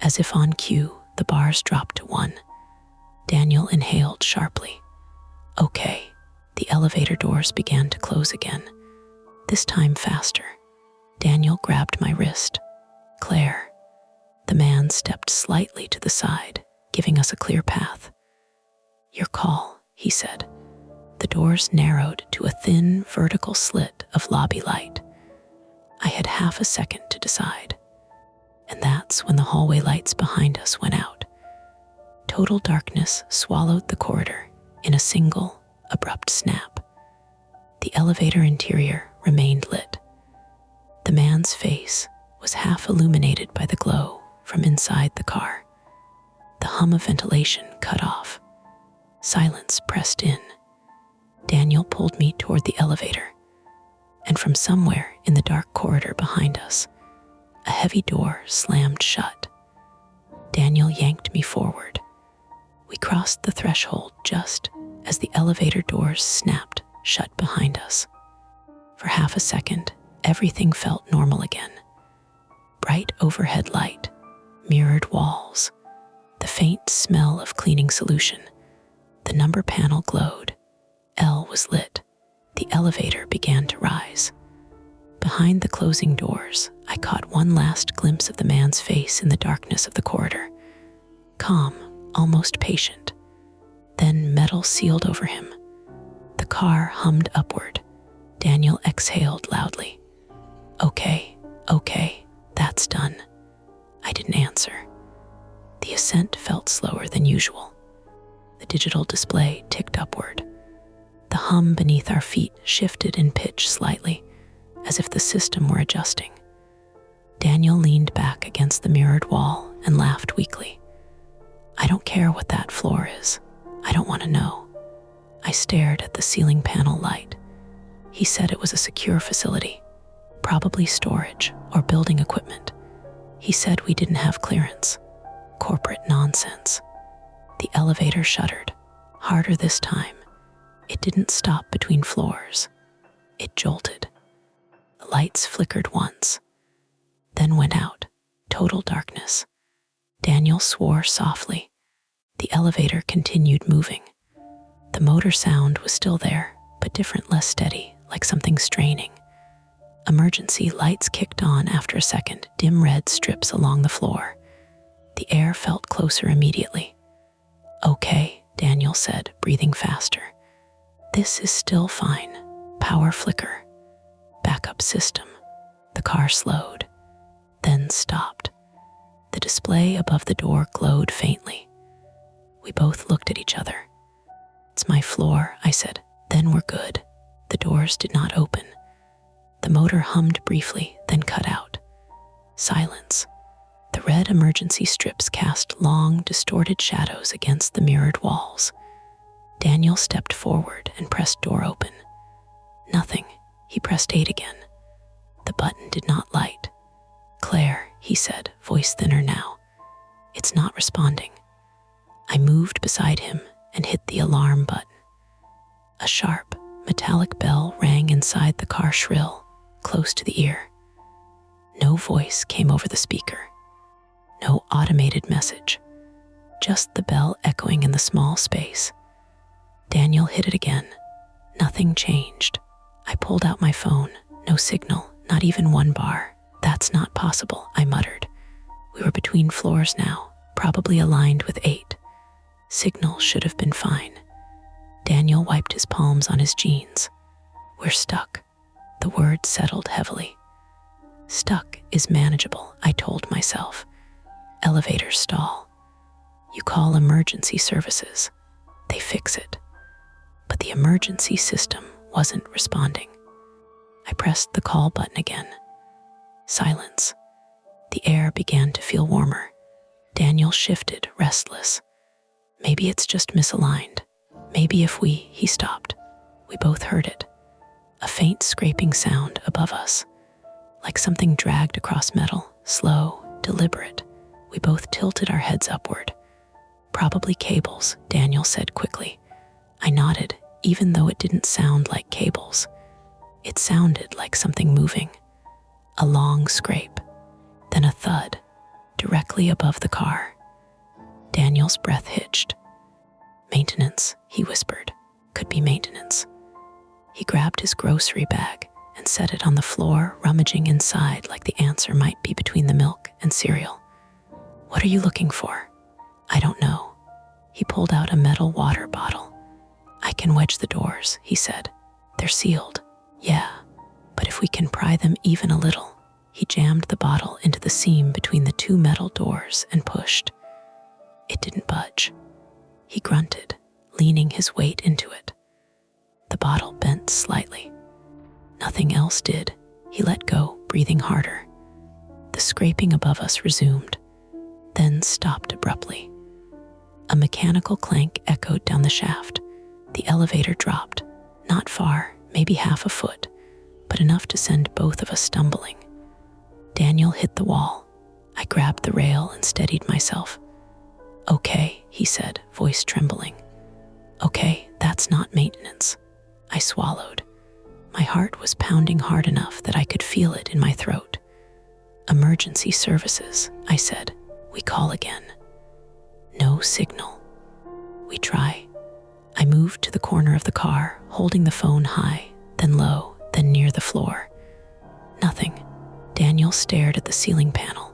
As if on cue, the bars dropped to 1. Daniel inhaled sharply. Okay. The elevator doors began to close again. This time faster. Daniel grabbed my wrist. Claire. The man stepped slightly to the side, giving us a clear path. Your call, he said. The doors narrowed to a thin, vertical slit of lobby light. I had half a second to decide. And that's when the hallway lights behind us went out. Total darkness swallowed the corridor in a single, abrupt snap. The elevator interior remained lit. The man's face was half illuminated by the glow from inside the car. The hum of ventilation cut off. Silence pressed in. Daniel pulled me toward the elevator, and from somewhere in the dark corridor behind us, a heavy door slammed shut. Daniel yanked me forward. We crossed the threshold just as the elevator doors snapped shut behind us. For half a second, everything felt normal again. Bright overhead light, mirrored walls, the faint smell of cleaning solution. The number panel glowed. L was lit. The elevator began to rise. Behind the closing doors, I caught one last glimpse of the man's face in the darkness of the corridor. Calm, almost patient. Then metal sealed over him. The car hummed upward. Daniel exhaled loudly. Okay, that's done. I didn't answer. The ascent felt slower than usual. The digital display ticked upward. The hum beneath our feet shifted in pitch slightly, as if the system were adjusting. Daniel leaned back against the mirrored wall and laughed weakly. I don't care what that floor is. I don't want to know. I stared at the ceiling panel light. He said it was a secure facility, probably storage or building equipment. He said we didn't have clearance. Corporate nonsense. The elevator shuddered, harder this time. It didn't stop between floors. It jolted. The lights flickered once, then went out. Total darkness. Daniel swore softly. The elevator continued moving. The motor sound was still there, but different, less steady, like something straining. Emergency lights kicked on after a second, dim red strips along the floor. The air felt closer immediately. Okay, Daniel said, breathing faster. This is still fine. Power flicker. Backup system. The car slowed, then stopped. The display above the door glowed faintly. We both looked at each other. It's my floor, I said. Then we're good. The doors did not open. The motor hummed briefly, then cut out. Silence. The red emergency strips cast long, distorted shadows against the mirrored walls. Daniel stepped forward and pressed door open. Nothing. He pressed 8 again. The button did not light. Claire, he said, voice thinner now. It's not responding. I moved beside him and hit the alarm button. A sharp, metallic bell rang inside the car, shrill, close to the ear. No voice came over the speaker. No automated message. Just the bell echoing in the small space. Daniel hit it again. Nothing changed. I pulled out my phone. No signal, not even 1 bar. That's not possible, I muttered. We were between floors now, probably aligned with 8. Signal should have been fine. Daniel wiped his palms on his jeans. We're stuck. The word settled heavily. Stuck is manageable, I told myself. Elevator stall. You call emergency services. They fix it. But the emergency system wasn't responding. I pressed the call button again. Silence. The air began to feel warmer. Daniel shifted, restless. Maybe it's just misaligned. Maybe if he stopped. We both heard it. A faint scraping sound above us, like something dragged across metal, slow, deliberate. We both tilted our heads upward. Probably cables, Daniel said quickly. I nodded, even though it didn't sound like cables. It sounded like something moving. A long scrape, then a thud, directly above the car. Daniel's breath hitched. Maintenance, he whispered. Could be maintenance. He grabbed his grocery bag and set it on the floor, rummaging inside like the answer might be between the milk and cereal. What are you looking for? I don't know. He pulled out a metal water bottle. I can wedge the doors, he said. They're sealed. Yeah, but if we can pry them even a little. He jammed the bottle into the seam between the two metal doors and pushed. It didn't budge. He grunted, leaning his weight into it. The bottle bent slightly. Nothing else did. He let go, breathing harder. The scraping above us resumed, then stopped abruptly. A mechanical clank echoed down the shaft. The elevator dropped, not far, maybe half a foot, but enough to send both of us stumbling. Daniel hit the wall. I grabbed the rail and steadied myself. "Okay," he said, voice trembling. "Okay, that's not maintenance." I swallowed. My heart was pounding hard enough that I could feel it in my throat. "Emergency services," I said. "We call again." No signal. We try. I moved to the corner of the car, holding the phone high, then low, then near the floor. Nothing. Daniel stared at the ceiling panel.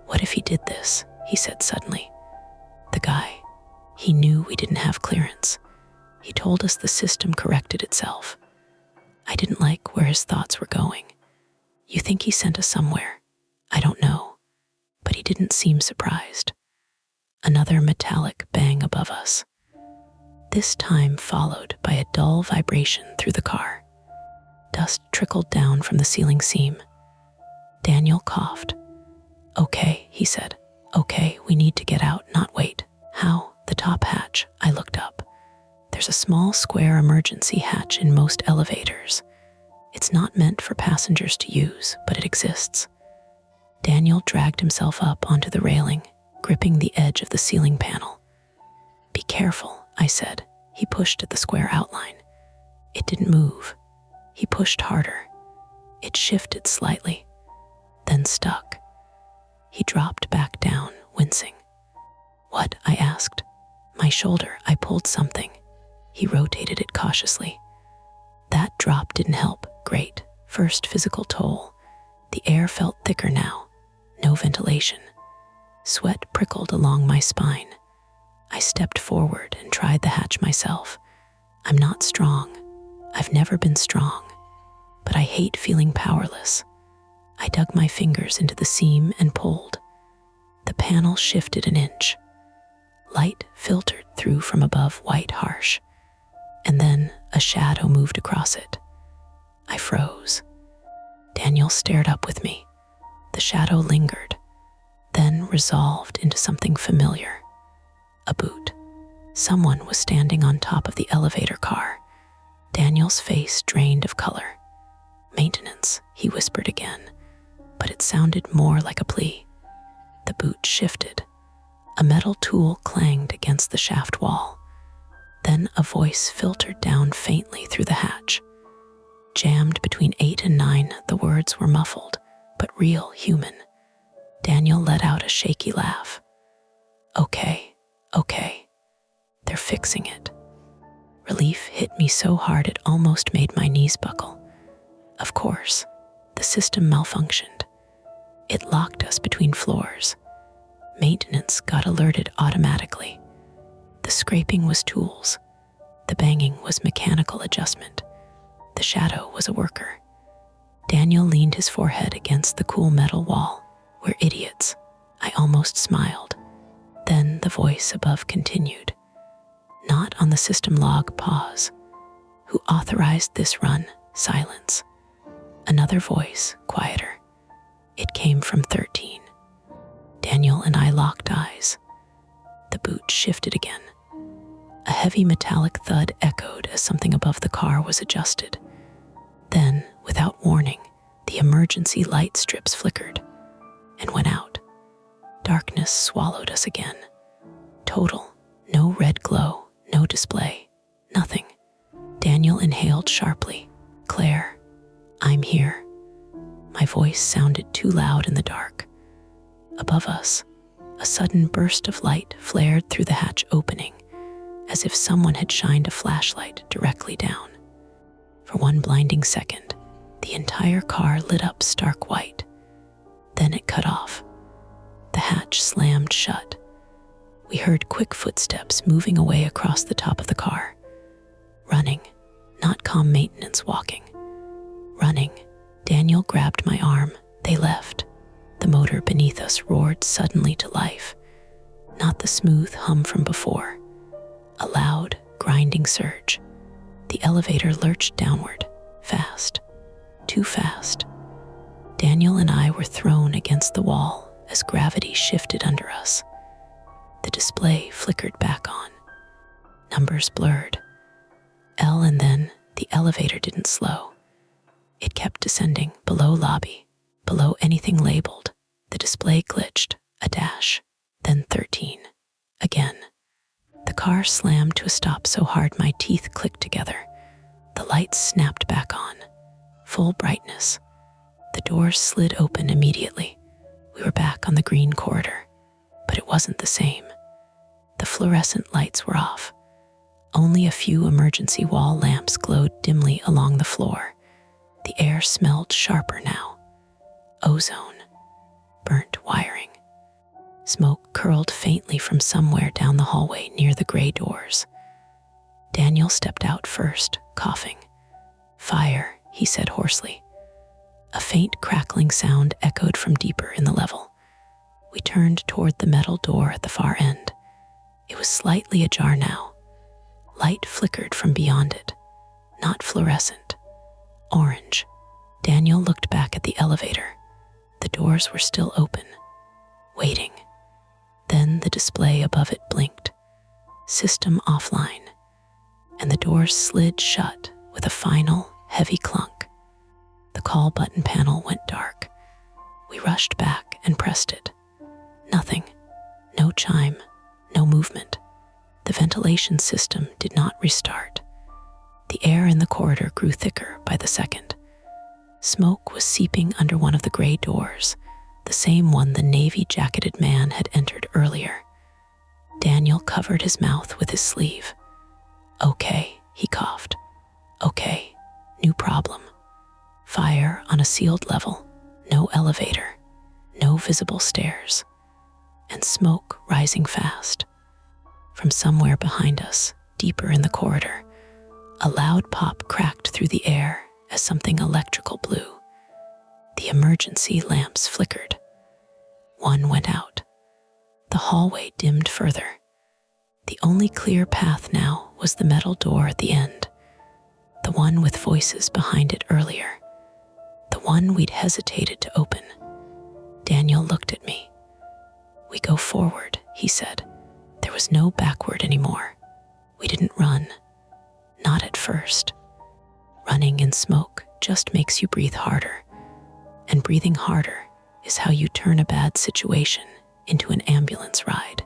"What if he did this?" he said suddenly. "The guy. He knew we didn't have clearance. He told us the system corrected itself." I didn't like where his thoughts were going. "You think he sent us somewhere?" "I don't know." But he didn't seem surprised. Another metallic bang above us. This time followed by a dull vibration through the car. Dust trickled down from the ceiling seam. Daniel coughed. "Okay," he said. "Okay, we need to get out, not wait." "How?" "The top hatch." I looked up. There's a small square emergency hatch in most elevators. It's not meant for passengers to use, but it exists. Daniel dragged himself up onto the railing, gripping the edge of the ceiling panel. "Be careful," I said. He pushed at the square outline. It didn't move. He pushed harder. It shifted slightly, then stuck. He dropped back down, wincing. "What?" I asked. "My shoulder." I pulled something. He rotated it cautiously. That drop didn't help. Great. First physical toll. The air felt thicker now. No ventilation. Sweat prickled along my spine. I stepped forward and tried the hatch myself. I'm not strong. I've never been strong. But I hate feeling powerless. I dug my fingers into the seam and pulled. The panel shifted an inch. Light filtered through from above, white harsh. And then a shadow moved across it. I froze. Daniel stared up with me. The shadow lingered, then resolved into something familiar. A boot. Someone was standing on top of the elevator car. Daniel's face drained of color. "Maintenance," he whispered again, but it sounded more like a plea. The boot shifted. A metal tool clanged against the shaft wall. Then a voice filtered down faintly through the hatch. Jammed between 8 and 9, the words were muffled, but real, human. Daniel let out a shaky laugh. "Okay, okay. They're fixing it." Relief hit me so hard it almost made my knees buckle. Of course, the system malfunctioned. It locked us between floors. Maintenance got alerted automatically. The scraping was tools. The banging was mechanical adjustment. The shadow was a worker. Daniel leaned his forehead against the cool metal wall. "We're idiots." I almost smiled. Then the voice above continued. "Not on the system log." Pause. "Who authorized this run?" Silence. Another voice, quieter. It came from 13. Daniel and I locked eyes. The boot shifted again. A heavy metallic thud echoed as something above the car was adjusted. Then, without warning, the emergency light strips flickered and went out. Darkness swallowed us again. Total. No red glow, no display, nothing. Daniel inhaled sharply. "Claire, I'm here." My voice sounded too loud in the dark. Above us, a sudden burst of light flared through the hatch opening, as if someone had shined a flashlight directly down. For one blinding second, the entire car lit up stark white. Then it cut off. The hatch slammed shut. We heard quick footsteps moving away across the top of the car. Running, not calm maintenance walking. Running. Daniel grabbed my arm, They left. The motor beneath us roared suddenly to life, not the smooth hum from before. A loud, grinding surge. The elevator lurched downward, fast, too fast. Daniel and I were thrown against the wall as gravity shifted under us. The display flickered back on. Numbers blurred. L, and then the elevator didn't slow. It kept descending below lobby, below anything labeled. The display glitched, a dash, then 13. Again. The car slammed to a stop so hard my teeth clicked together. The lights snapped back on, full brightness. The doors slid open immediately. We were back on the green corridor, but it wasn't the same. The fluorescent lights were off. Only a few emergency wall lamps glowed dimly along the floor. The air smelled sharper now. Ozone, burnt wiring. Smoke curled faintly from somewhere down the hallway near the gray doors. Daniel stepped out first, coughing. "Fire," he said hoarsely. A faint crackling sound echoed from deeper in the level. We turned toward the metal door at the far end. It was slightly ajar now. Light flickered from beyond it, not fluorescent, orange. Daniel looked back at the elevator. The doors were still open, waiting. Then the display above it blinked. System offline. And the doors slid shut with a final, heavy clunk. The call button panel went dark. We rushed back and pressed it. Nothing. No chime. No movement. The ventilation system did not restart. The air in the corridor grew thicker by the second. Smoke was seeping under one of the gray doors, the same one the navy-jacketed man had entered earlier. Daniel covered his mouth with his sleeve. "Okay," he coughed. "Okay, new problem. Fire on a sealed level, no elevator, no visible stairs, and smoke rising fast." From somewhere behind us, deeper in the corridor, a loud pop cracked through the air as something electrical blew. The emergency lamps flickered. One went out. The hallway dimmed further. The only clear path now was the metal door at the end, the one with voices behind it earlier, the one we'd hesitated to open. Daniel looked at me. "We go forward," he said. There was no backward anymore. We didn't run. Not at first. Running in smoke just makes you breathe harder. And breathing harder is how you turn a bad situation into an ambulance ride.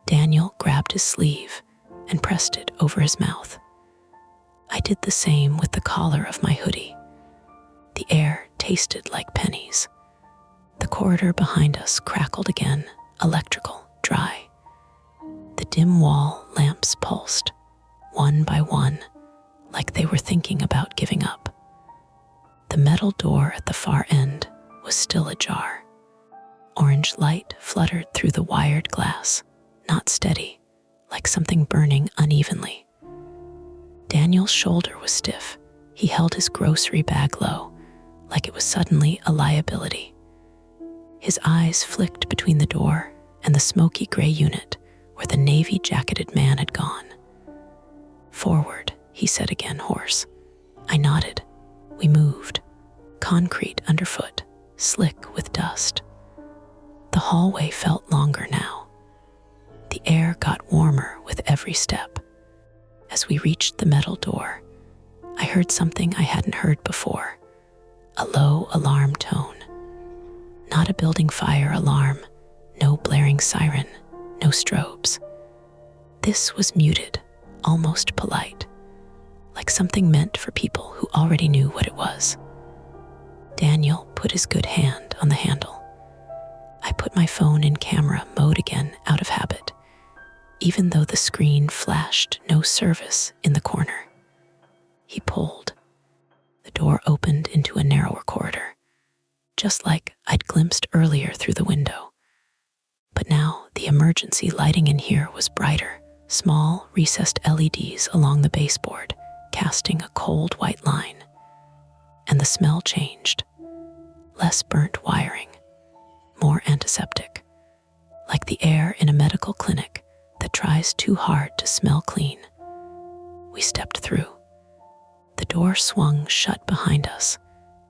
Daniel grabbed his sleeve and pressed it over his mouth. I did the same with the collar of my hoodie. The air tasted like pennies. The corridor behind us crackled again, electrical, dry. The dim wall lamps pulsed, one by one, like they were thinking about giving up. The metal door at the far end was still ajar. Orange light fluttered through the wired glass, not steady, like something burning unevenly. Daniel's shoulder was stiff. He held his grocery bag low, like it was suddenly a liability. His eyes flicked between the door and the smoky gray unit where the navy-jacketed man had gone. "Forward," he said again, hoarse. I nodded. We moved. Concrete underfoot, slick with dust. The hallway felt longer now. The air got warmer with every step. As we reached the metal door, I heard something I hadn't heard before, a low alarm tone. Not a building fire alarm, no blaring siren, no strobes. This was muted, almost polite, like something meant for people who already knew what it was. Daniel put his good hand on the handle. I put my phone in camera mode again out of habit, even though the screen flashed no service in the corner. He pulled. The door opened into a narrower corridor, just like I'd glimpsed earlier through the window. But now the emergency lighting in here was brighter, small, recessed LEDs along the baseboard, casting a cold white line. And the smell changed. Less less burnt wiring, more antiseptic, like the air in a medical clinic that tries too hard to smell clean. We stepped through. The door swung shut behind us,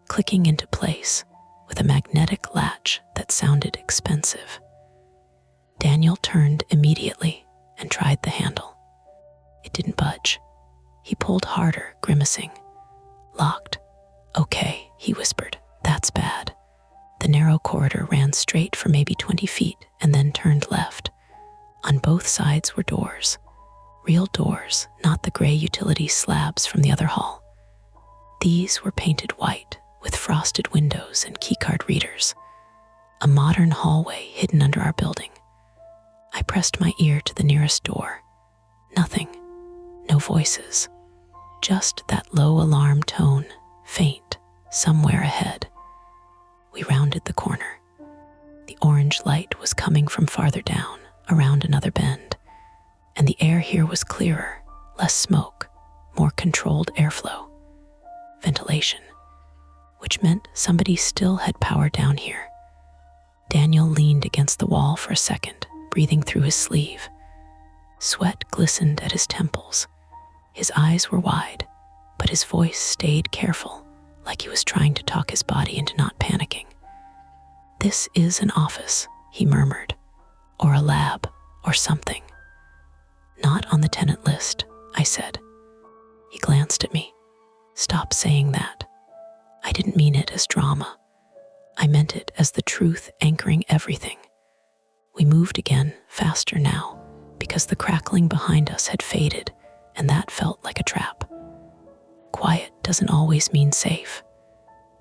clicking into place with a magnetic latch that sounded expensive. Daniel turned immediately and tried the handle. It didn't budge. He pulled harder, grimacing. Locked. "Okay," he whispered. "That's bad." The narrow corridor ran straight for maybe 20 feet and then turned left. On both sides were doors. Real doors, not the gray utility slabs from the other hall. These were painted white, with frosted windows and keycard readers. A modern hallway hidden under our building. I pressed my ear to the nearest door. Nothing. No voices. Just that low alarm tone, faint, somewhere ahead. We rounded the corner. The orange light was coming from farther down, around another bend, and the air here was clearer, less smoke, more controlled airflow. Ventilation, which meant somebody still had power down here. Daniel leaned against the wall for a second, breathing through his sleeve. Sweat glistened at his temples. His eyes were wide, but his voice stayed careful, like he was trying to talk his body into not panicking. "This is an office," he murmured, "or a lab, or something." "Not on the tenant list," I said. He glanced at me. "Stop saying that." I didn't mean it as drama. I meant it as the truth anchoring everything. We moved again, faster now, because the crackling behind us had faded, and that felt like a trap. Quiet doesn't always mean safe.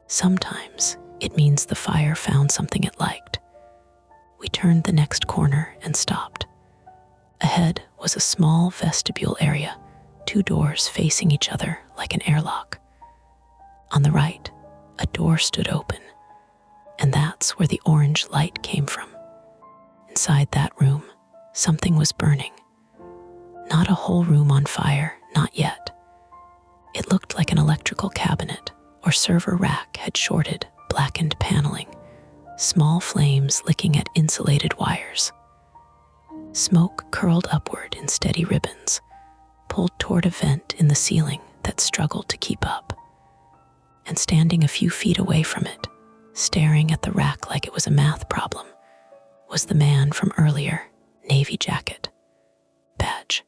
Sometimes it means the fire found something it liked. We turned the next corner and stopped. Ahead was a small vestibule area, 2 doors facing each other like an airlock. On the right, a door stood open, and that's where the orange light came from. Inside that room, something was burning. Not a whole room on fire, not yet. It looked like an electrical cabinet or server rack had shorted, blackened paneling, small flames licking at insulated wires. Smoke curled upward in steady ribbons, pulled toward a vent in the ceiling that struggled to keep up. And standing a few feet away from it, staring at the rack like it was a math problem, was the man from earlier, navy jacket. Badge.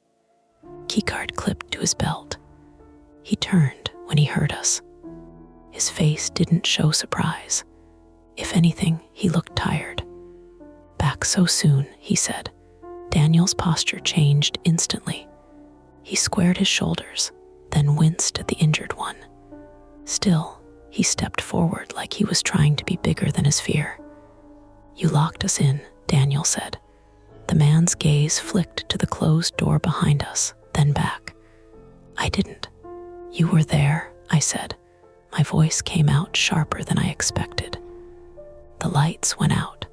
Keycard clipped to his belt. He turned when he heard us. His face didn't show surprise. If anything, he looked tired. "Back so soon," he said. Daniel's posture changed instantly. He squared his shoulders, then winced at the injured one. Still, he stepped forward like he was trying to be bigger than his fear. "You locked us in," Daniel said. The man's gaze flicked to the closed door behind us, then back. "I didn't." "You were there," I said. My voice came out sharper than I expected. The lights went out.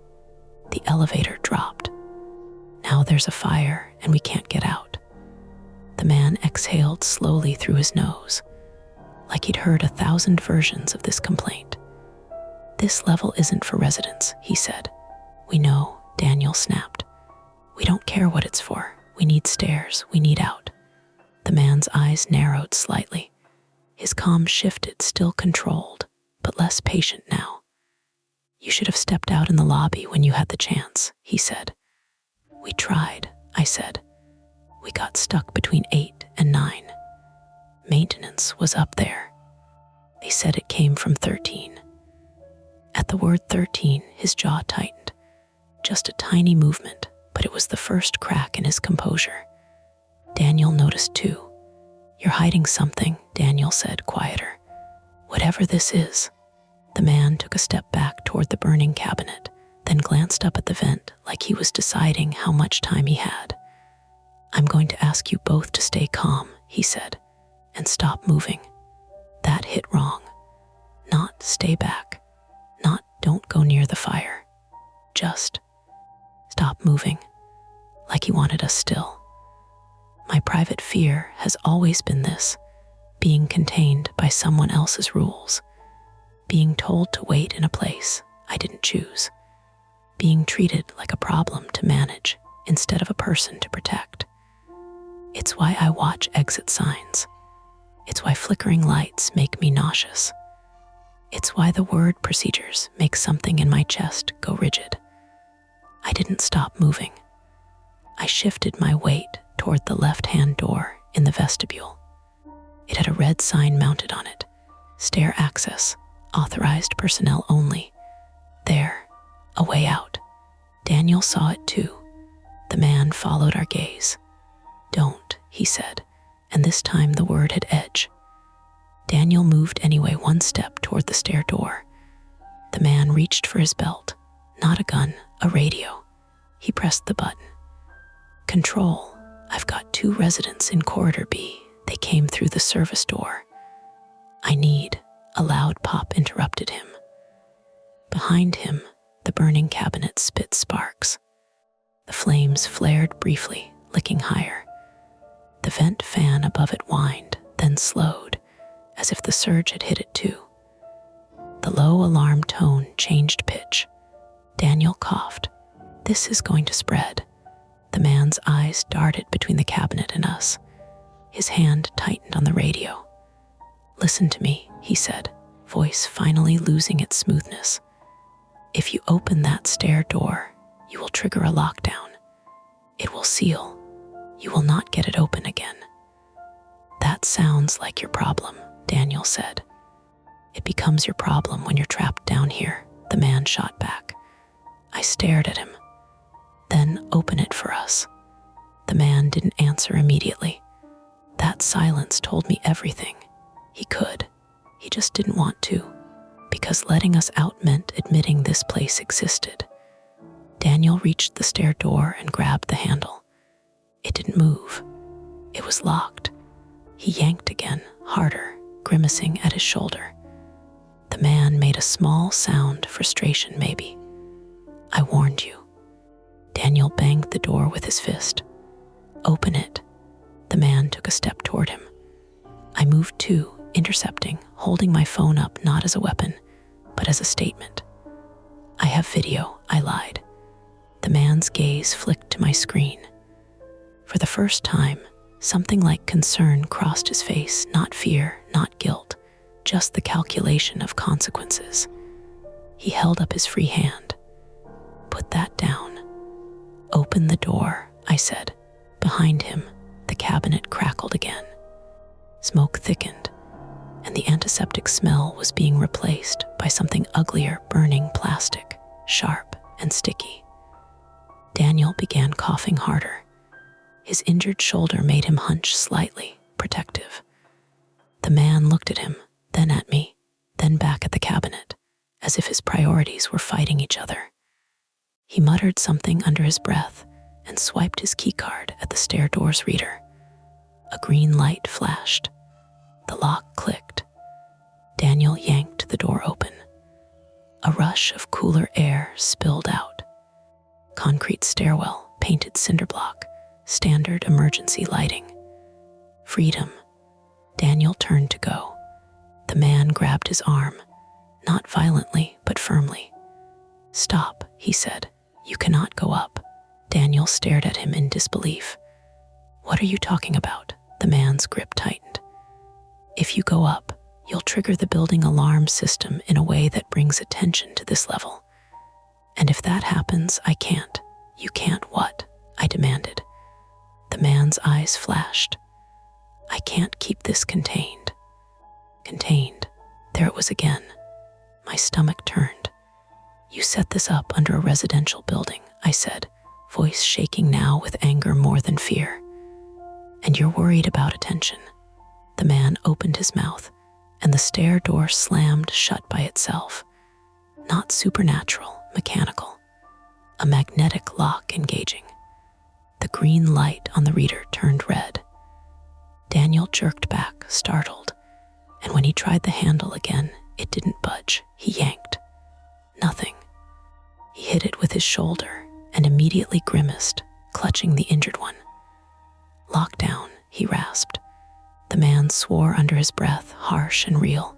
The elevator dropped. Now there's a fire and we can't get out. The man exhaled slowly through his nose, like he'd heard 1,000 versions of this complaint. "This level isn't for residents," he said. "We know," Daniel snapped. "We don't care what it's for. We need stairs. We need out." The man's eyes narrowed slightly. His calm shifted, still controlled, but less patient now. "You should have stepped out in the lobby when you had the chance," he said. "We tried," I said. "We got stuck between 8 and 9. Maintenance was up there. They said it came from 13. At the word 13, his jaw tightened. Just a tiny movement, but it was the first crack in his composure. Daniel noticed too. "You're hiding something," Daniel said, quieter. "Whatever this is." The man took a step back toward the burning cabinet, then glanced up at the vent like he was deciding how much time he had. "I'm going to ask you both to stay calm," he said, "and stop moving." That hit wrong. Not "stay back," not "don't go near the fire." Just stop moving, like he wanted us still. My private fear has always been this, being contained by someone else's rules. being told to wait in a place I didn't choose, being treated like a problem to manage instead of a person to protect. It's why I watch exit signs. It's why flickering lights make me nauseous. It's why the word procedures make something in my chest go rigid. I didn't stop moving. I shifted my weight toward the left-hand door in the vestibule. It had a red sign mounted on it. Stair access, authorized personnel only. There, a way out. Daniel saw it too. The man followed our gaze. "Don't," he said, and this time the word had edge. Daniel moved anyway, one step toward the stair door. The man reached for his belt. Not a gun, a radio. He pressed the button. "Control, I've got 2 residents in corridor B. They came through the service door." "I need," a loud pop interrupted him. Behind him, the burning cabinet spit sparks. The flames flared briefly, licking higher. The vent fan above it whined, then slowed, as if the surge had hit it too. The low alarm tone changed pitch. Daniel coughed. "This is going to spread." The man's eyes darted between the cabinet and us. His hand tightened on the radio. "Listen to me," he said, voice finally losing its smoothness. "If you open that stair door, you will trigger a lockdown. It will seal. You will not get it open again." "That sounds like your problem," Daniel said. "It becomes your problem when you're trapped down here," the man shot back. I stared at him. "Then open it for us." The man didn't answer immediately. That silence told me everything. He could. He just didn't want to, because letting us out meant admitting this place existed. Daniel reached the stair door and grabbed the handle. It didn't move. It was locked. He yanked again, harder, grimacing at his shoulder. The man made a small sound, frustration maybe. "I warned you." Daniel banged the door with his fist. "Open it." The man took a step toward him. I moved too, intercepting, holding my phone up not as a weapon, but as a statement. "I have video," I lied. The man's gaze flicked to my screen. For the first time, something like concern crossed his face, not fear, not guilt, just the calculation of consequences. He held up his free hand. "Put that down." "Open the door," I said. Behind him, the cabinet crackled again. Smoke thickened, and the antiseptic smell was being replaced by something uglier, burning plastic, sharp and sticky. Daniel began coughing harder. His injured shoulder made him hunch slightly, protective. The man looked at him, then at me, then back at the cabinet, as if his priorities were fighting each other. He muttered something under his breath and swiped his keycard at the stair door's reader. A green light flashed. The lock clicked. Daniel yanked the door open. A rush of cooler air spilled out. Concrete stairwell, painted cinder block, standard emergency lighting. Freedom. Daniel turned to go. The man grabbed his arm, not violently, but firmly. "Stop," he said. "You cannot go up." Daniel stared at him in disbelief. "What are you talking about?" The man's grip tightened. "If you go up, you'll trigger the building alarm system in a way that brings attention to this level. And if that happens, I can't." "You can't what?" I demanded. The man's eyes flashed. "I can't keep this contained." Contained. There it was again. My stomach turned. "You set this up under a residential building," I said, voice shaking now with anger more than fear. "And you're worried about attention." The man opened his mouth, and the stair door slammed shut by itself. Not supernatural, mechanical. A magnetic lock engaging. The green light on the reader turned red. Daniel jerked back, startled, and when he tried the handle again, it didn't budge. He yanked. Nothing. He hit it with his shoulder and immediately grimaced, clutching the injured one. "Lockdown," he rasped. The man swore under his breath, harsh and real.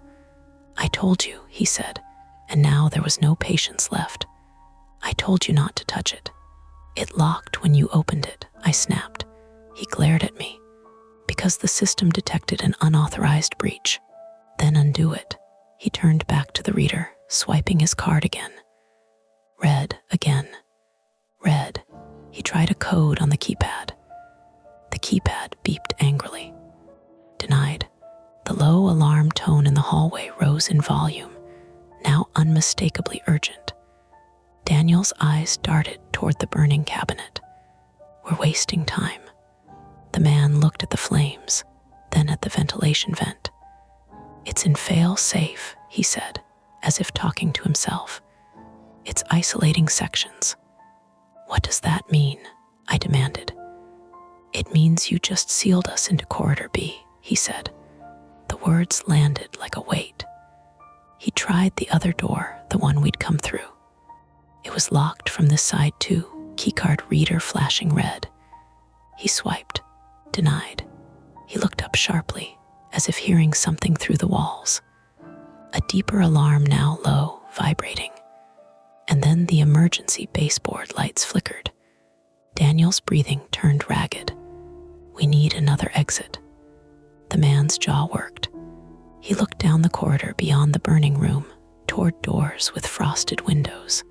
"I told you," he said, and now there was no patience left. "I told you not to touch it." "It locked when you opened it," I snapped. He glared at me. "Because the system detected an unauthorized breach." "Then undo it." He turned back to the reader, swiping his card again. Red again. Red. He tried a code on the keypad. The keypad beeped angrily. Denied. The low alarm tone in the hallway rose in volume, now unmistakably urgent. Daniel's eyes darted toward the burning cabinet. "We're wasting time." The man looked at the flames, then at the ventilation vent. "It's in fail-safe," he said, as if talking to himself. "It's isolating sections." "What does that mean?" I demanded. "It means you just sealed us into Corridor B," he said. The words landed like a weight. He tried the other door, the one we'd come through. It was locked from this side too, keycard reader flashing red. He swiped. Denied. He looked up sharply, as if hearing something through the walls. A deeper alarm now low, vibrating. And then the emergency baseboard lights flickered. Daniel's breathing turned ragged. "We need another exit." The man's jaw worked. He looked down the corridor beyond the burning room, toward doors with frosted windows.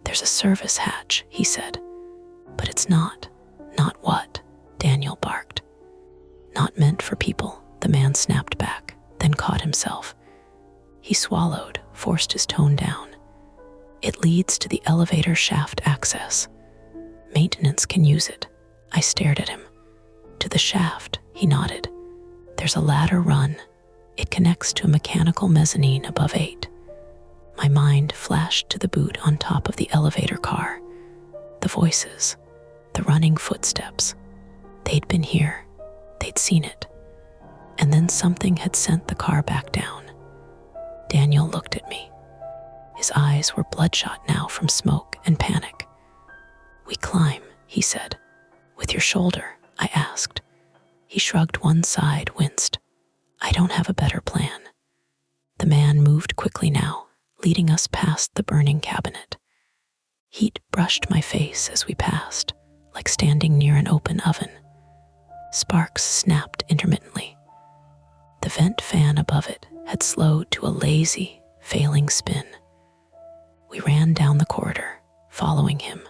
"There's a service hatch," he said. "But it's not." "Not what?" Daniel barked. "Not meant for people," the man snapped back, then caught himself. He swallowed, forced his tone down. "It leads to the elevator shaft access. Maintenance can use it." I stared at him. "To the shaft," he nodded. "There's a ladder run. It connects to a mechanical mezzanine above 8. My mind flashed to the boot on top of the elevator car. The voices, the running footsteps. They'd been here. They'd seen it. And then something had sent the car back down. Daniel looked at me. His eyes were bloodshot now from smoke and panic. "We climb," he said. "With your shoulder?" I asked. He shrugged one side, winced. "I don't have a better plan." The man moved quickly now, leading us past the burning cabinet. Heat brushed my face as we passed, like standing near an open oven. Sparks snapped intermittently. The vent fan above it had slowed to a lazy, failing spin. We ran down the corridor, following him.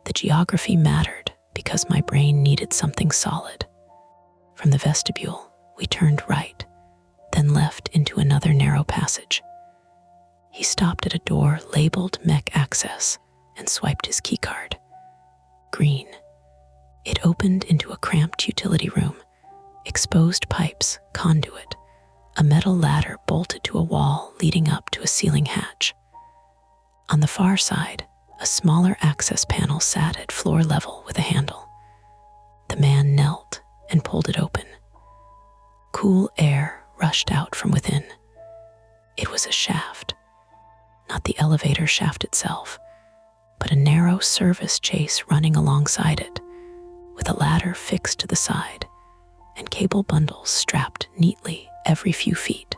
The geography mattered because my brain needed something solid. From the vestibule, we turned right, then left into another narrow passage. He stopped at a door labeled Mech Access and swiped his keycard. Green. It opened into a cramped utility room, exposed pipes, conduit, a metal ladder bolted to a wall leading up to a ceiling hatch. On the far side, a smaller access panel sat at floor level with a handle. The man knelt and pulled it open. Cool air rushed out from within. It was a shaft. Not the elevator shaft itself, but a narrow service chase running alongside it, with a ladder fixed to the side and cable bundles strapped neatly every few feet.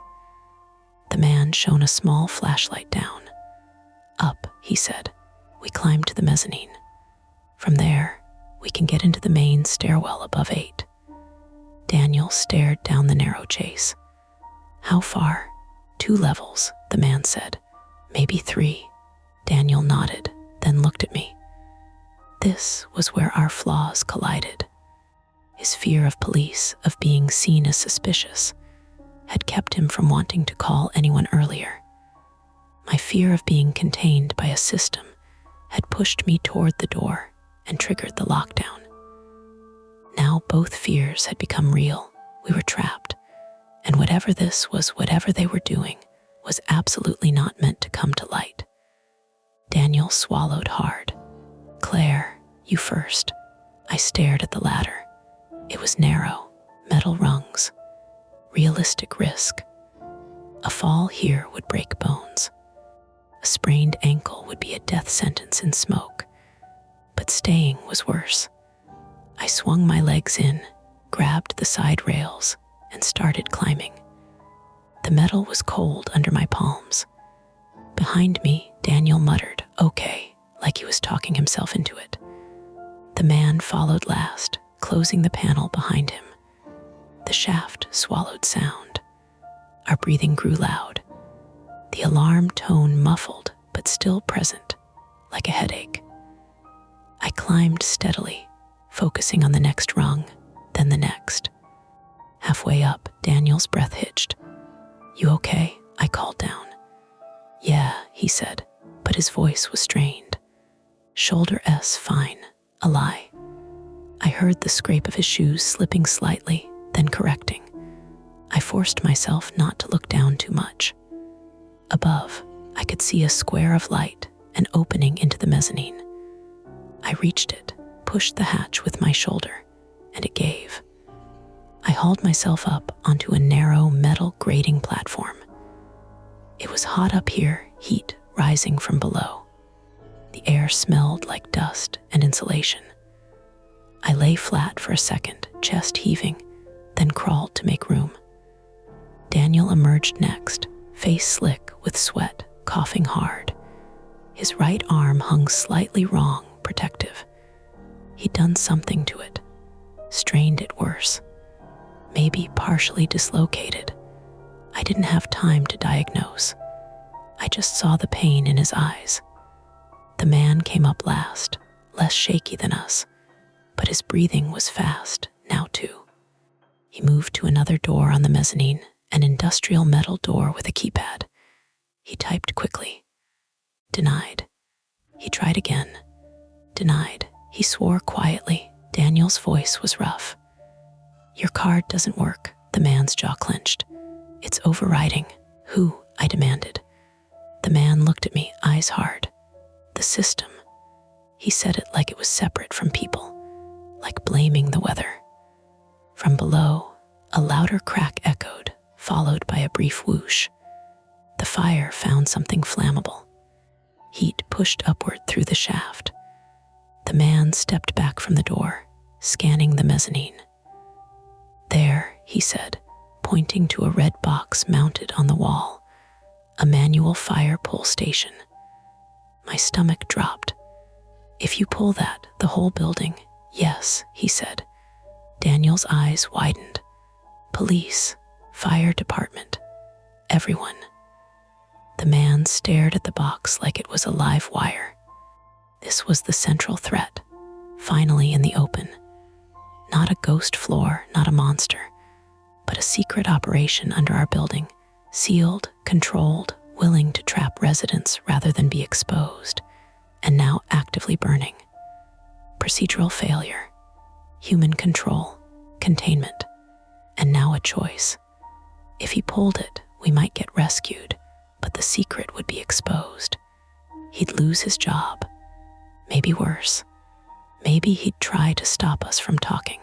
The man shone a small flashlight down. "Up," he said. We climbed to the mezzanine. From there, we can get into the main stairwell above 8. Daniel stared down the narrow chase. "How far?" 2 levels, the man said. "Maybe 3. Daniel nodded, then looked at me. This was where our flaws collided. His fear of police, of being seen as suspicious, had kept him from wanting to call anyone earlier. My fear of being contained by a system had pushed me toward the door and triggered the lockdown. Now both fears had become real. We were trapped, and whatever this was, whatever they were doing, was absolutely not meant to come to light. Daniel swallowed hard. "Claire, you first." I stared at the ladder. It was narrow, metal rungs, realistic risk. A fall here would break bones. A sprained ankle would be a death sentence in smoke. But staying was worse. I swung my legs in, grabbed the side rails, and started climbing. The metal was cold under my palms. Behind me, Daniel muttered, "Okay," like he was talking himself into it. The man followed last, closing the panel behind him. The shaft swallowed sound. Our breathing grew loud. The alarm tone muffled, but still present, like a headache. I climbed steadily, focusing on the next rung, then the next. Halfway up, Daniel's breath hitched. "You okay?" I called down. "Yeah," he said, but his voice was strained. "Shoulder S, fine. A lie." I heard the scrape of his shoes slipping slightly, then correcting. I forced myself not to look down too much. Above, I could see a square of light, an opening into the mezzanine. I reached it, pushed the hatch with my shoulder, and it gave. I hauled myself up onto a narrow metal grating platform. It was hot up here, heat rising from below. The air smelled like dust and insulation. I lay flat for a second, chest heaving, then crawled to make room. Daniel emerged next, face slick with sweat, coughing hard. His right arm hung slightly wrong, protective. He'd done something to it, strained it worse, maybe partially dislocated. I didn't have time to diagnose. I just saw the pain in his eyes. The man came up last, less shaky than us, but his breathing was fast, now too. He moved to another door on the mezzanine, an industrial metal door with a keypad. He typed quickly. Denied. He tried again. Denied. He swore quietly. Daniel's voice was rough. "Your card doesn't work," the man's jaw clenched. "It's overriding." "Who?" I demanded. The man looked at me, eyes hard. "The system." He said it like it was separate from people, like blaming the weather. From below, a louder crack echoed, followed by a brief whoosh. The fire found something flammable. Heat pushed upward through the shaft. The man stepped back from the door, scanning the mezzanine. "There," he said, pointing to a red box mounted on the wall, a manual fire pull station. My stomach dropped. "If you pull that, the whole building." "Yes," he said. Daniel's eyes widened. "Police, fire department, everyone." The man stared at the box like it was a live wire. This was the central threat, finally in the open. Not a ghost floor, not a monster, but a secret operation under our building, sealed, controlled, willing to trap residents rather than be exposed, and now actively burning. Procedural failure, human control, containment, and now a choice. If he pulled it, we might get rescued, but the secret would be exposed. He'd lose his job. Maybe worse. Maybe he'd try to stop us from talking.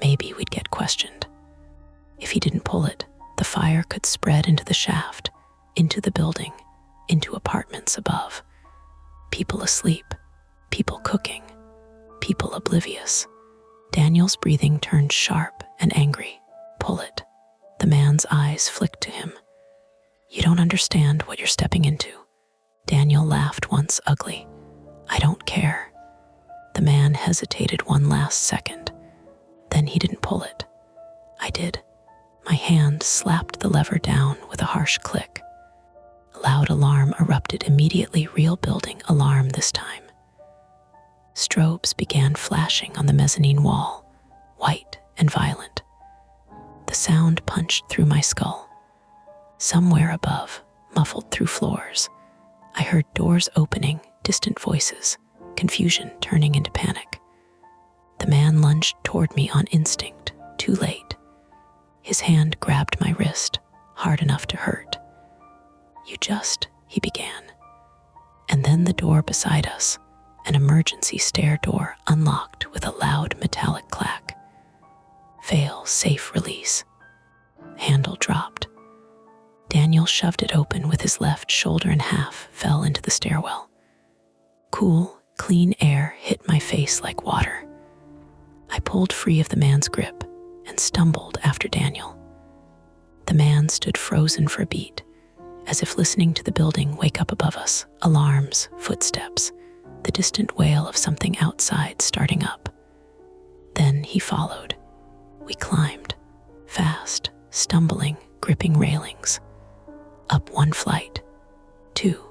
Maybe we'd get questioned. If he didn't pull it, the fire could spread into the shaft, into the building, into apartments above. People asleep, people cooking, people oblivious. Daniel's breathing turned sharp and angry. "Pull it." The man's eyes flicked to him. "You don't understand what you're stepping into." Daniel laughed once ugly. "I don't care." The man hesitated one last second. Then he didn't pull it. I did. My hand slapped the lever down with a harsh click. A loud alarm erupted immediately, real building alarm this time. Strobes began flashing on the mezzanine wall, white and violent. The sound punched through my skull. Somewhere above, muffled through floors, I heard doors opening, distant voices, confusion turning into panic. The man lunged toward me on instinct, too late. His hand grabbed my wrist, hard enough to hurt. He began. And then the door beside us, an emergency stair door, unlocked with a loud metallic clack. Fail safe release. Handle dropped. Daniel shoved it open with his left shoulder and half fell into the stairwell. Cool, clean air hit my face like water. I pulled free of the man's grip and stumbled after Daniel. The man stood frozen for a beat, as if listening to the building wake up above us. Alarms, footsteps, the distant wail of something outside starting up. Then he followed. We climbed, fast, stumbling, gripping railings. Up one flight, two.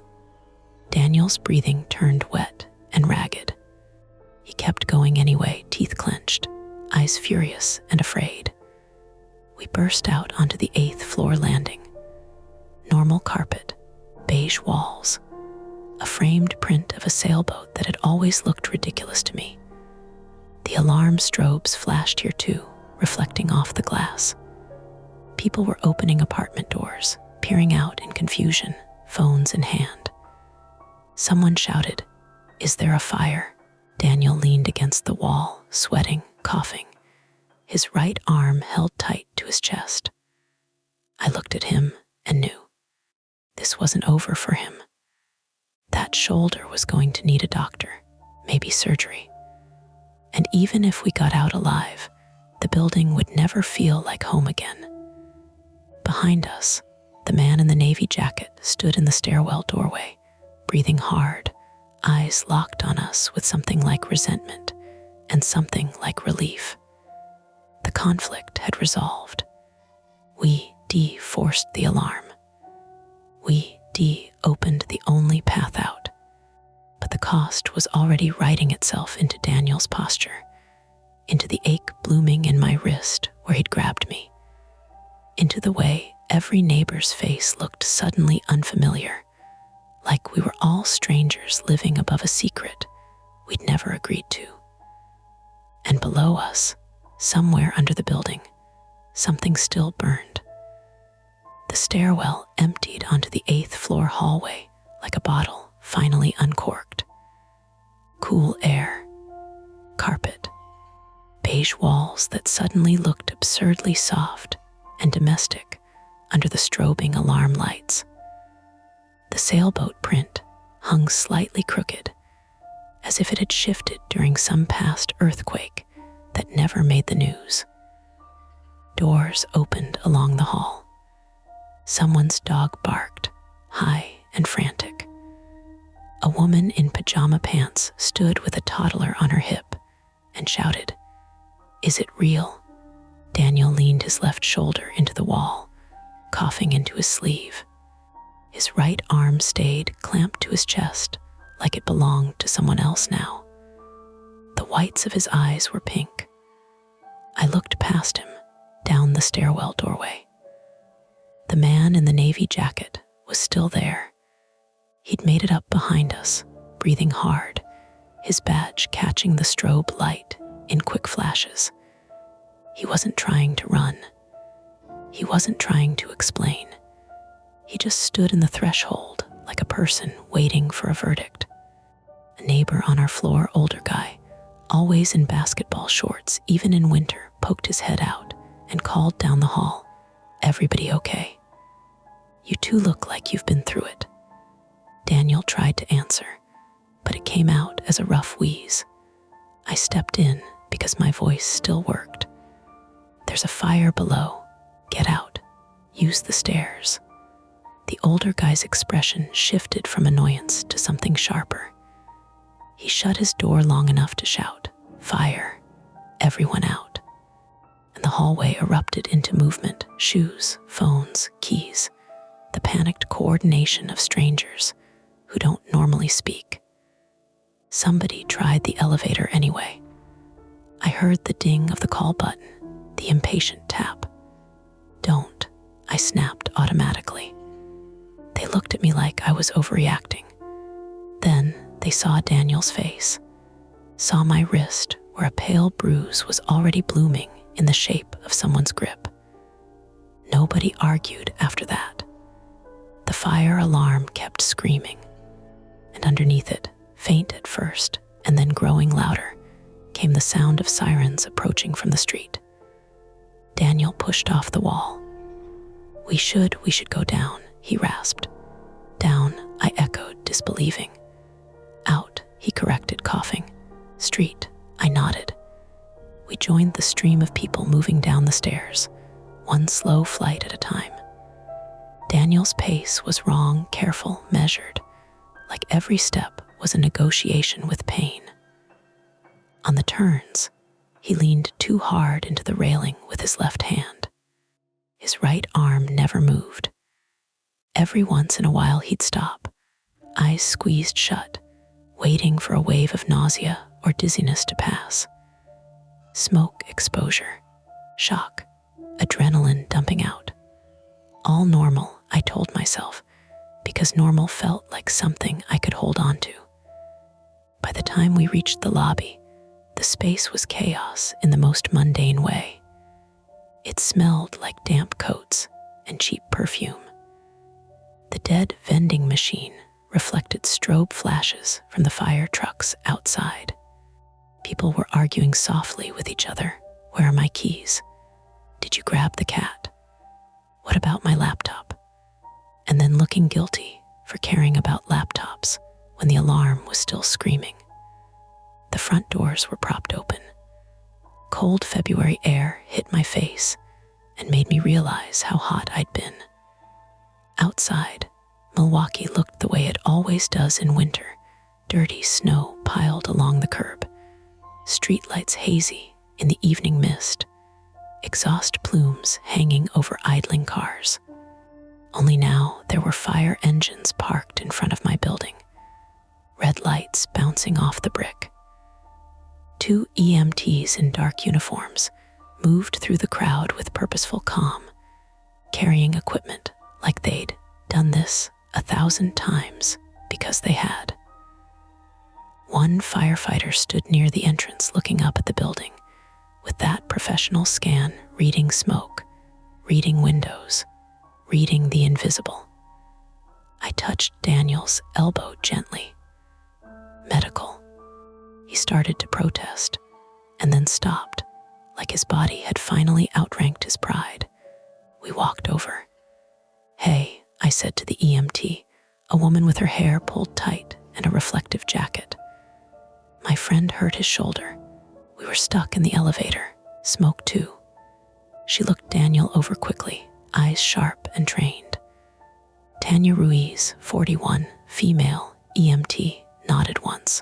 Daniel's breathing turned wet and ragged. He kept going anyway, teeth clenched, eyes furious and afraid. We burst out onto the 8th floor landing. Normal carpet, beige walls, a framed print of a sailboat that had always looked ridiculous to me. The alarm strobes flashed here too, reflecting off the glass. People were opening apartment doors, peering out in confusion, phones in hand. Someone shouted, "Is there a fire?" Daniel leaned against the wall, sweating, coughing, his right arm held tight to his chest. I looked at him and knew this wasn't over for him. That shoulder was going to need a doctor, maybe surgery. And even if we got out alive, the building would never feel like home again. Behind us, the man in the navy jacket stood in the stairwell doorway, breathing hard, eyes locked on us with something like resentment and something like relief. The conflict had resolved. We forced the alarm. We opened the only path out. But the cost was already writing itself into Daniel's posture, into the ache blooming in my wrist where he'd grabbed me, into the way every neighbor's face looked suddenly unfamiliar, like we were all strangers living above a secret we'd never agreed to. And below us, somewhere under the building, something still burned. The stairwell emptied onto the 8th floor hallway like a bottle finally uncorked. Cool air, carpet, beige walls that suddenly looked absurdly soft and domestic under the strobing alarm lights. The sailboat print hung slightly crooked, as if it had shifted during some past earthquake that never made the news. Doors opened along the hall. Someone's dog barked, high and frantic. A woman in pajama pants stood with a toddler on her hip and shouted, "Is it real?" Daniel leaned his left shoulder into the wall, coughing into his sleeve. His right arm stayed clamped to his chest like it belonged to someone else now. The whites of his eyes were pink. I looked past him, down the stairwell doorway. The man in the navy jacket was still there. He'd made it up behind us, breathing hard, his badge catching the strobe light in quick flashes. He wasn't trying to run. He wasn't trying to explain. He just stood in the threshold like a person waiting for a verdict. A neighbor on our floor, older guy, always in basketball shorts, even in winter, poked his head out and called down the hall, "Everybody okay? You two look like you've been through it." Daniel tried to answer, but it came out as a rough wheeze. I stepped in because my voice still worked. "There's a fire below. Get out. Use the stairs." The older guy's expression shifted from annoyance to something sharper. He shut his door long enough to shout, "Fire. Everyone out." And the hallway erupted into movement, shoes, phones, keys, the panicked coordination of strangers who don't normally speak. Somebody tried the elevator anyway. I heard the ding of the call button, the impatient tap. "Don't," I snapped automatically. They looked at me like I was overreacting. Then they saw Daniel's face, saw my wrist where a pale bruise was already blooming in the shape of someone's grip. Nobody argued after that. The fire alarm kept screaming, and underneath it, faint at first and then growing louder, came the sound of sirens approaching from the street. Daniel pushed off the wall. We should go down," he rasped. "Down," I echoed, disbelieving. "Out," he corrected, coughing. "Street," I nodded. We joined the stream of people moving down the stairs, one slow flight at a time. Daniel's pace was wrong, careful, measured, like every step was a negotiation with pain. On the turns, he leaned too hard into the railing with his left hand. His right arm never moved. Every once in a while he'd stop, eyes squeezed shut, waiting for a wave of nausea or dizziness to pass. Smoke exposure, shock, adrenaline dumping out. All normal, I told myself, because normal felt like something I could hold on to. By the time we reached the lobby, the space was chaos in the most mundane way. It smelled like damp coats and cheap perfume. The dead vending machine reflected strobe flashes from the fire trucks outside. People were arguing softly with each other. Where are my keys? Did you grab the cat? What about my laptop? And then looking guilty for caring about laptops when the alarm was still screaming. The front doors were propped open. Cold February air hit my face and made me realize how hot I'd been. Outside, Milwaukee looked the way it always does in winter, dirty snow piled along the curb, streetlights hazy in the evening mist, exhaust plumes hanging over idling cars. Only now there were fire engines parked in front of my building, red lights bouncing off the brick. 2 EMTs in dark uniforms moved through the crowd with purposeful calm, carrying equipment like they'd done this 1,000 times because they had. One firefighter stood near the entrance looking up at the building, with that professional scan, reading smoke, reading windows, reading the invisible. I touched Daniel's elbow gently. Medical. He started to protest, and then stopped, like his body had finally outranked his pride. We walked over. Hey, I said to the EMT, a woman with her hair pulled tight and a reflective jacket. My friend hurt his shoulder. We were stuck in the elevator, smoke too. She looked Daniel over quickly, eyes sharp and trained. Tanya Ruiz, 41, female, EMT, nodded once.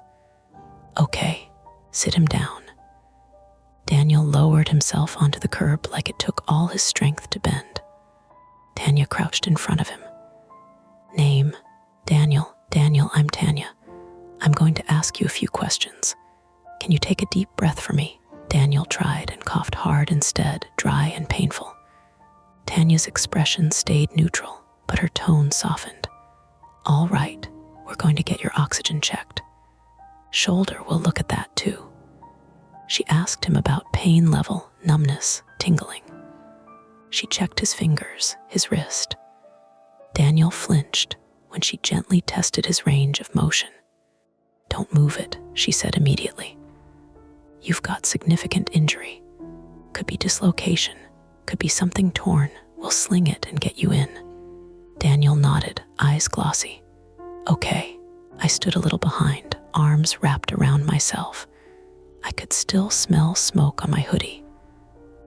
Okay, sit him down. Daniel lowered himself onto the curb like it took all his strength to bend. Tanya crouched in front of him. Name, Daniel, I'm Tanya. I'm going to ask you a few questions. Can you take a deep breath for me? Daniel tried and coughed hard instead, dry and painful. Tanya's expression stayed neutral, but her tone softened. All right, we're going to get your oxygen checked. Shoulder, we'll look at that too. She asked him about pain level, numbness, tingling. She checked his fingers, his wrist. Daniel flinched when she gently tested his range of motion. Don't move it, she said immediately. You've got significant injury. Could be dislocation, could be something torn. We'll sling it and get you in. Daniel nodded, eyes glossy. Okay. I stood a little behind, arms wrapped around myself. I could still smell smoke on my hoodie.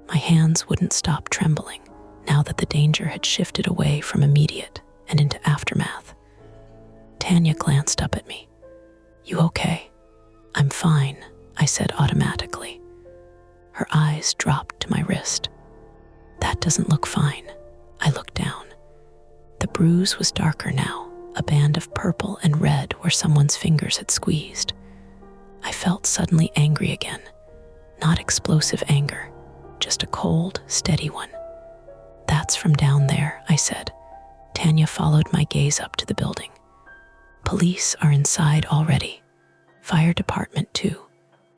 My hands wouldn't stop trembling now that the danger had shifted away from immediate and into aftermath. Tanya glanced up at me. You okay? I'm fine, I said automatically. Her eyes dropped to my wrist. That doesn't look fine. I looked down. The bruise was darker now, a band of purple and red where someone's fingers had squeezed. I felt suddenly angry again. Not explosive anger, just a cold, steady one. That's from down there, I said. Tanya followed my gaze up to the building. Police are inside already. Fire department too.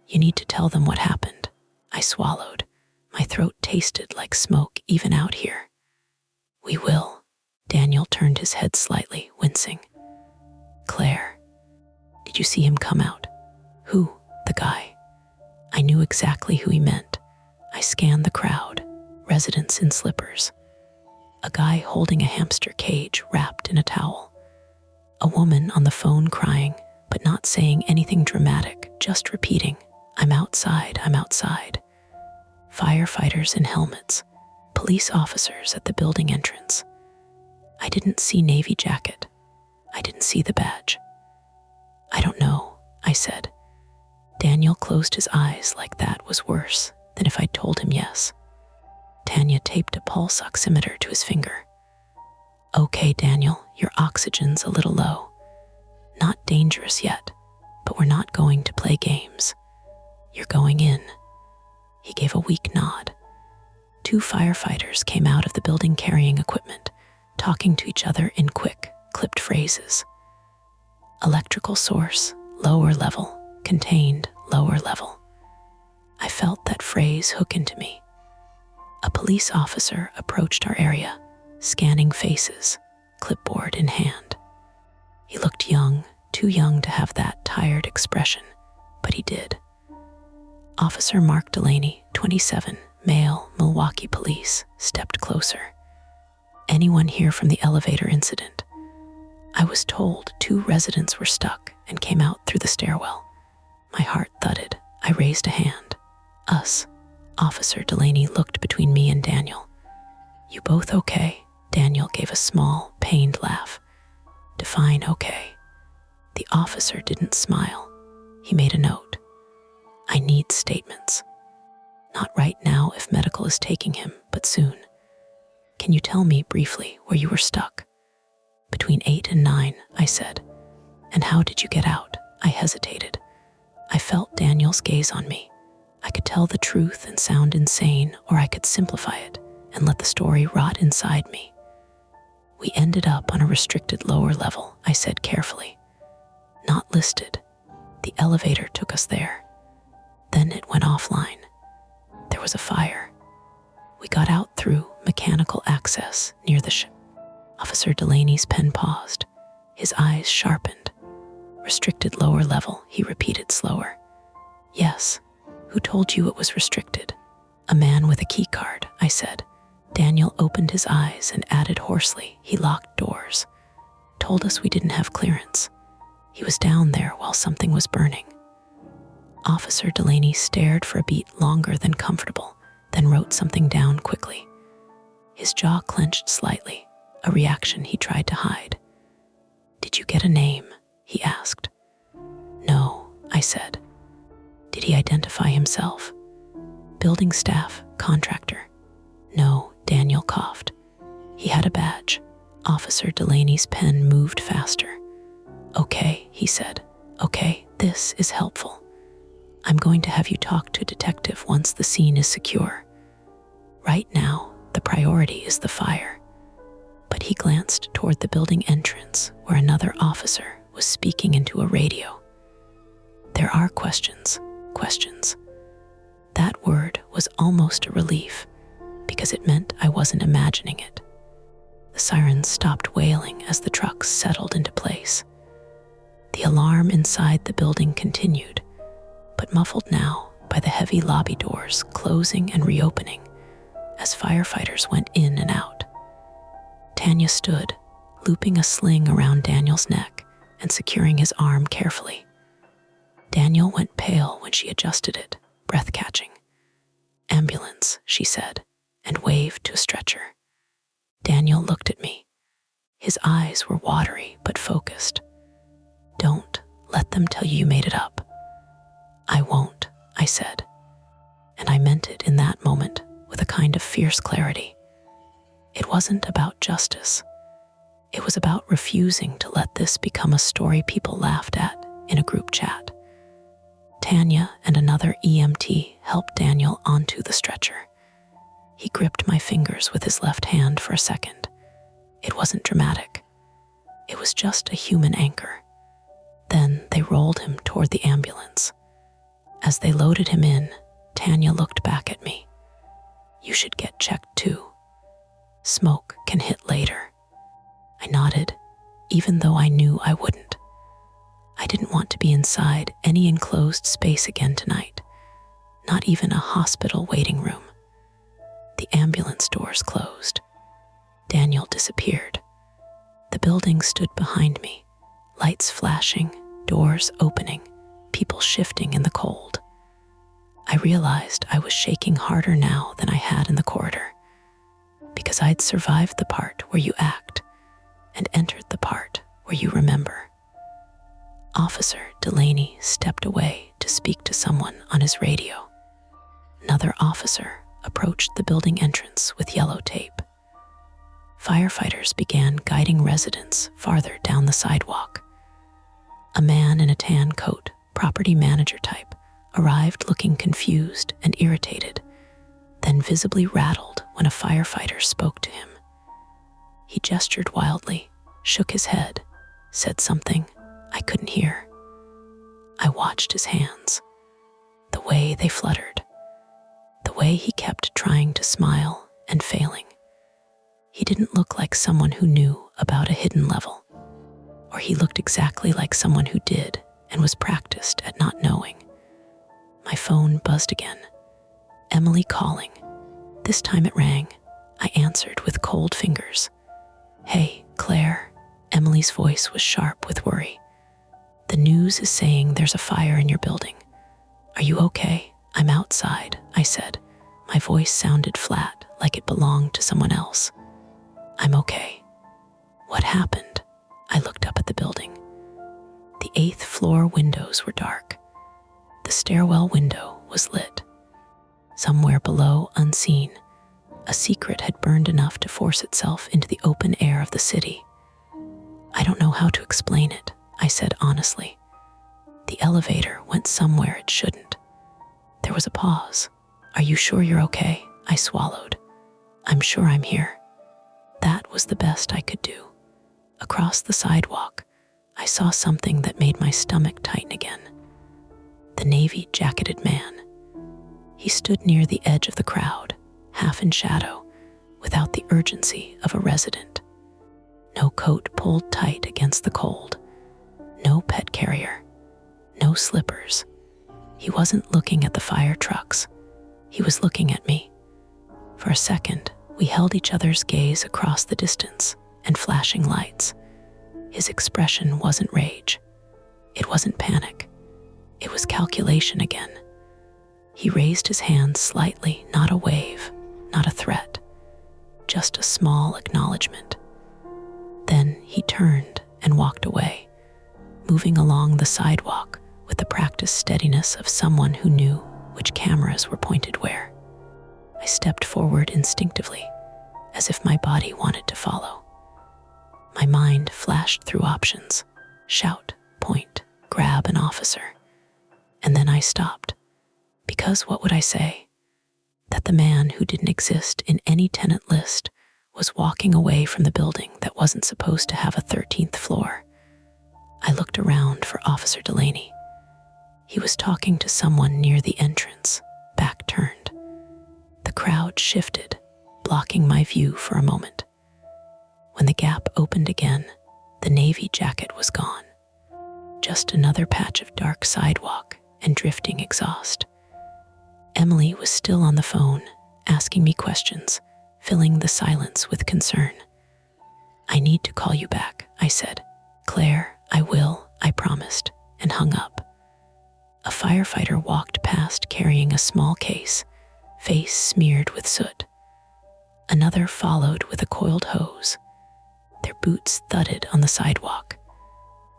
You need to tell them what happened. I swallowed. My throat tasted like smoke even out here. We will. Daniel turned his head slightly, wincing. Claire. Did you see him come out? Who? The guy. I knew exactly who he meant. I scanned the crowd, residents in slippers. A guy holding a hamster cage wrapped in a towel. A woman on the phone crying, but not saying anything dramatic, just repeating, I'm outside, I'm outside. Firefighters in helmets, Police officers at the building entrance. I didn't see navy jacket. I didn't see the badge. I don't know, I said. Daniel closed his eyes like that was worse than if I'd told him yes. Tanya taped a pulse oximeter to his finger. Okay, Daniel, your oxygen's a little low. Not dangerous yet, but we're not going to play games. You're going in. He gave a weak nod. 2 firefighters came out of the building carrying equipment, talking to each other in quick, clipped phrases. Electrical source, lower level, contained, lower level. I felt that phrase hook into me. A police officer approached our area, scanning faces, clipboard in hand. He looked young, too young to have that tired expression, but he did. Officer Mark Delaney, 27, male, Milwaukee Police, stepped closer. Anyone here from the elevator incident? I was told 2 residents were stuck and came out through the stairwell. My heart thudded. I raised a hand. Us. Officer Delaney looked between me and Daniel. You both okay? Daniel gave a small, pained laugh. Define okay. The officer didn't smile. He made a note. I need statements. Not right now if medical is taking him, but soon. Can you tell me briefly where you were stuck? Between 8 and 9, I said. And how did you get out? I hesitated. I felt Daniel's gaze on me. I could tell the truth and sound insane, or I could simplify it and let the story rot inside me. We ended up on a restricted lower level, I said carefully. Not listed. The elevator took us there. Then it went offline. There was a fire. We got out through mechanical access near the ship. Officer Delaney's pen paused. His eyes sharpened. Restricted lower level, he repeated slower. Yes. Who told you it was restricted? A man with a key card, I said. Daniel opened his eyes and added hoarsely, he locked doors. Told us we didn't have clearance. He was down there while something was burning. Officer Delaney stared for a beat longer than comfortable, then wrote something down quickly. His jaw clenched slightly, a reaction he tried to hide. Did you get a name? He asked. No, I said. Did he identify himself? Building staff, contractor. No, Daniel coughed. He had a badge. Officer Delaney's pen moved faster. Okay, he said. Okay, this is helpful. I'm going to have you talk to a detective once the scene is secure. Right now, the priority is the fire. But he glanced toward the building entrance where another officer was speaking into a radio. There are questions. That word was almost a relief because it meant I wasn't imagining it. The sirens stopped wailing as the trucks settled into place. The alarm inside the building continued, but muffled now by the heavy lobby doors closing and reopening as firefighters went in and out. Tanya stood, looping a sling around Daniel's neck and securing his arm carefully. Daniel went pale when she adjusted it, breath-catching. Ambulance, she said, and waved to a stretcher. Daniel looked at me. His eyes were watery but focused. Don't let them tell you made it up. I won't, I said. And I meant it in that moment with a kind of fierce clarity. It wasn't about justice. It was about refusing to let this become a story people laughed at in a group chat. Tanya and another EMT helped Daniel onto the stretcher. He gripped my fingers with his left hand for a second. It wasn't dramatic. It was just a human anchor. Then they rolled him toward the ambulance. As they loaded him in, Tanya looked back at me. You should get checked too. Smoke can hit later. I nodded, even though I knew I wouldn't. I didn't want to be inside any enclosed space again tonight, not even a hospital waiting room. The ambulance doors closed. Daniel disappeared. The building stood behind me, lights flashing, doors opening, people shifting in the cold. I realized I was shaking harder now than I had in the corridor. because I'd survived the part where you act and entered the part where you remember. Officer Delaney stepped away to speak to someone on his radio. Another officer approached the building entrance with yellow tape. Firefighters began guiding residents farther down the sidewalk. A man in a tan coat, property manager type, arrived looking confused and irritated, then visibly rattled when a firefighter spoke to him. He gestured wildly, shook his head, said something I couldn't hear. I watched his hands, the way they fluttered, the way he kept trying to smile and failing. He didn't look like someone who knew about a hidden level, or he looked exactly like someone who did and was practiced at not knowing. My phone buzzed again. Emily calling. This time it rang. I answered with cold fingers. "Hey, Claire." Emily's voice was sharp with worry. "The news is saying there's a fire in your building. Are you okay?" "I'm outside," I said. My voice sounded flat, like it belonged to someone else. "I'm okay." "What happened?" I looked up at the building. The 8th floor windows were dark. The stairwell window was lit. Somewhere below, unseen, a secret had burned enough to force itself into the open air of the city. "I don't know how to explain it," I said honestly. "The elevator went somewhere it shouldn't." There was a pause. "Are you sure you're okay?" I swallowed. "I'm sure I'm here." That was the best I could do. Across the sidewalk, I saw something that made my stomach tighten again. The navy-jacketed man. He stood near the edge of the crowd, half in shadow, without the urgency of a resident. No coat pulled tight against the cold. No pet carrier. No slippers. He wasn't looking at the fire trucks. He was looking at me. For a second, we held each other's gaze across the distance and flashing lights. His expression wasn't rage. It wasn't panic. It was calculation again. He raised his hand slightly, not a wave, not a threat, just a small acknowledgement. Then he turned and walked away, moving along the sidewalk with the practiced steadiness of someone who knew which cameras were pointed where. I stepped forward instinctively, as if my body wanted to follow. My mind flashed through options: shout, point, grab an officer. And then I stopped, because what would I say? That the man who didn't exist in any tenant list was walking away from the building that wasn't supposed to have a 13th floor. I looked around for Officer Delaney. He was talking to someone near the entrance, back turned. The crowd shifted, blocking my view for a moment. When the gap opened again, the navy jacket was gone. Just another patch of dark sidewalk and drifting exhaust. Emily was still on the phone, asking me questions, filling the silence with concern. "I need to call you back," I said. "Claire, I will," I promised, and hung up. A firefighter walked past carrying a small case, face smeared with soot. Another followed with a coiled hose. Their boots thudded on the sidewalk.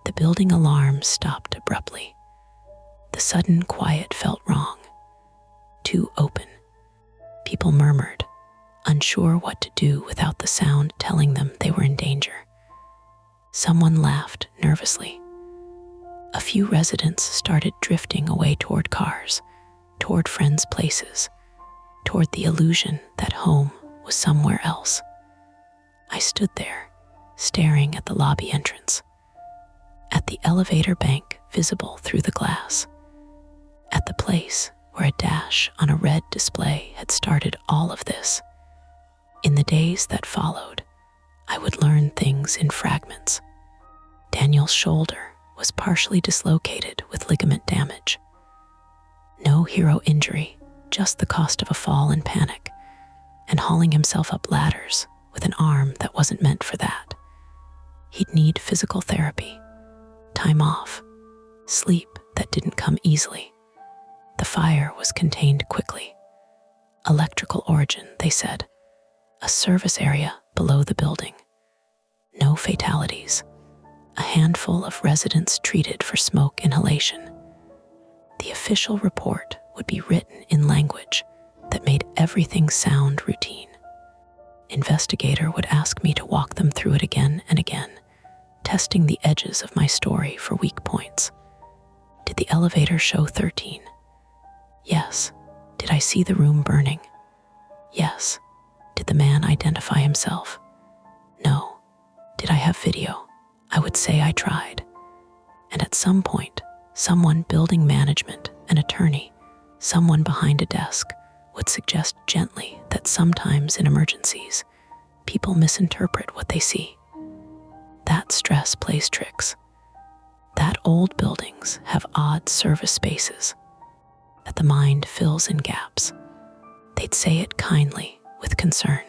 The building alarm stopped abruptly. The sudden quiet felt wrong. Too open. People murmured, unsure what to do without the sound telling them they were in danger. Someone laughed nervously. A few residents started drifting away toward cars, toward friends' places, toward the illusion that home was somewhere else. I stood there, staring at the lobby entrance, at the elevator bank visible through the glass, at the place where a dash on a red display had started all of this. In the days that followed, I would learn things in fragments. Daniel's shoulder was partially dislocated with ligament damage. No hero injury, just the cost of a fall in panic, and hauling himself up ladders with an arm that wasn't meant for that. He'd need physical therapy, time off, sleep that didn't come easily. The fire was contained quickly. Electrical origin, they said. a service area below the building. No fatalities. A handful of residents treated for smoke inhalation. The official report would be written in language that made everything sound routine. Investigator would ask me to walk them through it again and again, testing the edges of my story for weak points. Did the elevator show 13? Yes. Did I see the room burning? Yes. Did the man identify himself? No. Did I have video? I would say I tried. And at some point, someone building management, an attorney, someone behind a desk, would suggest gently that sometimes in emergencies, people misinterpret what they see. That stress plays tricks. That old buildings have odd service spaces, that the mind fills in gaps. They'd say it kindly, with concern,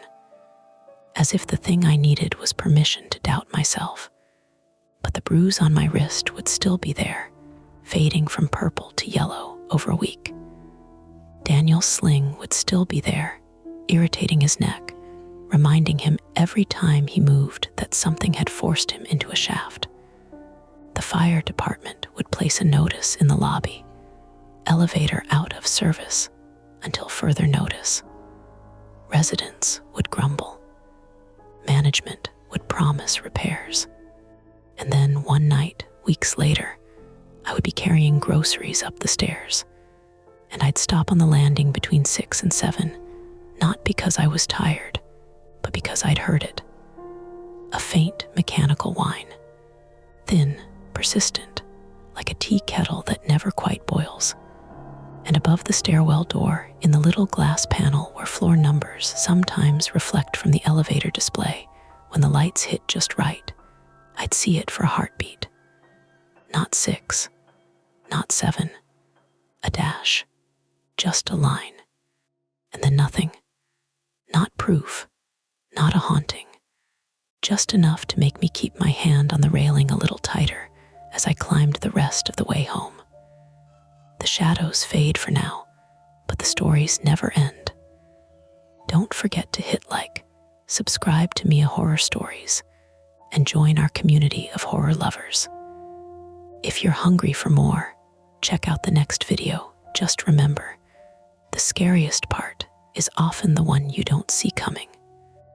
as if the thing I needed was permission to doubt myself. But the bruise on my wrist would still be there, fading from purple to yellow over a week. Daniel's sling would still be there, irritating his neck, reminding him every time he moved that something had forced him into a shaft. The fire department would place a notice in the lobby, elevator out of service until further notice. Residents would grumble. Management would promise repairs. And then one night, weeks later, I would be carrying groceries up the stairs, and I'd stop on the landing between 6 and 7, not because I was tired, but because I'd heard it. A faint mechanical whine, thin, persistent, like a tea kettle that never quite boils. And above the stairwell door, in the little glass panel where floor numbers sometimes reflect from the elevator display, when the lights hit just right, I'd see it for a heartbeat. Not 6, not 7, a dash, just a line. And then nothing. Not proof, not a haunting, just enough to make me keep my hand on the railing a little tighter as I climbed the rest of the way home. The shadows fade for now, but the stories never end. Don't forget to hit like, subscribe to Mia Horror Stories, and join our community of horror lovers. If you're hungry for more, check out the next video. Just remember, the scariest part is often the one you don't see coming.